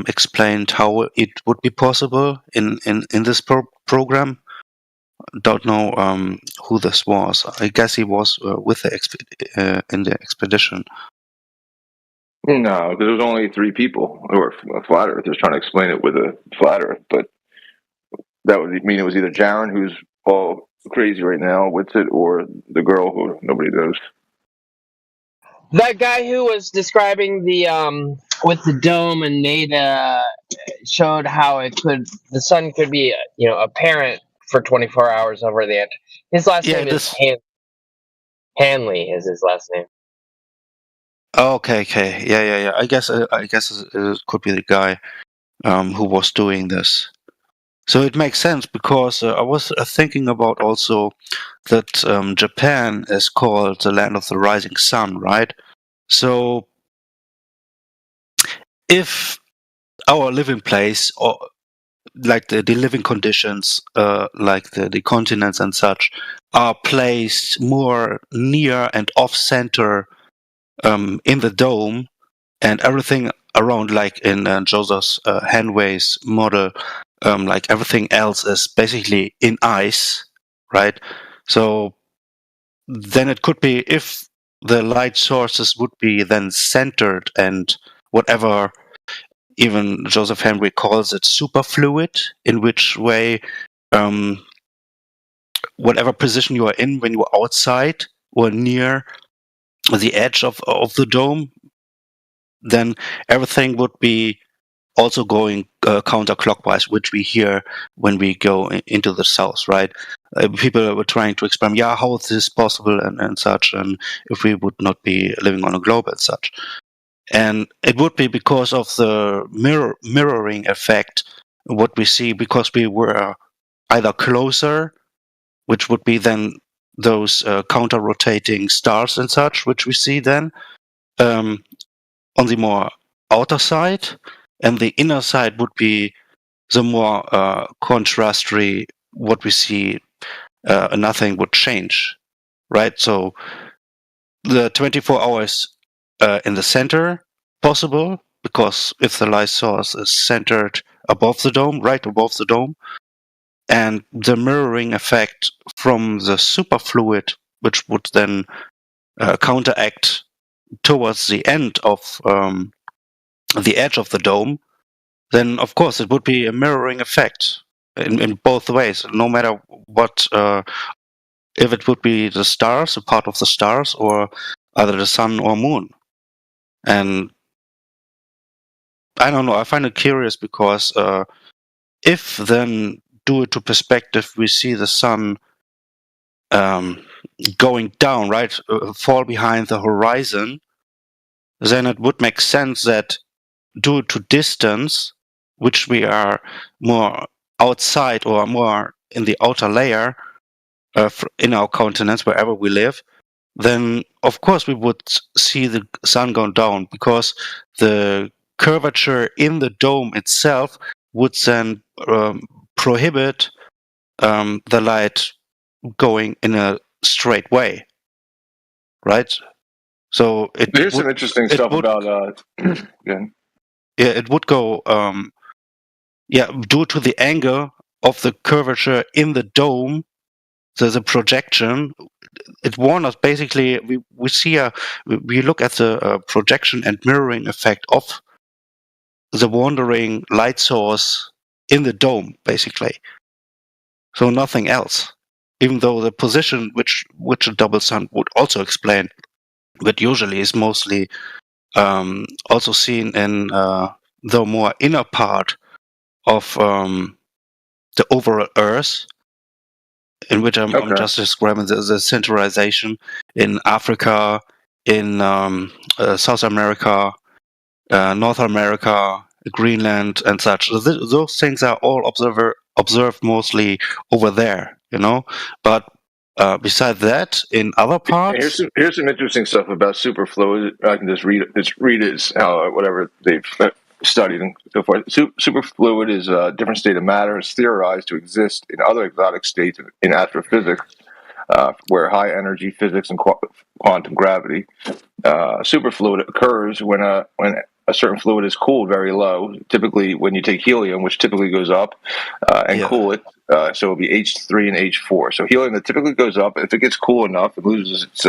explained how it would be possible in this program. Don't know who this was. I guess he was with the in the expedition. No, because there was only 3 people who were flat earthers trying to explain it with a flat Earth, but that would mean it was either Jaron, who's all crazy right now with it, or the girl who nobody knows. That guy who was describing the with the dome and showed how the sun could be apparent for 24 hours over the edge. His last name is Hanley. Is his last name? Okay, yeah. I guess it could be the guy who was doing this. So it makes sense because I was thinking about also that Japan is called the land of the rising sun, right? So if our living place or like the living conditions, like the continents and such, are placed more near and off center in the dome, and everything around, like in Joseph Hanway's model, like everything else is basically in ice, right? So then it could be if the light sources would be then centered and whatever, even Joseph Henry calls it superfluid, in which way whatever position you are in when you're outside or near the edge of the dome, then everything would be also going counterclockwise, which we hear when we go into the south, right? People were trying to explain, how is this possible and such, and if we would not be living on a globe and such. And it would be because of the mirroring effect, what we see, because we were either closer, which would be then those counter-rotating stars and such, which we see then on the more outer side, and the inner side would be the more contrasty, what we see, nothing would change, right? So the 24 hours in the center possible, because if the light source is centered above the dome, right above the dome, and the mirroring effect from the superfluid, which would then counteract towards the end of the edge of the dome, then of course it would be a mirroring effect in both ways, no matter what, if it would be the stars, a part of the stars, or either the sun or moon. And I don't know, I find it curious because if then due to perspective we see the sun going down, right, fall behind the horizon, then it would make sense that due to distance, which we are more outside or more in the outer layer in our continents, wherever we live, then of course we would see the sun going down, because the curvature in the dome itself would then prohibit the light going in a straight way, right? So There's some interesting stuff about it would go due to the angle of the curvature in the dome, there's a projection. It warns us basically. We see we look at the projection and mirroring effect of the wandering light source in the dome, basically. So nothing else. Even though the position which a double sun would also explain, but usually is mostly also seen in the more inner part of the overall Earth, in which I'm just describing the centralization in Africa, in South America, North America, Greenland, and such. Those things are all observed mostly over there, But besides that, in other parts, here's some interesting stuff about superfluid. I can just read it. Whatever they've studied and so forth. Superfluid is a different state of matter. It's theorized to exist in other exotic states in astrophysics, where high energy physics and quantum gravity. Superfluid occurs when a certain fluid is cooled very low. Typically, when you take helium, which typically goes up, and cool it, so it'll be H3 and H4. So helium that typically goes up, if it gets cool enough, it loses its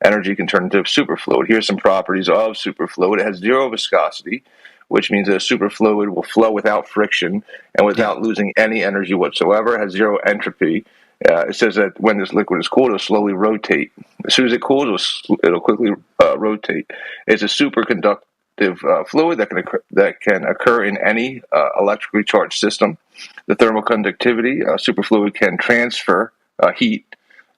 energy, can turn into superfluid. Here's some properties of superfluid. It has zero viscosity, which means that a superfluid will flow without friction and without losing any energy whatsoever. It has zero entropy. It says that when this liquid is cooled, it'll slowly rotate. As soon as it cools, it'll quickly rotate. It's a superconductive fluid that can occur in any electrically charged system. The thermal conductivity, superfluid can transfer heat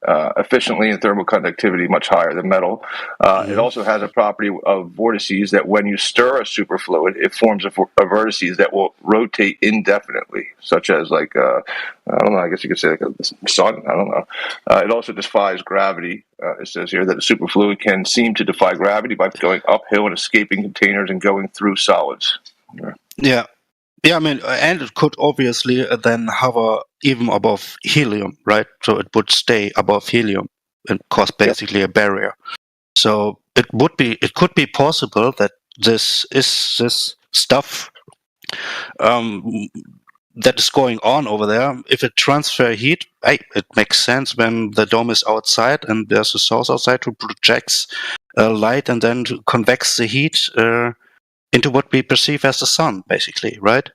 efficiently, and thermal conductivity much higher than metal. It also has a property of vortices that when you stir a superfluid, it forms a vortices that will rotate indefinitely, such as I don't know, I guess you could say like a sun, I don't know. It also defies gravity. It says here that a superfluid can seem to defy gravity by going uphill and escaping containers and going through solids. Yeah. Yeah, I mean, and it could obviously then hover even above helium, right? So it would stay above helium and cause basically a barrier. So it could be possible that this stuff that is going on over there. If it transfer heat, it makes sense when the dome is outside and there's a source outside who projects light and then convects the heat into what we perceive as the sun, basically, right?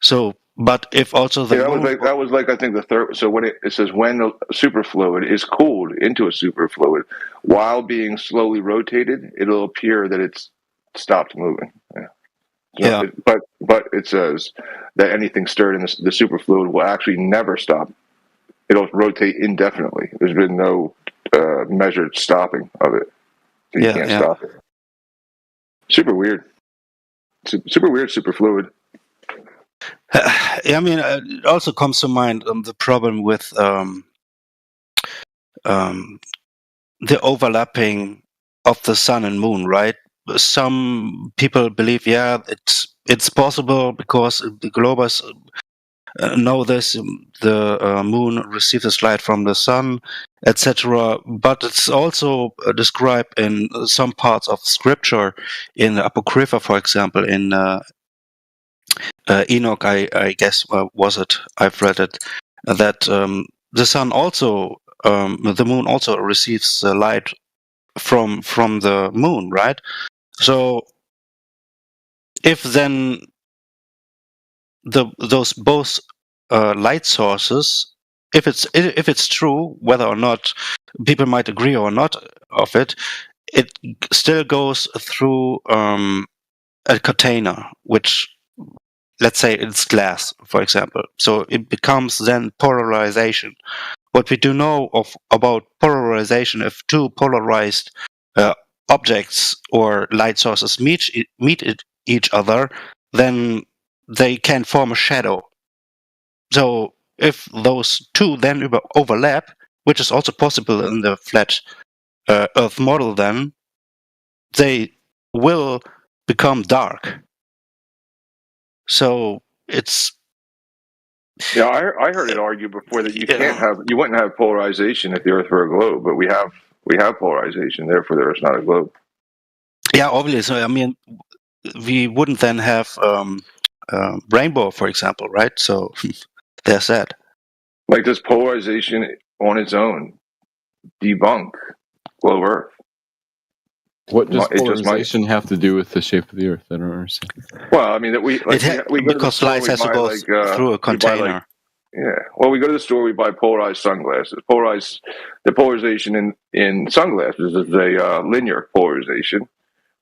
So, but if also the that was like I think the third. So when it says when a superfluid is cooled into a superfluid while being slowly rotated, it'll appear that it's stopped moving. So but it says that anything stirred in the superfluid will actually never stop. It'll rotate indefinitely. There's been no measured stopping of it. So you can't stop it. Super weird. Super weird superfluid. I mean, it also comes to mind the problem with the overlapping of the sun and moon, right? Some people believe, it's possible because the globers know this. The moon receives its light from the sun, etc. But it's also described in some parts of Scripture, in the Apocrypha, for example, in Enoch, I guess, was it? I've read it, that the sun also, the moon also receives light from the moon, right? So if then those both light sources, if it's true, whether or not people might agree or not of it, it still goes through a container, which, let's say it's glass, for example. So it becomes then polarization. What we do know about polarization, if two polarized objects or light sources meet each other, then they can form a shadow. So if those two then overlap, which is also possible in the flat Earth model, then they will become dark. So it's I heard it argued before that you wouldn't have polarization if the Earth were a globe, but we have polarization, therefore the Earth's not a globe. Yeah, obviously. I mean, we wouldn't then have rainbow, for example, right? So there's that. Like, does polarization on its own debunk globe Earth? What does polarization have to do with the shape of the Earth? I don't understand. Well, I mean, that we because light has to go through a container. Well, we go to the store, we buy polarized sunglasses. The polarization in sunglasses is a linear polarization,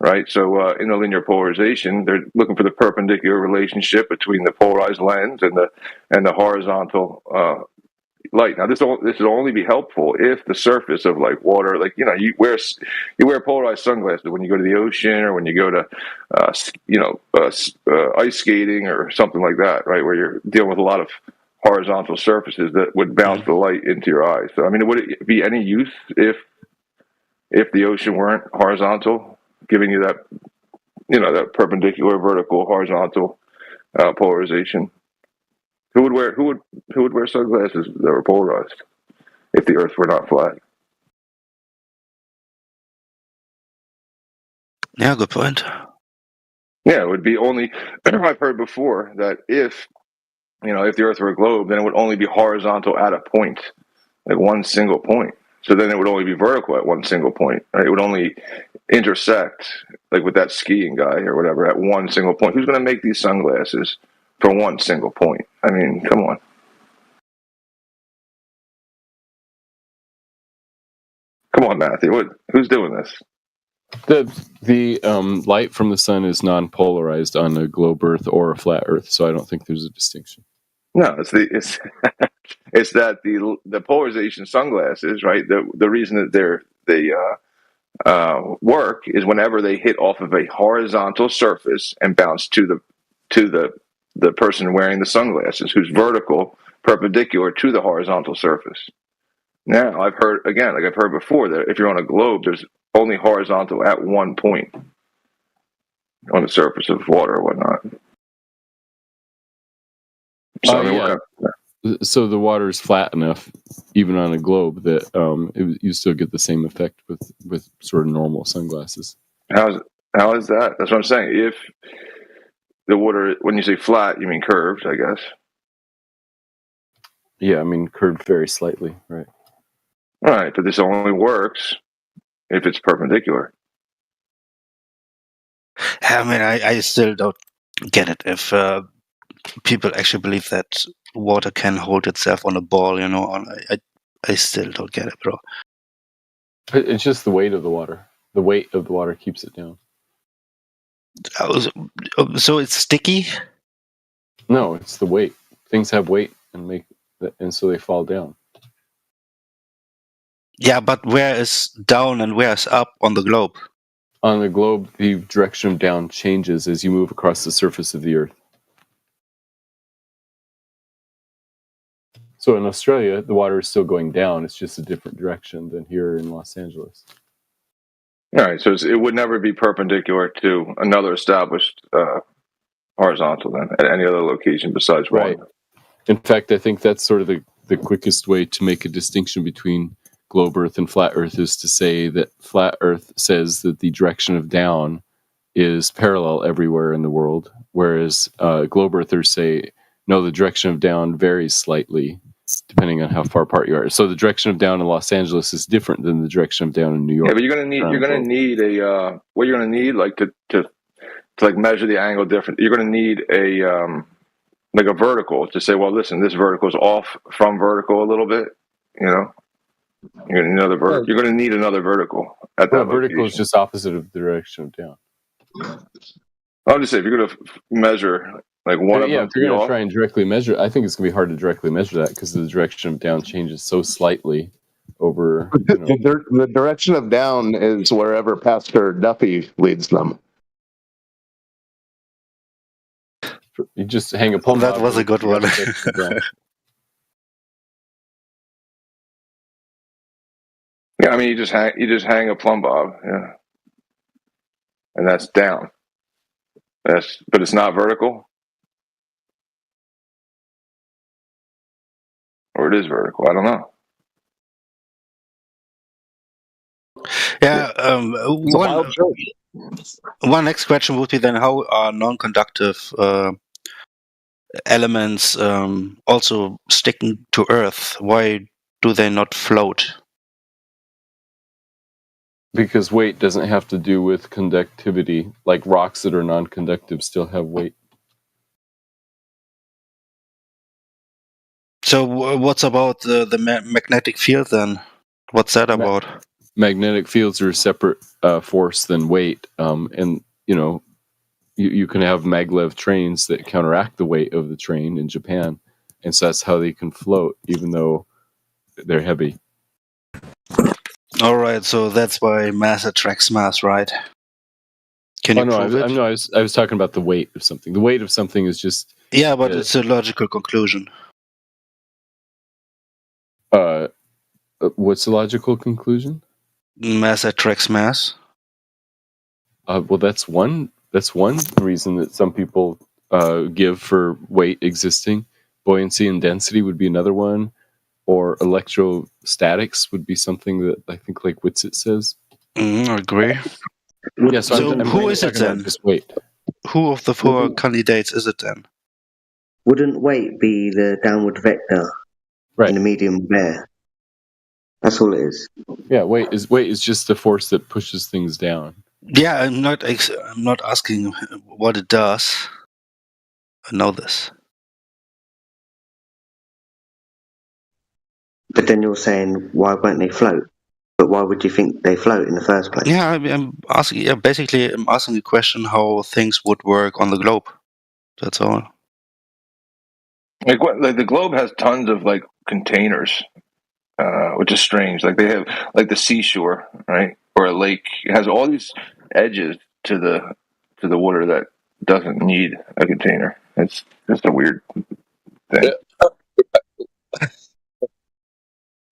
right? So in the linear polarization, they're looking for the perpendicular relationship between the polarized lens and the horizontal light. Now, this will only be helpful if the surface of like water, like you wear polarized sunglasses when you go to the ocean or when you go to ice skating or something like that, right? Where you're dealing with a lot of horizontal surfaces that would bounce the light into your eyes. So, I mean, would it be any use if the ocean weren't horizontal, giving you that that perpendicular, vertical, horizontal polarization. Who would wear sunglasses that were polarized if the Earth were not flat? Yeah, good point. Yeah, it would be only. I've heard before that if the Earth were a globe, then it would only be horizontal at a point, like one single point. So then it would only be vertical at one single point. Right? It would only intersect, like with that skiing guy or whatever, at one single point. Who's going to make these sunglasses for one single point? I mean, come on. Come on, Matthew. Who's doing this? The light from the sun is non-polarized on a globe Earth or a flat Earth, so I don't think there's a distinction. No, it's that the polarization sunglasses, right? The reason that they work is whenever they hit off of a horizontal surface and bounce to the person wearing the sunglasses, who's vertical, perpendicular to the horizontal surface. Now, I've heard before that if you're on a globe, there's only horizontal at one point on the surface of water or whatnot. So, so the water is flat enough, even on a globe, that you still get the same effect with sort of normal sunglasses. How is that? That's what I'm saying. If the water, when you say flat, you mean curved, I guess. Yeah, I mean curved very slightly, right? Right, but this only works if it's perpendicular. I mean, I still don't get it. If people actually believe that water can hold itself on a ball, I still don't get it, bro. It's just the weight of the water. The weight of the water keeps it down. So it's sticky? No, it's the weight. Things have weight and so they fall down. Yeah, but where is down and where is up on the globe? On the globe, the direction of down changes as you move across the surface of the Earth. So in Australia, the water is still going down. It's just a different direction than here in Los Angeles. All right, so it would never be perpendicular to another established horizontal then at any other location besides one. In fact, I think that's sort of the quickest way to make a distinction between globe Earth and flat Earth is to say that flat Earth says that the direction of down is parallel everywhere in the world, whereas globe Earthers say, no, the direction of down varies slightly depending on how far apart you are. So the direction of down in Los Angeles is different than the direction of down in New York. Yeah, but you're gonna need what you're gonna need like to like measure the angle different. You're gonna need a like a vertical to say, well, listen, this vertical is off from vertical a little bit. You're gonna need another vertical at that. Vertical is just opposite of the direction of down. I'll just say if you're gonna measure like one of them, if you're gonna try and directly measure, I think it's gonna be hard to directly measure that because the direction of down changes so slightly over. The direction of down is wherever Pastor Duffy leads them. You just hang a plumb bob. That was a good one. Yeah, I mean you just hang a plumb bob, yeah, and that's down. But it's not vertical, or it is vertical. I don't know. Yeah. One next question would be then: how are non-conductive elements also sticking to Earth? Why do they not float? Because weight doesn't have to do with conductivity. Like rocks that are non-conductive still have weight. So what's about the magnetic field then? What's that about? Magnetic fields are a separate force than weight. And, you can have maglev trains that counteract the weight of the train in Japan. And so that's how they can float, even though they're heavy. All right, so that's why mass attracts mass, right? Can you prove it? I was talking about the weight of something. The weight of something is just... Yeah, but it's a logical conclusion. What's the logical conclusion? Mass attracts mass. Well, that's one That's one reason that some people give for weight existing. Buoyancy and density would be another one, or electrostatics would be something that I think, like Whitsitt says. I agree. Yeah, so I'm who is it then? Just weight. Who of the four candidates is it then? Wouldn't weight be the downward vector in the medium of air? That's all it is. Yeah, weight is just the force that pushes things down. Yeah, I'm not asking what it does. I know this. But then you're saying, why won't they float? But why would you think they float in the first place? Yeah, I'm asking. Yeah, basically, I'm asking the question how things would work on the globe. That's all. Like the globe has tons of like containers, which is strange. Like they have like the seashore, right, or a lake. It has all these edges to the water that doesn't need a container. It's just a weird thing.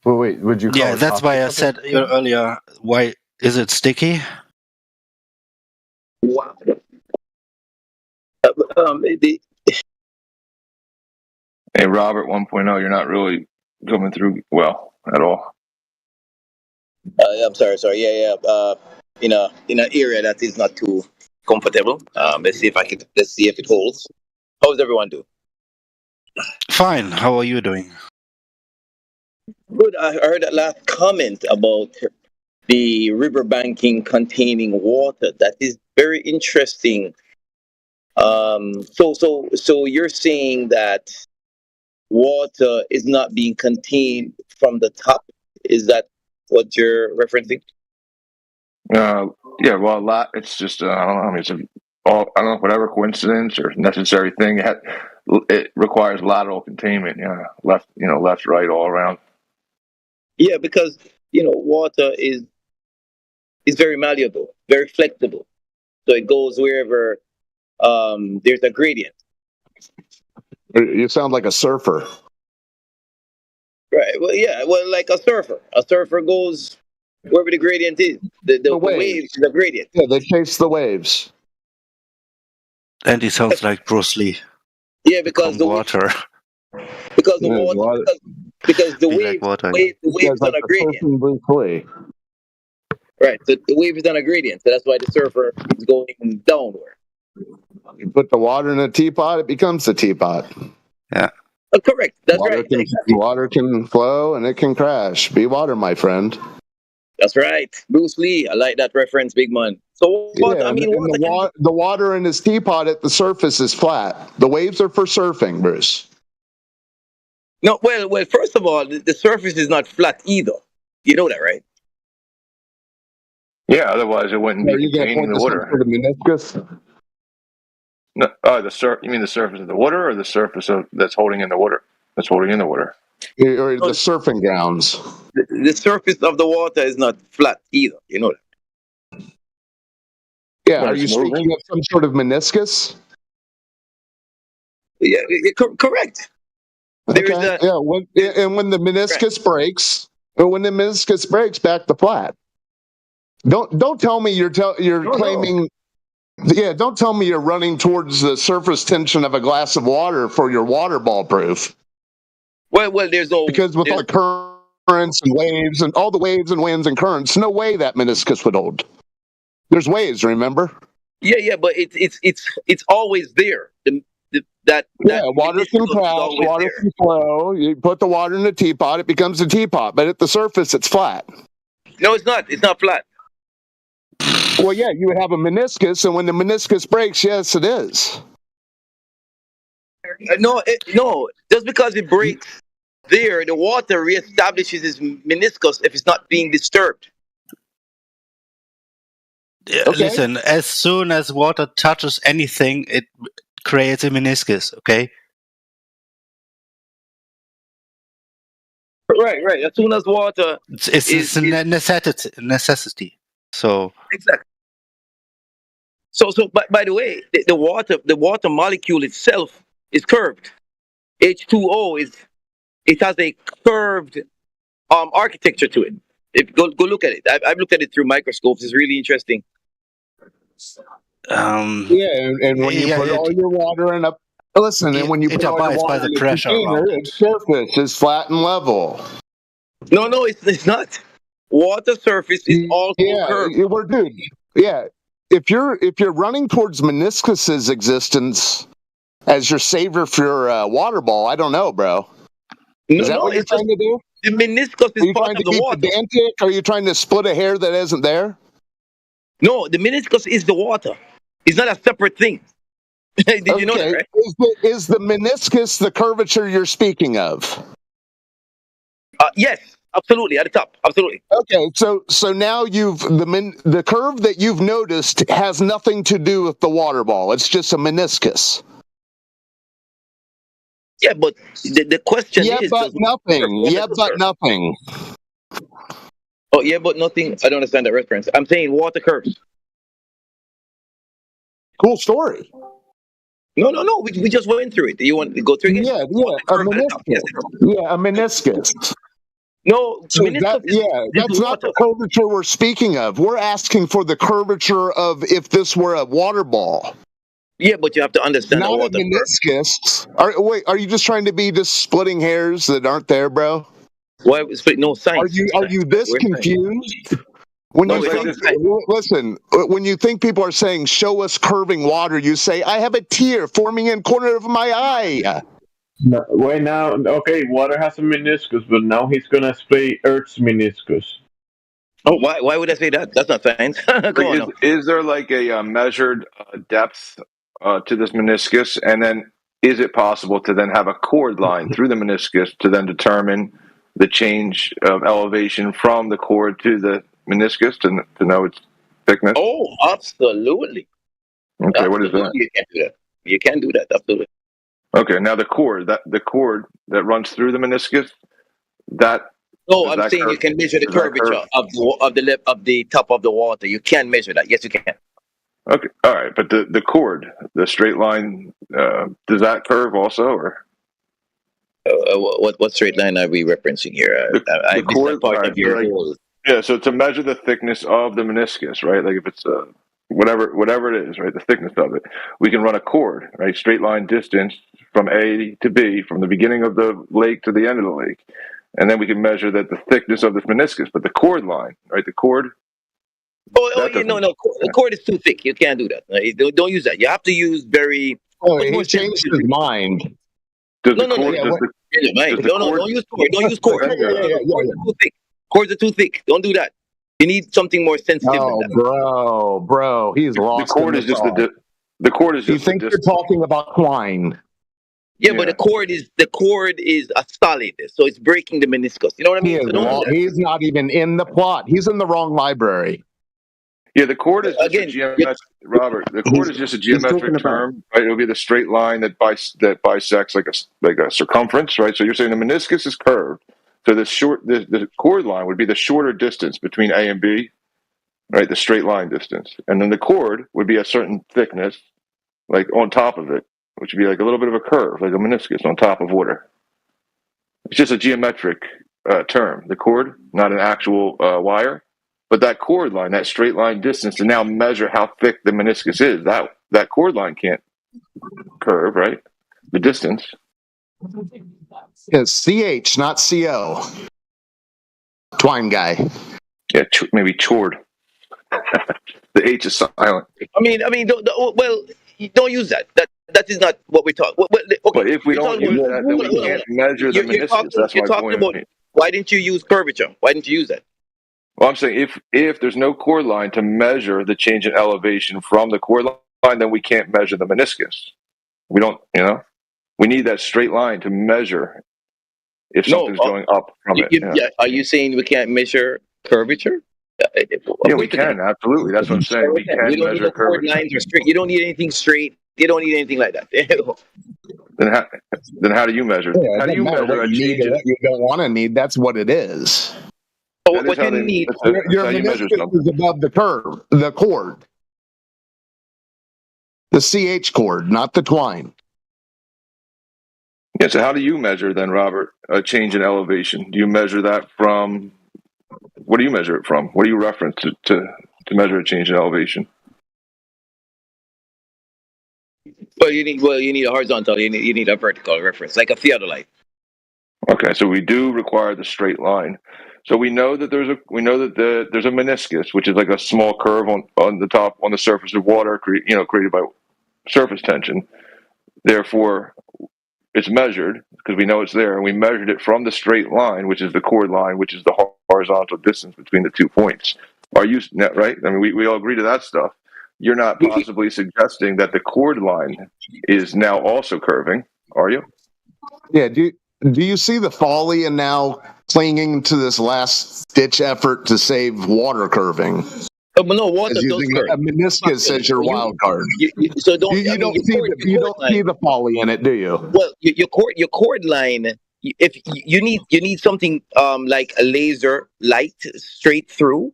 Well, wait, would you call Yeah, it that's why I said earlier. Why is it sticky? Wow. Hey, Robert 1.0, you're not really coming through well at all. I'm sorry. Yeah. In an area that is not too comfortable. Let's see if it holds. How's everyone doing? Fine. How are you doing? Good. I heard that last comment about the riverbanking containing water. That is very interesting. So you're saying that water is not being contained from the top? Is that what you're referencing? Yeah, well, it's just I don't know. I mean, I don't know, whatever coincidence or necessary thing. It requires lateral containment. Yeah, left, right, all around. Yeah, because water is very malleable, very flexible, so it goes wherever there's a gradient. You sound like a surfer. Right. Well, yeah. Well, like a surfer. A surfer goes wherever the gradient is. The waves is a gradient. Yeah, they chase the waves. Andy sounds like Bruce Lee. Yeah, because the water. Because the water. Because the wave. The wave is on a gradient. Bruce Lee. Right. So the wave is on a gradient. So that's why the surfer is going downward. You put the water in a teapot, it becomes a teapot. Yeah. Correct. That's right. Water can flow and it can crash. Be water, my friend. That's right. Bruce Lee. I like that reference, big man. So water, the water in his teapot at the surface is flat. The waves are for surfing, Bruce. No, well, first of all, the surface is not flat either. You know that, right? Yeah, otherwise it wouldn't be containing the water. For the meniscus? No, you mean the surface of the water, or the surface that's holding in the water? That's holding in the water. Or the surfing grounds. The surface of the water is not flat either. You know that. Yeah, are you speaking of some sort of meniscus? Yeah, correct. Okay. When the meniscus breaks, back to flat. Don't tell me you're claiming. Yeah, don't tell me you're running towards the surface tension of a glass of water for your water ball proof. Well, there's no because with all the currents and waves and all the waves and winds and currents, no way that meniscus would hold. There's waves, remember? Yeah, but it's always there. Water can crash, water can flow. You put the water in a teapot, it becomes a teapot. But at the surface, it's flat. No, it's not. It's not flat. Well, yeah, you would have a meniscus, and when the meniscus breaks, yes, it is. No. Just because it breaks there, the water reestablishes its meniscus if it's not being disturbed. Okay. Listen, as soon as water touches anything, it creates a meniscus, okay? Right. As soon as water... It's a necessity. So... Exactly. So, by the way, the water molecule itself is curved. H2O has a curved architecture to it. Go look at it. I've looked at it through microscopes. It's really interesting. and when you put all your water in a and when you put all your water in a container, its surface is flat and level. No, it's not. Water surface is also curved. Dude. Yeah, if you're running towards meniscus's existence as your savior for your water ball, I don't know, bro. Is that what you're trying to do? The meniscus is part of the water. Pedantic? Are you trying to split a hair that isn't there? No, the meniscus is the water. It's not a separate thing. Did you know that, right? Is the meniscus the curvature you're speaking of? Yes, absolutely, at the top, absolutely. Okay, so now the curve that you've noticed has nothing to do with the water ball. It's just a meniscus. Yeah, but the question is... but nothing. Yeah, but nothing. Oh, yeah, but nothing. I don't understand that reference. I'm saying water curves. Cool story. No. We just went through it. Do you want to go through it? Yeah, a meniscus. Yeah, a meniscus. No, so that's not the curvature we're speaking of. We're asking for the curvature of if this were a water ball. Yeah, but you have to understand not a meniscus. Are you just trying to be just splitting hairs that aren't there, bro? Why split? No science. Are you this confused? When you think people are saying "show us curving water," you say, "I have a tear forming in corner of my eye." No, wait now. Okay, water has a meniscus, but now he's gonna say Earth's meniscus. Oh, why would I say that? That's not science. Is there like a measured depth to this meniscus, and then is it possible to then have a chord line through the meniscus to then determine the change of elevation from the chord to the meniscus to know its thickness? Oh, absolutely. Okay, what is that? You can do that. You can do that, absolutely. Okay, now the cord that runs through the meniscus, that. No, I'm saying you can measure the curvature of the top of the water. You can measure that. Yes, you can. Okay, all right, but the cord, the straight line, does that curve also, or? What straight line are we referencing here? The cord part of your yeah. So to measure the thickness of the meniscus, right? Like if it's whatever it is, right? The thickness of it, we can run a cord, right? Straight line distance from A to B, from the beginning of the lake to the end of the lake, and then we can measure the thickness of this meniscus. But the cord line, right? The cord. No. The cord is too thick. You can't do that. Don't use that. You have to use very. Oh, he changed his mind. Don't use cord. Don't use cord. Cords are too thick. Don't do that. You need something more sensitive. Oh, bro, he's lost. The cord is just the cord is just. You think you're talking about twine? Yeah, but the cord is a solid, so it's breaking the meniscus. You know what I mean? He's not even in the plot. He's in the wrong library. Yeah, the chord is just a geometric. Robert, the chord is just a geometric term, right? It'll be the straight line that bisects like a circumference, right? So you're saying the meniscus is curved. So the chord line would be the shorter distance between A and B, right? The straight line distance, and then the chord would be a certain thickness, like on top of it, which would be like a little bit of a curve, like a meniscus on top of water. It's just a geometric term. The chord, not an actual wire. But that chord line, that straight line distance, to now measure how thick the meniscus is, that chord line can't curve, right? The distance. It's CH, not CO. Twine guy. Yeah, maybe chord. The H is silent. I mean, don't use that. That is not what we're talking. Okay, but if we don't use that, then we can't measure the meniscus. That's my point. Why didn't you use curvature? Why didn't you use that? Well, I'm saying if there's no chord line to measure the change in elevation from the chord line, then we can't measure the meniscus. We don't, we need that straight line to measure if something's going up from it. Yeah. Are you saying we can't measure curvature? Yeah, we can, absolutely. That's what I'm saying. We can measure curvature. Lines are straight. You don't need anything straight. You don't need anything like that. Then how do you measure? Yeah, how do you measure what you don't want to need? That's what it is. What you need? Your meniscus is above the curve, the chord. The CH chord, not the twine. Yeah, so how do you measure then, Robert, a change in elevation? Do you measure that from, what do you measure it from? What do you reference to measure a change in elevation? Well, you need a horizontal. You need a vertical reference, like a theodolite. Okay, so we do require the straight line. So we know that there's a meniscus, which is like a small curve on the top on the surface of water, created by surface tension. Therefore, it's measured because we know it's there, and we measured it from the straight line, which is the chord line, which is the horizontal distance between the 2 points. Are you right? I mean, we all agree to that stuff. You're not possibly suggesting that the chord line is now also curving, are you? Yeah. Do you see the folly in now clinging to this last ditch effort to save water curving? No, water does using curve. a meniscus as your wild card. So don't You don't see the folly in it, do you? Well, your cord line. If you need something like a laser light straight through,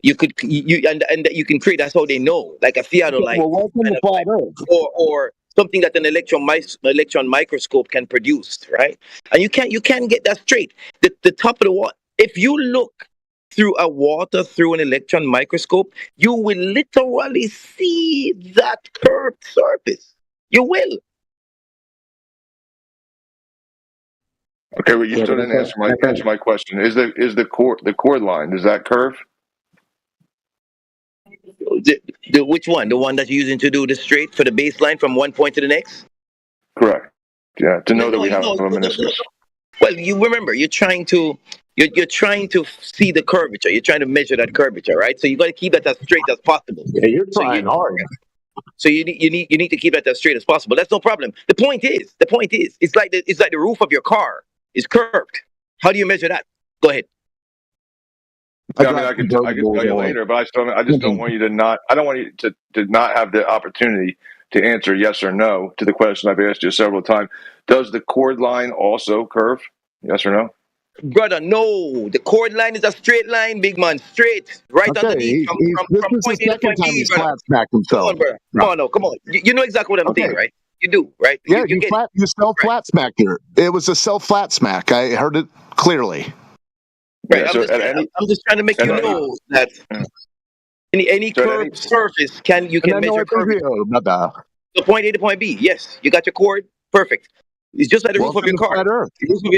you could and you can create. That's how they know, like a theodolite, or something that an electron microscope can produce, right? And you can't get that straight. The top of the water. If you look through an electron microscope, you will literally see that curved surface. You will. Okay, well, you still didn't answer my question. Is the chord line, does that curve? The which one? The one that you're using to do the straight for the baseline from one point to the next? Correct. Yeah, to know that we have a meniscus. Well, you remember, you're trying to see the curvature. You're trying to measure that curvature, right? So you got to keep that as straight as possible. Yeah, you're trying hard. So you need to keep that as straight as possible. That's no problem. The point is, it's like the roof of your car is curved. How do you measure that? Go ahead. Yeah, I mean, I could tell you later, but I just don't want you to not. I don't want you to not have the opportunity to answer yes or no to the question I've asked you several times. Does the chord line also curve? Yes or no? Brother, no. The chord line is a straight line, big man. Straight. Right underneath. This is the second time he's flat smacked himself. Come on, brother. Come on. You know exactly what I'm saying, right? You do, right? Yeah, you self-flat smacked her. It was a self-flat smack. I heard it clearly. Right. Yeah, I'm just trying to make you know that any curved surface you can measure curvature. So point A to point B. Yes, you got your chord. Perfect. It's just like the roof of your car.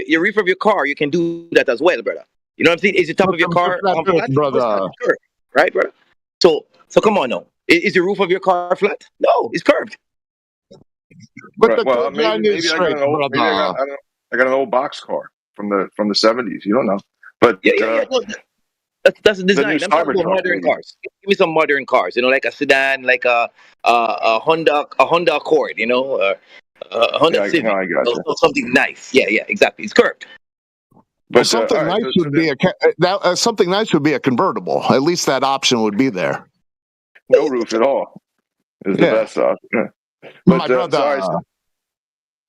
Your roof of your car, you can do that as well, brother. You know what I'm saying? Is the top of your car flat, brother? Right, brother. So come on now. Is the roof of your car flat? No, it's curved. But the well, maybe is straight, I got an old box car from the 70s. You don't know, but yeah. No, that's a design. I'm talking about modern cars. Give me some modern cars. You know, like a sedan, like a Honda Accord. You know, a Honda Civic. I got you. Something nice. Yeah, exactly. It's curved. But something nice would be something nice would be a convertible. At least that option would be there. No roof at all is the best option. But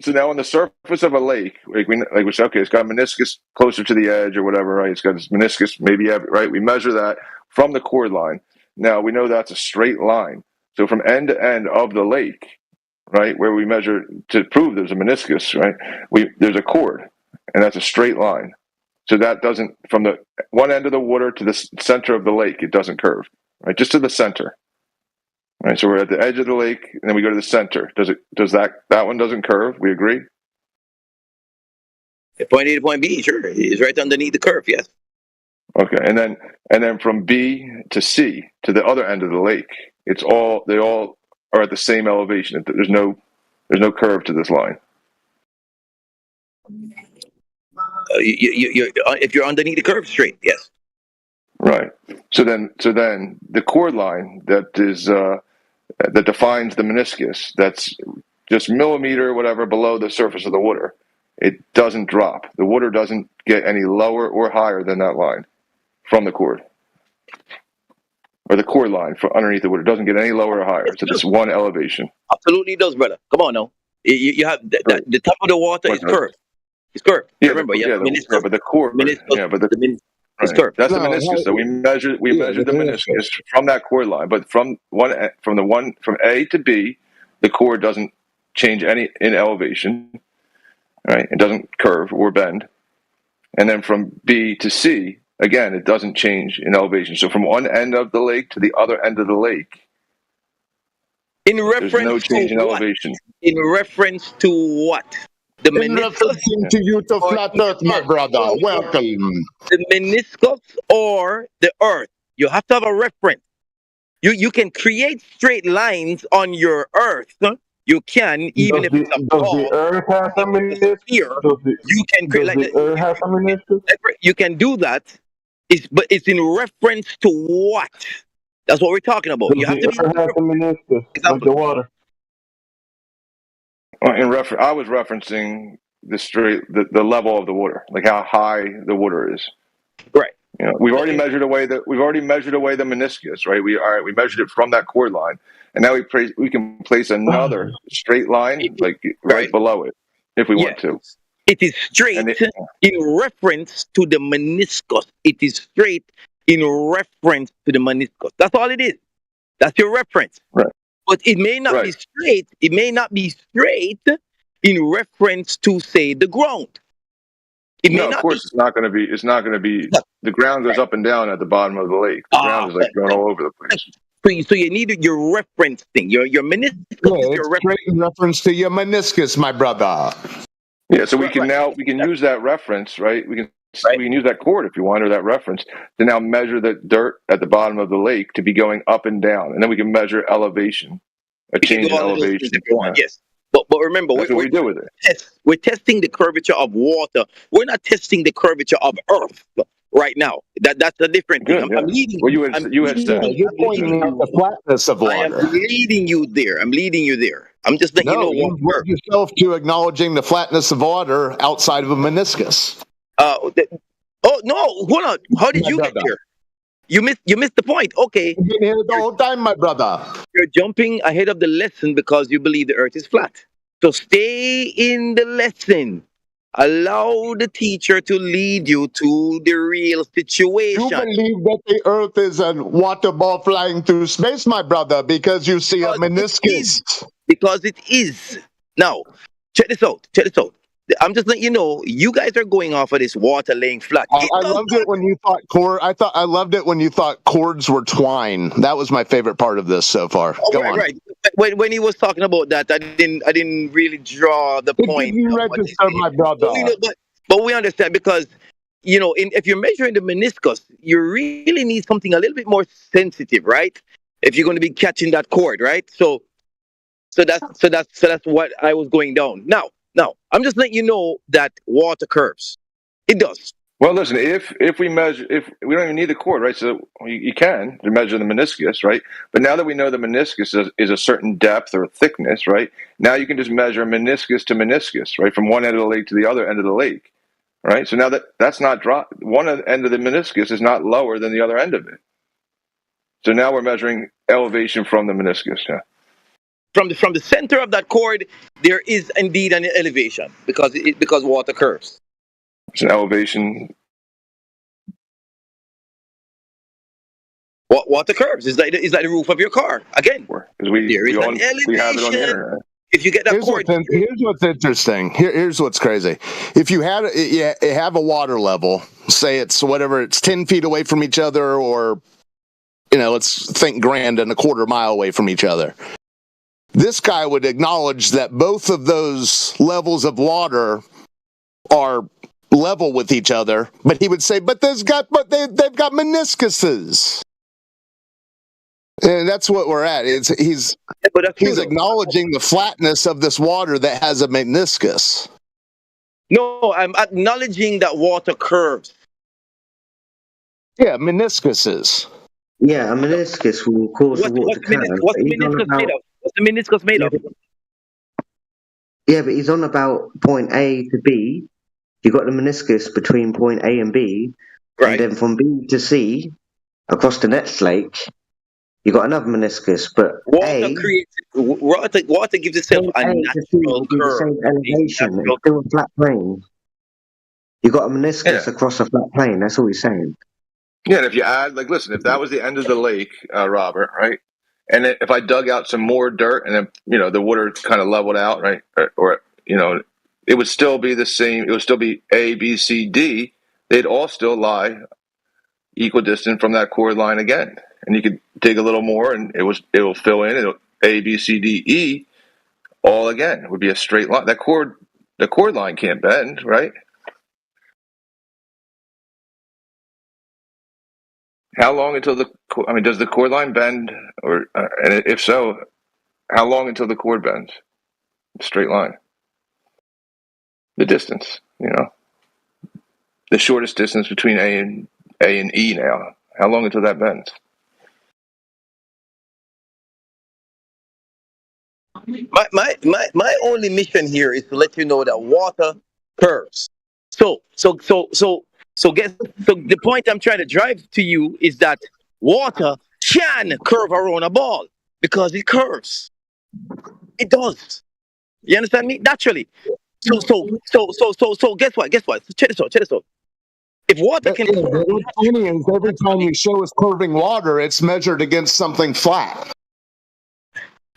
so now on the surface of a lake, we say, okay, it's got a meniscus closer to the edge or whatever, right? It's got this meniscus, maybe, right? We measure that from the chord line. Now we know that's a straight line. So from end to end of the lake, right, where we measure to prove there's a meniscus, right? There's a chord, and that's a straight line. So that doesn't, from the one end of the water to the center of the lake, it doesn't curve, right? Just to the center. Right, so we're at the edge of the lake, and then we go to the center. Does that one doesn't curve? We agree. Point A to point B, sure, is right underneath the curve. Yes. Okay, and then from B to C to the other end of the lake, they all are at the same elevation. There's no curve to this line. If you're underneath the curve, straight. Yes. Right. So then the chord line that defines the meniscus, that's just millimeter, whatever, below the surface of the water. It doesn't drop. The water doesn't get any lower or higher than that line from the chord. Or the chord line from underneath the water doesn't get any lower or higher. So it's one elevation. Absolutely does, brother. Come on now. You have the top of the water is curved. It's curved. Yeah, remember, but the chord. It's curved. That's the meniscus. So we measure the meniscus from that chord line, but from A to B, the chord doesn't change any in elevation, right? It doesn't curve or bend, and then from B to C, again, it doesn't change in elevation. So from one end of the lake to the other end of the lake, In There's reference no change to in what? elevation. In reference to what? The In reference to you to flat earth, my brother. Welcome. The meniscus or the earth. You have to have a reference. You can create straight lines on your earth. You can, even if it's a does the earth have a meniscus? you can create Does the earth have a meniscus? You can do that. But it's in reference to what? That's what we're talking about. You have to be. Earth has a meniscus, like the water. I was referencing the level of the water, like how high the water is. Right. You know, we've already measured away the meniscus, right? We measured it from that cord line, and now we can place another straight line like right below it if we want to. It is straight in reference to the meniscus. It is straight in reference to the meniscus. That's all it is. That's your reference. Right. But it may not be straight. It may not be straight in reference to, say, the ground. It may no, of course, it's not going to be. It's not going to be. The ground goes up and down at the bottom of the lake. The ground is like going all over the place. So you need your reference thing. Your meniscus. Yeah, it's straight in reference to your meniscus, my brother. Yeah, so we can use that reference, right? We can use that cord if you want, or that reference to now measure the dirt at the bottom of the lake to be going up and down, and then we can measure elevation, a change in elevation. Yes, but remember, that's what we do with it. We're testing the curvature of water. We're not testing the curvature of Earth right now. That's a different thing. I'm leading. Well, you had said you're pointing out the flatness of water. I am leading you there. I'm just letting you know. You brought yourself to acknowledging the flatness of water outside of a meniscus. Oh no! Hold on. How did you get here? You missed the point. Okay. You've been here the whole time, my brother. You're jumping ahead of the lesson because you believe the earth is flat. So stay in the lesson. Allow the teacher to lead you to the real situation. You believe that the earth is a water ball flying through space, my brother, because you see a meniscus. Because it is. Now, check this out. I'm just letting you know, you guys are going off of this water laying flat. I loved it when you thought I loved it when you thought cords were twine. That was my favorite part of this so far. Go on. Right. When he was talking about that, I didn't really draw the point. You register, my brother. But we understand because if you're measuring the meniscus, you really need something a little bit more sensitive, right? If you're going to be catching that cord, right? So that's what I was going down. Now, I'm just letting you know that water curves. It does. Well, listen, if we measure, if we don't even need the cord, right? So you can measure the meniscus, right? But now that we know the meniscus is a certain depth or thickness, right? Now you can just measure meniscus to meniscus, right? From one end of the lake to the other end of the lake, right? So now that's not one end of the meniscus is not lower than the other end of it. So now we're measuring elevation from the meniscus, yeah. From the center of that cord, there is indeed an elevation because water curves. It's an elevation. Water curves is like the roof of your car. Again, because we have it on the internet. If you get that cord, here's what's interesting. Here's what's crazy. If you have a water level, say it's 10 feet away from each other, or let's think grand and a quarter mile away from each other. This guy would acknowledge that both of those levels of water are level with each other, but he would say, they've got meniscuses. And that's what we're at. He's acknowledging the flatness of this water that has a meniscus. No, I'm acknowledging that water curves. Yeah, meniscuses. Yeah, a meniscus will cause the water to curve. What's the meniscus made of? What's the meniscus made of? Yeah, but he's on about point A to B. You've got the meniscus between point A and B. Right. And then from B to C, across the next lake, you've got another meniscus. But water gives itself a natural curve. The same elevation. It's still a flat plane. You've got a meniscus across a flat plane. That's all he's saying. Yeah, and if you add, listen, if that was the end of the lake, Robert, right? And if I dug out some more dirt and then, the water kind of leveled out, right? Or it would still be the same. It would still be A, B, C, D. They'd all still lie equidistant from that cord line again. And you could dig a little more and it will fill in. A, B, C, D, E, all again would be a straight line. The chord line can't bend, right? How long until does the chord line bend, or and if so, how long until the chord bends? Straight line. The distance, the shortest distance between A and E now. How long until that bends? My only mission here is to let you know that water curves. So the point I'm trying to drive to you is that water can curve around a ball because it curves. It does. You understand me? Naturally. So guess what? Check this out. If water can curve, the funny is every time you show us curving water, it's measured against something flat.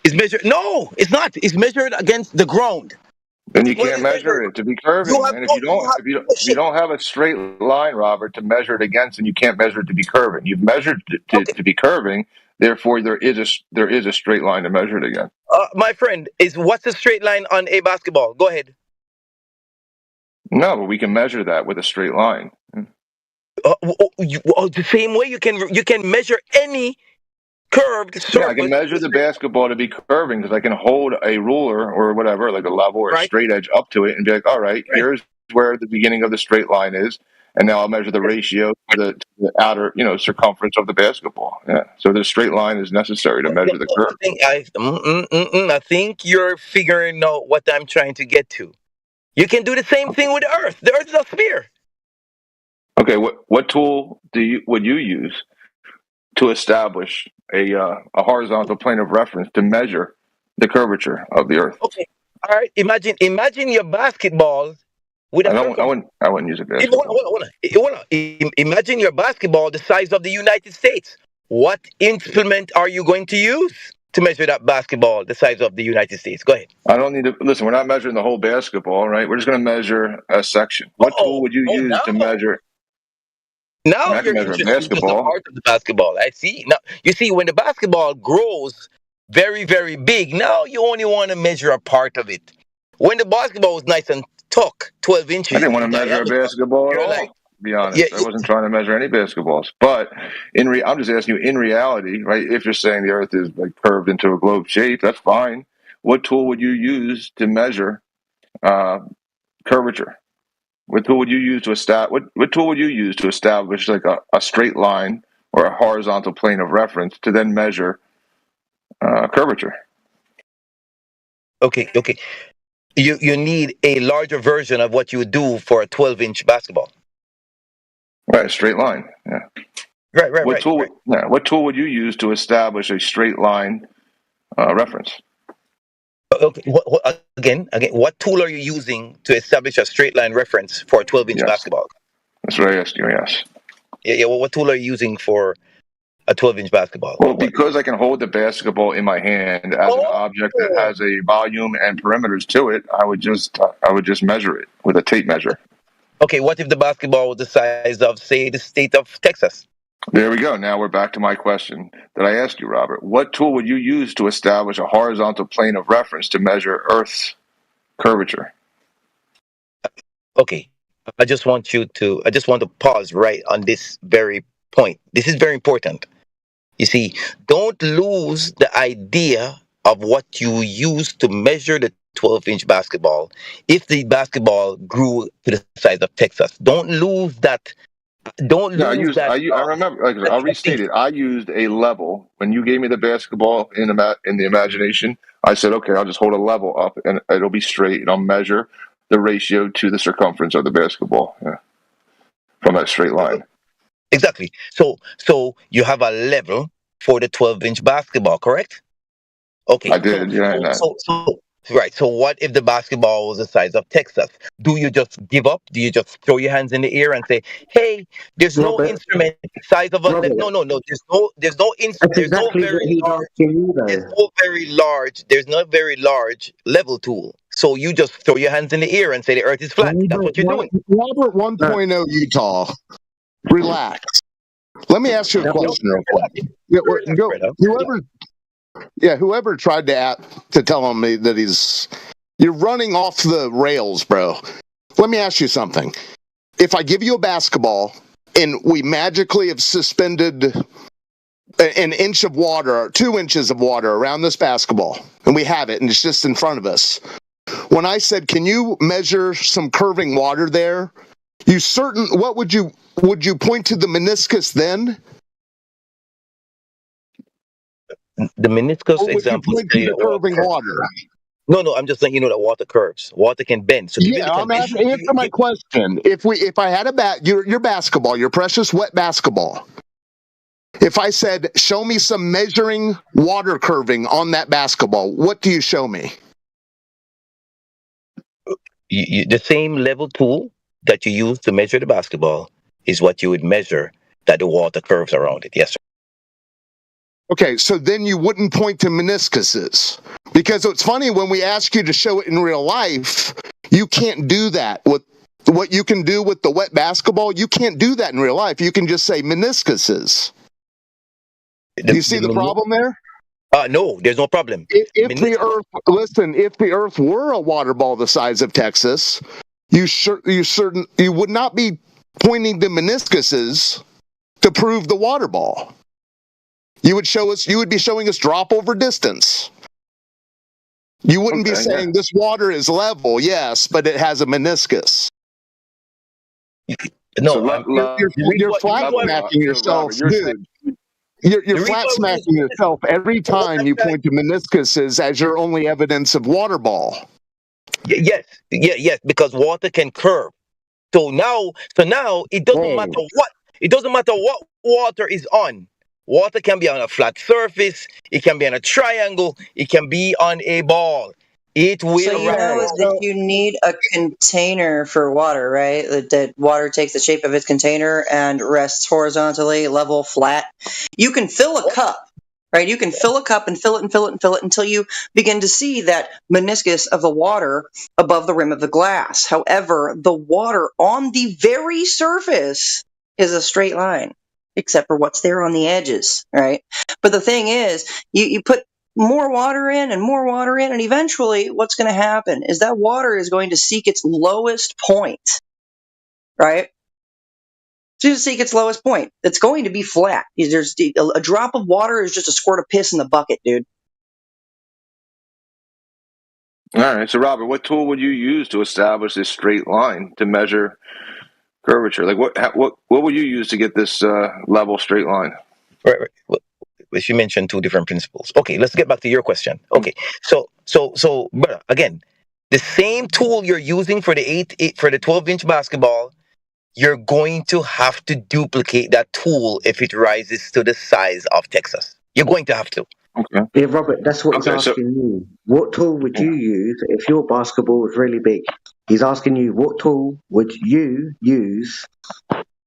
It's measured. No, it's not. It's measured against the ground. Then you can't measure it to be curving. And if you don't have a straight line, Robert, to measure it against, and you can't measure it to be curving. You've measured it to be curving. Therefore, there is a straight line to measure it against. My friend, what's the straight line on a basketball? Go ahead. No, but we can measure that with a straight line. The same way you can measure any curved surface. Yeah, I can measure the basketball to be curving because I can hold a ruler or whatever, like a level or a straight edge up to it and be like, all right, here's where the beginning of the straight line is. And now I'll measure the ratio to the outer, circumference of the basketball. Yeah. So the straight line is necessary to measure the curve. I think you're figuring out what I'm trying to get to. You can do the same thing with the Earth. The Earth is a sphere. Okay, what tool would you use to establish a horizontal plane of reference to measure the curvature of the Earth? Okay, all right. Imagine your basketball with I wouldn't use a basketball. Imagine your basketball the size of the United States. What instrument are you going to use to measure that basketball the size of the United States? Go ahead. I don't need to listen. We're not measuring the whole basketball, right? We're just going to measure a section. What tool would you use to measure? Now you're interested in just a part of the basketball. I see. Now you see when the basketball grows very, very big. Now you only want to measure a part of it. When the basketball was nice and tuck, 12 inches. I didn't want to measure a basketball at all. To be honest, I wasn't trying to measure any basketballs. But I'm just asking you, in reality, right? If you're saying the Earth is like curved into a globe shape, that's fine. What tool would you use to measure curvature? What tool would you use to establish like a straight line or a horizontal plane of reference to then measure curvature? Okay. You need a larger version of what you would do for a 12-inch basketball. Right, a straight line. Yeah. Right. What tool would you use to establish a straight line reference? Okay. Again, what tool are you using to establish a straight line reference for a 12-inch basketball? That's what I asked you. Yes. Yeah. Well, what tool are you using for a 12-inch basketball? Well, because I can hold the basketball in my hand as an object that has a volume and perimeters to it, I would just measure it with a tape measure. Okay. What if the basketball was the size of, say, the state of Texas? There we go. Now we're back to my question that I asked you, Robert. What tool would you use to establish a horizontal plane of reference to measure Earth's curvature? Okay. I just want to pause right on this very point. This is very important. You see, don't lose the idea of what you use to measure the 12-inch basketball. If the basketball grew to the size of Texas, don't lose that. I remember. I'll restate it. I used a level when you gave me the basketball in the imagination. I said, okay, I'll just hold a level up and it'll be straight, and I'll measure the ratio to the circumference of the basketball from that straight line. Exactly. So you have a level for the 12-inch basketball, correct? Okay. I did. Right. So what if the basketball was the size of Texas? Do you just give up? Do you just throw your hands in the air and say, "Hey, there's no instrument size of a no. There's no very large level tool." So you just throw your hands in the air and say the Earth is flat. That's what you're doing. Robert 1.0 Utah. Relax. Let me ask you a question real quick. Yeah, whoever tried to tell me that you're running off the rails, bro. Let me ask you something. If I give you a basketball and we magically have suspended an inch of water or 2 inches of water around this basketball, and we have it and it's just in front of us. When I said, can you measure some curving water there? What would you point to the meniscus then? The meniscus example is the curving water. No, I'm just letting you know that water curves. Water can bend. So answer my question. If I had your basketball, your precious wet basketball, if I said, show me some measuring water curving on that basketball, what do you show me? The same level tool that you use to measure the basketball is what you would measure that the water curves around it. Yes, sir. Okay, so then you wouldn't point to meniscuses. Because it's funny, when we ask you to show it in real life, you can't do that. With what you can do with the wet basketball, you can't do that in real life. You can just say meniscuses. Do you see the problem there? No, there's no problem. If the Earth were a water ball the size of Texas, you would not be pointing to meniscuses to prove the water ball. You would be showing us drop over distance. You wouldn't be saying this water is level, yes, but it has a meniscus. No, you're flat smacking yourself, dude. You're flat smacking yourself every time you point to meniscuses as your only evidence of water ball. Yes, because water can curve. So now it doesn't matter what water is on. Water can be on a flat surface, it can be on a triangle, it can be on a ball. It will So you know that you need a container for water, right? That water takes the shape of its container and rests horizontally, level, flat. You can fill a cup, right? You can fill a cup and fill it and fill it and fill it until you begin to see that meniscus of the water above the rim of the glass. However, the water on the very surface is a straight line, except for what's there on the edges, right? But the thing is, you put more water in, and eventually what's going to happen is that water is going to seek its lowest point, right? It's going to seek its lowest point. It's going to be flat. There's a drop of water is just a squirt of piss in the bucket, dude. All right. So, Robert, what tool would you use to establish this straight line to measure curvature? Like, what would you use to get this level straight line? Right. Well, you mentioned two different principles. Okay, let's get back to your question. Okay, so, but again, the same tool you're using for the 12-inch basketball, you're going to have to duplicate that tool if it rises to the size of Texas. You're going to have to. Okay. Yeah, Robert, that's what he's asking you. What tool would you use if your basketball was really big? He's asking you, what tool would you use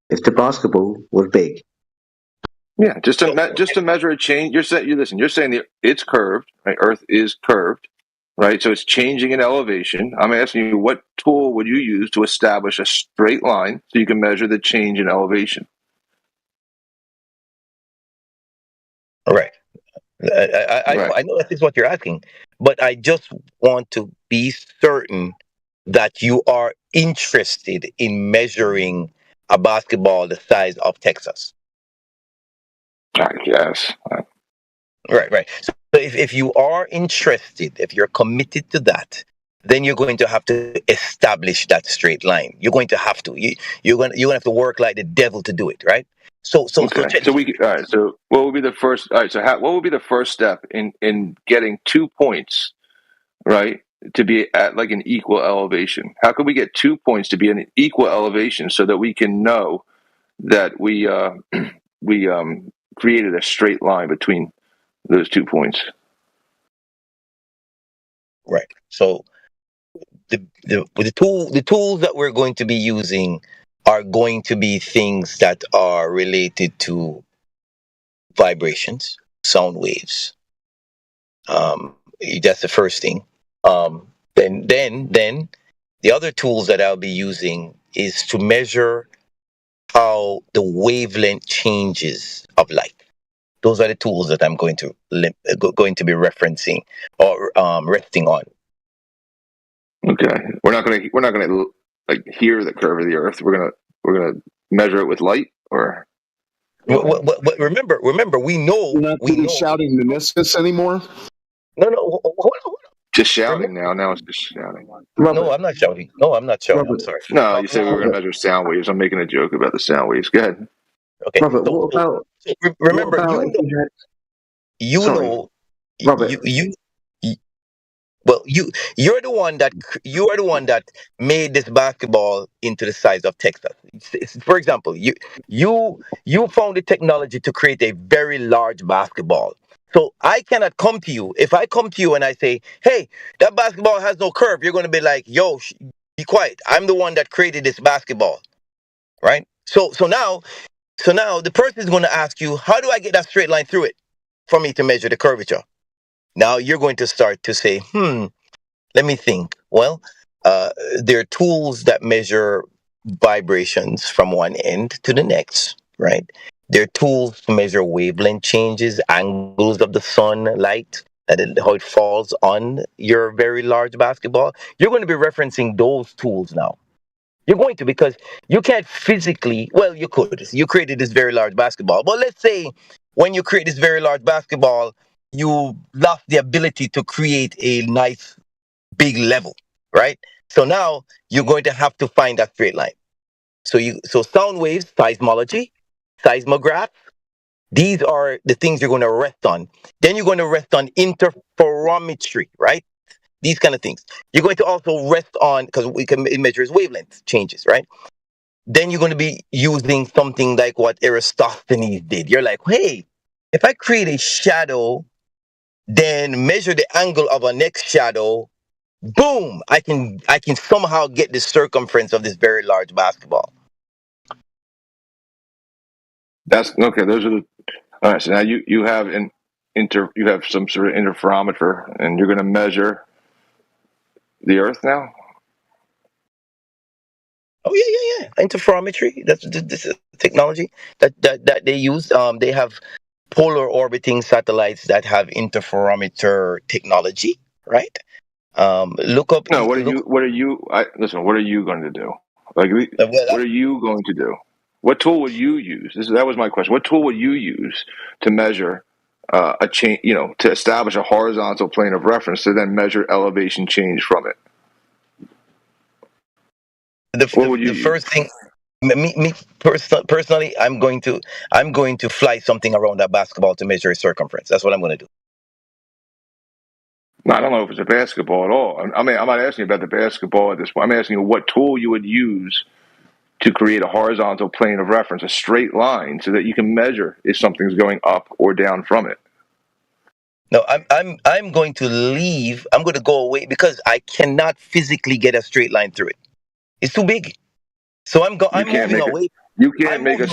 if the basketball was big? Yeah, just to measure a change. You're saying it's curved, right? Earth is curved, right? So it's changing in elevation. I'm asking you, what tool would you use to establish a straight line so you can measure the change in elevation? Right. I know that is what you're asking, but I just want to be certain that you are interested in measuring a basketball the size of Texas. I guess. Right. So if you are interested, if you're committed to that, then you're going to have to establish that straight line. You're going to have to. You're going to have to work like the devil to do it, right? So what would be the first? All right. So what would be the first step in getting 2 points, right, to be at like an equal elevation? How can we get 2 points to be an equal elevation so that we can know that we created a straight line between those 2 points? Right. So the tools that we're going to be using are going to be things that are related to vibrations, sound waves. That's the first thing. Then the other tools that I'll be using is to measure how the wavelength changes of light. Those are the tools that I'm going to be referencing or resting on. Okay, we're not gonna like hear the curve of the Earth. We're gonna measure it with light, or remember, we know. You're not really shouting meniscus anymore. No, hold on. Just shouting now. Now it's just shouting. No, I'm not shouting. I'm sorry. No, you said we were going to measure sound waves. I'm making a joke about the sound waves. Go ahead. Okay. Robert, what about? Remember, what about Robert. You're the one that made this basketball into the size of Texas. For example, you found the technology to create a very large basketball. So I cannot come to you. If I come to you and I say, "Hey, that basketball has no curve," you're going to be like, "Yo, be quiet. I'm the one that created this basketball." Right? So now the person is going to ask you, "How do I get that straight line through it for me to measure the curvature?" Now you're going to start to say, let me think. Well, there are tools that measure vibrations from one end to the next, right? There are tools to measure wavelength changes, angles of the sunlight, how it falls on your very large basketball. You're going to be referencing those tools now. You're going to, because you can't physically, well, you could. You created this very large basketball. But let's say when you create this very large basketball, you lost the ability to create a nice big level, right? So now you're going to have to find that straight line. So sound waves, seismology, seismograph, these are the things you're going to rest on. Then you're going to rest on interferometry, right? These kind of things. You're going to also rest on, because it measures wavelength changes, right? Then you're going to be using something like what Eratosthenes did. You're like, hey, if I create a shadow, then measure the angle of a next shadow, boom, I can somehow get the circumference of this very large basketball. That's okay. Those are the. All right. So now you have you have some sort of interferometer, and you're going to measure the Earth now. Oh yeah. Interferometry. This is technology that they use. They have polar orbiting satellites that have interferometer technology, right? Look up. No. What are you? Listen. What are you going to do? Like, what are you going to do? What tool would you use? That was my question. What tool would you use to measure a change? To establish a horizontal plane of reference to then measure elevation change from it. What would you use? First thing, me personally, I'm going to fly something around that basketball to measure its circumference. That's what I'm going to do. No, I don't know if it's a basketball at all. I mean, I'm not asking you about the basketball at this point. I'm asking you what tool you would use to create a horizontal plane of reference, a straight line, so that you can measure if something's going up or down from it. No, I'm going to leave. I'm going to go away because I cannot physically get a straight line through it. It's too big. So I'm moving away. You can't make a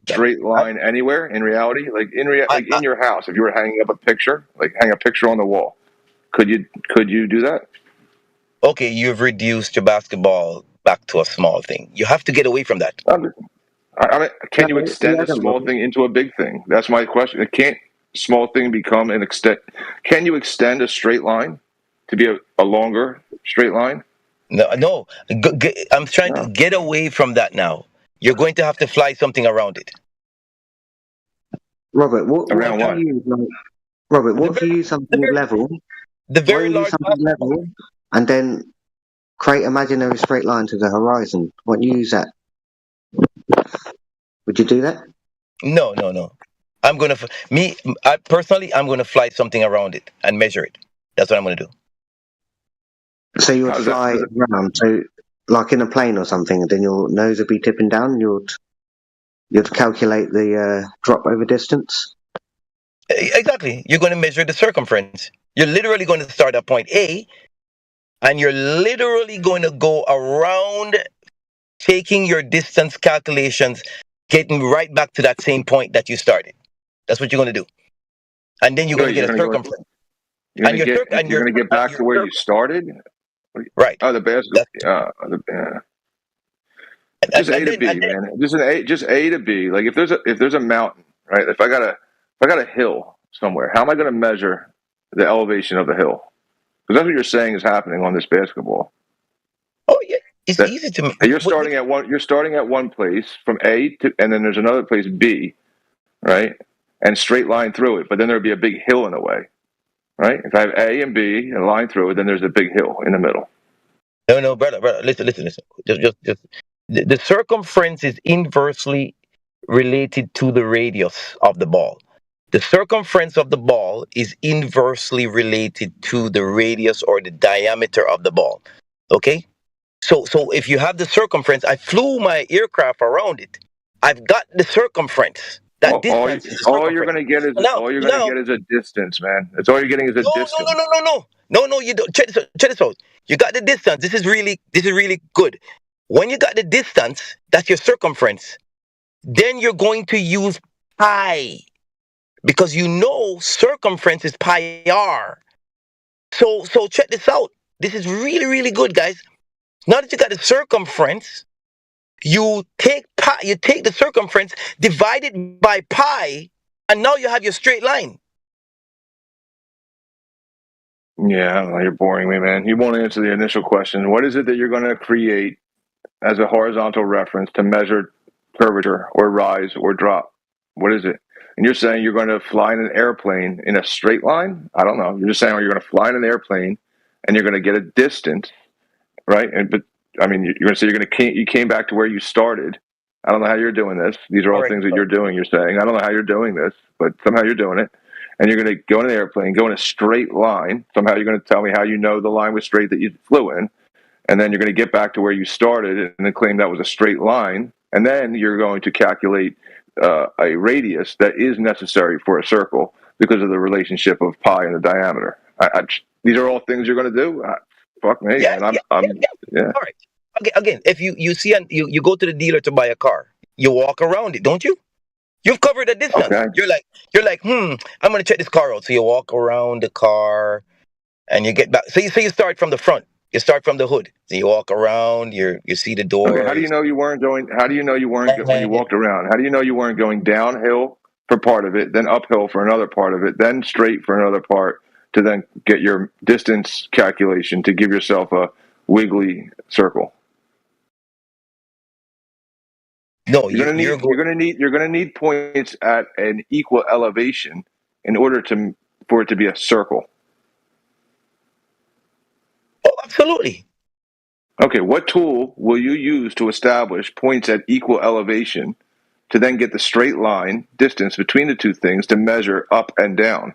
straight line anywhere in reality. Like in your house, if you were hanging up a picture, like hang a picture on the wall, could you do that? Okay, you've reduced your basketball back to a small thing. You have to get away from that. I mean, can you extend a small thing into a big thing? That's my question. It can't small thing become an extent? Can you extend a straight line to be a longer straight line? No. I'm trying to get away from that now. You're going to have to fly something around it. Robert, what do you use? Robert, what if you use something level? The very large level, and then create imaginary straight line to the horizon. What do you use that? Would you do that? No. I'm going to personally, I'm going to fly something around it and measure it. That's what I'm going to do. So you would fly around, so like in a plane or something, and then your nose would be tipping down. And you'd calculate the drop over distance. Exactly. You're going to measure the circumference. You're literally going to start at point A, and you're literally going to go around, taking your distance calculations, getting right back to that same point that you started. That's what you're going to do. And then you're going to get a circumference. You're going to get back to where you started? Right. Oh, the basketball. Just A to B, man. Just A to B. Like if there's a mountain, right? If I got I got a hill somewhere, how am I going to measure the elevation of the hill? Because that's what you're saying is happening on this basketball. Oh yeah, it's easy to. You're starting at one. You're starting at one place from A to, and then there's another place B, right? And straight line through it. But then there'd be a big hill in the way, right? If I have A and B and a line through it, then there's a big hill in the middle. No, brother. Listen. Just. The circumference is inversely related to the radius of the ball. The circumference of the ball is inversely related to the radius or the diameter of the ball. Okay? So if you have the circumference, I flew my aircraft around it. I've got the circumference. That distance is all you're going to get is a distance, man. That's all you're getting is a distance. No, you don't. Check this out. You got the distance. This is really good. When you got the distance, that's your circumference. Then you're going to use pi, because you know circumference is pi r. So check this out. This is really good, guys. Now that you got the circumference, you take pi, you take the circumference, divide it by pi, and now you have your straight line. Yeah, I don't know, you're boring me, man. You won't answer the initial question. What is it that you're going to create as a horizontal reference to measure curvature or rise or drop? What is it? And you're saying you're going to fly in an airplane in a straight line? I don't know. You're just saying you're going to fly in an airplane and you're going to get a distance, right? But I mean, you're going to say you came back to where you started. I don't know how you're doing this. These are all things that you're doing. You're saying I don't know how you're doing this, but somehow you're doing it. And you're going to go in an airplane, go in a straight line. Somehow you're going to tell me how you know the line was straight that you flew in. And then you're going to get back to where you started and then claim that was a straight line. And then you're going to calculate a radius that is necessary for a circle because of the relationship of pi and the diameter. These are all things you're going to do? Fuck me. Yeah. All right. Again, if you see you go to the dealer to buy a car, you walk around it, don't you? You've covered a distance. Okay. You're like, I'm going to check this car out. So you walk around the car and you get back. So you start from the front. You start from the hood. So you walk around. You see the door. Okay, how do you know you weren't going? How do you know you weren't when you walked around? How do you know you weren't going downhill for part of it, then uphill for another part of it, then straight for another part to then get your distance calculation to give yourself a wiggly circle? No, you're gonna need points at an equal elevation in order for it to be a circle. Oh, absolutely. Okay, what tool will you use to establish points at equal elevation to then get the straight line distance between the two things to measure up and down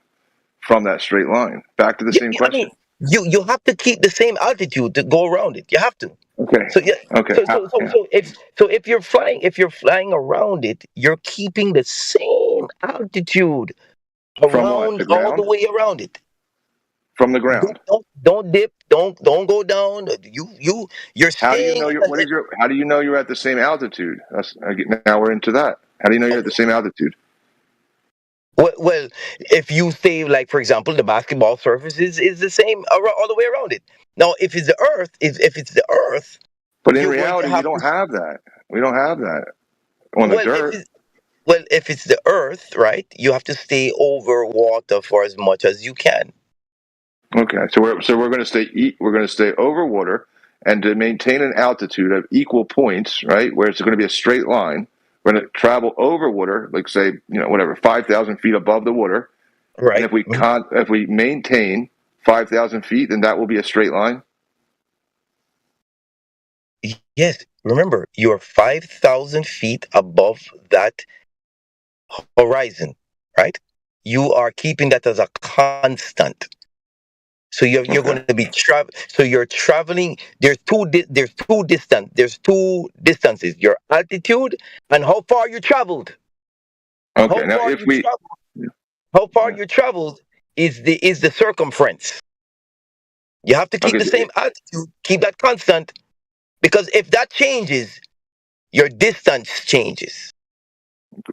from that straight line? Back to the same question. I mean, you have to keep the same altitude to go around it. You have to. Okay. So yeah. Okay. So if you're flying around it, you're keeping the same altitude around all the way around it. From the ground. Don't dip. Don't go down. You're staying. How do you know you're at the same altitude? Now we're into that. How do you know you're at the same altitude? Well, if you say, like, for example, the basketball surface is the same all the way around it. Now, if it's the Earth, but in reality, you don't have that. We don't have that on the dirt. If it's the Earth, right, you have to stay over water for as much as you can. Okay, so we're going to stay over water, and to maintain an altitude of equal points, right, where it's going to be a straight line. We're going to travel over water, like say, 5,000 feet above the water. Right. And if we maintain 5,000 feet, then that will be a straight line. Yes. Remember, you're 5,000 feet above that horizon, right? You are keeping that as a constant. So you're going to be So you're traveling. There's two distances. Your altitude and how far you traveled. Okay. How far you traveled is the circumference. You have to keep the same altitude. Keep that constant, because if that changes, your distance changes.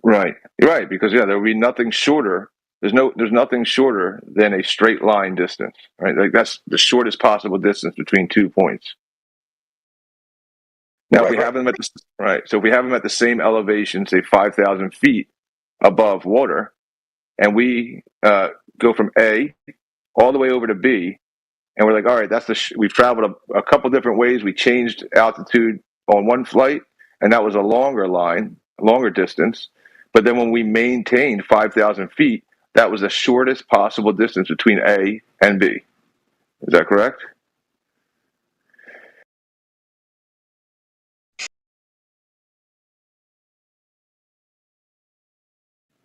Right. Because there will be nothing shorter. There's nothing shorter than a straight line distance, right? Like that's the shortest possible distance between 2 points. Now, if we have them at so if we have them at the same elevation, say 5,000 feet above water, and we go from A all the way over to B, and we're like, all right, that's we've traveled a couple different ways. We changed altitude on one flight, and that was a longer line, a longer distance. But then when we maintained 5,000 feet, that was the shortest possible distance between A and B. Is that correct?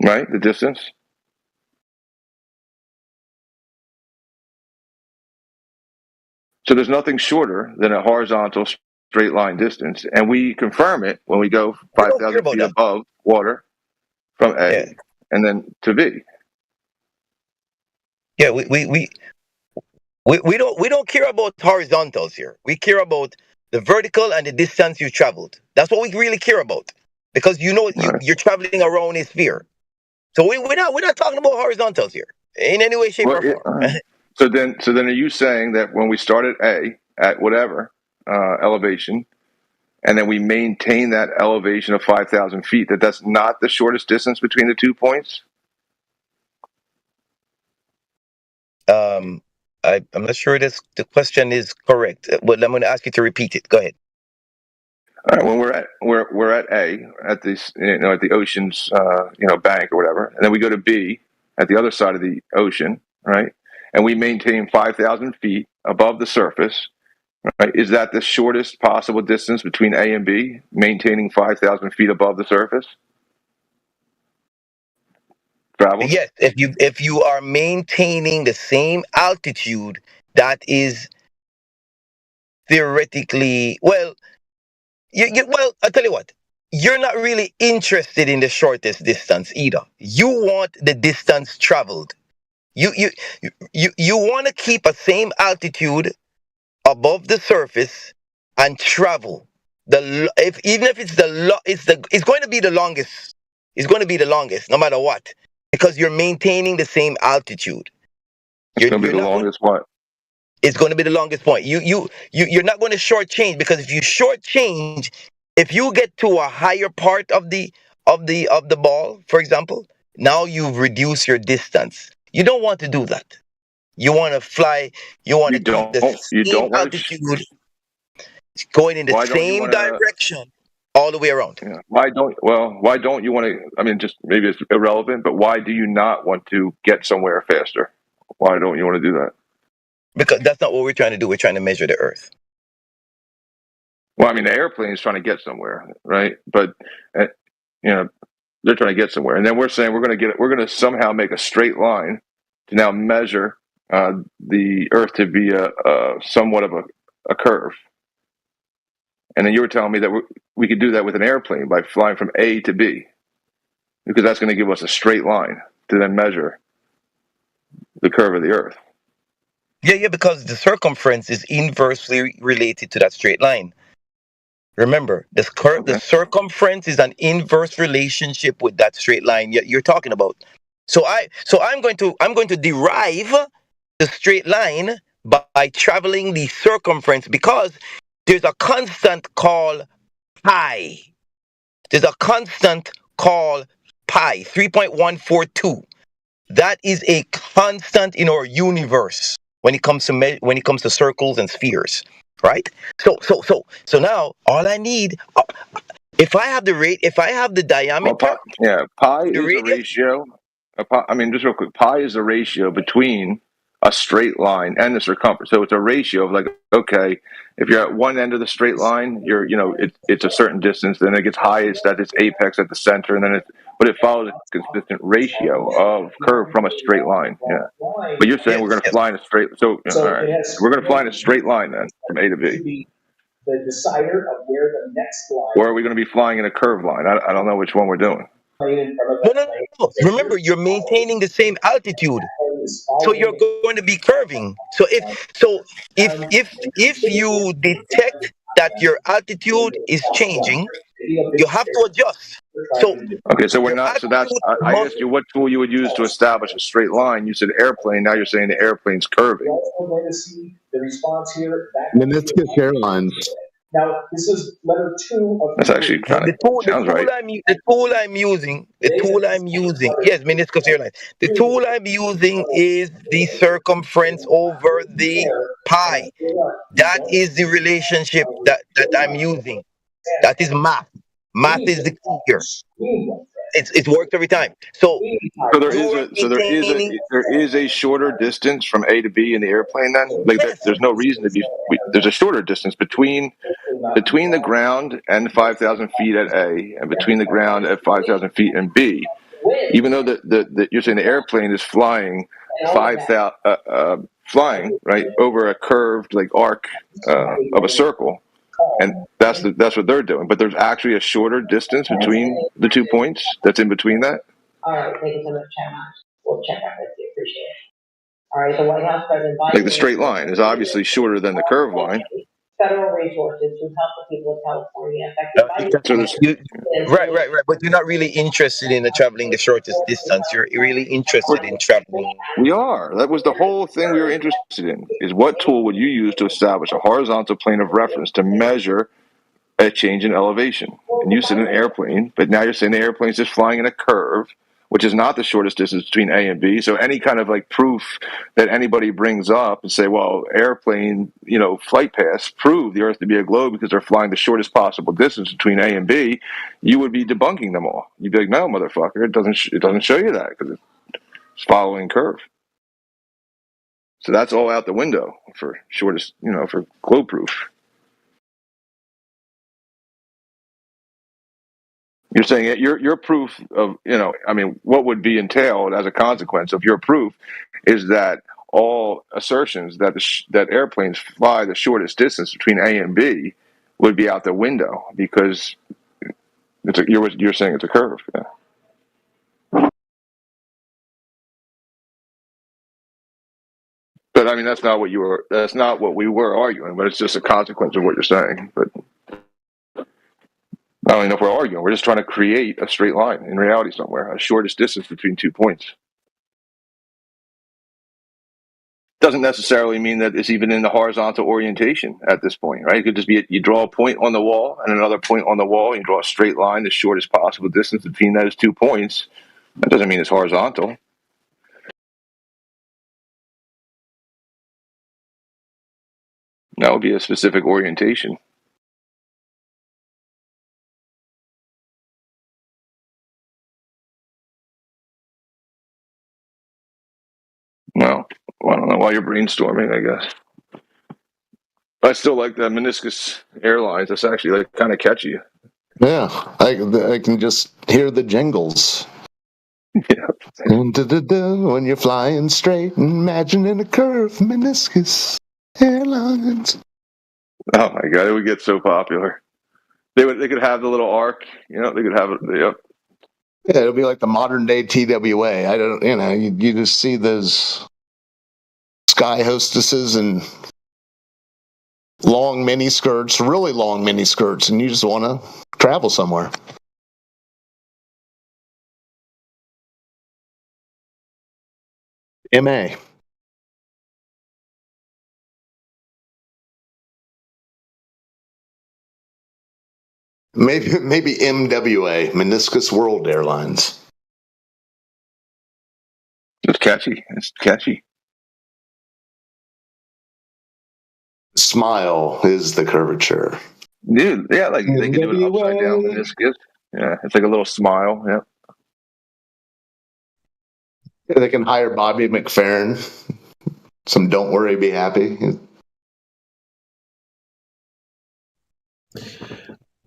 Right, the distance? So there's nothing shorter than a horizontal straight line distance. And we confirm it when we go 5,000 feet above water from A and then to B. Yeah, we don't care about horizontals here. We care about the vertical and the distance you traveled. That's what we really care about, because you're traveling around a sphere. So we're not talking about horizontals here in any way, shape, or form. So then are you saying that when we start at A at whatever elevation, and then we maintain that elevation of 5,000 feet, that's not the shortest distance between the 2 points? I'm not sure the question is correct, but I'm going to ask you to repeat it. Go ahead. All right, when we're at A at this at the ocean's bank or whatever, and then we go to B at the other side of the ocean, right? And we maintain 5,000 feet above the surface, right? Is that the shortest possible distance between A and B, maintaining 5,000 feet above the surface? Travel? Yes, if you are maintaining the same altitude, that is theoretically well. Well, I'll tell you what. You're not really interested in the shortest distance either. You want the distance traveled. You want to keep a same altitude above the surface and travel. Even if it's going to be the longest. It's going to be the longest, no matter what, because you're maintaining the same altitude. It's going to be the longest what? It's going to be the longest point. You're not going to shortchange, because if you shortchange, if you get to a higher part of the ball, for example, now you've reduced your distance. You don't want to do that. You want to fly. You want to keep the same altitude, going in the same direction all the way around. Yeah. Why don't you want to? I mean, just maybe it's irrelevant, but why do you not want to get somewhere faster? Why don't you want to do that? Because that's not what we're trying to do. We're trying to measure the Earth. Well, I mean, the airplane is trying to get somewhere, right? But they're trying to get somewhere, and then we're saying we're going to somehow make a straight line to now measure the Earth to be a somewhat of a curve. And then you were telling me that we could do that with an airplane by flying from A to B, because that's going to give us a straight line to then measure the curve of the Earth. Yeah, because the circumference is inversely related to that straight line. Remember, the circumference is an inverse relationship with that straight line you're talking about. So I'm going to derive the straight line by traveling the circumference, because there's a constant called pi. There's a constant called pi, 3.142. That is a constant in our universe when it comes to circles and spheres, right? So now all I need, if I have the diameter, pi is a ratio. I mean, just real quick, pi is a ratio between a straight line and the circumference. So it's a ratio of, like, okay, if you're at one end of the straight line, it's a certain distance, then it gets highest at its apex at the center, and then but it follows a consistent ratio of curve from a straight line. Yeah. But you're saying we're going to fly in a straight. So all right, we're going to fly in a straight line then from A to B. The decider of where the next line. Or are we going to be flying in a curved line? I don't know which one we're doing. No. Remember, you're maintaining the same altitude, so you're going to be curving. So if you detect that your altitude is changing, you have to adjust. So we're not. So that's. I asked you what tool you would use to establish a straight line. You said airplane. Now you're saying the airplane's curving. Meniscus Airlines. Now, this is letter 2 of That's actually kind of sounds right. The tool I'm using, yes, Meniscus Airlines. The tool I'm using is the circumference over the pi. That is the relationship that I'm using. That is math. Math is the key here. It's worked every time. So there is a shorter distance from A to B in the airplane. Then, like there's no reason to be. There's a shorter distance between the ground and 5,000 feet at A, and between the ground at 5,000 feet in B. Even though you're saying the airplane is flying 5,000 flying right over a curved like arc of a circle. And that's what they're doing. But there's actually a shorter distance between the 2 points that's in between that. All right, thank you so much, Chairman. We'll check out with you. Appreciate it. All right, the White House President Biden. Like the straight line is obviously shorter than the curved line. Federal resources to help the people of California affected by right. But you're not really interested in traveling the shortest distance. You're really interested in traveling. We are. That was the whole thing we were interested in. Is what tool would you use to establish a horizontal plane of reference to measure a change in elevation? And you said an airplane, but now you're saying the airplane's just flying in a curve, which is not the shortest distance between A and B. So any kind of like proof that anybody brings up and say, well, airplane, flight paths prove the Earth to be a globe because they're flying the shortest possible distance between A and B, you would be debunking them all. You'd be like, no, motherfucker, it doesn't show you that because it's following curve. So that's all out the window for shortest, for globe proof. You're saying your proof of, what would be entailed as a consequence of your proof is that all assertions that that airplanes fly the shortest distance between A and B would be out the window because you're saying it's a curve. Yeah. But I mean, that's not what we were arguing, but it's just a consequence of what you're saying. But I don't even know if we're arguing. We're just trying to create a straight line in reality somewhere, a shortest distance between 2 points. Doesn't necessarily mean that it's even in the horizontal orientation at this point, right? It could just be you draw a point on the wall and another point on the wall. You draw a straight line, the shortest possible distance between those 2 points. That doesn't mean it's horizontal. That would be a specific orientation. No, I don't know why you're brainstorming, I guess. I still like the Meniscus Airlines. That's actually like kind of catchy. Yeah, I can just hear the jingles. Yeah. When you're flying straight, imagining a curve, Meniscus Airlines. Oh my god, it would get so popular. They could have the little arc, they could have it. Yep. Yeah, it'll be like the modern day TWA. I don't, you just see those sky hostesses and long mini skirts, really long mini skirts, and you just want to travel somewhere. MA. Maybe MWA, Meniscus World Airlines. It's catchy. It's catchy. Smile is the curvature. Dude, yeah, like they can do an upside down meniscus. Yeah, it's like a little smile. Yeah. They can hire Bobby McFerrin. Some Don't Worry, Be Happy.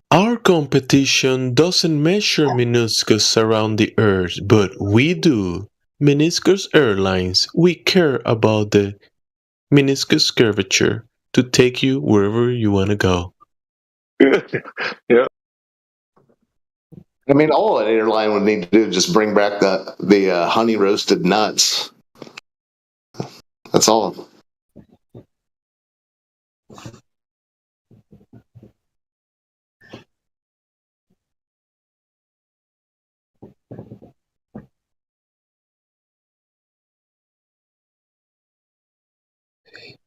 Our competition doesn't measure meniscus around the Earth, but we do. Meniscus Airlines, we care about the meniscus curvature to take you wherever you want to go. Yeah. I mean, all an airline would need to do is just bring back the honey roasted nuts. That's all.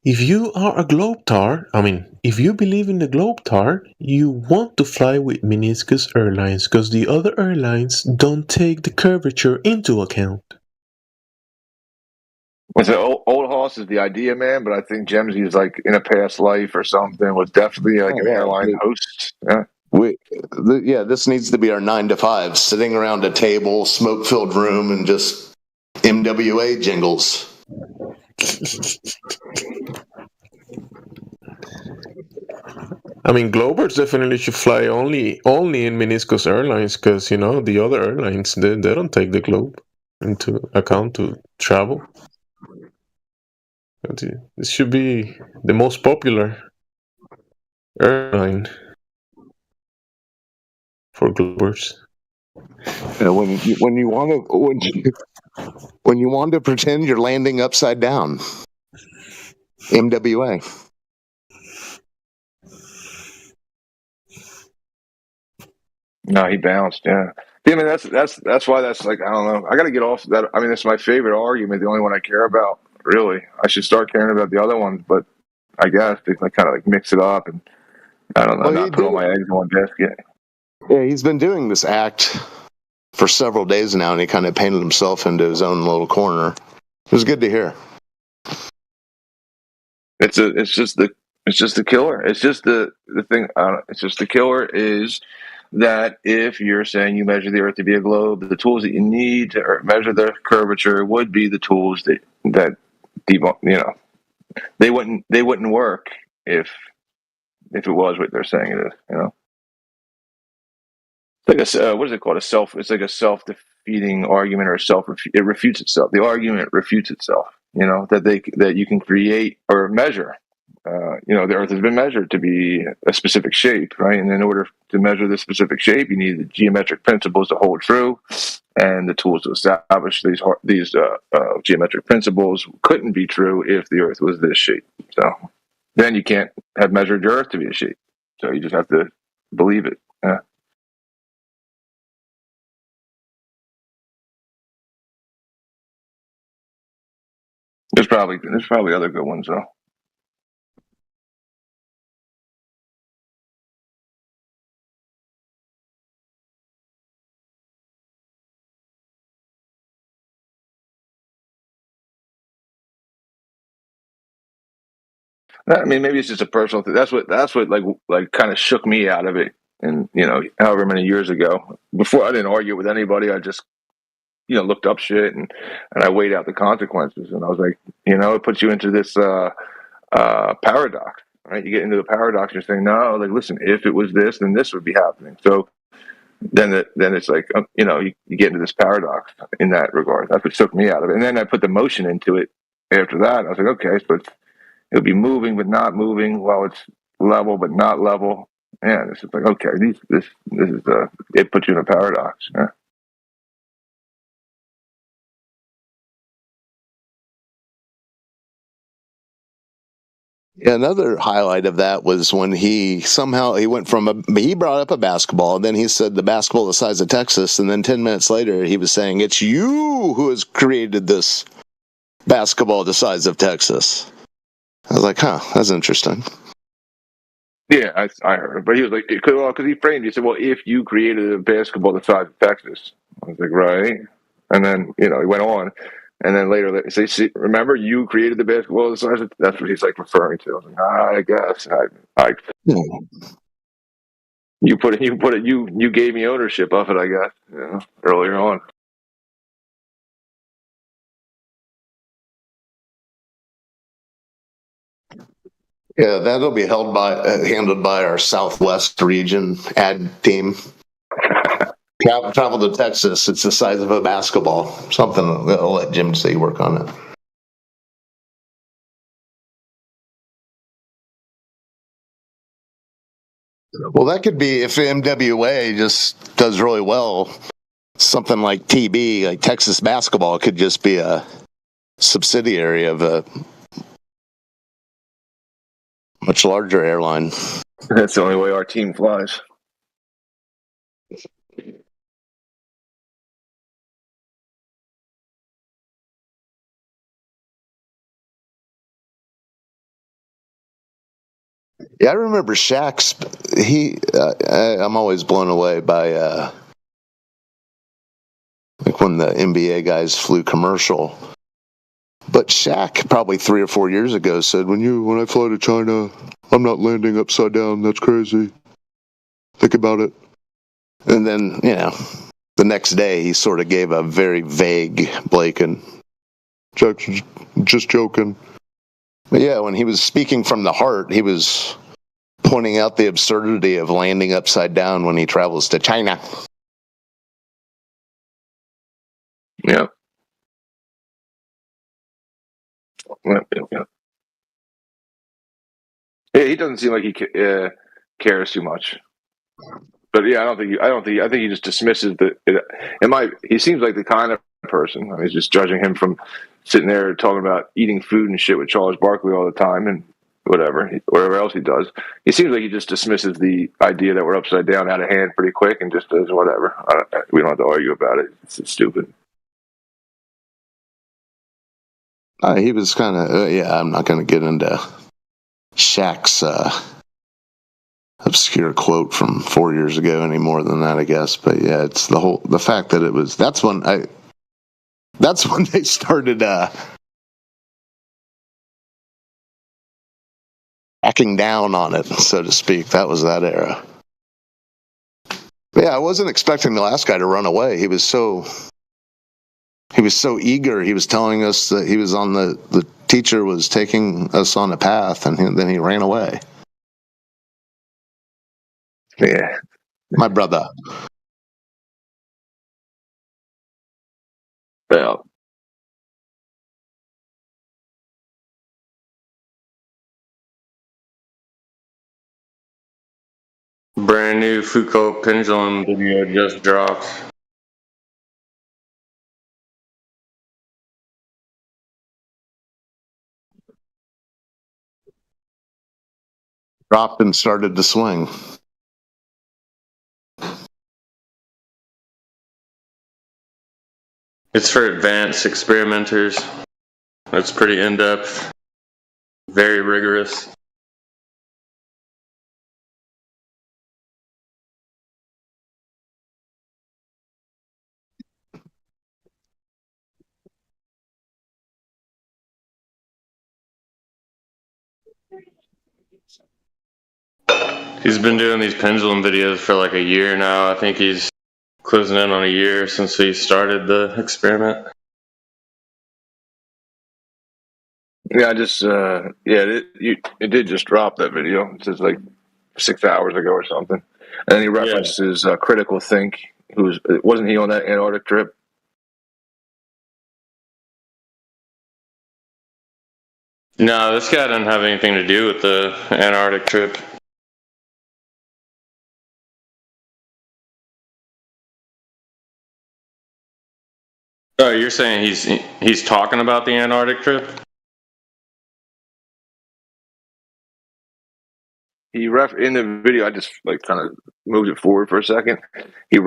If you are a Globetard, if you believe in the Globetard, you want to fly with Meniscus Airlines because the other airlines don't take the curvature into account. So old Hoss is the idea man, but I think Jemsy is like in a past life or something was definitely like an airline host. Yeah. This needs to be our 9 to 5, sitting around a table, smoke-filled room, and just MWA jingles. Globers definitely should fly only in Meniscus Airlines because the other airlines they don't take the globe into account to travel. This should be the most popular airline for Globers. When you want to pretend you're landing upside down, MWA. No, he bounced. Yeah. I mean, that's why that's like I don't know. I got to get off that. I mean, it's my favorite argument. The only one I care about, really. I should start caring about the other ones, but I guess they kind of like mix it up and I don't know. Not put all my eggs in one basket. Yeah, he's been doing this act for several days now, and he kind of painted himself into his own little corner. It was good to hear. It's just the killer. It's just the thing. It's just the killer is that if you're saying you measure the Earth to be a globe, the tools that you need to measure the curvature would be the tools that they wouldn't work if it was what they're saying it is. It's like what is it called? It's like a self-defeating argument or it refutes itself. The argument refutes itself. That you can create or measure. The Earth has been measured to be a specific shape, right? And in order to measure this specific shape, you need the geometric principles to hold true, and the tools to establish these geometric principles couldn't be true if the Earth was this shape. So then you can't have measured your Earth to be a shape. So you just have to believe it. Yeah. There's probably other good ones though. I mean, maybe it's just a personal thing. That's what like kind of shook me out of it. And however many years ago, before I didn't argue with anybody. I just looked up shit and I weighed out the consequences. And I was like, it puts you into this paradox, right? You get into the paradox. You're saying, no, like, listen, if it was this, then this would be happening. So then it's like, you get into this paradox in that regard. That's what took me out of it. And then I put the motion into it after that. I was like, okay, so it'll be moving but not moving while it's level but not level. And it's just like, okay, this is it puts you in a paradox. Yeah. Yeah, another highlight of that was when he went he brought up a basketball, and then he said the basketball the size of Texas, and then 10 minutes later he was saying it's you who has created this basketball the size of Texas. I was like, that's interesting. Yeah, I heard it, but he was like, because he framed it. He said, well, if you created a basketball the size of Texas, I was like, right, and then he went on. And then later they say, remember, you created the basketball. That's what he's like referring to. I was like, I guess. You gave me ownership of it, I guess, earlier on. Yeah, that'll be handled by our Southwest region ad team. Travel to Texas. It's the size of a basketball. Something. I'll let Jim say work on it. Well, that could be if MWA just does really well. Something like TB, like Texas basketball, could just be a subsidiary of a much larger airline. That's the only way our team flies. Yeah, I remember Shaq's. I'm always blown away by like when the NBA guys flew commercial. But Shaq probably 3 or 4 years ago said, "When I fly to China, I'm not landing upside down. That's crazy. Think about it." And then the next day he sort of gave a very vague Blaken. Jackson's just joking. But yeah, when he was speaking from the heart, he was pointing out the absurdity of landing upside down when he travels to China. Yeah. Yeah. Yeah, he doesn't seem like he cares too much. But yeah, I think he just dismisses he seems like the kind of person. I mean, he's just judging him from sitting there talking about eating food and shit with Charles Barkley all the time and whatever else he does. He seems like he just dismisses the idea that we're upside down out of hand pretty quick and just does whatever. We don't have to argue about it. It's stupid. He was kind of I'm not going to get into Shaq's obscure quote from 4 years ago any more than that, I guess. But yeah, it's the fact that that's when they started backing down on it, so to speak. That was that era. But yeah, I wasn't expecting the last guy to run away. He was so eager. He was telling us that he was on the teacher was taking us on a path, and then he ran away. Yeah. My brother. Yeah. Brand new Foucault pendulum video just dropped. Dropped and started to swing. It's for advanced experimenters. It's pretty in-depth, very rigorous. He's been doing these pendulum videos for like a year now. I think he's closing in on a year since he started the experiment. Yeah, it did just drop that video. It's just like 6 hours ago or something. And then he references Critical Think, wasn't he on that Antarctic trip? No, this guy doesn't have anything to do with the Antarctic trip. Oh, you're saying he's talking about the Antarctic trip? In the video, I just like kind of moved it forward for a second. He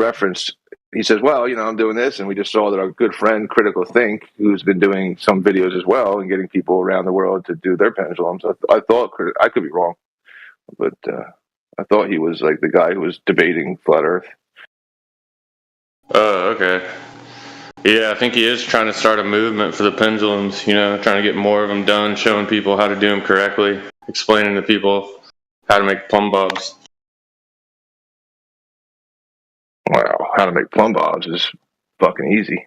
says, "Well, I'm doing this, and we just saw that our good friend Critical Think, who's been doing some videos as well and getting people around the world to do their pendulums." I thought I could be wrong, but I thought he was like the guy who was debating flat Earth. Oh, okay. Yeah, I think he is trying to start a movement for the pendulums, trying to get more of them done, showing people how to do them correctly, explaining to people how to make plumb bobs. Wow, how to make plumb bobs is fucking easy.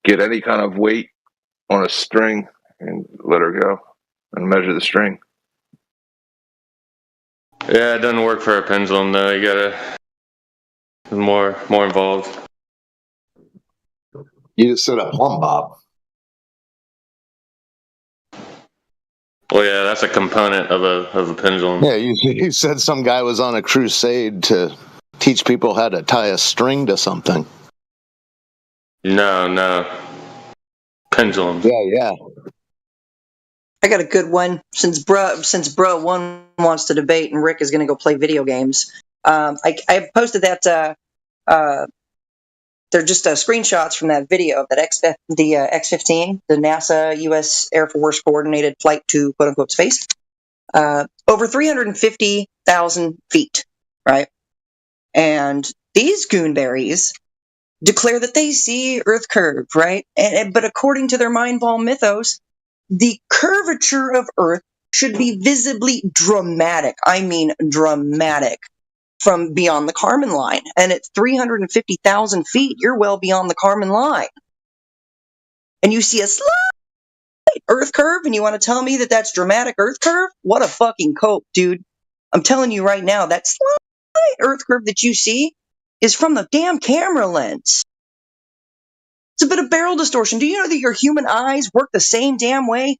Get any kind of weight on a string and let her go and measure the string. Yeah, it doesn't work for a pendulum though. You gotta more involved. You just said a plumb bob. Well, yeah, that's a component of a pendulum. Yeah, you said some guy was on a crusade to teach people how to tie a string to something. No. Pendulums. Yeah. I got a good one. Since Bruh one wants to debate and Rick is going to go play video games, I posted that. They're just screenshots from that video of that X-15, the NASA U.S. Air Force coordinated flight to quote unquote space. over 350,000 feet, right? And these goonberries declare that they see Earth curve, right? But according to their mind ball mythos, the curvature of Earth should be visibly dramatic. I mean dramatic from beyond the Kármán line. And at 350,000 feet, you're well beyond the Kármán line. And you see a slight Earth curve, and you want to tell me that that's dramatic Earth curve? What a fucking cope, dude. I'm telling you right now, that slight Earth curve that you see is from the damn camera lens. It's a bit of barrel distortion. Do you know that your human eyes work the same damn way?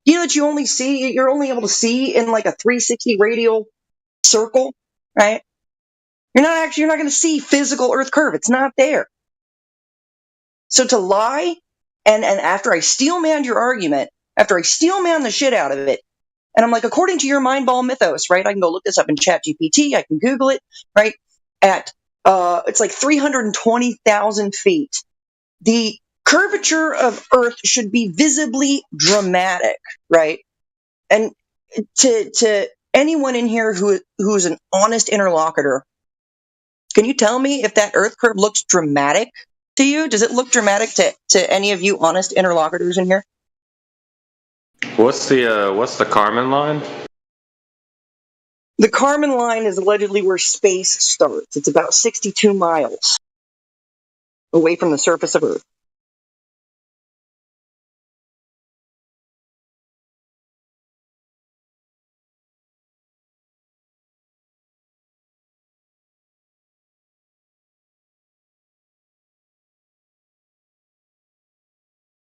Do you know that you're only able to see in like a 360 radial circle, right? You're not going to see physical Earth curve. It's not there. So to lie, and after I steel-manned your argument, after I steel-manned the shit out of it, and I'm like, according to your mind ball mythos, right? I can go look this up in ChatGPT. I can Google it, right? At it's like 320,000 feet. The curvature of Earth should be visibly dramatic, right? And to anyone in here who's an honest interlocutor, can you tell me if that Earth curve looks dramatic to you? Does it look dramatic to any of you honest interlocutors in here? What's the Kármán line? The Kármán line is allegedly where space starts. It's about 62 miles away from the surface of Earth.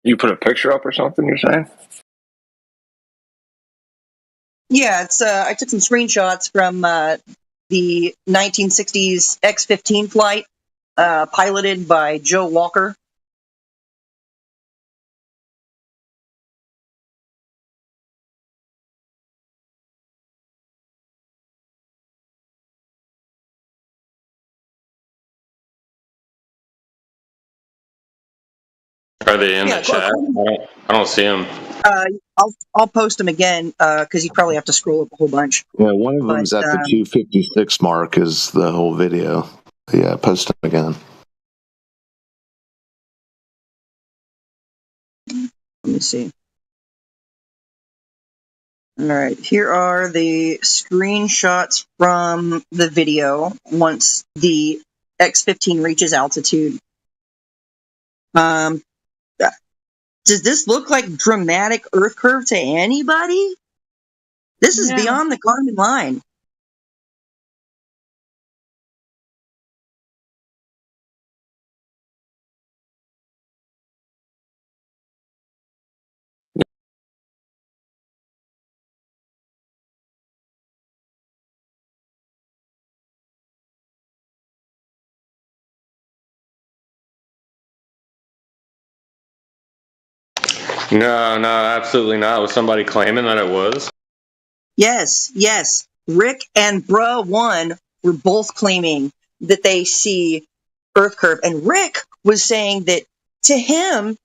You put a picture up or something, you're saying? Yeah, it's I took some screenshots from the 1960s X-15 flight, piloted by Joe Walker. Are they in the chat? I don't see them. I'll post them again because you probably have to scroll up a whole bunch. Yeah, one of them's at the 256 mark is the whole video. Yeah, post them again. Let me see. All right, here are the screenshots from the video once the X-15 reaches altitude. Does this look like dramatic Earth curve to anybody? This is beyond the Kármán line. No, absolutely not. Was somebody claiming that it was? Yes. Rick and Bruh1 were both claiming that they see Earth curve. And Rick was saying that to him,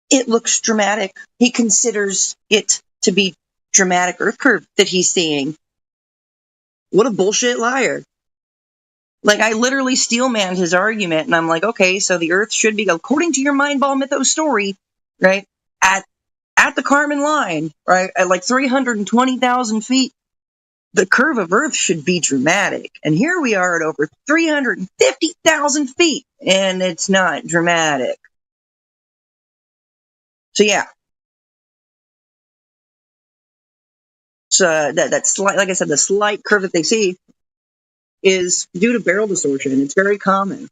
it looks dramatic. He considers it to be dramatic Earth curve that he's seeing. What a bullshit liar. Like, I literally steel-manned his argument, and I'm like, okay, so the Earth should be, according to your mind ball mythos story, right, at the Kármán line, right, at like 320,000 feet, the curve of Earth should be dramatic. And here we are at over 350,000 feet, and it's not dramatic. So yeah. So that slight, like I said, the slight curve that they see is due to barrel distortion. It's very common.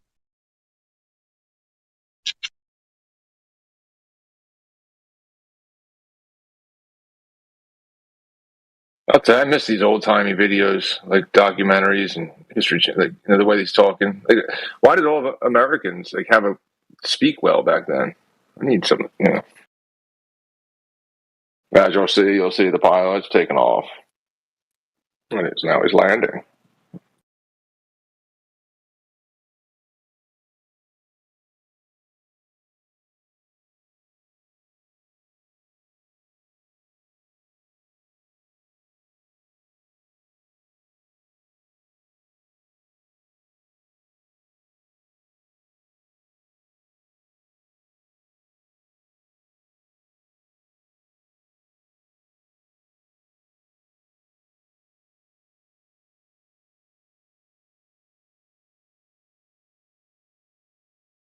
I miss these old timey videos, like documentaries and history, like the way he's talking. Like, why did all the Americans have a speak well back then? I need some, As you'll see the pilot's taking off, and now he's landing.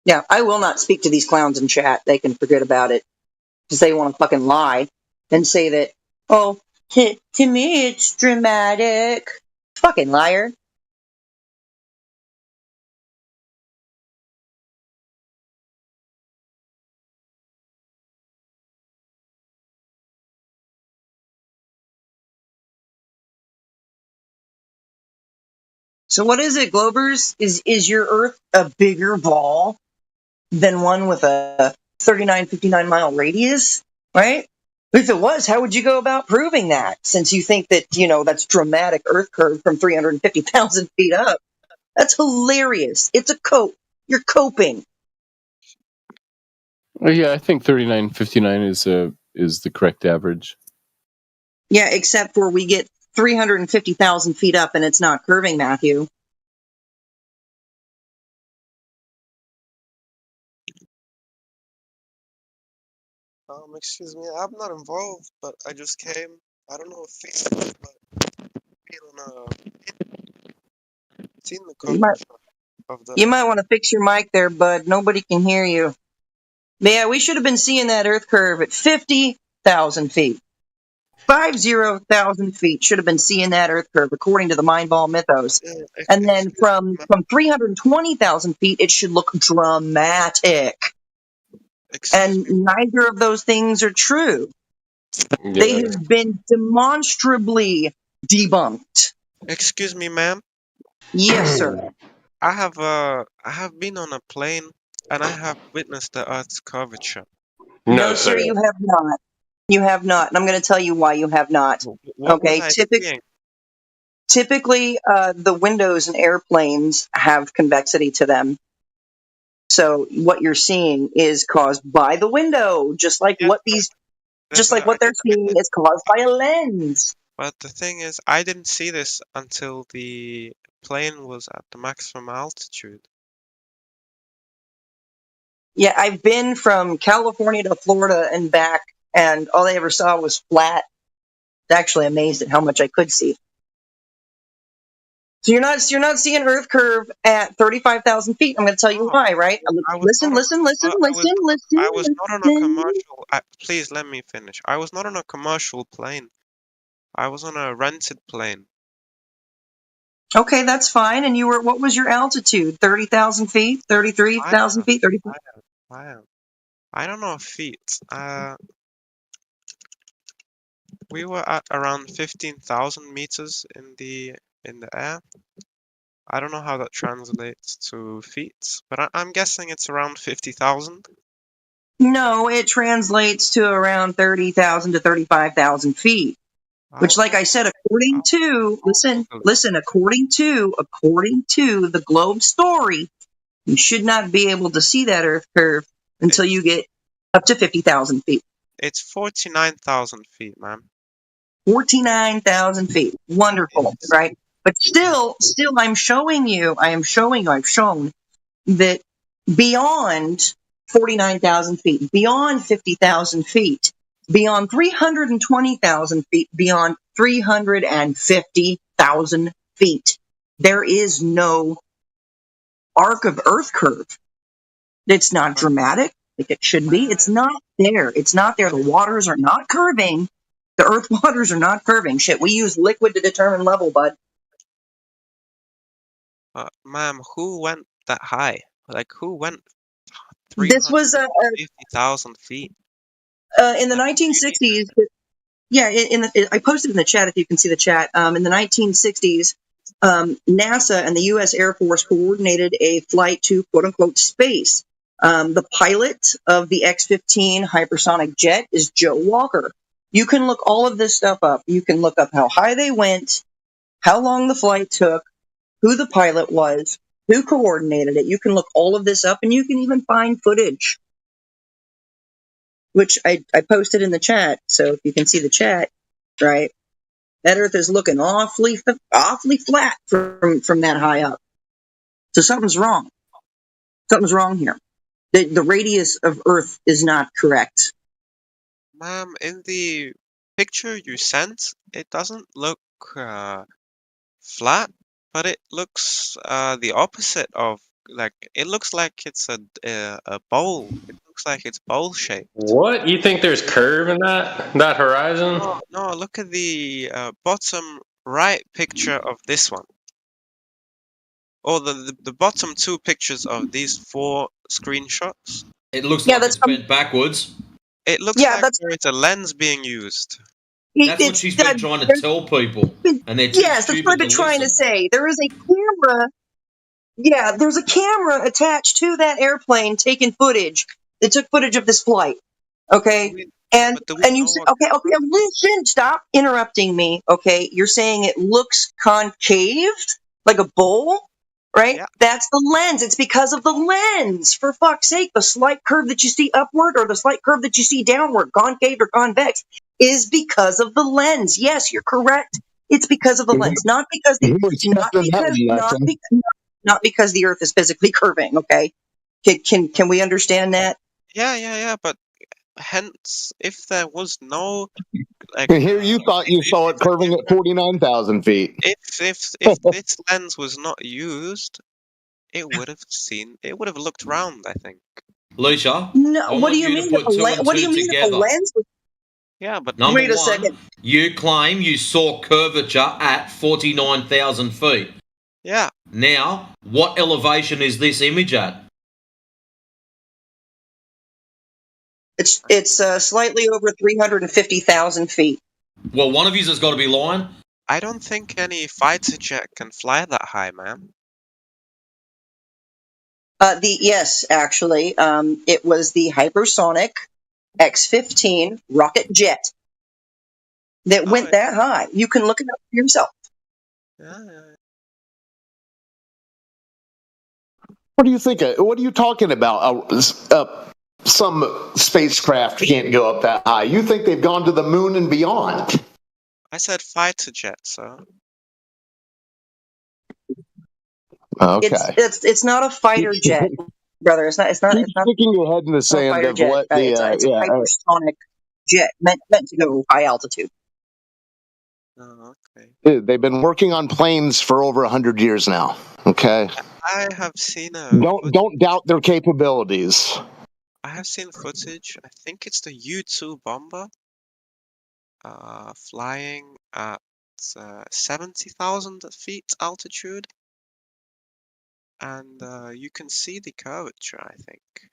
Yeah, I will not speak to these clowns in chat. They can forget about it because they want to fucking lie and say that, oh, to me it's dramatic. Fucking liar. So what is it, Globers? Is your Earth a bigger ball than one with a 39, 59 mile radius? Right? If it was, how would you go about proving that? Since you think that, that's dramatic Earth curve from 350,000 feet up. That's hilarious. It's a cope. You're coping. Well, yeah, I think 39.59 is the correct average. Yeah, except for we get 350,000 feet up and it's not curving, Matthew. Excuse me, I'm not involved, but I just came. I don't know if Facebook, but seen the coverage of the. You might want to fix your mic there, bud. Nobody can hear you. But yeah, we should have been seeing that Earth curve at 50,000 feet. 50,000 feet should have been seeing that Earth curve, according to the Mind Ball mythos. And then from 320,000 feet, it should look dramatic. And neither of those things are true. Yeah. They have been demonstrably debunked. Excuse me, ma'am. Yes, sir. I have been on a plane and I have witnessed the Earth's curvature. No, sir, you have not. You have not. And I'm going to tell you why you have not. What was Okay, I seeing? typically, the windows in airplanes have convexity to them. So what you're seeing is caused by the window, just like what they're seeing is caused by a lens. But the thing is, I didn't see this until the plane was at the maximum altitude. Yeah, I've been from California to Florida and back, and all I ever saw was flat. I was actually amazed at how much I could see. So you're not seeing Earth curve at 35,000 feet. I'm going to tell you why, right? Listen. I was not on a commercial. Please let me finish. I was not on a commercial plane. I was on a rented plane. Okay, that's fine. And what was your altitude? 30,000 feet? 33,000 feet? 34? I don't know feet. We were at around 15,000 meters in the air. I don't know how that translates to feet, but I'm guessing it's around 50,000. No, it translates to around 30,000 to 35,000 feet. Which, like I said, according to the Globe story, you should not be able to see that Earth curve until you get up to 50,000 feet. It's 49,000 feet, ma'am. 49,000 feet. Wonderful, right? But still, I've shown that beyond 49,000 feet, beyond 50,000 feet, beyond 320,000 feet, beyond 350,000 feet, there is no arc of Earth curve. It's not dramatic like it should be. It's not there. It's not there. The waters are not curving. The Earth waters are not curving. Shit, we use liquid to determine level, bud. Ma'am, who went that high? Like, who went This was 350,000 feet? In the 1960s. Yeah, I posted in the chat if you can see the chat. In the 1960s, NASA and the U.S. Air Force coordinated a flight to quote-unquote space. The pilot of the X-15 hypersonic jet is Joe Walker. You can look all of this stuff up. You can look up how high they went, how long the flight took, who the pilot was, who coordinated it. You can look all of this up, and you can even find footage, which I posted in the chat. So if you can see the chat, right, that Earth is looking awfully flat from that high up. So something's wrong. Something's wrong here. The radius of Earth is not correct. Ma'am, in the picture you sent, it doesn't look flat, but it looks the opposite of like it looks like it's a bowl. It looks like it's bowl shaped. What? You think there's curve in that horizon? No, look at the bottom right picture of this one. Or the bottom two pictures of these 4 screenshots. It looks like it's bent backwards. It looks like there's a lens being used. That's what she's been trying to tell people, and they're too Yes, that's what I've been trying to say. There is a camera. Yeah, there's a camera attached to that airplane taking footage. It took footage of this flight. Okay, and you say, okay, listen, stop interrupting me. Okay, you're saying it looks concaved like a bowl, right? Yeah. That's the lens. It's because of the lens. For fuck's sake, the slight curve that you see upward or the slight curve that you see downward, concave or convex, is because of the lens. Yes, you're correct. It's because of the lens, not because the not because the Earth is physically curving. Okay, can we understand that? Yeah. But hence, if there was no, here you thought you saw it curving at 49,000 feet. If this lens was not used, it would have looked round. I think. Lucia. No. What do you mean? What do you mean if a lens? Yeah, but wait a second. You claim you saw curvature at 49,000 feet. Yeah. Now, what elevation is this image at? It's slightly over 350,000 feet. Well, one of you has got to be lying. I don't think any fighter jet can fly that high, man. Yes, actually, it was the hypersonic X-15 rocket jet that went that high. You can look it up for yourself. What do you think? What are you talking about? Some spacecraft can't go up that high. You think they've gone to the moon and beyond? I said fighter jet, sir. Okay. It's not a fighter jet, brother. It's not sticking your head in the sand of what it's a hypersonic jet meant to go high altitude. Oh, okay. They've been working on planes for over 100 years now. Okay. I have seen don't doubt their capabilities. I have seen footage. I think it's the U-2 bomber flying at 70,000 feet altitude. And you can see the curvature, I think.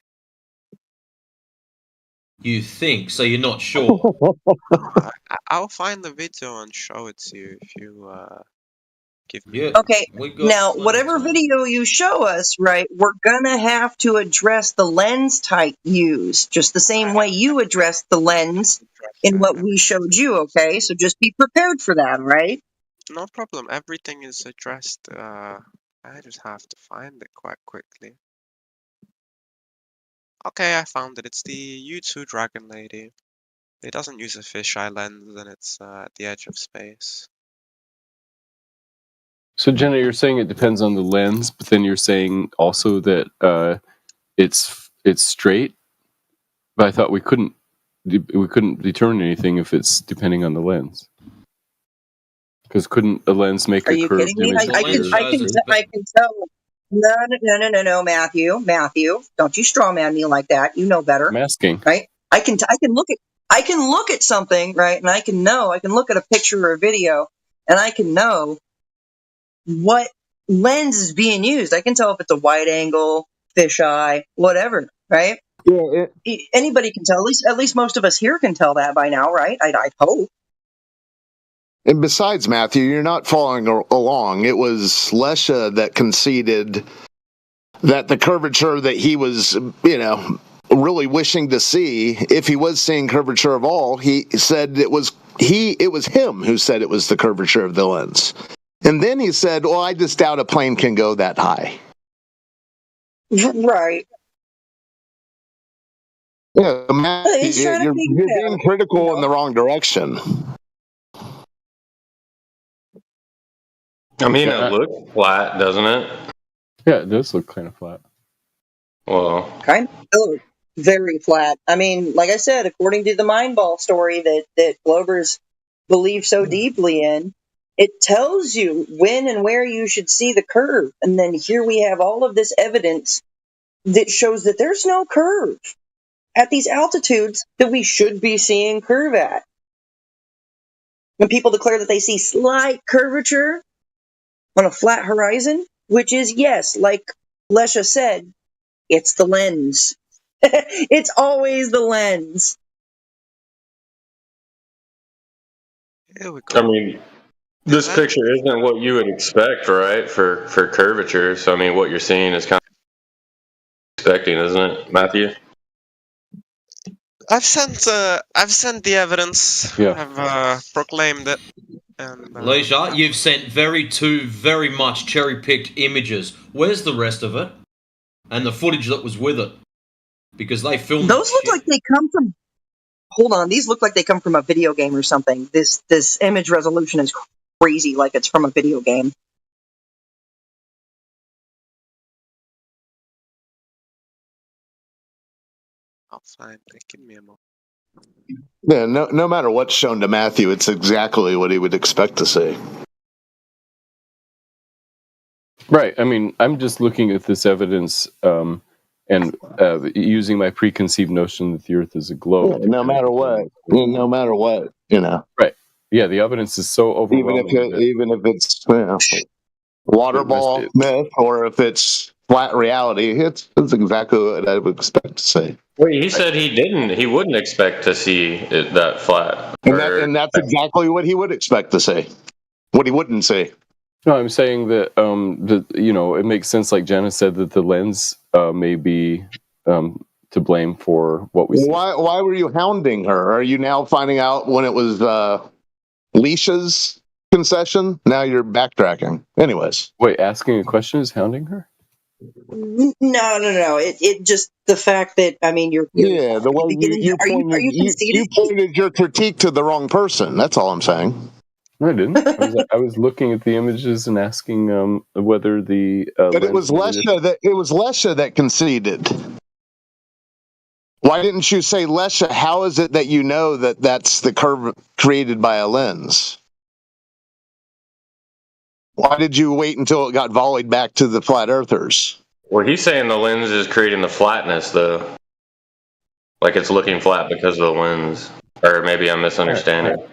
You think, so you're not sure. I'll find the video and show it to you if you give me. Yeah, okay, now whatever video you show us, right, we're gonna have to address the lens type used, just the same way you addressed the lens in what we showed you, okay? So just be prepared for that, right? No problem, everything is addressed. I just have to find it quite quickly. Okay, I found it. It's the U-2 Dragon Lady. It doesn't use a fisheye lens, and it's at the edge of space. So, Jenna, you're saying it depends on the lens, but then you're saying also that it's straight. But I thought we couldn't determine anything if it's depending on the lens. Because couldn't a lens make a curved image? I can tell. No, Matthew, don't you straw man me like that. You know better. I'm asking. Right? I can look at something, right, and I can look at a picture or a video, and I can know what lens is being used. I can tell if it's a wide angle, fisheye, whatever, right? Yeah. Anybody can tell. At least most of us here can tell that by now, right? I hope. And besides, Matthew, you're not following along. It was Lesha that conceded that the curvature that he was, really wishing to see, if he was seeing curvature of all, he said it was him who said it was the curvature of the lens. And then he said, well, I just doubt a plane can go that high. Right. Yeah, Matthew, you're being critical in the wrong direction. I mean, it looks flat, doesn't it? Yeah, it does look kind of flat. Well, kind of very flat. I mean, like I said, according to the Mindball story that Glover's believe so deeply in, It tells you when and where you should see the curve. And then here we have all of this evidence that shows that there's no curve at these altitudes that we should be seeing curve at. When people declare that they see slight curvature on a flat horizon, which is, yes, like Lesha said, it's the lens. It's always the lens. Here we go. I mean, this picture isn't what you would expect, right, for curvature. So, I mean, what you're seeing is kind of expecting, isn't it, Matthew? I've sent the evidence. Yeah. I've proclaimed it. And Leisha, you've sent two very much cherry-picked images. Where's the rest of it? And the footage that was with it? Because they filmed Those look like they come from. Hold on, these look like they come from a video game or something. This image resolution is crazy, like it's from a video game. I'll find it. Give me a moment. Yeah, no matter what's shown to Matthew, it's exactly what he would expect to see. Right. I mean, I'm just looking at this evidence and using my preconceived notion that the Earth is a globe. Yeah, no matter what, you know. Right. Yeah, the evidence is so overwhelming. Even if it's water ball myth or if it's flat reality, it's exactly what I would expect to see. Wait, he said he didn't. He wouldn't expect to see it that flat. And that's exactly what he would expect to see. What he wouldn't see. No, I'm saying that it makes sense, like Jana said, that the lens may be to blame for what we see. Why were you hounding her? Are you now finding out when it was Leisha's concession? Now you're backtracking. Anyways. Wait, asking a question is hounding her? No. It just the fact that the way you pointed your critique to the wrong person. That's all I'm saying. No, I didn't. I was looking at the images and asking whether the. But it was Lesha that conceded. Why didn't you say, Lesha? How is it that you know that that's the curve created by a lens? Why did you wait until it got volleyed back to the flat earthers? Well, he's saying the lens is creating the flatness, though. Like it's looking flat because of the lens. Or maybe I'm misunderstanding.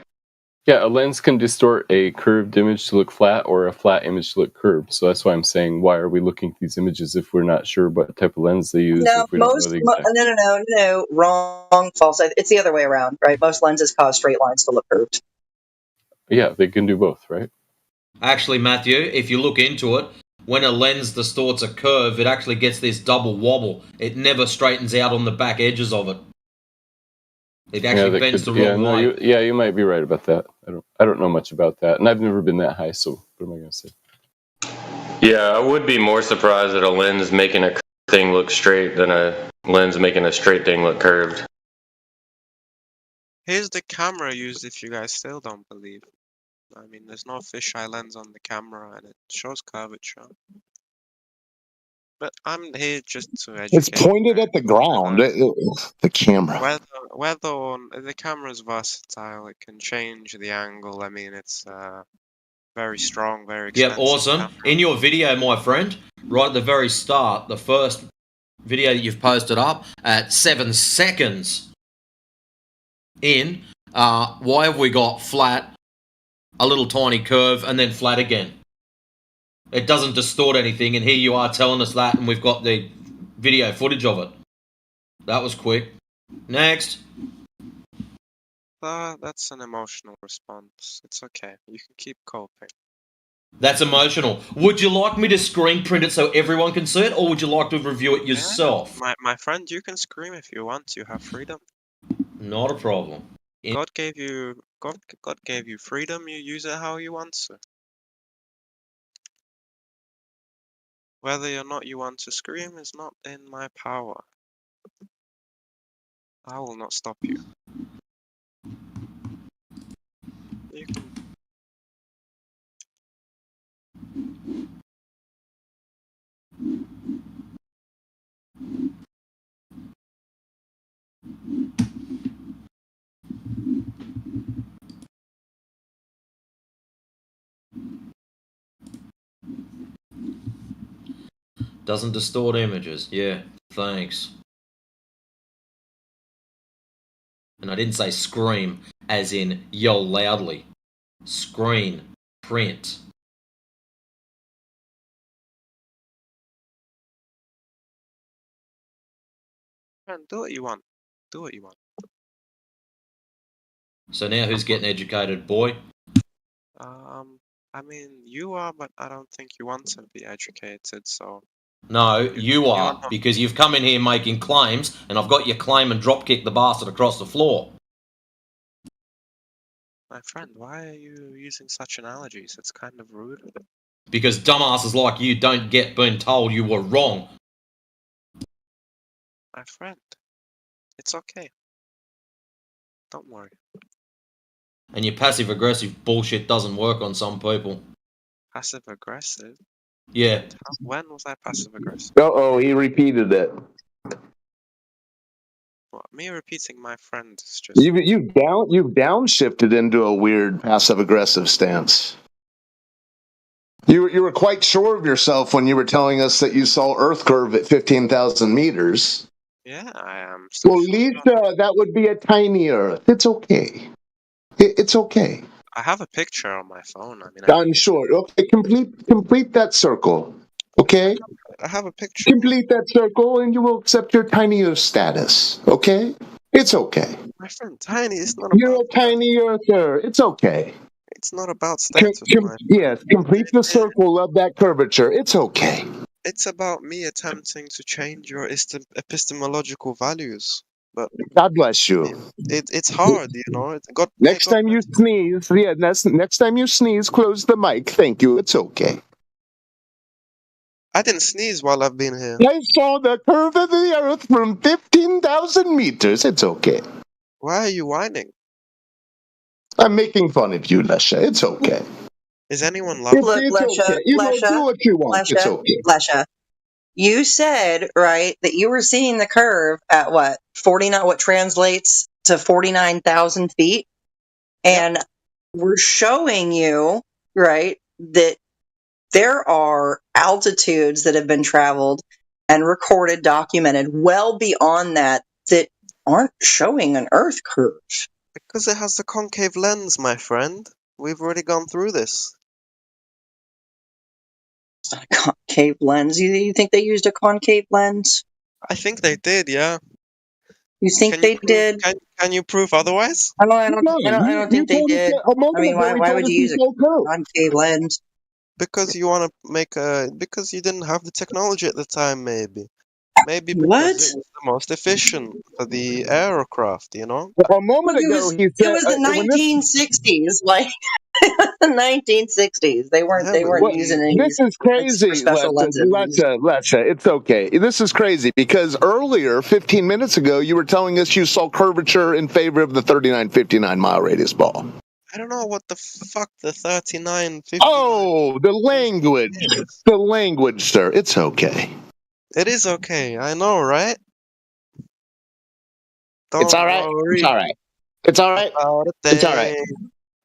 Yeah, a lens can distort a curved image to look flat or a flat image to look curved. So that's why I'm saying, why are we looking at these images if we're not sure what type of lens they use? No, if we don't know the exact... no, wrong, false. It's the other way around, right? Most lenses cause straight lines to look curved. Yeah, they can do both, right? Actually, Matthew, if you look into it, when a lens distorts a curve, it actually gets this double wobble. It never straightens out on the back edges of it. It actually bends the wrong way. You might be right about that. I don't know much about that, and I've never been that high. So what am I going to say? Yeah, I would be more surprised at a lens making a curved thing look straight than a lens making a straight thing look curved. Here's the camera used if you guys still don't believe. I mean, there's no fisheye lens on the camera, and it shows curvature. But I'm here just to educate. It's pointed at the ground. The camera. Whether on the camera's versatile, it can change the angle. I mean, it's very strong, very expensive. Yeah, awesome. Camera. In your video, my friend, right at the very start, the first video that you've posted up at 7 seconds in, why have we got flat, a little tiny curve, and then flat again? It doesn't distort anything, and here you are telling us that, and we've got the video footage of it. That was quick. Next. That's an emotional response. It's okay. You can keep coping. That's emotional. Would you like me to screen print it so everyone can see it, or would you like to review it yourself? My friend, you can scream if you want. You have freedom. Not a problem. God gave you freedom. You use it how you want to. Whether or not you want to scream is not in my power. I will not stop you. You can Doesn't distort images. Yeah, thanks. And I didn't say scream as in yell loudly. Screen, print. Man, do what you want. Do what you want. So now who's getting educated, boy? I mean, you are, but I don't think you want to be educated, so... No, you are, because you've come in here making claims, and I've got your claim and drop-kicked the bastard across the floor. My friend, why are you using such analogies? It's kind of rude. Because dumbasses like you don't get being told you were wrong. My friend, it's okay. Don't worry. And your passive-aggressive bullshit doesn't work on some people. Passive-aggressive? Yeah. When was I passive-aggressive? Uh-oh, he repeated it. Well, me repeating my friend is just... You've downshifted into a weird passive-aggressive stance. You were quite sure of yourself when you were telling us that you saw Earth curve at 15,000 meters. Yeah, I am. Well, Lisa, that would be a tiny Earth. It's okay. It's okay. I have a picture on my phone. I mean, I'm sure. Okay, complete that circle. Okay? I have a picture. Complete that circle and you will accept your tiny Earth status. Okay? It's okay. My friend, tiny is not You're a tiny Earther. It's okay. It's not about status. Yes, complete the circle of that curvature. It's okay. It's about me attempting to change your epistemological values. But God bless you. It's hard, you know. Next time you sneeze, next time you sneeze, close the mic. Thank you. It's okay. I didn't sneeze while I've been here. I saw the curve of the Earth from 15,000 meters. It's okay. Why are you whining? I'm making fun of you, Lesha. It's okay. Is anyone laughing? Look, Lesha, You do what you want. It's okay. Lesha, you said, right, that you were seeing the curve at what, 49, what translates to 49,000 feet? And we're showing you, right, that there are altitudes that have been traveled and recorded, documented well beyond that aren't showing an Earth curve. Because it has the concave lens, my friend. We've already gone through this. It's not a concave lens. You think they used a concave lens? I think they did, yeah. You think they did? Can you prove otherwise? I don't think they did. I mean, why would you use a concave lens? Because you want to make because you didn't have the technology at the time, maybe. Maybe because What? it was the most efficient for the aircraft, you know? A moment ago, he said... It was the 1960s, like the 1960s. They weren't using any. This is crazy, special lenses. Lesha, it's okay. This is crazy because earlier, 15 minutes ago, you were telling us you saw curvature in favor of the 39-59 mile radius ball. I don't know what the fuck the 39-59. Oh, the language. The language, sir. It's okay. It is okay. I know, right? It's all right. It's all right. It's all right. It's all right.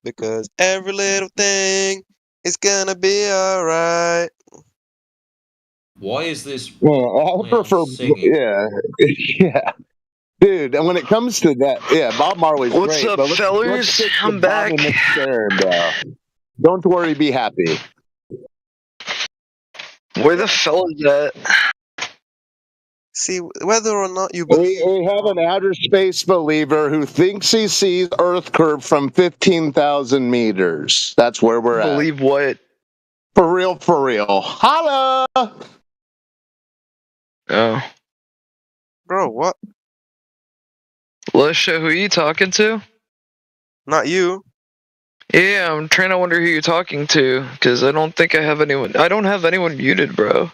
Because every little thing is gonna be alright. Why is this? Well, I prefer. Yeah. Dude, and when it comes to that, yeah, Bob Marley's What's great. up, But fellers? I'm back. Don't worry, be happy. Where the fellas at? See, whether or not you believe... We have an outer space believer who thinks he sees Earth curve from 15,000 meters. That's where we're at. Believe what? For real, for real. Holla! Oh. Bro, what? Lesha, who are you talking to? Not you. Yeah, I'm trying to wonder who you're talking to, because I don't think I have anyone. I don't have anyone muted, bro.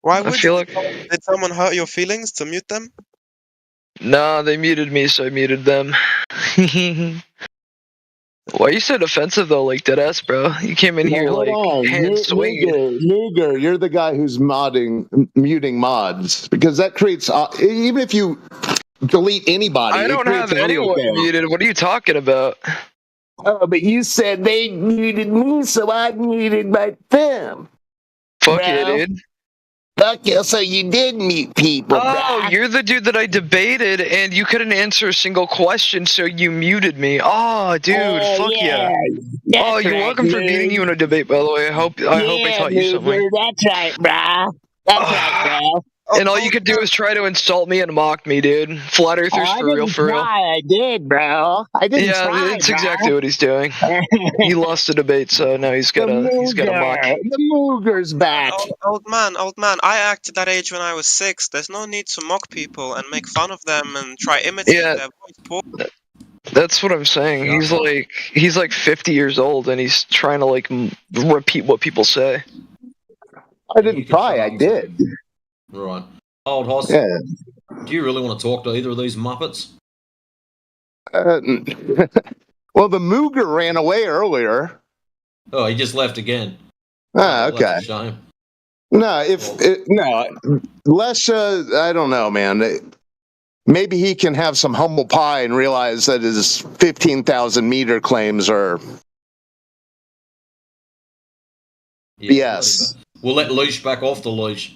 Why would you? Did someone hurt your feelings to mute them? Nah, they muted me, so I muted them. Why are you so defensive though, like deadass, bro? You came in here like hand swinging. Luger, you're the guy who's muting mods because that creates even if you delete anybody. I don't have anyone muted. What are you talking about? Oh, but you said they muted me, so I muted my them. Fuck bro. yeah, dude. Fuck yeah, so you did meet people, Oh, bruh. you're the dude that I debated, and you couldn't answer a single question, so you muted me. Oh, dude, fuck yeah. That's Oh, you're right, welcome for beating Moog. you in a debate, by the way. I hope I Yeah, taught you something. Mooger, that's right, bruh. That's right, bro. And all you could do is try to insult me and mock me, dude. Flat Earthers I for real, didn't for real. try, I did, bro. I didn't Yeah, try, that's bruh. exactly what he's doing. He lost the debate, so now he's gotta mock. The Mooger's back. Old man, I acted that age when I was 6. There's no need to mock people and make fun of them and try imitate Yeah. their voice. That's what I'm saying. He's like 50 years old, and he's trying to like repeat what people say. I didn't try. I did. Right. Old Hoss, Yeah. do you really want to talk to either of these Muppets? Well, the Mooger ran away earlier. Oh, he just left again. Ah, Well, okay. that's a shame. No, Lesha, I don't know, man. Maybe he can have some humble pie and realize that his 15,000 meter claims are BS. We'll let Leash back off the leash.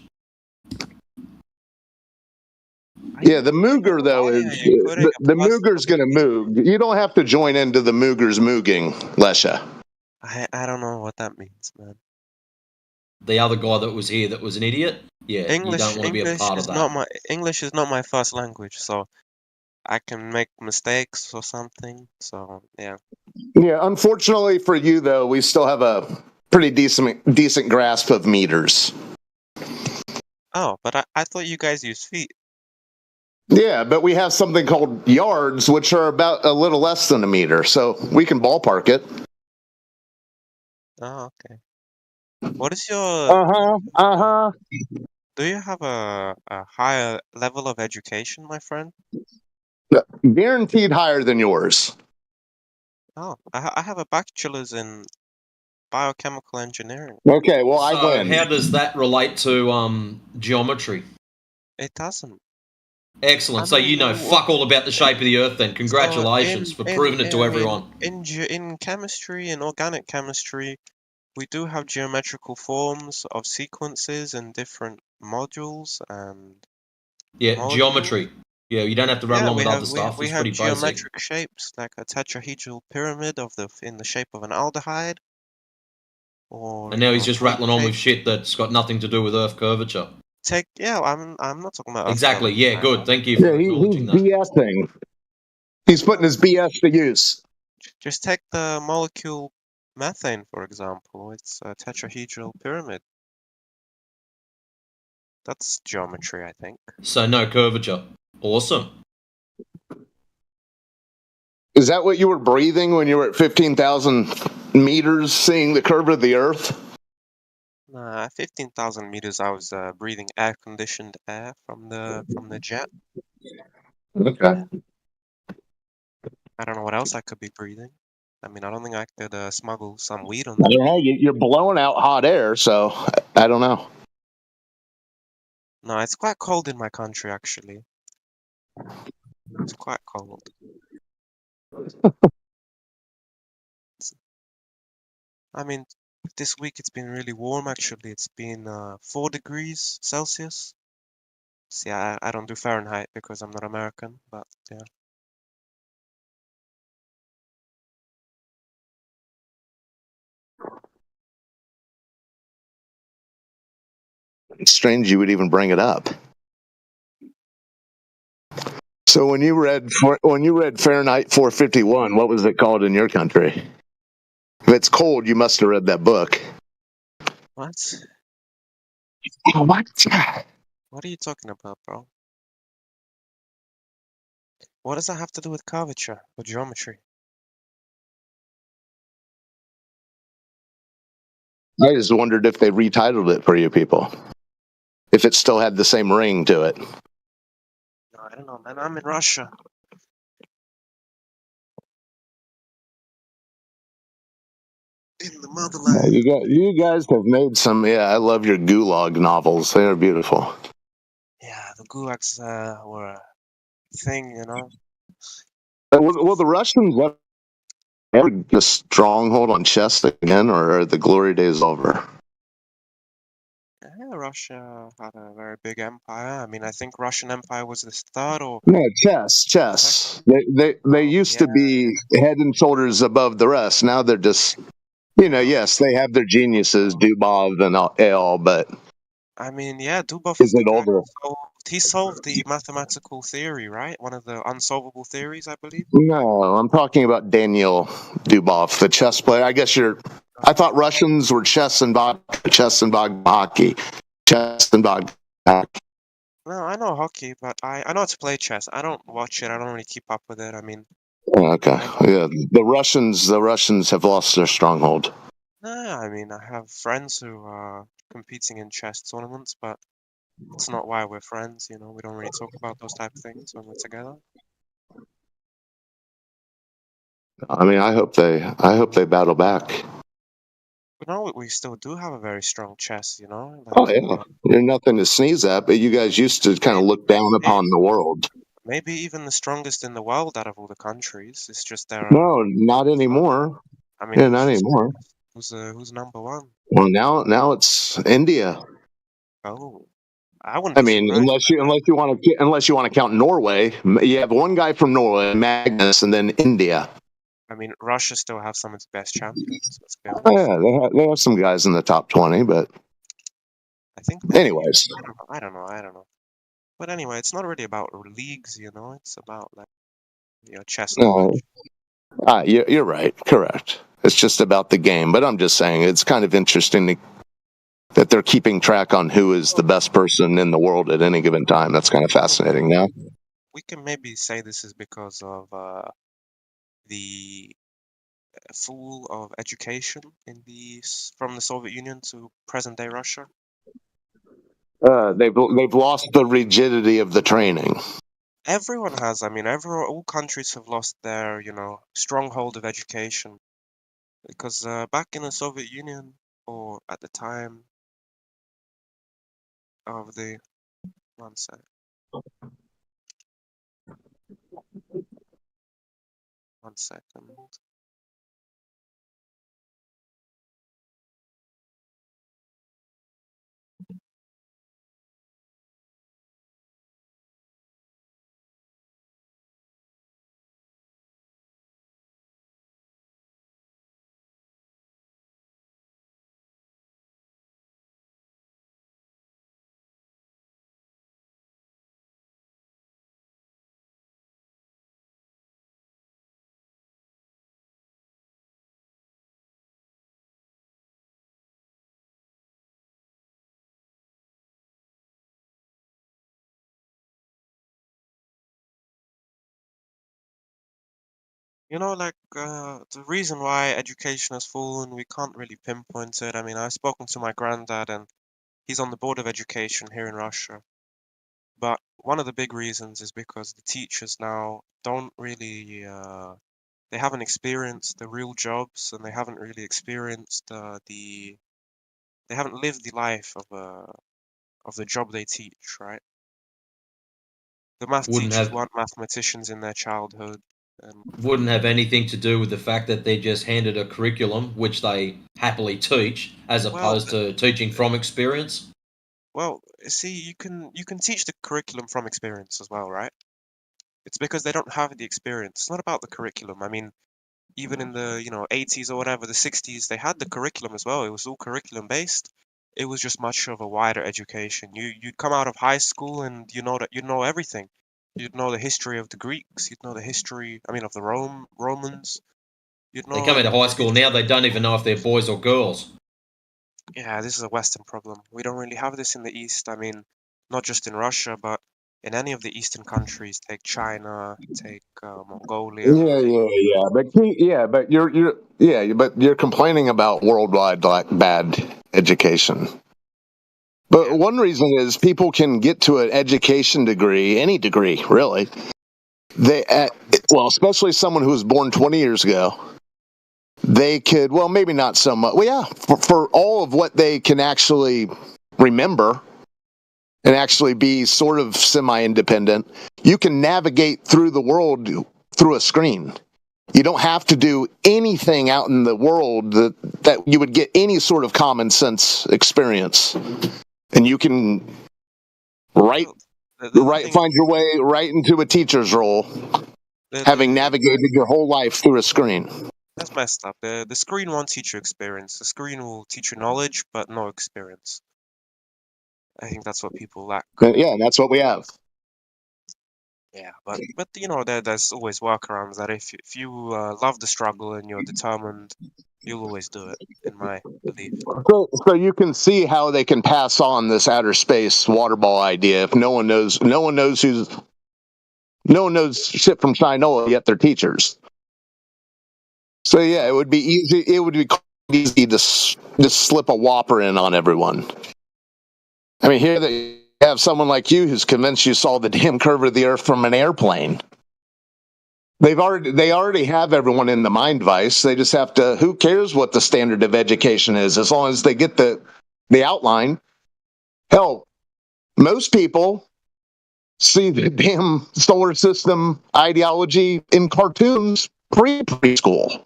Yeah, the Mooger though is the Mooger's gonna moog. You don't have to join into the Mooger's mooging, Lesha. I don't know what that means, man. The other guy that was here that was an idiot? Yeah, English, you don't want to be a part of that. English is not my first language, so I can make mistakes or something. So yeah. Yeah, unfortunately for you though, we still have a pretty decent grasp of meters. Oh, but I thought you guys use feet. Yeah, but we have something called yards, which are about a little less than a meter, so we can ballpark it. Oh, okay. What is your? Do you have a higher level of education, my friend? Guaranteed higher than yours. Oh, I have a bachelor's in biochemical engineering. Okay, well, I So win. how does that relate to geometry? It doesn't. Excellent. So you know fuck all about the shape of the Earth then. Congratulations for proving it to everyone. In chemistry and organic chemistry, we do have geometrical forms of sequences and different modules and Yeah, geometry. Yeah, you don't have to run along with other stuff. We It's have pretty basic. geometric shapes like a tetrahedral pyramid in the shape of an aldehyde. Or And now he's just rattling on with shit that's got nothing to do with Earth curvature. I'm not talking about Earth Exactly. curvature. Yeah, good. Thank you for acknowledging that. He's BSing. He's putting his BS to use. Just take the molecule methane, for example. It's a tetrahedral pyramid. That's geometry, I think. So no curvature. Awesome. Is that what you were breathing when you were at 15,000 meters, seeing the curve of the Earth? 15,000 meters. I was breathing air-conditioned air from the jet. Okay. I don't know what else I could be breathing. I mean, I don't think I could smuggle some weed on I that. don't know. You're blowing out hot air, so I don't know. No, it's quite cold in my country, actually. It's quite cold. I mean, this week it's been really warm, actually. It's been 4 degrees Celsius. See, I don't do Fahrenheit because I'm not American, but yeah. It's strange you would even bring it up. So when you read Fahrenheit 451, what was it called in your country? If it's cold, you must have read that book. What? What? What are you talking about, bro? What does that have to do with curvature or geometry? I just wondered if they retitled it for you people. If it still had the same ring to it. No, I don't know, man. I'm in Russia. In the motherland. You guys have made some. Yeah, I love your Gulag novels. They are beautiful. Yeah, the gulags were a thing, you know. Will the Russians ever get a stronghold on Chest again, or are the glory days over? Russia had a very big empire. I mean, I think Russian Empire was the third or No, chess. They used to be head and shoulders above the rest. Now they're just, yes, they have their geniuses, Dubov and all, but I mean, yeah, Dubov is it over? he solved the mathematical theory, right? One of the unsolvable theories, I believe. No, I'm talking about Daniel Dubov, the chess player. I thought Russians were chess and hockey. Chess and hockey. No, I know hockey, but I know how to play chess. I don't watch it. I don't really keep up with it. I mean, Okay, yeah, the Russians have lost their stronghold. I mean, I have friends who are competing in chess tournaments, but it's not why we're friends. We don't really talk about those type of things when we're together. I mean, I hope they battle back. But no, we still do have a very strong chess. Oh yeah, you're nothing to sneeze at, but you guys used to kind of look down upon the world. Maybe even the strongest in the world out of all the countries. It's just there. No, not anymore. I mean, yeah, not anymore. Who's number one? Well, now it's India. Oh, I wouldn't. I mean, unless you want to count Norway, you have one guy from Norway, Magnus, and then India. I mean, Russia still have some of the best champions. Let's be honest. Oh, yeah, they have some guys in the top 20, but I think. Anyways, I don't know. But anyway, it's not really about leagues, It's about chess. No, you're right. Correct. It's just about the game. But I'm just saying, it's kind of interesting that they're keeping track on who is the best person in the world at any given time. That's kind of fascinating. Now, we can maybe say this is because of the fall of education from the Soviet Union to present day Russia. they've lost the rigidity of the training. Everyone has. I mean, all countries have lost their, stronghold of education. Because back in the Soviet Union, or at the time of the... One sec. One second. The reason why education has fallen, we can't really pinpoint it. I mean, I've spoken to my granddad, and he's on the board of education here in Russia. But one of the big reasons is because the teachers now don't really, they haven't experienced the real jobs, and they haven't really experienced they haven't lived the life of the job they teach, right? The math teachers weren't mathematicians in their childhood. Wouldn't have anything to do with the fact that they're just handed a curriculum which they happily teach, as opposed to teaching from experience. Well, see, you can teach the curriculum from experience as well, right? It's because they don't have the experience. It's not about the curriculum. I mean, even in the 80s or whatever, the 60s, they had the curriculum as well. It was all curriculum based. It was just much of a wider education. You'd come out of high school and you'd know everything. You'd know the history of the Greeks. You'd know the history, of the Romans. They come into high school now, they don't even know if they're boys or girls. Yeah, this is a Western problem. We don't really have this in the East. I mean, not just in Russia, but in any of the Eastern countries. Take China, take Mongolia. But you're complaining about worldwide bad education. But one reason is people can get to an education degree, any degree, really. Especially someone who was born 20 years ago, they could, maybe not so much. Well, yeah, for all of what they can actually remember and actually be sort of semi-independent, you can navigate through the world through a screen. You don't have to do anything out in the world that you would get any sort of common sense experience. and you can find your way right into a teacher's role, having navigated your whole life through a screen. That's messed up. The screen won't teach you experience. The screen will teach you knowledge, but no experience. I think that's what people lack. Yeah, that's what we have. Yeah, but you know, there's always workarounds. That if you love the struggle and you're determined, you'll always do it. In my belief. So you can see how they can pass on this outer space water ball idea if no one knows shit from Shinola, yet they're teachers. So yeah, it would be easy. It would be easy to just slip a whopper in on everyone. I mean, here they have someone like you who's convinced you saw the damn curve of the Earth from an airplane. They already have everyone in the mind vice. They just have to. Who cares what the standard of education is, as long as they get the outline. Hell, most people see the damn solar system ideology in cartoons preschool.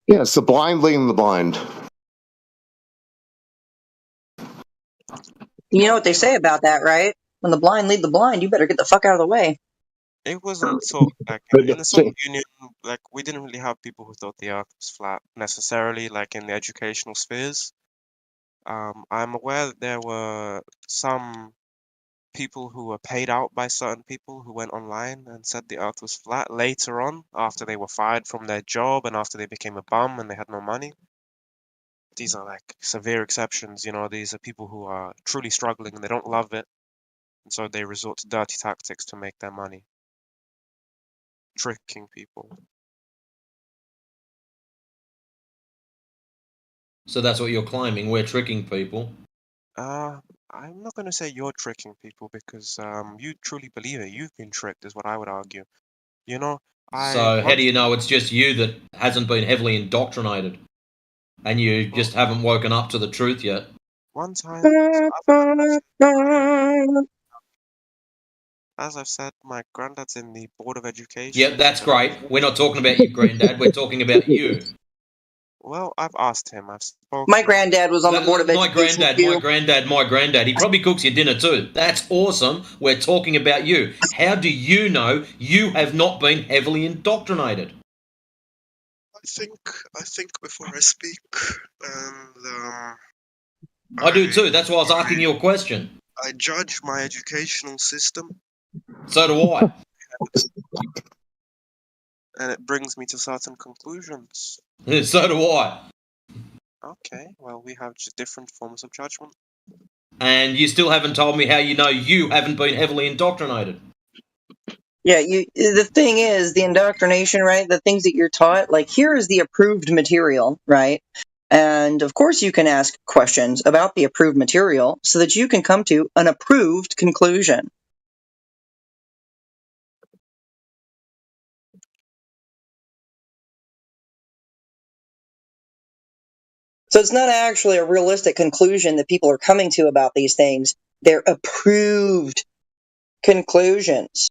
Yeah, it's the blind leading the blind. You know what they say about that, right? When the blind lead the blind, you better get the fuck out of the way. It wasn't so like in the Soviet Union, like we didn't really have people who thought the Earth was flat necessarily, like in the educational spheres. I'm aware that there were some people who were paid out by certain people who went online and said the Earth was flat later on, after they were fired from their job and after they became a bum and they had no money. These are like severe exceptions, you know. These are people who are truly struggling and they don't love it, and so they resort to dirty tactics to make their money. Tricking people. So that's what you're claiming. We're tricking people. I'm not going to say you're tricking people because you truly believe it. You've been tricked, is what I would argue. You know, So how do you know it's just you that hasn't been heavily indoctrinated, and you just haven't woken up to the truth yet? One time, as I've said, my granddad's in the Board of Education. Yeah, that's great. We're not talking about your granddad. We're talking about you. Well, I've asked him. I've spoken. My granddad was on the Board of Education. My granddad. He probably cooks your dinner too. That's awesome. We're talking about you. How do you know you have not been heavily indoctrinated? I think before I speak, and I do too. That's why I was asking you a question. I judge my educational system. So do I. And it brings me to certain conclusions. So do I. Okay, well, we have just different forms of judgment. And you still haven't told me how you know you haven't been heavily indoctrinated. Yeah, the thing is, the indoctrination, right? The things that you're taught, like here is the approved material, right? And of course you can ask questions about the approved material so that you can come to an approved conclusion. So it's not actually a realistic conclusion that people are coming to about these things. They're approved conclusions.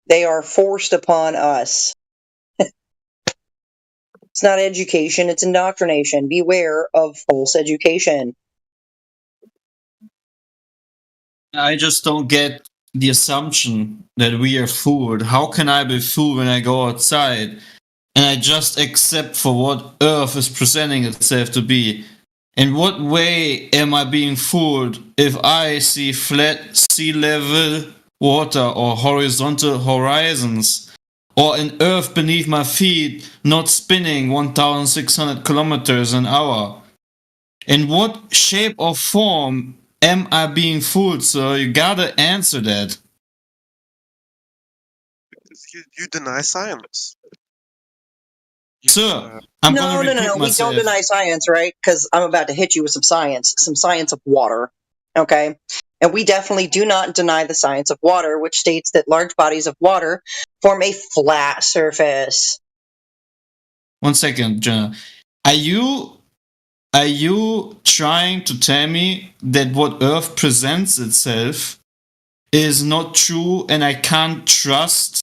They are forced upon us. It's not education, it's indoctrination. Beware of false education. I just don't get the assumption that we are fooled. How can I be fooled when I go outside and I just accept for what Earth is presenting itself to be? In what way am I being fooled if I see flat sea level water or horizontal horizons? Or an Earth beneath my feet not spinning 1,600 kilometers an hour? In what shape or form am I being fooled, sir? You gotta answer that. You deny science. Sir, I'm No, gonna repeat we myself. don't deny science, right? Because I'm about to hit you with some science of water, okay? And we definitely do not deny the science of water, which states that large bodies of water form a flat surface. 1 second, Jenna. Are you trying to tell me that what Earth presents itself is not true and I can't trust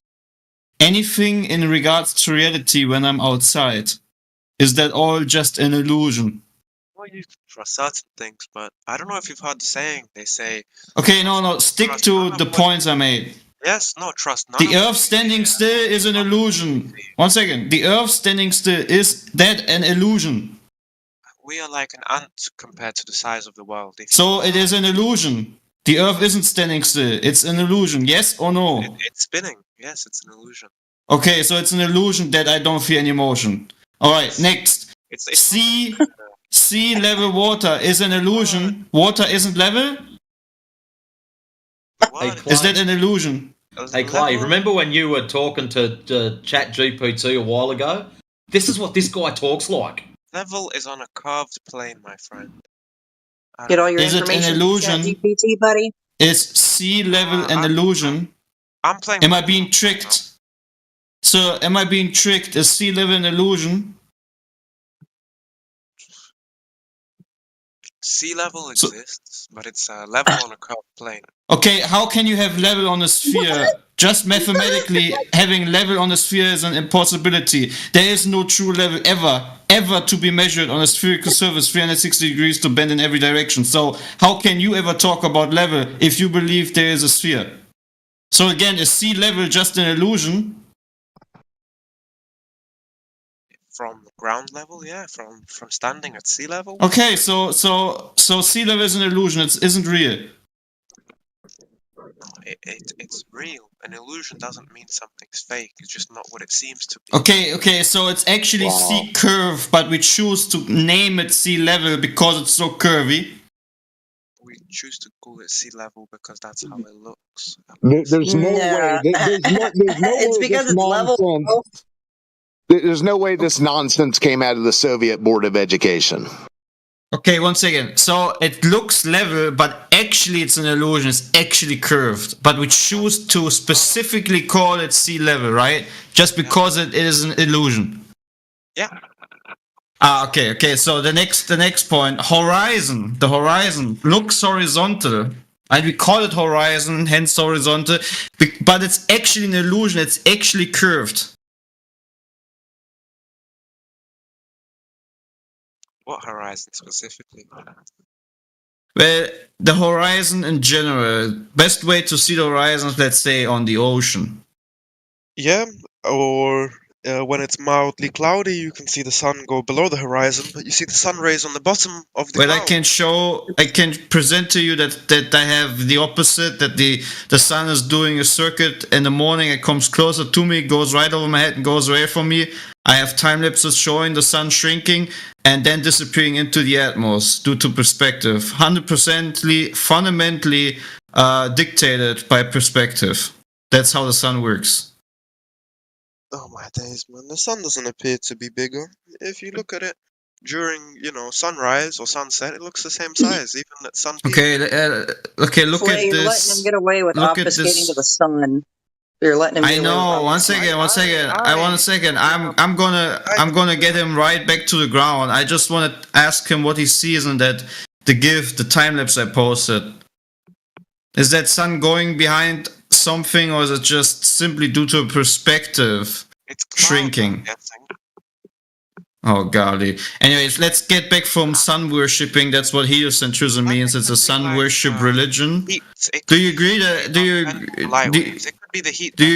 anything in regards to reality when I'm outside? Is that all just an illusion? Well, you can trust certain things, but I don't know if you've heard the saying. They say, Okay, no, stick to the points I made. yes, no, trust none The of Earth standing still is an illusion. 1 second. The Earth standing still, is that an illusion? We are like an ant compared to the size of the world. So it is an illusion. The Earth isn't standing still. It's an illusion. Yes or no? It's spinning. Yes, it's an illusion. Okay, so it's an illusion that I don't feel any motion. Alright, next. Sea level water is an illusion. Water isn't level? Is that an illusion? Hey Clay, remember when you were talking to ChatGPT a while ago? This is what this guy talks like. Level is on a curved plane, my friend. Get all your Is it an information illusion? from ChatGPT, buddy. Is sea level an illusion? I'm playing. Am I being tricked? So, am I being tricked? Is sea level an illusion? Sea level exists, but it's a level on a curved plane. Okay, how can you have level on a sphere? Just mathematically, having level on a sphere is an impossibility. There is no true level ever to be measured on a spherical surface 360 degrees to bend in every direction. So, how can you ever talk about level if you believe there is a sphere? So again, is sea level just an illusion? From ground level, yeah, from standing at sea level. Okay, so sea level is an illusion. It isn't real. No, it's real. An illusion doesn't mean something's fake. It's just not what it seems to be. Okay, so it's actually sea curve, but we choose to name it sea level because it's so curvy. We choose to call it sea level because that's how it looks. There's no way. There's no It's way because this it's level. nonsense. There's no way this nonsense came out of the Soviet Board of Education. Okay, 1 second. So it looks level, but actually it's an illusion. It's actually curved. But we choose to specifically call it sea level, right? Just because it is an illusion. Yeah. Okay. So the next point, horizon. The horizon looks horizontal. And we call it horizon, hence horizontal. But it's actually an illusion. It's actually curved. What horizon specifically? Well, the horizon in general. Best way to see the horizon is, let's say, on the ocean. Yeah, or when it's mildly cloudy, you can see the sun go below the horizon, but you see the sun rays on the bottom of the Well, cloud. I can present to you that I have the opposite, that the sun is doing a circuit in the morning, it comes closer to me, goes right over my head and goes away from me. I have time lapses showing the sun shrinking and then disappearing into the atmosphere due to perspective. 100% fundamentally dictated by perspective. That's how the sun works. Oh my days, man. The sun doesn't appear to be bigger. If you look at it during, sunrise or sunset, it looks the same size, even at sun peak. Okay, look Clay, at you're this. letting him get away with Look at obfuscating this. to the sun. You're letting him. I know. 1 second. I want a second. I'm gonna get him right back to the ground. I just want to ask him what he sees in that the time lapse I posted. Is that sun going behind something, or is it just simply due to perspective shrinking? Oh golly. Anyways, let's get back from sun worshipping. That's what heliocentrism means. It's a sun worship religion. Do you agree that? Do you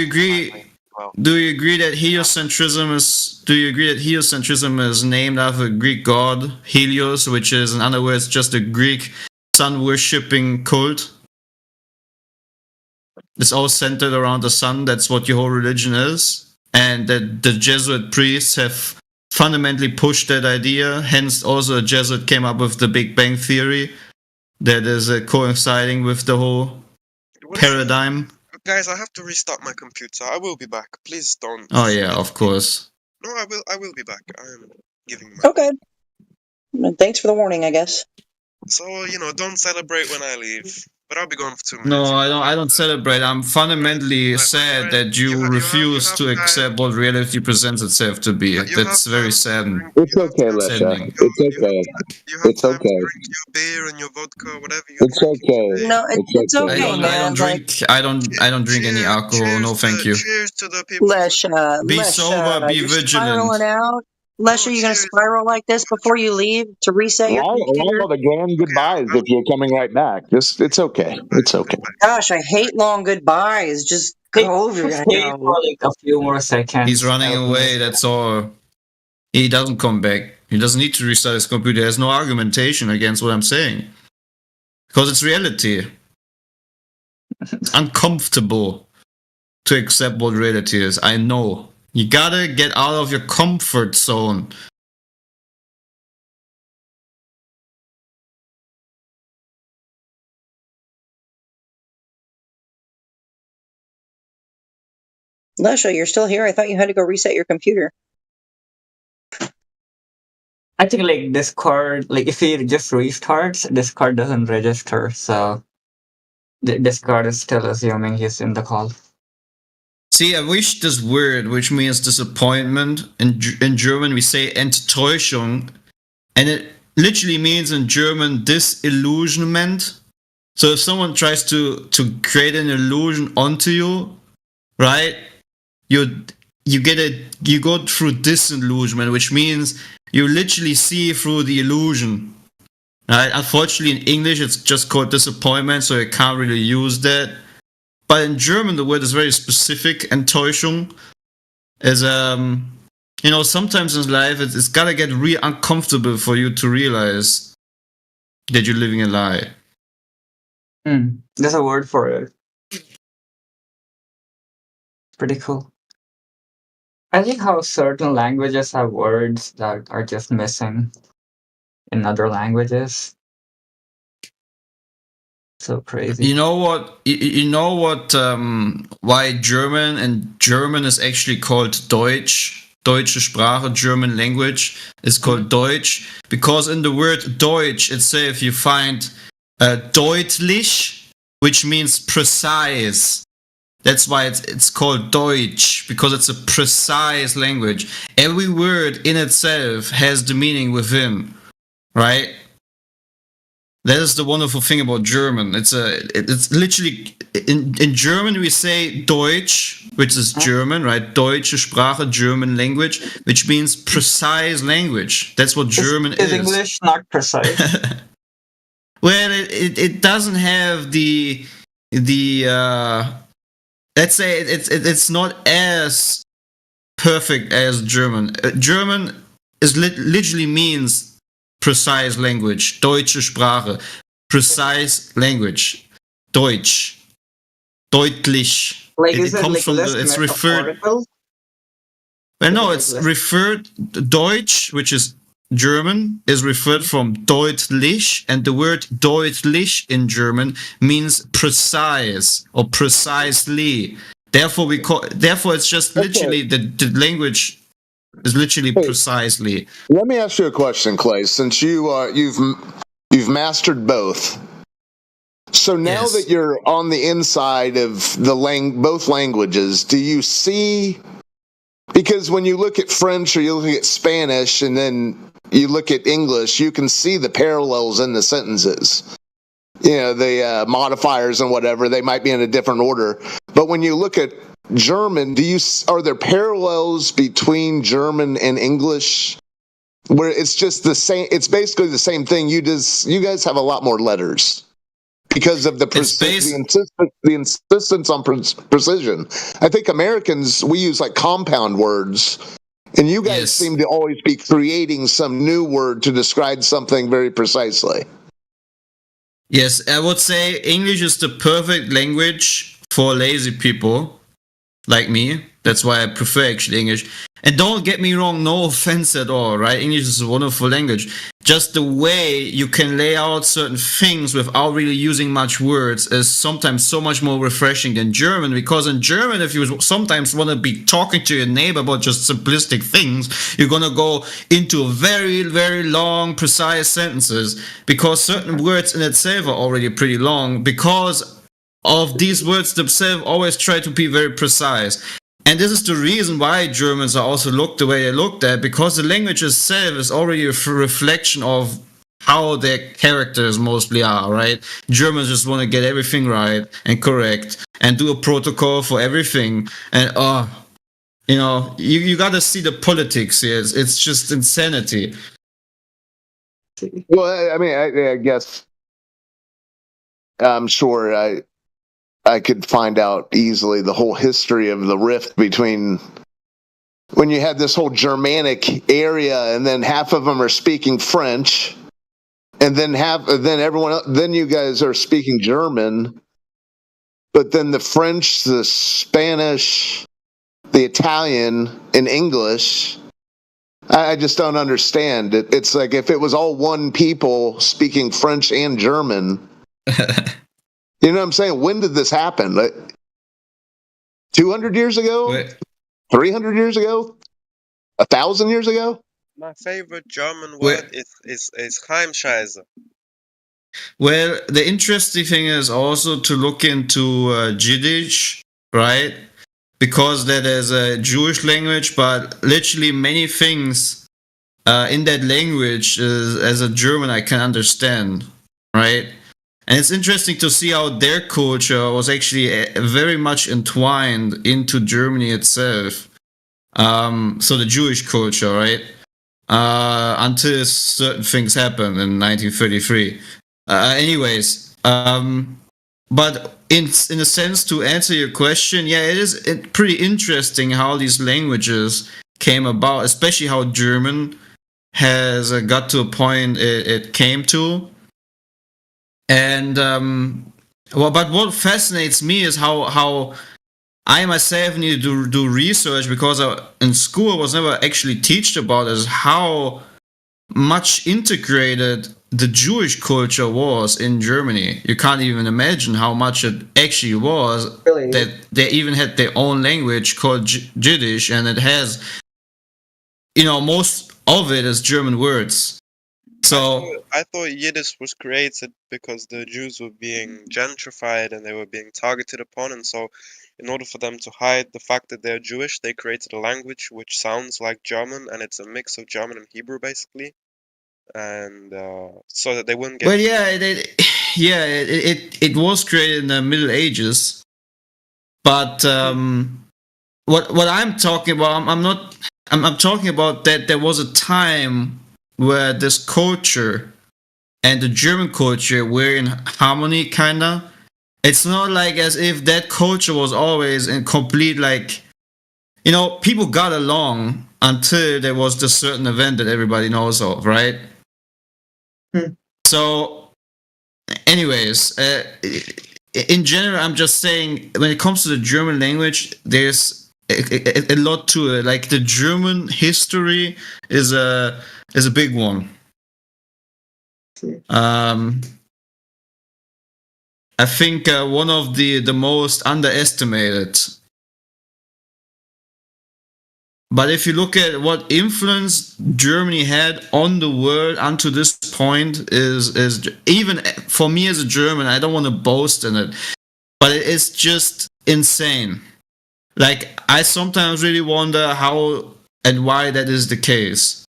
agree? Do you agree that heliocentrism is? Do you agree that heliocentrism is named after a Greek god Helios, which is in other words just a Greek sun worshipping cult? It's all centered around the sun. That's what your whole religion is, and that the Jesuit priests have fundamentally pushed that idea. Hence, also a Jesuit came up with the Big Bang Theory that is coinciding with the whole paradigm. Guys, I have to restart my computer. I will be back. Please don't. Oh yeah, of course. No, I will be back. I am giving my... Okay. Thanks for the warning, I guess. So, don't celebrate when I leave. But I'll be gone for 2 minutes. No, I don't celebrate. I'm fundamentally sad that you refuse to accept what reality presents itself to be. That's very saddening. It's okay, Lesha. It's okay. It's okay. Beer and your vodka, whatever you It's okay. No, it's okay, I man. don't drink. I don't drink any alcohol. No, thank you. Cheers to the people. Lesha, Be sober. Be you're vigilant. spiraling out. Lesha, you gonna spiral like this before you leave to reset your computer? All the grand goodbyes if you're coming right back. It's okay. It's okay. Gosh, I hate long goodbyes. Just go over it. Stay for like a few more seconds. He's running away. That's all. He doesn't come back. He doesn't need to restart his computer. There's no argumentation against what I'm saying. Because it's reality. It's uncomfortable to accept what reality is. I know. You gotta get out of your comfort zone. Lesha, you're still here? I thought you had to go reset your computer. I think like Discord, like if he just restarts, Discord doesn't register, so the Discord is still assuming he's in the call. See, I wish this word, which means disappointment, in German we say Enttäuschung, and it literally means in German disillusionment. So if someone tries to create an illusion onto you, right, you go through disillusionment, which means you literally see through the illusion. Right? Unfortunately, in English it's just called disappointment, so you can't really use that. But in German, the word is very specific. Enttäuschung is, sometimes in life it's gotta get really uncomfortable for you to realize that you're living a lie. There's a word for it. Pretty cool. I think how certain languages have words that are just missing in other languages. So crazy. You know what? Why German is actually called Deutsch. Deutsche Sprache, German language is called Deutsch because in the word Deutsch itself you find deutlich, which means precise. That's why it's called Deutsch, because it's a precise language. Every word in itself has the meaning within, right? That is the wonderful thing about German. It's literally in German we say Deutsch, which is German, right? Deutsche Sprache, German language, which means precise language. That's what German is. Is English not precise? Well, it doesn't have the let's say it's not as perfect as German. German is literally means precise language. Deutsche Sprache. Precise language. Deutsch. Deutlich. Like, it comes like from it's referred. Well, no, it's referred. Deutsch, which is German, is referred from deutlich, and the word deutlich in German means precise or precisely. Therefore, it's just literally the language is literally precisely. Let me ask you a question, Clay. Since you've mastered both, so now that you're on the inside of both languages, do you see? Because when you look at French or you look at Spanish, and then you look at English, you can see the parallels in the sentences. You know, the modifiers and whatever, they might be in a different order. But when you look at German, are there parallels between German and English where it's just the same? It's basically the same thing. You guys have a lot more letters because of the insistence on precision. I think Americans, we use like compound words, and you guys seem to always be creating some new word to describe something very precisely. Yes, I would say English is the perfect language for lazy people like me. That's why I prefer actually English. And don't get me wrong, no offense at all, right? English is a wonderful language. just the way you can lay out certain things without really using much words is sometimes so much more refreshing than German, because in German, if you sometimes want to be talking to your neighbor about just simplistic things, you're going to go into very, very long, precise sentences, because certain words in itself are already pretty long, because of these words themselves always try to be very precise. And this is the reason why Germans are also looked the way they looked at, because the language itself is already a reflection of how their characters mostly are, right? Germans just want to get everything right and correct and do a protocol for everything. And, you got to see the politics here. It's just insanity. Well, I mean, I guess I'm sure I could find out easily the whole history of the rift between when you had this whole Germanic area, and then half of them are speaking French, and then everyone else, then you guys are speaking German, but then the French, the Spanish, the Italian, and English. I just don't understand it. It's like if it was all one people speaking French and German. You know what I'm saying? When did this happen? Like 200 years ago? 300 years ago? 1,000 years ago? My favorite German word is Heimscheiße. Well, the interesting thing is also to look into Yiddish, right? Because that is a Jewish language, but literally many things in that language as a German I can understand, right? And it's interesting to see how their culture was actually very much entwined into Germany itself. So the Jewish culture, right? Until certain things happened in 1933. But in a sense, to answer your question, yeah, it is pretty interesting how these languages came about, especially how German has got to a point it came to. And but what fascinates me is how I myself need to do research, because in school I was never actually taught about is how much integrated the Jewish culture was in Germany. You can't even imagine how much it actually was. Really? That they even had their own language called Yiddish, and it has, most of it is German words. So I thought Yiddish was created because the Jews were being gentrified and they were being targeted upon, and so in order for them to hide the fact that they're Jewish, they created a language which sounds like German, and it's a mix of German and Hebrew basically, and so that they wouldn't get. Well, it was created in the Middle Ages, but what I'm talking about, I'm talking about that there was a time where this culture and the German culture were in harmony, kinda. It's not like as if that culture was always in complete, people got along until there was this certain event that everybody knows of, right? So, anyways, in general, I'm just saying, when it comes to the German language, there's a lot to it. Like, the German history is a big one. I think one of the most underestimated. But if you look at what influence Germany had on the world unto this point, is even for me as a German, I don't want to boast in it, but it's just insane. Like, I sometimes really wonder how and why that is the case.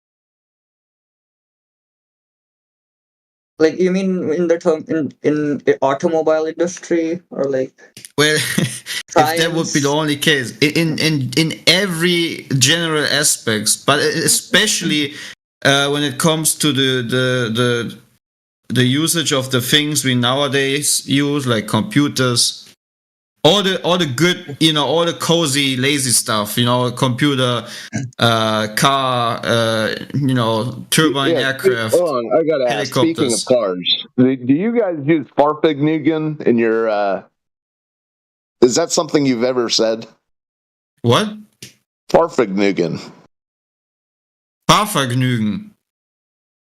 Like, you mean in the term in the automobile industry, or like? Well, if that would be the only case, in every general aspects, but especially when it comes to the usage of the things we nowadays use, like computers, all the good, all the cozy, lazy stuff, computer, car, turbine aircraft. Hold on, I gotta ask. Speaking of cars, do you guys use Fahrvergnügen in your? Is that something you've ever said? What? Fahrvergnügen. Fahrvergnügen.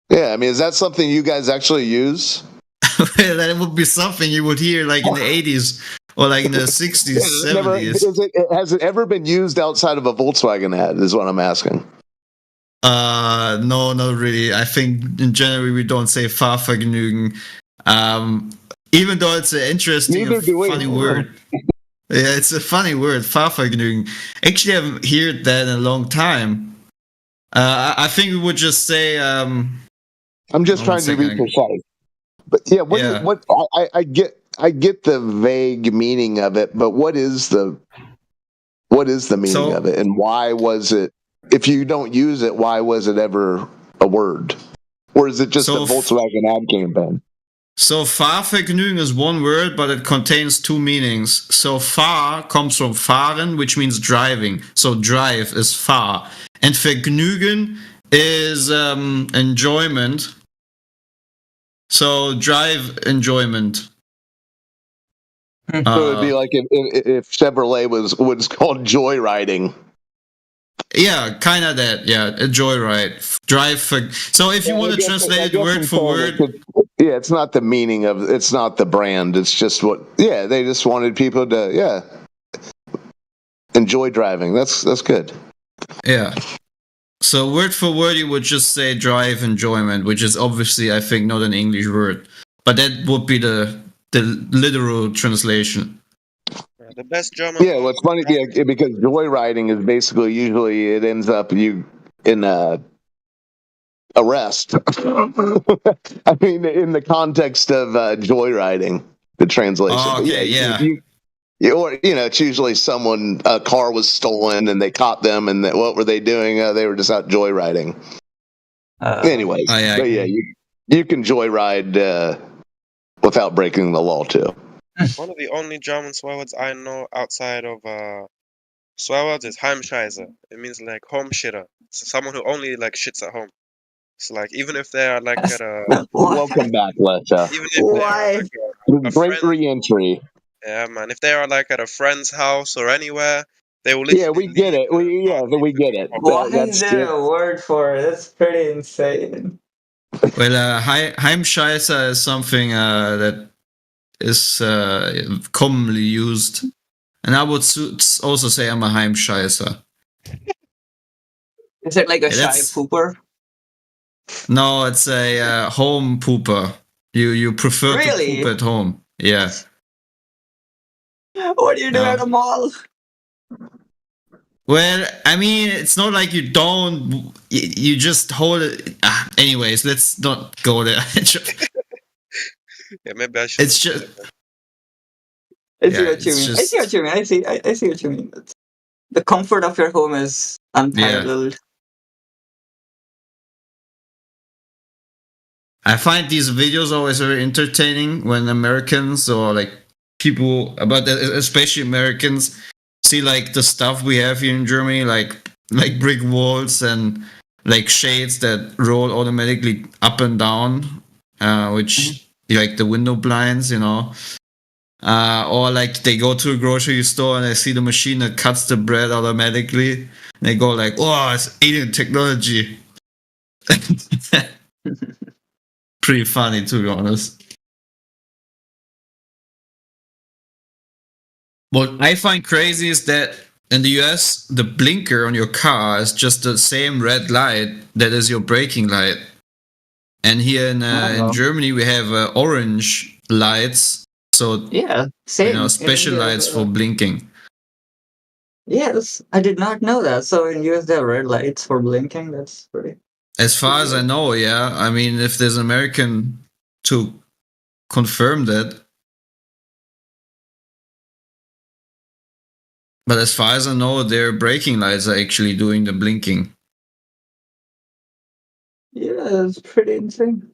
Yeah, I mean, is that something you guys actually use? That would be something you would hear like in the 80s or like in the 60s, 70s. Has it ever been used outside of a Volkswagen ad, is what I'm asking. No, not really. I think in general we don't say Fahrvergnügen. Even though it's an interesting and funny word. Yeah, it's a funny word, Fahrvergnügen. Actually, I haven't heard that in a long time. I think we would just say. I'm just trying to be precise. But yeah, I get the vague meaning of it, but what is the meaning of it, and why was it? If you don't use it, why was it ever a word, or is it just a Volkswagen ad campaign? So Fahrvergnügen is one word, but it contains two meanings. So Fahr comes from fahren, which means driving. So drive is Fahr, and Vergnügen is enjoyment. So drive enjoyment. So it'd be like if Chevrolet was called joyriding. Yeah, kind of that. Yeah, a joyride. Drive. So if you want to translate it word for word. Yeah, it's not the meaning of, it's not the brand. It's just they just wanted people to, enjoy driving. That's good. Yeah. So word for word, you would just say drive enjoyment, which is obviously, I think, not an English word. But that would be the literal translation. The best German. Yeah, well, it's funny because joyriding is basically usually it ends up you in arrest. I mean, in the context of joyriding, the translation. Oh, okay, yeah. Or it's usually a car was stolen and they caught them, and what were they doing? They were just out joyriding. Anyway, you can joyride without breaking the law too. One of the only German swear words I know outside of swear words is Heimscheiße. It means like home shitter. So someone who only like shits at home. So like even if they are like at a welcome back, Letta. Even if they are like a great re-entry. Yeah, man. If they are like at a friend's house or anywhere, they will literally. Yeah, we get it. We get it. Why is there a word for it? That's pretty insane. Well, Heimscheiße is something that is commonly used, and I would also say I'm a Heimscheißer. Is it like a shy pooper? No, it's a home pooper. You prefer to poop at home? Yeah. What do you do at a mall? Well, I mean, it's not like you don't. You just hold it. Anyways, let's not go there. Yeah, maybe I should. It's just. I see what you mean. I see what you mean. I see what you mean. The comfort of your home is unparalleled. I find these videos always very entertaining when Americans or like people, but especially Americans, see like the stuff we have here in Germany, like brick walls and like shades that roll automatically up and down, which like the window blinds, or like they go to a grocery store and they see the machine that cuts the bread automatically. And they go like, "Oh, it's alien technology." Pretty funny, to be honest. What I find crazy is that in the US, the blinker on your car is just the same red light that is your braking light. And here in Germany, we have orange lights. So, same. Special lights for blinking. Yes, I did not know that. So in US, there are red lights for blinking. That's pretty. As far as I know, yeah. I mean, if there's an American to confirm that. But as far as I know, their braking lights are actually doing the blinking. Yeah, it's pretty insane.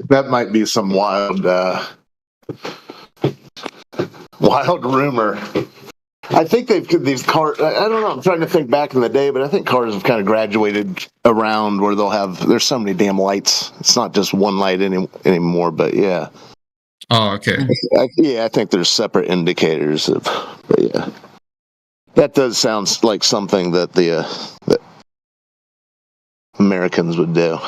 That might be some wild rumor. I think these cars. I don't know. I'm trying to think back in the day, but I think cars have kind of graduated around where there's so many damn lights. It's not just one light anymore. But yeah. Oh, okay. I think there's separate indicators of, but yeah, that does sound like something that that Americans would do.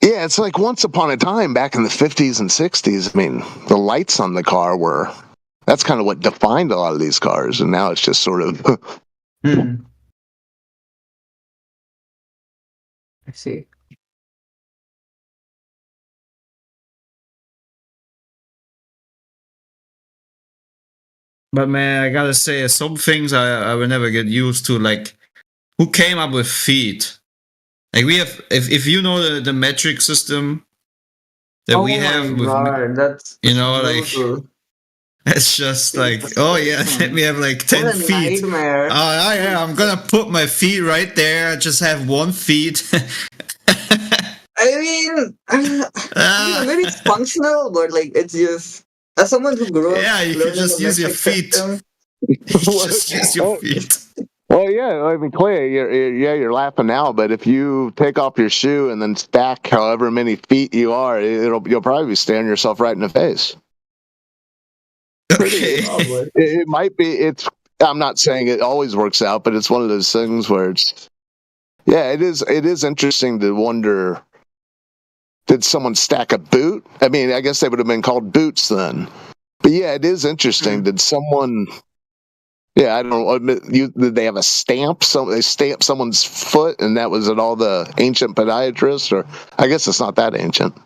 Yeah, it's like once upon a time back in the 50s and 60s. I mean, the lights on the car that's kind of what defined a lot of these cars, and now it's just sort of. I see. But man, I gotta say, some things I will never get used to. Like, who came up with feet? Like we have, if you know the metric system that we have with, that's like brutal. it's just like, oh yeah, let me have like 10 What a feet. nightmare. Oh yeah, I'm gonna put my feet right there. I just have 1 feet. I mean, maybe it's functional, but like it's just as someone who grew up Yeah, you can learning just the use your metric feet. system, Just use your feet. Well, yeah, I mean, Clay, you're laughing now, but if you take off your shoe and then stack however many feet you are, you'll probably be staring yourself right in the face. Okay. It might be. I'm not saying it always works out, but it's one of those things where it is interesting to wonder, did someone stack a boot? I mean, I guess they would have been called boots then. But yeah, it is interesting. Did someone? Yeah, I don't know. Did they have a stamp? They stamped someone's foot, and that was at all the ancient podiatrists, or I guess it's not that ancient.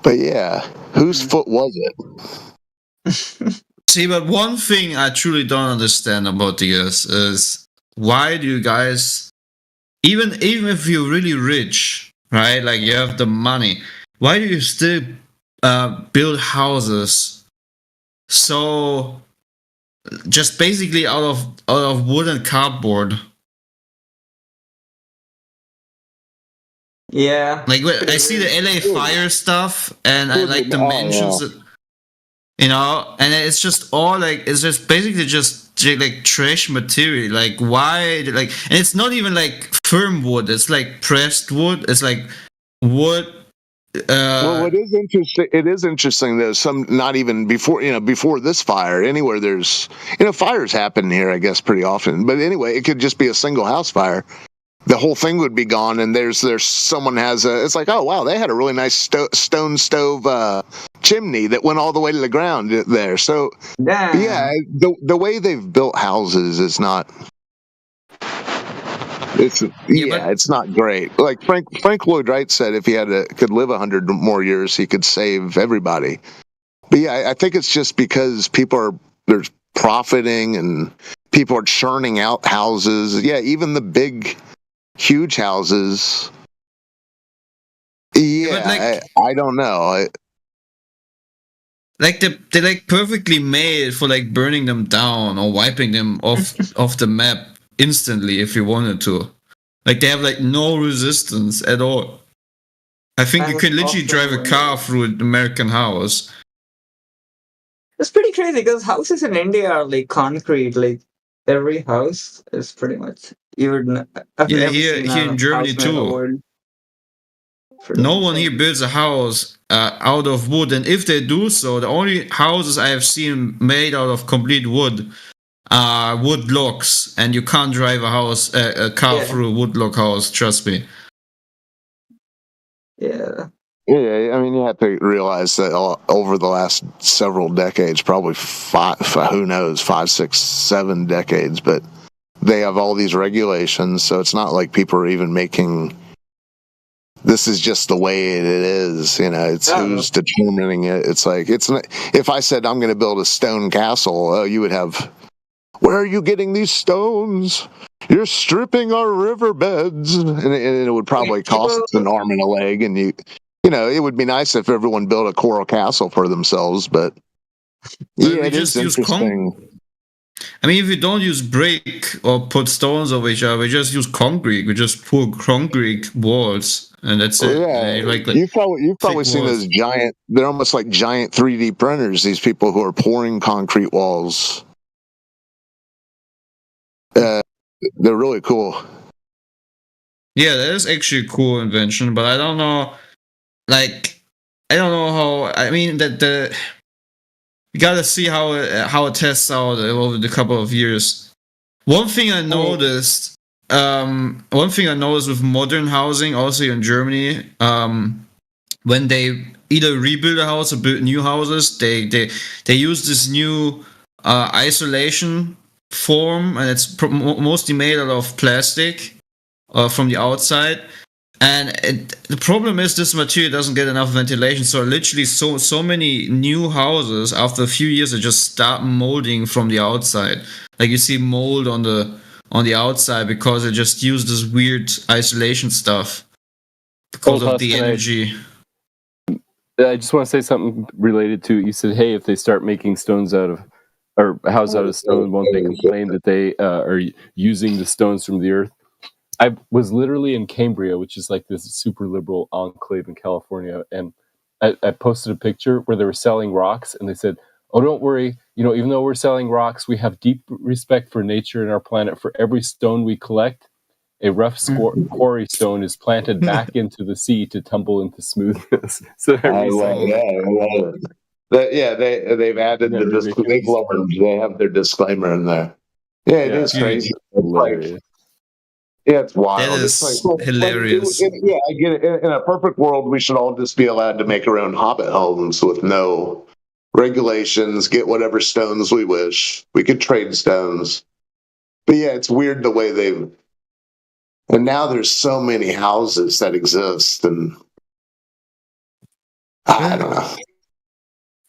But yeah, whose foot was it? See, but one thing I truly don't understand about this is why do you guys, even if you're really rich, right? Like you have the money, why do you still build houses so just basically out of wood and cardboard? yeah. Like I see the LA fire stuff, and I like the mansions, and it's just all like it's just basically just like trash material. Like why? Like, and it's not even like firm wood. It's like pressed wood. It's like wood. Well, it is interesting that some not even before this fire anywhere there's fires happen here I guess pretty often, but anyway it could just be a single house fire, the whole thing would be gone, and there's someone has it's like, oh wow, they had a really nice stone stove chimney that went all the way to the ground there. So yeah, the way they've built houses is not. It's not great. Like Frank Lloyd Wright said, if he could live 100 more years, he could save everybody. But yeah, I think it's just because they're profiting and people are churning out houses. Yeah, even the big, huge houses. Yeah, I don't know. Like they're like perfectly made for like burning them down or wiping them off the map instantly if you wanted to. Like they have like no resistance at all. I think you can literally drive a car through an American house. It's pretty crazy because houses in India are like concrete. Like every house is pretty much. I've never seen here in Germany house made of too. wood. No one here builds a house out of wood, and if they do so, the only houses I have seen made out of complete wood are wood logs, and you can't drive a car through a wood log house. Trust me. Yeah. Yeah, I mean, you have to realize that over the last several decades, probably 5, 6, 7 decades, but they have all these regulations, so it's not like people are even making. This is just the way it is, it's who's determining it. It's like, it's not, if I said I'm going to build a stone castle, you would have, where are you getting these stones? You're stripping our riverbeds. And it would probably cost an arm and a leg. And it would be nice if everyone built a coral castle for themselves, but yeah, it is interesting. I mean, if we don't use brick or put stones over each other, we just use concrete. We just pour concrete walls, and that's it. Yeah, you've probably seen those giant. They're almost like giant 3D printers. These people who are pouring concrete walls. They're really cool. Yeah, that is actually a cool invention, but I don't know. Like, I don't know how. I mean that you gotta see how it tests out over the couple of years. One thing I noticed with modern housing, also in Germany, when they either rebuild a house or build new houses, they use this new isolation form, and it's mostly made out of plastic from the outside. And the problem is this material doesn't get enough ventilation, so literally so many new houses after a few years they just start molding from the outside. Like you see mold on the outside because they just use this weird isolation stuff because of the energy. I just want to say something related to, you said, hey, if they start making stones out of, or a house out of stone, won't they complain that they are using the stones from the earth? I was literally in Cambria, which is like this super liberal enclave in California, and I posted a picture where they were selling rocks, and they said, oh, don't worry, even though we're selling rocks, we have deep respect for nature and our planet. For every stone we collect, a rough quarry stone is planted back into the sea to tumble into smoothness. So I love it. They've added the disclaimer. They have their disclaimer in there. Yeah, it is crazy. It's like, yeah, it's wild. That is hilarious. I get it. In a perfect world, we should all just be allowed to make our own hobbit homes with no regulations, get whatever stones we wish. We could trade stones. But yeah, it's weird the way they've... And now there's so many houses that exist, and I don't know.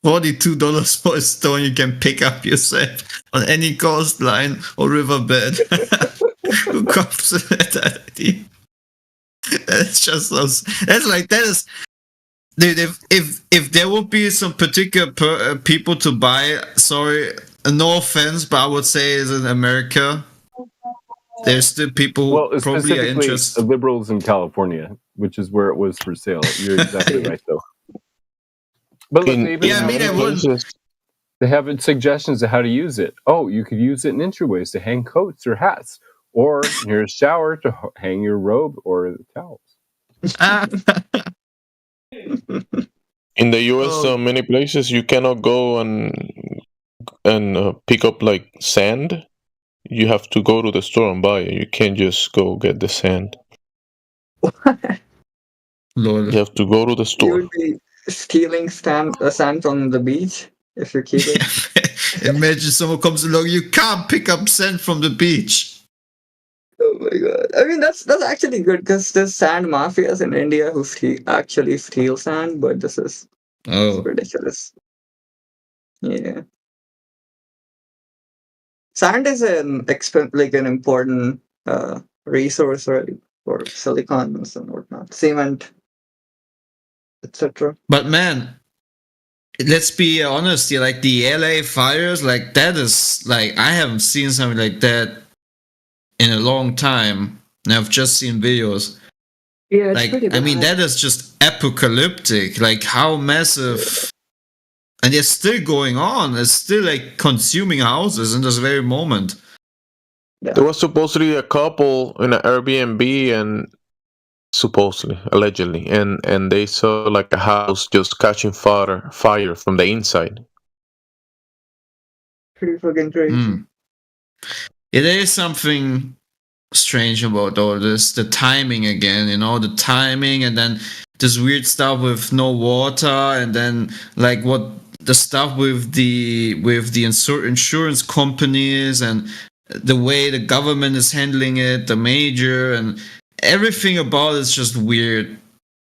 $42 for a stone you can pick up yourself on any coastline or riverbed. Who comes to that idea? That's just so. That's like that is. Dude, if there would be some particular people to buy, sorry, no offense, but I would say is in America, there's still people who probably are interested. Liberals in California, which is where it was for sale. You're exactly right, though. But look, they have suggestions of how to use it. Oh, you could use it in entryways to hang coats or hats, or near a shower to hang your robe or towels. In the US, many places you cannot go and pick up like sand. You have to go to the store and buy it. You can't just go get the sand. Lord. You have to go to the store. You would be stealing sand on the beach if you keep it. Imagine someone comes along, you can't pick up sand from the beach. Oh my god! I mean, that's actually good because there's sand mafias in India who actually steal sand, but this is ridiculous. Yeah, sand is an important resource, right, for silicons and whatnot, cement, etc. But man, let's be honest here. Like the LA fires, like that is like I haven't seen something like that in a long time, and I've just seen videos. Yeah, it's like pretty bad. I mean, that is just apocalyptic. Like how massive, and it's still going on. It's still like consuming houses in this very moment. There was supposedly a couple in an Airbnb, and allegedly, and they saw like a house just catching fire from the inside. Pretty fucking crazy. Yeah, there is something strange about all this. The timing again, the timing, and then this weird stuff with no water, and then like what the stuff with the insurance companies and the way the government is handling it, the major, and everything about it is just weird.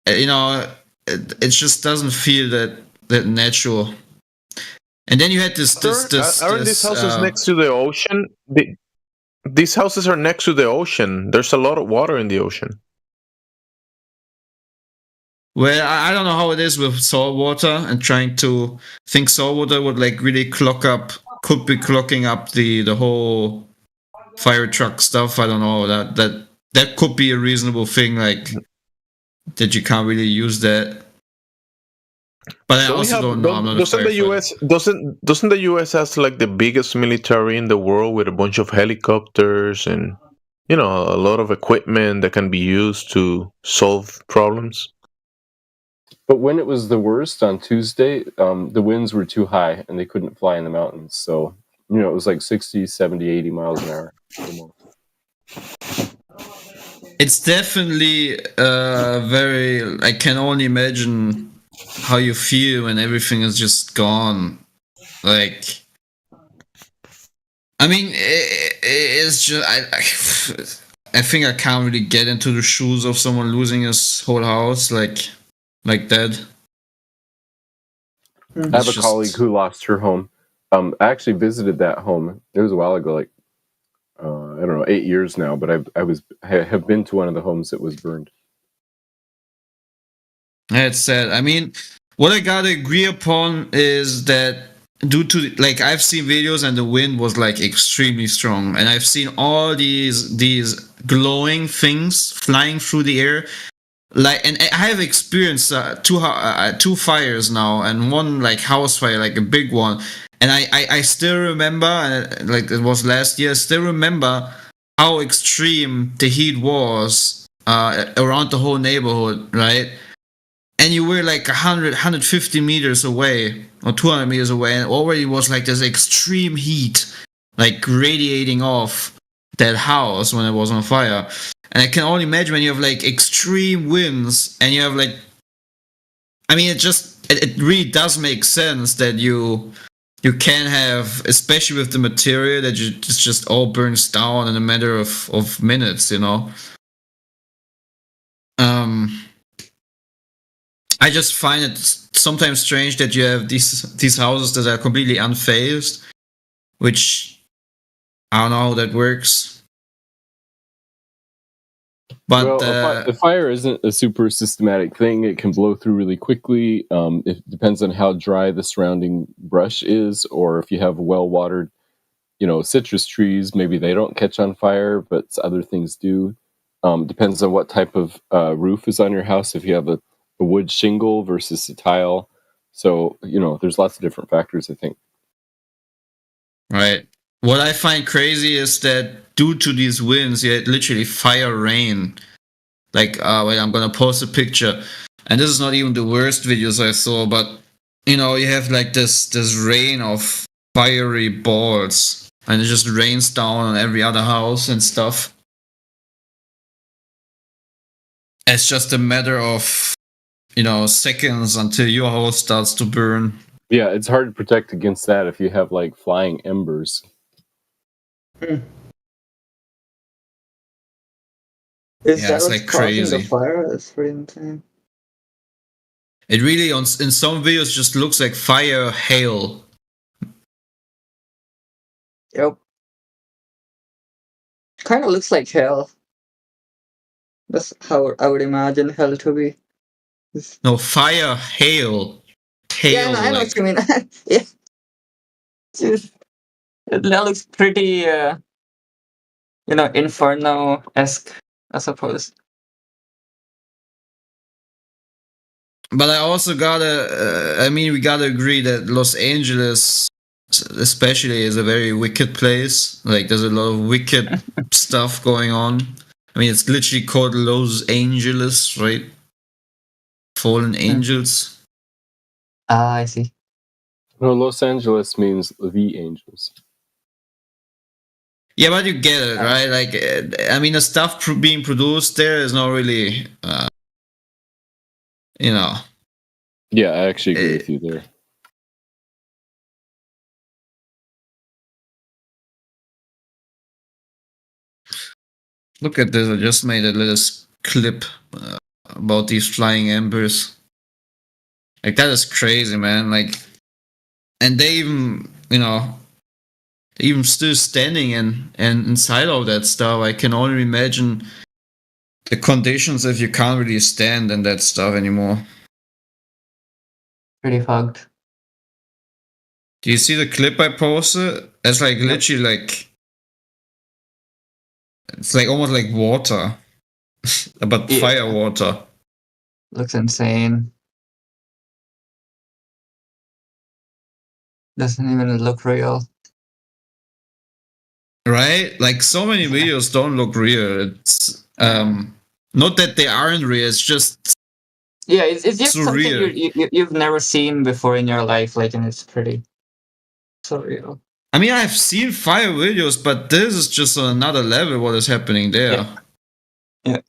It just doesn't feel that natural. And then you had this. Aren't these houses next to the ocean? These houses are next to the ocean. There's a lot of water in the ocean. Well, I don't know how it is with salt water, and trying to think salt water would like really could be clogging up the whole fire truck stuff. I don't know, that could be a reasonable thing, like that you can't really use that. But I also don't know. I'm not doesn't the US has like the biggest military in the world with a bunch of helicopters and a lot of equipment that can be used to solve problems? But when it was the worst on Tuesday, the winds were too high and they couldn't fly in the mountains. So, you know, it was like 60, 70, 80 miles an hour. It's definitely very. I can only imagine how you feel when everything is just gone. Like, I mean, it's just. I think I can't really get into the shoes of someone losing his whole house like that. I have a colleague who lost her home. I actually visited that home. It was a while ago, like I don't know, 8 years now. But I have been to one of the homes that was burned. That's sad. I mean, what I gotta agree upon is that due to like I've seen videos and the wind was like extremely strong, and I've seen all these glowing things flying through the air. Like, and I have experienced two fires now, and one like house fire, like a big one. And I still remember, like it was last year. I still remember how extreme the heat was around the whole neighborhood, right? And you were like 150 meters away or 200 meters away, and already was like this extreme heat, like radiating off that house when it was on fire. And I can only imagine when you have like extreme winds and you have like, I mean, it really does make sense that you can have, especially with the material, that it just all burns down in a matter of minutes, you know. I just find it sometimes strange that you have these houses that are completely unfazed, which I don't know how that works. But well, a fire isn't a super systematic thing. It can blow through really quickly. It depends on how dry the surrounding brush is, or if you have well-watered, you know, citrus trees, maybe they don't catch on fire, but other things do. Depends on what type of roof is on your house. If you have a wood shingle versus a tile, so you know, there's lots of different factors, I think. Right. What I find crazy is that due to these winds, you had literally fire rain. Like, wait, I'm gonna post a picture, and this is not even the worst videos I saw, but you know, you have like this rain of fiery balls, and it just rains down on every other house and stuff. It's just a matter of, you know, seconds until your house starts to burn. Yeah, it's hard to protect against that if you have like flying embers. Is Yeah, that it's what's like causing crazy. the fire? That's pretty insane. It really, in some videos, just looks like fire hail. Yep. Kind of looks like hell. That's how I would imagine hell to be. No, fire hail. Yeah, no, I know what you mean. Yeah. That looks pretty, you know, Inferno-esque, I suppose. But I also gotta, I mean, we gotta agree that Los Angeles, especially, is a very wicked place. Like, there's a lot of wicked stuff going on. I mean, it's literally called Los Angeles, right? Fallen Angels. Ah, I see. No, Los Angeles means the angels. Yeah, but you get it, right? Like, I mean, the stuff being produced there is not really, you know. Yeah, I actually agree with you there. Look at this, I just made a little clip about these flying embers. Like, that is crazy, man. Like, and they even, you know, even still standing and inside all that stuff. I can only imagine the conditions if you can't really stand in that stuff anymore. Pretty fucked. Do you see the clip I posted? It's like literally like, it's like almost like water, but Yeah. fire water. Looks insane. Doesn't even look real. Right? Like, so many videos don't look real. It's not that they aren't real, it's just Yeah, it's just something surreal. you've never seen before in your life, like, and it's pretty surreal. I mean, I've seen fire videos, but this is just on another level. What is happening there? Yeah.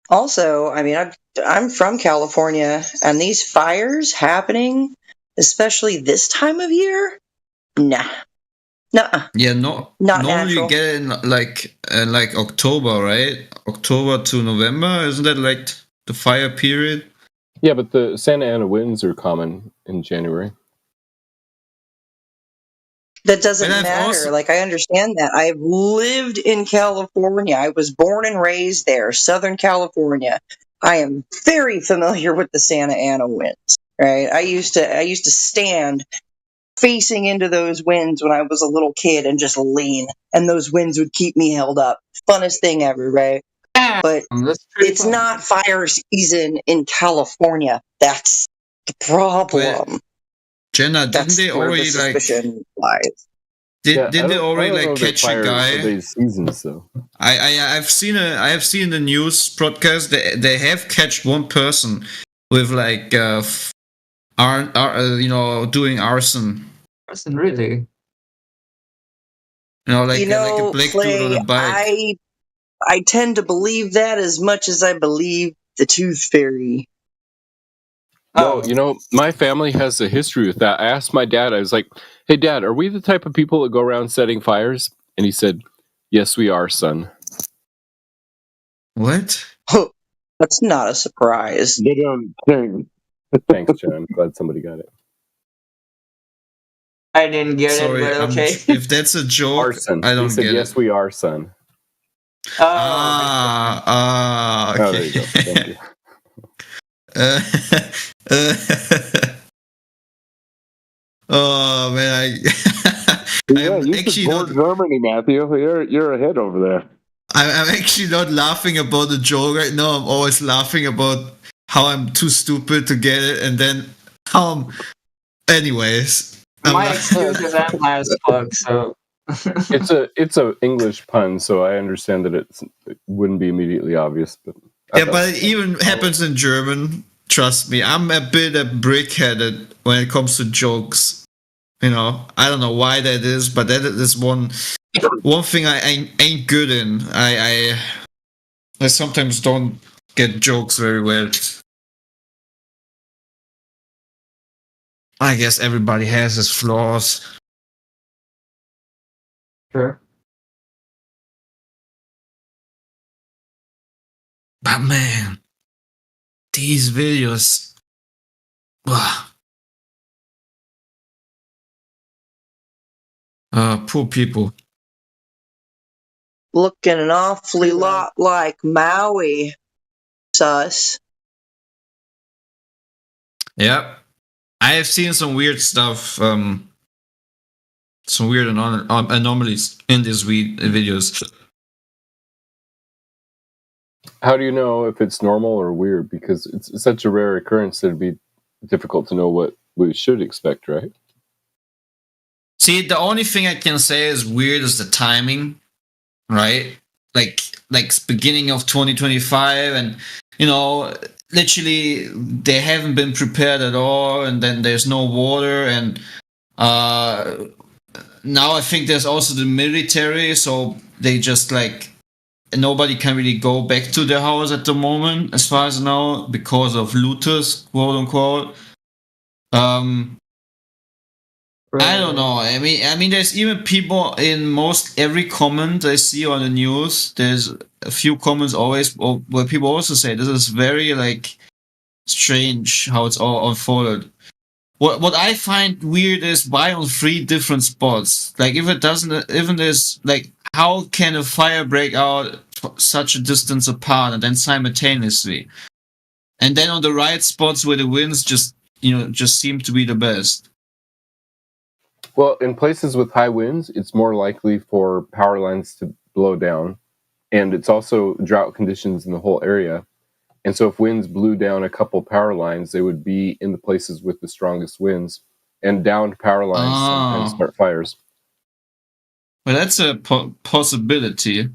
Also, I mean, I'm from California, and these fires happening, especially this time of year, nah. Yeah, Not normally natural. you get it in like October, right? October to November, isn't that like the fire period? Yeah, but the Santa Ana winds are common in January. That doesn't matter. Like, I understand that. I've lived in California. I was born and raised there, Southern California. I am very familiar with the Santa Ana winds, right? I used to stand facing into those winds when I was a little kid and just lean, and those winds would keep me held up. Funnest thing ever, right? But it's not fire season in California. That's the problem. Jenna, didn't they where the already like? suspicion lies. Did they already like catch a guy? These seasons, though. I've seen the news broadcast. They have catched one person with like doing arson. Arson, really? Like a black dude on a bike. I tend to believe that as much as I believe the Tooth Fairy. Well, my family has a history with that. I asked my dad, I was like, hey, Dad, are we the type of people that go around setting fires? And he said, yes, we are, son. What? That's not a surprise. Thanks, John. I'm glad somebody got it. I didn't get Sorry, it, but okay. If that's a joke, Arson. I don't he said, get yes, it. we are, son. Okay. Okay. Oh, there you go. Thank you. Oh man, you should board Germany, Matthew. You're ahead over there. I'm actually not laughing about the joke right now. I'm always laughing about how I'm too stupid to get it, and then anyways, my excuse is I'm high as fuck, so. it's a English pun, so I understand that it wouldn't be immediately obvious, but but it even happens in German. Trust me, I'm a bit brick-headed when it comes to jokes. I don't know why that is, but that is one thing I ain't good in. I sometimes don't get jokes very well. I guess everybody has his flaws. Sure. But man, these videos. Poor people. Looking an awfully lot like Maui, sus. Yep. I have seen some weird stuff, some weird anomalies in these videos. How do you know if it's normal or weird? Because it's such a rare occurrence that it'd be difficult to know what we should expect, right? See, the only thing I can say is weird is the timing, right? Like beginning of 2025, and literally they haven't been prepared at all, and then there's no water, and now I think there's also the military, so they just nobody can really go back to their house at the moment, as far as I know, because of looters, quote unquote. I don't know. I mean, there's even people in most every comment I see on the news. There's a few comments always where people also say this is very strange how it's all unfolded. What I find weird is why on 3 different spots. Like if it doesn't, even there's how can a fire break out such a distance apart and then simultaneously, and then on the right spots where the winds just seem to be the best. Well, in places with high winds, it's more likely for power lines to blow down, and it's also drought conditions in the whole area. And so if winds blew down a couple power lines, they would be in the places with the strongest winds, and downed power lines sometimes start fires. Well, that's a possibility.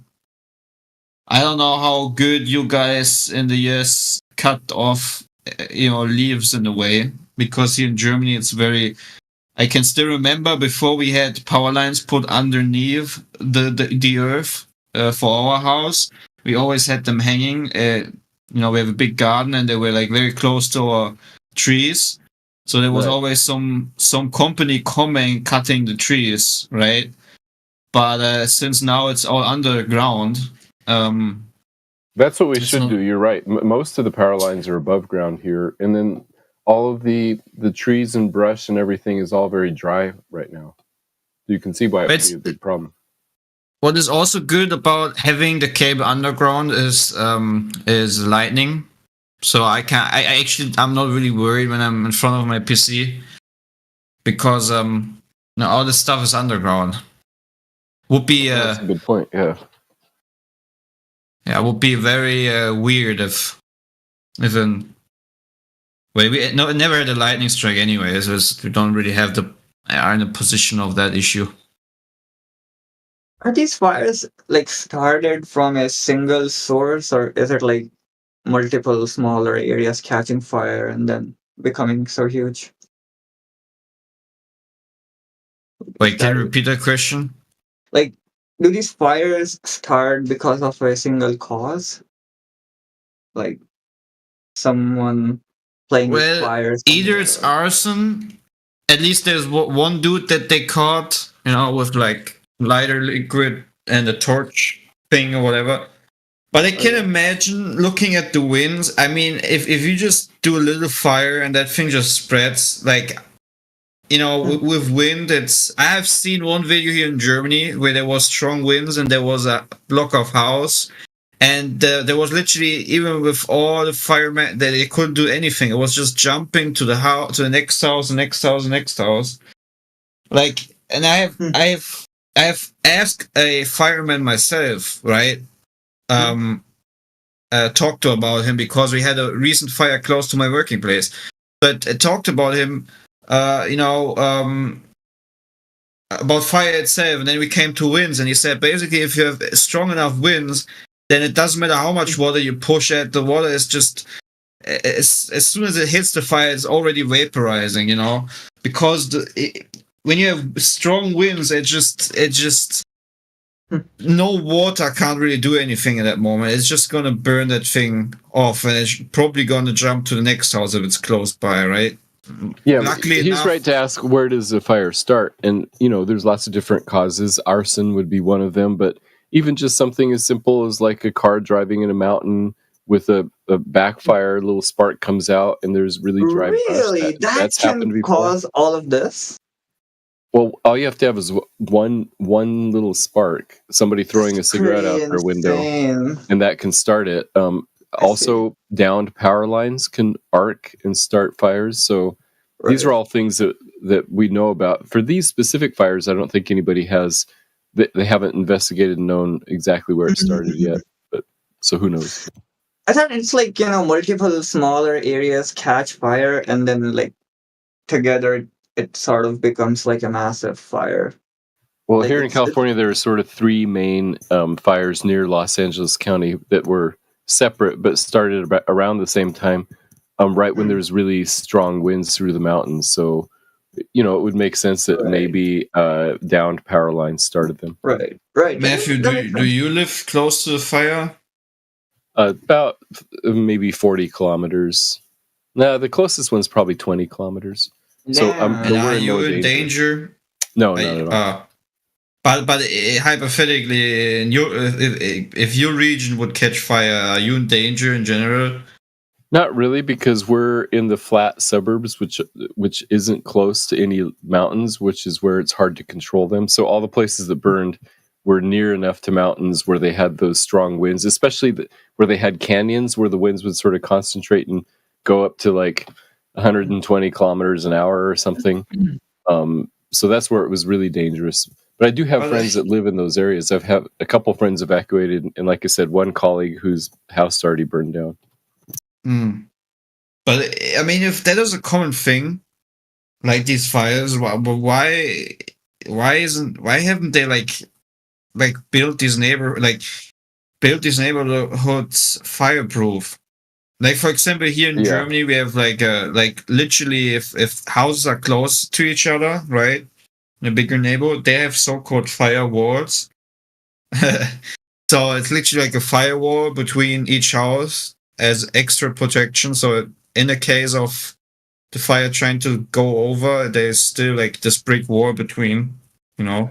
I don't know how good you guys in the US cut off, leaves in a way, because here in Germany it's very. I can still remember before we had power lines put underneath the earth for our house. We always had them hanging. We have a big garden, and they were like very close to our trees. So there was always some company coming cutting the trees, right? But since now it's all underground. That's what we should do. You're right. Most of the power lines are above ground here, and then all of the trees and brush and everything is all very dry right now. You can see why it would be a big problem. What is also good about having the cable underground is lightning. So I'm not really worried when I'm in front of my PC, because all this stuff is underground. Would be that's a good point. Yeah. Yeah, it would be very weird if we never had a lightning strike anyway, so we don't really are in a position of that issue. Are these fires like started from a single source, or is it like multiple smaller areas catching fire and then becoming so huge? Wait, can you repeat that question? Like, do these fires start because of a single cause? Like someone playing with fires? Either it's arson. At least there's one dude that they caught, with like lighter liquid and a torch thing or whatever. But I can imagine looking at the winds. I mean, if you just do a little fire and that thing just spreads, like, with wind, I have seen one video here in Germany where there was strong winds and there was a block of house, and there was literally, even with all the firemen, that they couldn't do anything. It was just jumping to the house, to the next house, the next house, the next house. Like, and I have asked a fireman myself, right? Talked to about him, because we had a recent fire close to my working place. But I talked about him, about fire itself, and then we came to winds, and he said basically if you have strong enough winds, then it doesn't matter how much water you push at, the water is just, as soon as it hits the fire, it's already vaporizing, because when you have strong winds, it just no water can't really do anything at that moment. It's just gonna burn that thing off, and it's probably gonna jump to the next house if it's close by, right? Yeah, he's right to ask, where does the fire start? And there's lots of different causes. Arson would be one of them, but even just something as simple as like a car driving in a mountain with a backfire, a little spark comes out, and there's really dry brush. Really, that's happened before. Cause all of this? Well, all you have to have is one little spark, somebody throwing a cigarette out their window, and that can start it. Also, downed power lines can arc and start fires. So these are all things that we know about. For these specific fires, I don't think anybody they haven't investigated and known exactly where it started yet. But so who knows? I thought it's like, multiple smaller areas catch fire, and then like together it sort of becomes like a massive fire. Well, here in California, there are sort of three main fires near Los Angeles County that were separate but started around the same time, right when there's really strong winds through the mountains. So, it would make sense that maybe downed power lines started them. Right. Matthew, do you live close to the fire? About maybe 40 kilometers. No, the closest one's probably 20 kilometers. So, and are you in danger? No, not at all. But hypothetically, if your region would catch fire, are you in danger in general? Not really, because we're in the flat suburbs, which isn't close to any mountains, which is where it's hard to control them. So all the places that burned were near enough to mountains where they had those strong winds, especially where they had canyons where the winds would sort of concentrate and go up to like 120 kilometers an hour or something. So that's where it was really dangerous. But I do have friends that live in those areas. I've had a couple friends evacuated, and like I said, one colleague whose house already burned down. But I mean, if that is a common thing, like these fires, why haven't they like built these build these neighborhoods fireproof. Like for example, here in Germany, we have like literally if houses are close to each other, right, in a bigger neighborhood, they have so-called firewalls. So it's literally like a firewall between each house as extra protection. So in the case of the fire trying to go over, there's still like this brick wall between, you know.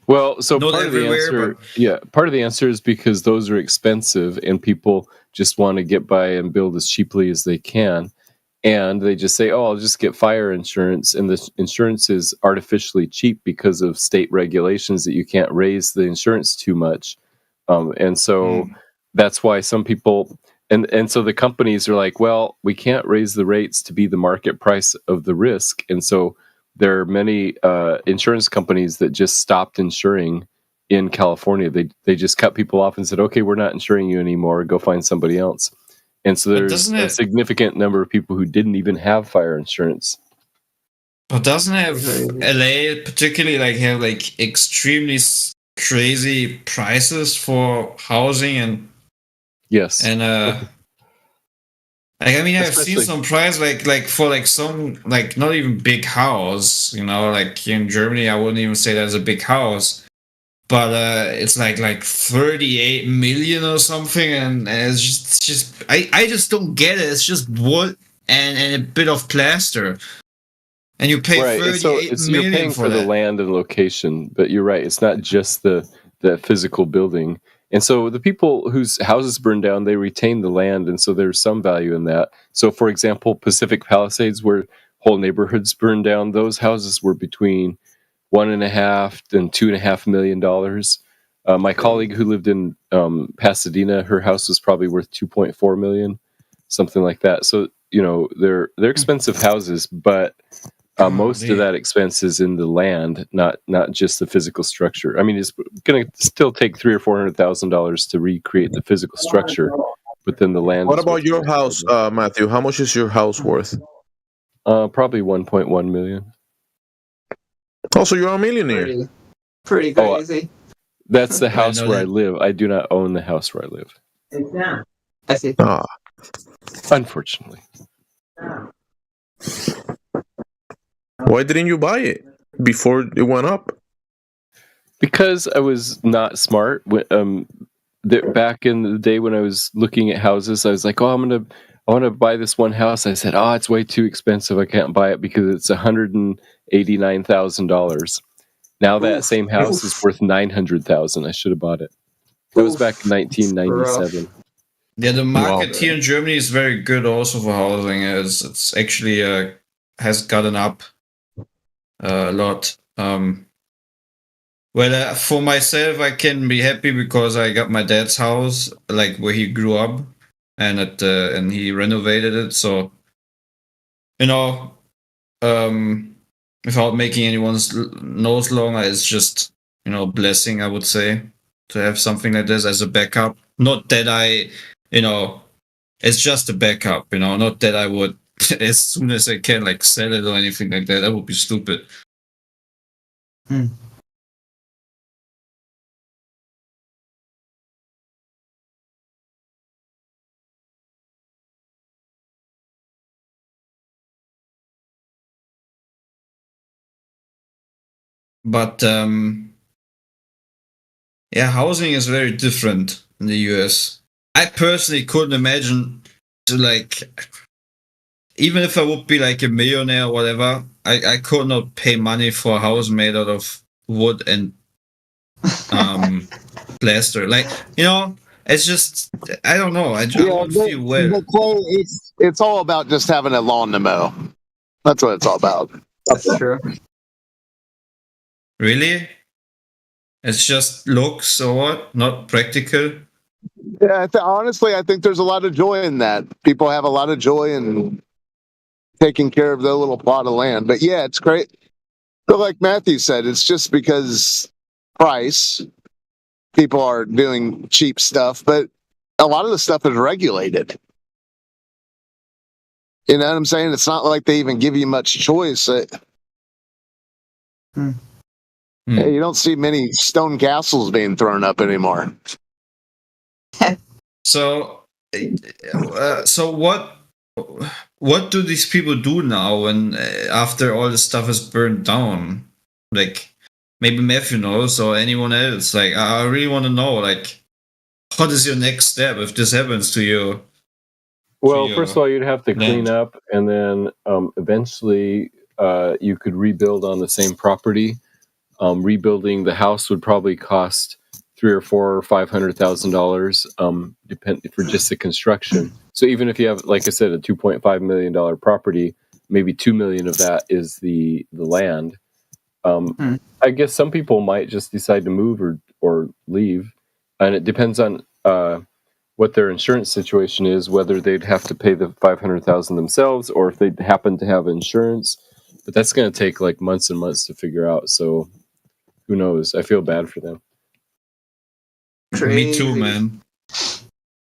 Well, so Not part of the everywhere, answer, part of the answer is because those are expensive, and people just want to get by and build as cheaply as they can, and they just say, "Oh, I'll just get fire insurance," and the insurance is artificially cheap because of state regulations that you can't raise the insurance too much, and so that's why some people. And so the companies are like, well, we can't raise the rates to be the market price of the risk. And so there are many insurance companies that just stopped insuring in California. They just cut people off and said, okay, we're not insuring you anymore. Go find somebody else. And so there's a significant number of people who didn't even have fire insurance. But doesn't have LA particularly like have like extremely crazy prices for housing and yes, and like I mean I've seen some price like for like some like not even big house, you know, like here in Germany I wouldn't even say that's a big house, but it's like 38 million or something, and it's just I just don't get it. It's just wood and a bit of plaster. And you pay right. 38 You're paying for the land and location, but you're right. It's not just the physical building. And so the people whose houses burned down, they retain the land, and so there's some value in that. So, for example, Pacific Palisades, where whole neighborhoods burned down, those houses were between $1.5 and $2.5 million. My colleague who lived in Pasadena, her house was probably worth $2.4 million, something like that. So, you know, they're expensive houses, but most of that expense is in the land, not just the physical structure. I mean, it's going to still take $300,000 or $400,000 to recreate the physical structure, but then the land. What about your house, Matthew? How much is your house worth? Probably $1.1 million. Oh, so you're a millionaire. Pretty crazy. That's the house where I live. I do not own the house where I live. I see. Unfortunately. Why didn't you buy it before it went up? Because I was not smart. Back in the day when I was looking at houses, I was like, "Oh, I want to buy this one house." I said, "Oh, it's way too expensive. I can't buy it because it's $189,000." Now that same house is worth $900,000. I should have bought it. That was back in 1997. Yeah, the market here in Germany is very good also for housing. It's actually has gotten up a lot. Well, for myself, I can be happy because I got my dad's house, like where he grew up, and and he renovated it. So, you know, without making anyone's nose longer, it's just, you know, blessing, I would say, to have something like this as a backup. Not that I, you know, it's just a backup, you know, not that I would, as soon as I can, like, sell it or anything like that. That would be stupid. But yeah, housing is very different in the US. I personally couldn't imagine to, like, even if I would be like a millionaire or whatever, I could not pay money for a house made out of wood and plaster. Like, you know, it's just, I don't know. I don't feel well. But Clay, it's all about just having a lawn to mow. That's what it's all about. That's true. Really? It's just looks or what? Not practical? Yeah, honestly, I think there's a lot of joy in that. People have a lot of joy in taking care of their little plot of land. But yeah, it's great. But like Matthew said, it's just because price. People are doing cheap stuff, but a lot of the stuff is regulated. You know what I'm saying? It's not like they even give you much choice. You don't see many stone castles being thrown up anymore. So, so what do these people do now when after all this stuff is burned down? Like maybe Matthew knows or anyone else. Like I really want to know. Like, what is your next step if this happens to you? Well, first of all, you'd have to clean up, and then eventually you could rebuild on the same property. Rebuilding the house would probably cost $300,000 or $500,000, depend for just the construction. So even if you have, like I said, a $2.5 million property, maybe $2 million of that is the land. I guess some people might just decide to move or leave, and it depends on what their insurance situation is, whether they'd have to pay the $500,000 themselves or if they happen to have insurance. But that's going to take like months and months to figure out. So who knows? I feel bad for them. Me too, man.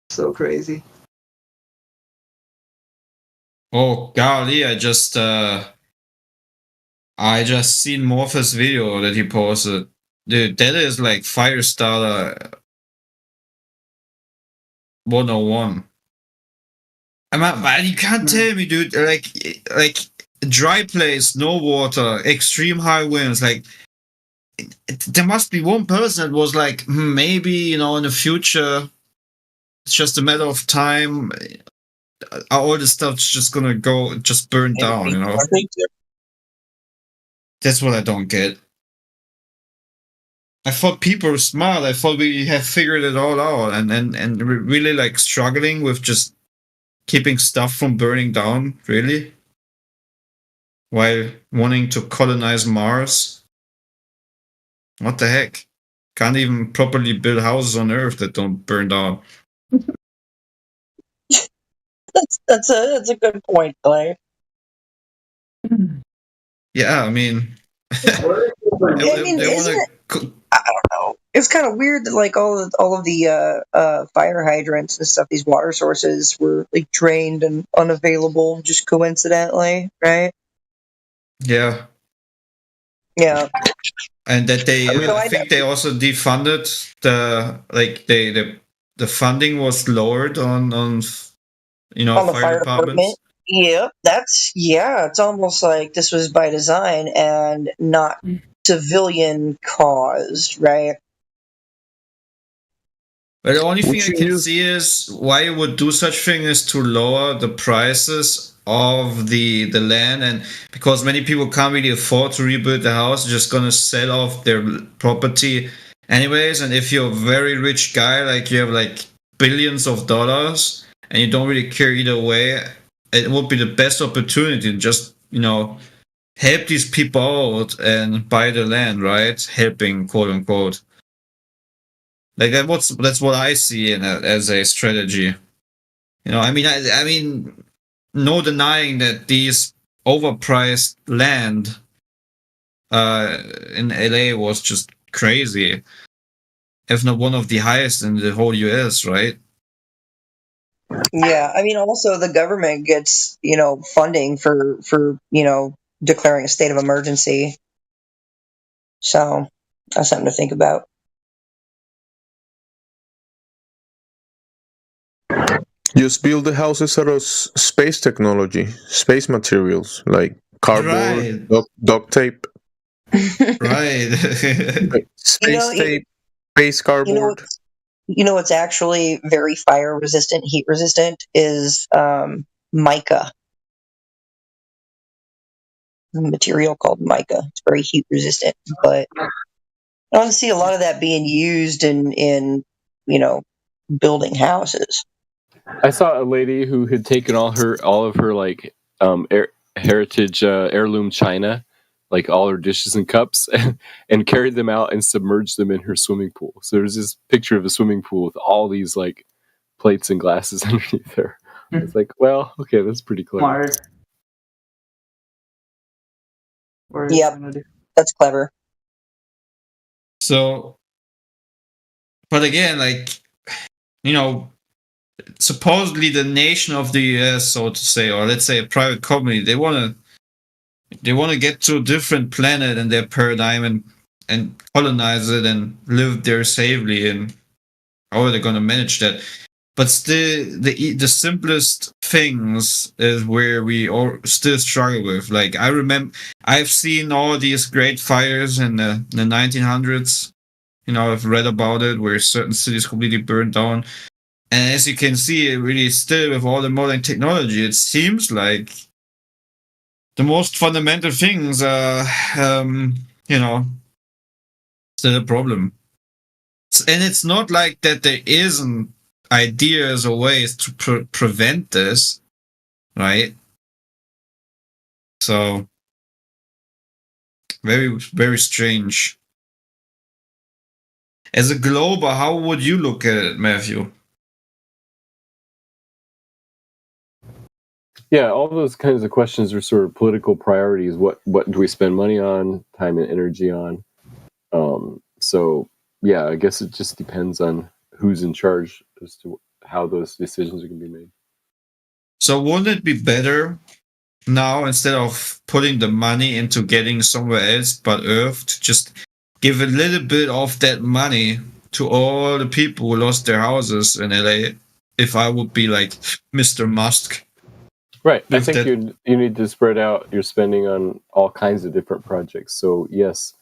So crazy. Oh golly! I just seen Morpheus' video that he posted. Dude, that is like Firestarter 101. But you can't tell me, dude. Like dry place, no water, extreme high winds. Like there must be one person that was like, maybe in the future, it's just a matter of time. All this stuff's just gonna just burn down. That's what I don't get. I thought people were smart. I thought we have figured it all out, and really like struggling with just keeping stuff from burning down. Really, while wanting to colonize Mars. What the heck? Can't even properly build houses on Earth that don't burn down. That's a good point, Clay. Yeah, I mean, I don't know. It's kind of weird that like all of the fire hydrants and stuff, these water sources were like drained and unavailable just coincidentally, right? Yeah. Yeah. And that I think they also defunded the funding was lowered on on the fire department. Yep, it's almost like this was by design and not civilian caused, right? But the only thing I can see is why you would do such thing is to lower the prices of the land, and because many people can't really afford to rebuild the house, they're just gonna sell off their property anyways. And if you're a very rich guy, like you have like billions of dollars, and you don't really care either way, it would be the best opportunity to just help these people out and buy the land, right? Helping, quote unquote. Like that's what I see as a strategy. I mean, no denying that these overpriced land in LA was just crazy, if not one of the highest in the whole US, right? Yeah, I mean, also the government gets funding for declaring a state of emergency, so that's something to think about. Just build the houses out of space technology, space materials like cardboard, duct tape. Right. Space tape, space cardboard. What's actually very fire resistant, heat resistant is mica. A material called mica. It's very heat resistant, but I don't see a lot of that being used in building houses. I saw a lady who had taken all of her like heritage heirloom china, like all her dishes and cups, and carried them out and submerged them in her swimming pool. So there's this picture of a swimming pool with all these like plates and glasses underneath there. It's like, well, okay, that's pretty clever. Yep, that's clever. So, but again, like, supposedly the nation of the US, so to say, or let's say a private company, they want to get to a different planet in their paradigm and colonize it and live there safely. And how are they going to manage that? but still the simplest things is where we all still struggle with. Like I remember, I've seen all these great fires in the 1900s. You know, I've read about it where certain cities completely burned down. And as you can see, it really still with all the modern technology, it seems like the most fundamental things are, you know, still a problem. And it's not like that there isn't ideas or ways to prevent this, right? So, very, very strange. As a glober, how would you look at it, Matthew? Yeah, all those kinds of questions are sort of political priorities. What do we spend money on, time and energy on? So yeah, I guess it just depends on who's in charge as to how those decisions are going to be made. So wouldn't it be better now, instead of putting the money into getting somewhere else but Earth, to just give a little bit of that money to all the people who lost their houses in LA? If I would be like Mr. Musk. Right. I think you need to spread out your spending on all kinds of different projects. So yes,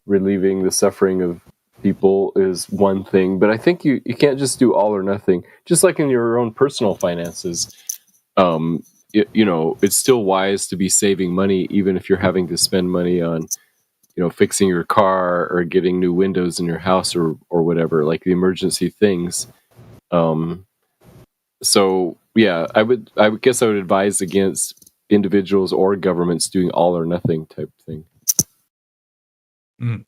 relieving the suffering of people is one thing, but I think you can't just do all or nothing. Just like in your own personal finances, you know, it's still wise to be saving money, even if you're having to spend money on, you know, fixing your car or getting new windows in your house or whatever, like the emergency things. So yeah, I would guess I would advise against individuals or governments doing all or nothing type thing. Mm.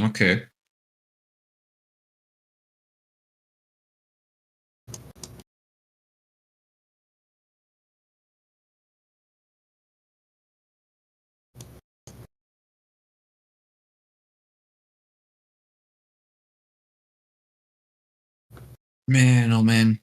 Okay. Man, oh man.